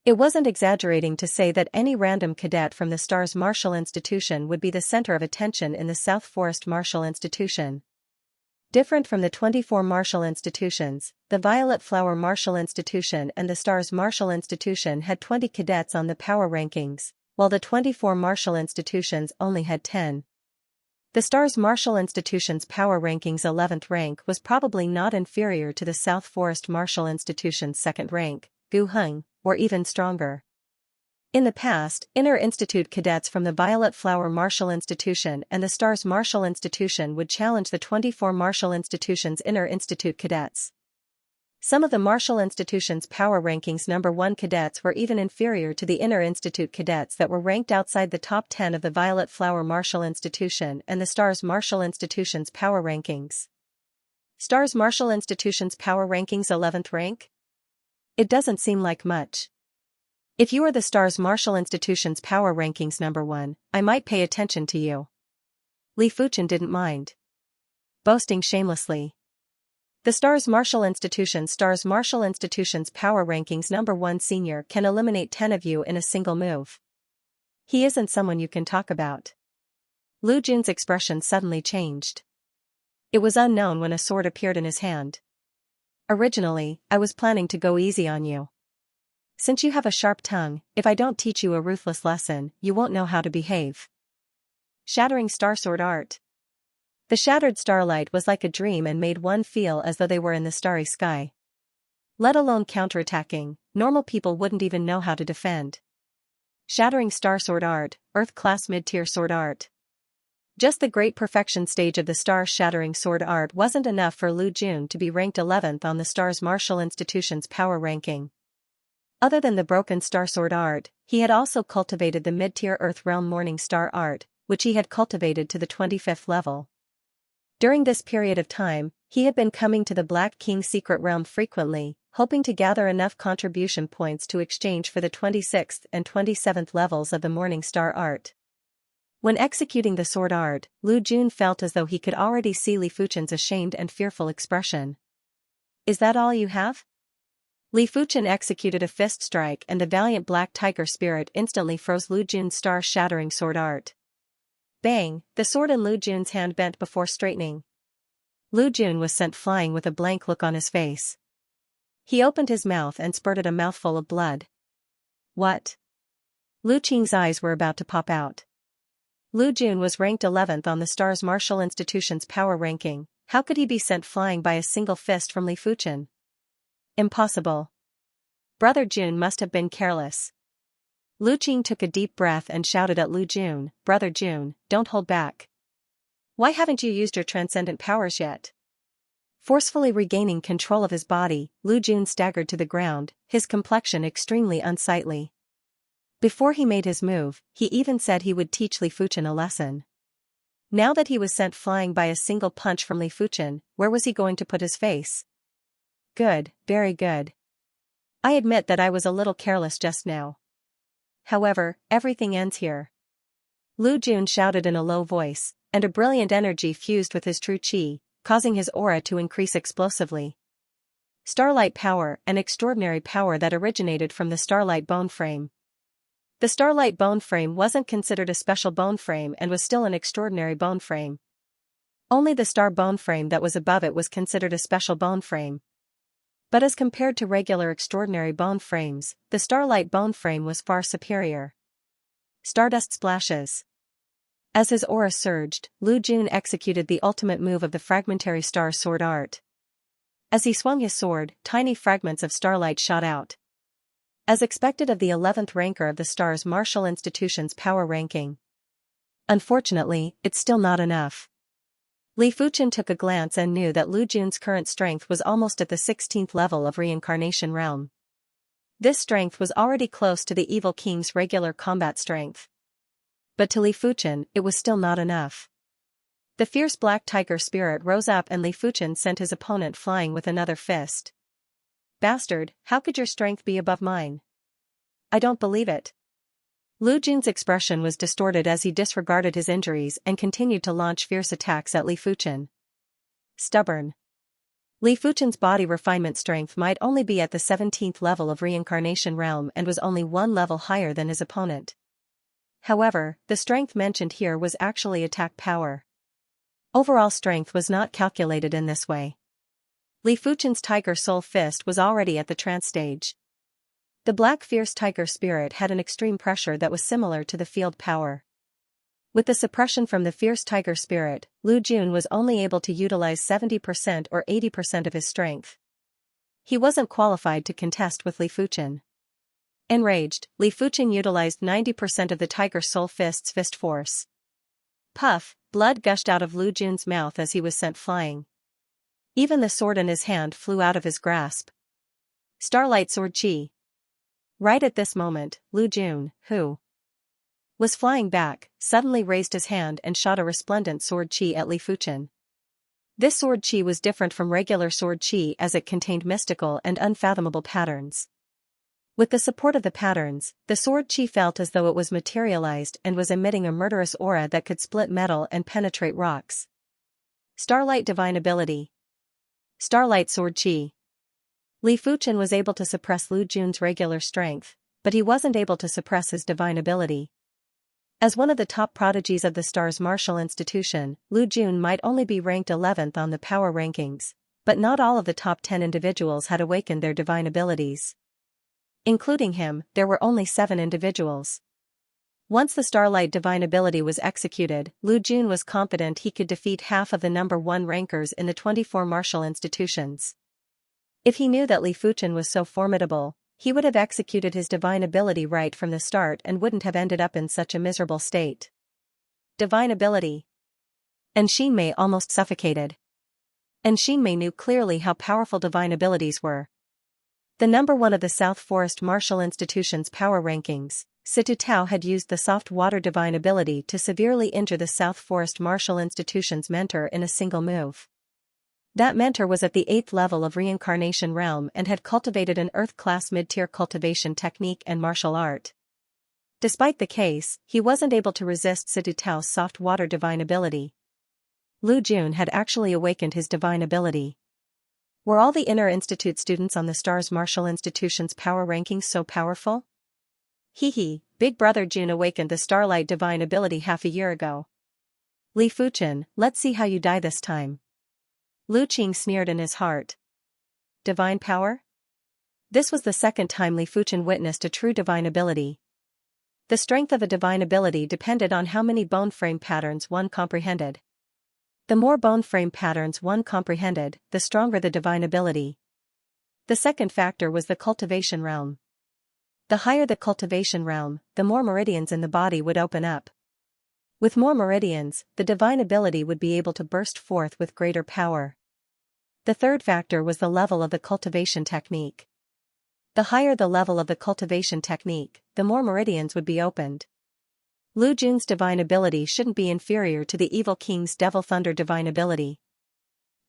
It wasn't exaggerating to say that any random cadet from the Stars Martial Institution would be the center of attention in the South Forest Martial Institution. Different from the 24 martial institutions, the Violet Flower Martial Institution and the Stars Martial Institution had 20 cadets on the power rankings, while the 24 martial institutions only had 10. The Stars Martial Institution's power ranking's 11th rank was probably not inferior to the South Forest Martial Institution's 2nd rank, Gu Heng, or even stronger. In the past, inter-institute cadets from the Violet Flower Martial Institution and the Stars Martial Institution would challenge the 24 martial institution's inter-institute cadets. Some of the martial institution's power rankings number 1 cadets were even inferior to the inter-institute cadets that were ranked outside the top 10 of the Violet Flower Martial Institution and the Stars Martial Institution's power rankings. Stars Martial Institution's power rankings 11th rank? It doesn't seem like much. If you are the Stars Martial Institution's power rankings number 1, I might pay attention to you. Li Fuchen didn't mind boasting shamelessly. The Stars Martial Institution's power rankings number 1 senior can eliminate 10 of you in a single move. He isn't someone you can talk about. Lu Jun's expression suddenly changed. It was unknown when a sword appeared in his hand. Originally, I was planning to go easy on you. Since you have a sharp tongue, if I don't teach you a ruthless lesson, you won't know how to behave. Shattering Star Sword Art. The shattered starlight was like a dream and made one feel as though they were in the starry sky. Let alone counterattacking, normal people wouldn't even know how to defend. Shattering Star Sword Art, Earth-class mid-tier sword art. Just the great perfection stage of the star-shattering sword art wasn't enough for Lu Jun to be ranked 11th on the Stars Martial Institution's power ranking. Other than the broken Star Sword Art, he had also cultivated the mid-tier Earth Realm Morning Star Art, which he had cultivated to the 25th level. During this period of time, he had been coming to the Black King Secret Realm frequently, hoping to gather enough contribution points to exchange for the 26th and 27th levels of the Morning Star Art. When executing the sword art, Lu Jun felt as though he could already see Li Fuchen's ashamed and fearful expression. Is that all you have? Li Fuchen executed a fist strike and the valiant Black Tiger Spirit instantly froze Lu Jun's star-shattering sword art. Bang! The sword in Lu Jun's hand bent before straightening. Lu Jun was sent flying with a blank look on his face. He opened his mouth and spurted a mouthful of blood. What? Lu Qing's eyes were about to pop out. Lu Jun was ranked 11th on the Stars Martial Institution's power ranking. How could he be sent flying by a single fist from Li Fuchen? Impossible. Brother Jun must have been careless. Lu Qing took a deep breath and shouted at Lu Jun, Brother Jun, don't hold back. Why haven't you used your transcendent powers yet? Forcefully regaining control of his body, Lu Jun staggered to the ground, his complexion extremely unsightly. Before he made his move, he even said he would teach Li Fuchen a lesson. Now that he was sent flying by a single punch from Li Fuchen, where was he going to put his face? Good, very good. I admit that I was a little careless just now. However, everything ends here. Lu Jun shouted in a low voice, and a brilliant energy fused with his true qi, causing his aura to increase explosively. Starlight power, an extraordinary power that originated from the Starlight bone frame. The Starlight bone frame wasn't considered a special bone frame and was still an extraordinary bone frame. Only the star bone frame that was above it was considered a special bone frame. But as compared to regular extraordinary bone frames, the Starlight bone frame was far superior. Stardust splashes. As his aura surged, Lu Jun executed the ultimate move of the fragmentary star sword art. As he swung his sword, tiny fragments of starlight shot out. As expected of the 11th ranker of the Stars Martial Institution's power ranking. Unfortunately, it's still not enough. Li Fuchen took a glance and knew that Lu Jun's current strength was almost at the 16th level of Reincarnation Realm. This strength was already close to the Evil King's regular combat strength. But to Li Fuchen, it was still not enough. The fierce Black Tiger Spirit rose up and Li Fuchen sent his opponent flying with another fist. Bastard, how could your strength be above mine? I don't believe it. Lu Jun's expression was distorted as he disregarded his injuries and continued to launch fierce attacks at Li Fuchen. Stubborn. Li Fuchen's body refinement strength might only be at the 17th level of reincarnation realm and was only one level higher than his opponent. However, the strength mentioned here was actually attack power. Overall strength was not calculated in this way. Li Fuchen's Tiger Soul Fist was already at the trance stage. The black fierce tiger spirit had an extreme pressure that was similar to the field power. With the suppression from the fierce tiger spirit, Lu Jun was only able to utilize 70% or 80% of his strength. He wasn't qualified to contest with Li Fuchen. Enraged, Li Fuchen utilized 90% of the Tiger Soul Fist's fist force. Puff, blood gushed out of Lu Jun's mouth as he was sent flying. Even the sword in his hand flew out of his grasp. Starlight Sword Chi. Right at this moment, Lu Jun, who was flying back, suddenly raised his hand and shot a resplendent sword chi at Li Fuchen. This sword chi was different from regular sword chi as it contained mystical and unfathomable patterns. With the support of the patterns, the sword chi felt as though it was materialized and was emitting a murderous aura that could split metal and penetrate rocks. Starlight Divine Ability. Starlight Sword Chi. Li Fuchen was able to suppress Lu Jun's regular strength, but he wasn't able to suppress his divine ability. As one of the top prodigies of the Stars Martial Institution, Lu Jun might only be ranked 11th on the power rankings, but not all of the top 10 individuals had awakened their divine abilities. Including him, there were only 7 individuals. Once the Starlight Divine Ability was executed, Lu Jun was confident he could defeat half of the number 1 rankers in the 24 martial institutions. If he knew that Li Fuchen was so formidable, he would have executed his divine ability right from the start and wouldn't have ended up in such a miserable state. Divine Ability. And Xinmei almost suffocated. And Xinmei knew clearly how powerful divine abilities were. The number 1 of the South Forest Martial Institution's power rankings, Situ Tao had used the soft water divine ability to severely injure the South Forest Martial Institution's mentor in a single move. That mentor was at the 8th level of reincarnation realm and had cultivated an Earth-class mid-tier cultivation technique and martial art. Despite the case, he wasn't able to resist Situ Tao's soft water divine ability. Lu Jun had actually awakened his divine ability. Were all the Inner Institute students on the Stars Martial Institution's power rankings so powerful? Big Brother Jun awakened the Starlight divine ability half a year ago. Li Fuchen, let's see how you die this time. Lu Qing sneered in his heart. Divine power? This was the second time Li Fuchen witnessed a true divine ability. The strength of a divine ability depended on how many bone frame patterns one comprehended. The more bone frame patterns one comprehended, the stronger the divine ability. The second factor was the cultivation realm. The higher the cultivation realm, the more meridians in the body would open up. With more meridians, the divine ability would be able to burst forth with greater power. The third factor was the level of the cultivation technique. The higher the level of the cultivation technique, the more meridians would be opened. Lu Jun's divine ability shouldn't be inferior to the Evil King's Devil Thunder divine ability.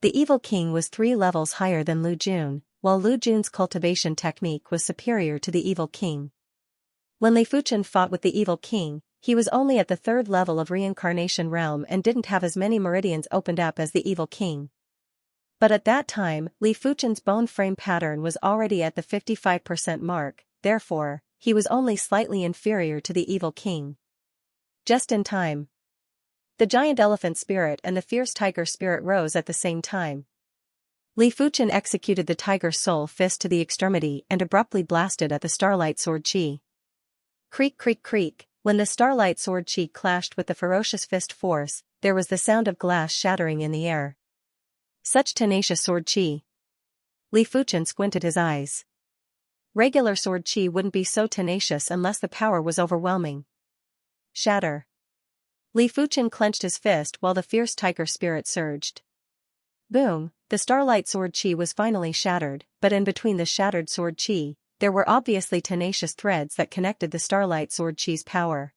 The Evil King was 3 levels higher than Lu Jun, while Lu Jun's cultivation technique was superior to the Evil King. When Li Fuchen fought with the Evil King, he was only at the 3rd level of reincarnation realm and didn't have as many meridians opened up as the Evil King. But at that time, Li Fuchen's bone frame pattern was already at the 55% mark, therefore, he was only slightly inferior to the Evil King. Just in time. The giant elephant spirit and the fierce tiger spirit rose at the same time. Li Fuchen executed the Tiger Soul Fist to the extremity and abruptly blasted at the Starlight Sword Chi. Creak creak creak, when the Starlight Sword Chi clashed with the ferocious fist force, there was the sound of glass shattering in the air. Such tenacious sword chi. Li Fuchen squinted his eyes. Regular sword chi wouldn't be so tenacious unless the power was overwhelming. Shatter. Li Fuchen clenched his fist while the fierce tiger spirit surged. Boom, the Starlight Sword Chi was finally shattered, but in between the shattered sword chi, there were obviously tenacious threads that connected the Starlight Sword Chi's power.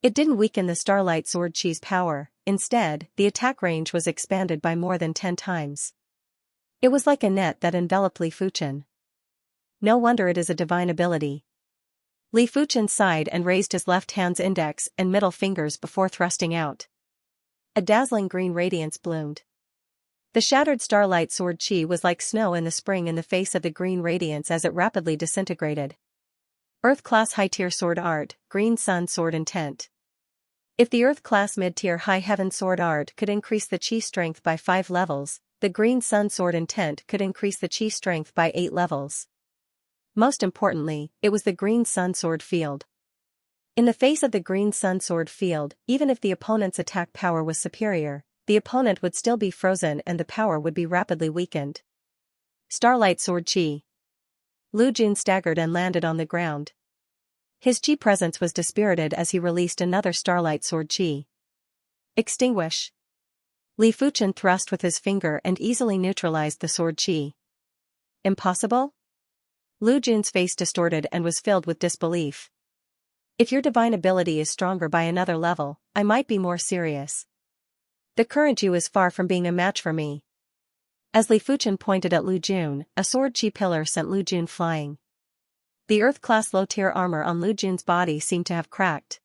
It didn't weaken the Starlight Sword Chi's power, instead, the attack range was expanded by more than 10 times. It was like a net that enveloped Li Fuchen. No wonder it is a divine ability. Li Fuchen sighed and raised his left hand's index and middle fingers before thrusting out. A dazzling green radiance bloomed. The shattered starlight sword chi was like snow in the spring in the face of the green radiance as it rapidly disintegrated. Earth-class high-tier sword art, Green Sun Sword Intent. If the Earth-class mid-tier High Heaven Sword art could increase the chi strength by 5 levels, the Green Sun Sword Intent could increase the chi strength by 8 levels. Most importantly, it was the Green Sun Sword Field. In the face of the Green Sun Sword Field, even if the opponent's attack power was superior, the opponent would still be frozen and the power would be rapidly weakened. Starlight Sword Chi. Lu Jun staggered and landed on the ground. His chi presence was dispirited as he released another Starlight Sword Chi. Extinguish. Li Fuchen thrust with his finger and easily neutralized the sword chi. Impossible? Lu Jun's face distorted and was filled with disbelief. If your divine ability is stronger by another level, I might be more serious. The current you is far from being a match for me. As Li Fuchen pointed at Lu Jun, a sword chi pillar sent Lu Jun flying. The Earth-class low-tier armor on Lu Jun's body seemed to have cracked.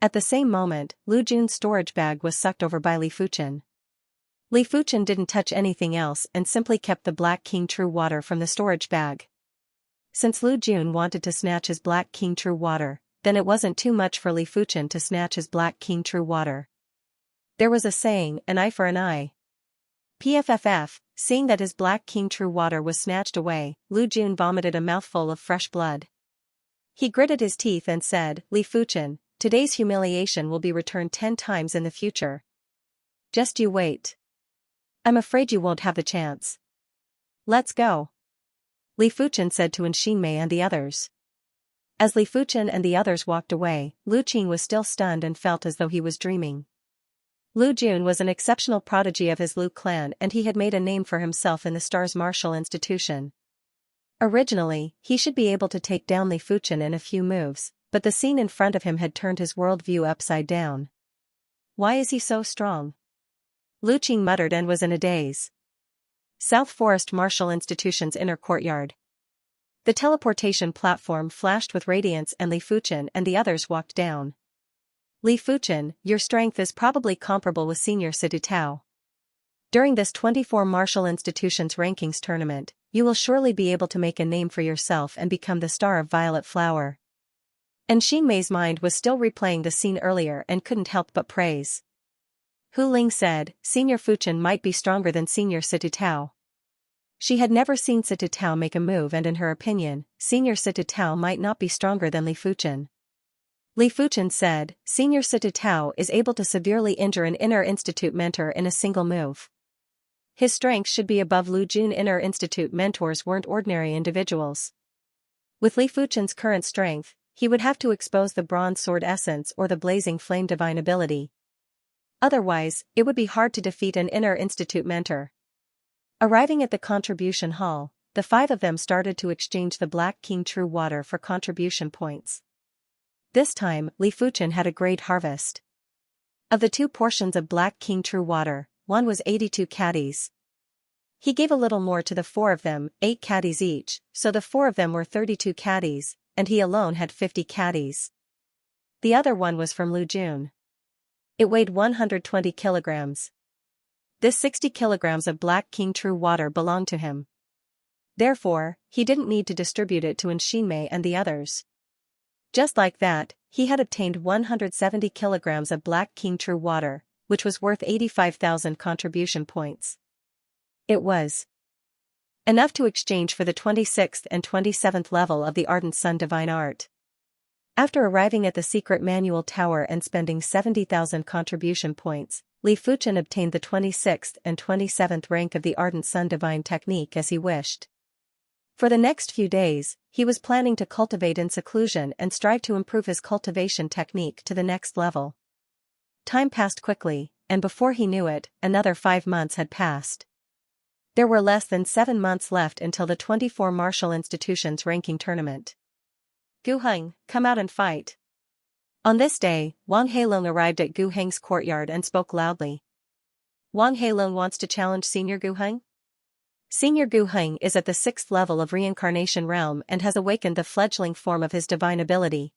At the same moment, Lu Jun's storage bag was sucked over by Li Fuchen. Li Fuchen didn't touch anything else and simply kept the Black King True Water from the storage bag. Since Lu Jun wanted to snatch his Black King True Water, then it wasn't too much for Li Fuchen to snatch his Black King True Water. There was a saying, an eye for an eye. PFFF, seeing that his Black King True Water was snatched away, Lu Jun vomited a mouthful of fresh blood. He gritted his teeth and said, Li Fuchen, today's humiliation will be returned 10 times in the future. Just you wait. I'm afraid you won't have the chance. Let's go. Li Fuchen said to Xianxia and the others. As Li Fuchen and the others walked away, Lu Qing was still stunned and felt as though he was dreaming. Lu Jun was an exceptional prodigy of his Lu clan and he had made a name for himself in the Stars Martial Institution. Originally, he should be able to take down Li Fuchen in a few moves, but the scene in front of him had turned his worldview upside down. Why is he so strong? Lu Qing muttered and was in a daze. South Forest Martial Institution's inner courtyard. The teleportation platform flashed with radiance and Li Fuchen and the others walked down. Li Fuchen, your strength is probably comparable with Senior City Tao. During this 24 Martial Institutions Rankings tournament, you will surely be able to make a name for yourself and become the star of Violet Flower. And Xianxia's mind was still replaying the scene earlier and couldn't help but praise. Hu Ling said, Senior Fuchen might be stronger than Senior City Tao. She had never seen City Tao make a move and in her opinion, Senior City Tao might not be stronger than Li Fuchen. Li Fuchen said, Senior City Tao is able to severely injure an Inner Institute mentor in a single move. His strength should be above Lu Jun. Inner Institute mentors weren't ordinary individuals. With Li Fuchen's current strength, he would have to expose the Bronze Sword Essence or the Blazing Flame Divine ability. Otherwise, it would be hard to defeat an Inner Institute mentor. Arriving at the contribution hall, the 5 of them started to exchange the Black King True Water for contribution points. This time, Li Fuchen had a great harvest. Of the 2 portions of Black King True Water, one was 82 caddies. He gave a little more to the 4 of them, 8 caddies each, so the 4 of them were 32 caddies, and he alone had 50 caddies. The other one was from Lu Jun. It weighed 120 kilograms. This 60 kilograms of Black King True Water belonged to him. Therefore, he didn't need to distribute it to Xianxia and the others. Just like that, he had obtained 170 kilograms of Black King True Water, which was worth 85,000 contribution points. It was enough to exchange for the 26th and 27th level of the Ardent Sun Divine Art. After arriving at the secret manual tower and spending 70,000 contribution points, Li Fuchen obtained the 26th and 27th rank of the Ardent Sun Divine Technique as he wished. For the next few days, he was planning to cultivate in seclusion and strive to improve his cultivation technique to the next level. Time passed quickly, and before he knew it, another 5 months had passed. There were less than 7 months left until the 24 Martial Institutions Ranking Tournament. Gu Heng, come out and fight. On this day, Wang Heilong arrived at Gu Heng's courtyard and spoke loudly. Wang Heilong wants to challenge Senior Gu Heng? Senior Gu Heng is at the 6th level of reincarnation realm and has awakened the fledgling form of his divine ability.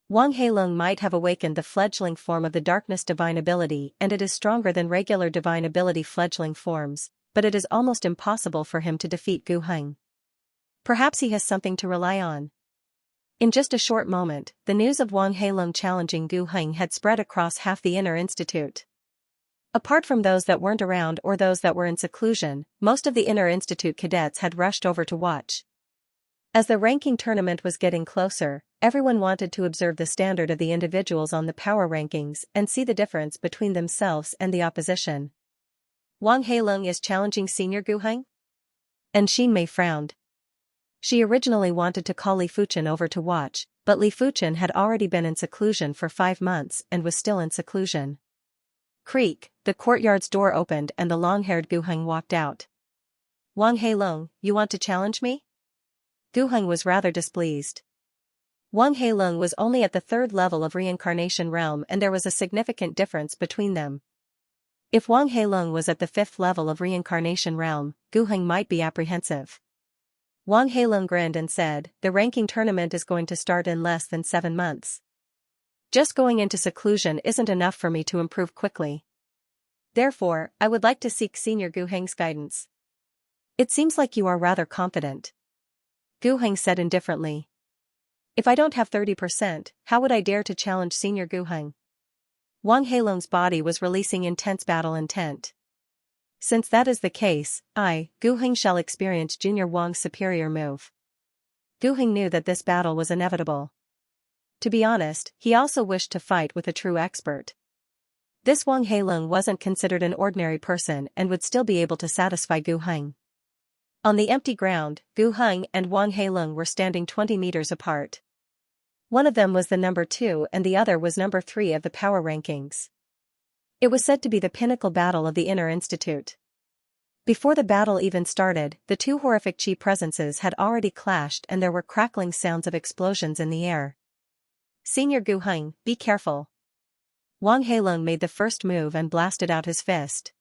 Wang Heilong might have awakened the fledgling form of the darkness divine ability, and it is stronger than regular divine ability fledgling forms, but it is almost impossible for him to defeat Gu Heng. Perhaps he has something to rely on. In just a short moment, the news of Wang Heilong challenging Gu Heng had spread across half the Inner Institute. Apart from those that weren't around or those that were in seclusion, most of the Inner Institute cadets had rushed over to watch. As the ranking tournament was getting closer, everyone wanted to observe the standard of the individuals on the power rankings and see the difference between themselves and the opposition. Wang Heilong is challenging Senior Gu Heng? And Xin Mei frowned. She originally wanted to call Li Fuchen over to watch, but Li Fuchen had already been in seclusion for 5 months and was still in seclusion. Creak, the courtyard's door opened and the long-haired Gu Heng walked out. Wang Heilong, you want to challenge me? Gu Heng was rather displeased. Wang Heilong was only at the 3rd level of reincarnation realm and there was a significant difference between them. If Wang Heilong was at the 5th level of reincarnation realm, Gu Heng might be apprehensive. Wang Heilong grinned and said, "The ranking tournament is going to start in less than 7 months. Just going into seclusion isn't enough for me to improve quickly. Therefore, I would like to seek Senior Gu Heng's guidance." "It seems like you are rather confident," Gu Heng said indifferently. "If I don't have 30%, how would I dare to challenge Senior Gu Heng?" Wang Heilong's body was releasing intense battle intent. "Since that is the case, I, Gu Heng, shall experience Junior Wang's superior move." Gu Heng knew that this battle was inevitable. To be honest, he also wished to fight with a true expert. This Wang Heilong wasn't considered an ordinary person and would still be able to satisfy Gu Heng. On the empty ground, Gu Heng and Wang Heilong were standing 20 meters apart. One of them was the number 2 and the other was number 3 of the power rankings. It was said to be the pinnacle battle of the Inner Institute. Before the battle even started, the 2 horrific chi presences had already clashed and there were crackling sounds of explosions in the air. "Senior Gu Heng, be careful." Wang Heilong made the first move and blasted out his fist.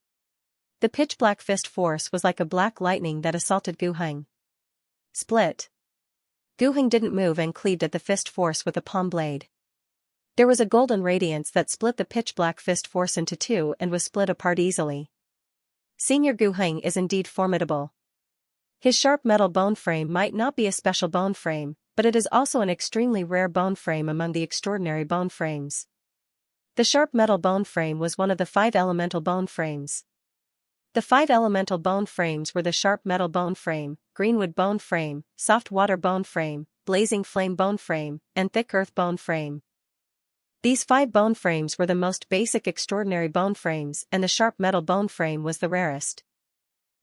The pitch-black fist force was like a black lightning that assaulted Gu Heng. Split. Gu Heng didn't move and cleaved at the fist force with a palm blade. There was a golden radiance that split the pitch-black fist force into 2 and was split apart easily. Senior Gu Heng is indeed formidable. His sharp metal bone frame might not be a special bone frame, but it is also an extremely rare bone frame among the extraordinary bone frames. The sharp metal bone frame was one of the 5 elemental bone frames. The 5 elemental bone frames were the sharp metal bone frame, greenwood bone frame, soft water bone frame, blazing flame bone frame, and thick earth bone frame. These 5 bone frames were the most basic extraordinary bone frames and the sharp metal bone frame was the rarest.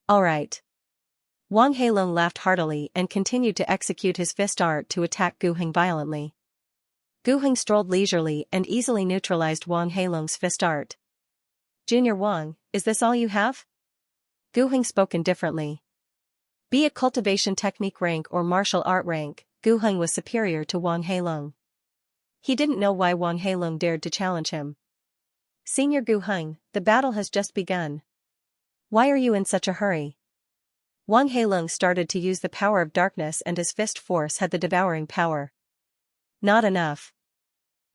All right. Wang Heilong laughed heartily and continued to execute his fist art to attack Gu Heng violently. Gu Heng strolled leisurely and easily neutralized Wang Heilong's fist art. "Junior Wang, is this all you have?" Gu Heng spoke indifferently. Be it cultivation technique rank or martial art rank, Gu Heng was superior to Wang Heilong. He didn't know why Wang Heilong dared to challenge him. "Senior Gu Heng, the battle has just begun. Why are you in such a hurry?" Wang Heilong started to use the power of darkness and his fist force had the devouring power. Not enough.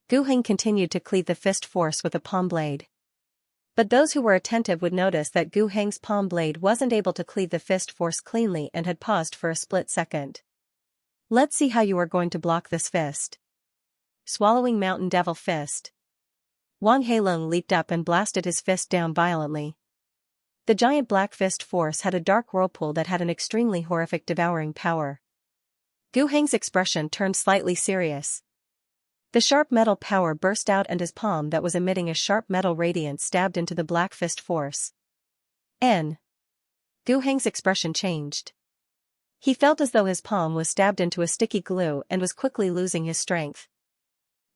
Gu Heng continued to cleave the fist force with a palm blade. But those who were attentive would notice that Gu Heng's palm blade wasn't able to cleave the fist force cleanly and had paused for a split second. "Let's see how you are going to block this fist." Swallowing Mountain Devil Fist. Wang Heilong leaped up and blasted his fist down violently. The giant black fist force had a dark whirlpool that had an extremely horrific devouring power. Gu Heng's expression turned slightly serious. The sharp metal power burst out and his palm that was emitting a sharp metal radiance stabbed into the black fist force. Gu Heng's expression changed. He felt as though his palm was stabbed into a sticky glue and was quickly losing his strength.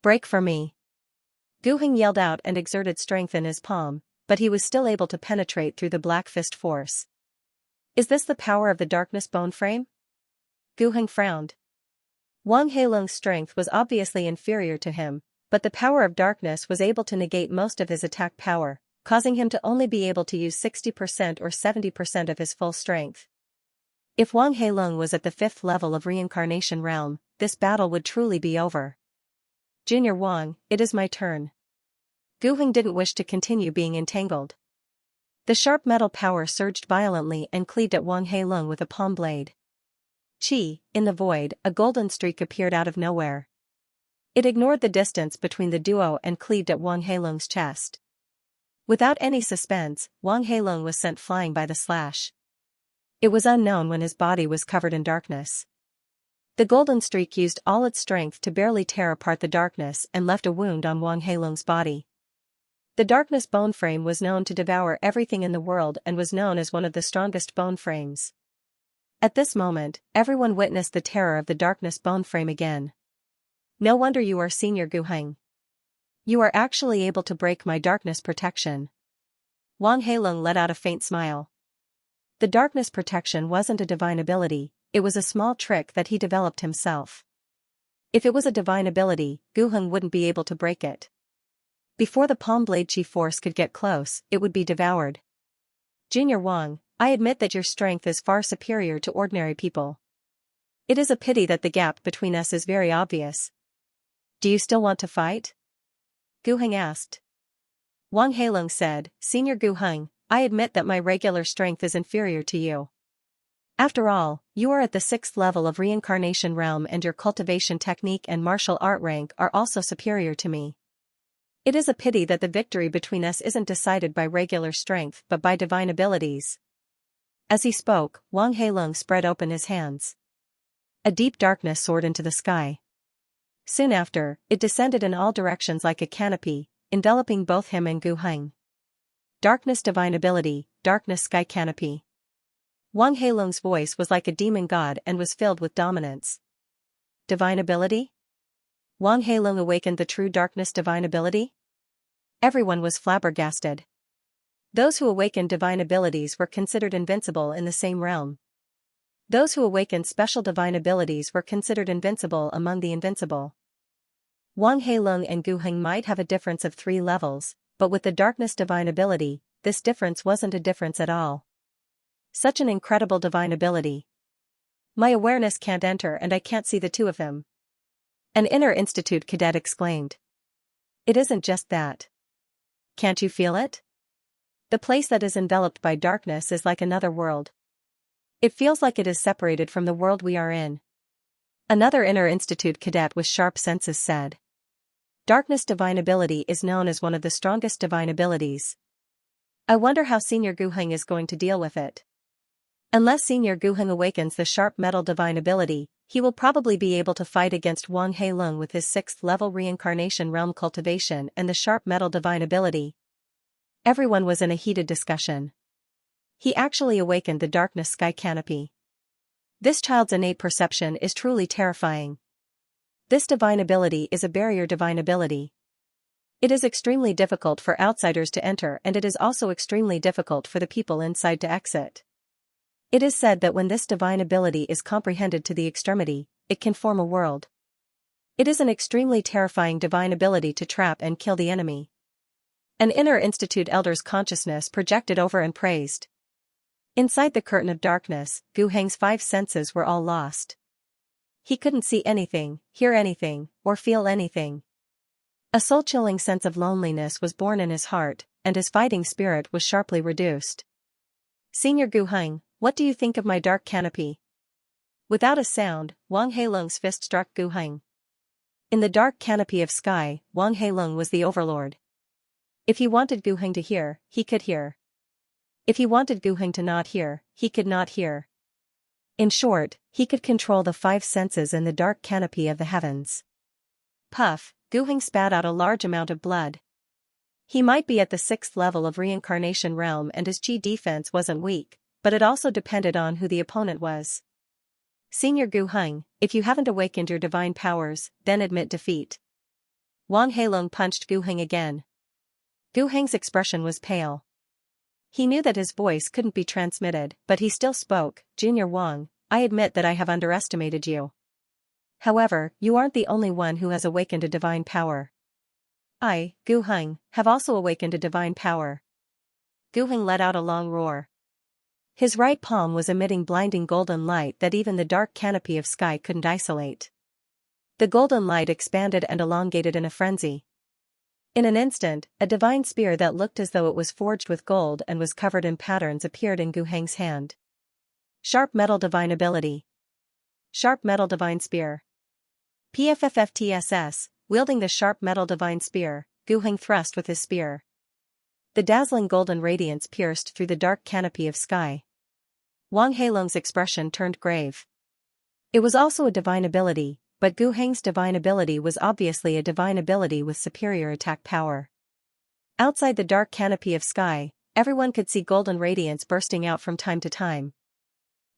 "Break for me." Gu Heng yelled out and exerted strength in his palm, but he was still able to penetrate through the black fist force. "Is this the power of the darkness bone frame?" Gu Heng frowned. Wang Heilong's strength was obviously inferior to him, but the power of darkness was able to negate most of his attack power, causing him to only be able to use 60% or 70% of his full strength. If Wang Heilong was at the 5th level of reincarnation realm, this battle would truly be over. Junior Wang, it is my turn. Gu Heng didn't wish to continue being entangled. The sharp metal power surged violently and cleaved at Wang Heilong with a palm blade. Chi, in the void, a golden streak appeared out of nowhere. It ignored the distance between the duo and cleaved at Wang Heilong's chest. Without any suspense, Wang Heilong was sent flying by the slash. It was unknown when his body was covered in darkness. The golden streak used all its strength to barely tear apart the darkness and left a wound on Wang Heilong's body. The darkness bone frame was known to devour everything in the world and was known as one of the strongest bone frames. At this moment, everyone witnessed the terror of the darkness bone frame again. No wonder you are Senior Gu Heng. You are actually able to break my darkness protection. Wang Heilong let out a faint smile. The darkness protection wasn't a divine ability, it was a small trick that he developed himself. If it was a divine ability, Gu Heng wouldn't be able to break it. Before the palm blade chi force could get close, it would be devoured. Junior Wang, I admit that your strength is far superior to ordinary people. It is a pity that the gap between us is very obvious. Do you still want to fight? Gu Heng asked. Wang Heilong said, Senior Gu Heng, I admit that my regular strength is inferior to you. After all, you are at the 6th level of reincarnation realm and your cultivation technique and martial art rank are also superior to me. It is a pity that the victory between us isn't decided by regular strength but by divine abilities. As he spoke, Wang Heilong spread open his hands. A deep darkness soared into the sky. Soon after, it descended in all directions like a canopy, enveloping both him and Gu Heng. Darkness divine ability, darkness sky canopy. Wang Heilong's voice was like a demon god and was filled with dominance. Divine ability? Wang Heilong awakened the true darkness divine ability? Everyone was flabbergasted. Those who awakened divine abilities were considered invincible in the same realm. Those who awakened special divine abilities were considered invincible among the invincible. Wang Heilong and Gu Heng might have a difference of 3 levels, but with the darkness divine ability, this difference wasn't a difference at all. Such an incredible divine ability. My awareness can't enter and I can't see the two of them. An inner institute cadet exclaimed. It isn't just that. Can't you feel it? The place that is enveloped by darkness is like another world. It feels like it is separated from the world we are in. Another inner institute cadet with sharp senses said. Darkness divine ability is known as one of the strongest divine abilities. I wonder how Senior Gu Heng is going to deal with it. Unless Senior Gu Heng awakens the sharp metal divine ability, he will probably be able to fight against Wang Heilong with his 6th level reincarnation realm cultivation and the sharp metal divine ability. Everyone was in a heated discussion. He actually awakened the darkness sky canopy. This child's innate perception is truly terrifying. This divine ability is a barrier divine ability. It is extremely difficult for outsiders to enter and it is also extremely difficult for the people inside to exit. It is said that when this divine ability is comprehended to the extremity, it can form a world. It is an extremely terrifying divine ability to trap and kill the enemy. An inner institute elder's consciousness projected over and praised. Inside the curtain of darkness, Gu Heng's 5 senses were all lost. He couldn't see anything, hear anything, or feel anything. A soul-chilling sense of loneliness was born in his heart, and his fighting spirit was sharply reduced. Senior Gu Heng, what do you think of my dark canopy? Without a sound, Wang Heilong's fist struck Gu Heng. In the dark canopy of sky, Wang Heilong was the overlord. If he wanted Gu Heng to hear, he could hear. If he wanted Gu Heng to not hear, he could not hear. In short, he could control the 5 senses in the dark canopy of the heavens. Puff, Gu Heng spat out a large amount of blood. He might be at the 6th level of reincarnation realm and his chi defense wasn't weak, but it also depended on who the opponent was. Senior Gu Heng, if you haven't awakened your divine powers, then admit defeat. Wang Heilong punched Gu Heng again. Gu Heng's expression was pale. He knew that his voice couldn't be transmitted, but he still spoke. Junior Wang, I admit that I have underestimated you. However, you aren't the only one who has awakened a divine power. I, Gu Heng, have also awakened a divine power. Gu Heng let out a long roar. His right palm was emitting blinding golden light that even the dark canopy of sky couldn't isolate. The golden light expanded and elongated in a frenzy. In an instant, a divine spear that looked as though it was forged with gold and was covered in patterns appeared in Gu Heng's hand. Sharp metal divine ability. Sharp metal divine spear. PFFFTSS, wielding the sharp metal divine spear, Gu Heng thrust with his spear. The dazzling golden radiance pierced through the dark canopy of sky. Wang Heilong's expression turned grave. It was also a divine ability, but Gu Heng's divine ability was obviously a divine ability with superior attack power. Outside the dark canopy of sky, everyone could see golden radiance bursting out from time to time.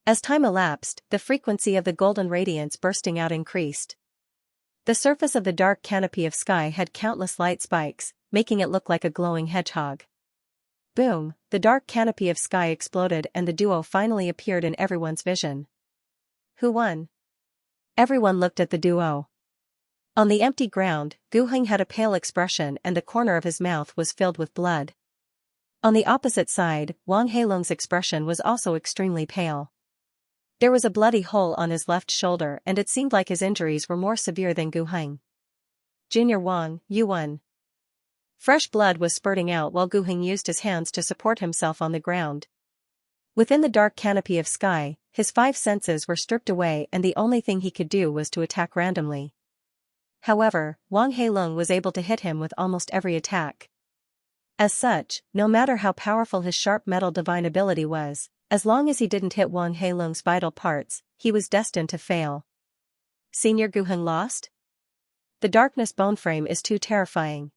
As time elapsed, the frequency of the golden radiance bursting out increased. The surface of the dark canopy of sky had countless light spikes, making it look like a glowing hedgehog. Boom, the dark canopy of sky exploded and the duo finally appeared in everyone's vision. Who won? Everyone looked at the duo. On the empty ground, Gu Heng had a pale expression and the corner of his mouth was filled with blood. On the opposite side, Wang Heilong's expression was also extremely pale. There was a bloody hole on his left shoulder and it seemed like his injuries were more severe than Gu Heng. Junior Wang, you won. Fresh blood was spurting out while Gu Heng used his hands to support himself on the ground. Within the dark canopy of sky, his 5 senses were stripped away and the only thing he could do was to attack randomly. However, Wang Heilong was able to hit him with almost every attack. As such, no matter how powerful his sharp metal divine ability was, as long as he didn't hit Wang Heilong's vital parts, he was destined to fail. Senior Gu Heng lost? The darkness bone frame is too terrifying.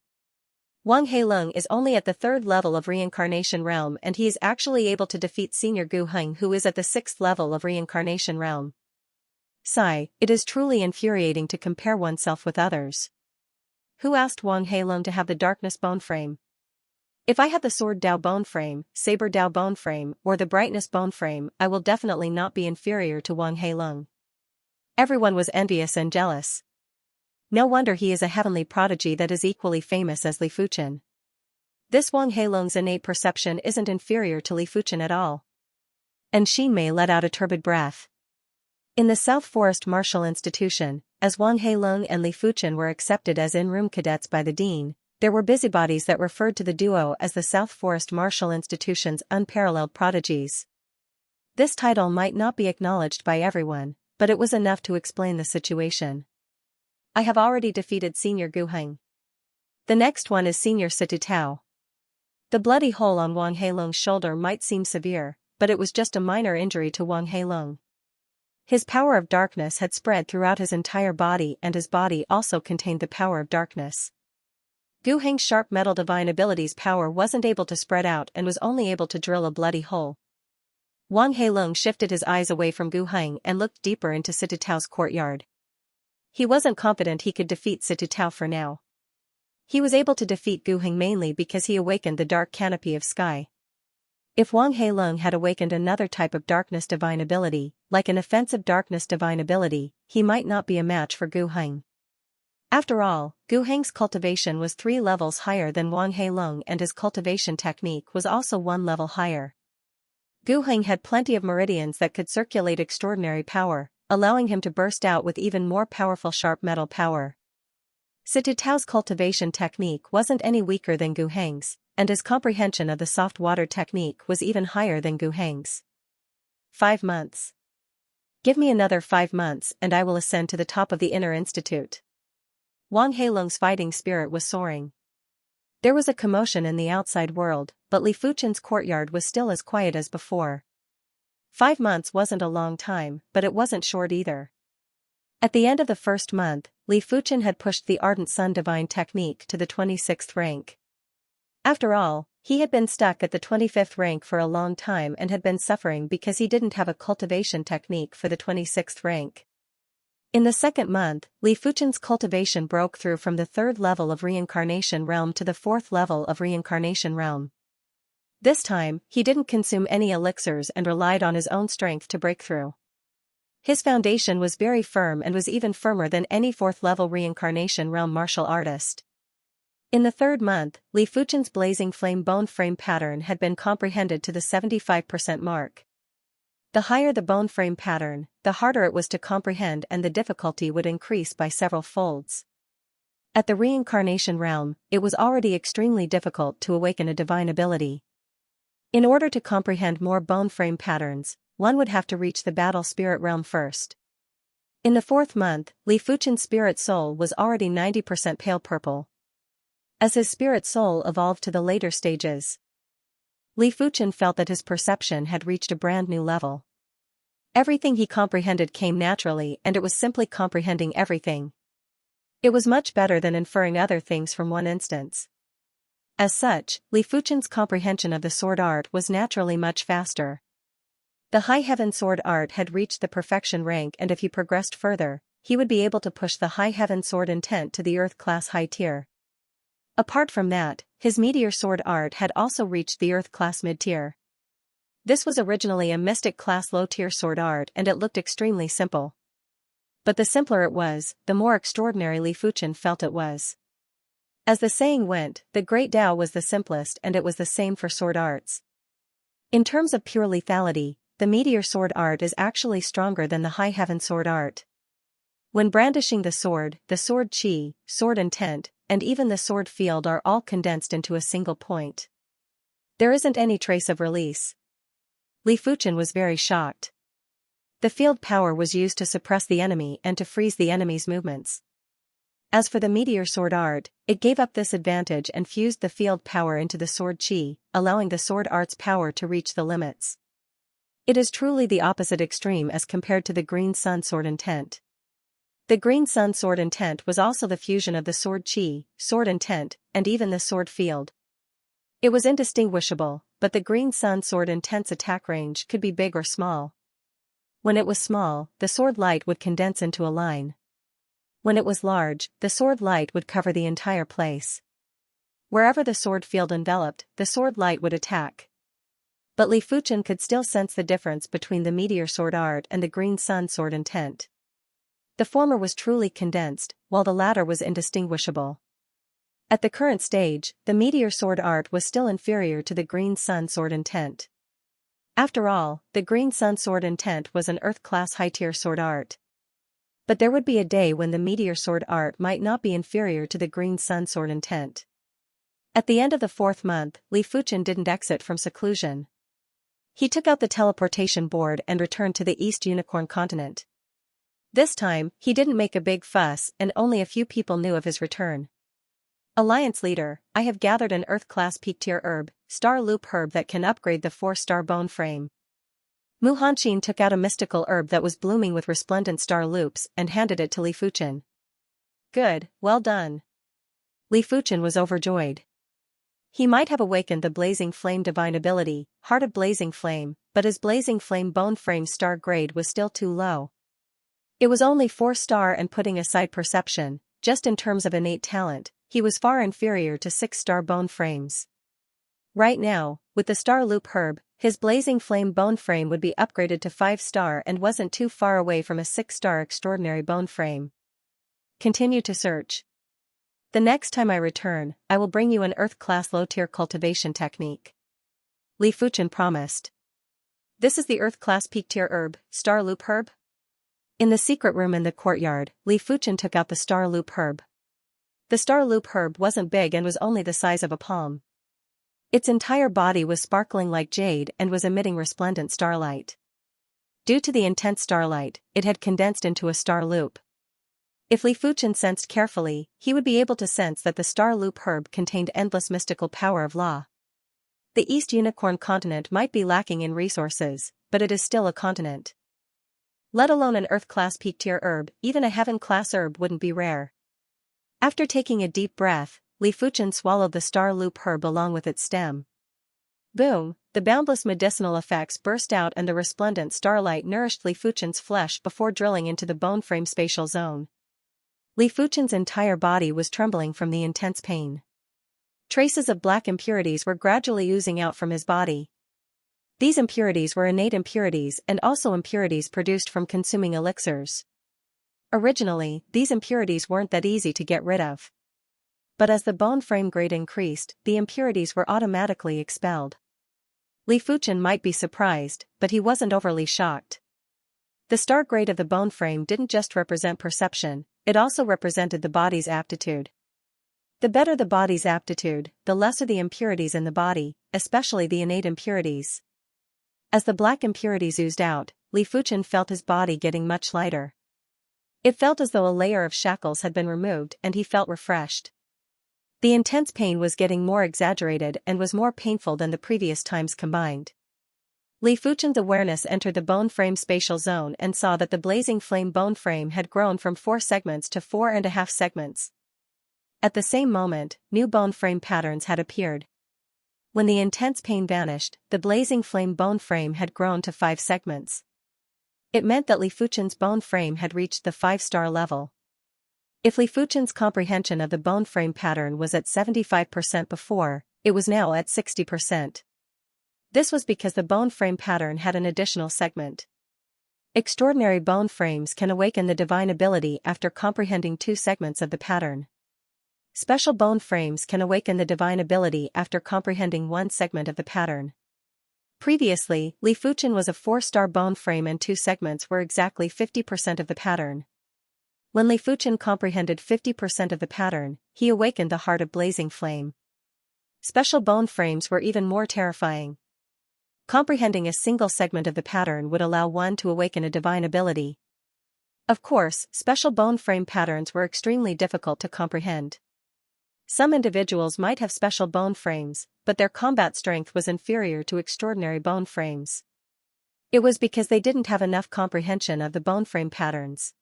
Wang Heilong is only at the 3rd level of reincarnation realm and he is actually able to defeat Senior Gu Heng who is at the 6th level of reincarnation realm. Sigh, it is truly infuriating to compare oneself with others. Who asked Wang Heilong to have the darkness bone frame? If I had the sword Dao bone frame, saber Dao bone frame, or the brightness bone frame, I will definitely not be inferior to Wang Heilong. Everyone was envious and jealous. No wonder he is a heavenly prodigy that is equally famous as Li Fuchen. This Wang Heilong's innate perception isn't inferior to Li Fuchen at all. And Xinmei let out a turbid breath. In the South Forest Martial Institution, as Wang Heilong and Li Fuchen were accepted as in-room cadets by the dean, there were busybodies that referred to the duo as the South Forest Martial Institution's unparalleled prodigies. This title might not be acknowledged by everyone, but it was enough to explain the situation. I have already defeated Senior Gu Heng. The next one is Senior Situ Tao. The bloody hole on Wang Heilong's shoulder might seem severe, but it was just a minor injury to Wang Heilong. His power of darkness had spread throughout his entire body and his body also contained the power of darkness. Gu Heng's sharp metal divine ability's power wasn't able to spread out and was only able to drill a bloody hole. Wang Heilong shifted his eyes away from Gu Heng and looked deeper into Situ Tao's courtyard. He wasn't confident he could defeat Situ Tao for now. He was able to defeat Gu Heng mainly because he awakened the dark canopy of sky. If Wang Heilong had awakened another type of darkness divine ability, like an offensive darkness divine ability, he might not be a match for Gu Heng. After all, Gu Heng's cultivation was 3 levels higher than Wang Heilong and his cultivation technique was also 1 level higher. Gu Heng had plenty of meridians that could circulate extraordinary power, allowing him to burst out with even more powerful sharp metal power. Situ Tao's cultivation technique wasn't any weaker than Gu Heng's, and his comprehension of the soft water technique was even higher than Gu Heng's. 5 months. Give me another 5 months and I will ascend to the top of the Inner Institute. Wang Heilong's fighting spirit was soaring. There was a commotion in the outside world, but Li Fuchen's courtyard was still as quiet as before. 5 months wasn't a long time, but it wasn't short either. At the end of the first month, Li Fuchen had pushed the Ardent Sun Divine Technique to the 26th rank. After all, he had been stuck at the 25th rank for a long time and had been suffering because he didn't have a cultivation technique for the 26th rank. In the second month, Li Fuchen's cultivation broke through from the 3rd level of reincarnation realm to the 4th level of reincarnation realm. This time, he didn't consume any elixirs and relied on his own strength to break through. His foundation was very firm and was even firmer than any 4th level reincarnation realm martial artist. In the 3rd month, Li Fuchen's blazing flame bone frame pattern had been comprehended to the 75% mark. The higher the bone frame pattern, the harder it was to comprehend, and the difficulty would increase by several folds. At the reincarnation realm, it was already extremely difficult to awaken a divine ability. In order to comprehend more bone frame patterns, one would have to reach the battle spirit realm first. In the 4th month, Li Fuchen's spirit soul was already 90% pale purple. As his spirit soul evolved to the later stages, Li Fuchen felt that his perception had reached a brand new level. Everything he comprehended came naturally, and it was simply comprehending everything. It was much better than inferring other things from one instance. As such, Li Fuchen's comprehension of the sword art was naturally much faster. The high heaven sword art had reached the perfection rank, and if he progressed further, he would be able to push the high heaven sword intent to the earth class high tier. Apart from that, his meteor sword art had also reached the earth class mid tier. This was originally a mystic class low tier sword art, and it looked extremely simple. But the simpler it was, the more extraordinary Li Fuchen felt it was. As the saying went, the great Tao was the simplest, and it was the same for sword arts. In terms of pure lethality, the meteor sword art is actually stronger than the high heaven sword art. When brandishing the sword chi, sword intent, and even the sword field are all condensed into a single point. There isn't any trace of release. Li Fuchen was very shocked. The field power was used to suppress the enemy and to freeze the enemy's movements. As for the meteor sword art, it gave up this advantage and fused the field power into the sword chi, allowing the sword art's power to reach the limits. It is truly the opposite extreme as compared to the green sun sword intent. The green sun sword intent was also the fusion of the sword chi, sword intent, and even the sword field. It was indistinguishable, but the green sun sword intent's attack range could be big or small. When it was small, the sword light would condense into a line. When it was large, the sword light would cover the entire place. Wherever the sword field enveloped, the sword light would attack. But Li Fuchen could still sense the difference between the meteor sword art and the green sun sword intent. The former was truly condensed, while the latter was indistinguishable. At the current stage, the meteor sword art was still inferior to the green sun sword intent. After all, the green sun sword intent was an earth-class high-tier sword art. But there would be a day when the meteor sword art might not be inferior to the green sun sword intent. At the end of the 4th month, Li Fuchen didn't exit from seclusion. He took out the teleportation board and returned to the East Unicorn continent. This time, he didn't make a big fuss, and only a few people knew of his return. Alliance leader, I have gathered an earth-class peak-tier herb, star loop herb that can upgrade the 4-star bone frame. Mu Hanqin took out a mystical herb that was blooming with resplendent star loops and handed it to Li Fuchen. Good, well done. Li Fuchen was overjoyed. He might have awakened the blazing flame divine ability, Heart of Blazing Flame, but his blazing flame bone frame star grade was still too low. It was only 4-star, and putting aside perception, just in terms of innate talent, he was far inferior to 6-star bone frames. Right now, with the star loop herb, his blazing flame bone frame would be upgraded to 5-star and wasn't too far away from a 6-star extraordinary bone frame. Continue to search. The next time I return, I will bring you an earth-class low-tier cultivation technique. Li Fuchen promised. This is the earth-class peak-tier herb, star loop herb? In the secret room in the courtyard, Li Fuchen took out the star loop herb. The star loop herb wasn't big and was only the size of a palm. Its entire body was sparkling like jade and was emitting resplendent starlight. Due to the intense starlight, it had condensed into a star loop. If Li Fuchen sensed carefully, he would be able to sense that the star loop herb contained endless mystical power of law. The East Unicorn continent might be lacking in resources, but it is still a continent. Let alone an earth-class peak-tier herb, even a heaven-class herb wouldn't be rare. After taking a deep breath, Li Fuchen swallowed the star loop herb along with its stem. Boom, the boundless medicinal effects burst out and the resplendent starlight nourished Li Fuchen's flesh before drilling into the bone frame spatial zone. Li Fuchen's entire body was trembling from the intense pain. Traces of black impurities were gradually oozing out from his body. These impurities were innate impurities and also impurities produced from consuming elixirs. Originally, these impurities weren't that easy to get rid of. But as the bone frame grade increased, the impurities were automatically expelled. Li Fuchen might be surprised, but he wasn't overly shocked. The star grade of the bone frame didn't just represent perception, it also represented the body's aptitude. The better the body's aptitude, the lesser the impurities in the body, especially the innate impurities. As the black impurities oozed out, Li Fuchen felt his body getting much lighter. It felt as though a layer of shackles had been removed and he felt refreshed. The intense pain was getting more exaggerated and was more painful than the previous times combined. Li Fuchen's awareness entered the bone frame spatial zone and saw that the blazing flame bone frame had grown from 4 segments to 4.5 segments. At the same moment, new bone frame patterns had appeared. When the intense pain vanished, the blazing flame bone frame had grown to 5 segments. It meant that Li Fuchen's bone frame had reached the 5-star level. If Li Fuchen's comprehension of the bone frame pattern was at 75% before, it was now at 60%. This was because the bone frame pattern had an additional segment. Extraordinary bone frames can awaken the divine ability after comprehending 2 segments of the pattern. Special bone frames can awaken the divine ability after comprehending 1 segment of the pattern. Previously, Li Fuchen was a 4-star bone frame and 2 segments were exactly 50% of the pattern. When Li Fuchen comprehended 50% of the pattern, he awakened the heart of blazing flame. Special bone frames were even more terrifying. Comprehending a single segment of the pattern would allow one to awaken a divine ability. Of course, special bone frame patterns were extremely difficult to comprehend. Some individuals might have special bone frames, but their combat strength was inferior to extraordinary bone frames. It was because they didn't have enough comprehension of the bone frame patterns.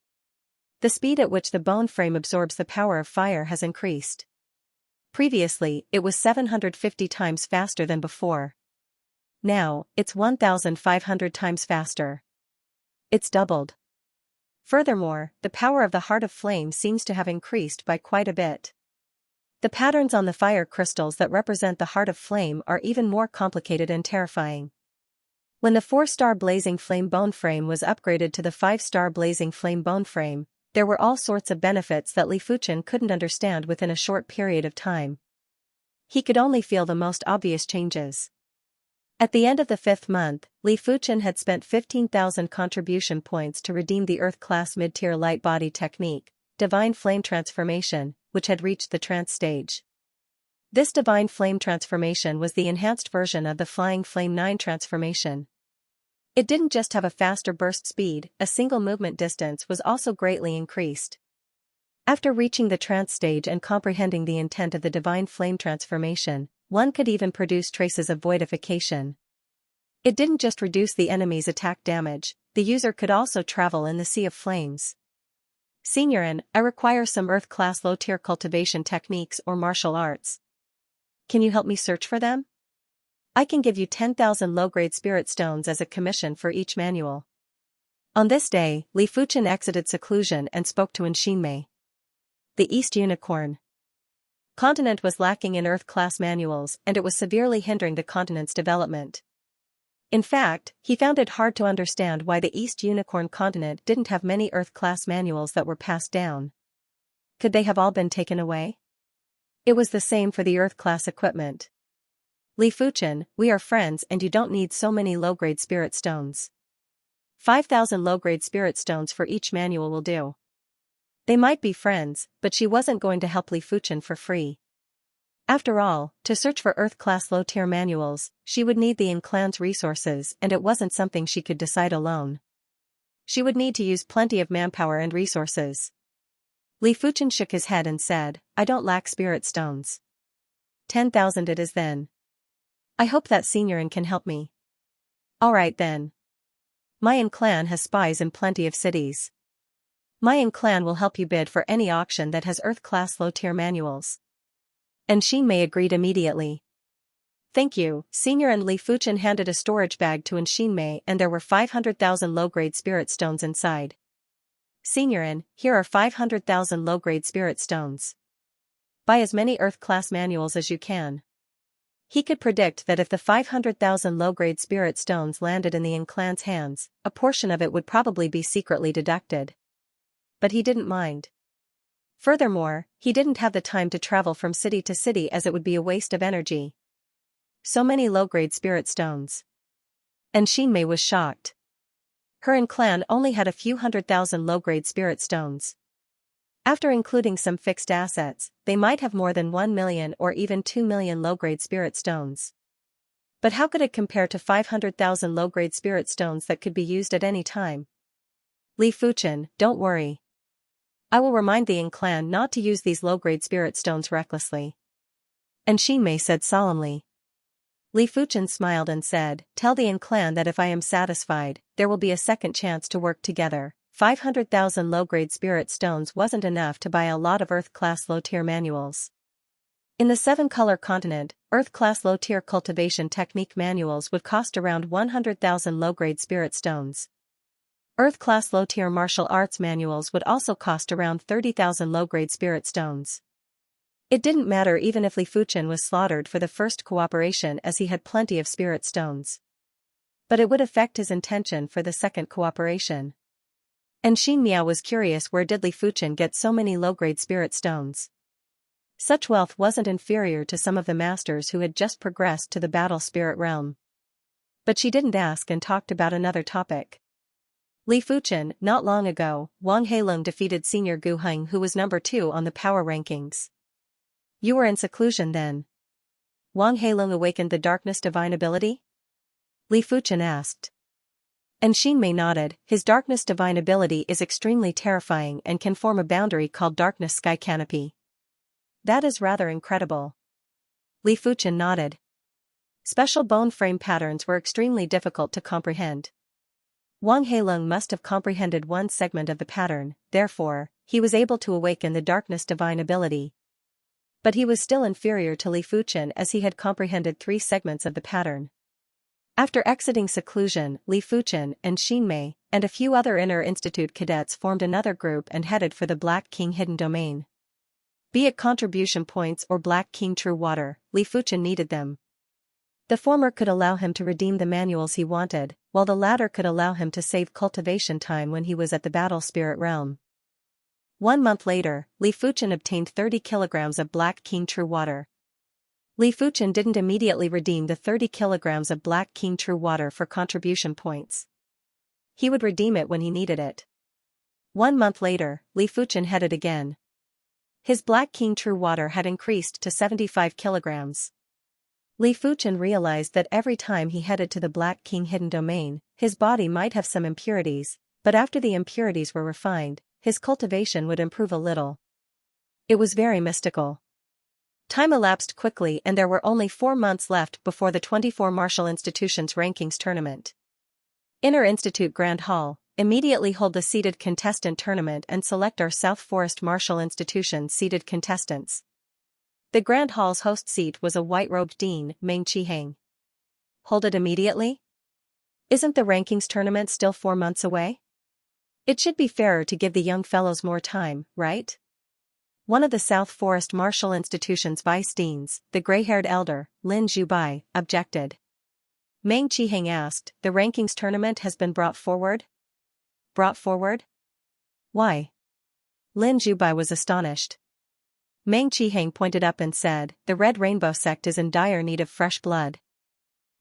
The speed at which the bone frame absorbs the power of fire has increased. Previously, it was 750 times faster than before. Now, it's 1,500 times faster. It's doubled. Furthermore, the power of the heart of flame seems to have increased by quite a bit. The patterns on the fire crystals that represent the heart of flame are even more complicated and terrifying. When the 4-star blazing flame bone frame was upgraded to the 5-star blazing flame bone frame, there were all sorts of benefits that Li Fuchen couldn't understand within a short period of time. He could only feel the most obvious changes. At the end of the 5th month, Li Fuchen had spent 15,000 contribution points to redeem the Earth-class mid-tier light body technique, Divine Flame Transformation, which had reached the trance stage. This Divine Flame Transformation was the enhanced version of the Flying Flame 9 transformation. It didn't just have a faster burst speed, a single movement distance was also greatly increased. After reaching the trance stage and comprehending the intent of the Divine Flame Transformation, one could even produce traces of voidification. It didn't just reduce the enemy's attack damage, the user could also travel in the sea of flames. Xianxia, I require some Earth-class low-tier cultivation techniques or martial arts. Can you help me search for them? I can give you 10,000 low-grade spirit stones as a commission for each manual. On this day, Li Fuchen exited seclusion and spoke to Xianxia. The East Unicorn continent was lacking in Earth-class manuals and it was severely hindering the continent's development. In fact, he found it hard to understand why the East Unicorn continent didn't have many Earth-class manuals that were passed down. Could they have all been taken away? It was the same for the Earth-class equipment. Li Fuchen, we are friends and you don't need so many low-grade spirit stones. 5,000 low-grade spirit stones for each manual will do. They might be friends, but she wasn't going to help Li Fuchen for free. After all, to search for Earth-class low-tier manuals, she would need the clan's resources and it wasn't something she could decide alone. She would need to use plenty of manpower and resources. Li Fuchen shook his head and said, I don't lack spirit stones. 10,000 it is then. I hope that Xianxia can help me. Alright then. My clan has spies in plenty of cities. My clan will help you bid for any auction that has Earth-class low-tier manuals. And Xianxia agreed immediately. Thank you, Xianxia, and Li Fuchen handed a storage bag to Xianxia and there were 500,000 low-grade spirit stones inside. Xianxia, here are 500,000 low-grade spirit stones. Buy as many Earth-class manuals as you can. He could predict that if the 500,000 low-grade spirit stones landed in the clan's hands, a portion of it would probably be secretly deducted. But he didn't mind. Furthermore, he didn't have the time to travel from city to city as it would be a waste of energy. So many low-grade spirit stones. And Xianxia was shocked. Her and clan only had a few 100,000 low-grade spirit stones. After including some fixed assets, they might have more than 1 million or even 2 million low-grade spirit stones. But how could it compare to 500,000 low-grade spirit stones that could be used at any time? Li Fuchen, don't worry. I will remind the Yin clan not to use these low-grade spirit stones recklessly. And Xianxia said solemnly. Li Fuchen smiled and said, tell the Yin clan that if I am satisfied, there will be a second chance to work together. 500,000 low-grade spirit stones wasn't enough to buy a lot of Earth-class low-tier manuals. In the 7-color continent, Earth-class low-tier cultivation technique manuals would cost around 100,000 low-grade spirit stones. Earth-class low-tier martial arts manuals would also cost around 30,000 low-grade spirit stones. It didn't matter even if Li Fuchen was slaughtered for the first cooperation as he had plenty of spirit stones. But it would affect his intention for the second cooperation. And Xianxia was curious where did Li Fuchen get so many low-grade spirit stones. Such wealth wasn't inferior to some of the masters who had just progressed to the battle spirit realm. But she didn't ask and talked about another topic. Li Fuchen, not long ago, Wang Heilong defeated Senior Gu Heng, who was number 2 on the power rankings. You were in seclusion then. Wang Heilong awakened the darkness divine ability? Li Fuchen asked. And Xianxia nodded. His darkness divine ability is extremely terrifying and can form a boundary called darkness sky canopy. That is rather incredible. Li Fuchen nodded. Special bone frame patterns were extremely difficult to comprehend. Wang Heilong must have comprehended one segment of the pattern, therefore, he was able to awaken the darkness divine ability. But he was still inferior to Li Fuchen as he had comprehended 3 segments of the pattern. After exiting seclusion, Li Fuchen and Xianxia, and a few other Inner Institute cadets formed another group and headed for the Black King hidden domain. Be it contribution points or Black King true water, Li Fuchen needed them. The former could allow him to redeem the manuals he wanted, while the latter could allow him to save cultivation time when he was at the battle spirit realm. 1 month later, Li Fuchen obtained 30 kilograms of Black King true water. Li Fuchen didn't immediately redeem the 30 kilograms of Black King true water for contribution points. He would redeem it when he needed it. 1 month later, Li Fuchen headed again. His Black King true water had increased to 75 kilograms. Li Fuchen realized that every time he headed to the Black King hidden domain, his body might have some impurities, but after the impurities were refined, his cultivation would improve a little. It was very mystical. Time elapsed quickly and there were only 4 months left before the 24 Martial Institutions Rankings Tournament. Inner Institute Grand Hall, immediately hold the seeded contestant tournament and select our South Forest Martial Institution seeded contestants. The Grand Hall's host seat was a white-robed dean, Meng Qiheng. Hold it immediately? Isn't the rankings tournament still 4 months away? It should be fairer to give the young fellows more time, right? One of the South Forest Martial Institution's vice deans, the gray-haired elder, Lin Zhubai, objected. Meng Qiheng asked, the rankings tournament has been brought forward? Brought forward? Why? Lin Zhubai was astonished. Meng Qiheng pointed up and said, the Red Rainbow sect is in dire need of fresh blood.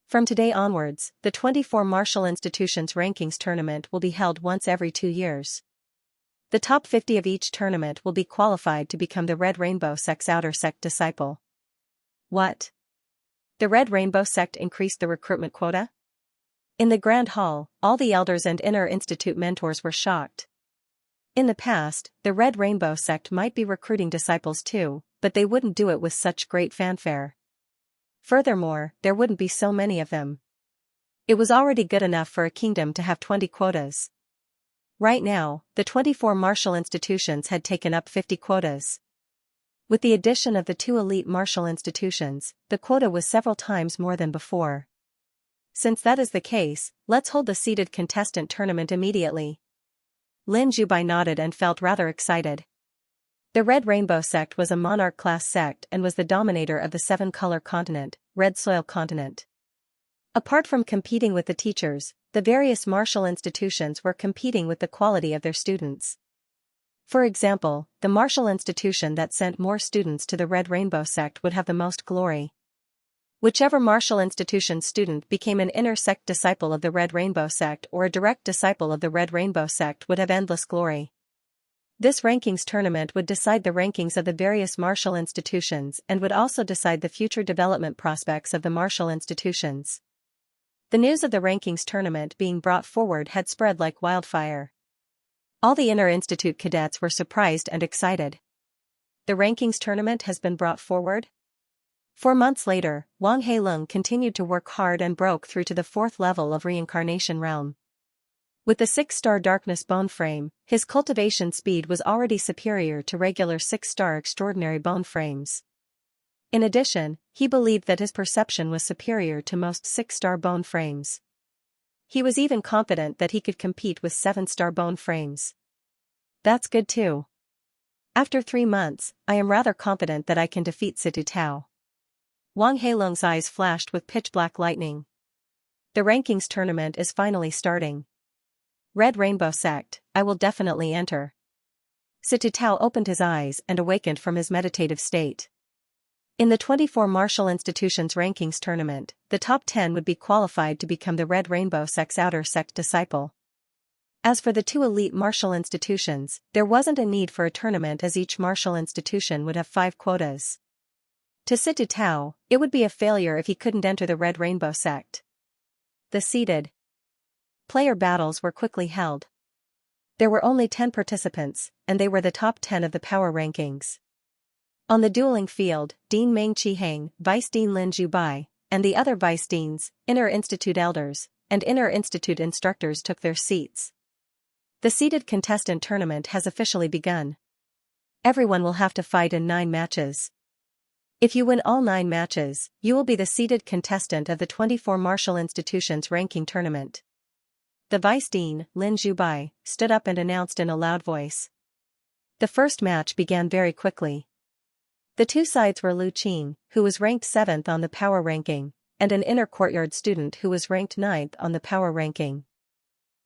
From today onwards, the 24 Martial Institutions Rankings Tournament will be held once every 2 years. The top 50 of each tournament will be qualified to become the Red Rainbow sect's outer sect disciple. What? The Red Rainbow sect increased the recruitment quota? In the Grand Hall, all the elders and Inner Institute mentors were shocked. In the past, the Red Rainbow sect might be recruiting disciples too, but they wouldn't do it with such great fanfare. Furthermore, there wouldn't be so many of them. It was already good enough for a kingdom to have 20 quotas. Right now, the 24 martial institutions had taken up 50 quotas. With the addition of the 2 elite martial institutions, the quota was several times more than before. Since that is the case, let's hold the seeded contestant tournament immediately. Lin Zhubai nodded and felt rather excited. The Red Rainbow sect was a monarch-class sect and was the dominator of the 7-color continent, Red Soil Continent. Apart from competing with the teachers, the various martial institutions were competing with the quality of their students. For example, the martial institution that sent more students to the Red Rainbow sect would have the most glory. Whichever martial institution student became an inner sect disciple of the Red Rainbow sect or a direct disciple of the Red Rainbow sect would have endless glory. This rankings tournament would decide the rankings of the various martial institutions and would also decide the future development prospects of the martial institutions. The news of the rankings tournament being brought forward had spread like wildfire. All the inner institute cadets were surprised and excited. The rankings tournament has been brought forward? 4 months later, Wang Heilong continued to work hard and broke through to the 4th level of reincarnation realm. With the 6-star darkness bone frame, his cultivation speed was already superior to regular 6-star extraordinary bone frames. In addition, he believed that his perception was superior to most 6-star bone frames. He was even confident that he could compete with 7-star bone frames. That's good too. After 3 months, I am rather confident that I can defeat Situ Tao. Wang Heilong's eyes flashed with pitch-black lightning. The rankings tournament is finally starting. Red Rainbow Sect, I will definitely enter. Situ Tao opened his eyes and awakened from his meditative state. In the 24 martial institutions rankings tournament, the top 10 would be qualified to become the Red Rainbow Sect's outer sect disciple. As for the 2 elite martial institutions, there wasn't a need for a tournament as each martial institution would have 5 quotas. To Situ Tao, it would be a failure if he couldn't enter the Red Rainbow Sect. The seeded player battles were quickly held. There were only 10 participants, and they were the top 10 of the power rankings. On the dueling field, Dean Meng Qiheng, Vice Dean Lin Zhubai, and the other Vice Deans, Inner Institute elders, and Inner Institute instructors took their seats. The seeded contestant tournament has officially begun. Everyone will have to fight in 9 matches. If you win all 9 matches, you will be the seeded contestant of the 24 martial institutions ranking tournament. The Vice Dean, Lin Zhubai, stood up and announced in a loud voice. The first match began very quickly. The 2 sides were Lu Qing, who was ranked 7th on the power ranking, and an inner courtyard student who was ranked 9th on the power ranking.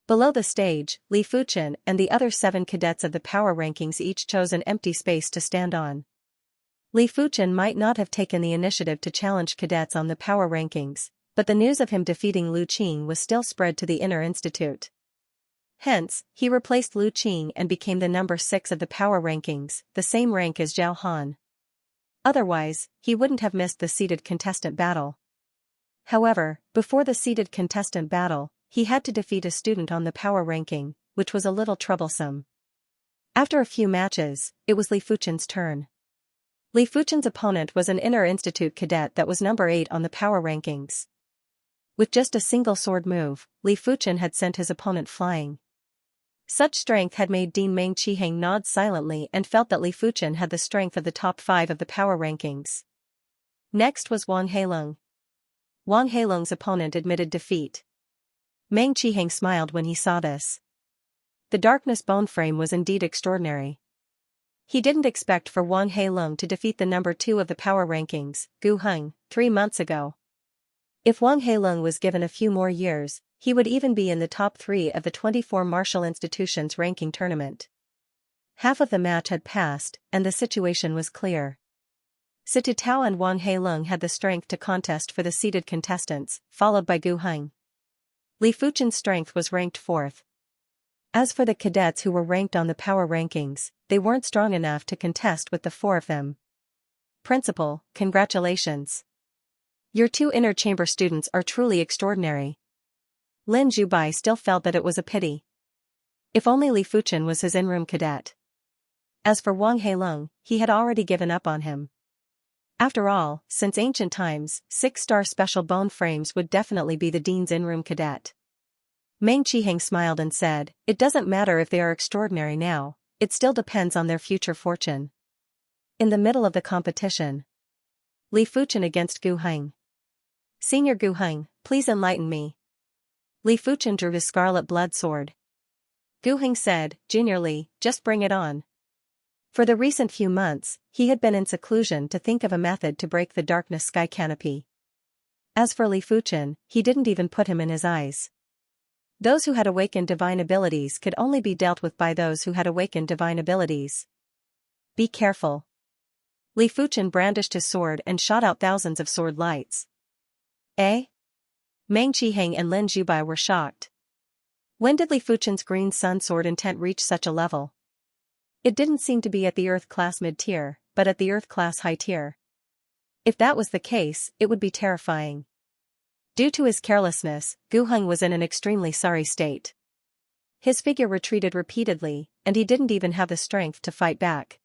Below the stage, Li Fuchen and the other 7 cadets of the power rankings each chose an empty space to stand on. Li Fuchen might not have taken the initiative to challenge cadets on the power rankings, but the news of him defeating Lu Qing was still spread to the Inner Institute. Hence, he replaced Lu Qing and became the number 6 of the power rankings, the same rank as Zhao Han. Otherwise, he wouldn't have missed the seeded contestant battle. However, before the seeded contestant battle, he had to defeat a student on the power ranking, which was a little troublesome. After a few matches, it was Li Fuchen's turn. Li Fuchen's opponent was an Inner Institute cadet that was number 8 on the power rankings. With just a single sword move, Li Fuchen had sent his opponent flying. Such strength had made Dean Meng Qiheng nod silently and felt that Li Fuchen had the strength of the top 5 of the power rankings. Next was Wang Heilong. Wang Heilong's opponent admitted defeat. Meng Qiheng smiled when he saw this. The darkness bone frame was indeed extraordinary. He didn't expect for Wang Heilong to defeat the number 2 of the power rankings, Gu Heng, 3 months ago. If Wang Heilong was given a few more years, he would even be in the top 3 of the 24 martial institutions ranking tournament. Half of the match had passed, and the situation was clear. Situ Tao and Wang Heilong had the strength to contest for the seeded contestants, followed by Gu Heng. Li Fuchen's strength was ranked 4th. As for the cadets who were ranked on the power rankings, they weren't strong enough to contest with the 4 of them. Principal, congratulations. Your 2 inner chamber students are truly extraordinary. Lin Zhubai still felt that it was a pity. If only Li Fuchen was his in-room cadet. As for Wang Heilong, he had already given up on him. After all, since ancient times, 6-star special bone frames would definitely be the dean's in-room cadet. Meng Qiheng smiled and said, "It doesn't matter if they are extraordinary now, it still depends on their future fortune." In the middle of the competition, Li Fuchen against Gu Heng. Senior Gu Heng, please enlighten me. Li Fuchen drew his scarlet blood sword. Gu Heng said, "Junior Li, just bring it on." For the recent few months, he had been in seclusion to think of a method to break the darkness sky canopy. As for Li Fuchen, he didn't even put him in his eyes. Those who had awakened divine abilities could only be dealt with by those who had awakened divine abilities. Be careful. Li Fuchen brandished his sword and shot out thousands of sword lights. Eh? Meng Qiheng and Lin Zhubai were shocked. When did Li Fuchen's green sun sword intent reach such a level? It didn't seem to be at the Earth class mid-tier, but at the Earth class high tier. If that was the case, it would be terrifying. Due to his carelessness, Gu Heng was in an extremely sorry state. His figure retreated repeatedly, and he didn't even have the strength to fight back.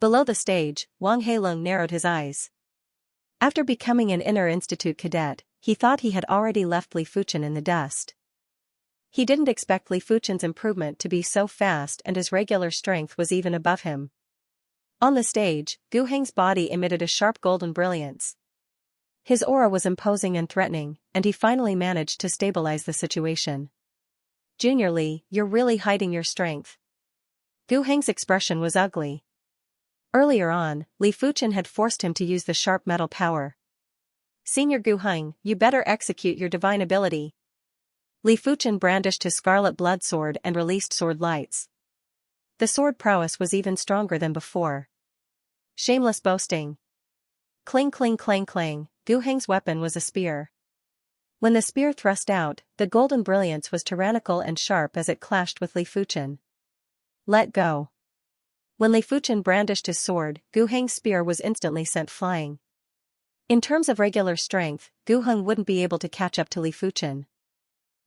Below the stage, Wang Heilong narrowed his eyes. After becoming an inner institute cadet, he thought he had already left Li Fuchen in the dust. He didn't expect Li Fuchen's improvement to be so fast, and his regular strength was even above him. On the stage, Gu Heng's body emitted a sharp golden brilliance. His aura was imposing and threatening, and he finally managed to stabilize the situation. Junior Li, you're really hiding your strength. Gu Heng's expression was ugly. Earlier on, Li Fuchen had forced him to use the sharp metal power. Senior Gu Heng, you better execute your divine ability. Li Fuchen brandished his scarlet blood sword and released sword lights. The sword prowess was even stronger than before. Shameless boasting. Cling cling clang clang, Gu Heng's weapon was a spear. When the spear thrust out, the golden brilliance was tyrannical and sharp as it clashed with Li Fuchen. Let go. When Li Fuchen brandished his sword, Gu Heng's spear was instantly sent flying. In terms of regular strength, Gu Heng wouldn't be able to catch up to Li Fuchen.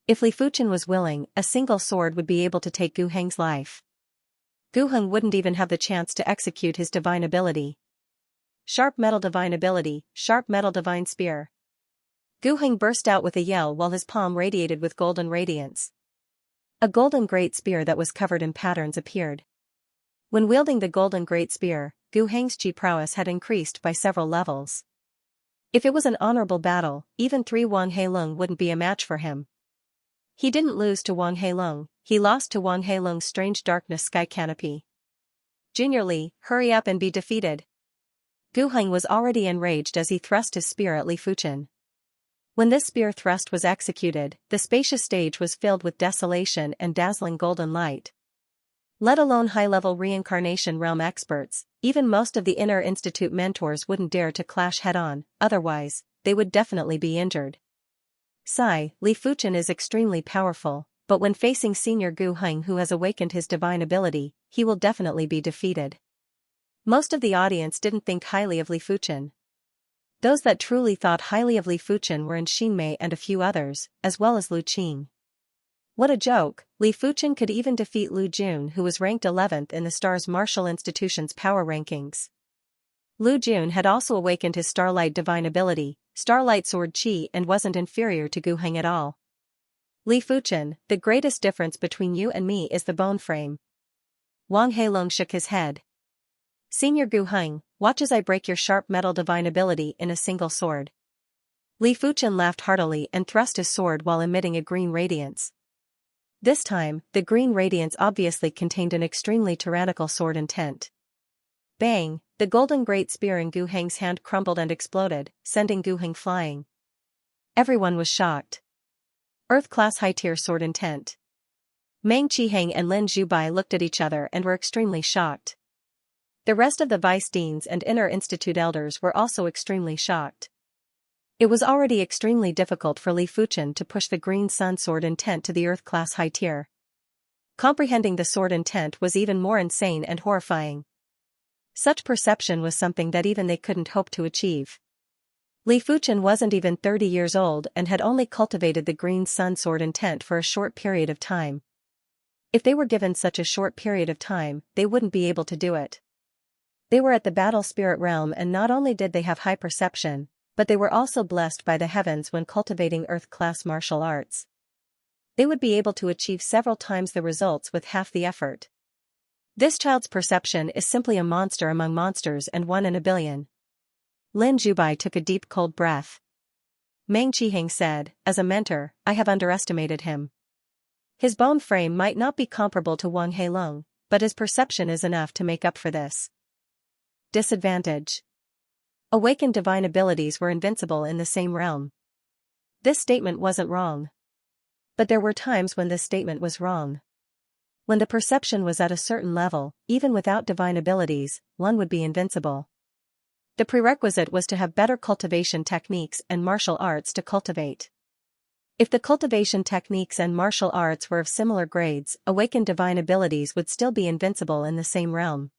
If Li Fuchen was willing, a single sword would be able to take Gu Heng's life. Gu Heng wouldn't even have the chance to execute his divine ability. Sharp metal divine ability, sharp metal divine spear. Gu Heng burst out with a yell while his palm radiated with golden radiance. A golden great spear that was covered in patterns appeared. When wielding the golden great spear, Gu Heng's chi prowess had increased by several levels. If it was an honorable battle, even 3 Wang Heilong wouldn't be a match for him. He didn't lose to Wang Heilong, he lost to Wang Heilong's strange darkness sky canopy. Junior Li, hurry up and be defeated. Gu Heng was already enraged as he thrust his spear at Li Fuchen. When this spear thrust was executed, the spacious stage was filled with desolation and dazzling golden light. Let alone high-level reincarnation realm experts, even most of the Inner Institute mentors wouldn't dare to clash head-on, otherwise, they would definitely be injured. Sigh, Li Fuchen is extremely powerful, but when facing Senior Gu Heng who has awakened his divine ability, he will definitely be defeated. Most of the audience didn't think highly of Li Fuchen. Those that truly thought highly of Li Fuchen were in Xinmei and a few others, as well as Lu Qing. What a joke, Li Fuchen could even defeat Lu Jun who was ranked 11th in the Stars Martial Institution's power rankings. Lu Jun had also awakened his Starlight divine ability, Starlight Sword Chi, and wasn't inferior to Gu Heng at all. Li Fuchen, the greatest difference between you and me is the bone frame. Wang Heilong shook his head. Senior Gu Heng, watch as I break your sharp metal divine ability in a single sword. Li Fuchen laughed heartily and thrust his sword while emitting a green radiance. This time, the green radiance obviously contained an extremely tyrannical sword intent. Bang, the golden great spear in Gu Heng's hand crumbled and exploded, sending Gu Heng flying. Everyone was shocked. Earth-class high-tier sword intent. Meng Qiheng and Lin Zhubai looked at each other and were extremely shocked. The rest of the vice deans and Inner Institute elders were also extremely shocked. It was already extremely difficult for Li Fuchen to push the green sun sword intent to the Earth-class high tier. Comprehending the sword intent was even more insane and horrifying. Such perception was something that even they couldn't hope to achieve. Li Fuchen wasn't even 30 years old and had only cultivated the green sun sword intent for a short period of time. If they were given such a short period of time, they wouldn't be able to do it. They were at the battle spirit realm, and not only did they have high perception, but they were also blessed by the heavens when cultivating Earth-class martial arts. They would be able to achieve several times the results with half the effort. This child's perception is simply a monster among monsters and 1 in a billion. Lin Zhubai took a deep cold breath. Meng Qiheng said, as a mentor, I have underestimated him. His bone frame might not be comparable to Wang Heilong, but his perception is enough to make up for this. Disadvantage. Awakened divine abilities were invincible in the same realm. This statement wasn't wrong. But there were times when this statement was wrong. When the perception was at a certain level, even without divine abilities, one would be invincible. The prerequisite was to have better cultivation techniques and martial arts to cultivate. If the cultivation techniques and martial arts were of similar grades, awakened divine abilities would still be invincible in the same realm.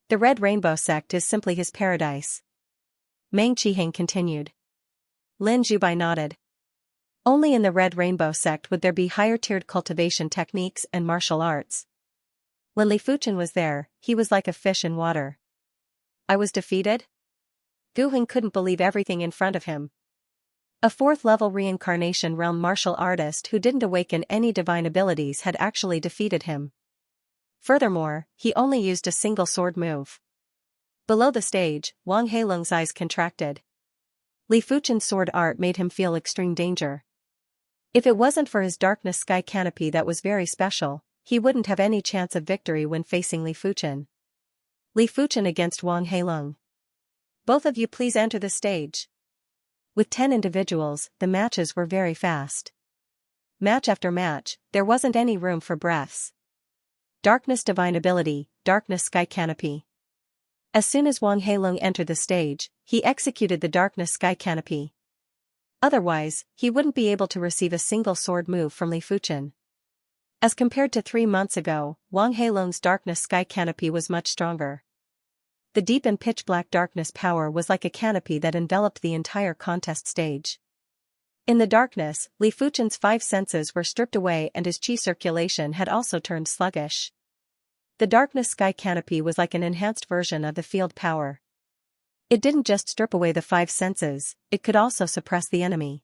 The Red Rainbow sect is simply his paradise. Meng Qiheng continued. Lin Zhubai nodded. Only in the Red Rainbow sect would there be higher-tiered cultivation techniques and martial arts. When Li Fuchen was there, he was like a fish in water. I was defeated? Gu Heng couldn't believe everything in front of him. A fourth-level reincarnation realm martial artist who didn't awaken any divine abilities had actually defeated him. Furthermore, he only used a single sword move. Below the stage, Wang Heilung's eyes contracted. Li Fuchen's sword art made him feel extreme danger. If it wasn't for his darkness sky canopy that was very special, he wouldn't have any chance of victory when facing Li Fuchen. Li Fuchen against Wang Heilung. Both of you please enter the stage. With 10 individuals, the matches were very fast. Match after match, there wasn't any room for breaths. Darkness divine ability, darkness sky canopy. As soon as Wang Heilung entered the stage, he executed the darkness sky canopy. Otherwise, he wouldn't be able to receive a single sword move from Li Fuchen. As compared to 3 months ago, Wang Heilung's darkness sky canopy was much stronger. The deep and pitch-black darkness power was like a canopy that enveloped the entire contest stage. In the darkness, Li Fuchen's 5 senses were stripped away and his qi circulation had also turned sluggish. The darkness sky canopy was like an enhanced version of the field power. It didn't just strip away the 5 senses, it could also suppress the enemy.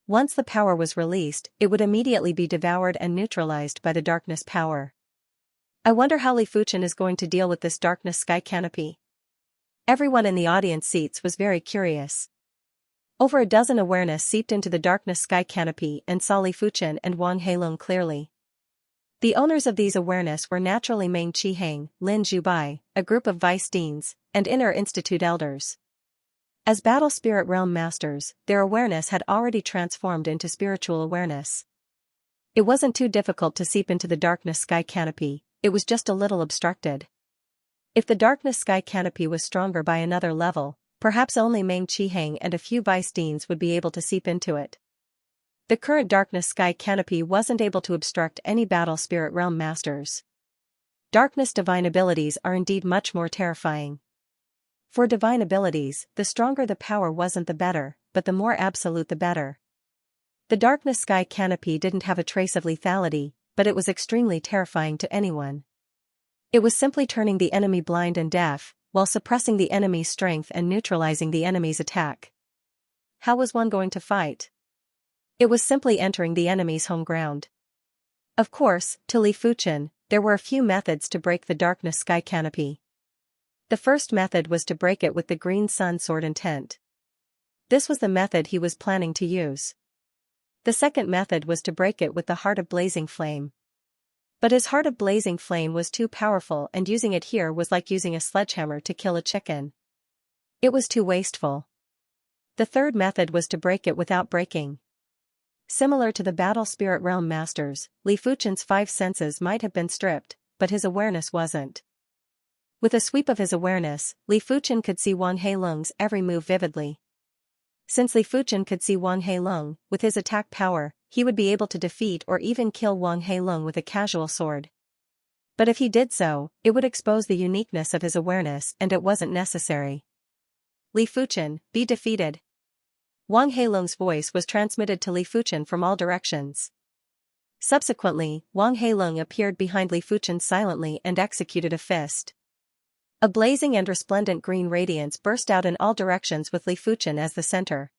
Once the power was released, it would immediately be devoured and neutralized by the darkness power. I wonder how Li Fuchen is going to deal with this darkness sky canopy. Everyone in the audience seats was very curious. Over a dozen awareness seeped into the darkness sky canopy and saw Li Fuchen and Wang Heilung clearly. The owners of these awareness were naturally Meng Qiheng, Lin Zhubai, a group of vice deans, and inner institute elders. As battle spirit realm masters, their awareness had already transformed into spiritual awareness. It wasn't too difficult to seep into the darkness sky canopy, it was just a little obstructed. If the darkness sky canopy was stronger by another level, perhaps only Meng Qiheng and a few vice deans would be able to seep into it. The current darkness sky canopy wasn't able to obstruct any battle spirit realm masters. Darkness divine abilities are indeed much more terrifying. For divine abilities, the stronger the power wasn't the better, but the more absolute the better. The darkness sky canopy didn't have a trace of lethality, but it was extremely terrifying to anyone. It was simply turning the enemy blind and deaf, while suppressing the enemy's strength and neutralizing the enemy's attack. How was one going to fight? It was simply entering the enemy's home ground. Of course, to Li Fuchen, there were a few methods to break the darkness sky canopy. The first method was to break it with the green sun sword intent. This was the method he was planning to use. The second method was to break it with the heart of blazing flame. But his heart of blazing flame was too powerful and using it here was like using a sledgehammer to kill a chicken. It was too wasteful. The third method was to break it without breaking. Similar to the battle spirit realm masters, Li Fuchen's 5 senses might have been stripped, but his awareness wasn't. With a sweep of his awareness, Li Fuchen could see Wang Heilung's every move vividly. Since Li Fuchen could see Wang Heilung, with his attack power, he would be able to defeat or even kill Wang Heilung with a casual sword. But if he did so, it would expose the uniqueness of his awareness and it wasn't necessary. Li Fuchen, be defeated. Wang Heilung's voice was transmitted to Li Fuchen from all directions. Subsequently, Wang Heilung appeared behind Li Fuchen silently and executed a fist. A blazing and resplendent green radiance burst out in all directions with Li Fuchen as the center.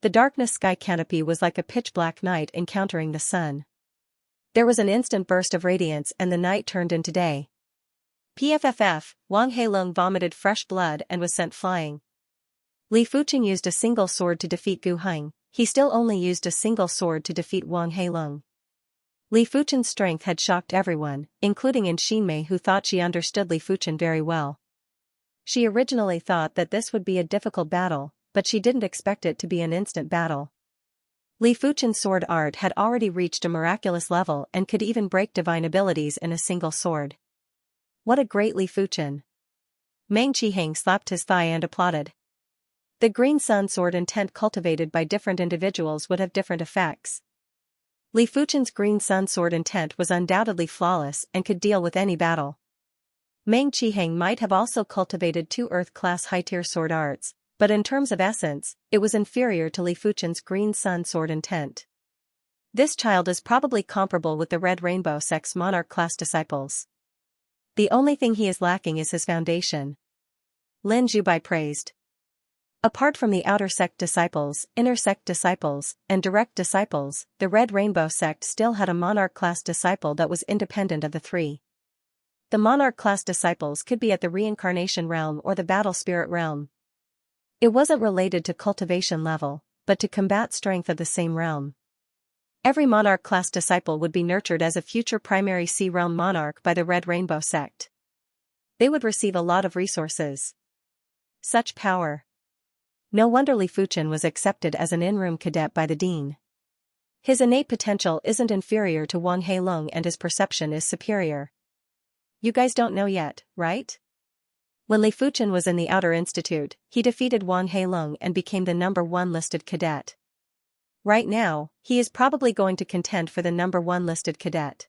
The darkness sky canopy was like a pitch-black night encountering the sun. There was an instant burst of radiance and the night turned into day. PFFF, Wang Heilung vomited fresh blood and was sent flying. Li Fuchen used a single sword to defeat Gu Heng, he still only used a single sword to defeat Wang Heilung. Li Fuchen's strength had shocked everyone, including Xinmei who thought she understood Li Fuchen very well. She originally thought that this would be a difficult battle, but she didn't expect it to be an instant battle. Li Fuchen's sword art had already reached a miraculous level and could even break divine abilities in a single sword. What a great Li Fuchen! Meng Qiheng slapped his thigh and applauded. The green sun sword intent cultivated by different individuals would have different effects. Li Fuchen's green sun sword intent was undoubtedly flawless and could deal with any battle. Meng Qiheng might have also cultivated 2 Earth-class high-tier sword arts, but in terms of essence, it was inferior to Li Fuchen's green sun sword intent. This child is probably comparable with the Red Rainbow sect's monarch-class disciples. The only thing he is lacking is his foundation. Lin Zhubai praised. Apart from the outer sect disciples, inner sect disciples, and direct disciples, the Red Rainbow sect still had a monarch-class disciple that was independent of the 3. The monarch-class disciples could be at the reincarnation realm or the battle spirit realm. It wasn't related to cultivation level, but to combat strength of the same realm. Every monarch-class disciple would be nurtured as a future primary C realm monarch by the Red Rainbow sect. They would receive a lot of resources. Such power. No wonder Li Fuchen was accepted as an in-room cadet by the dean. His innate potential isn't inferior to Wang Heilong and his perception is superior. You guys don't know yet, right? When Li Fuchen was in the Outer Institute, he defeated Wang Heilong and became the number 1 listed cadet. Right now, he is probably going to contend for the number 1 listed cadet.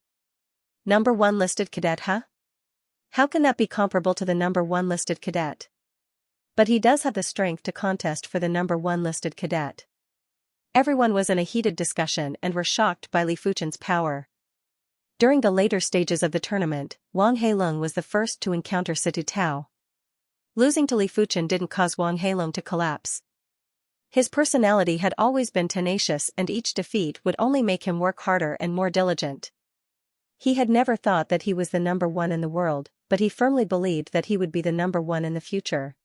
Number 1 listed cadet, huh? How can that be comparable to the number 1 listed cadet? But he does have the strength to contest for the number 1 listed cadet. Everyone was in a heated discussion and were shocked by Li Fuchen's power. During the later stages of the tournament, Wang Heilong was the first to encounter Situ Tao. Losing to Li Fuchen didn't cause Wang Heilong to collapse. His personality had always been tenacious and each defeat would only make him work harder and more diligent. He had never thought that he was the number 1 in the world, but he firmly believed that he would be the number 1 in the future.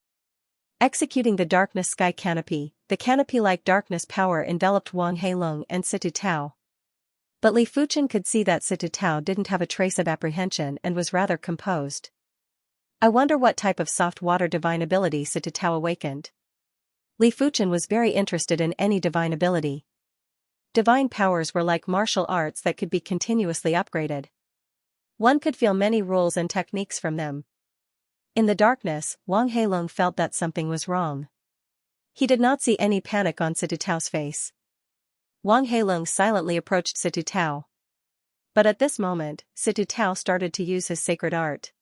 Executing the darkness sky canopy, the canopy-like darkness power enveloped Wang Heilong and Situ Tao. But Li Fuchen could see that Situ Tao didn't have a trace of apprehension and was rather composed. I wonder what type of soft water divine ability Situ Tao awakened. Li Fuchen was very interested in any divine ability. Divine powers were like martial arts that could be continuously upgraded. One could feel many rules and techniques from them. In the darkness, Wang Heilong felt that something was wrong. He did not see any panic on Situ Tao's face. Wang Heilong silently approached Situ Tao. But at this moment, Situ Tao started to use his sacred art.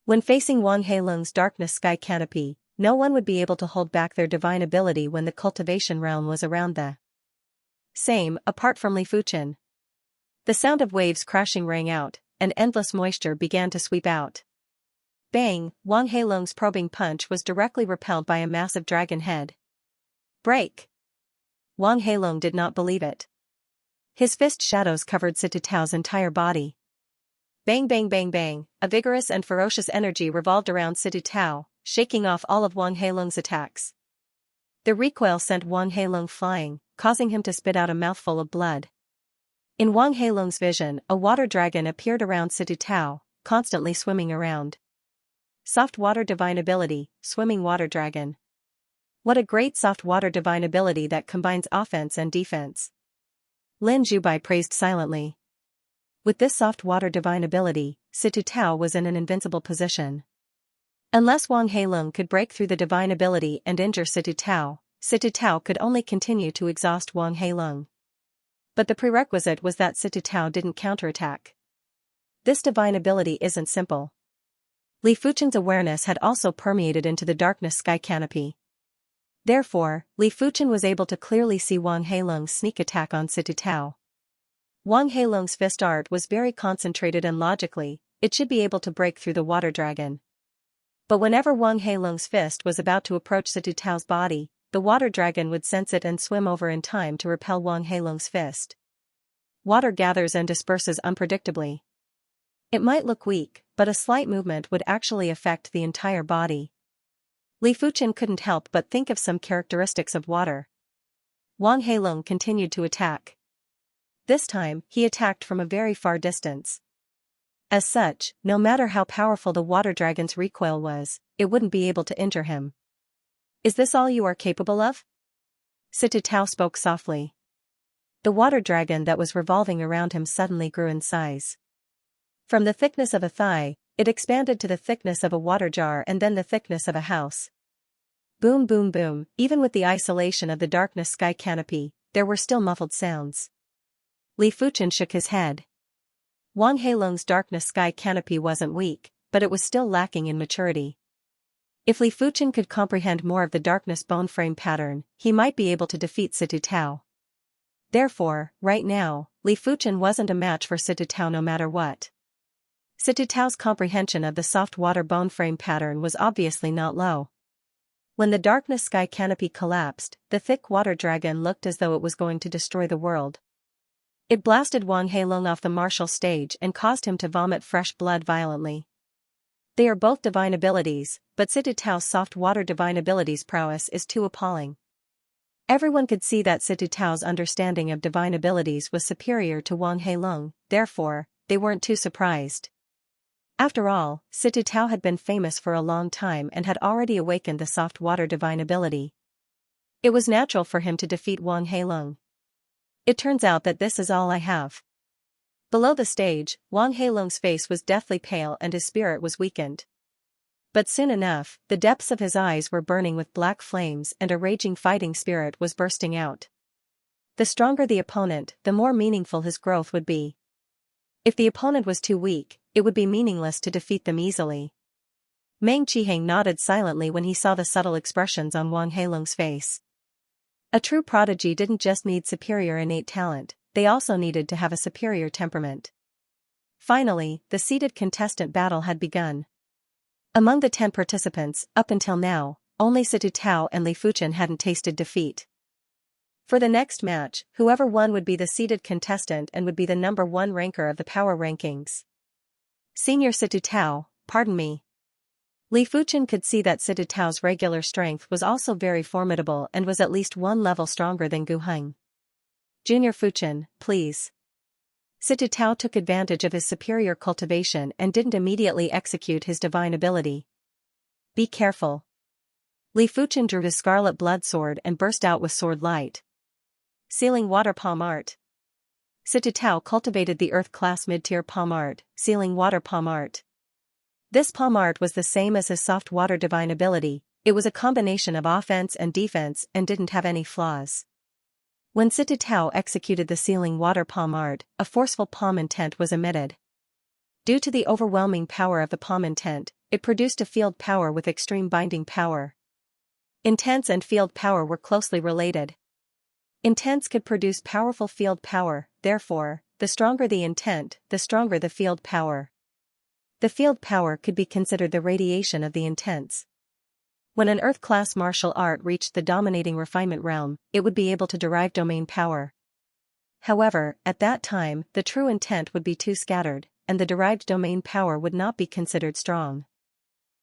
When facing Wang Heilong's darkness sky canopy, no one would be able to hold back their divine ability when the cultivation realm was around the same, apart from Li Fuchen. The sound of waves crashing rang out, and endless moisture began to sweep out. Bang! Wang Heilong's probing punch was directly repelled by a massive dragon head. Break! Wang Heilong did not believe it. His fist shadows covered Situ Tao's entire body. Bang bang bang bang, a vigorous and ferocious energy revolved around Situ Tao, shaking off all of Wang Heilong's attacks. The recoil sent Wang Heilong flying, causing him to spit out a mouthful of blood. In Wang Heilong's vision, a water dragon appeared around Situ Tao, constantly swimming around. Soft water divine ability, swimming water dragon. What a great soft water divine ability that combines offense and defense. Lin Zhubai praised silently. With this soft water divine ability, Situ Tao was in an invincible position. Unless Wang Heilong could break through the divine ability and injure Situ Tao could only continue to exhaust Wang Heilong. But the prerequisite was that Situ Tao didn't counterattack. This divine ability isn't simple. Li Fuchen's awareness had also permeated into the darkness sky canopy. Therefore, Li Fuchen was able to clearly see Wang Heilong's sneak attack on Situ Tao. Wang Heilong's fist art was very concentrated and logically, it should be able to break through the water dragon. But whenever Wang Heilong's fist was about to approach Situ Tao's body, the water dragon would sense it and swim over in time to repel Wang Heilong's fist. Water gathers and disperses unpredictably. It might look weak, but a slight movement would actually affect the entire body. Li Fuchen couldn't help but think of some characteristics of water. Wang Heilong continued to attack. This time, he attacked from a very far distance. As such, no matter how powerful the water dragon's recoil was, it wouldn't be able to injure him. Is this all you are capable of? Situ Tao spoke softly. The water dragon that was revolving around him suddenly grew in size. From the thickness of a thigh, It expanded to the thickness of a water jar and then the thickness of a house. Boom boom boom, even with the isolation of the darkness sky canopy, there were still muffled sounds. Li Fuchen shook his head. Wang Heilong's darkness sky canopy wasn't weak, but it was still lacking in maturity. If Li Fuchen could comprehend more of the darkness bone frame pattern, he might be able to defeat Situ Tao. Therefore, right now, Li Fuchen wasn't a match for Situ Tao no matter what. Situ Tao's comprehension of the soft water bone frame pattern was obviously not low. When the darkness sky canopy collapsed, the thick water dragon looked as though it was going to destroy the world. It blasted Wang Heilong off the martial stage and caused him to vomit fresh blood violently. They are both divine abilities, but Situ Tao's soft water divine abilities prowess is too appalling. Everyone could see that Situ Tao's understanding of divine abilities was superior to Wang Heilong, therefore, they weren't too surprised. After all, Situ Tao had been famous for a long time and had already awakened the soft water divine ability. It was natural for him to defeat Wang Heilong. It turns out that this is all I have. Below the stage, Wang Heilong's face was deathly pale and his spirit was weakened. But soon enough, the depths of his eyes were burning with black flames and a raging fighting spirit was bursting out. The stronger the opponent, the more meaningful his growth would be. If the opponent was too weak, it would be meaningless to defeat them easily. Meng Qiheng nodded silently when he saw the subtle expressions on Wang Heilong's face. A true prodigy didn't just need superior innate talent, they also needed to have a superior temperament. Finally, the seeded contestant battle had begun. Among the 10 participants, up until now, only Situ Tao and Li Fuchen hadn't tasted defeat. For the next match, whoever won would be the seeded contestant and would be the number 1 ranker of the power rankings. Senior Situ Tao, pardon me. Li Fuchen could see that Situ Tao's regular strength was also very formidable and was at least 1 level stronger than Gu Heng. Junior Fuchen, please. Situ Tao took advantage of his superior cultivation and didn't immediately execute his divine ability. Be careful. Li Fuchen drew his scarlet blood sword and burst out with sword light. Sealing water palm art. Situ Tao cultivated the earth class mid-tier palm art, sealing water palm art. This palm art was the same as his soft water divine ability, it was a combination of offense and defense and didn't have any flaws. When Situ Tao executed the sealing water palm art, a forceful palm intent was emitted. Due to the overwhelming power of the palm intent, it produced a field power with extreme binding power. Intents and field power were closely related. Intents could produce powerful field power, therefore, the stronger the intent, the stronger the field power. The field power could be considered the radiation of the intents. When an Earth-class martial art reached the dominating refinement realm, it would be able to derive domain power. However, at that time, the true intent would be too scattered, and the derived domain power would not be considered strong.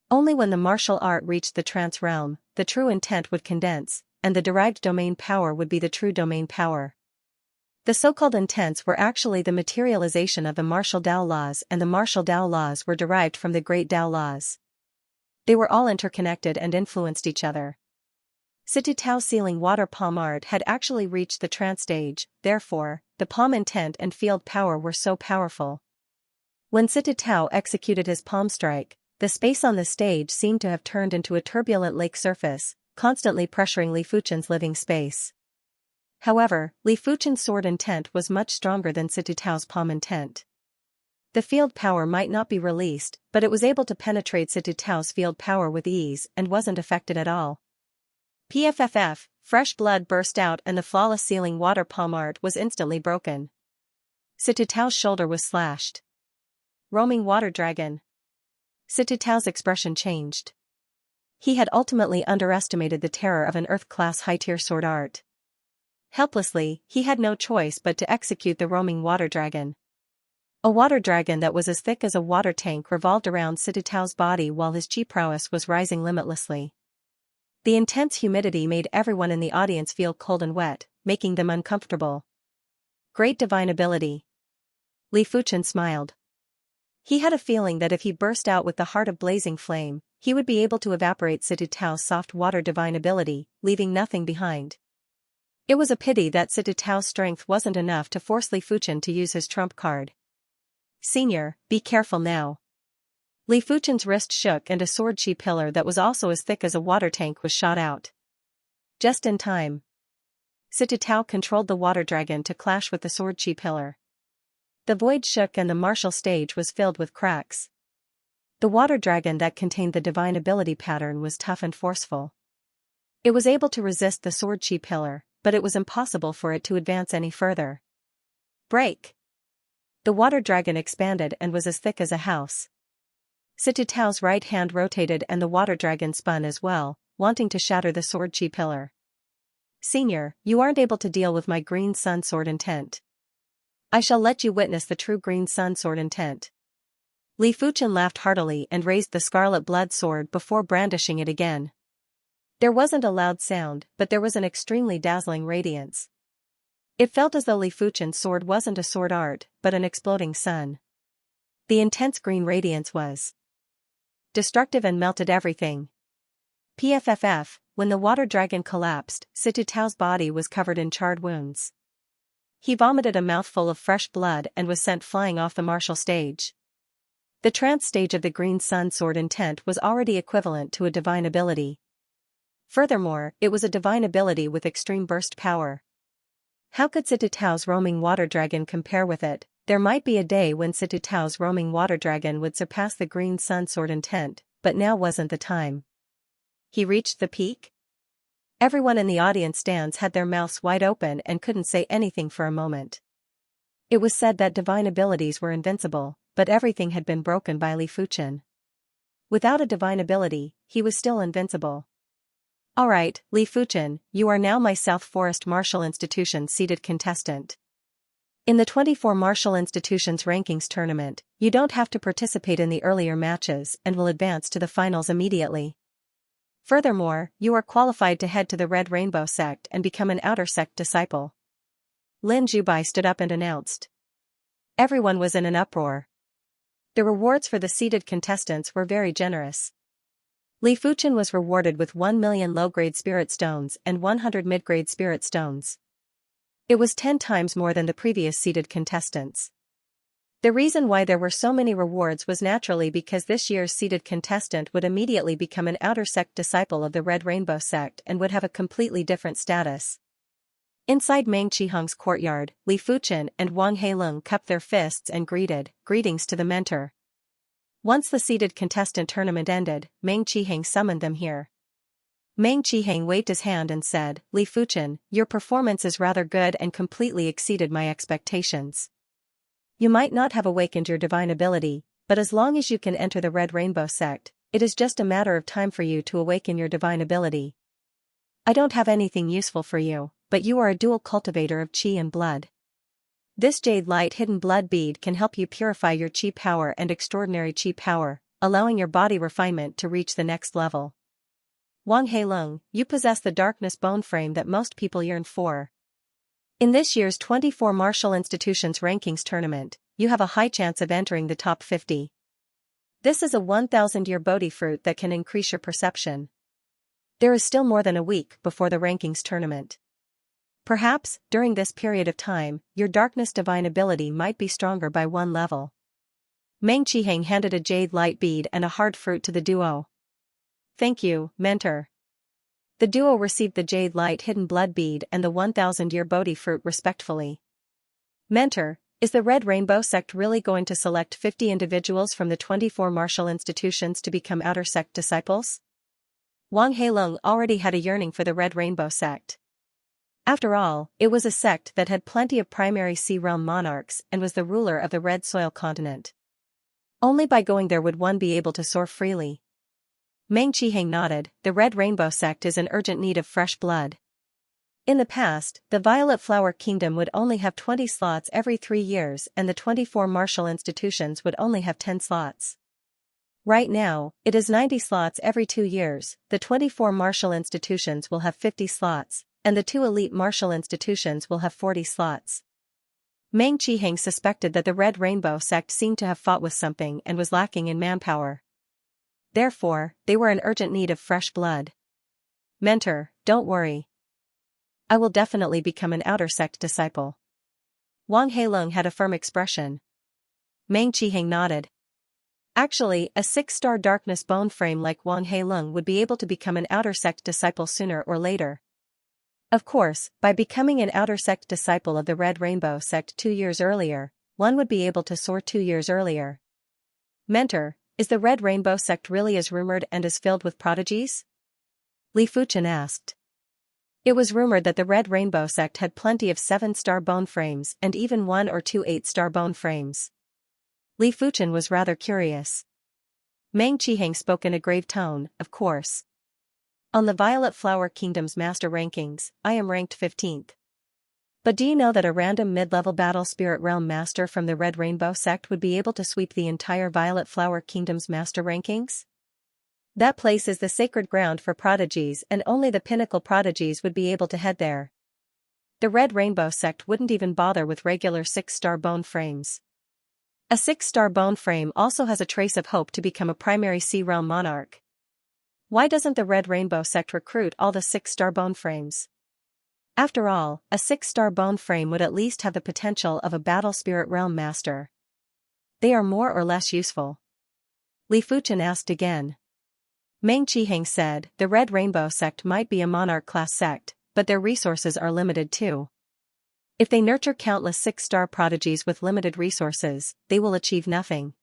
Only when the martial art reached the trance realm, the true intent would condense, and the derived domain power would be the true domain power. The so-called intents were actually the materialization of the martial Tao laws, and the martial Tao laws were derived from the great Tao laws. They were all interconnected and influenced each other. Situ Tao's sealing water palm art had actually reached the trance stage, therefore, the palm intent and field power were so powerful. When Situ Tao executed his palm strike, the space on the stage seemed to have turned into a turbulent lake surface, constantly pressuring Li Fuchen's living space. However, Li Fuchen's sword intent was much stronger than Situ Tao's palm intent. The field power might not be released, but it was able to penetrate Situ Tao's field power with ease and wasn't affected at all. PFFF, fresh blood burst out and the flawless sealing water palm art was instantly broken. Situ Tao's shoulder was slashed. Roaming water dragon. Situ Tao's expression changed. He had ultimately underestimated the terror of an Earth-class high-tier sword art. Helplessly, he had no choice but to execute the roaming water dragon. A water dragon that was as thick as a water tank revolved around Situ Tao's body while his chi prowess was rising limitlessly. The intense humidity made everyone in the audience feel cold and wet, making them uncomfortable. Great divine ability. Li Fuchen smiled. He had a feeling that if he burst out with the heart of blazing flame, he would be able to evaporate Situ Tao's soft water divine ability, leaving nothing behind. It was a pity that Situ Tao's strength wasn't enough to force Li Fuchen to use his trump card. Senior, be careful now. Li Fuchen's wrist shook and a sword chi pillar that was also as thick as a water tank was shot out. Just in time. Sita Tao controlled the water dragon to clash with the sword chi pillar. The void shook and the martial stage was filled with cracks. The water dragon that contained the divine ability pattern was tough and forceful. It was able to resist the sword chi pillar, but it was impossible for it to advance any further. Break! The water dragon expanded and was as thick as a house. Sita Tao's right hand rotated and the water dragon spun as well, wanting to shatter the sword chi pillar. Senior, you aren't able to deal with my green sun sword intent. I shall let you witness the true green sun sword intent. Li Fuchen laughed heartily and raised the scarlet blood sword before brandishing it again. There wasn't a loud sound, but there was an extremely dazzling radiance. It felt as though Li Fuchen's sword wasn't a sword art, but an exploding sun. The intense green radiance was destructive and melted everything. PFFF, when the water dragon collapsed, Sita Tao's body was covered in charred wounds. He vomited a mouthful of fresh blood and was sent flying off the martial stage. The trance stage of the green sun sword intent was already equivalent to a divine ability. Furthermore, it was a divine ability with extreme burst power. How could Sita Tao's roaming water dragon compare with it? There might be a day when Sita Tao's roaming water dragon would surpass the green sun sword intent, but now wasn't the time. He reached the peak? Everyone in the audience stands had their mouths wide open and couldn't say anything for a moment. It was said that divine abilities were invincible, but everything had been broken by Li Fuchen. Without a divine ability, he was still invincible. Alright, Li Fuchen, you are now my South Forest Martial Institution seeded contestant. In the 24 Martial Institutions Rankings Tournament, you don't have to participate in the earlier matches and will advance to the finals immediately. Furthermore, you are qualified to head to the Red Rainbow Sect and become an Outer Sect disciple. Lin Zhubai stood up and announced. Everyone was in an uproar. The rewards for the seeded contestants were very generous. Li Fuchen was rewarded with 1 million low-grade spirit stones and 100 mid-grade spirit stones. It was 10 times more than the previous seeded contestants. The reason why there were so many rewards was naturally because this year's seeded contestant would immediately become an Outer Sect disciple of the Red Rainbow Sect and would have a completely different status. Inside Meng Qiheng's courtyard, Li Fuchen and Wang Heilong cupped their fists and greetings to the mentor. Once the seeded contestant tournament ended, Meng Qiheng summoned them here. Meng Qiheng waved his hand and said, Li Fuchen, your performance is rather good and completely exceeded my expectations. You might not have awakened your divine ability, but as long as you can enter the Red Rainbow Sect, it is just a matter of time for you to awaken your divine ability. I don't have anything useful for you, but you are a dual cultivator of chi and blood. This jade light hidden blood bead can help you purify your chi power and extraordinary chi power, allowing your body refinement to reach the next level. Wang Heilong, you possess the darkness bone frame that most people yearn for. In this year's 24 Martial Institutions Rankings Tournament, you have a high chance of entering the top 50. This is a 1,000-year Bodhi fruit that can increase your perception. There is still more than a week before the Rankings Tournament. Perhaps, during this period of time, your darkness divine ability might be stronger by 1 level. Meng Qiheng handed a jade light bead and a hard fruit to the duo. Thank you, mentor. The duo received the jade light hidden blood bead and the 1,000-year Bodhi fruit respectfully. Mentor, is the Red Rainbow Sect really going to select 50 individuals from the 24 martial institutions to become Outer Sect disciples? Wang Heilong already had a yearning for the Red Rainbow Sect. After all, it was a sect that had plenty of primary sea realm monarchs and was the ruler of the Red Soil continent. Only by going there would one be able to soar freely. Meng Qiheng nodded. The Red Rainbow Sect is in urgent need of fresh blood. In the past, the Violet Flower Kingdom would only have 20 slots every 3 years and the 24 martial institutions would only have 10 slots. Right now, it is 90 slots every 2 years, the 24 martial institutions will have 50 slots, and the 2 elite martial institutions will have 40 slots. Meng Qiheng suspected that the Red Rainbow Sect seemed to have fought with something and was lacking in manpower. Therefore, they were in urgent need of fresh blood. Mentor, don't worry. I will definitely become an Outer Sect disciple. Wang Heilong had a firm expression. Meng Qiheng nodded. Actually, a 6-star darkness bone frame like Wang Heilung would be able to become an outer sect disciple sooner or later. Of course, by becoming an outer sect disciple of the Red Rainbow sect 2 years earlier, one would be able to soar 2 years earlier. Mentor, is the Red Rainbow sect really as rumored and as filled with prodigies? Li Fuchen asked. It was rumored that the Red Rainbow sect had plenty of 7-star bone frames and even 1 or 2 8-star bone frames. Li Fuchen was rather curious. Meng Qiheng spoke in a grave tone, of course. On the Violet Flower Kingdom's master rankings, I am ranked 15th. But do you know that a random mid-level battle spirit realm master from the Red Rainbow sect would be able to sweep the entire Violet Flower Kingdom's master rankings? That place is the sacred ground for prodigies and only the pinnacle prodigies would be able to head there. The Red Rainbow sect wouldn't even bother with regular 6-star bone frames. A 6-star bone frame also has a trace of hope to become a primary Sea Realm monarch. Why doesn't the Red Rainbow sect recruit all the 6-star bone frames? After all, a 6-star bone frame would at least have the potential of a battle spirit realm master. They are more or less useful. Li Fuchen asked again. Meng Qiheng said, the Red Rainbow sect might be a monarch-class sect, but their resources are limited too. If they nurture countless 6-star prodigies with limited resources, they will achieve nothing.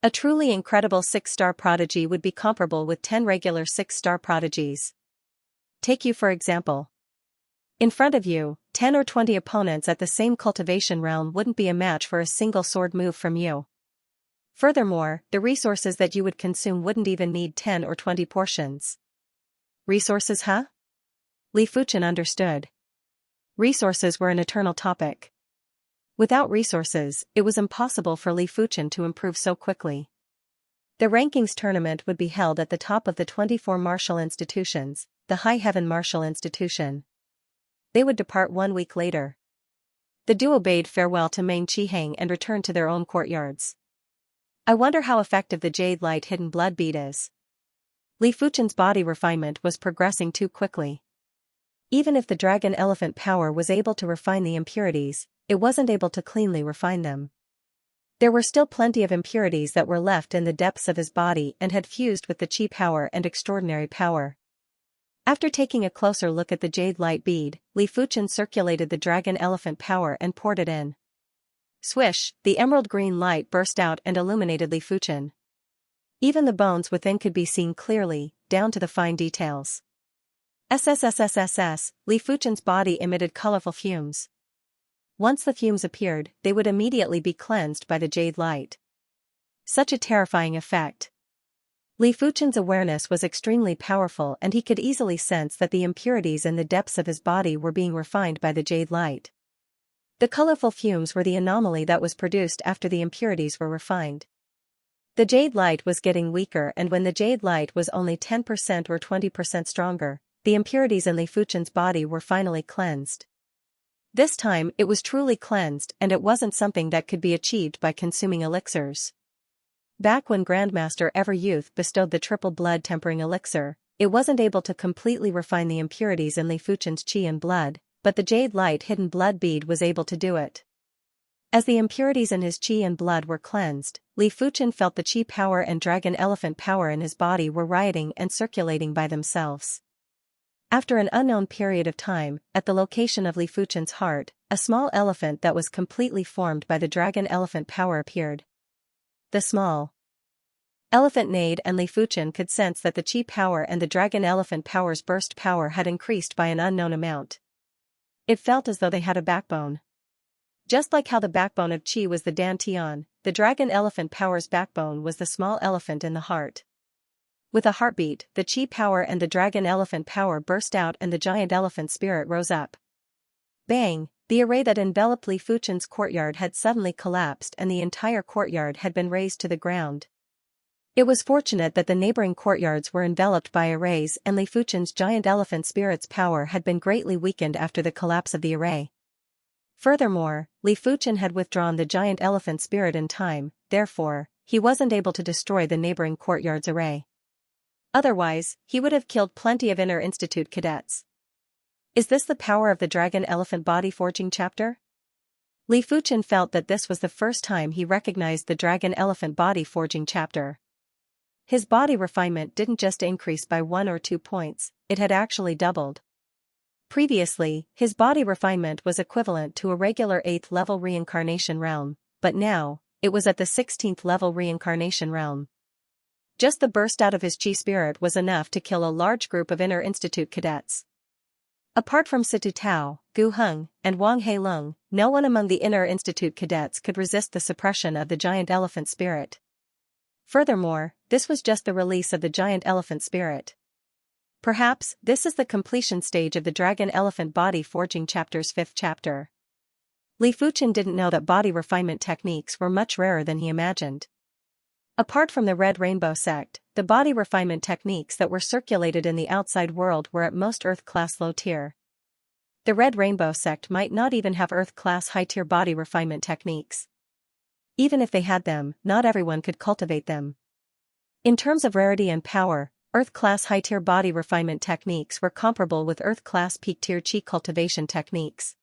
A truly incredible 6-star prodigy would be comparable with 10 regular 6-star prodigies. Take you for example. In front of you, 10 or 20 opponents at the same cultivation realm wouldn't be a match for a single sword move from you. Furthermore, the resources that you would consume wouldn't even need 10 or 20 portions. Resources, huh? Li Fuchen understood. Resources were an eternal topic. Without resources, it was impossible for Li Fuchen to improve so quickly. The rankings tournament would be held at the top of the 24 martial institutions, the High Heaven Martial Institution. They would depart 1 week later. The duo bade farewell to Meng Qiheng and returned to their own courtyards. I wonder how effective the Jade Light Hidden Blood Bead is. Li Fuchen's body refinement was progressing too quickly. Even if the Dragon Elephant power was able to refine the impurities, it wasn't able to cleanly refine them. There were still plenty of impurities that were left in the depths of his body and had fused with the Qi power and extraordinary power. After taking a closer look at the Jade Light Bead, Li Fuchen circulated the Dragon Elephant power and poured it in. Swish, the emerald green light burst out and illuminated Li Fuchen. Even the bones within could be seen clearly, down to the fine details. SSSSSS, Li Fuchen's body emitted colorful fumes. Once the fumes appeared, they would immediately be cleansed by the jade light. Such a terrifying effect. Li Fuchen's awareness was extremely powerful and he could easily sense that the impurities in the depths of his body were being refined by the jade light. The colorful fumes were the anomaly that was produced after the impurities were refined. The jade light was getting weaker, and when the jade light was only 10% or 20% stronger, the impurities in Li Fuchen's body were finally cleansed. This time it was truly cleansed, and it wasn't something that could be achieved by consuming elixirs. Back when Grandmaster Everyouth bestowed the triple blood tempering elixir, it wasn't able to completely refine the impurities in Li Fuchen's qi and blood, but the jade light hidden blood bead was able to do it. As the impurities in his qi and blood were cleansed, Li Fuchen felt the qi power and dragon elephant power in his body were rioting and circulating by themselves. After an unknown period of time, at the location of Li Fuchen's heart, a small elephant that was completely formed by the dragon elephant power appeared. The small elephant neighed, and Li Fuchen could sense that the qi power and the dragon elephant power's burst power had increased by an unknown amount. It felt as though they had a backbone. Just like how the backbone of qi was the dantian, the dragon elephant power's backbone was the small elephant in the heart. With a heartbeat, the qi power and the dragon elephant power burst out and the giant elephant spirit rose up. Bang! The array that enveloped Li Fuchen's courtyard had suddenly collapsed and the entire courtyard had been razed to the ground. It was fortunate that the neighboring courtyards were enveloped by arrays and Li Fuchen's giant elephant spirit's power had been greatly weakened after the collapse of the array. Furthermore, Li Fuchen had withdrawn the giant elephant spirit in time, therefore, he wasn't able to destroy the neighboring courtyard's array. Otherwise, he would have killed plenty of Inner Institute cadets. Is this the power of the Dragon Elephant Body Forging chapter? Li Fuchen felt that this was the first time he recognized the dragon-elephant body forging chapter. His body refinement didn't just increase by 1 or 2 points, it had actually doubled. Previously, his body refinement was equivalent to a regular 8th level reincarnation realm, but now, it was at the 16th level reincarnation realm. Just the burst out of his chi spirit was enough to kill a large group of Inner Institute cadets. Apart from Situ Tao, Gu Heng, and Wang Heilong, no one among the Inner Institute cadets could resist the suppression of the giant elephant spirit. Furthermore, this was just the release of the giant elephant spirit. Perhaps, this is the completion stage of the dragon-elephant body forging chapter's 5th chapter. Li Fuchen didn't know that body refinement techniques were much rarer than he imagined. Apart from the Red Rainbow sect, the body refinement techniques that were circulated in the outside world were at most Earth-class low-tier. The Red Rainbow sect might not even have Earth-class high-tier body refinement techniques. Even if they had them, not everyone could cultivate them. In terms of rarity and power, Earth-class high-tier body refinement techniques were comparable with Earth-class peak-tier chi cultivation techniques.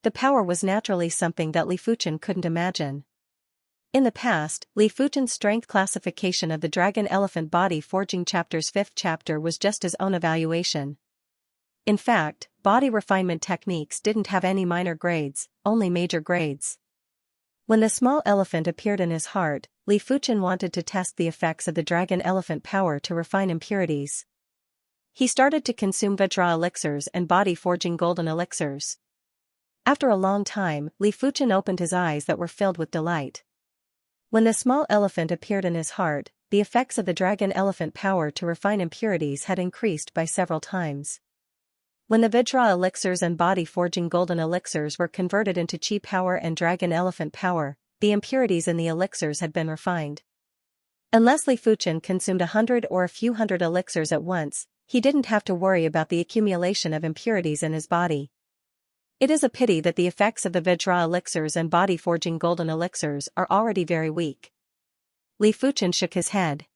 The power was naturally something that Li Fuchen couldn't imagine. In the past, Li Fuchen's strength classification of the dragon-elephant body forging chapter's 5th chapter was just his own evaluation. In fact, body refinement techniques didn't have any minor grades, only major grades. When the small elephant appeared in his heart, Li Fuchen wanted to test the effects of the dragon-elephant power to refine impurities. He started to consume Vajra elixirs and body-forging golden elixirs. After a long time, Li Fuchen opened his eyes that were filled with delight. When the small elephant appeared in his heart, the effects of the dragon-elephant power to refine impurities had increased by several times. When the Vajra elixirs and body-forging golden elixirs were converted into chi power and dragon-elephant power, the impurities in the elixirs had been refined. Unless Li Fuchen consumed 100 or a few hundred elixirs at once, he didn't have to worry about the accumulation of impurities in his body. It is a pity that the effects of the Vajra elixirs and body-forging golden elixirs are already very weak. Li Fuchen shook his head.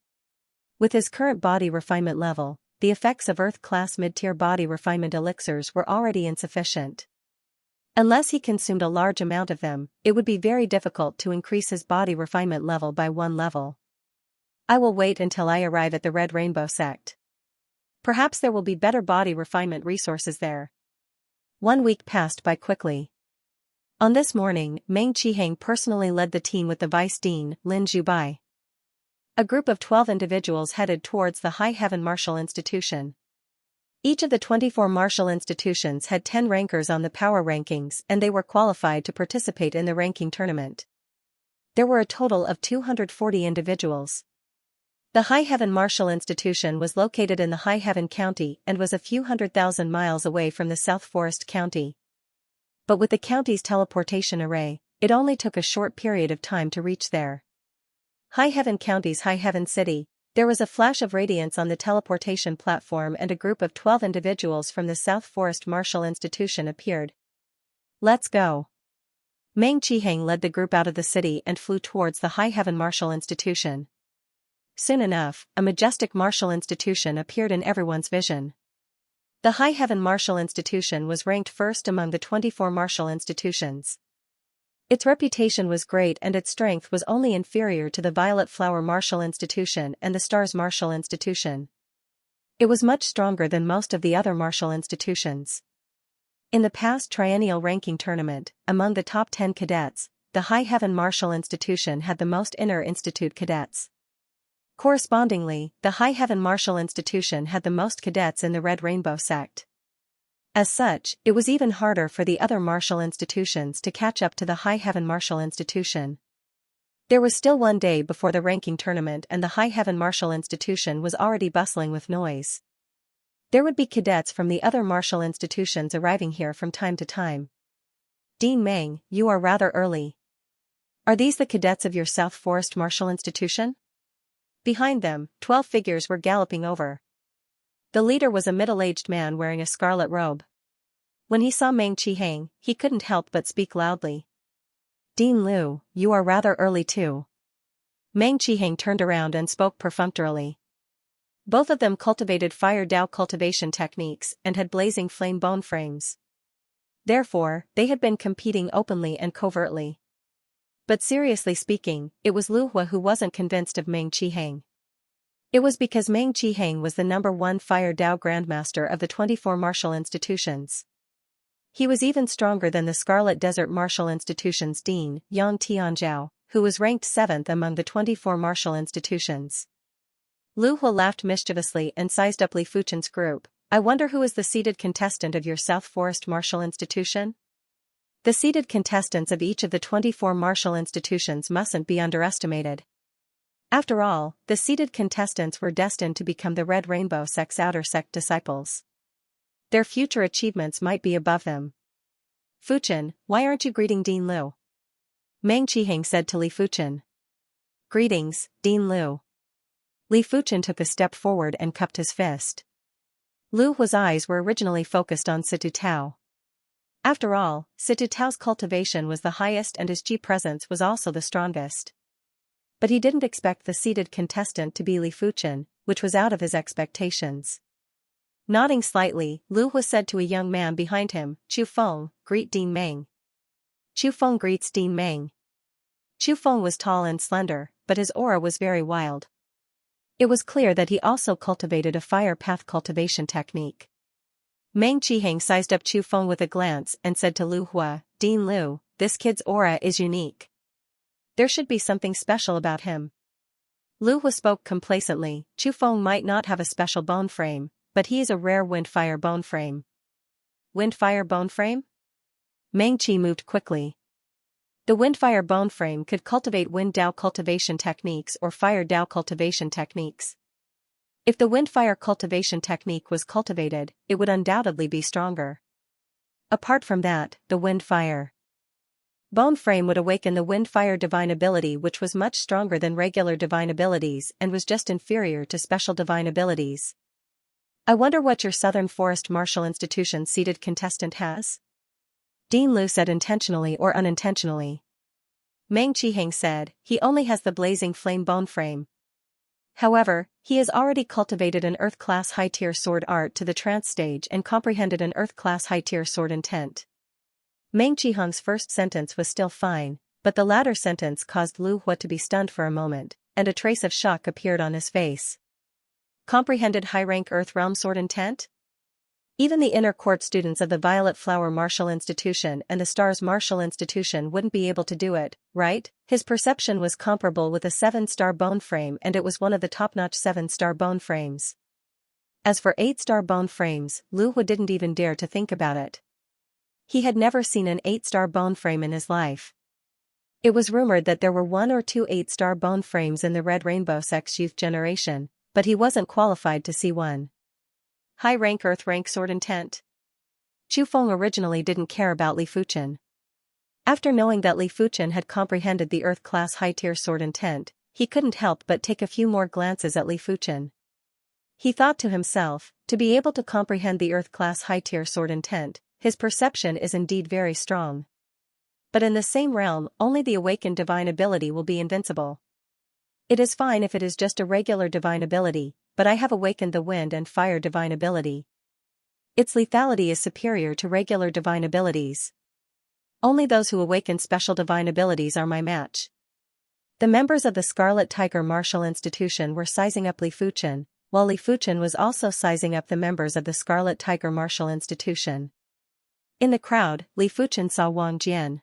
With his current body refinement level, the effects of Earth-class mid-tier body refinement elixirs were already insufficient. Unless he consumed a large amount of them, it would be very difficult to increase his body refinement level by 1 level. I will wait until I arrive at the Red Rainbow sect. Perhaps there will be better body refinement resources there. 1 week passed by quickly. On this morning, Meng Qiheng personally led the team with the Vice Dean, Lin Zhubai. A group of 12 individuals headed towards the High Heaven Martial Institution. Each of the 24 martial institutions had 10 rankers on the power rankings and they were qualified to participate in the ranking tournament. There were a total of 240 individuals. The High Heaven Martial Institution was located in the High Heaven County and was a few 100,000 miles away from the South Forest County. But with the county's teleportation array, it only took a short period of time to reach there. High Heaven County's High Heaven City, there was a flash of radiance on the teleportation platform and a group of 12 individuals from the South Forest Martial Institution appeared. Let's go. Meng Qiheng led the group out of the city and flew towards the High Heaven Martial Institution. Soon enough, a majestic martial institution appeared in everyone's vision. The High Heaven Martial Institution was ranked first among the 24 martial institutions. Its reputation was great and its strength was only inferior to the Violet Flower Martial Institution and the Stars Martial Institution. It was much stronger than most of the other martial institutions. In the past triennial ranking tournament, among the top 10 cadets, the High Heaven Martial Institution had the most Inner Institute cadets. Correspondingly, the High Heaven Martial Institution had the most cadets in the Red Rainbow sect. As such, it was even harder for the other martial institutions to catch up to the High Heaven Martial Institution. There was still 1 day before the ranking tournament and the High Heaven Martial Institution was already bustling with noise. There would be cadets from the other martial institutions arriving here from time to time. Dean Meng, you are rather early. Are these the cadets of your South Forest Martial Institution? Behind them, 12 figures were galloping over. The leader was a middle-aged man wearing a scarlet robe. When he saw Meng Qiheng, he couldn't help but speak loudly. Dean Liu, you are rather early too. Meng Qiheng turned around and spoke perfunctorily. Both of them cultivated fire Dao cultivation techniques and had blazing flame bone frames. Therefore, they had been competing openly and covertly. But seriously speaking, it was Lu Hua who wasn't convinced of Meng Qihang. It was because Meng Qihang was the #1 Fire Dao Grandmaster of the 24 martial institutions. He was even stronger than the Scarlet Desert Martial Institution's Dean, Yang Tianzhao, who was ranked 7th among the 24 martial institutions. Lu Hua laughed mischievously and sized up Li Fuchen's group. I wonder who is the seeded contestant of your South Forest Martial Institution? The seeded contestants of each of the 24 martial institutions mustn't be underestimated. After all, the seeded contestants were destined to become the Red Rainbow Sect's outer sect disciples. Their future achievements might be above them. Fuchen, why aren't you greeting Dean Lu? Meng Qihang said to Li Fuchen. Greetings, Dean Lu. Li Fuchen took a step forward and cupped his fist. Lu Hua's eyes were originally focused on Situ Tao. After all, Situ Tao's cultivation was the highest and his Ji presence was also the strongest. But he didn't expect the seeded contestant to be Li Fuchen, which was out of his expectations. Nodding slightly, Lu Hua said to a young man behind him, Chu Feng, greet Dean Meng. Chu Feng greets Dean Meng. Chu Feng was tall and slender, but his aura was very wild. It was clear that he also cultivated a fire path cultivation technique. Meng Qihang sized up Chu Feng with a glance and said to Lu Hua, Dean Lu, this kid's aura is unique. There should be something special about him. Lu Hua spoke complacently. Chu Feng might not have a special bone frame, but he is a rare wind-fire bone frame. Wind-fire bone frame? Meng Qi moved quickly. The wind-fire bone frame could cultivate wind Dao cultivation techniques or fire Dao cultivation techniques. If the wind-fire cultivation technique was cultivated, it would undoubtedly be stronger. Apart from that, the wind-fire bone frame would awaken the wind-fire divine ability, which was much stronger than regular divine abilities and was just inferior to special divine abilities. I wonder what your Southern Forest Martial Institution seeded contestant has? Dean Lu said intentionally or unintentionally. Meng Qihang said, he only has the blazing flame bone frame. However, he has already cultivated an Earth-class high-tier sword art to the trance stage and comprehended an Earth-class high-tier sword intent. Meng Qihang's first sentence was still fine, but the latter sentence caused Lu Hua to be stunned for a moment, and a trace of shock appeared on his face. Comprehended high-rank Earth Realm sword intent? Even the inner court students of the Violet Flower Martial Institution and the Stars Martial Institution wouldn't be able to do it, right? His perception was comparable with a 7-star bone frame, and it was one of the top-notch 7-star bone frames. As for 8-star bone frames, Lu Hua didn't even dare to think about it. He had never seen an 8-star bone frame in his life. It was rumored that there were 1 or 2 8-star bone frames in the Red Rainbow Sect's youth generation, but he wasn't qualified to see one. High-rank Earth-rank sword intent. Chu Feng originally didn't care about Li Fuchen. After knowing that Li Fuchen had comprehended the Earth-class high-tier sword intent, he couldn't help but take a few more glances at Li Fuchen. He thought to himself, to be able to comprehend the Earth-class high-tier sword intent, his perception is indeed very strong. But in the same realm, only the awakened divine ability will be invincible. It is fine if it is just a regular divine ability, but I have awakened the wind and fire divine ability. Its lethality is superior to regular divine abilities. Only those who awaken special divine abilities are my match. The members of the Scarlet Tiger Martial Institution were sizing up Li Fuchen, while Li Fuchen was also sizing up the members of the Scarlet Tiger Martial Institution. In the crowd, Li Fuchen saw Wang Jian.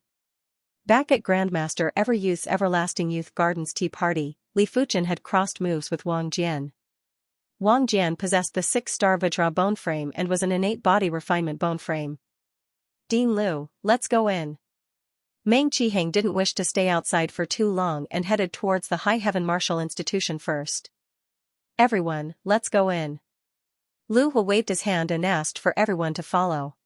Back at Grandmaster Everyouth's Everlasting Youth Gardens tea party, Li Fuchen had crossed moves with Wang Jian. Wang Jian possessed the 6-star Vajra bone frame and was an innate body refinement bone frame. Dean Lu, let's go in. Meng Qihang didn't wish to stay outside for too long and headed towards the High Heaven Martial Institution first. Everyone, let's go in. Lu Hua waved his hand and asked for everyone to follow.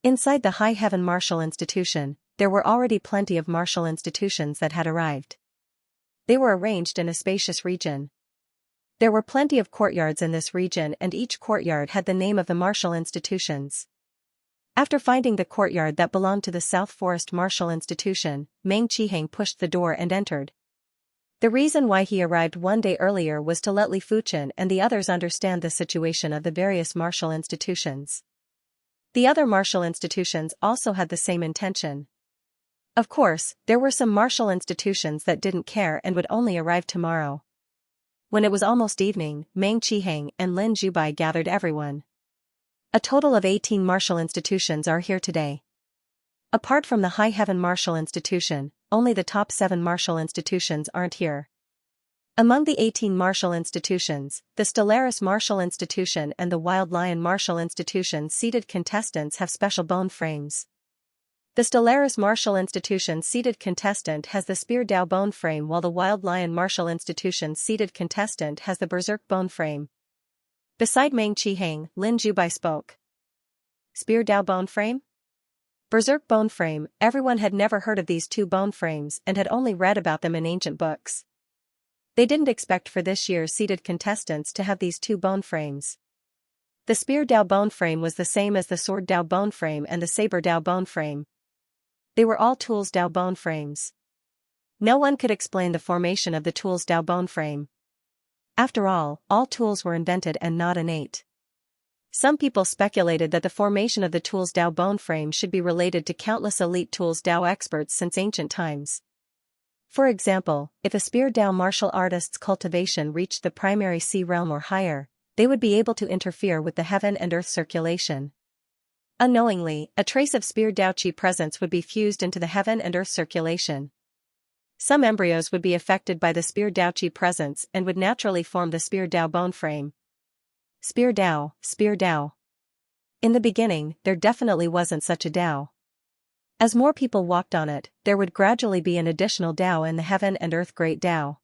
Inside the High Heaven Martial Institution, there were already plenty of martial institutions that had arrived. They were arranged in a spacious region. There were plenty of courtyards in this region, and each courtyard had the name of the martial institutions. After finding the courtyard that belonged to the South Forest Martial Institution, Meng Qihang pushed the door and entered. The reason why he arrived one day earlier was to let Li Fuchen and the others understand the situation of the various martial institutions. The other martial institutions also had the same intention. Of course, there were some martial institutions that didn't care and would only arrive tomorrow. When it was almost evening, Meng Qiheng and Lin Zhubai gathered everyone. A total of 18 martial institutions are here today. Apart from the High Heaven Martial Institution, only the top 7 martial institutions aren't here. Among the 18 martial institutions, the Stellaris Martial Institution and the Wild Lion Martial Institution seated contestants have special bone frames. The Stellaris Martial Institution seated contestant has the Spear Dao bone frame, while the Wild Lion Martial Institution seated contestant has the Berserk bone frame. Beside Meng Qiheng, Lin Zhubai spoke. Spear Dao bone frame? Berserk bone frame. Everyone had never heard of these two bone frames and had only read about them in ancient books. They didn't expect for this year's seated contestants to have these two bone frames. The Spear Dao bone frame was the same as the Sword Dao bone frame and the Saber Dao bone frame. They were all Tools Dao bone frames. No one could explain the formation of the Tools Dao bone frame. After all tools were invented and not innate. Some people speculated that the formation of the Tools Dao bone frame should be related to countless elite Tools Dao experts since ancient times. For example, if a Spear Dao martial artist's cultivation reached the primary sea realm or higher, they would be able to interfere with the heaven and earth circulation. Unknowingly, a trace of Spear Dao Qi presence would be fused into the heaven and earth circulation. Some embryos would be affected by the Spear Dao Qi presence and would naturally form the Spear Dao bone frame. Spear Dao, Spear Dao. In the beginning, there definitely wasn't such a Dao. As more people walked on it, there would gradually be an additional Dao in the heaven and earth great Dao.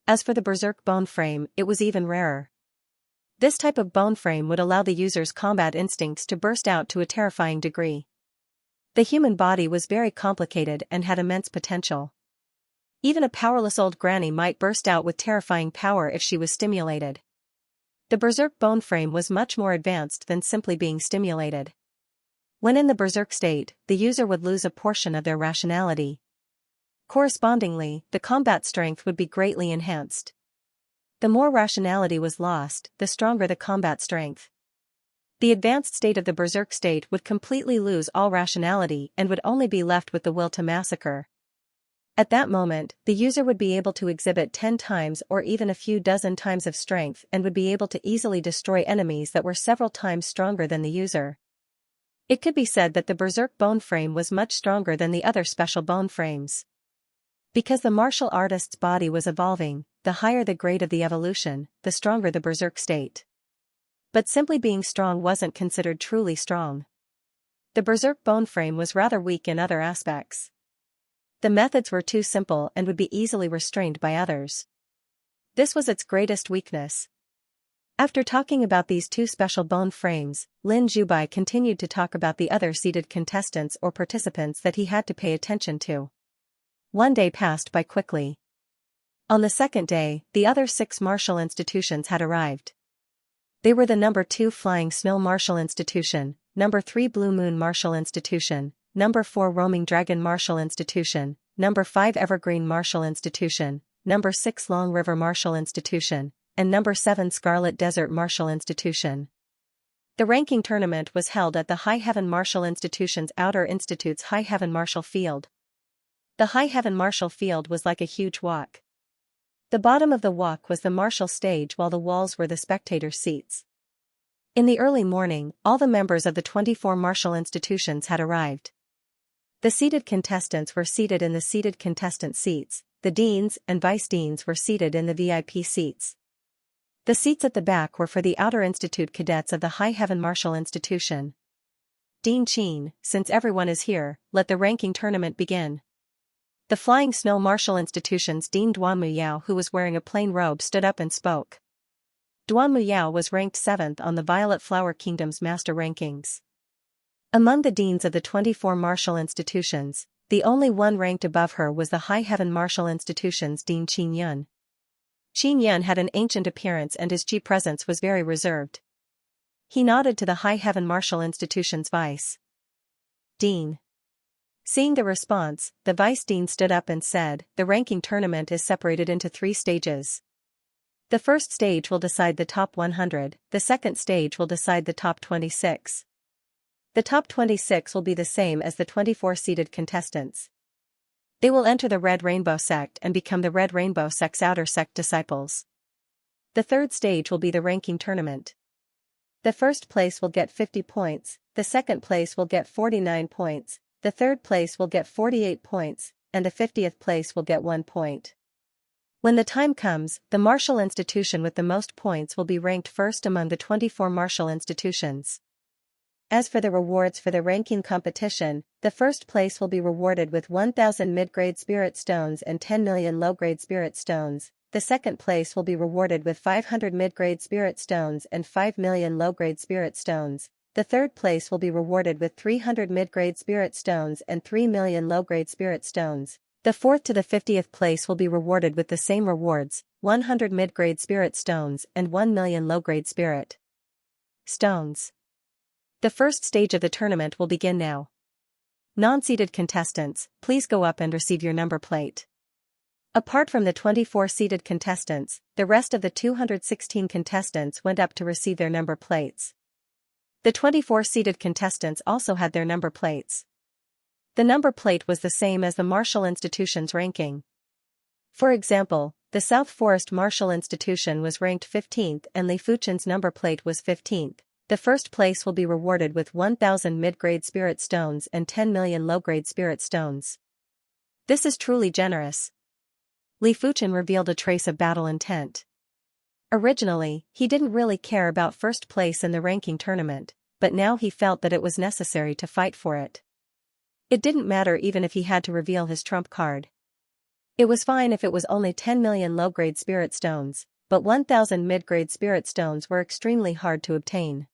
As for the Berserk bone frame, it was even rarer. This type of bone frame would allow the user's combat instincts to burst out to a terrifying degree. The human body was very complicated and had immense potential. Even a powerless old granny might burst out with terrifying power if she was stimulated. The Berserk bone frame was much more advanced than simply being stimulated. When in the Berserk state, the user would lose a portion of their rationality. Correspondingly, the combat strength would be greatly enhanced. The more rationality was lost, the stronger the combat strength. The advanced state of the Berserk state would completely lose all rationality and would only be left with the will to massacre. At that moment, the user would be able to exhibit 10 times or even a few dozen times of strength and would be able to easily destroy enemies that were several times stronger than the user. It could be said that the Berserk bone frame was much stronger than the other special bone frames. Because the martial artist's body was evolving, the higher the grade of the evolution, the stronger the Berserk state. But simply being strong wasn't considered truly strong. The Berserk bone frame was rather weak in other aspects. The methods were too simple and would be easily restrained by others. This was its greatest weakness. After talking about these two special bone frames, Lin Zhubai continued to talk about the other seated contestants or participants that he had to pay attention to. One day passed by quickly. On the second day, the other 6 martial institutions had arrived. They were the number 2 Flying Smill Martial Institution, number 3 Blue Moon Martial Institution, number 4 Roaming Dragon Martial Institution, number 5 Evergreen Martial Institution, number 6 Long River Martial Institution, and number 7 Scarlet Desert Martial Institution. The ranking tournament was held at the High Heaven Martial Institution's Outer Institute's High Heaven Martial Field. The High Heaven Martial Field was like a huge walk. The bottom of the walk was the martial stage while the walls were the spectator seats. In the early morning, all the members of the 24 martial institutions had arrived. The seated contestants were seated in the seated contestant seats, the deans and vice-deans were seated in the VIP seats. The seats at the back were for the Outer Institute cadets of the High Heaven Martial Institution. Dean Qin, since everyone is here, let the ranking tournament begin. The Flying Snow Martial Institution's Dean Duan Muyao, who was wearing a plain robe, stood up and spoke. Duan Muyao was ranked 7th on the Violet Flower Kingdom's master rankings. Among the deans of the 24 martial institutions, the only one ranked above her was the High Heaven Martial Institution's Dean Qin Yun. Qin Yun had an ancient appearance and his Qi presence was very reserved. He nodded to the High Heaven Martial Institution's vice dean. Seeing the response, the vice dean stood up and said, "The ranking tournament is separated into 3 stages. The first stage will decide the top 100, the second stage will decide the top 26. The top 26 will be the same as the 24 seeded contestants. They will enter the Red Rainbow sect and become the Red Rainbow sect's outer sect disciples. The third stage will be the ranking tournament. The first place will get 50 points, the second place will get 49 points, the third place will get 48 points, and the 50th place will get 1 point. When the time comes, the martial institution with the most points will be ranked first among the 24 martial institutions. As for the rewards for the ranking competition, the first place will be rewarded with 1,000 mid-grade spirit stones and 10 million low-grade spirit stones. The second place will be rewarded with 500 mid-grade spirit stones and 5 million low-grade spirit stones. The third place will be rewarded with 300 mid-grade spirit stones and 3 million low-grade spirit stones. The fourth to the 50th place will be rewarded with the same rewards, 100 mid-grade spirit stones and 1 million low-grade spirit stones. The first stage of the tournament will begin now. Non-seeded contestants, please go up and receive your number plate. Apart from the 24 seeded contestants, the rest of the 216 contestants went up to receive their number plates. The 24 seeded contestants also had their number plates. The number plate was the same as the martial institution's ranking. For example, the South Forest Martial Institution was ranked 15th and Li Fuchen's number plate was 15th. The first place will be rewarded with 1,000 mid-grade spirit stones and 10 million low-grade spirit stones. This is truly generous. Li Fuchen revealed a trace of battle intent. Originally, he didn't really care about first place in the ranking tournament, but now he felt that it was necessary to fight for it. It didn't matter even if he had to reveal his trump card. It was fine if it was only 10 million low-grade spirit stones, but 1,000 mid-grade spirit stones were extremely hard to obtain.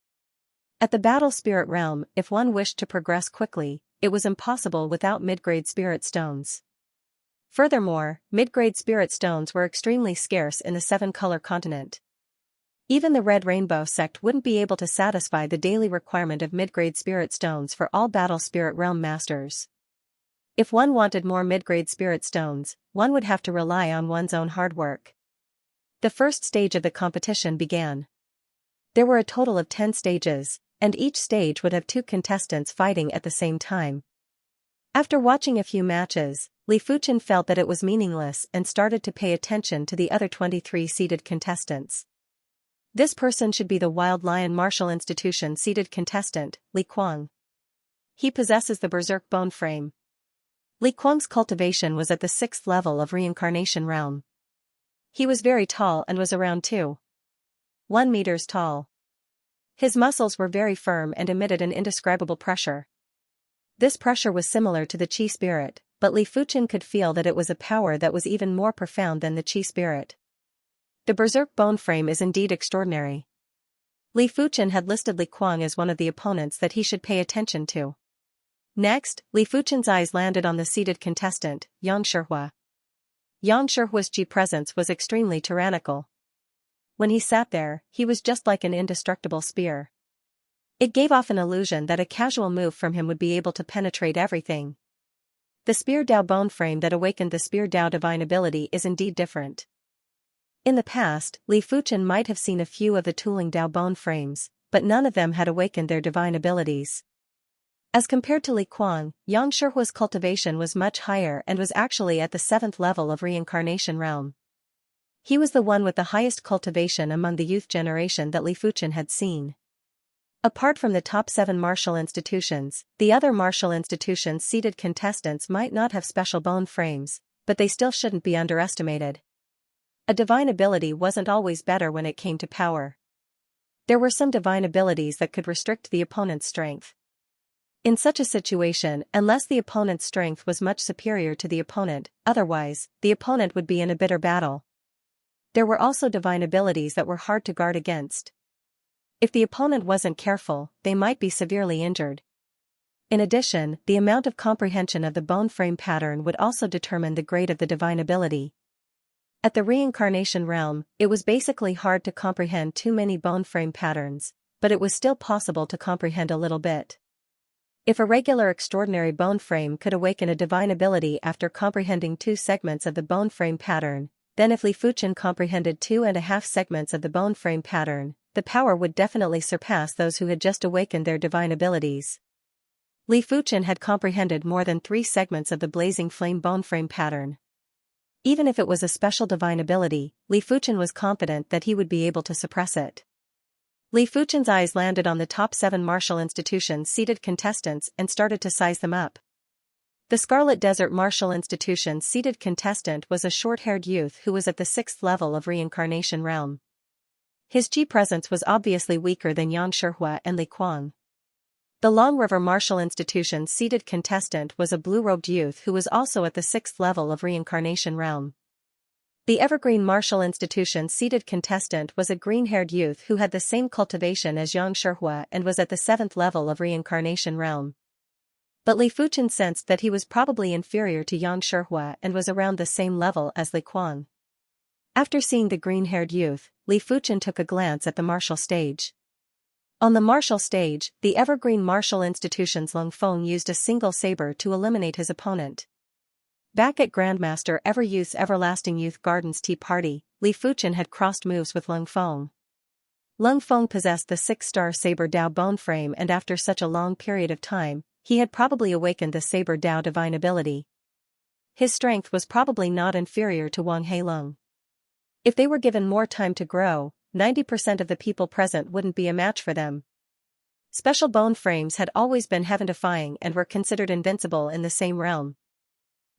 At the battle spirit realm, if one wished to progress quickly, it was impossible without mid-grade spirit stones. Furthermore, mid-grade spirit stones were extremely scarce in the seven-color continent. Even the Red Rainbow sect wouldn't be able to satisfy the daily requirement of mid-grade spirit stones for all battle spirit realm masters. If one wanted more mid-grade spirit stones, one would have to rely on one's own hard work. The first stage of the competition began. There were a total of 10 stages, and each stage would have 2 contestants fighting at the same time. After watching a few matches, Li Fuchen felt that it was meaningless and started to pay attention to the other 23 seeded contestants. This person should be the Wild Lion Martial Institution seeded contestant, Li Kuang. He possesses the Berserk bone frame. Li Kuang's cultivation was at the 6th level of reincarnation realm. He was very tall and was around 2.1 meters tall. His muscles were very firm and emitted an indescribable pressure. This pressure was similar to the Qi spirit, but Li Fuchen could feel that it was a power that was even more profound than the Qi spirit. The Berserk bone frame is indeed extraordinary. Li Fuchen had listed Li Kuang as one of the opponents that he should pay attention to. Next, Li Fuchen's eyes landed on the seated contestant, Xianxia. Xianxia's Qi presence was extremely tyrannical. When he sat there, he was just like an indestructible spear. It gave off an illusion that a casual move from him would be able to penetrate everything. The Spear Dao bone frame that awakened the Spear Dao divine ability is indeed different. In the past, Li Fuchen might have seen a few of the Tooling Dao bone frames, but none of them had awakened their divine abilities. As compared to Li Kuang, Xianxia's cultivation was much higher and was actually at the 7th level of reincarnation realm. He was the one with the highest cultivation among the youth generation that Li Fuchen had seen. Apart from the top 7 martial institutions, the other martial institutions' seeded contestants might not have special bone frames, but they still shouldn't be underestimated. A divine ability wasn't always better when it came to power. There were some divine abilities that could restrict the opponent's strength. In such a situation, unless the opponent's strength was much superior to the opponent, otherwise, the opponent would be in a bitter battle. There were also divine abilities that were hard to guard against. If the opponent wasn't careful, they might be severely injured. In addition, the amount of comprehension of the bone frame pattern would also determine the grade of the divine ability. At the reincarnation realm, it was basically hard to comprehend too many bone frame patterns, but it was still possible to comprehend a little bit. If a regular extraordinary bone frame could awaken a divine ability after comprehending 2 segments of the bone frame pattern, then if Li Fuchen comprehended 2.5 segments of the bone frame pattern, the power would definitely surpass those who had just awakened their divine abilities. Li Fuchen had comprehended more than 3 segments of the blazing flame bone frame pattern. Even if it was a special divine ability, Li Fuchen was confident that he would be able to suppress it. Li Fuchen's eyes landed on the top 7 martial institutions seated contestants and started to size them up. The Scarlet Desert Martial Institution seated contestant was a short-haired youth who was at the 6th level of reincarnation realm. His chi presence was obviously weaker than Xianxia and Li Kuang. The Long River Martial Institution seated contestant was a blue-robed youth who was also at the 6th level of reincarnation realm. The Evergreen Martial Institution seated contestant was a green-haired youth who had the same cultivation as Xianxia and was at the 7th level of reincarnation realm. But Li Fuchen sensed that he was probably inferior to Xianxia and was around the same level as Li Kuang. After seeing the green-haired youth, Li Fuchen took a glance at the martial stage. On the martial stage, the Evergreen Martial Institution's Lung Feng used a single saber to eliminate his opponent. Back at Grandmaster Everyouth's Everlasting Youth Gardens Tea Party, Li Fuchen had crossed moves with Lung Feng. Lung Feng possessed the 6-star Saber Dao bone frame, and after such a long period of time, he had probably awakened the Saber Dao divine ability. His strength was probably not inferior to Wang Heilong. If they were given more time to grow, 90% of the people present wouldn't be a match for them. Special bone frames had always been heaven-defying and were considered invincible in the same realm.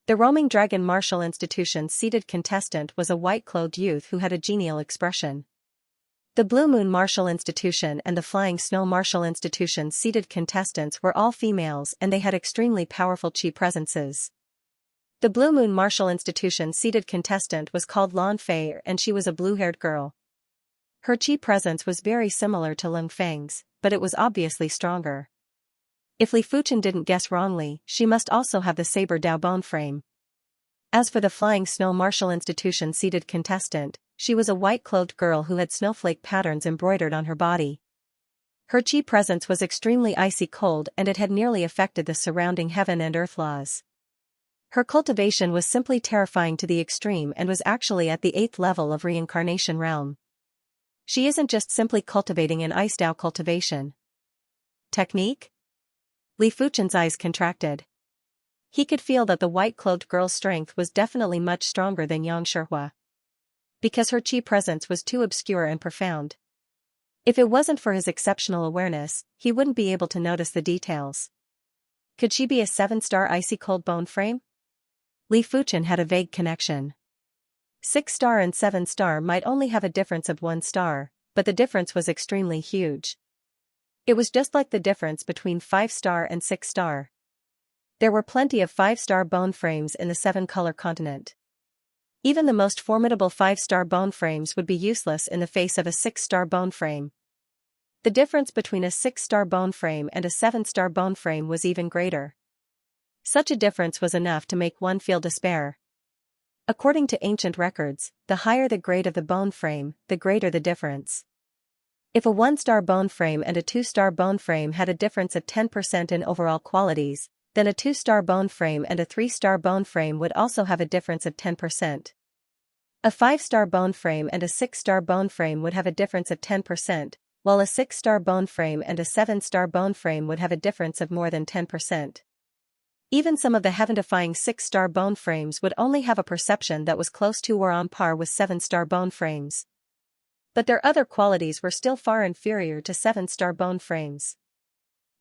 The Roaming Dragon Martial Institution seated contestant was a white-clothed youth who had a genial expression. The Blue Moon Martial Institution and the Flying Snow Martial Institution seated contestants were all females and they had extremely powerful chi presences. The Blue Moon Martial Institution seated contestant was called Lan Fei and she was a blue-haired girl. Her chi presence was very similar to Lung Feng's, but it was obviously stronger. If Li Fuchen didn't guess wrongly, she must also have the Saber Dao bone frame. As for the Flying Snow Martial Institution seated contestant, she was a white-clothed girl who had snowflake patterns embroidered on her body. Her chi presence was extremely icy cold and it had nearly affected the surrounding heaven and earth laws. Her cultivation was simply terrifying to the extreme and was actually at the 8th level of reincarnation realm. She isn't just simply cultivating an ice Dao cultivation. Technique? Li Fuchen's eyes contracted. He could feel that the white-clothed girl's strength was definitely much stronger than Xianxia. Because her chi presence was too obscure and profound. If it wasn't for his exceptional awareness, he wouldn't be able to notice the details. Could she be a 7-star icy cold bone frame? Li Fuchen had a vague connection. 6-star and 7-star might only have a difference of 1 star, but the difference was extremely huge. It was just like the difference between 5-star and 6-star. There were plenty of 5-star bone frames in the 7-color continent. Even the most formidable 5-star bone frames would be useless in the face of a 6-star bone frame. The difference between a 6-star bone frame and a 7-star bone frame was even greater. Such a difference was enough to make one feel despair. According to ancient records, the higher the grade of the bone frame, the greater the difference. If a 1-star bone frame and a 2-star bone frame had a difference of 10% in overall qualities, then a 2-star bone frame and a 3-star bone frame would also have a difference of 10%. A 5-star bone frame and a 6-star bone frame would have a difference of 10%, while a 6-star bone frame and a 7-star bone frame would have a difference of more than 10%. Even some of the heaven-defying 6-star bone frames would only have a perception that was close to or on par with 7-star bone frames. But their other qualities were still far inferior to 7-star bone frames.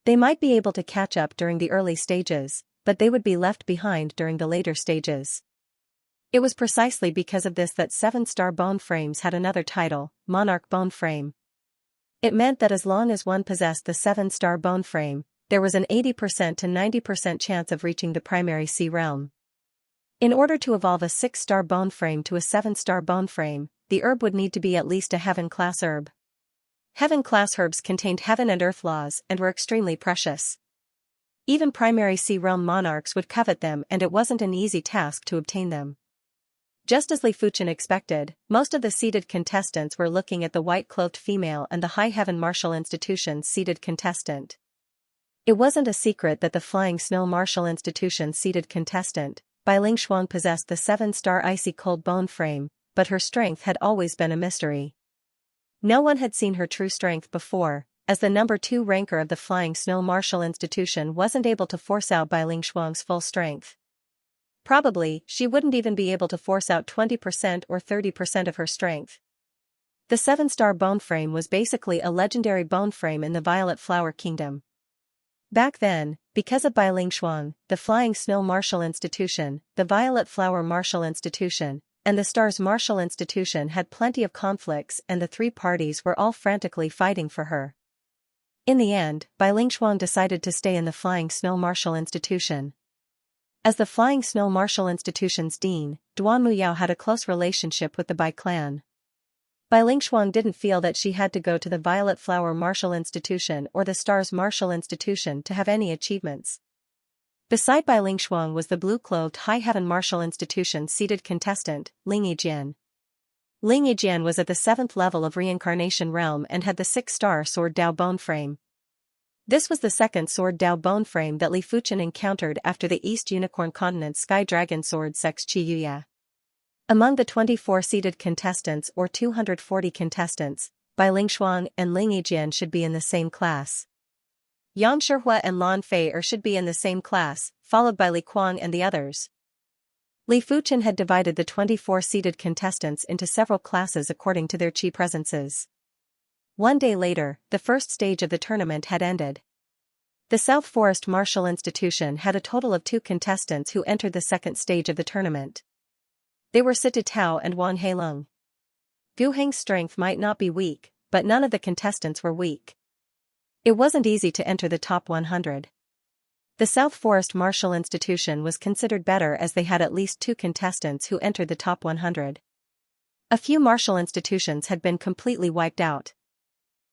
They might be able to catch up during the early stages, but they would be left behind during the later stages. It was precisely because of this that 7-star bone frames had another title, Monarch Bone Frame. It meant that as long as one possessed the 7-star bone frame, there was an 80% to 90% chance of reaching the primary sea realm. In order to evolve a 6-star bone frame to a 7-star bone frame, the herb would need to be at least a heaven-class herb. Heaven-class herbs contained heaven and earth laws and were extremely precious. Even primary sea realm monarchs would covet them, and it wasn't an easy task to obtain them. Just as Li Fuchen expected, most of the seated contestants were looking at the white-cloaked female and the High Heaven Martial Institution's seated contestant. It wasn't a secret that the Flying Snow Martial Institution's seated contestant, Bai Ling Shuang, possessed the 7-star icy cold bone frame, but her strength had always been a mystery. No one had seen her true strength before, as the number 2 ranker of the Flying Snow Martial Institution wasn't able to force out Bai Lingshuang's full strength. Probably, she wouldn't even be able to force out 20% or 30% of her strength. The 7-star bone frame was basically a legendary bone frame in the Violet Flower Kingdom. Back then, because of Bai Lingshuang, the Flying Snow Martial Institution, the Violet Flower Martial Institution, and the Stars Martial Institution had plenty of conflicts, and the 3 parties were all frantically fighting for her. In the end, Bai Lingshuang decided to stay in the Flying Snow Martial Institution. As the Flying Snow Martial Institution's dean, Duan Muyao had a close relationship with the Bai clan. Bai Lingshuang didn't feel that she had to go to the Violet Flower Martial Institution or the Stars Martial Institution to have any achievements. Beside Bai Lingshuang was the blue-clothed High Heaven Martial Institution seated contestant, Ling Yijian. Ling Yijian was at the 7th level of Reincarnation Realm and had the 6-star Sword Dao bone frame. This was the 2nd Sword Dao bone frame that Li Fuchen encountered after the East Unicorn Continent Sky Dragon Sword Sex Qiyuya. Among the 24 seated contestants or 240 contestants, Bai Lingshuang and Ling Yijian should be in the same class. Yang Shihua and Lan Fei should be in the same class, followed by Li Kuang and the others. Li Fuchen had divided the 24 seated contestants into several classes according to their chi presences. One day later, the first stage of the tournament had ended. The South Forest Martial Institution had a total of 2 contestants who entered the second stage of the tournament. They were Sita Tao and Wang Heilong. Gu Heng's strength might not be weak, but none of the contestants were weak. It wasn't easy to enter the top 100. The South Forest Martial Institution was considered better as they had at least 2 contestants who entered the top 100. A few martial institutions had been completely wiped out.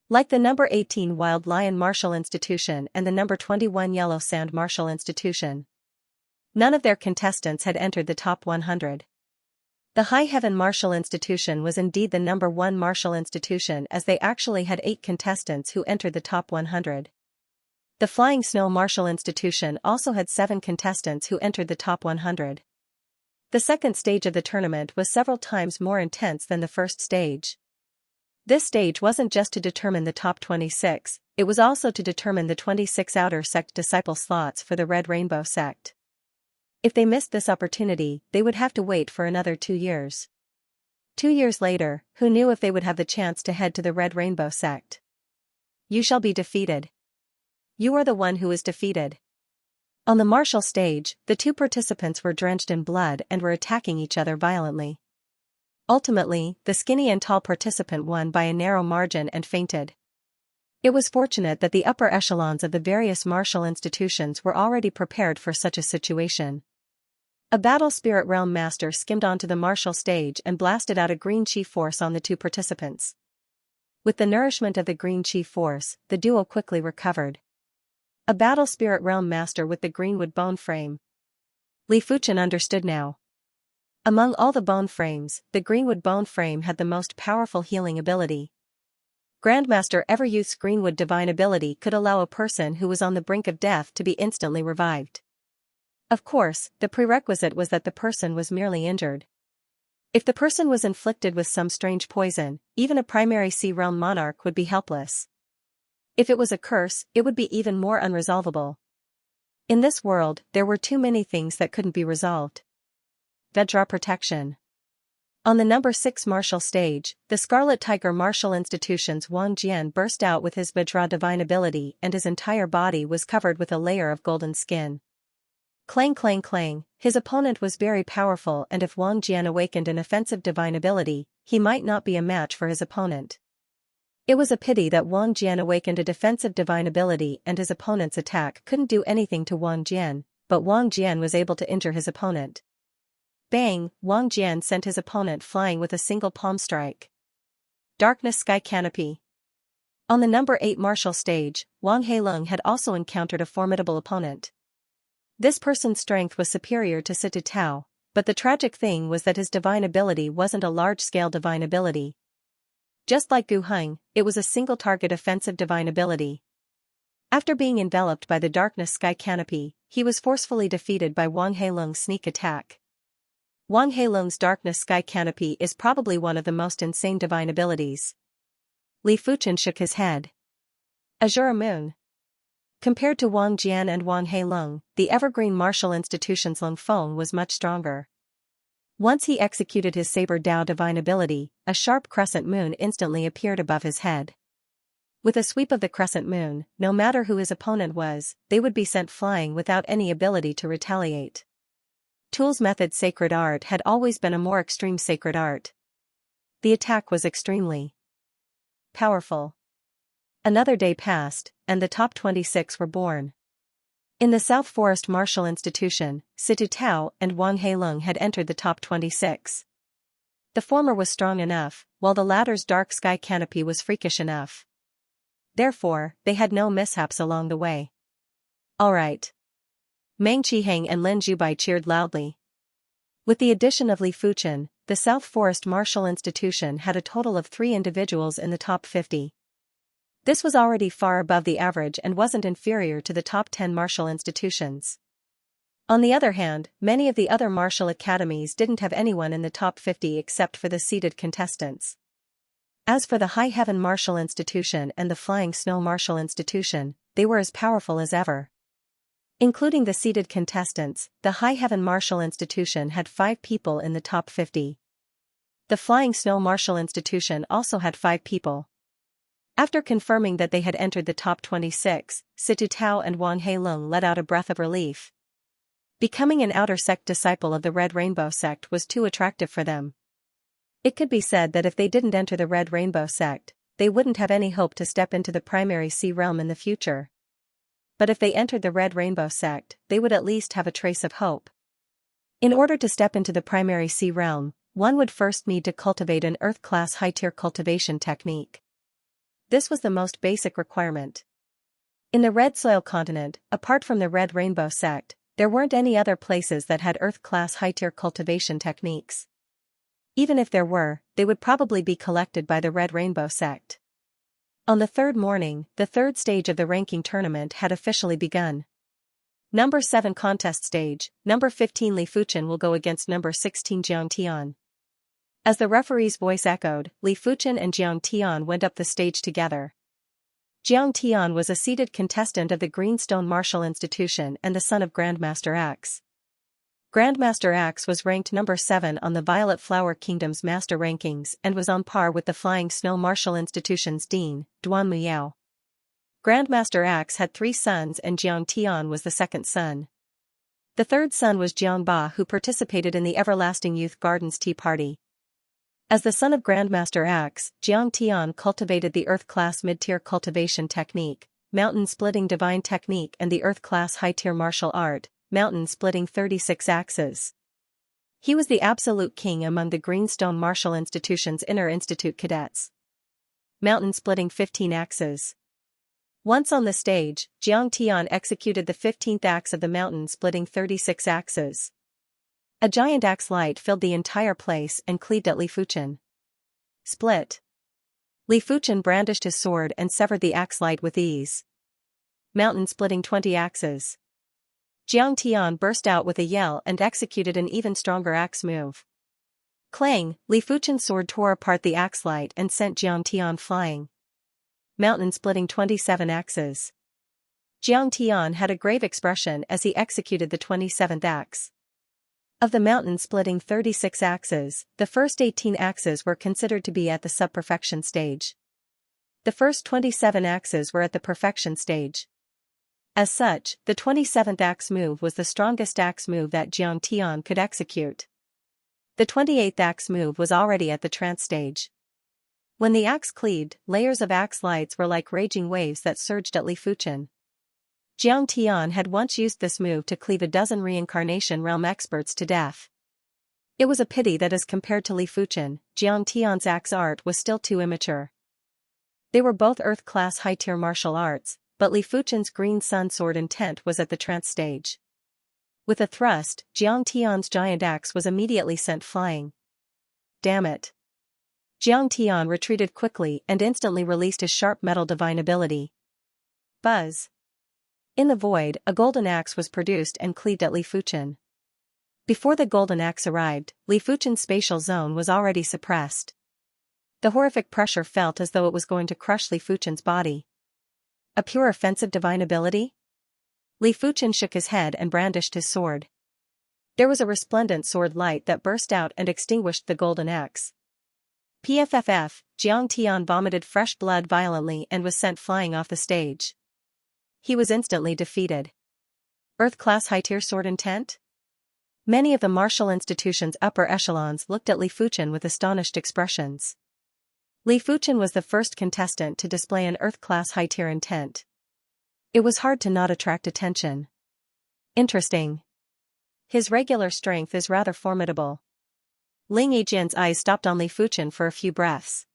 Like the number 18 Wild Lion Martial Institution and the number 21 Yellow Sand Martial Institution. None of their contestants had entered the top 100. The High Heaven Martial Institution was indeed the number 1 martial institution as they actually had 8 contestants who entered the top 100. The Flying Snow Martial Institution also had 7 contestants who entered the top 100. The second stage of the tournament was several times more intense than the first stage. This stage wasn't just to determine the top 26, it was also to determine the 26 outer sect disciple slots for the Red Rainbow sect. If they missed this opportunity, they would have to wait for another 2 years. 2 years later, who knew if they would have the chance to head to the Red Rainbow sect? You shall be defeated. You are the one who is defeated. On the martial stage, the 2 participants were drenched in blood and were attacking each other violently. Ultimately, the skinny and tall participant won by a narrow margin and fainted. It was fortunate that the upper echelons of the various martial institutions were already prepared for such a situation. A Battle Spirit Realm Master skimmed onto the martial stage and blasted out a green chi force on the 2 participants. With the nourishment of the green chi force, the duo quickly recovered. A Battle Spirit Realm Master with the greenwood bone frame. Li Fuchen understood now. Among all the bone frames, the greenwood bone frame had the most powerful healing ability. Grandmaster Everyouth's greenwood divine ability could allow a person who was on the brink of death to be instantly revived. Of course, the prerequisite was that the person was merely injured. If the person was inflicted with some strange poison, even a primary sea realm monarch would be helpless. If it was a curse, it would be even more unresolvable. In this world, there were too many things that couldn't be resolved. Vajra protection. On the number 6 martial stage, the Scarlet Tiger Martial Institution's Wang Jian burst out with his Vajra divine ability and his entire body was covered with a layer of golden skin. Clang clang clang, his opponent was very powerful and if Wang Jian awakened an offensive divine ability, he might not be a match for his opponent. It was a pity that Wang Jian awakened a defensive divine ability and his opponent's attack couldn't do anything to Wang Jian, but Wang Jian was able to injure his opponent. Bang, Wang Jian sent his opponent flying with a single palm strike. Darkness Sky Canopy. On the number 8 martial stage, Wang Heilong had also encountered a formidable opponent. This person's strength was superior to Sita Tao, but the tragic thing was that his divine ability wasn't a large-scale divine ability. Just like Gu Heng, it was a single-target offensive divine ability. After being enveloped by the Darkness Sky Canopy, he was forcefully defeated by Wang Heilong's sneak attack. Wang Heilong's Darkness Sky Canopy is probably one of the most insane divine abilities. Li Fuchen shook his head. Azure Moon. Compared to Wang Jian and Wang Heilong, the evergreen martial institution's Lung Feng was much stronger. Once he executed his Saber Dao divine ability, a sharp crescent moon instantly appeared above his head. With a sweep of the crescent moon, no matter who his opponent was, they would be sent flying without any ability to retaliate. Tool's method sacred art had always been a more extreme sacred art. The attack was extremely powerful. Another day passed, and the top 26 were born. In the South Forest Martial Institution, Situ Tao and Wang Heilong had entered the top 26. The former was strong enough, while the latter's dark sky canopy was freakish enough. Therefore, they had no mishaps along the way. All right. Meng Qiheng and Lin Zhubai cheered loudly. With the addition of Li Fuchen, the South Forest Martial Institution had a total of 3 individuals in the top 50. This was already far above the average and wasn't inferior to the top 10 martial institutions. On the other hand, many of the other martial academies didn't have anyone in the top 50 except for the seeded contestants. As for the High Heaven Martial Institution and the Flying Snow Martial Institution, they were as powerful as ever. Including the seeded contestants, the High Heaven Martial Institution had 5 people in the top 50. The Flying Snow Martial Institution also had 5 people. After confirming that they had entered the top 26, Situ Tao and Wang Heilong let out a breath of relief. Becoming an outer sect disciple of the Red Rainbow sect was too attractive for them. It could be said that if they didn't enter the Red Rainbow sect, they wouldn't have any hope to step into the primary sea realm in the future. But if they entered the Red Rainbow sect, they would at least have a trace of hope. In order to step into the primary sea realm, one would first need to cultivate an Earth-class high-tier cultivation technique. This was the most basic requirement. In the Red Soil continent, apart from the Red Rainbow sect, there weren't any other places that had Earth-class high-tier cultivation techniques. Even if there were, they would probably be collected by the Red Rainbow sect. On the third morning, the third stage of the ranking tournament had officially begun. Number 7 contest stage, number 15 Li Fuchen will go against number 16 Jiang Tian. As the referee's voice echoed, Li Fuchen and Jiang Tian went up the stage together. Jiang Tian was a seeded contestant of the Greenstone Martial Institution and the son of Grandmaster X. Grandmaster X was ranked number 7 on the Violet Flower Kingdom's master rankings and was on par with the Flying Snow Martial Institution's dean, Duan Muyao. Grandmaster X had 3 sons and Jiang Tian was the second son. The third son was Jiang Ba, who participated in the Everlasting Youth Gardens Tea Party. As the son of Grandmaster X, Jiang Tian cultivated the Earth-class mid-tier cultivation technique, mountain-splitting divine technique and the Earth-class high-tier martial art, mountain-splitting 36 axes. He was the absolute king among the Greenstone Martial Institution's inner institute cadets. Mountain-splitting 15 axes. Once on the stage, Jiang Tian executed the 15th axe of the mountain-splitting 36 axes. A giant axe light filled the entire place and cleaved at Li Fuchen. Split. Li Fuchen brandished his sword and severed the axe light with ease. Mountain-splitting 20 axes. Jiang Tian burst out with a yell and executed an even stronger axe move. Clang, Li Fuchen's sword tore apart the axe light and sent Jiang Tian flying. Mountain-splitting 27 axes. Jiang Tian had a grave expression as he executed the 27th axe. Of the mountain-splitting 36 axes, the first 18 axes were considered to be at the sub-perfection stage. The first 27 axes were at the perfection stage. As such, the 27th axe move was the strongest axe move that Jiang Tian could execute. The 28th axe move was already at the trance stage. When the axe cleaved, layers of axe lights were like raging waves that surged at Li Fuchen. Jiang Tian had once used this move to cleave a dozen reincarnation realm experts to death. It was a pity that as compared to Li Fuchen, Jiang Tian's axe art was still too immature. They were both Earth-class high-tier martial arts, but Li Fuchen's green sun sword intent was at the trance stage. With a thrust, Jiang Tian's giant axe was immediately sent flying. Damn it. Jiang Tian retreated quickly and instantly released his sharp metal divine ability. Buzz. In the void, a golden axe was produced and cleaved at Li Fuchen. Before the golden axe arrived, Li Fuchen's spatial zone was already suppressed. The horrific pressure felt as though it was going to crush Li Fuchen's body. A pure offensive divine ability? Li Fuchen shook his head and brandished his sword. There was a resplendent sword light that burst out and extinguished the golden axe. Pfff, Jiang Tian vomited fresh blood violently and was sent flying off the stage. He was instantly defeated. Earth-class high-tier sword intent? Many of the martial institution's upper echelons looked at Li Fuchen with astonished expressions. Li Fuchen was the first contestant to display an Earth-class high-tier intent. It was hard to not attract attention. Interesting. His regular strength is rather formidable. Ling Yijian's eyes stopped on Li Fuchen for a few breaths.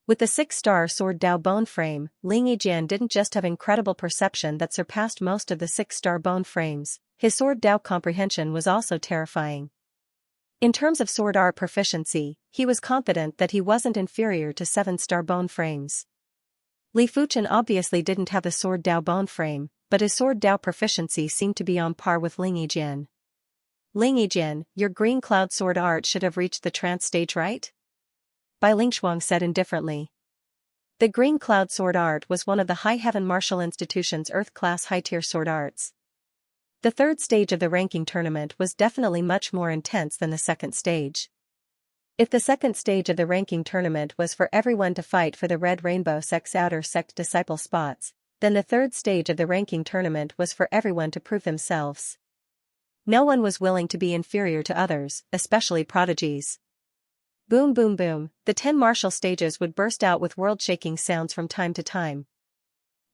With the 6-star sword Dao bone frame, Ling Yijian didn't just have incredible perception that surpassed most of the 6-star bone frames, his sword Dao comprehension was also terrifying. In terms of sword art proficiency, he was confident that he wasn't inferior to 7-star bone frames. Li Fuchen obviously didn't have the sword Dao bone frame, but his sword Dao proficiency seemed to be on par with Ling Yijian. Ling Yijian, your green cloud sword art should have reached the trance stage, right? Bai Lingshuang said indifferently. The green cloud sword art was one of the High Heaven Martial Institution's Earth-class high-tier sword arts. The third stage of the ranking tournament was definitely much more intense than the second stage. If the second stage of the ranking tournament was for everyone to fight for the Red Rainbow Sect's outer sect disciple spots, then the third stage of the ranking tournament was for everyone to prove themselves. No one was willing to be inferior to others, especially prodigies. Boom boom boom, the 10 martial stages would burst out with world-shaking sounds from time to time.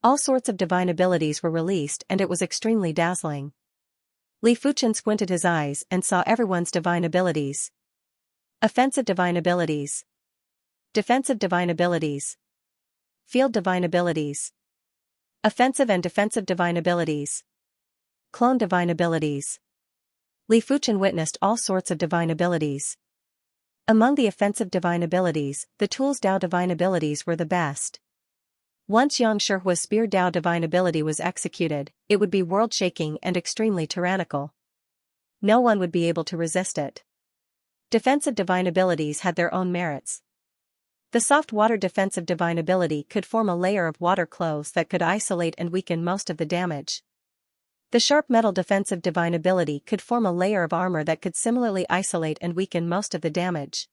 All sorts of divine abilities were released and it was extremely dazzling. Li Fuchen squinted his eyes and saw everyone's divine abilities. Offensive divine abilities. Defensive divine abilities. Field divine abilities. Offensive and defensive divine abilities. Clone divine abilities. Li Fuchen witnessed all sorts of divine abilities. Among the offensive divine abilities, the Tools Dao divine abilities were the best. Once Xianxia's Spear Dao divine ability was executed, it would be world-shaking and extremely tyrannical. No one would be able to resist it. Defensive divine abilities had their own merits. The soft water defensive divine ability could form a layer of water clothes that could isolate and weaken most of the damage. The sharp metal defensive divine ability could form a layer of armor that could similarly isolate and weaken most of the damage.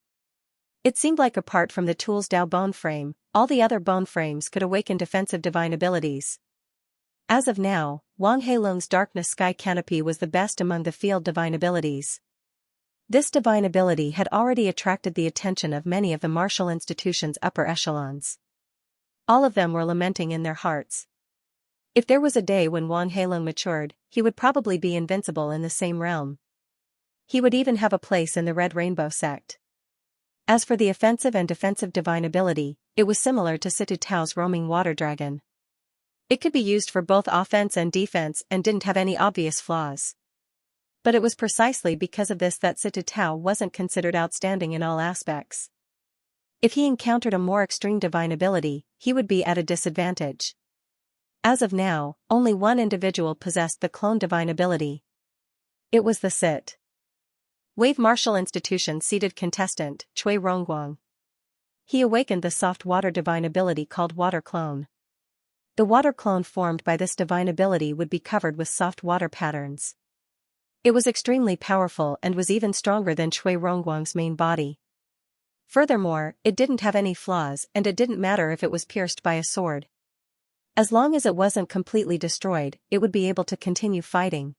It seemed like apart from the Tools Dao bone frame, all the other bone frames could awaken defensive divine abilities. As of now, Wang Heilung's Darkness Sky Canopy was the best among the field divine abilities. This divine ability had already attracted the attention of many of the martial institution's upper echelons. All of them were lamenting in their hearts. If there was a day when Wang Heilung matured, he would probably be invincible in the same realm. He would even have a place in the Red Rainbow Sect. As for the offensive and defensive divine ability, it was similar to Situ Tao's roaming water dragon. It could be used for both offense and defense and didn't have any obvious flaws. But it was precisely because of this that Situ Tao wasn't considered outstanding in all aspects. If he encountered a more extreme divine ability, he would be at a disadvantage. As of now, only one individual possessed the clone divine ability. It was the Sit. Wave Martial Institution seated contestant, Chui Rongguang. He awakened the soft water divine ability called Water Clone. The water clone formed by this divine ability would be covered with soft water patterns. It was extremely powerful and was even stronger than Chui Rongguang's main body. Furthermore, it didn't have any flaws and it didn't matter if it was pierced by a sword. As long as it wasn't completely destroyed, it would be able to continue fighting.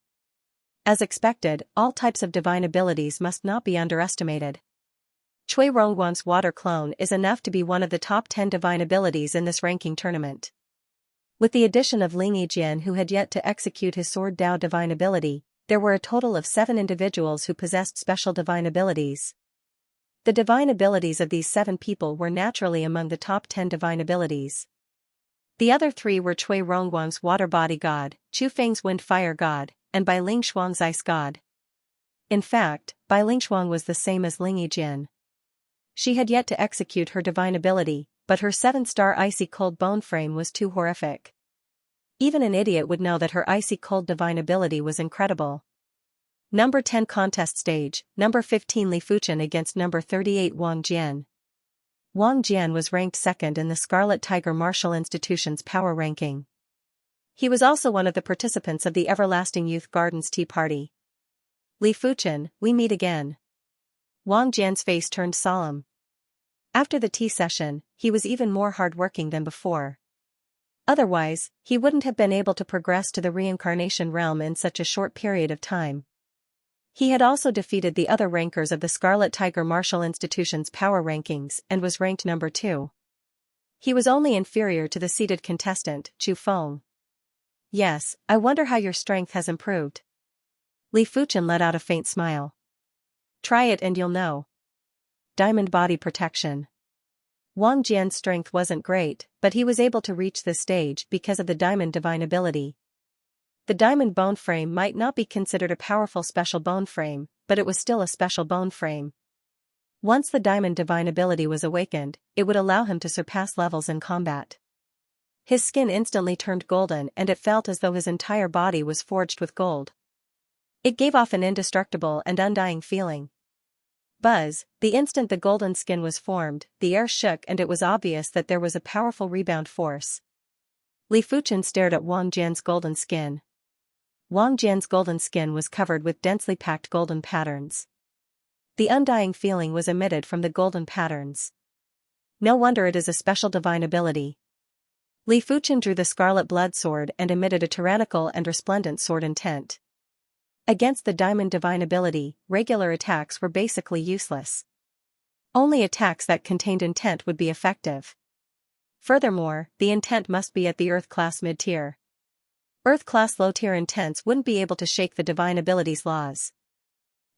As expected, all types of divine abilities must not be underestimated. Chui Rongguang's water clone is enough to be one of the top 10 divine abilities in this ranking tournament. With the addition of Ling Yijian who had yet to execute his sword Dao divine ability, there were a total of 7 individuals who possessed special divine abilities. The divine abilities of these 7 people were naturally among the top 10 divine abilities. The other 3 were Chui Rongguang's Water Body God, Chu Feng's Wind Fire God, and Bai Lingshuang's Ice God. In fact, Bai Lingshuang was the same as Ling Yijian. She had yet to execute her divine ability, but her 7-star icy cold bone frame was too horrific. Even an idiot would know that her icy cold divine ability was incredible. Number 10 contest stage, number 15 Li Fuchen against number 38 Wang Jian. Wang Jian was ranked second in the Scarlet Tiger Martial Institution's power ranking. He was also one of the participants of the Everlasting Youth Gardens Tea Party. Li Fuchen, we meet again. Wang Jian's face turned solemn. After the tea session, he was even more hardworking than before. Otherwise, he wouldn't have been able to progress to the reincarnation realm in such a short period of time. He had also defeated the other rankers of the Scarlet Tiger Martial Institution's power rankings and was ranked number 2. He was only inferior to the seated contestant, Chu Feng. Yes, I wonder how your strength has improved. Li Fuchen let out a faint smile. Try it and you'll know. Diamond body protection. Wang Jian's strength wasn't great, but he was able to reach this stage because of the diamond divine ability. The diamond bone frame might not be considered a powerful special bone frame, but it was still a special bone frame. Once the diamond divine ability was awakened, it would allow him to surpass levels in combat. His skin instantly turned golden and it felt as though his entire body was forged with gold. It gave off an indestructible and undying feeling. Buzz, the instant the golden skin was formed, the air shook and it was obvious that there was a powerful rebound force. Li Fuchen stared at Wang Jian's golden skin. Wang Jian's golden skin was covered with densely packed golden patterns. The undying feeling was emitted from the golden patterns. No wonder it is a special divine ability. Li Fuchen drew the scarlet blood sword and emitted a tyrannical and resplendent sword intent. Against the diamond divine ability, regular attacks were basically useless. Only attacks that contained intent would be effective. Furthermore, the intent must be at the Earth class mid-tier. Earth class low-tier intents wouldn't be able to shake the divine ability's laws.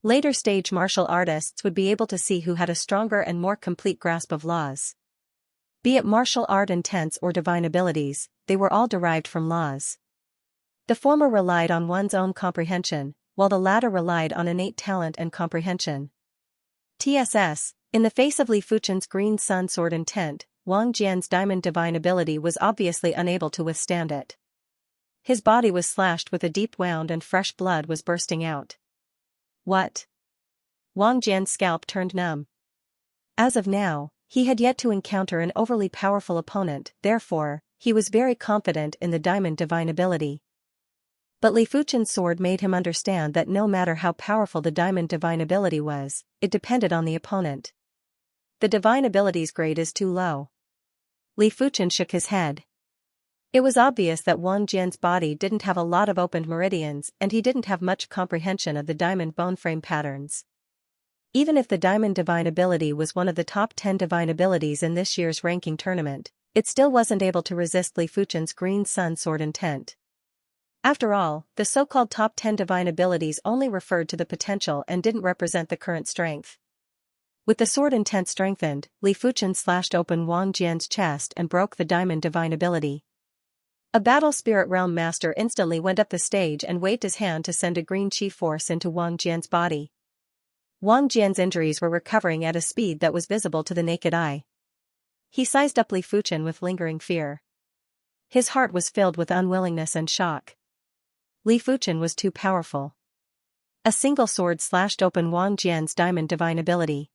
Later stage martial artists would be able to see who had a stronger and more complete grasp of laws. Be it martial art intents or divine abilities, they were all derived from laws. The former relied on one's own comprehension, while the latter relied on innate talent and comprehension. TSS, in the face of Li Fuchen's green sun sword intent, Wang Jian's diamond divine ability was obviously unable to withstand it. His body was slashed with a deep wound and fresh blood was bursting out. What? Wang Jian's scalp turned numb. As of now, he had yet to encounter an overly powerful opponent, therefore, he was very confident in the diamond divine ability. But Li Fuchen's sword made him understand that no matter how powerful the diamond divine ability was, it depended on the opponent. The divine ability's grade is too low. Li Fuchen shook his head. It was obvious that Wang Jian's body didn't have a lot of opened meridians and he didn't have much comprehension of the diamond bone frame patterns. Even if the diamond divine ability was one of the top 10 divine abilities in this year's ranking tournament, it still wasn't able to resist Li Fuchen's green sun sword intent. After all, the so-called top 10 divine abilities only referred to the potential and didn't represent the current strength. With the sword intent strengthened, Li Fuchen slashed open Wang Jian's chest and broke the diamond divine ability. A battle spirit realm master instantly went up the stage and waved his hand to send a green chi force into Wang Jian's body. Wang Jian's injuries were recovering at a speed that was visible to the naked eye. He sized up Li Fuchen with lingering fear. His heart was filled with unwillingness and shock. Li Fuchen was too powerful. A single sword slashed open Wang Jian's diamond divine ability.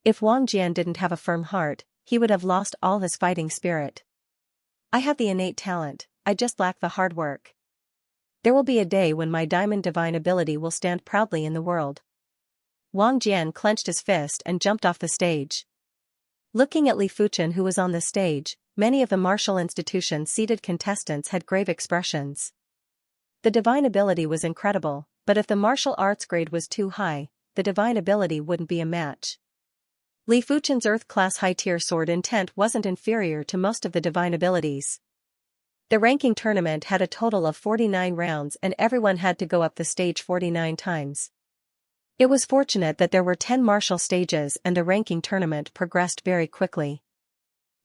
If Wang Jian didn't have a firm heart, he would have lost all his fighting spirit. I have the innate talent, I just lack the hard work. There will be a day when my diamond divine ability will stand proudly in the world. Wang Jian clenched his fist and jumped off the stage. Looking at Li Fuchen who was on the stage, many of the martial institution's seated contestants had grave expressions. The divine ability was incredible, but if the martial arts grade was too high, the divine ability wouldn't be a match. Li Fuchen's Earth-class high-tier sword intent wasn't inferior to most of the divine abilities. The ranking tournament had a total of 49 rounds and everyone had to go up the stage 49 times. It was fortunate that there were 10 martial stages and the ranking tournament progressed very quickly.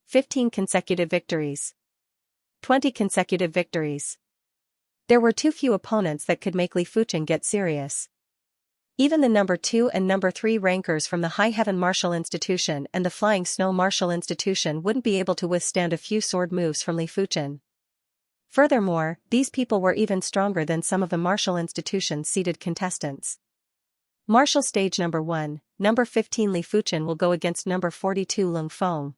15 consecutive victories. 20 consecutive victories. There were too few opponents that could make Li Fuchen get serious. Even the number 2 and number 3 rankers from the High Heaven Martial Institution and the Flying Snow Martial Institution wouldn't be able to withstand a few sword moves from Li Fuchen. Furthermore, these people were even stronger than some of the martial institution's seated contestants. Martial Stage Number 1, number 15 Li Fuchen will go against number 42 Lung Feng.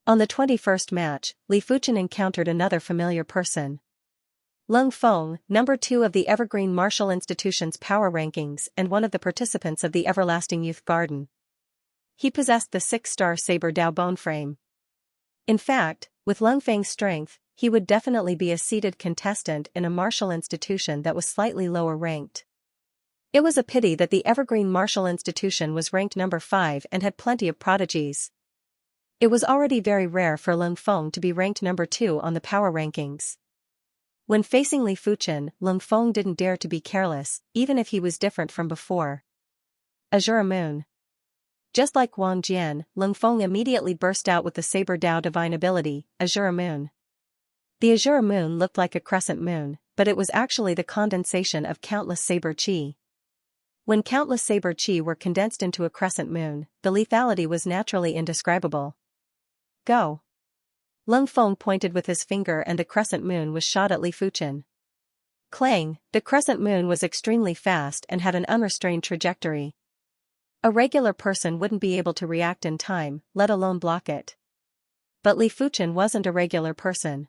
On the 21st match, Li Fuchen encountered another familiar person. Lung Feng, number 2 of the Evergreen Martial Institution's power rankings and one of the participants of the Everlasting Youth Garden. He possessed the 6-star Saber Dao bone frame. In fact, with Lung Feng's strength, he would definitely be a seeded contestant in a martial institution that was slightly lower ranked. It was a pity that the Evergreen Martial Institution was ranked number 5 and had plenty of prodigies. It was already very rare for Lung Feng to be ranked number 2 on the power rankings. When facing Li Fuchen, Lung Feng didn't dare to be careless, even if he was different from before. Azure Moon. Just like Wang Jian, Lung Feng immediately burst out with the Saber Dao divine ability, Azure Moon. The Azure Moon looked like a crescent moon, but it was actually the condensation of countless saber qi. When countless saber qi were condensed into a crescent moon, the lethality was naturally indescribable. Go! Lung Feng pointed with his finger and the crescent moon was shot at Li Fuchen. Clang, the crescent moon was extremely fast and had an unrestrained trajectory. A regular person wouldn't be able to react in time, let alone block it. But Li Fuchen wasn't a regular person.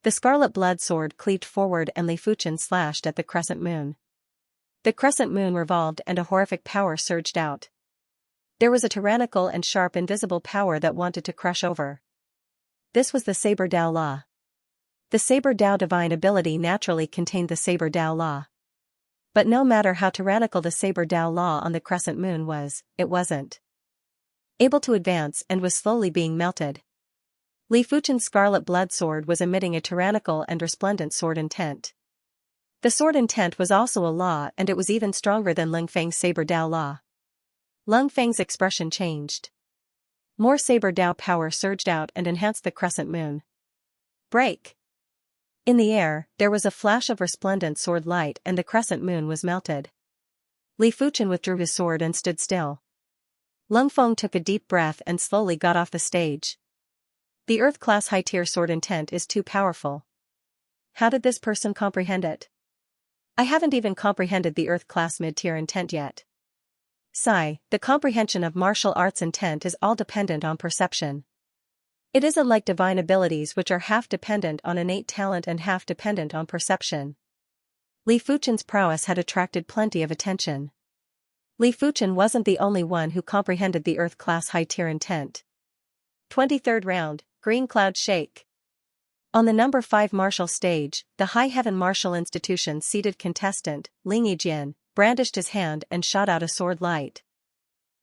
The scarlet blood sword cleaved forward and Li Fuchen slashed at the crescent moon. The crescent moon revolved and a horrific power surged out. There was a tyrannical and sharp invisible power that wanted to crush over. This was the Saber Dao Law. The Saber Dao divine ability naturally contained the Saber Dao Law. But no matter how tyrannical the Saber Dao Law on the crescent moon was, it wasn't able to advance and was slowly being melted. Li Fuchen's scarlet blood sword was emitting a tyrannical and resplendent sword intent. The sword intent was also a law and it was even stronger than Lung Feng's Saber Dao Law. Lung Feng's expression changed. More Saber Dao power surged out and enhanced the crescent moon. Break! In the air, there was a flash of resplendent sword light and the crescent moon was melted. Li Fuchen withdrew his sword and stood still. Lung Feng took a deep breath and slowly got off the stage. The Earth-class high-tier sword intent is too powerful. How did this person comprehend it? I haven't even comprehended the Earth-class mid-tier intent yet. Sigh, the comprehension of martial arts intent is all dependent on perception. It isn't like divine abilities which are half dependent on innate talent and half dependent on perception. Li Fuchen's prowess had attracted plenty of attention. Li Fuchen wasn't the only one who comprehended the Earth-class high-tier intent. 23rd round, Green Cloud Shake. On the number 5 martial stage, the High Heaven Martial Institution seated contestant, Ling Yijian, brandished his hand and shot out a sword light.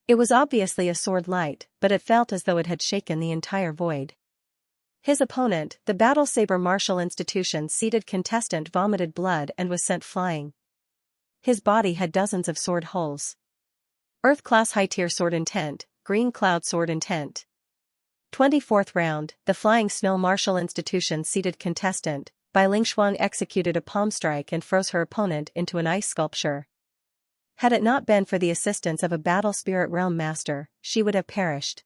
It was obviously a sword light, but it felt as though it had shaken the entire void. His opponent, the Battle Saber Martial Institution seated contestant, vomited blood and was sent flying. His body had dozens of sword holes. Earth-class high-tier sword intent, Green Cloud sword intent. 24th round, the Flying Snow Martial Institution seated contestant, Bai Lingshuang executed a palm strike and froze her opponent into an ice sculpture. Had it not been for the assistance of a Battle Spirit Realm Master, she would have perished.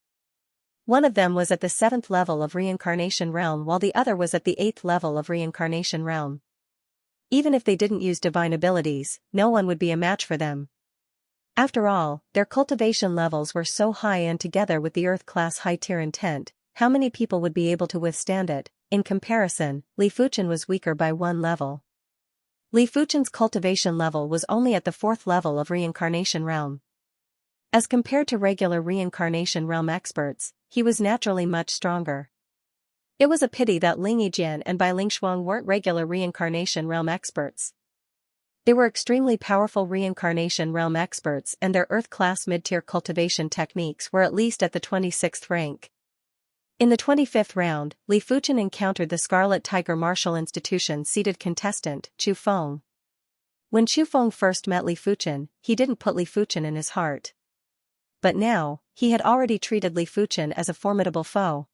One of them was at the 7th level of Reincarnation Realm while the other was at the 8th level of Reincarnation Realm. Even if they didn't use divine abilities, no one would be a match for them. After all, their cultivation levels were so high and together with the Earth-class high-tier intent, how many people would be able to withstand it? In comparison, Li Fuchen was weaker by 1 level. Li Fuchen's cultivation level was only at the 4th level of Reincarnation Realm. As compared to regular Reincarnation Realm experts, he was naturally much stronger. It was a pity that Ling Yijian and Bai Lingshuang weren't regular Reincarnation Realm experts. They were extremely powerful Reincarnation Realm experts and their Earth-class mid-tier cultivation techniques were at least at the 26th rank. In the 25th round, Li Fuchen encountered the Scarlet Tiger Martial Institution seated contestant, Chu Feng. When Chu Feng first met Li Fuchen, he didn't put Li Fuchen in his heart. But now, he had already treated Li Fuchen as a formidable foe.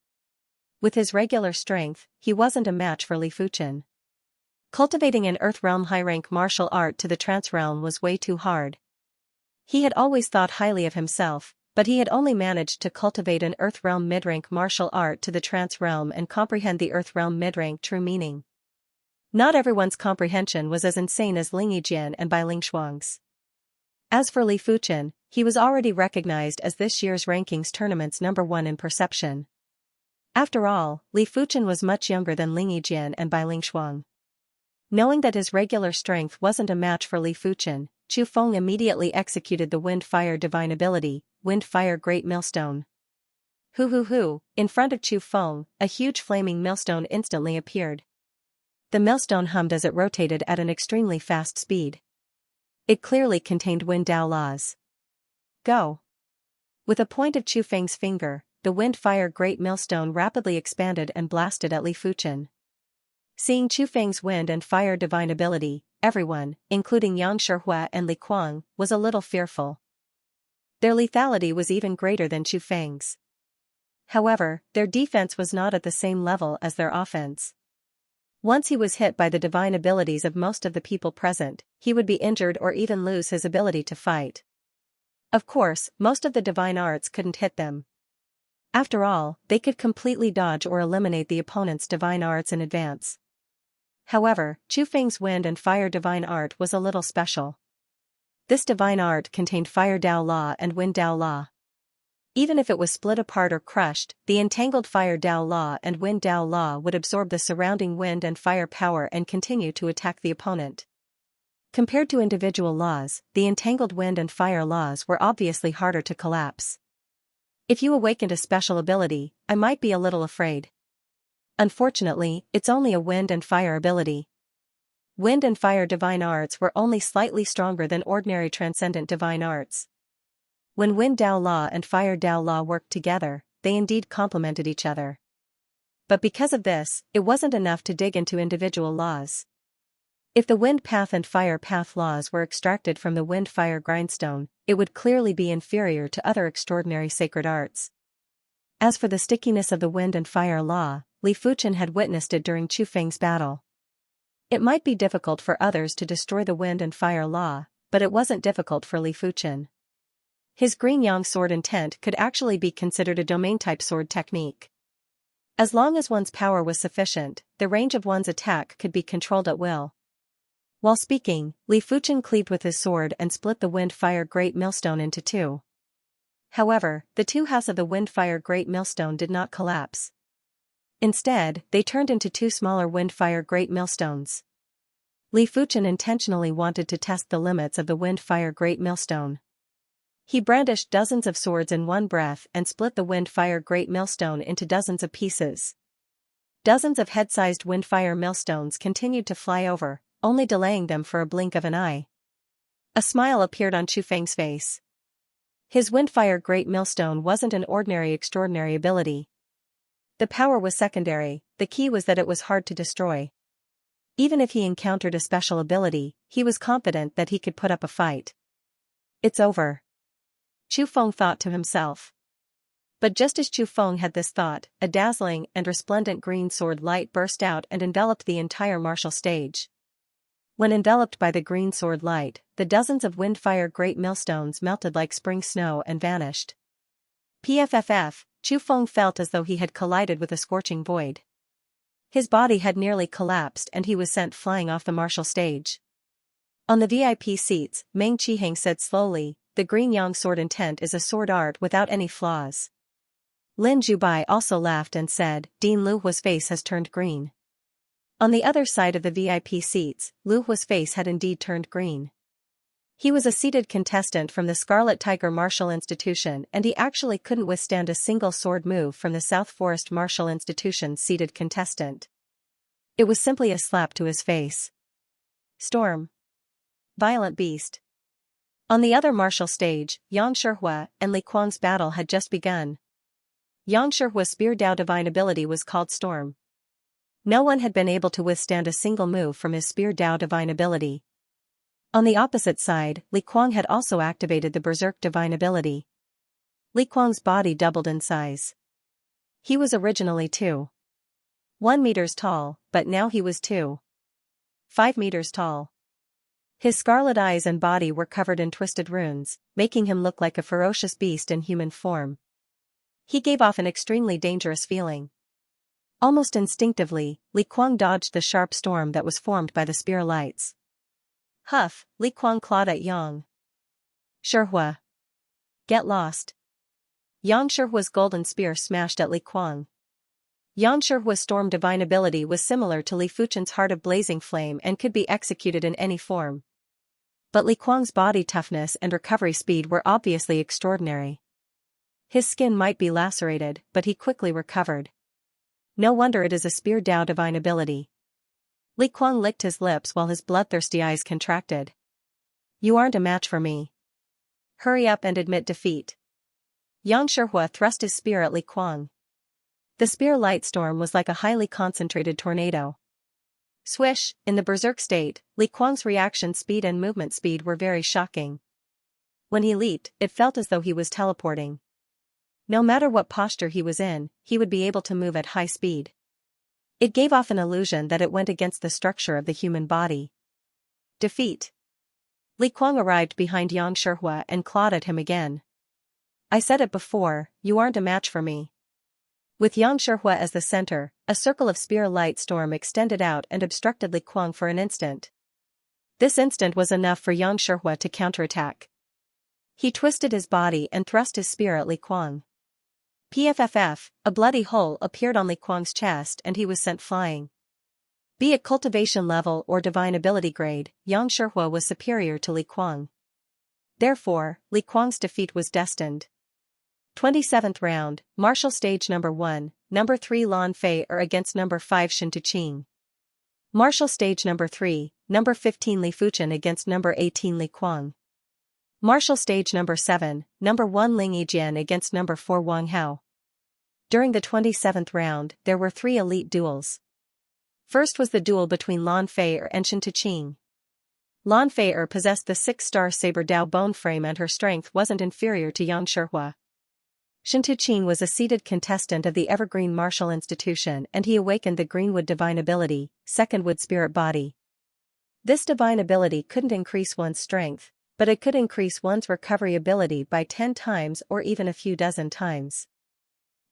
With his regular strength, he wasn't a match for Li Fuchen. Cultivating an Earth Realm high-rank martial art to the Trance Realm was way too hard. He had always thought highly of himself, but he had only managed to cultivate an Earth Realm mid-rank martial art to the Trance Realm and comprehend the Earth Realm mid-rank true meaning. Not everyone's comprehension was as insane as Ling Yijian and Bai Lingshuang's. As for Li Fuchen, he was already recognized as this year's rankings tournament's #1 in perception. After all, Li Fuchen was much younger than Ling Yijian and Bai Lingshuang. Knowing that his regular strength wasn't a match for Li Fuchen, Chu Feng immediately executed the Wind-Fire Divine Ability, Wind-Fire Great Millstone. Hu, in front of Chu Feng, a huge flaming millstone instantly appeared. The millstone hummed as it rotated at an extremely fast speed. It clearly contained Wind Dao laws. Go! With a point of Chu Feng's finger, the Wind-Fire Great Millstone rapidly expanded and blasted at Li Fuchen. Seeing Chu Feng's Wind and Fire Divine Ability, everyone, including Xianxia and Li Kuang, was a little fearful. Their lethality was even greater than Chu Feng's. However, their defense was not at the same level as their offense. Once he was hit by the divine abilities of most of the people present, he would be injured or even lose his ability to fight. Of course, most of the divine arts couldn't hit them. After all, they could completely dodge or eliminate the opponent's divine arts in advance. However, Chu Feng's Wind and Fire Divine Art was a little special. This divine art contained Fire Dao Law and Wind Dao Law. Even if it was split apart or crushed, the entangled Fire Dao Law and Wind Dao Law would absorb the surrounding wind and fire power and continue to attack the opponent. Compared to individual laws, the entangled wind and fire laws were obviously harder to collapse. If you awakened a special ability, I might be a little afraid. Unfortunately, it's only a wind and fire ability. Wind and fire divine arts were only slightly stronger than ordinary transcendent divine arts. When Wind Dao Law and Fire Dao Law worked together, they indeed complemented each other. But because of this, it wasn't enough to dig into individual laws. If the Wind Path and Fire Path laws were extracted from the Wind-Fire Grindstone, it would clearly be inferior to other extraordinary sacred arts. As for the stickiness of the Wind and Fire Law, Li Fuchen had witnessed it during Chu Feng's battle. It might be difficult for others to destroy the Wind and Fire Law, but it wasn't difficult for Li Fuchen. His Green Yang sword intent could actually be considered a domain-type sword technique. As long as one's power was sufficient, the range of one's attack could be controlled at will. While speaking, Li Fuchen cleaved with his sword and split the Wind-Fire Great Millstone into two. However, the two halves of the Wind-Fire Great Millstone did not collapse. Instead, they turned into two smaller Wind-Fire Great Millstones. Li Fuchen intentionally wanted to test the limits of the Wind-Fire Great Millstone. He brandished dozens of swords in one breath and split the Wind-Fire Great Millstone into dozens of pieces. Dozens of head-sized Wind-Fire Millstones continued to fly over, only delaying them for a blink of an eye. A smile appeared on Chu Feng's face. His Wind-Fire Great Millstone wasn't an ordinary extraordinary ability. The power was secondary, the key was that it was hard to destroy. Even if he encountered a special ability, he was confident that he could put up a fight. It's over. Chu Feng thought to himself. But just as Chu Feng had this thought, a dazzling and resplendent green sword light burst out and enveloped the entire martial stage. When enveloped by the green sword light, the dozens of Wind-Fire Great Millstones melted like spring snow and vanished. PFFF, Chu Feng felt as though he had collided with a scorching void. His body had nearly collapsed and he was sent flying off the martial stage. On the VIP seats, Meng Qiheng said slowly, "The Green Yang sword intent is a sword art without any flaws." Lin Zhubai also laughed and said, "Dean Lu Hua's face has turned green." On the other side of the VIP seats, Lu Hua's face had indeed turned green. He was a seated contestant from the Scarlet Tiger Martial Institution and he actually couldn't withstand a single sword move from the South Forest Martial Institution's seated contestant. It was simply a slap to his face. Storm. Violent Beast. On the other martial stage, Yang Shihua and Li Kuang's battle had just begun. Yang Shihua's Spear Dao divine ability was called Storm. No one had been able to withstand a single move from his Spear Dao divine ability. On the opposite side, Li Kuang had also activated the Berserk divine ability. Li Kuang's body doubled in size. He was originally 1 meters tall, but now he was 5 meters tall. His scarlet eyes and body were covered in twisted runes, making him look like a ferocious beast in human form. He gave off an extremely dangerous feeling. Almost instinctively, Li Kuang dodged the sharp storm that was formed by the spear lights. Huff, Li Kuang clawed at Yang. Shihua. Get lost. Yang Shihua's golden spear smashed at Li Kuang. Yang Shihua's storm divine ability was similar to Li Fuchen's heart of blazing flame and could be executed in any form. But Li Kuang's body toughness and recovery speed were obviously extraordinary. His skin might be lacerated, but he quickly recovered. No wonder it is a spear Dao divine ability. Li Kuang licked his lips while his bloodthirsty eyes contracted. You aren't a match for me. Hurry up and admit defeat. Yang Shihua thrust his spear at Li Kuang. The spear light storm was like a highly concentrated tornado. Swish, in the berserk state, Li Kuang's reaction speed and movement speed were very shocking. When he leaped, it felt as though he was teleporting. No matter what posture he was in, he would be able to move at high speed. It gave off an illusion that it went against the structure of the human body. Defeat. Li Kuang arrived behind Yang Shihua and clawed at him again. I said it before, you aren't a match for me. With Yang Shihua as the center, a circle of spear light storm extended out and obstructed Li Kuang for an instant. This instant was enough for Yang Shihua to counterattack. He twisted his body and thrust his spear at Li Kuang. Pfff, a bloody hole appeared on Li Kuang's chest and he was sent flying. Be it cultivation level or divine ability grade, Yang Shihua was superior to Li Kuang. Therefore, Li Kuang's defeat was destined. 27th round, Martial Stage Number 1, Number 3 Lan Fei against Number 5 Shin Tuqing. Martial Stage Number 3, Number 15 Li Fuchen against Number 18 Li Kuang. Martial Stage Number 7, Number 1 Ling Yijian against Number 4 Wang Hao. During the 27th round, there were 3 elite duels. First was the duel between Lan Fei and Shin Tuqing. Lan Fei possessed the 6-star Saber Dao bone frame and her strength wasn't inferior to Yang Shihua. Shin Tuqing was a seated contestant of the Evergreen Martial Institution and he awakened the Greenwood Divine Ability, Secondwood Spirit Body. This divine ability couldn't increase one's strength, but it could increase one's recovery ability by 10 times or even a few dozen times.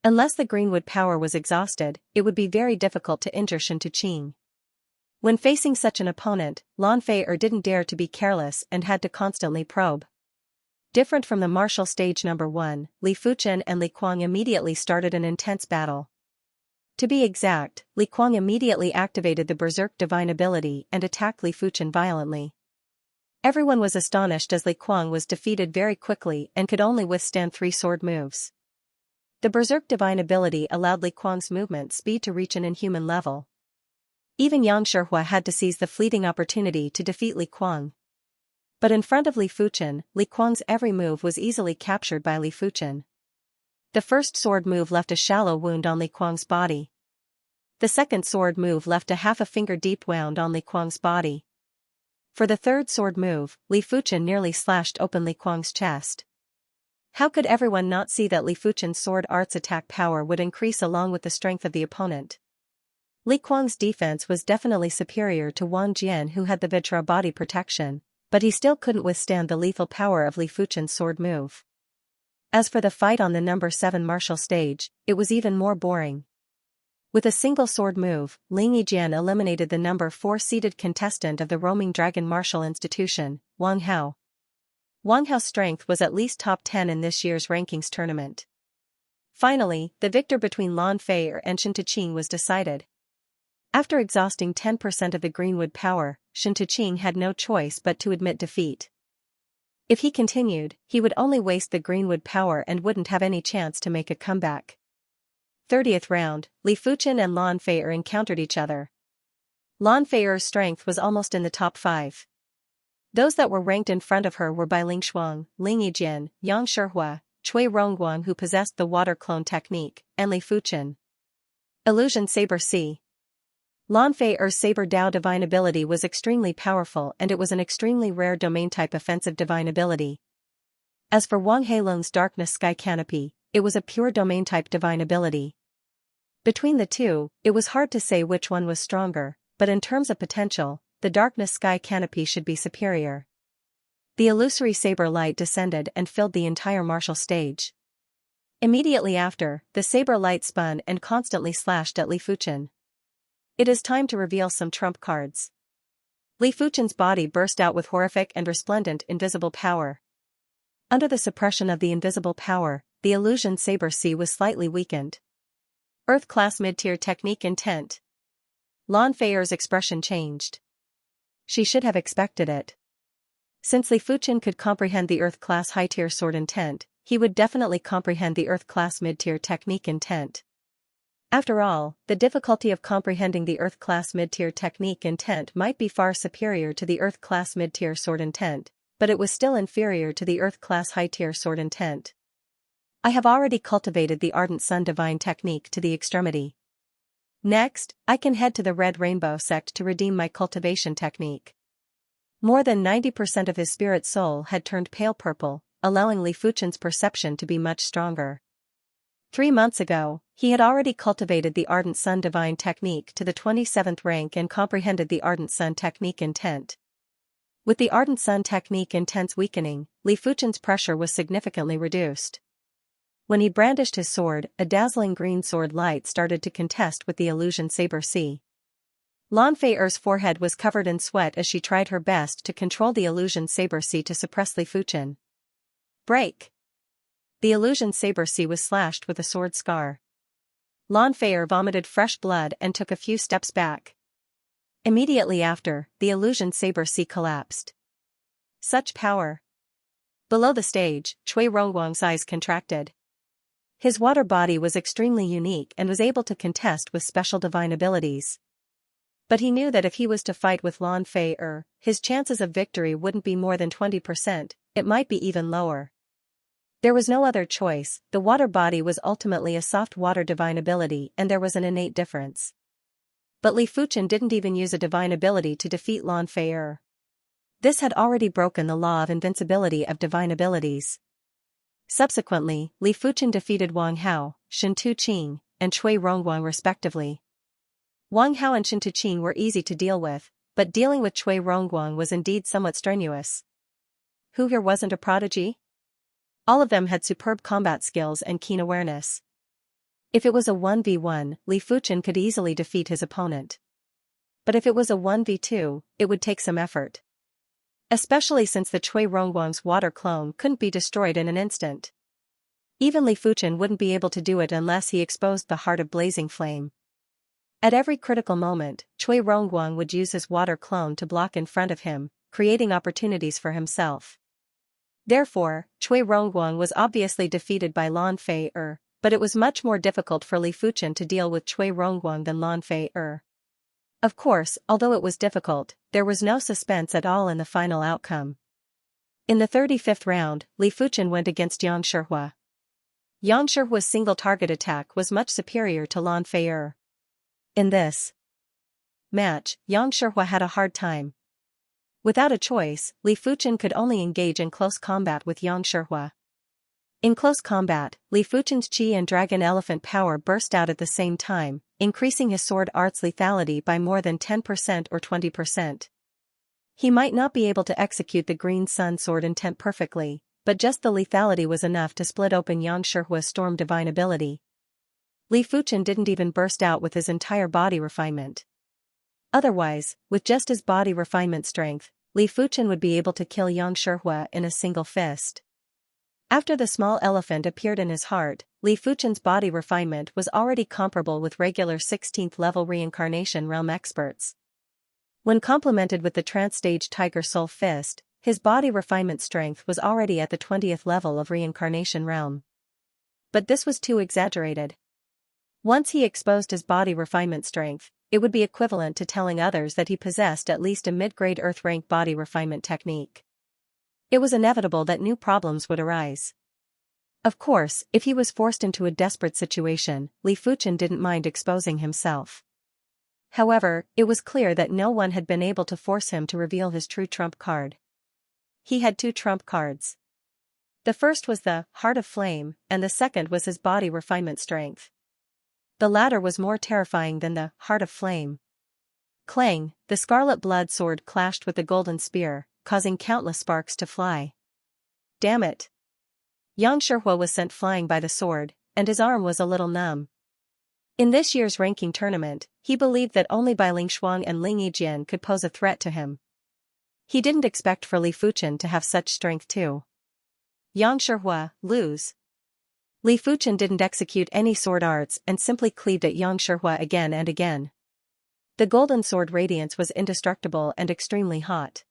Unless the Greenwood power was exhausted, it would be very difficult to injure Shin Tuqing. When facing such an opponent, Lan Fei didn't dare to be careless and had to constantly probe. Different from the martial stage number 1, Li Fuchen and Li Kuang immediately started an intense battle. To be exact, Li Kuang immediately activated the Berserk Divine Ability and attacked Li Fuchen violently. Everyone was astonished as Li Kuang was defeated very quickly and could only withstand 3 sword moves. The Berserk Divine Ability allowed Li Kuang's movement speed to reach an inhuman level. Even Yang Shihua had to seize the fleeting opportunity to defeat Li Kuang. But in front of Li Fuchen, Li Kuang's every move was easily captured by Li Fuchen. The first sword move left a shallow wound on Li Kuang's body. The second sword move left a half a finger deep wound on Li Kuang's body. For the third sword move, Li Fuchen nearly slashed open Li Kuang's chest. How could everyone not see that Li Fuchen's sword art's attack power would increase along with the strength of the opponent? Li Kuang's defense was definitely superior to Wang Jian who had the Vajra body protection, but he still couldn't withstand the lethal power of Li Fuchen's sword move. As for the fight on the number 7 martial stage, it was even more boring. With a single sword move, Ling Yijian eliminated the number 4 seeded contestant of the Roaming Dragon Martial Institution, Wang Hao. Wang Hao's strength was at least top 10 in this year's rankings tournament. Finally, the victor between Lan Fei and Shin Tuqing was decided. After exhausting 10% of the Greenwood power, Shin Tuqing had no choice but to admit defeat. If he continued, he would only waste the Greenwood power and wouldn't have any chance to make a comeback. 30th round, Li Fuchen and Lan Fei encountered each other. Lan Fei's strength was almost in the top 5. Those that were ranked in front of her were Bai Lingshuang, Ling Yijian, Yang Shihua, Cui Rongguang who possessed the water clone technique, and Li Fuchen. Illusion Saber C. Lan Fei's Saber Dao divine ability was extremely powerful and it was an extremely rare domain-type offensive divine ability. As for Wang Heilung's Darkness Sky Canopy, it was a pure domain-type divine ability. Between the two, it was hard to say which one was stronger, but in terms of potential, the Darkness Sky Canopy should be superior. The illusory saber light descended and filled the entire martial stage. Immediately after, the saber light spun and constantly slashed at Li Fuchen. It is time to reveal some trump cards. Li Fuchen's body burst out with horrific and resplendent invisible power. Under the suppression of the invisible power, the illusion Saber Sea was slightly weakened. Earth-class mid-tier technique intent. Lan Feier's expression changed. She should have expected it. Since Li Fuchen could comprehend the Earth-class high-tier sword intent, he would definitely comprehend the Earth-class mid-tier technique intent. After all, the difficulty of comprehending the Earth-class mid-tier technique intent might be far superior to the Earth-class mid-tier sword intent, but it was still inferior to the Earth-class high-tier sword intent. I have already cultivated the Ardent Sun Divine technique to the extremity. Next, I can head to the Red Rainbow sect to redeem my cultivation technique. More than 90% of his spirit soul had turned pale purple, allowing Li Fuchen's perception to be much stronger. 3 months ago, he had already cultivated the Ardent Sun Divine technique to the 27th rank and comprehended the Ardent Sun technique intent. With the Ardent Sun technique intent's weakening, Li Fuchen's pressure was significantly reduced. When he brandished his sword, a dazzling green sword light started to contest with the illusion Saber Sea. Lan Feier's forehead was covered in sweat as she tried her best to control the illusion Saber Sea to suppress Li Fuchen. Break! The illusion Saber Sea was slashed with a sword scar. Lan Feier vomited fresh blood and took a few steps back. Immediately after, the illusion Saber Sea collapsed. Such power! Below the stage, Cui Rongguang's eyes contracted. His water body was extremely unique and was able to contest with special divine abilities. But he knew that if he was to fight with Lan Feier, his chances of victory wouldn't be more than 20%, it might be even lower. There was no other choice, the water body was ultimately a soft water divine ability and there was an innate difference. But Li Fuchen didn't even use a divine ability to defeat Lan Feier. This had already broken the law of invincibility of divine abilities. Subsequently, Li Fuchen defeated Wang Hao, Shen Tuqing, and Cui Rongguang respectively. Wang Hao and Shen Tuqing were easy to deal with, but dealing with Cui Rongguang was indeed somewhat strenuous. Who here wasn't a prodigy? All of them had superb combat skills and keen awareness. If it was a 1v1, Li Fuchen could easily defeat his opponent. But if it was a 1v2, it would take some effort. Especially since the Cui Rongguang's water clone couldn't be destroyed in an instant. Even Li Fuchen wouldn't be able to do it unless he exposed the heart of blazing flame. At every critical moment, Cui Rongguang would use his water clone to block in front of him, creating opportunities for himself. Therefore, Cui Rongguang was obviously defeated by Lan Feier, but it was much more difficult for Li Fuchen to deal with Cui Rongguang than Lan Feier. Of course, although it was difficult, there was no suspense at all in the final outcome. In the 35th round, Li Fuchen went against Yang Shihua. Yang Shihua's single-target attack was much superior to Lan Feier. In this match, Yang Shihua had a hard time. Without a choice, Li Fuchen could only engage in close combat with Yang Shihua. In close combat, Li Fuchen's Qi and Dragon Elephant power burst out at the same time, increasing his sword art's lethality by more than 10% or 20%. He might not be able to execute the Green Sun sword intent perfectly, but just the lethality was enough to split open Yang Shihua's Storm Divine ability. Li Fuchen didn't even burst out with his entire body refinement. Otherwise, with just his body refinement strength, Li Fuchen would be able to kill Yang Shihua in a single fist. After the small elephant appeared in his heart, Li Fuchen's body refinement was already comparable with regular 16th level reincarnation realm experts. When complemented with the trans-stage Tiger Soul Fist, his body refinement strength was already at the 20th level of reincarnation realm. But this was too exaggerated. Once he exposed his body refinement strength, it would be equivalent to telling others that he possessed at least a mid-grade Earth-rank body refinement technique. It was inevitable that new problems would arise. Of course, if he was forced into a desperate situation, Li Fuchen didn't mind exposing himself. However, it was clear that no one had been able to force him to reveal his true trump card. He had 2 trump cards. The first was the Heart of Flame, and the second was his body refinement strength. The latter was more terrifying than the Heart of Flame. Clang, the scarlet blood sword clashed with the golden spear, causing countless sparks to fly. Damn it! Yang Shihua was sent flying by the sword, and his arm was a little numb. In this year's ranking tournament, he believed that only Bai Ling Shuang and Ling Yijian could pose a threat to him. He didn't expect for Li Fuchen to have such strength too. Xianxia, lose. Li Fuchen didn't execute any sword arts and simply cleaved at Xianxia again and again. The golden sword radiance was indestructible and extremely hot.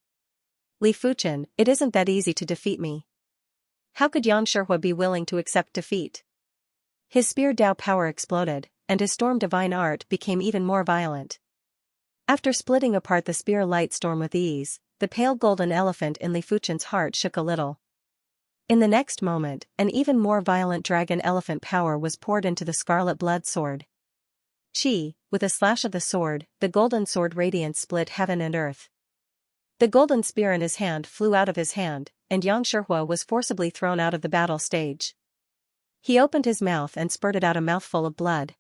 Li Fuchen, it isn't that easy to defeat me. How could Xianxia be willing to accept defeat? His spear Dao power exploded, and his storm divine art became even more violent. After splitting apart the spear light storm with ease, the pale golden elephant in Li Fuchen's heart shook a little. In the next moment, an even more violent dragon elephant power was poured into the scarlet blood sword. Chi, with a slash of the sword, the golden sword radiance split heaven and earth. The golden spear in his hand flew out of his hand, and Xianxia was forcibly thrown out of the battle stage. He opened his mouth and spurted out a mouthful of blood.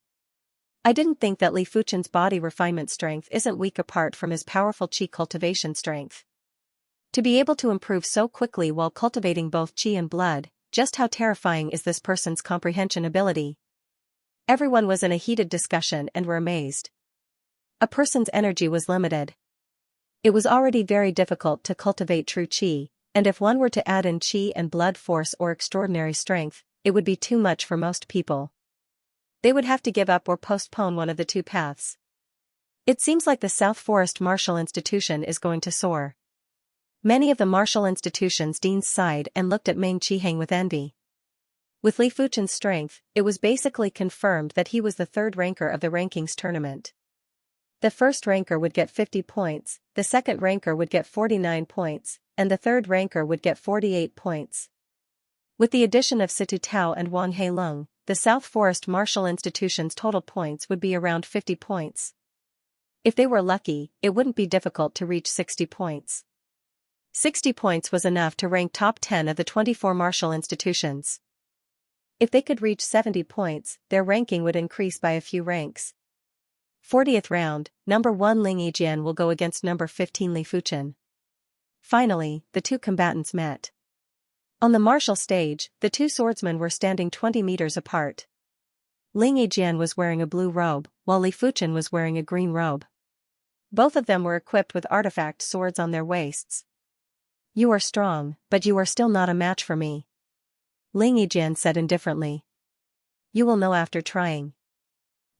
I didn't think that Li Fuchen's body refinement strength isn't weak apart from his powerful Qi cultivation strength. To be able to improve so quickly while cultivating both Qi and blood, just how terrifying is this person's comprehension ability? Everyone was in a heated discussion and were amazed. A person's energy was limited. It was already very difficult to cultivate true Qi, and if one were to add in Qi and blood force or extraordinary strength, it would be too much for most people. They would have to give up or postpone one of the two paths. It seems like the South Forest Martial Institution is going to soar. Many of the martial institution's deans sighed and looked at Meng Qiheng with envy. With Li Fuchen's strength, it was basically confirmed that he was the third ranker of the rankings tournament. The first ranker would get 50 points, the second ranker would get 49 points, and the third ranker would get 48 points. With the addition of Situ Tao and Wang Heilong, the South Forest Martial Institution's total points would be around 50 points. If they were lucky, it wouldn't be difficult to reach 60 points. 60 points was enough to rank top 10 of the 24 martial institutions. If they could reach 70 points, their ranking would increase by a few ranks. 40th round, number 1 Ling Yijian will go against number 15 Li Fuchen. Finally, the two combatants met. On the martial stage, the two swordsmen were standing 20 meters apart. Ling Yijian was wearing a blue robe, while Li Fuchen was wearing a green robe. Both of them were equipped with artifact swords on their waists. You are strong, but you are still not a match for me. Ling Yijian said indifferently. You will know after trying.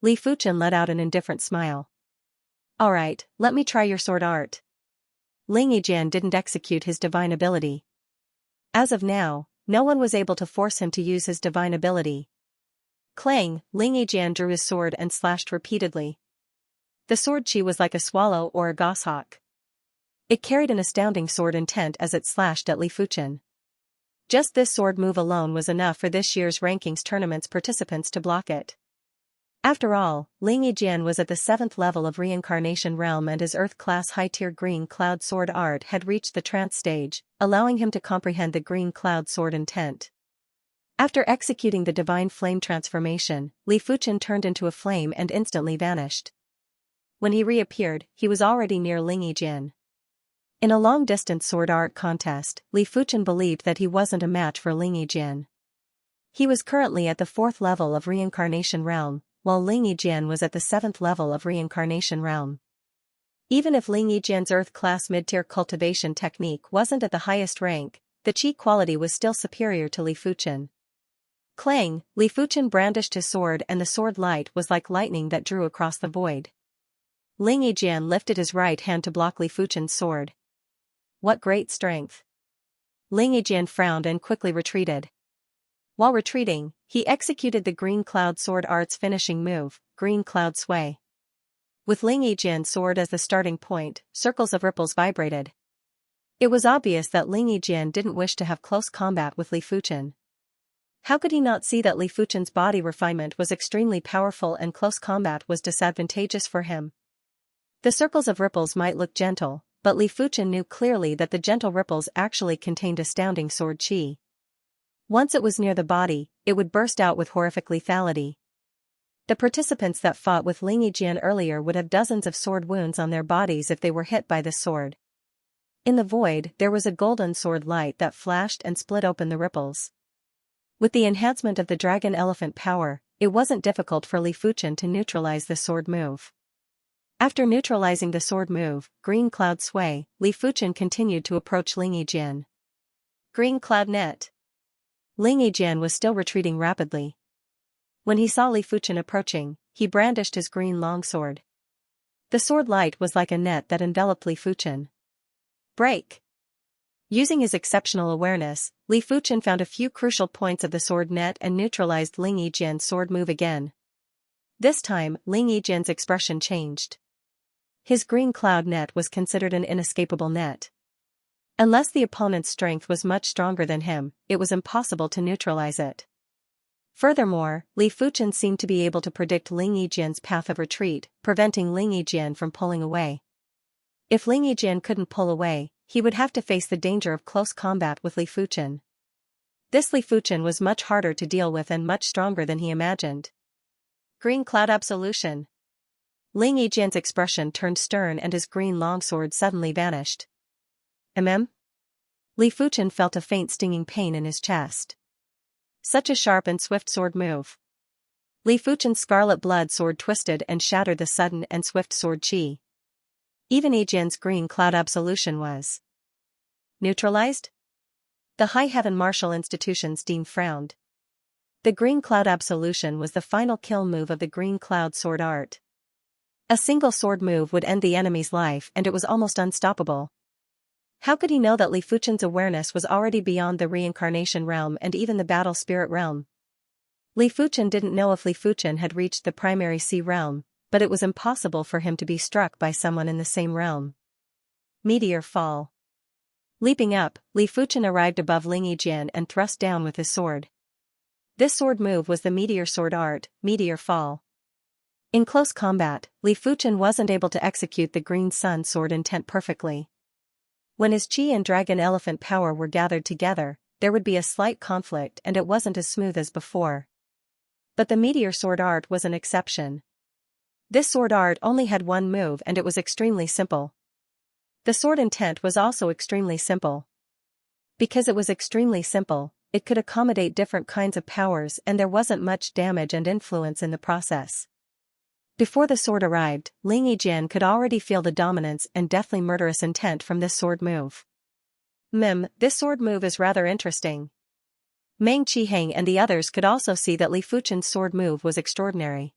Li Fuchen let out an indifferent smile. Alright, let me try your sword art. Ling Yijian didn't execute his divine ability. As of now, no one was able to force him to use his divine ability. Clang, Ling Yijian drew his sword and slashed repeatedly. The sword Qi was like a swallow or a goshawk. It carried an astounding sword intent as it slashed at Li Fuchen. Just this sword move alone was enough for this year's rankings tournament's participants to block it. After all, Ling Yijian was at the 7th level of reincarnation realm and his Earth-class high-tier green cloud sword art had reached the trance stage, allowing him to comprehend the green cloud sword intent. After executing the divine flame transformation, Li Fuchen turned into a flame and instantly vanished. When he reappeared, he was already near Ling Yijian. In a long-distance sword art contest, Li Fuchen believed that he wasn't a match for Ling Yijian. He was currently at the 4th level of reincarnation realm, while Ling Yijian was at the 7th level of reincarnation realm. Even if Ling Yijian's Earth-class mid-tier cultivation technique wasn't at the highest rank, the Qi quality was still superior to Li Fuchen. Clang, Li Fuchen brandished his sword and the sword light was like lightning that drew across the void. Ling Yijian lifted his right hand to block Li Fuchen's sword. What great strength! Ling Yijian frowned and quickly retreated. While retreating, he executed the Green Cloud Sword Art's finishing move, Green Cloud Sway. With Ling Yijian's sword as the starting point, circles of ripples vibrated. It was obvious that Ling Yijian didn't wish to have close combat with Li Fuchen. How could he not see that Li Fuchen's body refinement was extremely powerful and close combat was disadvantageous for him? The circles of ripples might look gentle, but Li Fuchen knew clearly that the gentle ripples actually contained astounding sword qi. Once it was near the body, it would burst out with horrific lethality. The participants that fought with Ling Yijian earlier would have dozens of sword wounds on their bodies if they were hit by this sword. In the void, there was a golden sword light that flashed and split open the ripples. With the enhancement of the dragon elephant power, it wasn't difficult for Li Fuchen to neutralize the sword move. After neutralizing the sword move, Green Cloud Sway, Li Fuchen continued to approach Ling Yijian. Green Cloud Net. Ling Yijian was still retreating rapidly. When he saw Li Fuchen approaching, he brandished his green longsword. The sword light was like a net that enveloped Li Fuchen. Break! Using his exceptional awareness, Li Fuchen found a few crucial points of the sword net and neutralized Ling Yijian's sword move again. This time, Ling Yijian's expression changed. His green cloud net was considered an inescapable net. Unless the opponent's strength was much stronger than him, it was impossible to neutralize it. Furthermore, Li Fuchen seemed to be able to predict Ling Yijian's path of retreat, preventing Ling Yijian from pulling away. If Ling Yijian couldn't pull away, he would have to face the danger of close combat with Li Fuchen. This Li Fuchen was much harder to deal with and much stronger than he imagined. Green Cloud Absolution. Ling Yijian's expression turned stern and his green longsword suddenly vanished. Li Fuchen felt a faint stinging pain in his chest. Such a sharp and swift sword move. Li Fuchen's scarlet blood sword twisted and shattered the sudden and swift sword chi. Even Yijian's green cloud absolution was neutralized? The High Heaven Martial Institution's dean frowned. The green cloud absolution was the final kill move of the green cloud sword art. A single sword move would end the enemy's life and it was almost unstoppable. How could he know that Li Fuchen's awareness was already beyond the reincarnation realm and even the battle spirit realm? Li Fuchen didn't know if Li Fuchen had reached the primary sea realm, but it was impossible for him to be struck by someone in the same realm. Meteor fall. Leaping up, Li Fuchen arrived above Ling Yijian and thrust down with his sword. This sword move was the meteor sword art, meteor fall. In close combat, Li Fuchen wasn't able to execute the green sun sword intent perfectly. When his chi and dragon elephant power were gathered together, there would be a slight conflict and it wasn't as smooth as before. But the meteor sword art was an exception. This sword art only had one move and it was extremely simple. The sword intent was also extremely simple. Because it was extremely simple, it could accommodate different kinds of powers and there wasn't much damage and influence in the process. Before the sword arrived, Ling Yijian could already feel the dominance and deathly murderous intent from this sword move. This sword move is rather interesting. Meng Qiheng and the others could also see that Li Fuchen's sword move was extraordinary.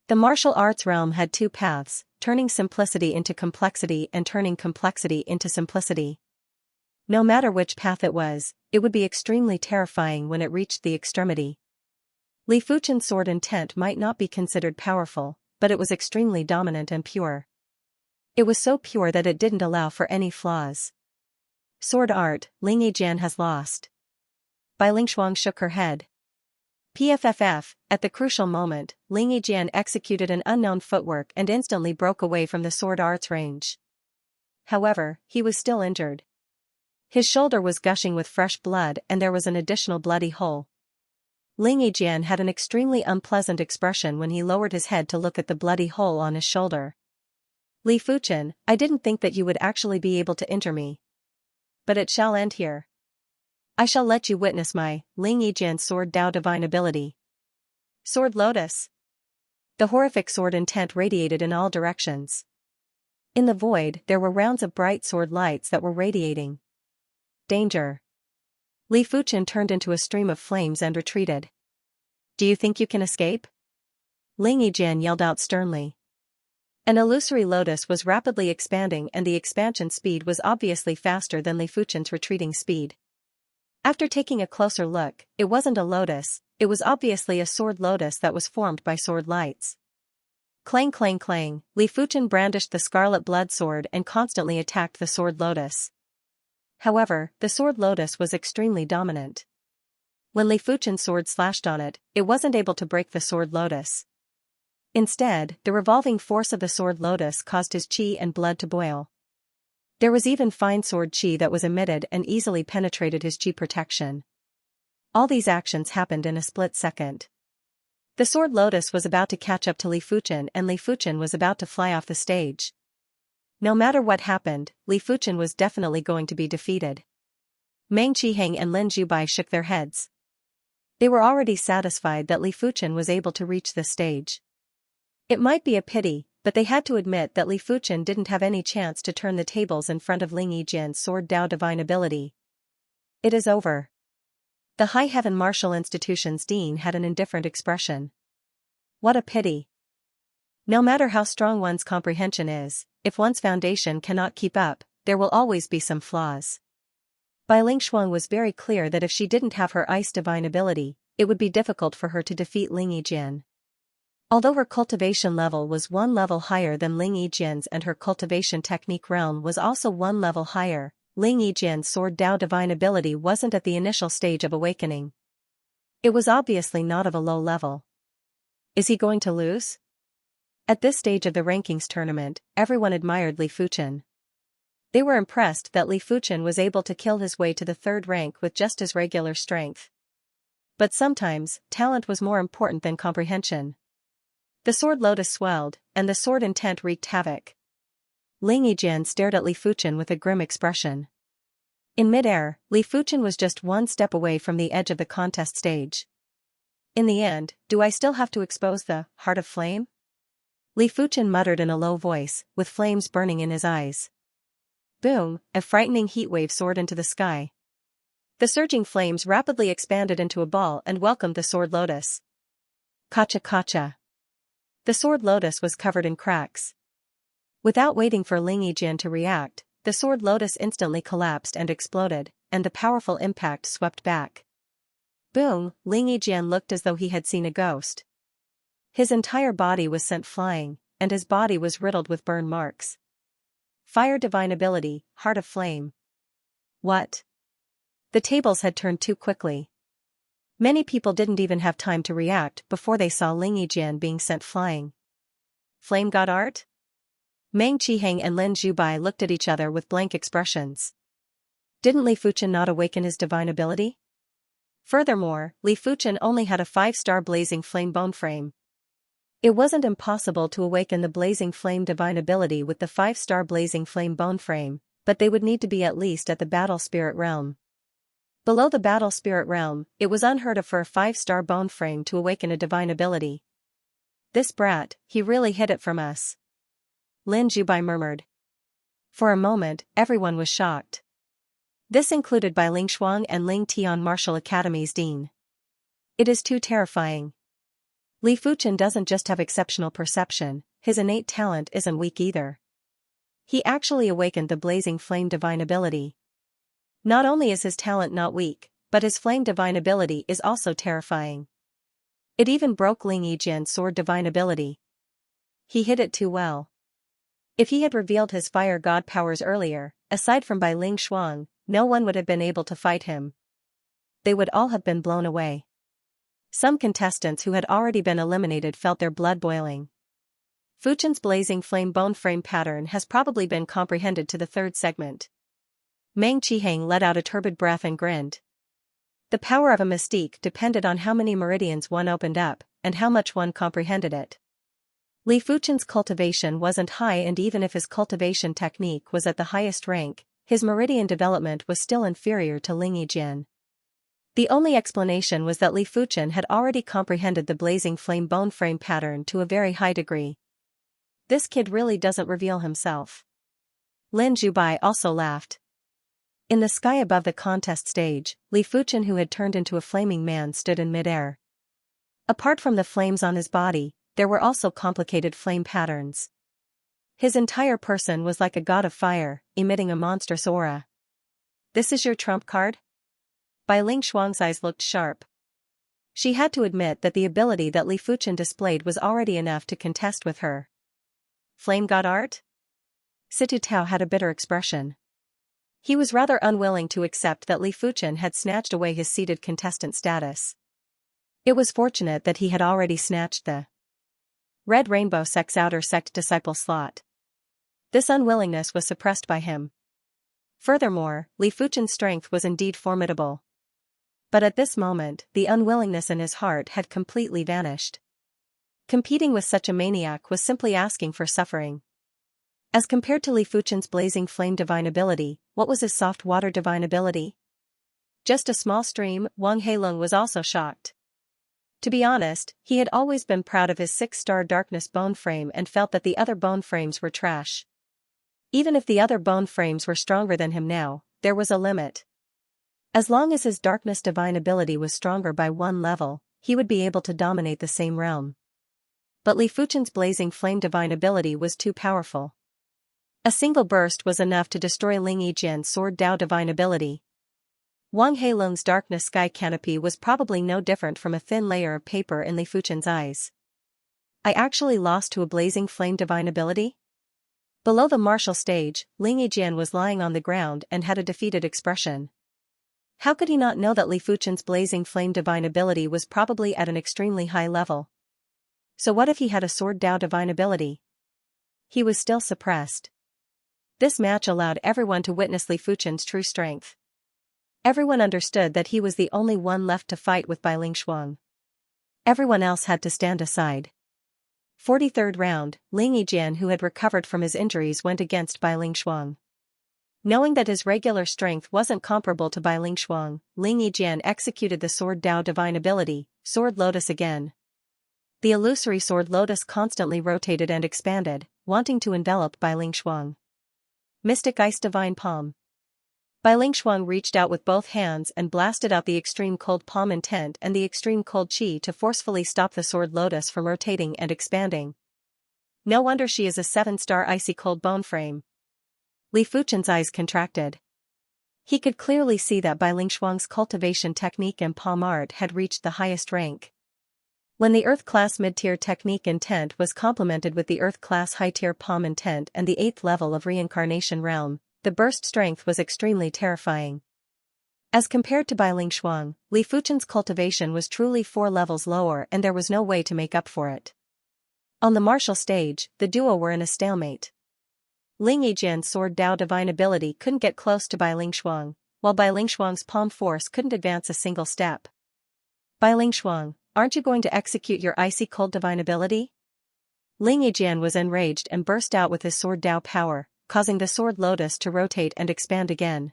The martial arts realm had two paths, turning simplicity into complexity and turning complexity into simplicity. No matter which path it would be extremely terrifying when it reached the extremity. Li Fuchen's sword intent might not be considered powerful, but it was extremely dominant and pure. It was so pure that it didn't allow for any flaws. Sword art, Ling Yijian has lost. Bai Lingshuang shook her head. PFFF, at the crucial moment, Ling Yijian executed an unknown footwork and instantly broke away from the sword art's range. However, he was still injured. His shoulder was gushing with fresh blood and there was an additional bloody hole. Ling Yijian had an extremely unpleasant expression when he lowered his head to look at the bloody hole on his shoulder. Li Fuchen, I didn't think that you would actually be able to injure me. But it shall end here. I shall let you witness my, Ling Yijian's sword Dao divine ability. Sword Lotus. The horrific sword intent radiated in all directions. In the void there were rounds of bright sword lights that were radiating. Danger. Li Fuchen turned into a stream of flames and retreated. Do you think you can escape? Ling Yijian yelled out sternly. An illusory lotus was rapidly expanding and the expansion speed was obviously faster than Li Fuchen's retreating speed. After taking a closer look, it wasn't a lotus, it was obviously a sword lotus that was formed by sword lights. Clang clang clang, Li Fuchen brandished the scarlet blood sword and constantly attacked the sword lotus. However, the sword lotus was extremely dominant. When Li Fuchen's sword slashed on it, it wasn't able to break the sword lotus. Instead, the revolving force of the sword lotus caused his chi and blood to boil. There was even fine sword chi that was emitted and easily penetrated his chi protection. All these actions happened in a split second. The sword lotus was about to catch up to Li Fuchen and Li Fuchen was about to fly off the stage. No matter what happened, Li Fuchen was definitely going to be defeated. Meng Qiheng and Lin Zhubai shook their heads. They were already satisfied that Li Fuchen was able to reach the stage. It might be a pity, but they had to admit that Li Fuchen didn't have any chance to turn the tables in front of Ling Yijian's sword Dao divine ability. It is over. The High Heaven Martial Institution's dean had an indifferent expression. What a pity. No matter how strong one's comprehension is, if one's foundation cannot keep up, there will always be some flaws. Bai Lingshuang was very clear that if she didn't have her ice divine ability, it would be difficult for her to defeat Ling Yijian. Although her cultivation level was one level higher than Ling Yijian's and her cultivation technique realm was also one level higher, Ling Yijian's sword Dao divine ability wasn't at the initial stage of awakening. It was obviously not of a low level. Is he going to lose? At this stage of the rankings tournament, everyone admired Li Fuchen. They were impressed that Li Fuchen was able to kill his way to the third rank with just his regular strength. But sometimes, talent was more important than comprehension. The sword lotus swelled, and the sword intent wreaked havoc. Ling Yijian stared at Li Fuchen with a grim expression. In midair, Li Fuchen was just one step away from the edge of the contest stage. In the end, do I still have to expose the heart of flame? Li Fuchen muttered in a low voice, with flames burning in his eyes. Boom, a frightening heatwave soared into the sky. The surging flames rapidly expanded into a ball and welcomed the sword lotus. Kacha kacha. The sword lotus was covered in cracks. Without waiting for Ling Yijian to react, the sword lotus instantly collapsed and exploded, and the powerful impact swept back. Boom, Ling Yijian looked as though he had seen a ghost. His entire body was sent flying, and his body was riddled with burn marks. Fire divine ability, heart of flame. What? The tables had turned too quickly. Many people didn't even have time to react before they saw Ling Yijian being sent flying. Flame god art? Meng Qiheng and Lin Zhubai looked at each other with blank expressions. Didn't Li Fuchen not awaken his divine ability? Furthermore, Li Fuchen only had a 5-star blazing flame bone frame. It wasn't impossible to awaken the blazing flame divine ability with the 5-star blazing flame bone frame, but they would need to be at least at the battle spirit realm. Below the battle spirit realm, it was unheard of for a 5-star bone frame to awaken a divine ability. This brat, he really hid it from us. Lin Zhubai murmured. For a moment, everyone was shocked. This included Bai Lingshuang and Ling Tian Martial Academy's dean. It is too terrifying. Li Fuchen doesn't just have exceptional perception, his innate talent isn't weak either. He actually awakened the blazing flame divine ability. Not only is his talent not weak, but his flame divine ability is also terrifying. It even broke Ling Yijian's sword divine ability. He hid it too well. If he had revealed his fire god powers earlier, aside from Bai Lingshuang, no one would have been able to fight him. They would all have been blown away. Some contestants who had already been eliminated felt their blood boiling. Fuchen's blazing flame bone frame pattern has probably been comprehended to the third segment. Meng Qiheng let out a turbid breath and grinned. The power of a mystique depended on how many meridians one opened up, and how much one comprehended it. Li Fuchen's cultivation wasn't high, and even if his cultivation technique was at the highest rank, his meridian development was still inferior to Ling Yijian. The only explanation was that Li Fuchen had already comprehended the blazing flame bone frame pattern to a very high degree. This kid really doesn't reveal himself. Lin Zhubai also laughed. In the sky above the contest stage, Li Fuchen, who had turned into a flaming man, stood in midair. Apart from the flames on his body, there were also complicated flame patterns. His entire person was like a god of fire, emitting a monstrous aura. This is your trump card? Bai Lingshuang's eyes looked sharp. She had to admit that the ability that Li Fuchen displayed was already enough to contest with her. Flame god art? Situ Tao had a bitter expression. He was rather unwilling to accept that Li Fuchen had snatched away his seated contestant status. It was fortunate that he had already snatched the Red Rainbow Sect's outer sect disciple slot. This unwillingness was suppressed by him. Furthermore, Li Fuchen's strength was indeed formidable. But at this moment, the unwillingness in his heart had completely vanished. Competing with such a maniac was simply asking for suffering. As compared to Li Fuchen's blazing flame divine ability, what was his soft water divine ability? Just a small stream. Wang Heilong was also shocked. To be honest, he had always been proud of his 6-star darkness bone frame and felt that the other bone frames were trash. Even if the other bone frames were stronger than him now, there was a limit. As long as his darkness divine ability was stronger by one level, he would be able to dominate the same realm. But Li Fuchen's blazing flame divine ability was too powerful. A single burst was enough to destroy Ling Yijian's sword Dao divine ability. Wang Heilung's darkness sky canopy was probably no different from a thin layer of paper in Li Fuchen's eyes. I actually lost to a blazing flame divine ability? Below the martial stage, Ling Yijian was lying on the ground and had a defeated expression. How could he not know that Li Fuchen's blazing flame divine ability was probably at an extremely high level? So what if he had a sword Dao divine ability? He was still suppressed. This match allowed everyone to witness Li Fuchen's true strength. Everyone understood that he was the only one left to fight with Bai Lingshuang. Everyone else had to stand aside. 43rd round, Ling Yijian, who had recovered from his injuries, went against Bai Lingshuang. Knowing that his regular strength wasn't comparable to Bai Lingshuang, Ling Yijian executed the sword Dao divine ability, Sword Lotus again. The illusory sword Lotus constantly rotated and expanded, wanting to envelop Bai Lingshuang. Mystic Ice Divine Palm. Bai Lingshuang reached out with both hands and blasted out the extreme cold palm intent and the extreme cold chi to forcefully stop the sword Lotus from rotating and expanding. No wonder she is a 7-star icy cold bone frame. Li Fuchen's eyes contracted. He could clearly see that Bai Lingshuang's cultivation technique and palm art had reached the highest rank. When the Earth-class mid-tier technique intent was complemented with the Earth-class high-tier palm intent and the 8th level of reincarnation realm, the burst strength was extremely terrifying. As compared to Bai Lingshuang, Li Fuchen's cultivation was truly 4 levels lower and there was no way to make up for it. On the martial stage, the duo were in a stalemate. Ling Yijian's sword Dao divine ability couldn't get close to Bai Lingshuang, while Bai Lingshuang's palm force couldn't advance a single step. Bai Lingshuang, aren't you going to execute your icy cold divine ability? Ling Yijian was enraged and burst out with his sword Dao power, causing the sword Lotus to rotate and expand again.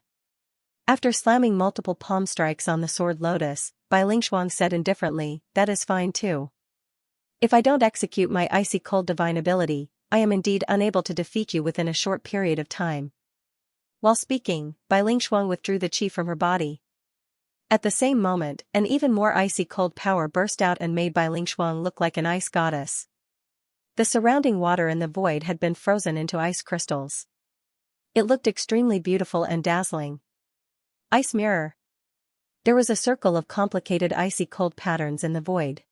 After slamming multiple palm strikes on the sword Lotus, Bai Lingshuang said indifferently, "That is fine too. If I don't execute my icy cold divine ability, I am indeed unable to defeat you within a short period of time." While speaking, Bai Lingshuang withdrew the chi from her body. At the same moment, an even more icy cold power burst out and made Bai Lingshuang look like an ice goddess. The surrounding water in the void had been frozen into ice crystals. It looked extremely beautiful and dazzling. Ice mirror. There was a circle of complicated icy cold patterns in the void.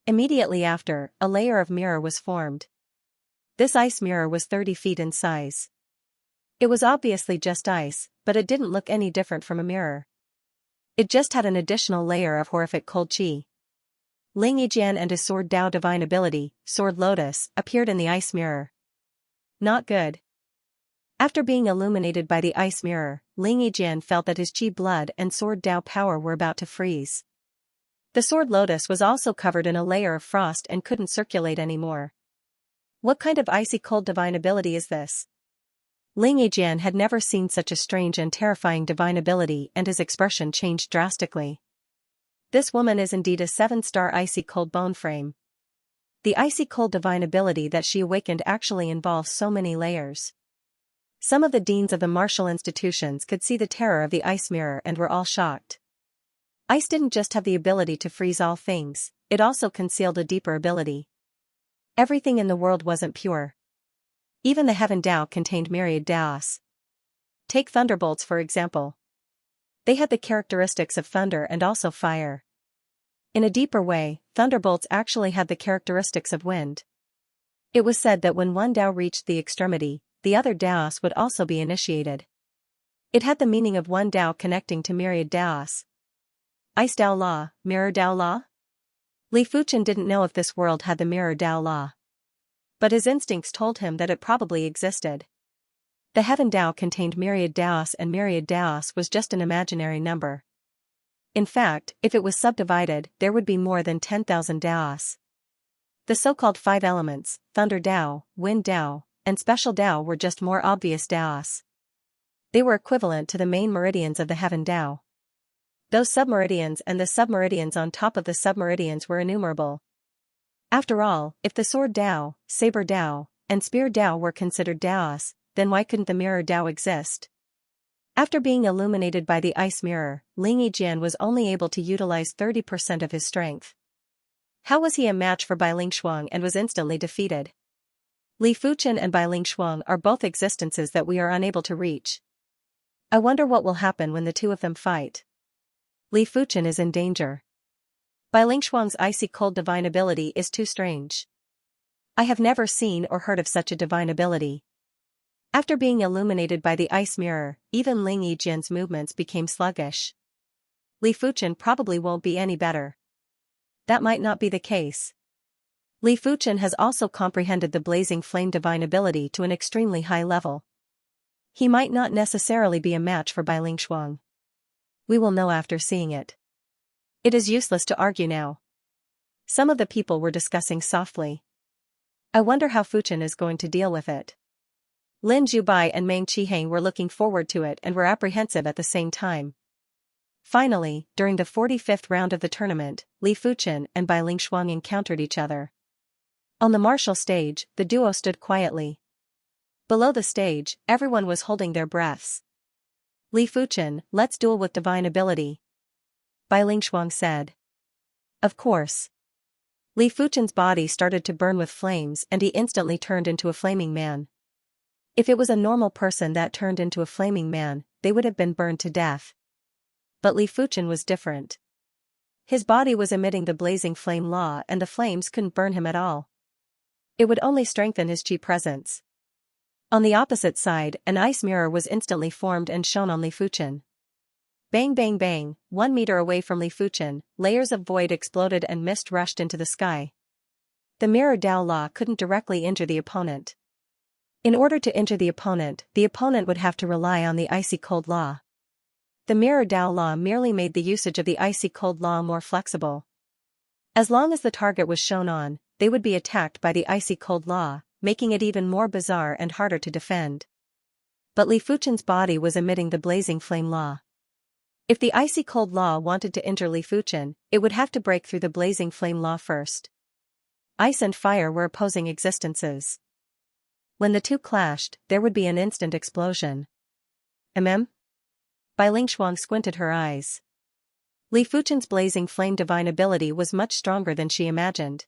Immediately after, a layer of mirror was formed. This ice mirror was 30 feet in size. It was obviously just ice, but it didn't look any different from a mirror. It just had an additional layer of horrific cold chi. Ling Yijian and his sword Dao divine ability, Sword Lotus, appeared in the ice mirror. Not good. After being illuminated by the ice mirror, Ling Yijian felt that his chi blood and sword Dao power were about to freeze. The sword Lotus was also covered in a layer of frost and couldn't circulate anymore. What kind of icy cold divine ability is this? Ling Yijian had never seen such a strange and terrifying divine ability and his expression changed drastically. This woman is indeed a 7-star icy cold bone frame. The icy cold divine ability that she awakened actually involves so many layers. Some of the deans of the martial institutions could see the terror of the ice mirror and were all shocked. Ice didn't just have the ability to freeze all things, it also concealed a deeper ability. Everything in the world wasn't pure. Even the heaven Dao contained myriad Daos. Take thunderbolts for example. They had the characteristics of thunder and also fire. In a deeper way, thunderbolts actually had the characteristics of wind. It was said that when one Dao reached the extremity, the other Daos would also be initiated. It had the meaning of one Dao connecting to myriad Daos. Ice Dao Law, Mirror Dao Law? Li Fuchen didn't know if this world had the Mirror Dao Law. But his instincts told him that it probably existed. The heaven Dao contained myriad Daos and myriad Daos was just an imaginary number. In fact, if it was subdivided, there would be more than 10,000 Daos. The so-called 5 elements, Thunder Dao, Wind Dao, and Special Dao were just more obvious Daos. They were equivalent to the main meridians of the heaven Dao. Those submeridians and the submeridians on top of the submeridians were innumerable. After all, if the sword Dao, saber Dao, and spear Dao were considered Daos, then why couldn't the mirror Dao exist? After being illuminated by the ice mirror, Ling Yijian was only able to utilize 30% of his strength. How was he a match for Bai Lingshuang and was instantly defeated? Li Fuchen and Bai Lingshuang are both existences that we are unable to reach. I wonder what will happen when the two of them fight. Li Fuchen is in danger. Bai Lingshuang's icy cold divine ability is too strange. I have never seen or heard of such a divine ability. After being illuminated by the ice mirror, even Ling Yijian's movements became sluggish. Li Fuchen probably won't be any better. That might not be the case. Li Fuchen has also comprehended the blazing flame divine ability to an extremely high level. He might not necessarily be a match for Bai Lingshuang. We will know after seeing it. It is useless to argue now. Some of the people were discussing softly. I wonder how Fuchen is going to deal with it. Lin Zhubai and Meng Qiheng were looking forward to it and were apprehensive at the same time. Finally, during the 45th round of the tournament, Li Fuchen and Bai Lingshuang encountered each other. On the martial stage, the duo stood quietly. Below the stage, everyone was holding their breaths. Li Fuchen, let's duel with divine ability. Bai Lingshuang said. Of course. Li Fuchen's body started to burn with flames and he instantly turned into a flaming man. If it was a normal person that turned into a flaming man, they would have been burned to death. But Li Fuchen was different. His body was emitting the blazing flame law and the flames couldn't burn him at all. It would only strengthen his chi presence. On the opposite side, an ice mirror was instantly formed and shone on Li Fuchen. Bang bang bang, 1 meter away from Li Fuchen, layers of void exploded and mist rushed into the sky. The mirror Dao law couldn't directly injure the opponent. In order to injure the opponent would have to rely on the icy cold law. The mirror Dao law merely made the usage of the icy cold law more flexible. As long as the target was shown on, they would be attacked by the icy cold law, making it even more bizarre and harder to defend. But Li Fuchen's body was emitting the blazing flame law. If the icy cold law wanted to injure Li Fuchen, it would have to break through the blazing flame law first. Ice and fire were opposing existences. When the two clashed, there would be an instant explosion. Bai Lingshuang squinted her eyes. Li Fuchen's blazing flame divine ability was much stronger than she imagined.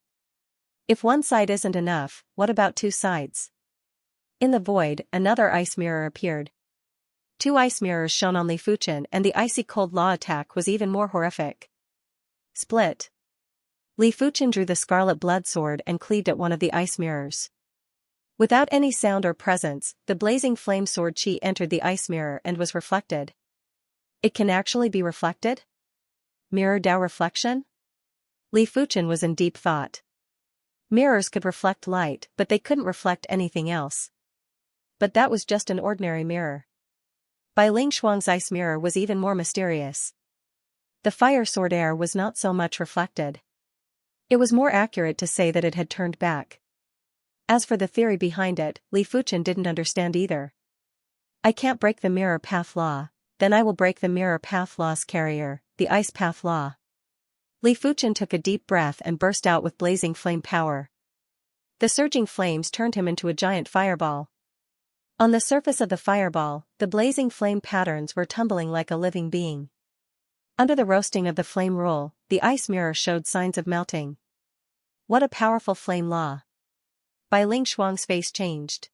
If one side isn't enough, what about two sides? In the void, another ice mirror appeared. 2 ice mirrors shone on Li Fuchen and the icy cold law attack was even more horrific. Split. Li Fuchen drew the scarlet blood sword and cleaved at one of the ice mirrors. Without any sound or presence, the blazing flame sword chi entered the ice mirror and was reflected. It can actually be reflected? Mirror Dao reflection? Li Fuchen was in deep thought. Mirrors could reflect light, but they couldn't reflect anything else. But that was just an ordinary mirror. Bai Lingshuang's ice mirror was even more mysterious. The fire sword air was not so much reflected. It was more accurate to say that it had turned back. As for the theory behind it, Li Fuchen didn't understand either. I can't break the mirror path law, then I will break the mirror path law's carrier, the ice path law. Li Fuchen took a deep breath and burst out with blazing flame power. The surging flames turned him into a giant fireball. On the surface of the fireball, the blazing flame patterns were tumbling like a living being. Under the roasting of the flame roll, the ice mirror showed signs of melting. What a powerful flame law. Bai Lingshuang's face changed.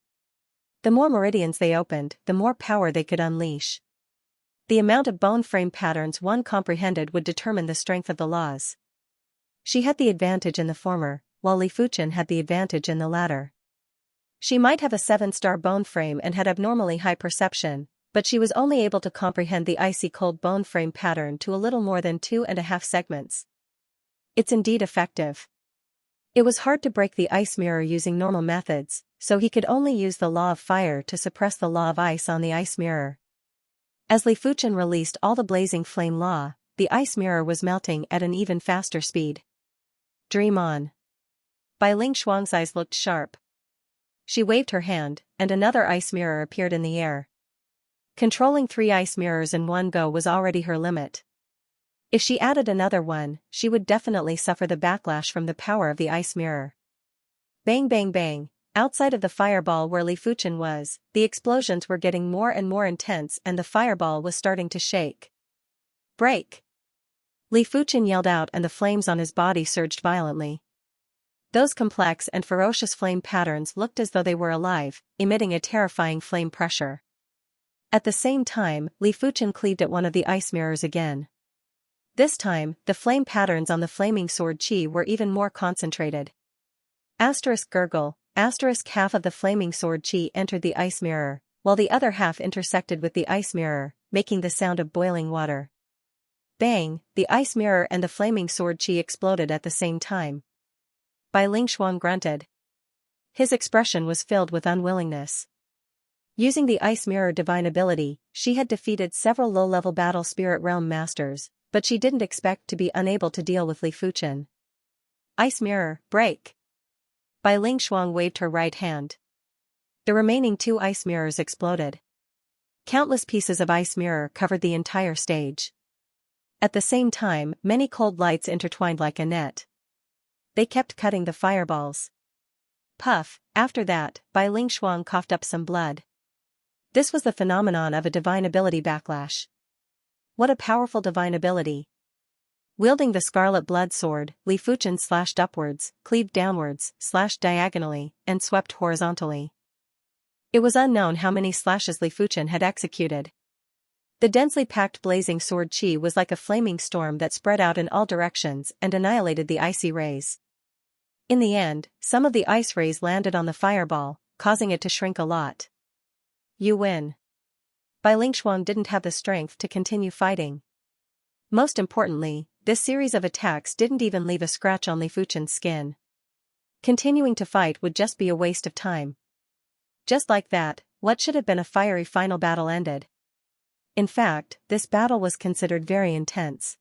The more meridians they opened, the more power they could unleash. The amount of bone frame patterns one comprehended would determine the strength of the laws. She had the advantage in the former, while Li Fuchen had the advantage in the latter. She might have a 7-star bone frame and had abnormally high perception, but she was only able to comprehend the icy cold bone frame pattern to a little more than 2.5 segments. It's indeed effective. It was hard to break the ice mirror using normal methods, so he could only use the law of fire to suppress the law of ice on the ice mirror. As Li Fuchen released all the blazing flame law, the ice mirror was melting at an even faster speed. Dream on. Bai Lingshuang's eyes looked sharp. She waved her hand, and another ice mirror appeared in the air. Controlling 3 ice mirrors in one go was already her limit. If she added another one, she would definitely suffer the backlash from the power of the ice mirror. Bang bang bang, outside of the fireball where Li Fuchen was, the explosions were getting more and more intense and the fireball was starting to shake. "Break!" Li Fuchen yelled out and the flames on his body surged violently. Those complex and ferocious flame patterns looked as though they were alive, emitting a terrifying flame pressure. At the same time, Li Fuchen cleaved at one of the ice mirrors again. This time, the flame patterns on the flaming sword qi were even more concentrated. Asterisk gurgle, asterisk half of the flaming sword qi entered the ice mirror, while the other half intersected with the ice mirror, making the sound of boiling water. Bang, the ice mirror and the flaming sword qi exploded at the same time. Bai Lingshuang grunted. His expression was filled with unwillingness. Using the ice mirror divine ability, she had defeated several low-level battle spirit realm masters, but she didn't expect to be unable to deal with Li Fuchen. "Ice mirror, break!" Bai Lingshuang waved her right hand. The remaining 2 ice mirrors exploded. Countless pieces of ice mirror covered the entire stage. At the same time, many cold lights intertwined like a net. They kept cutting the fireballs. Puff, after that, Bai Lingshuang coughed up some blood. This was the phenomenon of a divine ability backlash. What a powerful divine ability. Wielding the scarlet blood sword, Li Fuchen slashed upwards, cleaved downwards, slashed diagonally, and swept horizontally. It was unknown how many slashes Li Fuchen had executed. The densely packed blazing sword qi was like a flaming storm that spread out in all directions and annihilated the icy rays. In the end, some of the ice rays landed on the fireball, causing it to shrink a lot. "You win." Bai Lingshuang didn't have the strength to continue fighting. Most importantly, this series of attacks didn't even leave a scratch on Li Fuchen's skin. Continuing to fight would just be a waste of time. Just like that, what should have been a fiery final battle ended. In fact, this battle was considered very intense.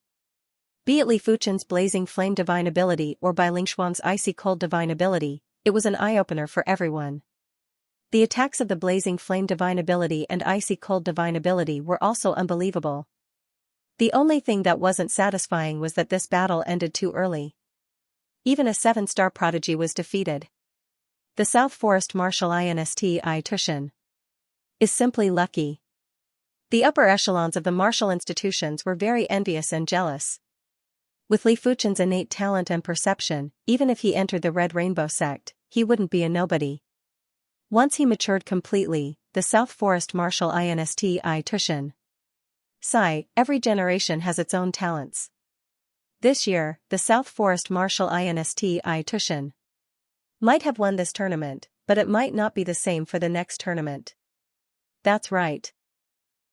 Be it Li Fuchen's blazing flame divine ability or Bai Lingshuang's icy cold divine ability, it was an eye-opener for everyone. The attacks of the blazing flame divine ability and icy cold divine ability were also unbelievable. The only thing that wasn't satisfying was that this battle ended too early. Even a 7-star prodigy was defeated. The South Forest Martial Insti Tushan is simply lucky. The upper echelons of the martial institutions were very envious and jealous. With Li Fuchen's innate talent and perception, even if he entered the Red Rainbow sect, he wouldn't be a nobody. Once he matured completely, the South Forest Martial Insti Tushan. Sigh, every generation has its own talents. This year, the South Forest Martial Insti Tushan might have won this tournament, but it might not be the same for the next tournament. That's right.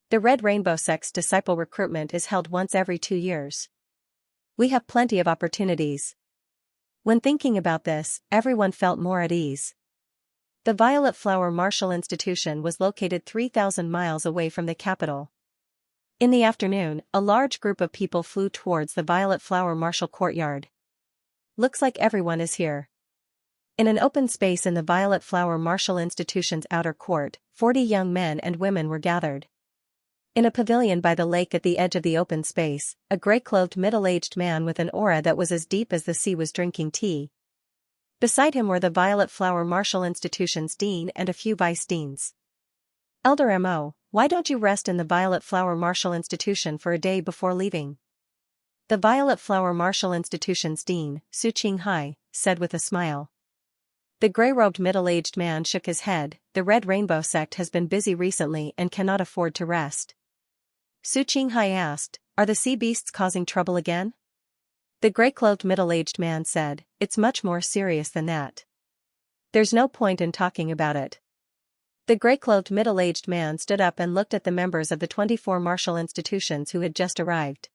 The Red Rainbow sect's disciple recruitment is held once every 2 years. We have plenty of opportunities. When thinking about this, everyone felt more at ease. The Violet Flower Martial Institution was located 3,000 miles away from the capital. In the afternoon, a large group of people flew towards the Violet Flower Martial Courtyard. Looks like everyone is here. In an open space in the Violet Flower Martial Institution's outer court, 40 young men and women were gathered. In a pavilion by the lake at the edge of the open space, a gray-clothed middle-aged man with an aura that was as deep as the sea was drinking tea. Beside him were the Violet Flower Martial Institution's dean and a few vice deans. "Elder Mo, why don't you rest in the Violet Flower Martial Institution for a day before leaving?" The Violet Flower Martial Institution's dean, Xianxia, said with a smile. The gray-robed middle-aged man shook his head. "The Red Rainbow sect has been busy recently and cannot afford to rest." Xianxia asked, "Are the sea beasts causing trouble again?" The gray-clothed middle-aged man said, "It's much more serious than that. There's no point in talking about it." The gray-clothed middle-aged man stood up and looked at the members of the 24 martial institutions who had just arrived.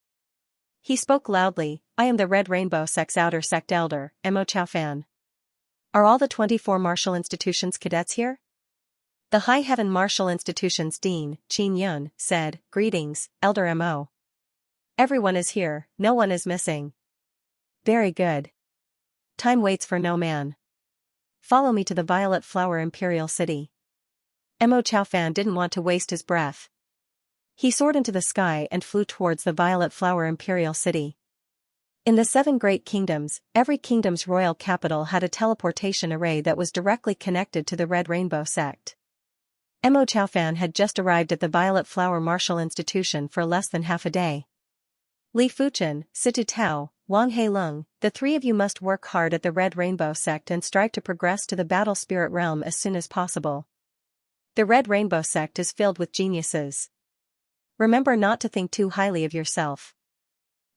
He spoke loudly, "I am the Red Rainbow sect's outer sect elder, Mo Chaofan. Are all the 24 martial institutions cadets here?" The High Heaven Martial Institution's dean, Qin Yun, said, "Greetings, Elder Mo. Everyone is here, no one is missing." "Very good. Time waits for no man. Follow me to the Violet Flower Imperial City." Mo Chaofan didn't want to waste his breath. He soared into the sky and flew towards the Violet Flower Imperial City. In the 7 great kingdoms, every kingdom's royal capital had a teleportation array that was directly connected to the Red Rainbow sect. Mo Chaofan had just arrived at the Violet Flower Martial Institution for less than half a day. Li Fuchen, Situ Tao, Wang Heilong, the three of you must work hard at the Red Rainbow sect and strive to progress to the Battle Spirit realm as soon as possible. The Red Rainbow sect is filled with geniuses. Remember not to think too highly of yourself.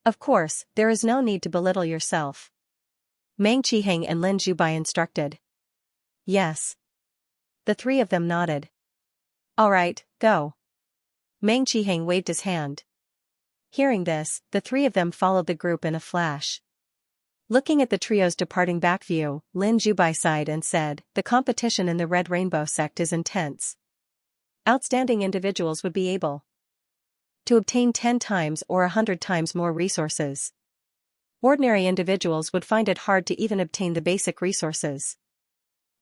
Of course, there is no need to belittle yourself. Meng Qiheng and Lin Zhubai instructed. Yes. The three of them nodded. All right, go. Meng Qiheng waved his hand. Hearing this, the three of them followed the group in a flash. Looking at the trio's departing back view, Lin Zhubai sighed and said, the competition in the Red Rainbow sect is intense. Outstanding individuals would be able to obtain 10 times or 100 times more resources. Ordinary individuals would find it hard to even obtain the basic resources.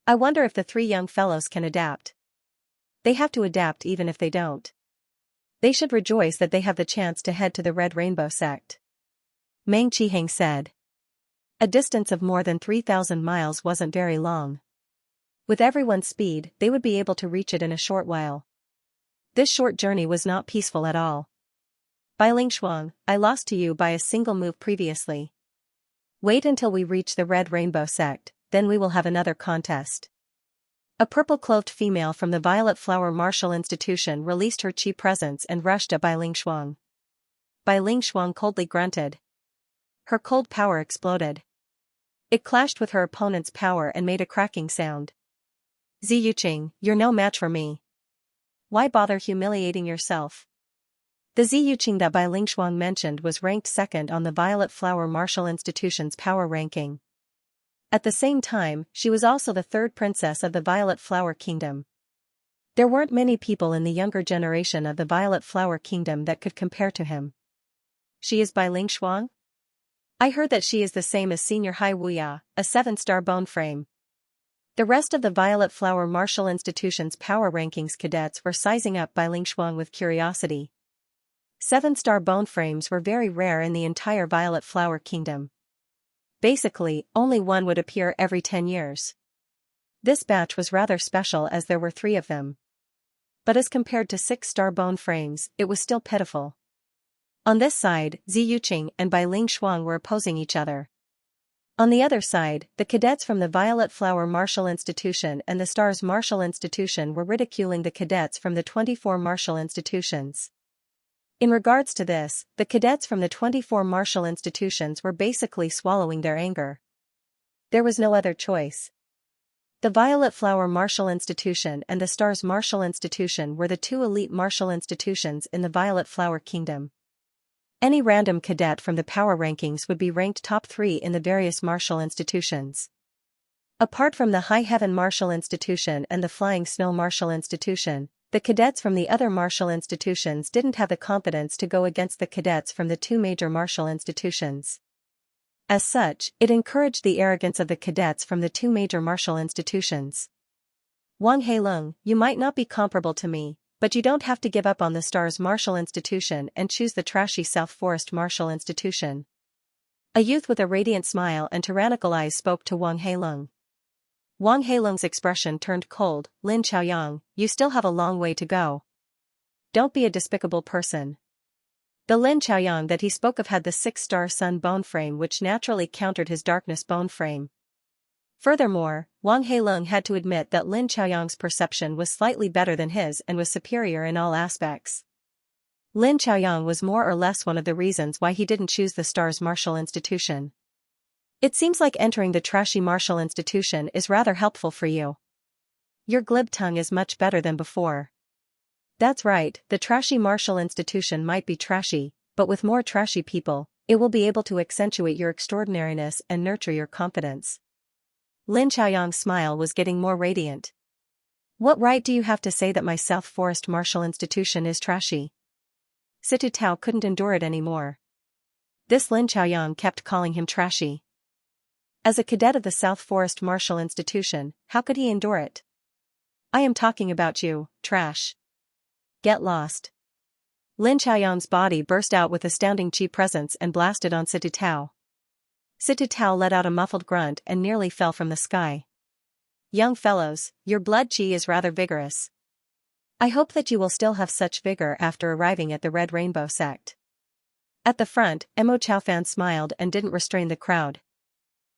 I wonder if the three young fellows can adapt. They have to adapt even if they don't. They should rejoice that they have the chance to head to the Red Rainbow sect. Meng Qiheng said. A distance of more than 3,000 miles wasn't very long. With everyone's speed, they would be able to reach it in a short while. This short journey was not peaceful at all. Bai Lingshuang, I lost to you by a single move previously. Wait until we reach the Red Rainbow sect, then we will have another contest. A purple-clothed female from the Violet Flower Martial Institution released her chi presence and rushed at Bai Lingshuang. Bai Lingshuang coldly grunted. Her cold power exploded. It clashed with her opponent's power and made a cracking sound. Ziyuqing, you're no match for me. Why bother humiliating yourself? The Ziyuqing that Bai Lingshuang mentioned was ranked second on the Violet Flower Martial Institution's power ranking. At the same time, she was also the third princess of the Violet Flower Kingdom. There weren't many people in the younger generation of the Violet Flower Kingdom that could compare to him. She is Bai Lingshuang? I heard that she is the same as Senior Hai Wuya, a 7-star bone frame. The rest of the Violet Flower Martial Institution's power rankings cadets were sizing up Bai Lingshuang with curiosity. 7-star bone frames were very rare in the entire Violet Flower Kingdom. Basically, only one would appear every 10 years. This batch was rather special as there were 3 of them. But as compared to 6-star bone frames, it was still pitiful. On this side, Ziyuqing and Bai Lingshuang were opposing each other. On the other side, the cadets from the Violet Flower Martial Institution and the Stars Martial Institution were ridiculing the cadets from the 24 martial institutions. In regards to this, the cadets from the 24 martial institutions were basically swallowing their anger. There was no other choice. The Violet Flower Martial Institution and the Stars Martial Institution were the 2 elite martial institutions in the Violet Flower Kingdom. Any random cadet from the power rankings would be ranked top 3 in the various martial institutions. Apart from the High Heaven Martial Institution and the Flying Snow Martial Institution, the cadets from the other martial institutions didn't have the confidence to go against the cadets from the 2 major martial institutions. As such, it encouraged the arrogance of the cadets from the 2 major martial institutions. Wang Heilong, you might not be comparable to me, but you don't have to give up on the Stars Martial Institution and choose the trashy South Forest Martial Institution. A youth with a radiant smile and tyrannical eyes spoke to Wang Heilong. Wang Heilong's expression turned cold. Lin Chaoyang, you still have a long way to go. Don't be a despicable person. The Lin Chaoyang that he spoke of had the 6-star sun bone frame which naturally countered his darkness bone frame. Furthermore, Wang Heilong had to admit that Lin Chaoyang's perception was slightly better than his and was superior in all aspects. Lin Chaoyang was more or less one of the reasons why he didn't choose the Stars Martial Institution. It seems like entering the trashy martial institution is rather helpful for you. Your glib tongue is much better than before. That's right, the trashy martial institution might be trashy, but with more trashy people, it will be able to accentuate your extraordinariness and nurture your confidence. Lin Chaoyang's smile was getting more radiant. What right do you have to say that my South Forest Martial Institution is trashy? Situ Tao couldn't endure it anymore. This Lin Chaoyang kept calling him trashy. As a cadet of the South Forest Martial Institution, how could he endure it? I am talking about you, trash. Get lost. Lin Chaoyang's body burst out with astounding chi presence and blasted on Situ Tao. Sita Tao let out a muffled grunt and nearly fell from the sky. Young fellows, your blood qi is rather vigorous. I hope that you will still have such vigor after arriving at the Red Rainbow sect. At the front, Mo Chaofan smiled and didn't restrain the crowd.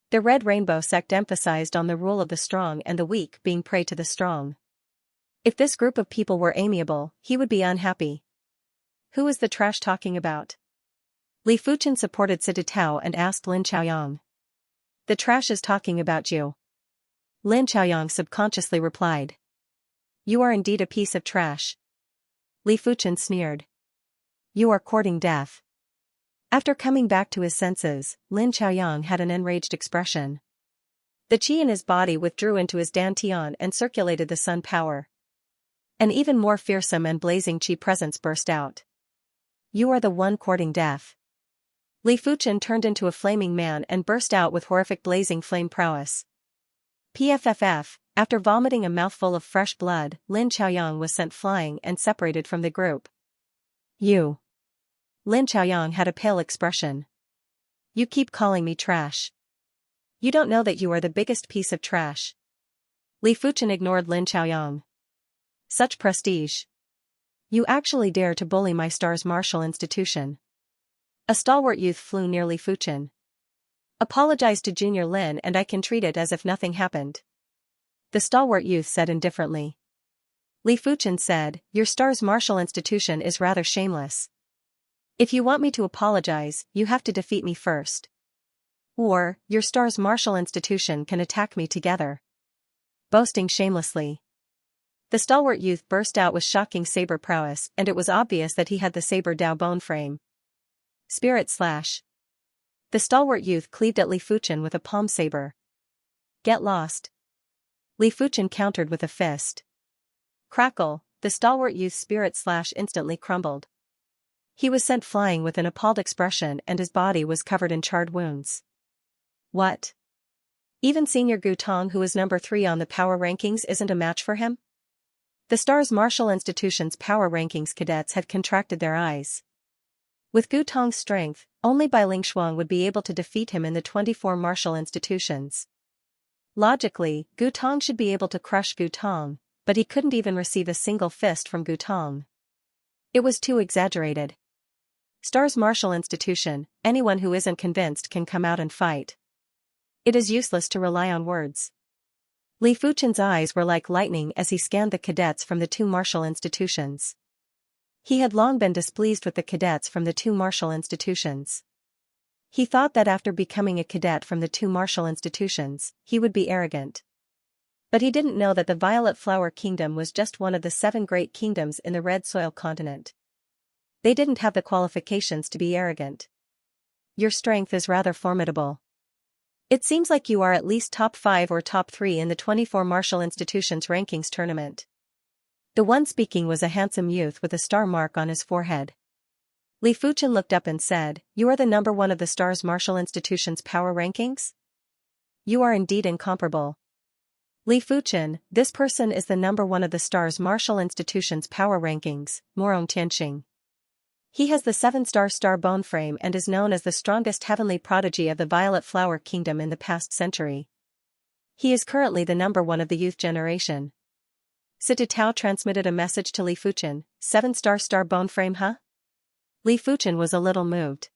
The Red Rainbow sect emphasized on the rule of the strong and the weak being prey to the strong. If this group of people were amiable, he would be unhappy. Who is the trash talking about? Li Fuchen supported Sita Tao and asked Lin Chaoyang. The trash is talking about you. Lin Chaoyang subconsciously replied. You are indeed a piece of trash. Li Fuchen sneered. You are courting death. After coming back to his senses, Lin Chaoyang had an enraged expression. The qi in his body withdrew into his dantian and circulated the sun power. An even more fearsome and blazing qi presence burst out. You are the one courting death. Li Fuchen turned into a flaming man and burst out with horrific blazing flame prowess. PFFF, after vomiting a mouthful of fresh blood, Lin Chaoyang was sent flying and separated from the group. You. Lin Chaoyang had a pale expression. You keep calling me trash. You don't know that you are the biggest piece of trash. Li Fuchen ignored Lin Chaoyang. Such prestige. You actually dare to bully my star's martial institution. A stalwart youth flew near Li Fuchen. Apologize to Junior Lin and I can treat it as if nothing happened. The stalwart youth said indifferently. Li Fuchen said, your star's martial institution is rather shameless. If you want me to apologize, you have to defeat me first. Or, your star's martial institution can attack me together. Boasting shamelessly. The stalwart youth burst out with shocking saber prowess and it was obvious that he had the saber Dao bone frame. Spirit slash. The stalwart youth cleaved at Li Fuchen with a palm saber. Get lost. Li Fuchen countered with a fist. Crackle, the stalwart youth's spirit slash instantly crumbled. He was sent flying with an appalled expression and his body was covered in charred wounds. What? Even Senior Gu Tong, who is number 3 on the power rankings, isn't a match for him? The star's martial institution's power rankings cadets had contracted their eyes. With Gu Tong's strength, only Bai Lingshuang would be able to defeat him in the 24 martial institutions. Logically, Gu Tong should be able to crush Gu Tong, but he couldn't even receive a single fist from Gu Tong. It was too exaggerated. Star's martial institution, anyone who isn't convinced can come out and fight. It is useless to rely on words. Li Fuchen's eyes were like lightning as he scanned the cadets from the 2 martial institutions. He had long been displeased with the cadets from the 2 martial institutions. He thought that after becoming a cadet from the 2 martial institutions, he would be arrogant. But he didn't know that the Violet Flower Kingdom was just one of the 7 great kingdoms in the Red Soil continent. They didn't have the qualifications to be arrogant. Your strength is rather formidable. It seems like you are at least top 5 or top 3 in the 24 martial institutions rankings tournament. The one speaking was a handsome youth with a star mark on his forehead. Li Fuchen looked up and said, you are the number 1 of the star's martial institution's power rankings? You are indeed incomparable. Li Fuchen, this person is the number 1 of the star's martial institution's power rankings, Morong Tianxing. He has the 7-star star bone frame and is known as the strongest heavenly prodigy of the Violet Flower Kingdom in the past century. He is currently the number 1 of the youth generation. Sita Tao transmitted a message to Li Fuchen, 7-star star bone frame, huh? Li Fuchen was a little moved.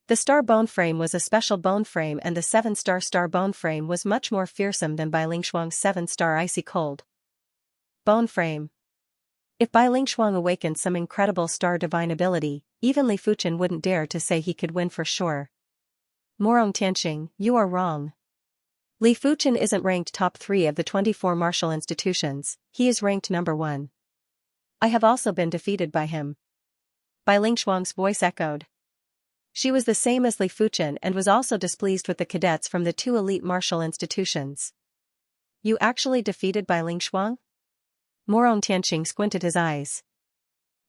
The star bone frame was a special bone frame and the 7-star star bone frame was much more fearsome than Bai Lingshuang's 7-star icy cold bone frame. If Bai Lingshuang awakened some incredible star divine ability, even Li Fuchen wouldn't dare to say he could win for sure. Morong Tianxing, you are wrong. Li Fuchen isn't ranked top 3 of the 24 martial institutions, he is ranked number 1. I have also been defeated by him. Bai Lingshuang's voice echoed. She was the same as Li Fuchen and was also displeased with the cadets from the 2 elite martial institutions. You actually defeated Bai Lingshuang? Morong Tianxing squinted his eyes.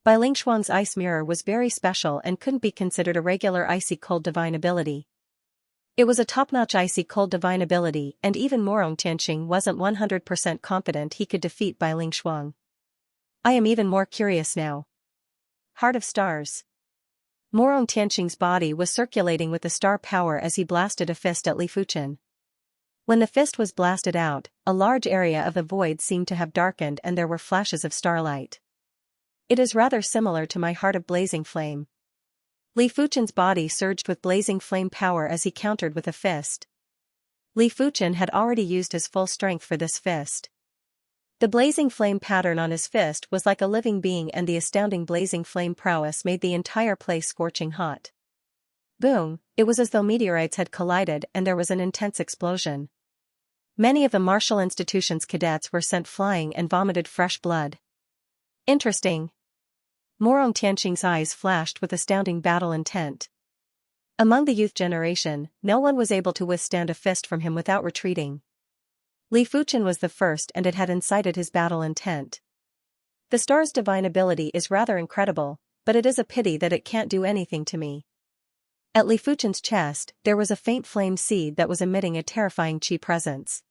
Bai Lingshuang's ice mirror was very special and couldn't be considered a regular icy cold divine ability. It was a top-notch icy cold divine ability and even Morong Tianxing wasn't 100% confident he could defeat Bai Lingshuang. I am even more curious now. Heart of Stars. Morong Tianqing's body was circulating with the star power as he blasted a fist at Li Fuchen. When the fist was blasted out, a large area of the void seemed to have darkened and there were flashes of starlight. It is rather similar to my heart of blazing flame. Li Fuchen's body surged with blazing flame power as he countered with a fist. Li Fuchen had already used his full strength for this fist. The blazing flame pattern on his fist was like a living being, and the astounding blazing flame prowess made the entire place scorching hot. Boom! It was as though meteorites had collided and there was an intense explosion. Many of the martial institution's cadets were sent flying and vomited fresh blood. Interesting. Morong Tianqing's eyes flashed with astounding battle intent. Among the youth generation, no one was able to withstand a fist from him without retreating. Li Fuchen was the first, and it had incited his battle intent. The star's divine ability is rather incredible, but it is a pity that it can't do anything to me. At Li Fuchen's chest, there was a faint flame seed that was emitting a terrifying chi presence.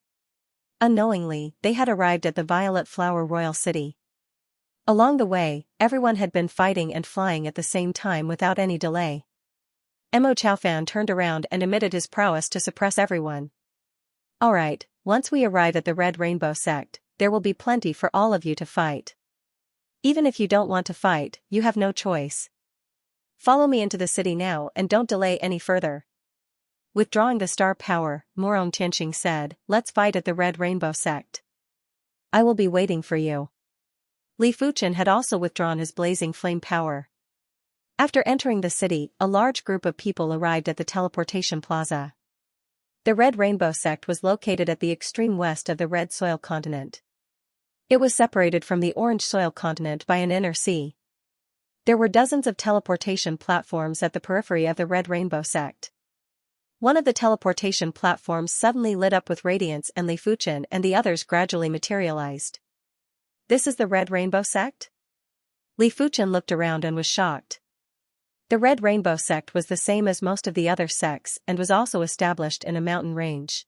Unknowingly, they had arrived at the Violet Flower Royal City. Along the way, everyone had been fighting and flying at the same time without any delay. Mo Chaofan turned around and emitted his prowess to suppress everyone. Alright, once we arrive at the Red Rainbow Sect, there will be plenty for all of you to fight. Even if you don't want to fight, you have no choice. Follow me into the city now and don't delay any further. Withdrawing the star power, Morong Tianqing said, let's fight at the Red Rainbow Sect. I will be waiting for you. Li Fuchen had also withdrawn his blazing flame power. After entering the city, a large group of people arrived at the teleportation plaza. The Red Rainbow Sect was located at the extreme west of the Red Soil Continent. It was separated from the Orange Soil Continent by an inner sea. There were dozens of teleportation platforms at the periphery of the Red Rainbow Sect. One of the teleportation platforms suddenly lit up with radiance, and Li Fuchen and the others gradually materialized. This is the Red Rainbow Sect? Li Fuchen looked around and was shocked. The Red Rainbow Sect was the same as most of the other sects and was also established in a mountain range.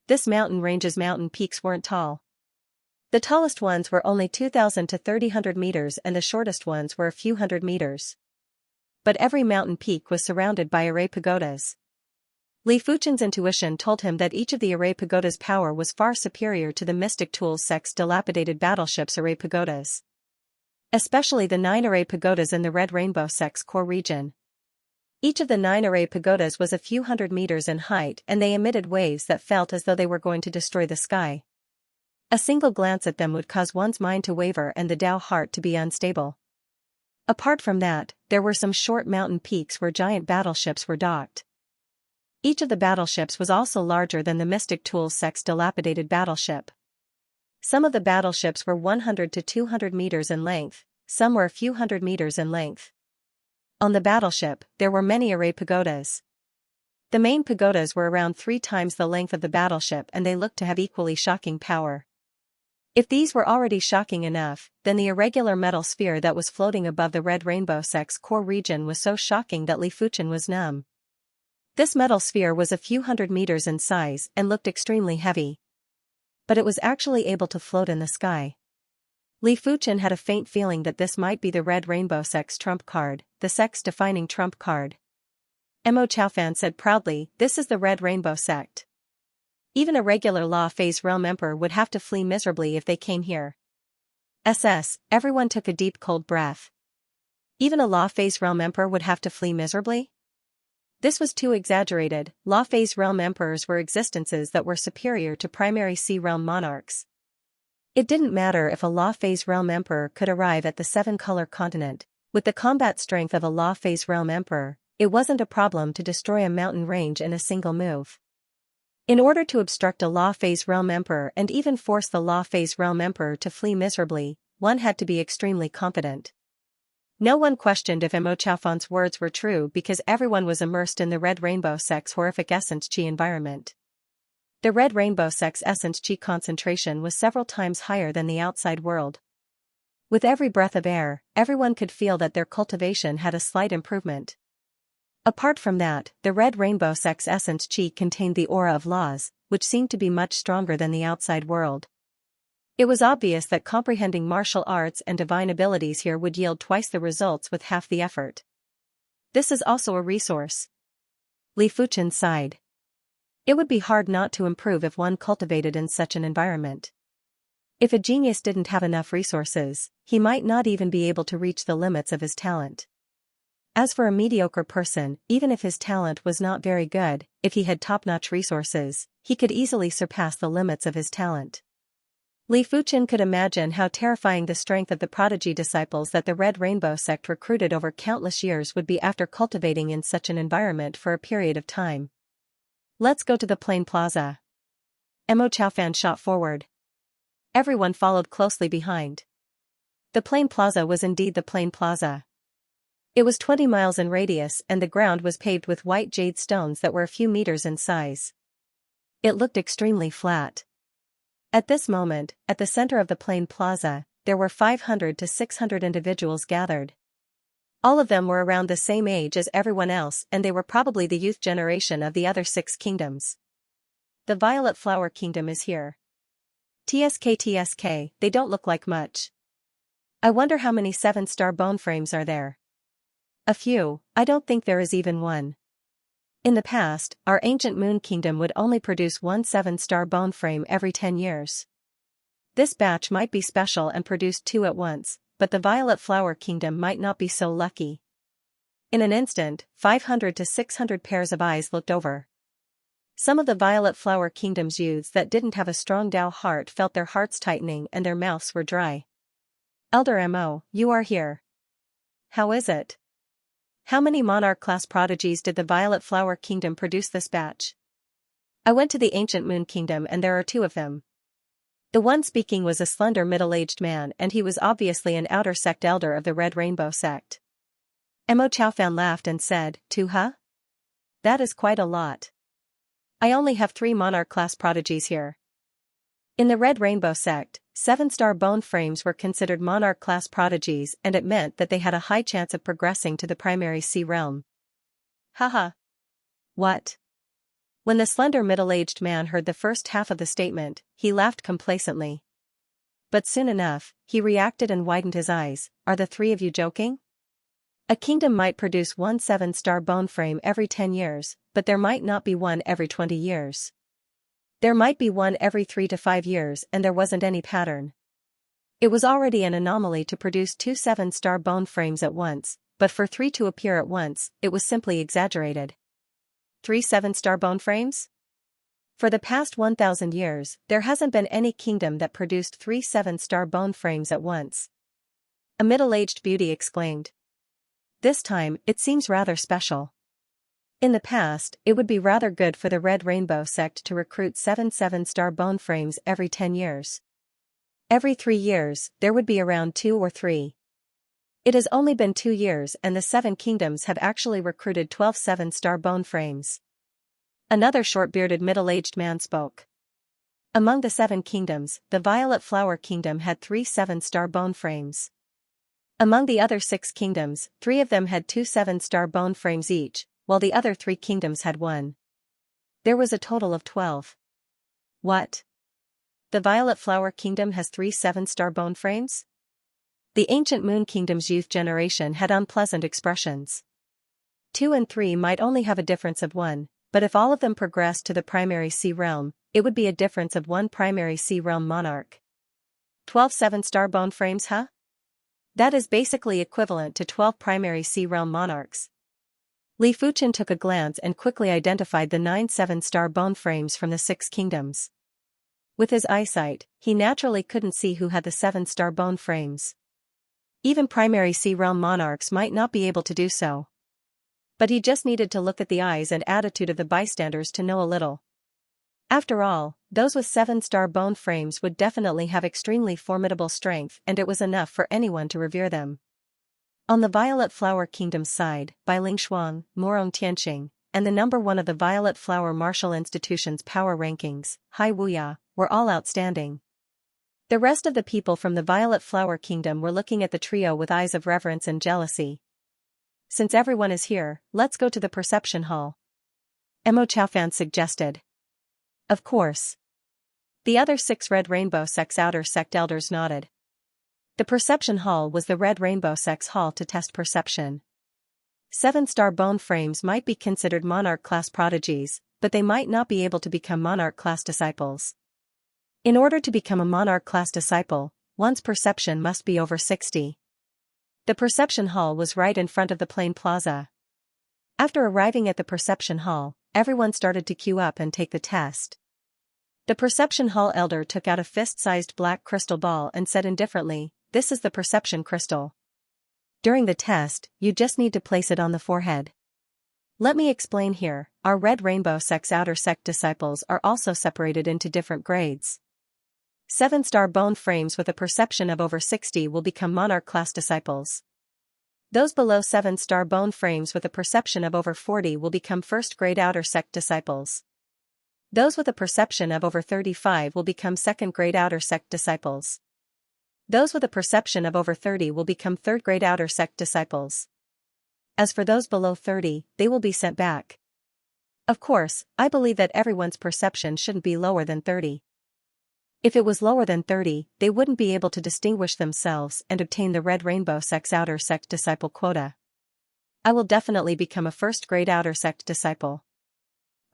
This mountain range's mountain peaks weren't tall. The tallest ones were only 2,000 to 3,000 meters and the shortest ones were a few hundred meters. But every mountain peak was surrounded by array pagodas. Li Fuchen's intuition told him that each of the array pagodas' power was far superior to the Mystic Tools sect's dilapidated battleships' array pagodas. Especially the 9 array pagodas in the Red Rainbow sect's core region. Each of the 9 array pagodas was a few hundred meters in height, and they emitted waves that felt as though they were going to destroy the sky. A single glance at them would cause one's mind to waver and the Tao heart to be unstable. Apart from that, there were some short mountain peaks where giant battleships were docked. Each of the battleships was also larger than the Mystic Tools sect's dilapidated battleship. Some of the battleships were 100 to 200 meters in length, some were a few hundred meters in length. On the battleship, there were many array pagodas. The main pagodas were around 3 times the length of the battleship, and they looked to have equally shocking power. If these were already shocking enough, then the irregular metal sphere that was floating above the Red Rainbow sect's core region was so shocking that Li Fuchen was numb. This metal sphere was a few hundred meters in size and looked extremely heavy. But it was actually able to float in the sky. Li Fuchen had a faint feeling that this might be the Red Rainbow sect's trump card, the sect's defining trump card. Mo Chaofan said proudly, "This is the Red Rainbow sect. Even a regular Law Phase Realm Emperor would have to flee miserably if they came here." Everyone took a deep cold breath. Even a Law Phase Realm Emperor would have to flee miserably? This was too exaggerated. Law Phase Realm Emperors were existences that were superior to primary Sea Realm monarchs. It didn't matter if a Law Phase Realm Emperor could arrive at the 7-color continent. With the combat strength of a Law Phase Realm Emperor, it wasn't a problem to destroy a mountain range in a single move. In order to obstruct a Law Phase Realm Emperor and even force the Law Phase Realm Emperor to flee miserably, one had to be extremely competent. No one questioned if Mo Chaofan's words were true because everyone was immersed in the Red Rainbow sect's horrific essence chi environment. The Red Rainbow sect's essence chi concentration was several times higher than the outside world. With every breath of air, everyone could feel that their cultivation had a slight improvement. Apart from that, the Red Rainbow sect's essence chi contained the aura of laws, which seemed to be much stronger than the outside world. It was obvious that comprehending martial arts and divine abilities here would yield twice the results with half the effort. This is also a resource. Li Fuchen sighed. It would be hard not to improve if one cultivated in such an environment. If a genius didn't have enough resources, he might not even be able to reach the limits of his talent. As for a mediocre person, even if his talent was not very good, if he had top-notch resources, he could easily surpass the limits of his talent. Li Fuchen could imagine how terrifying the strength of the prodigy disciples that the Red Rainbow sect recruited over countless years would be after cultivating in such an environment for a period of time. Let's go to the plain plaza. Mo Chaofan shot forward. Everyone followed closely behind. The plain plaza was indeed the plain plaza. It was 20 miles in radius and the ground was paved with white jade stones that were a few meters in size. It looked extremely flat. At this moment, at the center of the plain plaza, there were 500 to 600 individuals gathered. All of them were around the same age as everyone else and they were probably the youth generation of the other 6 kingdoms. The Violet Flower Kingdom is here. TSK, they don't look like much. I wonder how many 7-star bone frames are there. A few, I don't think there is even one. In the past, our ancient Moon Kingdom would only produce one 7-star bone frame every 10 years. This batch might be special and produce 2 at once, but the Violet Flower Kingdom might not be so lucky. In an instant, 500 to 600 pairs of eyes looked over. Some of the Violet Flower Kingdom's youths that didn't have a strong Dao heart felt their hearts tightening and their mouths were dry. Elder Mo, you are here. How is it? How many monarch-class prodigies did the Violet Flower Kingdom produce this batch? I went to the ancient Moon Kingdom and there are 2 of them. The one speaking was a slender middle-aged man and he was obviously an outer sect elder of the Red Rainbow sect. Mo Chaofan laughed and said, 2 huh? That is quite a lot. I only have 3 monarch-class prodigies here. In the Red Rainbow sect, 7-star bone frames were considered monarch-class prodigies and it meant that they had a high chance of progressing to the primary sea realm. Haha. What? When the slender middle-aged man heard the first half of the statement, he laughed complacently. But soon enough, he reacted and widened his eyes. Are the 3 of you joking? A kingdom might produce one 7-star bone frame every 10 years, but there might not be one every 20 years. There might be one every 3 to 5 years and there wasn't any pattern. It was already an anomaly to produce 2 7-star bone frames at once, but for 3 to appear at once, it was simply exaggerated. 3 7-star bone frames? For the past 1,000 years, there hasn't been any kingdom that produced 3 7-star bone frames at once. A middle-aged beauty exclaimed. This time, it seems rather special. In the past, it would be rather good for the Red Rainbow sect to recruit 7 7-star bone frames every 10 years. Every 3 years, there would be around 2 or 3. It has only been 2 years and the 7 kingdoms have actually recruited 12 7-star bone frames. Another short-bearded middle-aged man spoke. Among the 7 kingdoms, the Violet Flower Kingdom had 3 7-star bone frames. Among the other 6 kingdoms, 3 of them had 2 7-star bone frames each, while the other 3 kingdoms had 1. There was a total of 12. What? The Violet Flower Kingdom has 3 7-star bone frames? The ancient Moon Kingdom's youth generation had unpleasant expressions. 2 and 3 might only have a difference of 1, but if all of them progressed to the primary sea realm, it would be a difference of 1 primary sea realm monarch. 12 7-star bone frames, huh? That is basically equivalent to 12 primary sea realm monarchs. Li Fuchen took a glance and quickly identified the 9 7-star bone frames from the 6 kingdoms. With his eyesight, he naturally couldn't see who had the 7-star bone frames. Even primary sea realm monarchs might not be able to do so. But he just needed to look at the eyes and attitude of the bystanders to know a little. After all, those with 7-star bone frames would definitely have extremely formidable strength and it was enough for anyone to revere them. On the Violet Flower Kingdom's side, Bai Lingshuang, Morong Tianqing, and the number 1 of the Violet Flower Martial Institution's power rankings, Hai Wuya, were all outstanding. The rest of the people from the Violet Flower Kingdom were looking at the trio with eyes of reverence and jealousy. Since everyone is here, let's go to the perception hall. Mo Chaofan suggested. Of course. The other 6 Red Rainbow sect's outer sect elders nodded. The perception hall was the Red Rainbow sect's hall to test perception. 7-star bone frames might be considered monarch-class prodigies, but they might not be able to become monarch-class disciples. In order to become a monarch-class disciple, one's perception must be over 60. The perception hall was right in front of the plain plaza. After arriving at the perception hall, everyone started to queue up and take the test. The perception hall elder took out a fist-sized black crystal ball and said indifferently, "This is the perception crystal. During the test, you just need to place it on the forehead." Let me explain here, our Red Rainbow sect's outer sect disciples are also separated into different grades. 7-star bone frames with a perception of over 60 will become monarch-class disciples. Those below 7-star bone frames with a perception of over 40 will become first-grade outer sect disciples. Those with a perception of over 35 will become second-grade outer sect disciples. Those with a perception of over 30 will become third-grade outer sect disciples. As for those below 30, they will be sent back. Of course, I believe that everyone's perception shouldn't be lower than 30. If it was lower than 30, they wouldn't be able to distinguish themselves and obtain the Red Rainbow sect's outer sect disciple quota. I will definitely become a first-grade outer sect disciple.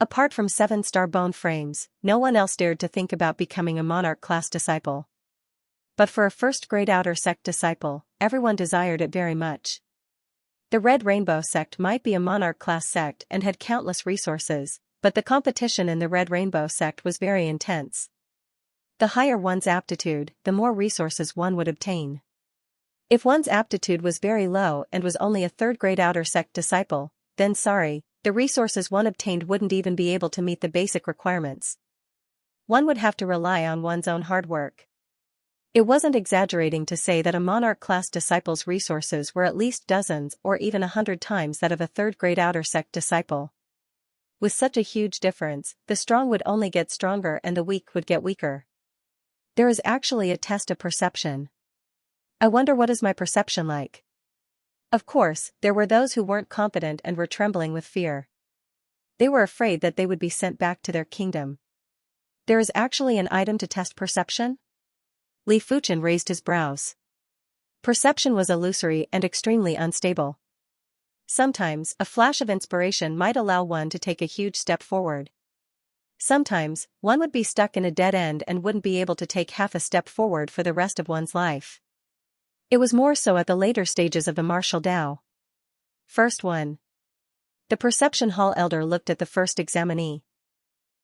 Apart from 7-star bone frames, no one else dared to think about becoming a monarch-class disciple. But for a first-grade outer sect disciple, everyone desired it very much. The Red Rainbow sect might be a monarch-class sect and had countless resources, but the competition in the Red Rainbow sect was very intense. The higher one's aptitude, the more resources one would obtain. If one's aptitude was very low and was only a third-grade outer sect disciple, then sorry, the resources one obtained wouldn't even be able to meet the basic requirements. One would have to rely on one's own hard work. It wasn't exaggerating to say that a monarch-class disciple's resources were at least dozens or even 100 times that of a third-grade outer sect disciple. With such a huge difference, the strong would only get stronger and the weak would get weaker. There is actually a test of perception. I wonder what is my perception like? Of course, there were those who weren't confident and were trembling with fear. They were afraid that they would be sent back to their kingdom. There is actually an item to test perception? Li Fuchen raised his brows. Perception was illusory and extremely unstable. Sometimes, a flash of inspiration might allow one to take a huge step forward. Sometimes, one would be stuck in a dead end and wouldn't be able to take half a step forward for the rest of one's life. It was more so at the later stages of the martial Tao. First one. The perception hall elder looked at the first examinee.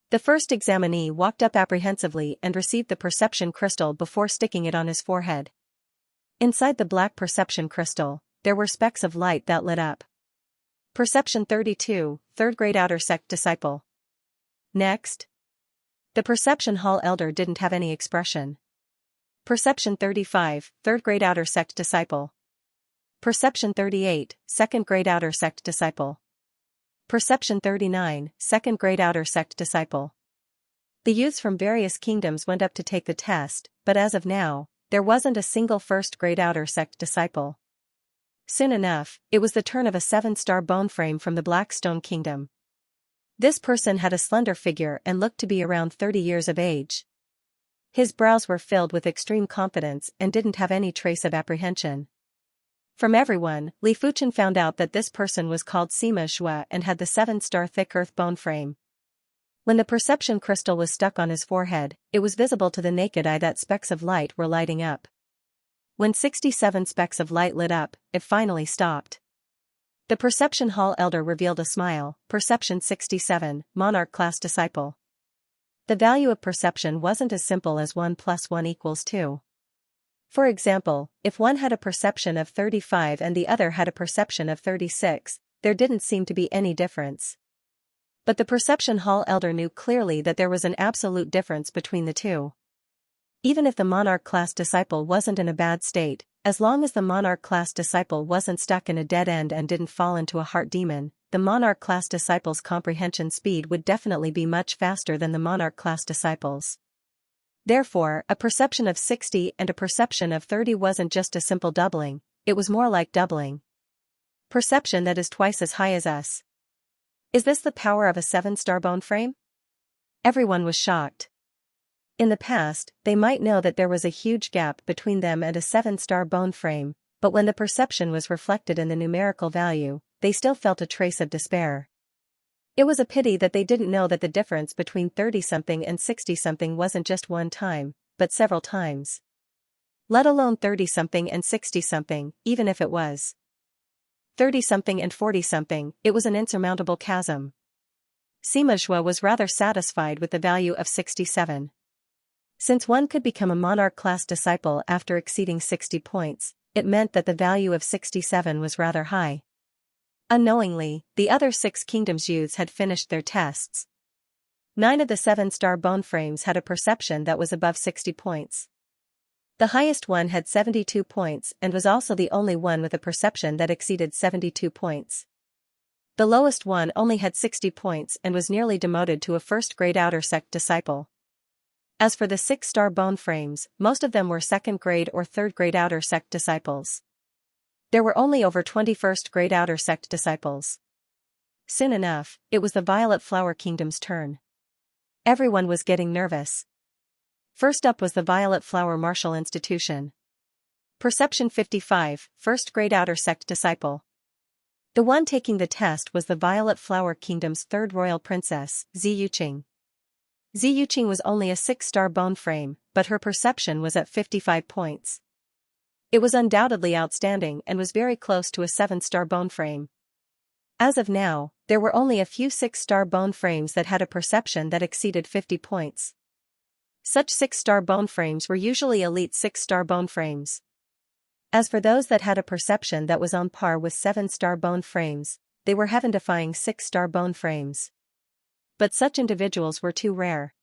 The first examinee walked up apprehensively and received the perception crystal before sticking it on his forehead. Inside the black perception crystal, there were specks of light that lit up. Perception 32, third-grade outer sect disciple. Next. The perception hall elder didn't have any expression. Perception 35, third-grade outer sect disciple. Perception 38, second-grade outer sect disciple. Perception 39, second-grade outer sect disciple. The youths from various kingdoms went up to take the test, but as of now, there wasn't a single first-grade outer sect disciple. Soon enough, it was the turn of a 7-star bone frame from the Blackstone Kingdom. This person had a slender figure and looked to be around 30 years of age. His brows were filled with extreme confidence and didn't have any trace of apprehension. From everyone, Li Fuchen found out that this person was called Sima Xue and had the 7-star thick earth bone frame. When the perception crystal was stuck on his forehead, it was visible to the naked eye that specks of light were lighting up. When 67 specks of light lit up, it finally stopped. The perception hall elder revealed a smile. Perception 67, monarch class disciple. The value of perception wasn't as simple as 1 + 1 = 2. For example, if one had a perception of 35 and the other had a perception of 36, there didn't seem to be any difference. But the perception hall elder knew clearly that there was an absolute difference between the two. Even if the monarch class disciple wasn't in a bad state, as long as the monarch class disciple wasn't stuck in a dead end and didn't fall into a heart demon, the monarch class disciple's comprehension speed would definitely be much faster than the monarch class disciple's. Therefore, a perception of 60 and a perception of 30 wasn't just a simple doubling, it was more like doubling. Perception that is twice as high as us. Is this the power of a 7-star bone frame? Everyone was shocked. In the past, they might know that there was a huge gap between them and a 7-star bone frame, but when the perception was reflected in the numerical value, they still felt a trace of despair. It was a pity that they didn't know that the difference between 30-something and 60-something wasn't just one time, but several times. Let alone 30-something and 60-something, even if it was 30-something and 40-something, it was an insurmountable chasm. Xianxia was rather satisfied with the value of 67. Since one could become a monarch-class disciple after exceeding 60 points, it meant that the value of 67 was rather high. Unknowingly, the other 6 kingdoms' youths had finished their tests. 9 of the 7-star bone frames had a perception that was above 60 points. The highest one had 72 points and was also the only one with a perception that exceeded 72 points. The lowest one only had 60 points and was nearly demoted to a first-grade outer sect disciple. As for the 6-star bone frames, most of them were second-grade or third-grade outer sect disciples. There were only over 21st-grade outer sect disciples. Soon enough, it was the Violet Flower Kingdom's turn. Everyone was getting nervous. First up was the Violet Flower Martial Institution. Perception 55, first-grade outer sect disciple. The one taking the test was the Violet Flower Kingdom's third royal princess, Xianxia. Xianxia was only a 6-star bone frame, but her perception was at 55 points. It was undoubtedly outstanding and was very close to a 7-star bone frame. As of now, there were only a few 6-star bone frames that had a perception that exceeded 50 points. Such 6-star bone frames were usually elite 6-star bone frames. As for those that had a perception that was on par with 7-star bone frames, they were heaven-defying 6-star bone frames. But such individuals were too rare.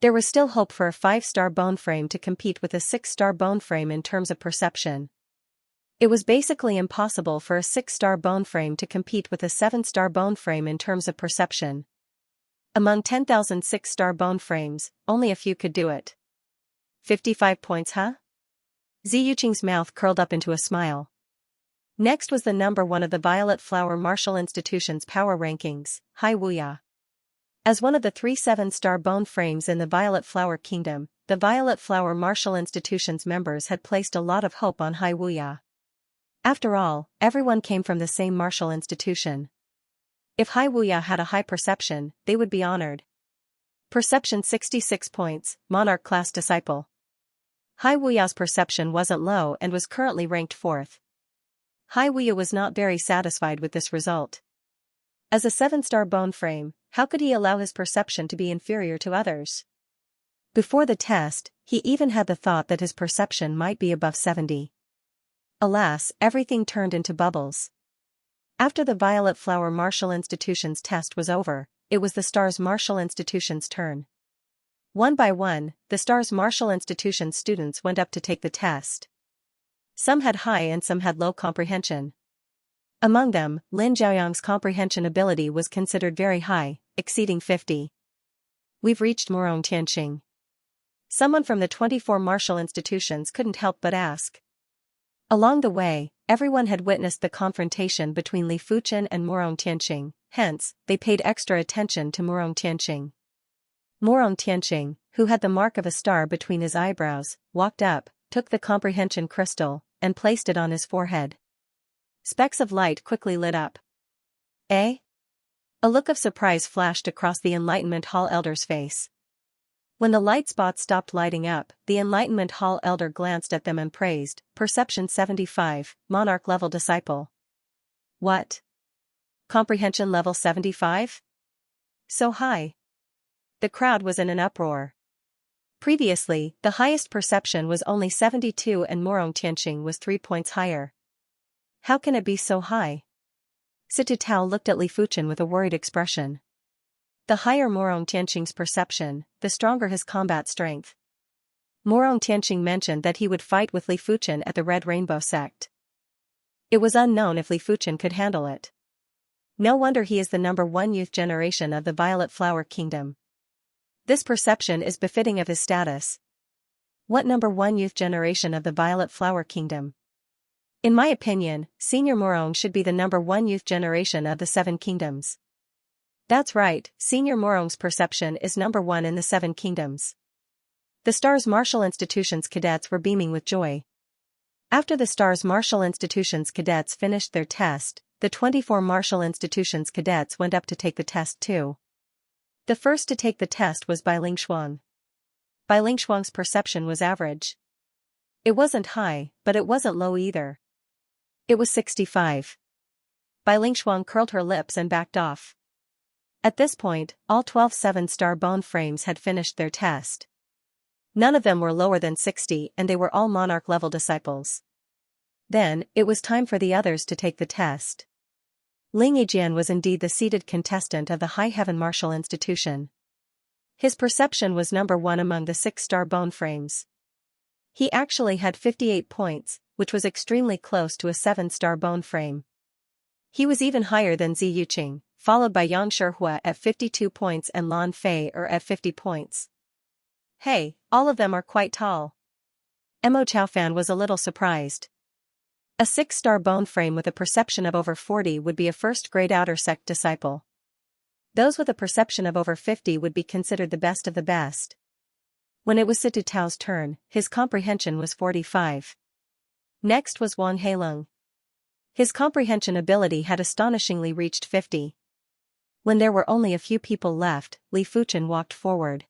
There was still hope for a 5-star bone frame to compete with a 6-star bone frame in terms of perception. It was basically impossible for a 6-star bone frame to compete with a 7-star bone frame in terms of perception. Among 10,000 6-star bone frames, only a few could do it. 55 points, huh? Xianxia's mouth curled up into a smile. Next was the number 1 of the Violet Flower Martial Institution's power rankings, Xianxia. As one of the 3 7-star bone frames in the Violet Flower Kingdom, the Violet Flower Martial Institution's members had placed a lot of hope on Xianxia. After all, everyone came from the same martial institution. If Xianxia had a high perception, they would be honored. Perception 66 points, Monarch Class Disciple. Xianxia's perception wasn't low and was currently ranked 4th. Xianxia was not very satisfied with this result. As a 7-star bone frame, how could he allow his perception to be inferior to others? Before the test, he even had the thought that his perception might be above 70. Alas, everything turned into bubbles. After the Violet Flower Martial Institution's test was over, it was the Stars Martial Institution's turn. One by one, the Stars Martial Institution's students went up to take the test. Some had high and some had low comprehension. Among them, Lin Zhaoyang's comprehension ability was considered very high, exceeding 50. We've reached Murong Tianqing. Someone from the 24 martial institutions couldn't help but ask. Along the way, everyone had witnessed the confrontation between Li Fuchen and Murong Tianqing, hence, they paid extra attention to Murong Tianqing. Murong Tianqing, who had the mark of a star between his eyebrows, walked up, took the comprehension crystal, and placed it on his forehead. Specks of light quickly lit up. Eh? A look of surprise flashed across the Enlightenment Hall elder's face. When the light spots stopped lighting up, the Enlightenment Hall elder glanced at them and praised, Perception 75, Monarch level disciple. What? Comprehension level 75? So high. The crowd was in an uproar. Previously, the highest perception was only 72 and Murong Tianqing was 3 points higher. How can it be so high? Situ Tao looked at Li Fuchen with a worried expression. The higher Murong Tianqing's perception, the stronger his combat strength. Murong Tianqing mentioned that he would fight with Li Fuchen at the Red Rainbow sect. It was unknown if Li Fuchen could handle it. No wonder he is the number 1 youth generation of the Violet Flower Kingdom. This perception is befitting of his status. What number 1 youth generation of the Violet Flower Kingdom? In my opinion, Senior Murong should be the number 1 youth generation of the 7 kingdoms. That's right, Senior Murong's perception is number 1 in the 7 kingdoms. The Stars Martial Institution's cadets were beaming with joy. After the Stars Martial Institution's cadets finished their test, the 24 Martial Institution's cadets went up to take the test too. The first to take the test was Bai Lingshuang. Bai Lingshuang's perception was average. It wasn't high, but it wasn't low either. It was 65. Bai Lingshuang curled her lips and backed off. At this point, all 12 7-star bone frames had finished their test. None of them were lower than 60 and they were all monarch-level disciples. Then, it was time for the others to take the test. Ling Yijian was indeed the seated contestant of the High Heaven Martial Institution. His perception was number 1 among the 6-star bone frames. He actually had 58 points, which was extremely close to a 7-star bone frame. He was even higher than Zi Yuqing, followed by Yang Shihua at 52 points and Lan Fei at 50 points. Hey, all of them are quite tall. Mo Chaofan was a little surprised. A 6-star bone frame with a perception of over 40 would be a first-grade outer sect disciple. Those with a perception of over 50 would be considered the best of the best. When it was Situ Tao's turn, his comprehension was 45. Next was Wang Heilong. His comprehension ability had astonishingly reached 50. When there were only a few people left, Li Fuchen walked forward.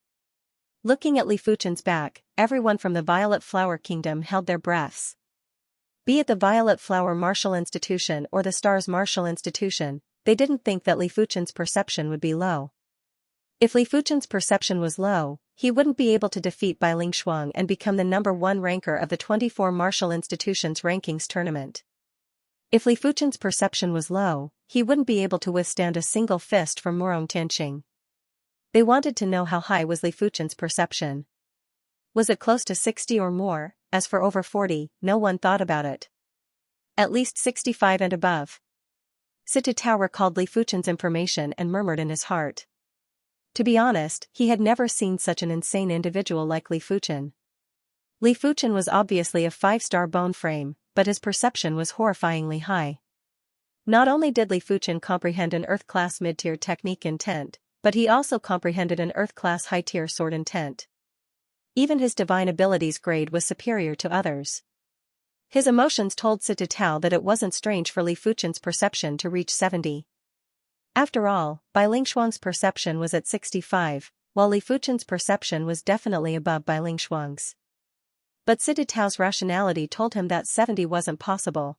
Looking at Li Fuchen's back, everyone from the Violet Flower Kingdom held their breaths. Be it the Violet Flower Martial Institution or the Stars Martial Institution, they didn't think that Li Fuchen's perception would be low. If Li Fuchen's perception was low, he wouldn't be able to defeat Bai Lingshuang and become the number 1 ranker of the 24 Martial Institution's rankings tournament. If Li Fuchen's perception was low, he wouldn't be able to withstand a single fist from Murong Tianqing. They wanted to know how high was Li Fuchen's perception. Was it close to 60 or more? As for over 40, no one thought about it. At least 65 and above. Situ Tao recalled Li Fuchen's information and murmured in his heart. To be honest, he had never seen such an insane individual like Li Fuchen. Li Fuchen was obviously a 5-star bone frame, but his perception was horrifyingly high. Not only did Li Fuchen comprehend an Earth-class mid-tier technique intent, but he also comprehended an Earth-class high-tier sword intent. Even his divine abilities grade was superior to others. His emotions told Situ Tao that it wasn't strange for Li Fuchen's perception to reach 70. After all, Bai Lingshuang's perception was at 65, while Li Fuchen's perception was definitely above Bai Lingshuang's. But Situ Tao's rationality told him that 70 wasn't possible.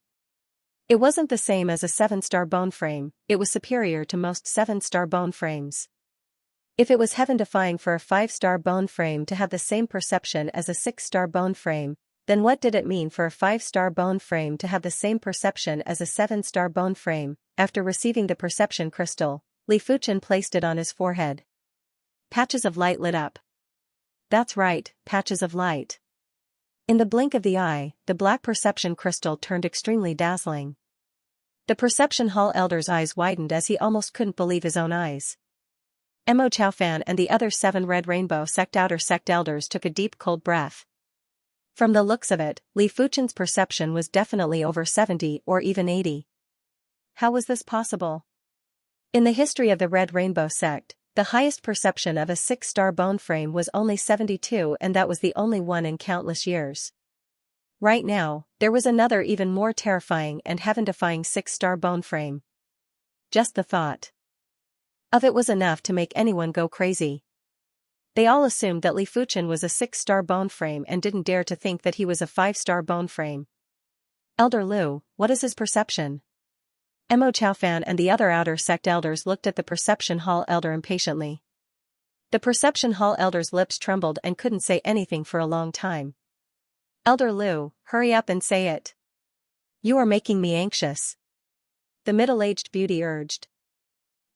It wasn't the same as a 7-star bone frame, it was superior to most 7-star bone frames. If it was heaven-defying for a 5-star bone frame to have the same perception as a 6-star bone frame, then what did it mean for a 5-star bone frame to have the same perception as a 7-star bone frame? After receiving the perception crystal, Li Fuchen placed it on his forehead. Patches of light lit up. That's right, patches of light. In the blink of the eye, the black perception crystal turned extremely dazzling. The Perception Hall Elder's eyes widened as he almost couldn't believe his own eyes. Mo Chaofan and the other 7 Red Rainbow Sect Outer Sect Elders took a deep cold breath. From the looks of it, Li Fuchen's perception was definitely over 70 or even 80. How was this possible? In the history of the Red Rainbow Sect, the highest perception of a 6-star bone frame was only 72 and that was the only one in countless years. Right now, there was another even more terrifying and heaven-defying 6-star bone frame. Just the thought of it was enough to make anyone go crazy. They all assumed that Li Fuchen was a 6-star bone frame and didn't dare to think that he was a 5-star bone frame. Elder Lu, what is his perception? Mo Chaofan and the other Outer Sect Elders looked at the Perception Hall Elder impatiently. The Perception Hall Elder's lips trembled and couldn't say anything for a long time. Elder Lu, hurry up and say it. You are making me anxious. The middle-aged beauty urged.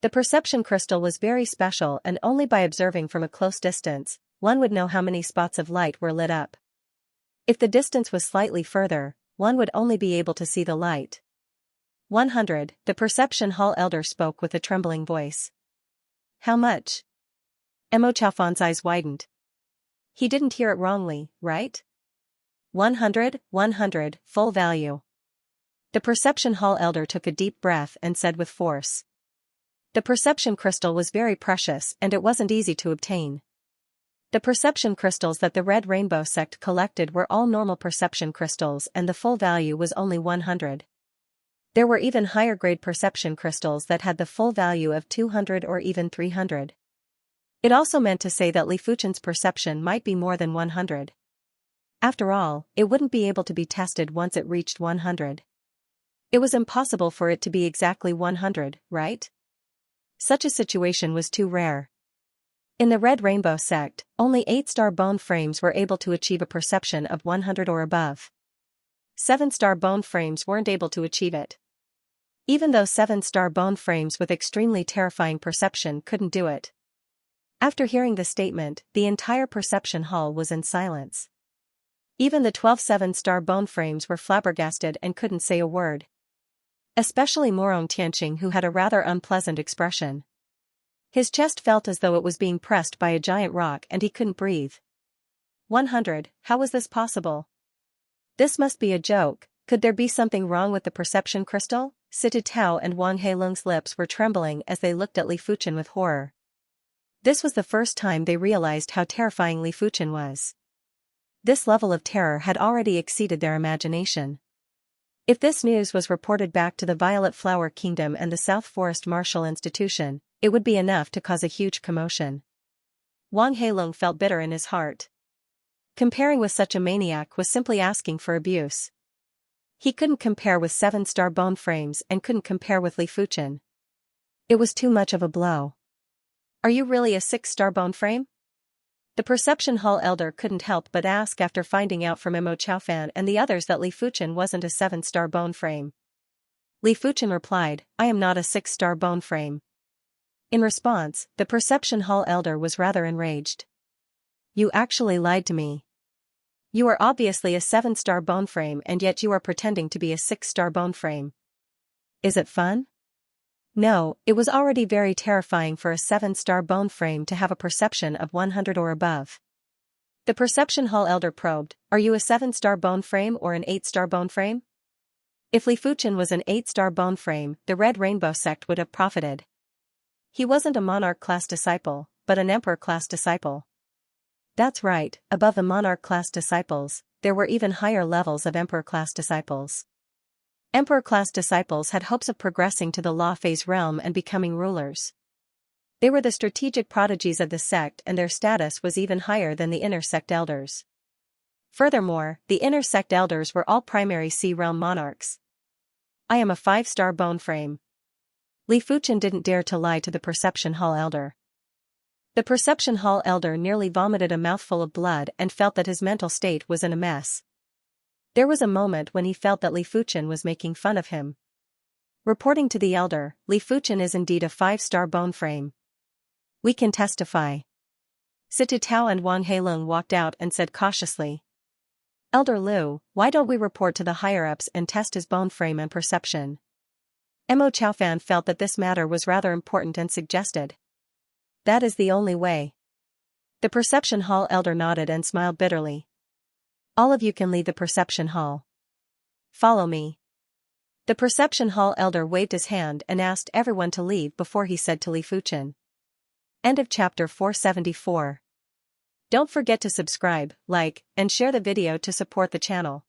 The perception crystal was very special and only by observing from a close distance, one would know how many spots of light were lit up. If the distance was slightly further, one would only be able to see the light. 100, the Perception Hall Elder spoke with a trembling voice. How much? Mo Chaofan's eyes widened. He didn't hear it wrongly, right? 100, full value. The Perception Hall Elder took a deep breath and said with force. The perception crystal was very precious and it wasn't easy to obtain. The perception crystals that the Red Rainbow Sect collected were all normal perception crystals and the full value was only 100. There were even higher-grade perception crystals that had the full value of 200 or even 300. It also meant to say that Li Fuchen's perception might be more than 100. After all, it wouldn't be able to be tested once it reached 100. It was impossible for it to be exactly 100, right? Such a situation was too rare. In the Red Rainbow sect, only 8-star bone frames were able to achieve a perception of 100 or above. 7-star bone frames weren't able to achieve it. Even though 7-star bone frames with extremely terrifying perception couldn't do it. After hearing the statement, the entire perception hall was in silence. Even the 12 7-star bone frames were flabbergasted and couldn't say a word. Especially Morong Tianqing, who had a rather unpleasant expression. His chest felt as though it was being pressed by a giant rock and he couldn't breathe. 100, how was this possible? This must be a joke. Could there be something wrong with the perception crystal? Sita Tao and Wang Heilung's lips were trembling as they looked at Li Fuchen with horror. This was the first time they realized how terrifying Li Fuchen was. This level of terror had already exceeded their imagination. If this news was reported back to the Violet Flower Kingdom and the South Forest Martial Institution, it would be enough to cause a huge commotion. Wang Heilung felt bitter in his heart. Comparing with such a maniac was simply asking for abuse. He couldn't compare with 7-star bone frames and couldn't compare with Li Fuchen. It was too much of a blow. Are you really a 6-star bone frame? The Perception Hall elder couldn't help but ask after finding out from Mo Chaofan and the others that Li Fuchen wasn't a 7-star bone frame. Li Fuchen replied, I am not a 6-star bone frame. In response, the Perception Hall elder was rather enraged. You actually lied to me. You are obviously a 7-star bone frame and yet you are pretending to be a 6-star bone frame. Is it fun? No, it was already very terrifying for a 7-star bone frame to have a perception of 100 or above. The Perception Hall elder probed, are you a 7-star bone frame or an 8-star bone frame? If Li Fuchen was an 8-star bone frame, the Red Rainbow sect would have profited. He wasn't a monarch-class disciple, but an emperor-class disciple. That's right, above the monarch-class disciples, there were even higher levels of emperor-class disciples. Emperor-class disciples had hopes of progressing to the law phase realm and becoming rulers. They were the strategic prodigies of the sect and their status was even higher than the inner sect elders. Furthermore, the inner sect elders were all primary sea realm monarchs. I am a 5-star bone frame. Li Fuchen didn't dare to lie to the Perception Hall elder. The Perception Hall elder nearly vomited a mouthful of blood and felt that his mental state was in a mess. There was a moment when he felt that Li Fuchen was making fun of him. Reporting to the elder, Li Fuchen is indeed a 5-star bone frame. We can testify. Sita Tao and Wang Heilung walked out and said cautiously. Elder Liu, why don't we report to the higher-ups and test his bone frame and perception? Mo Chaofan felt that this matter was rather important and suggested. That is the only way. The Perception Hall elder nodded and smiled bitterly. All of you can leave the Perception Hall. Follow me. The Perception Hall elder waved his hand and asked everyone to leave before he said to Li Fuchen. End of chapter 474. Don't forget to subscribe, like, and share the video to support the channel.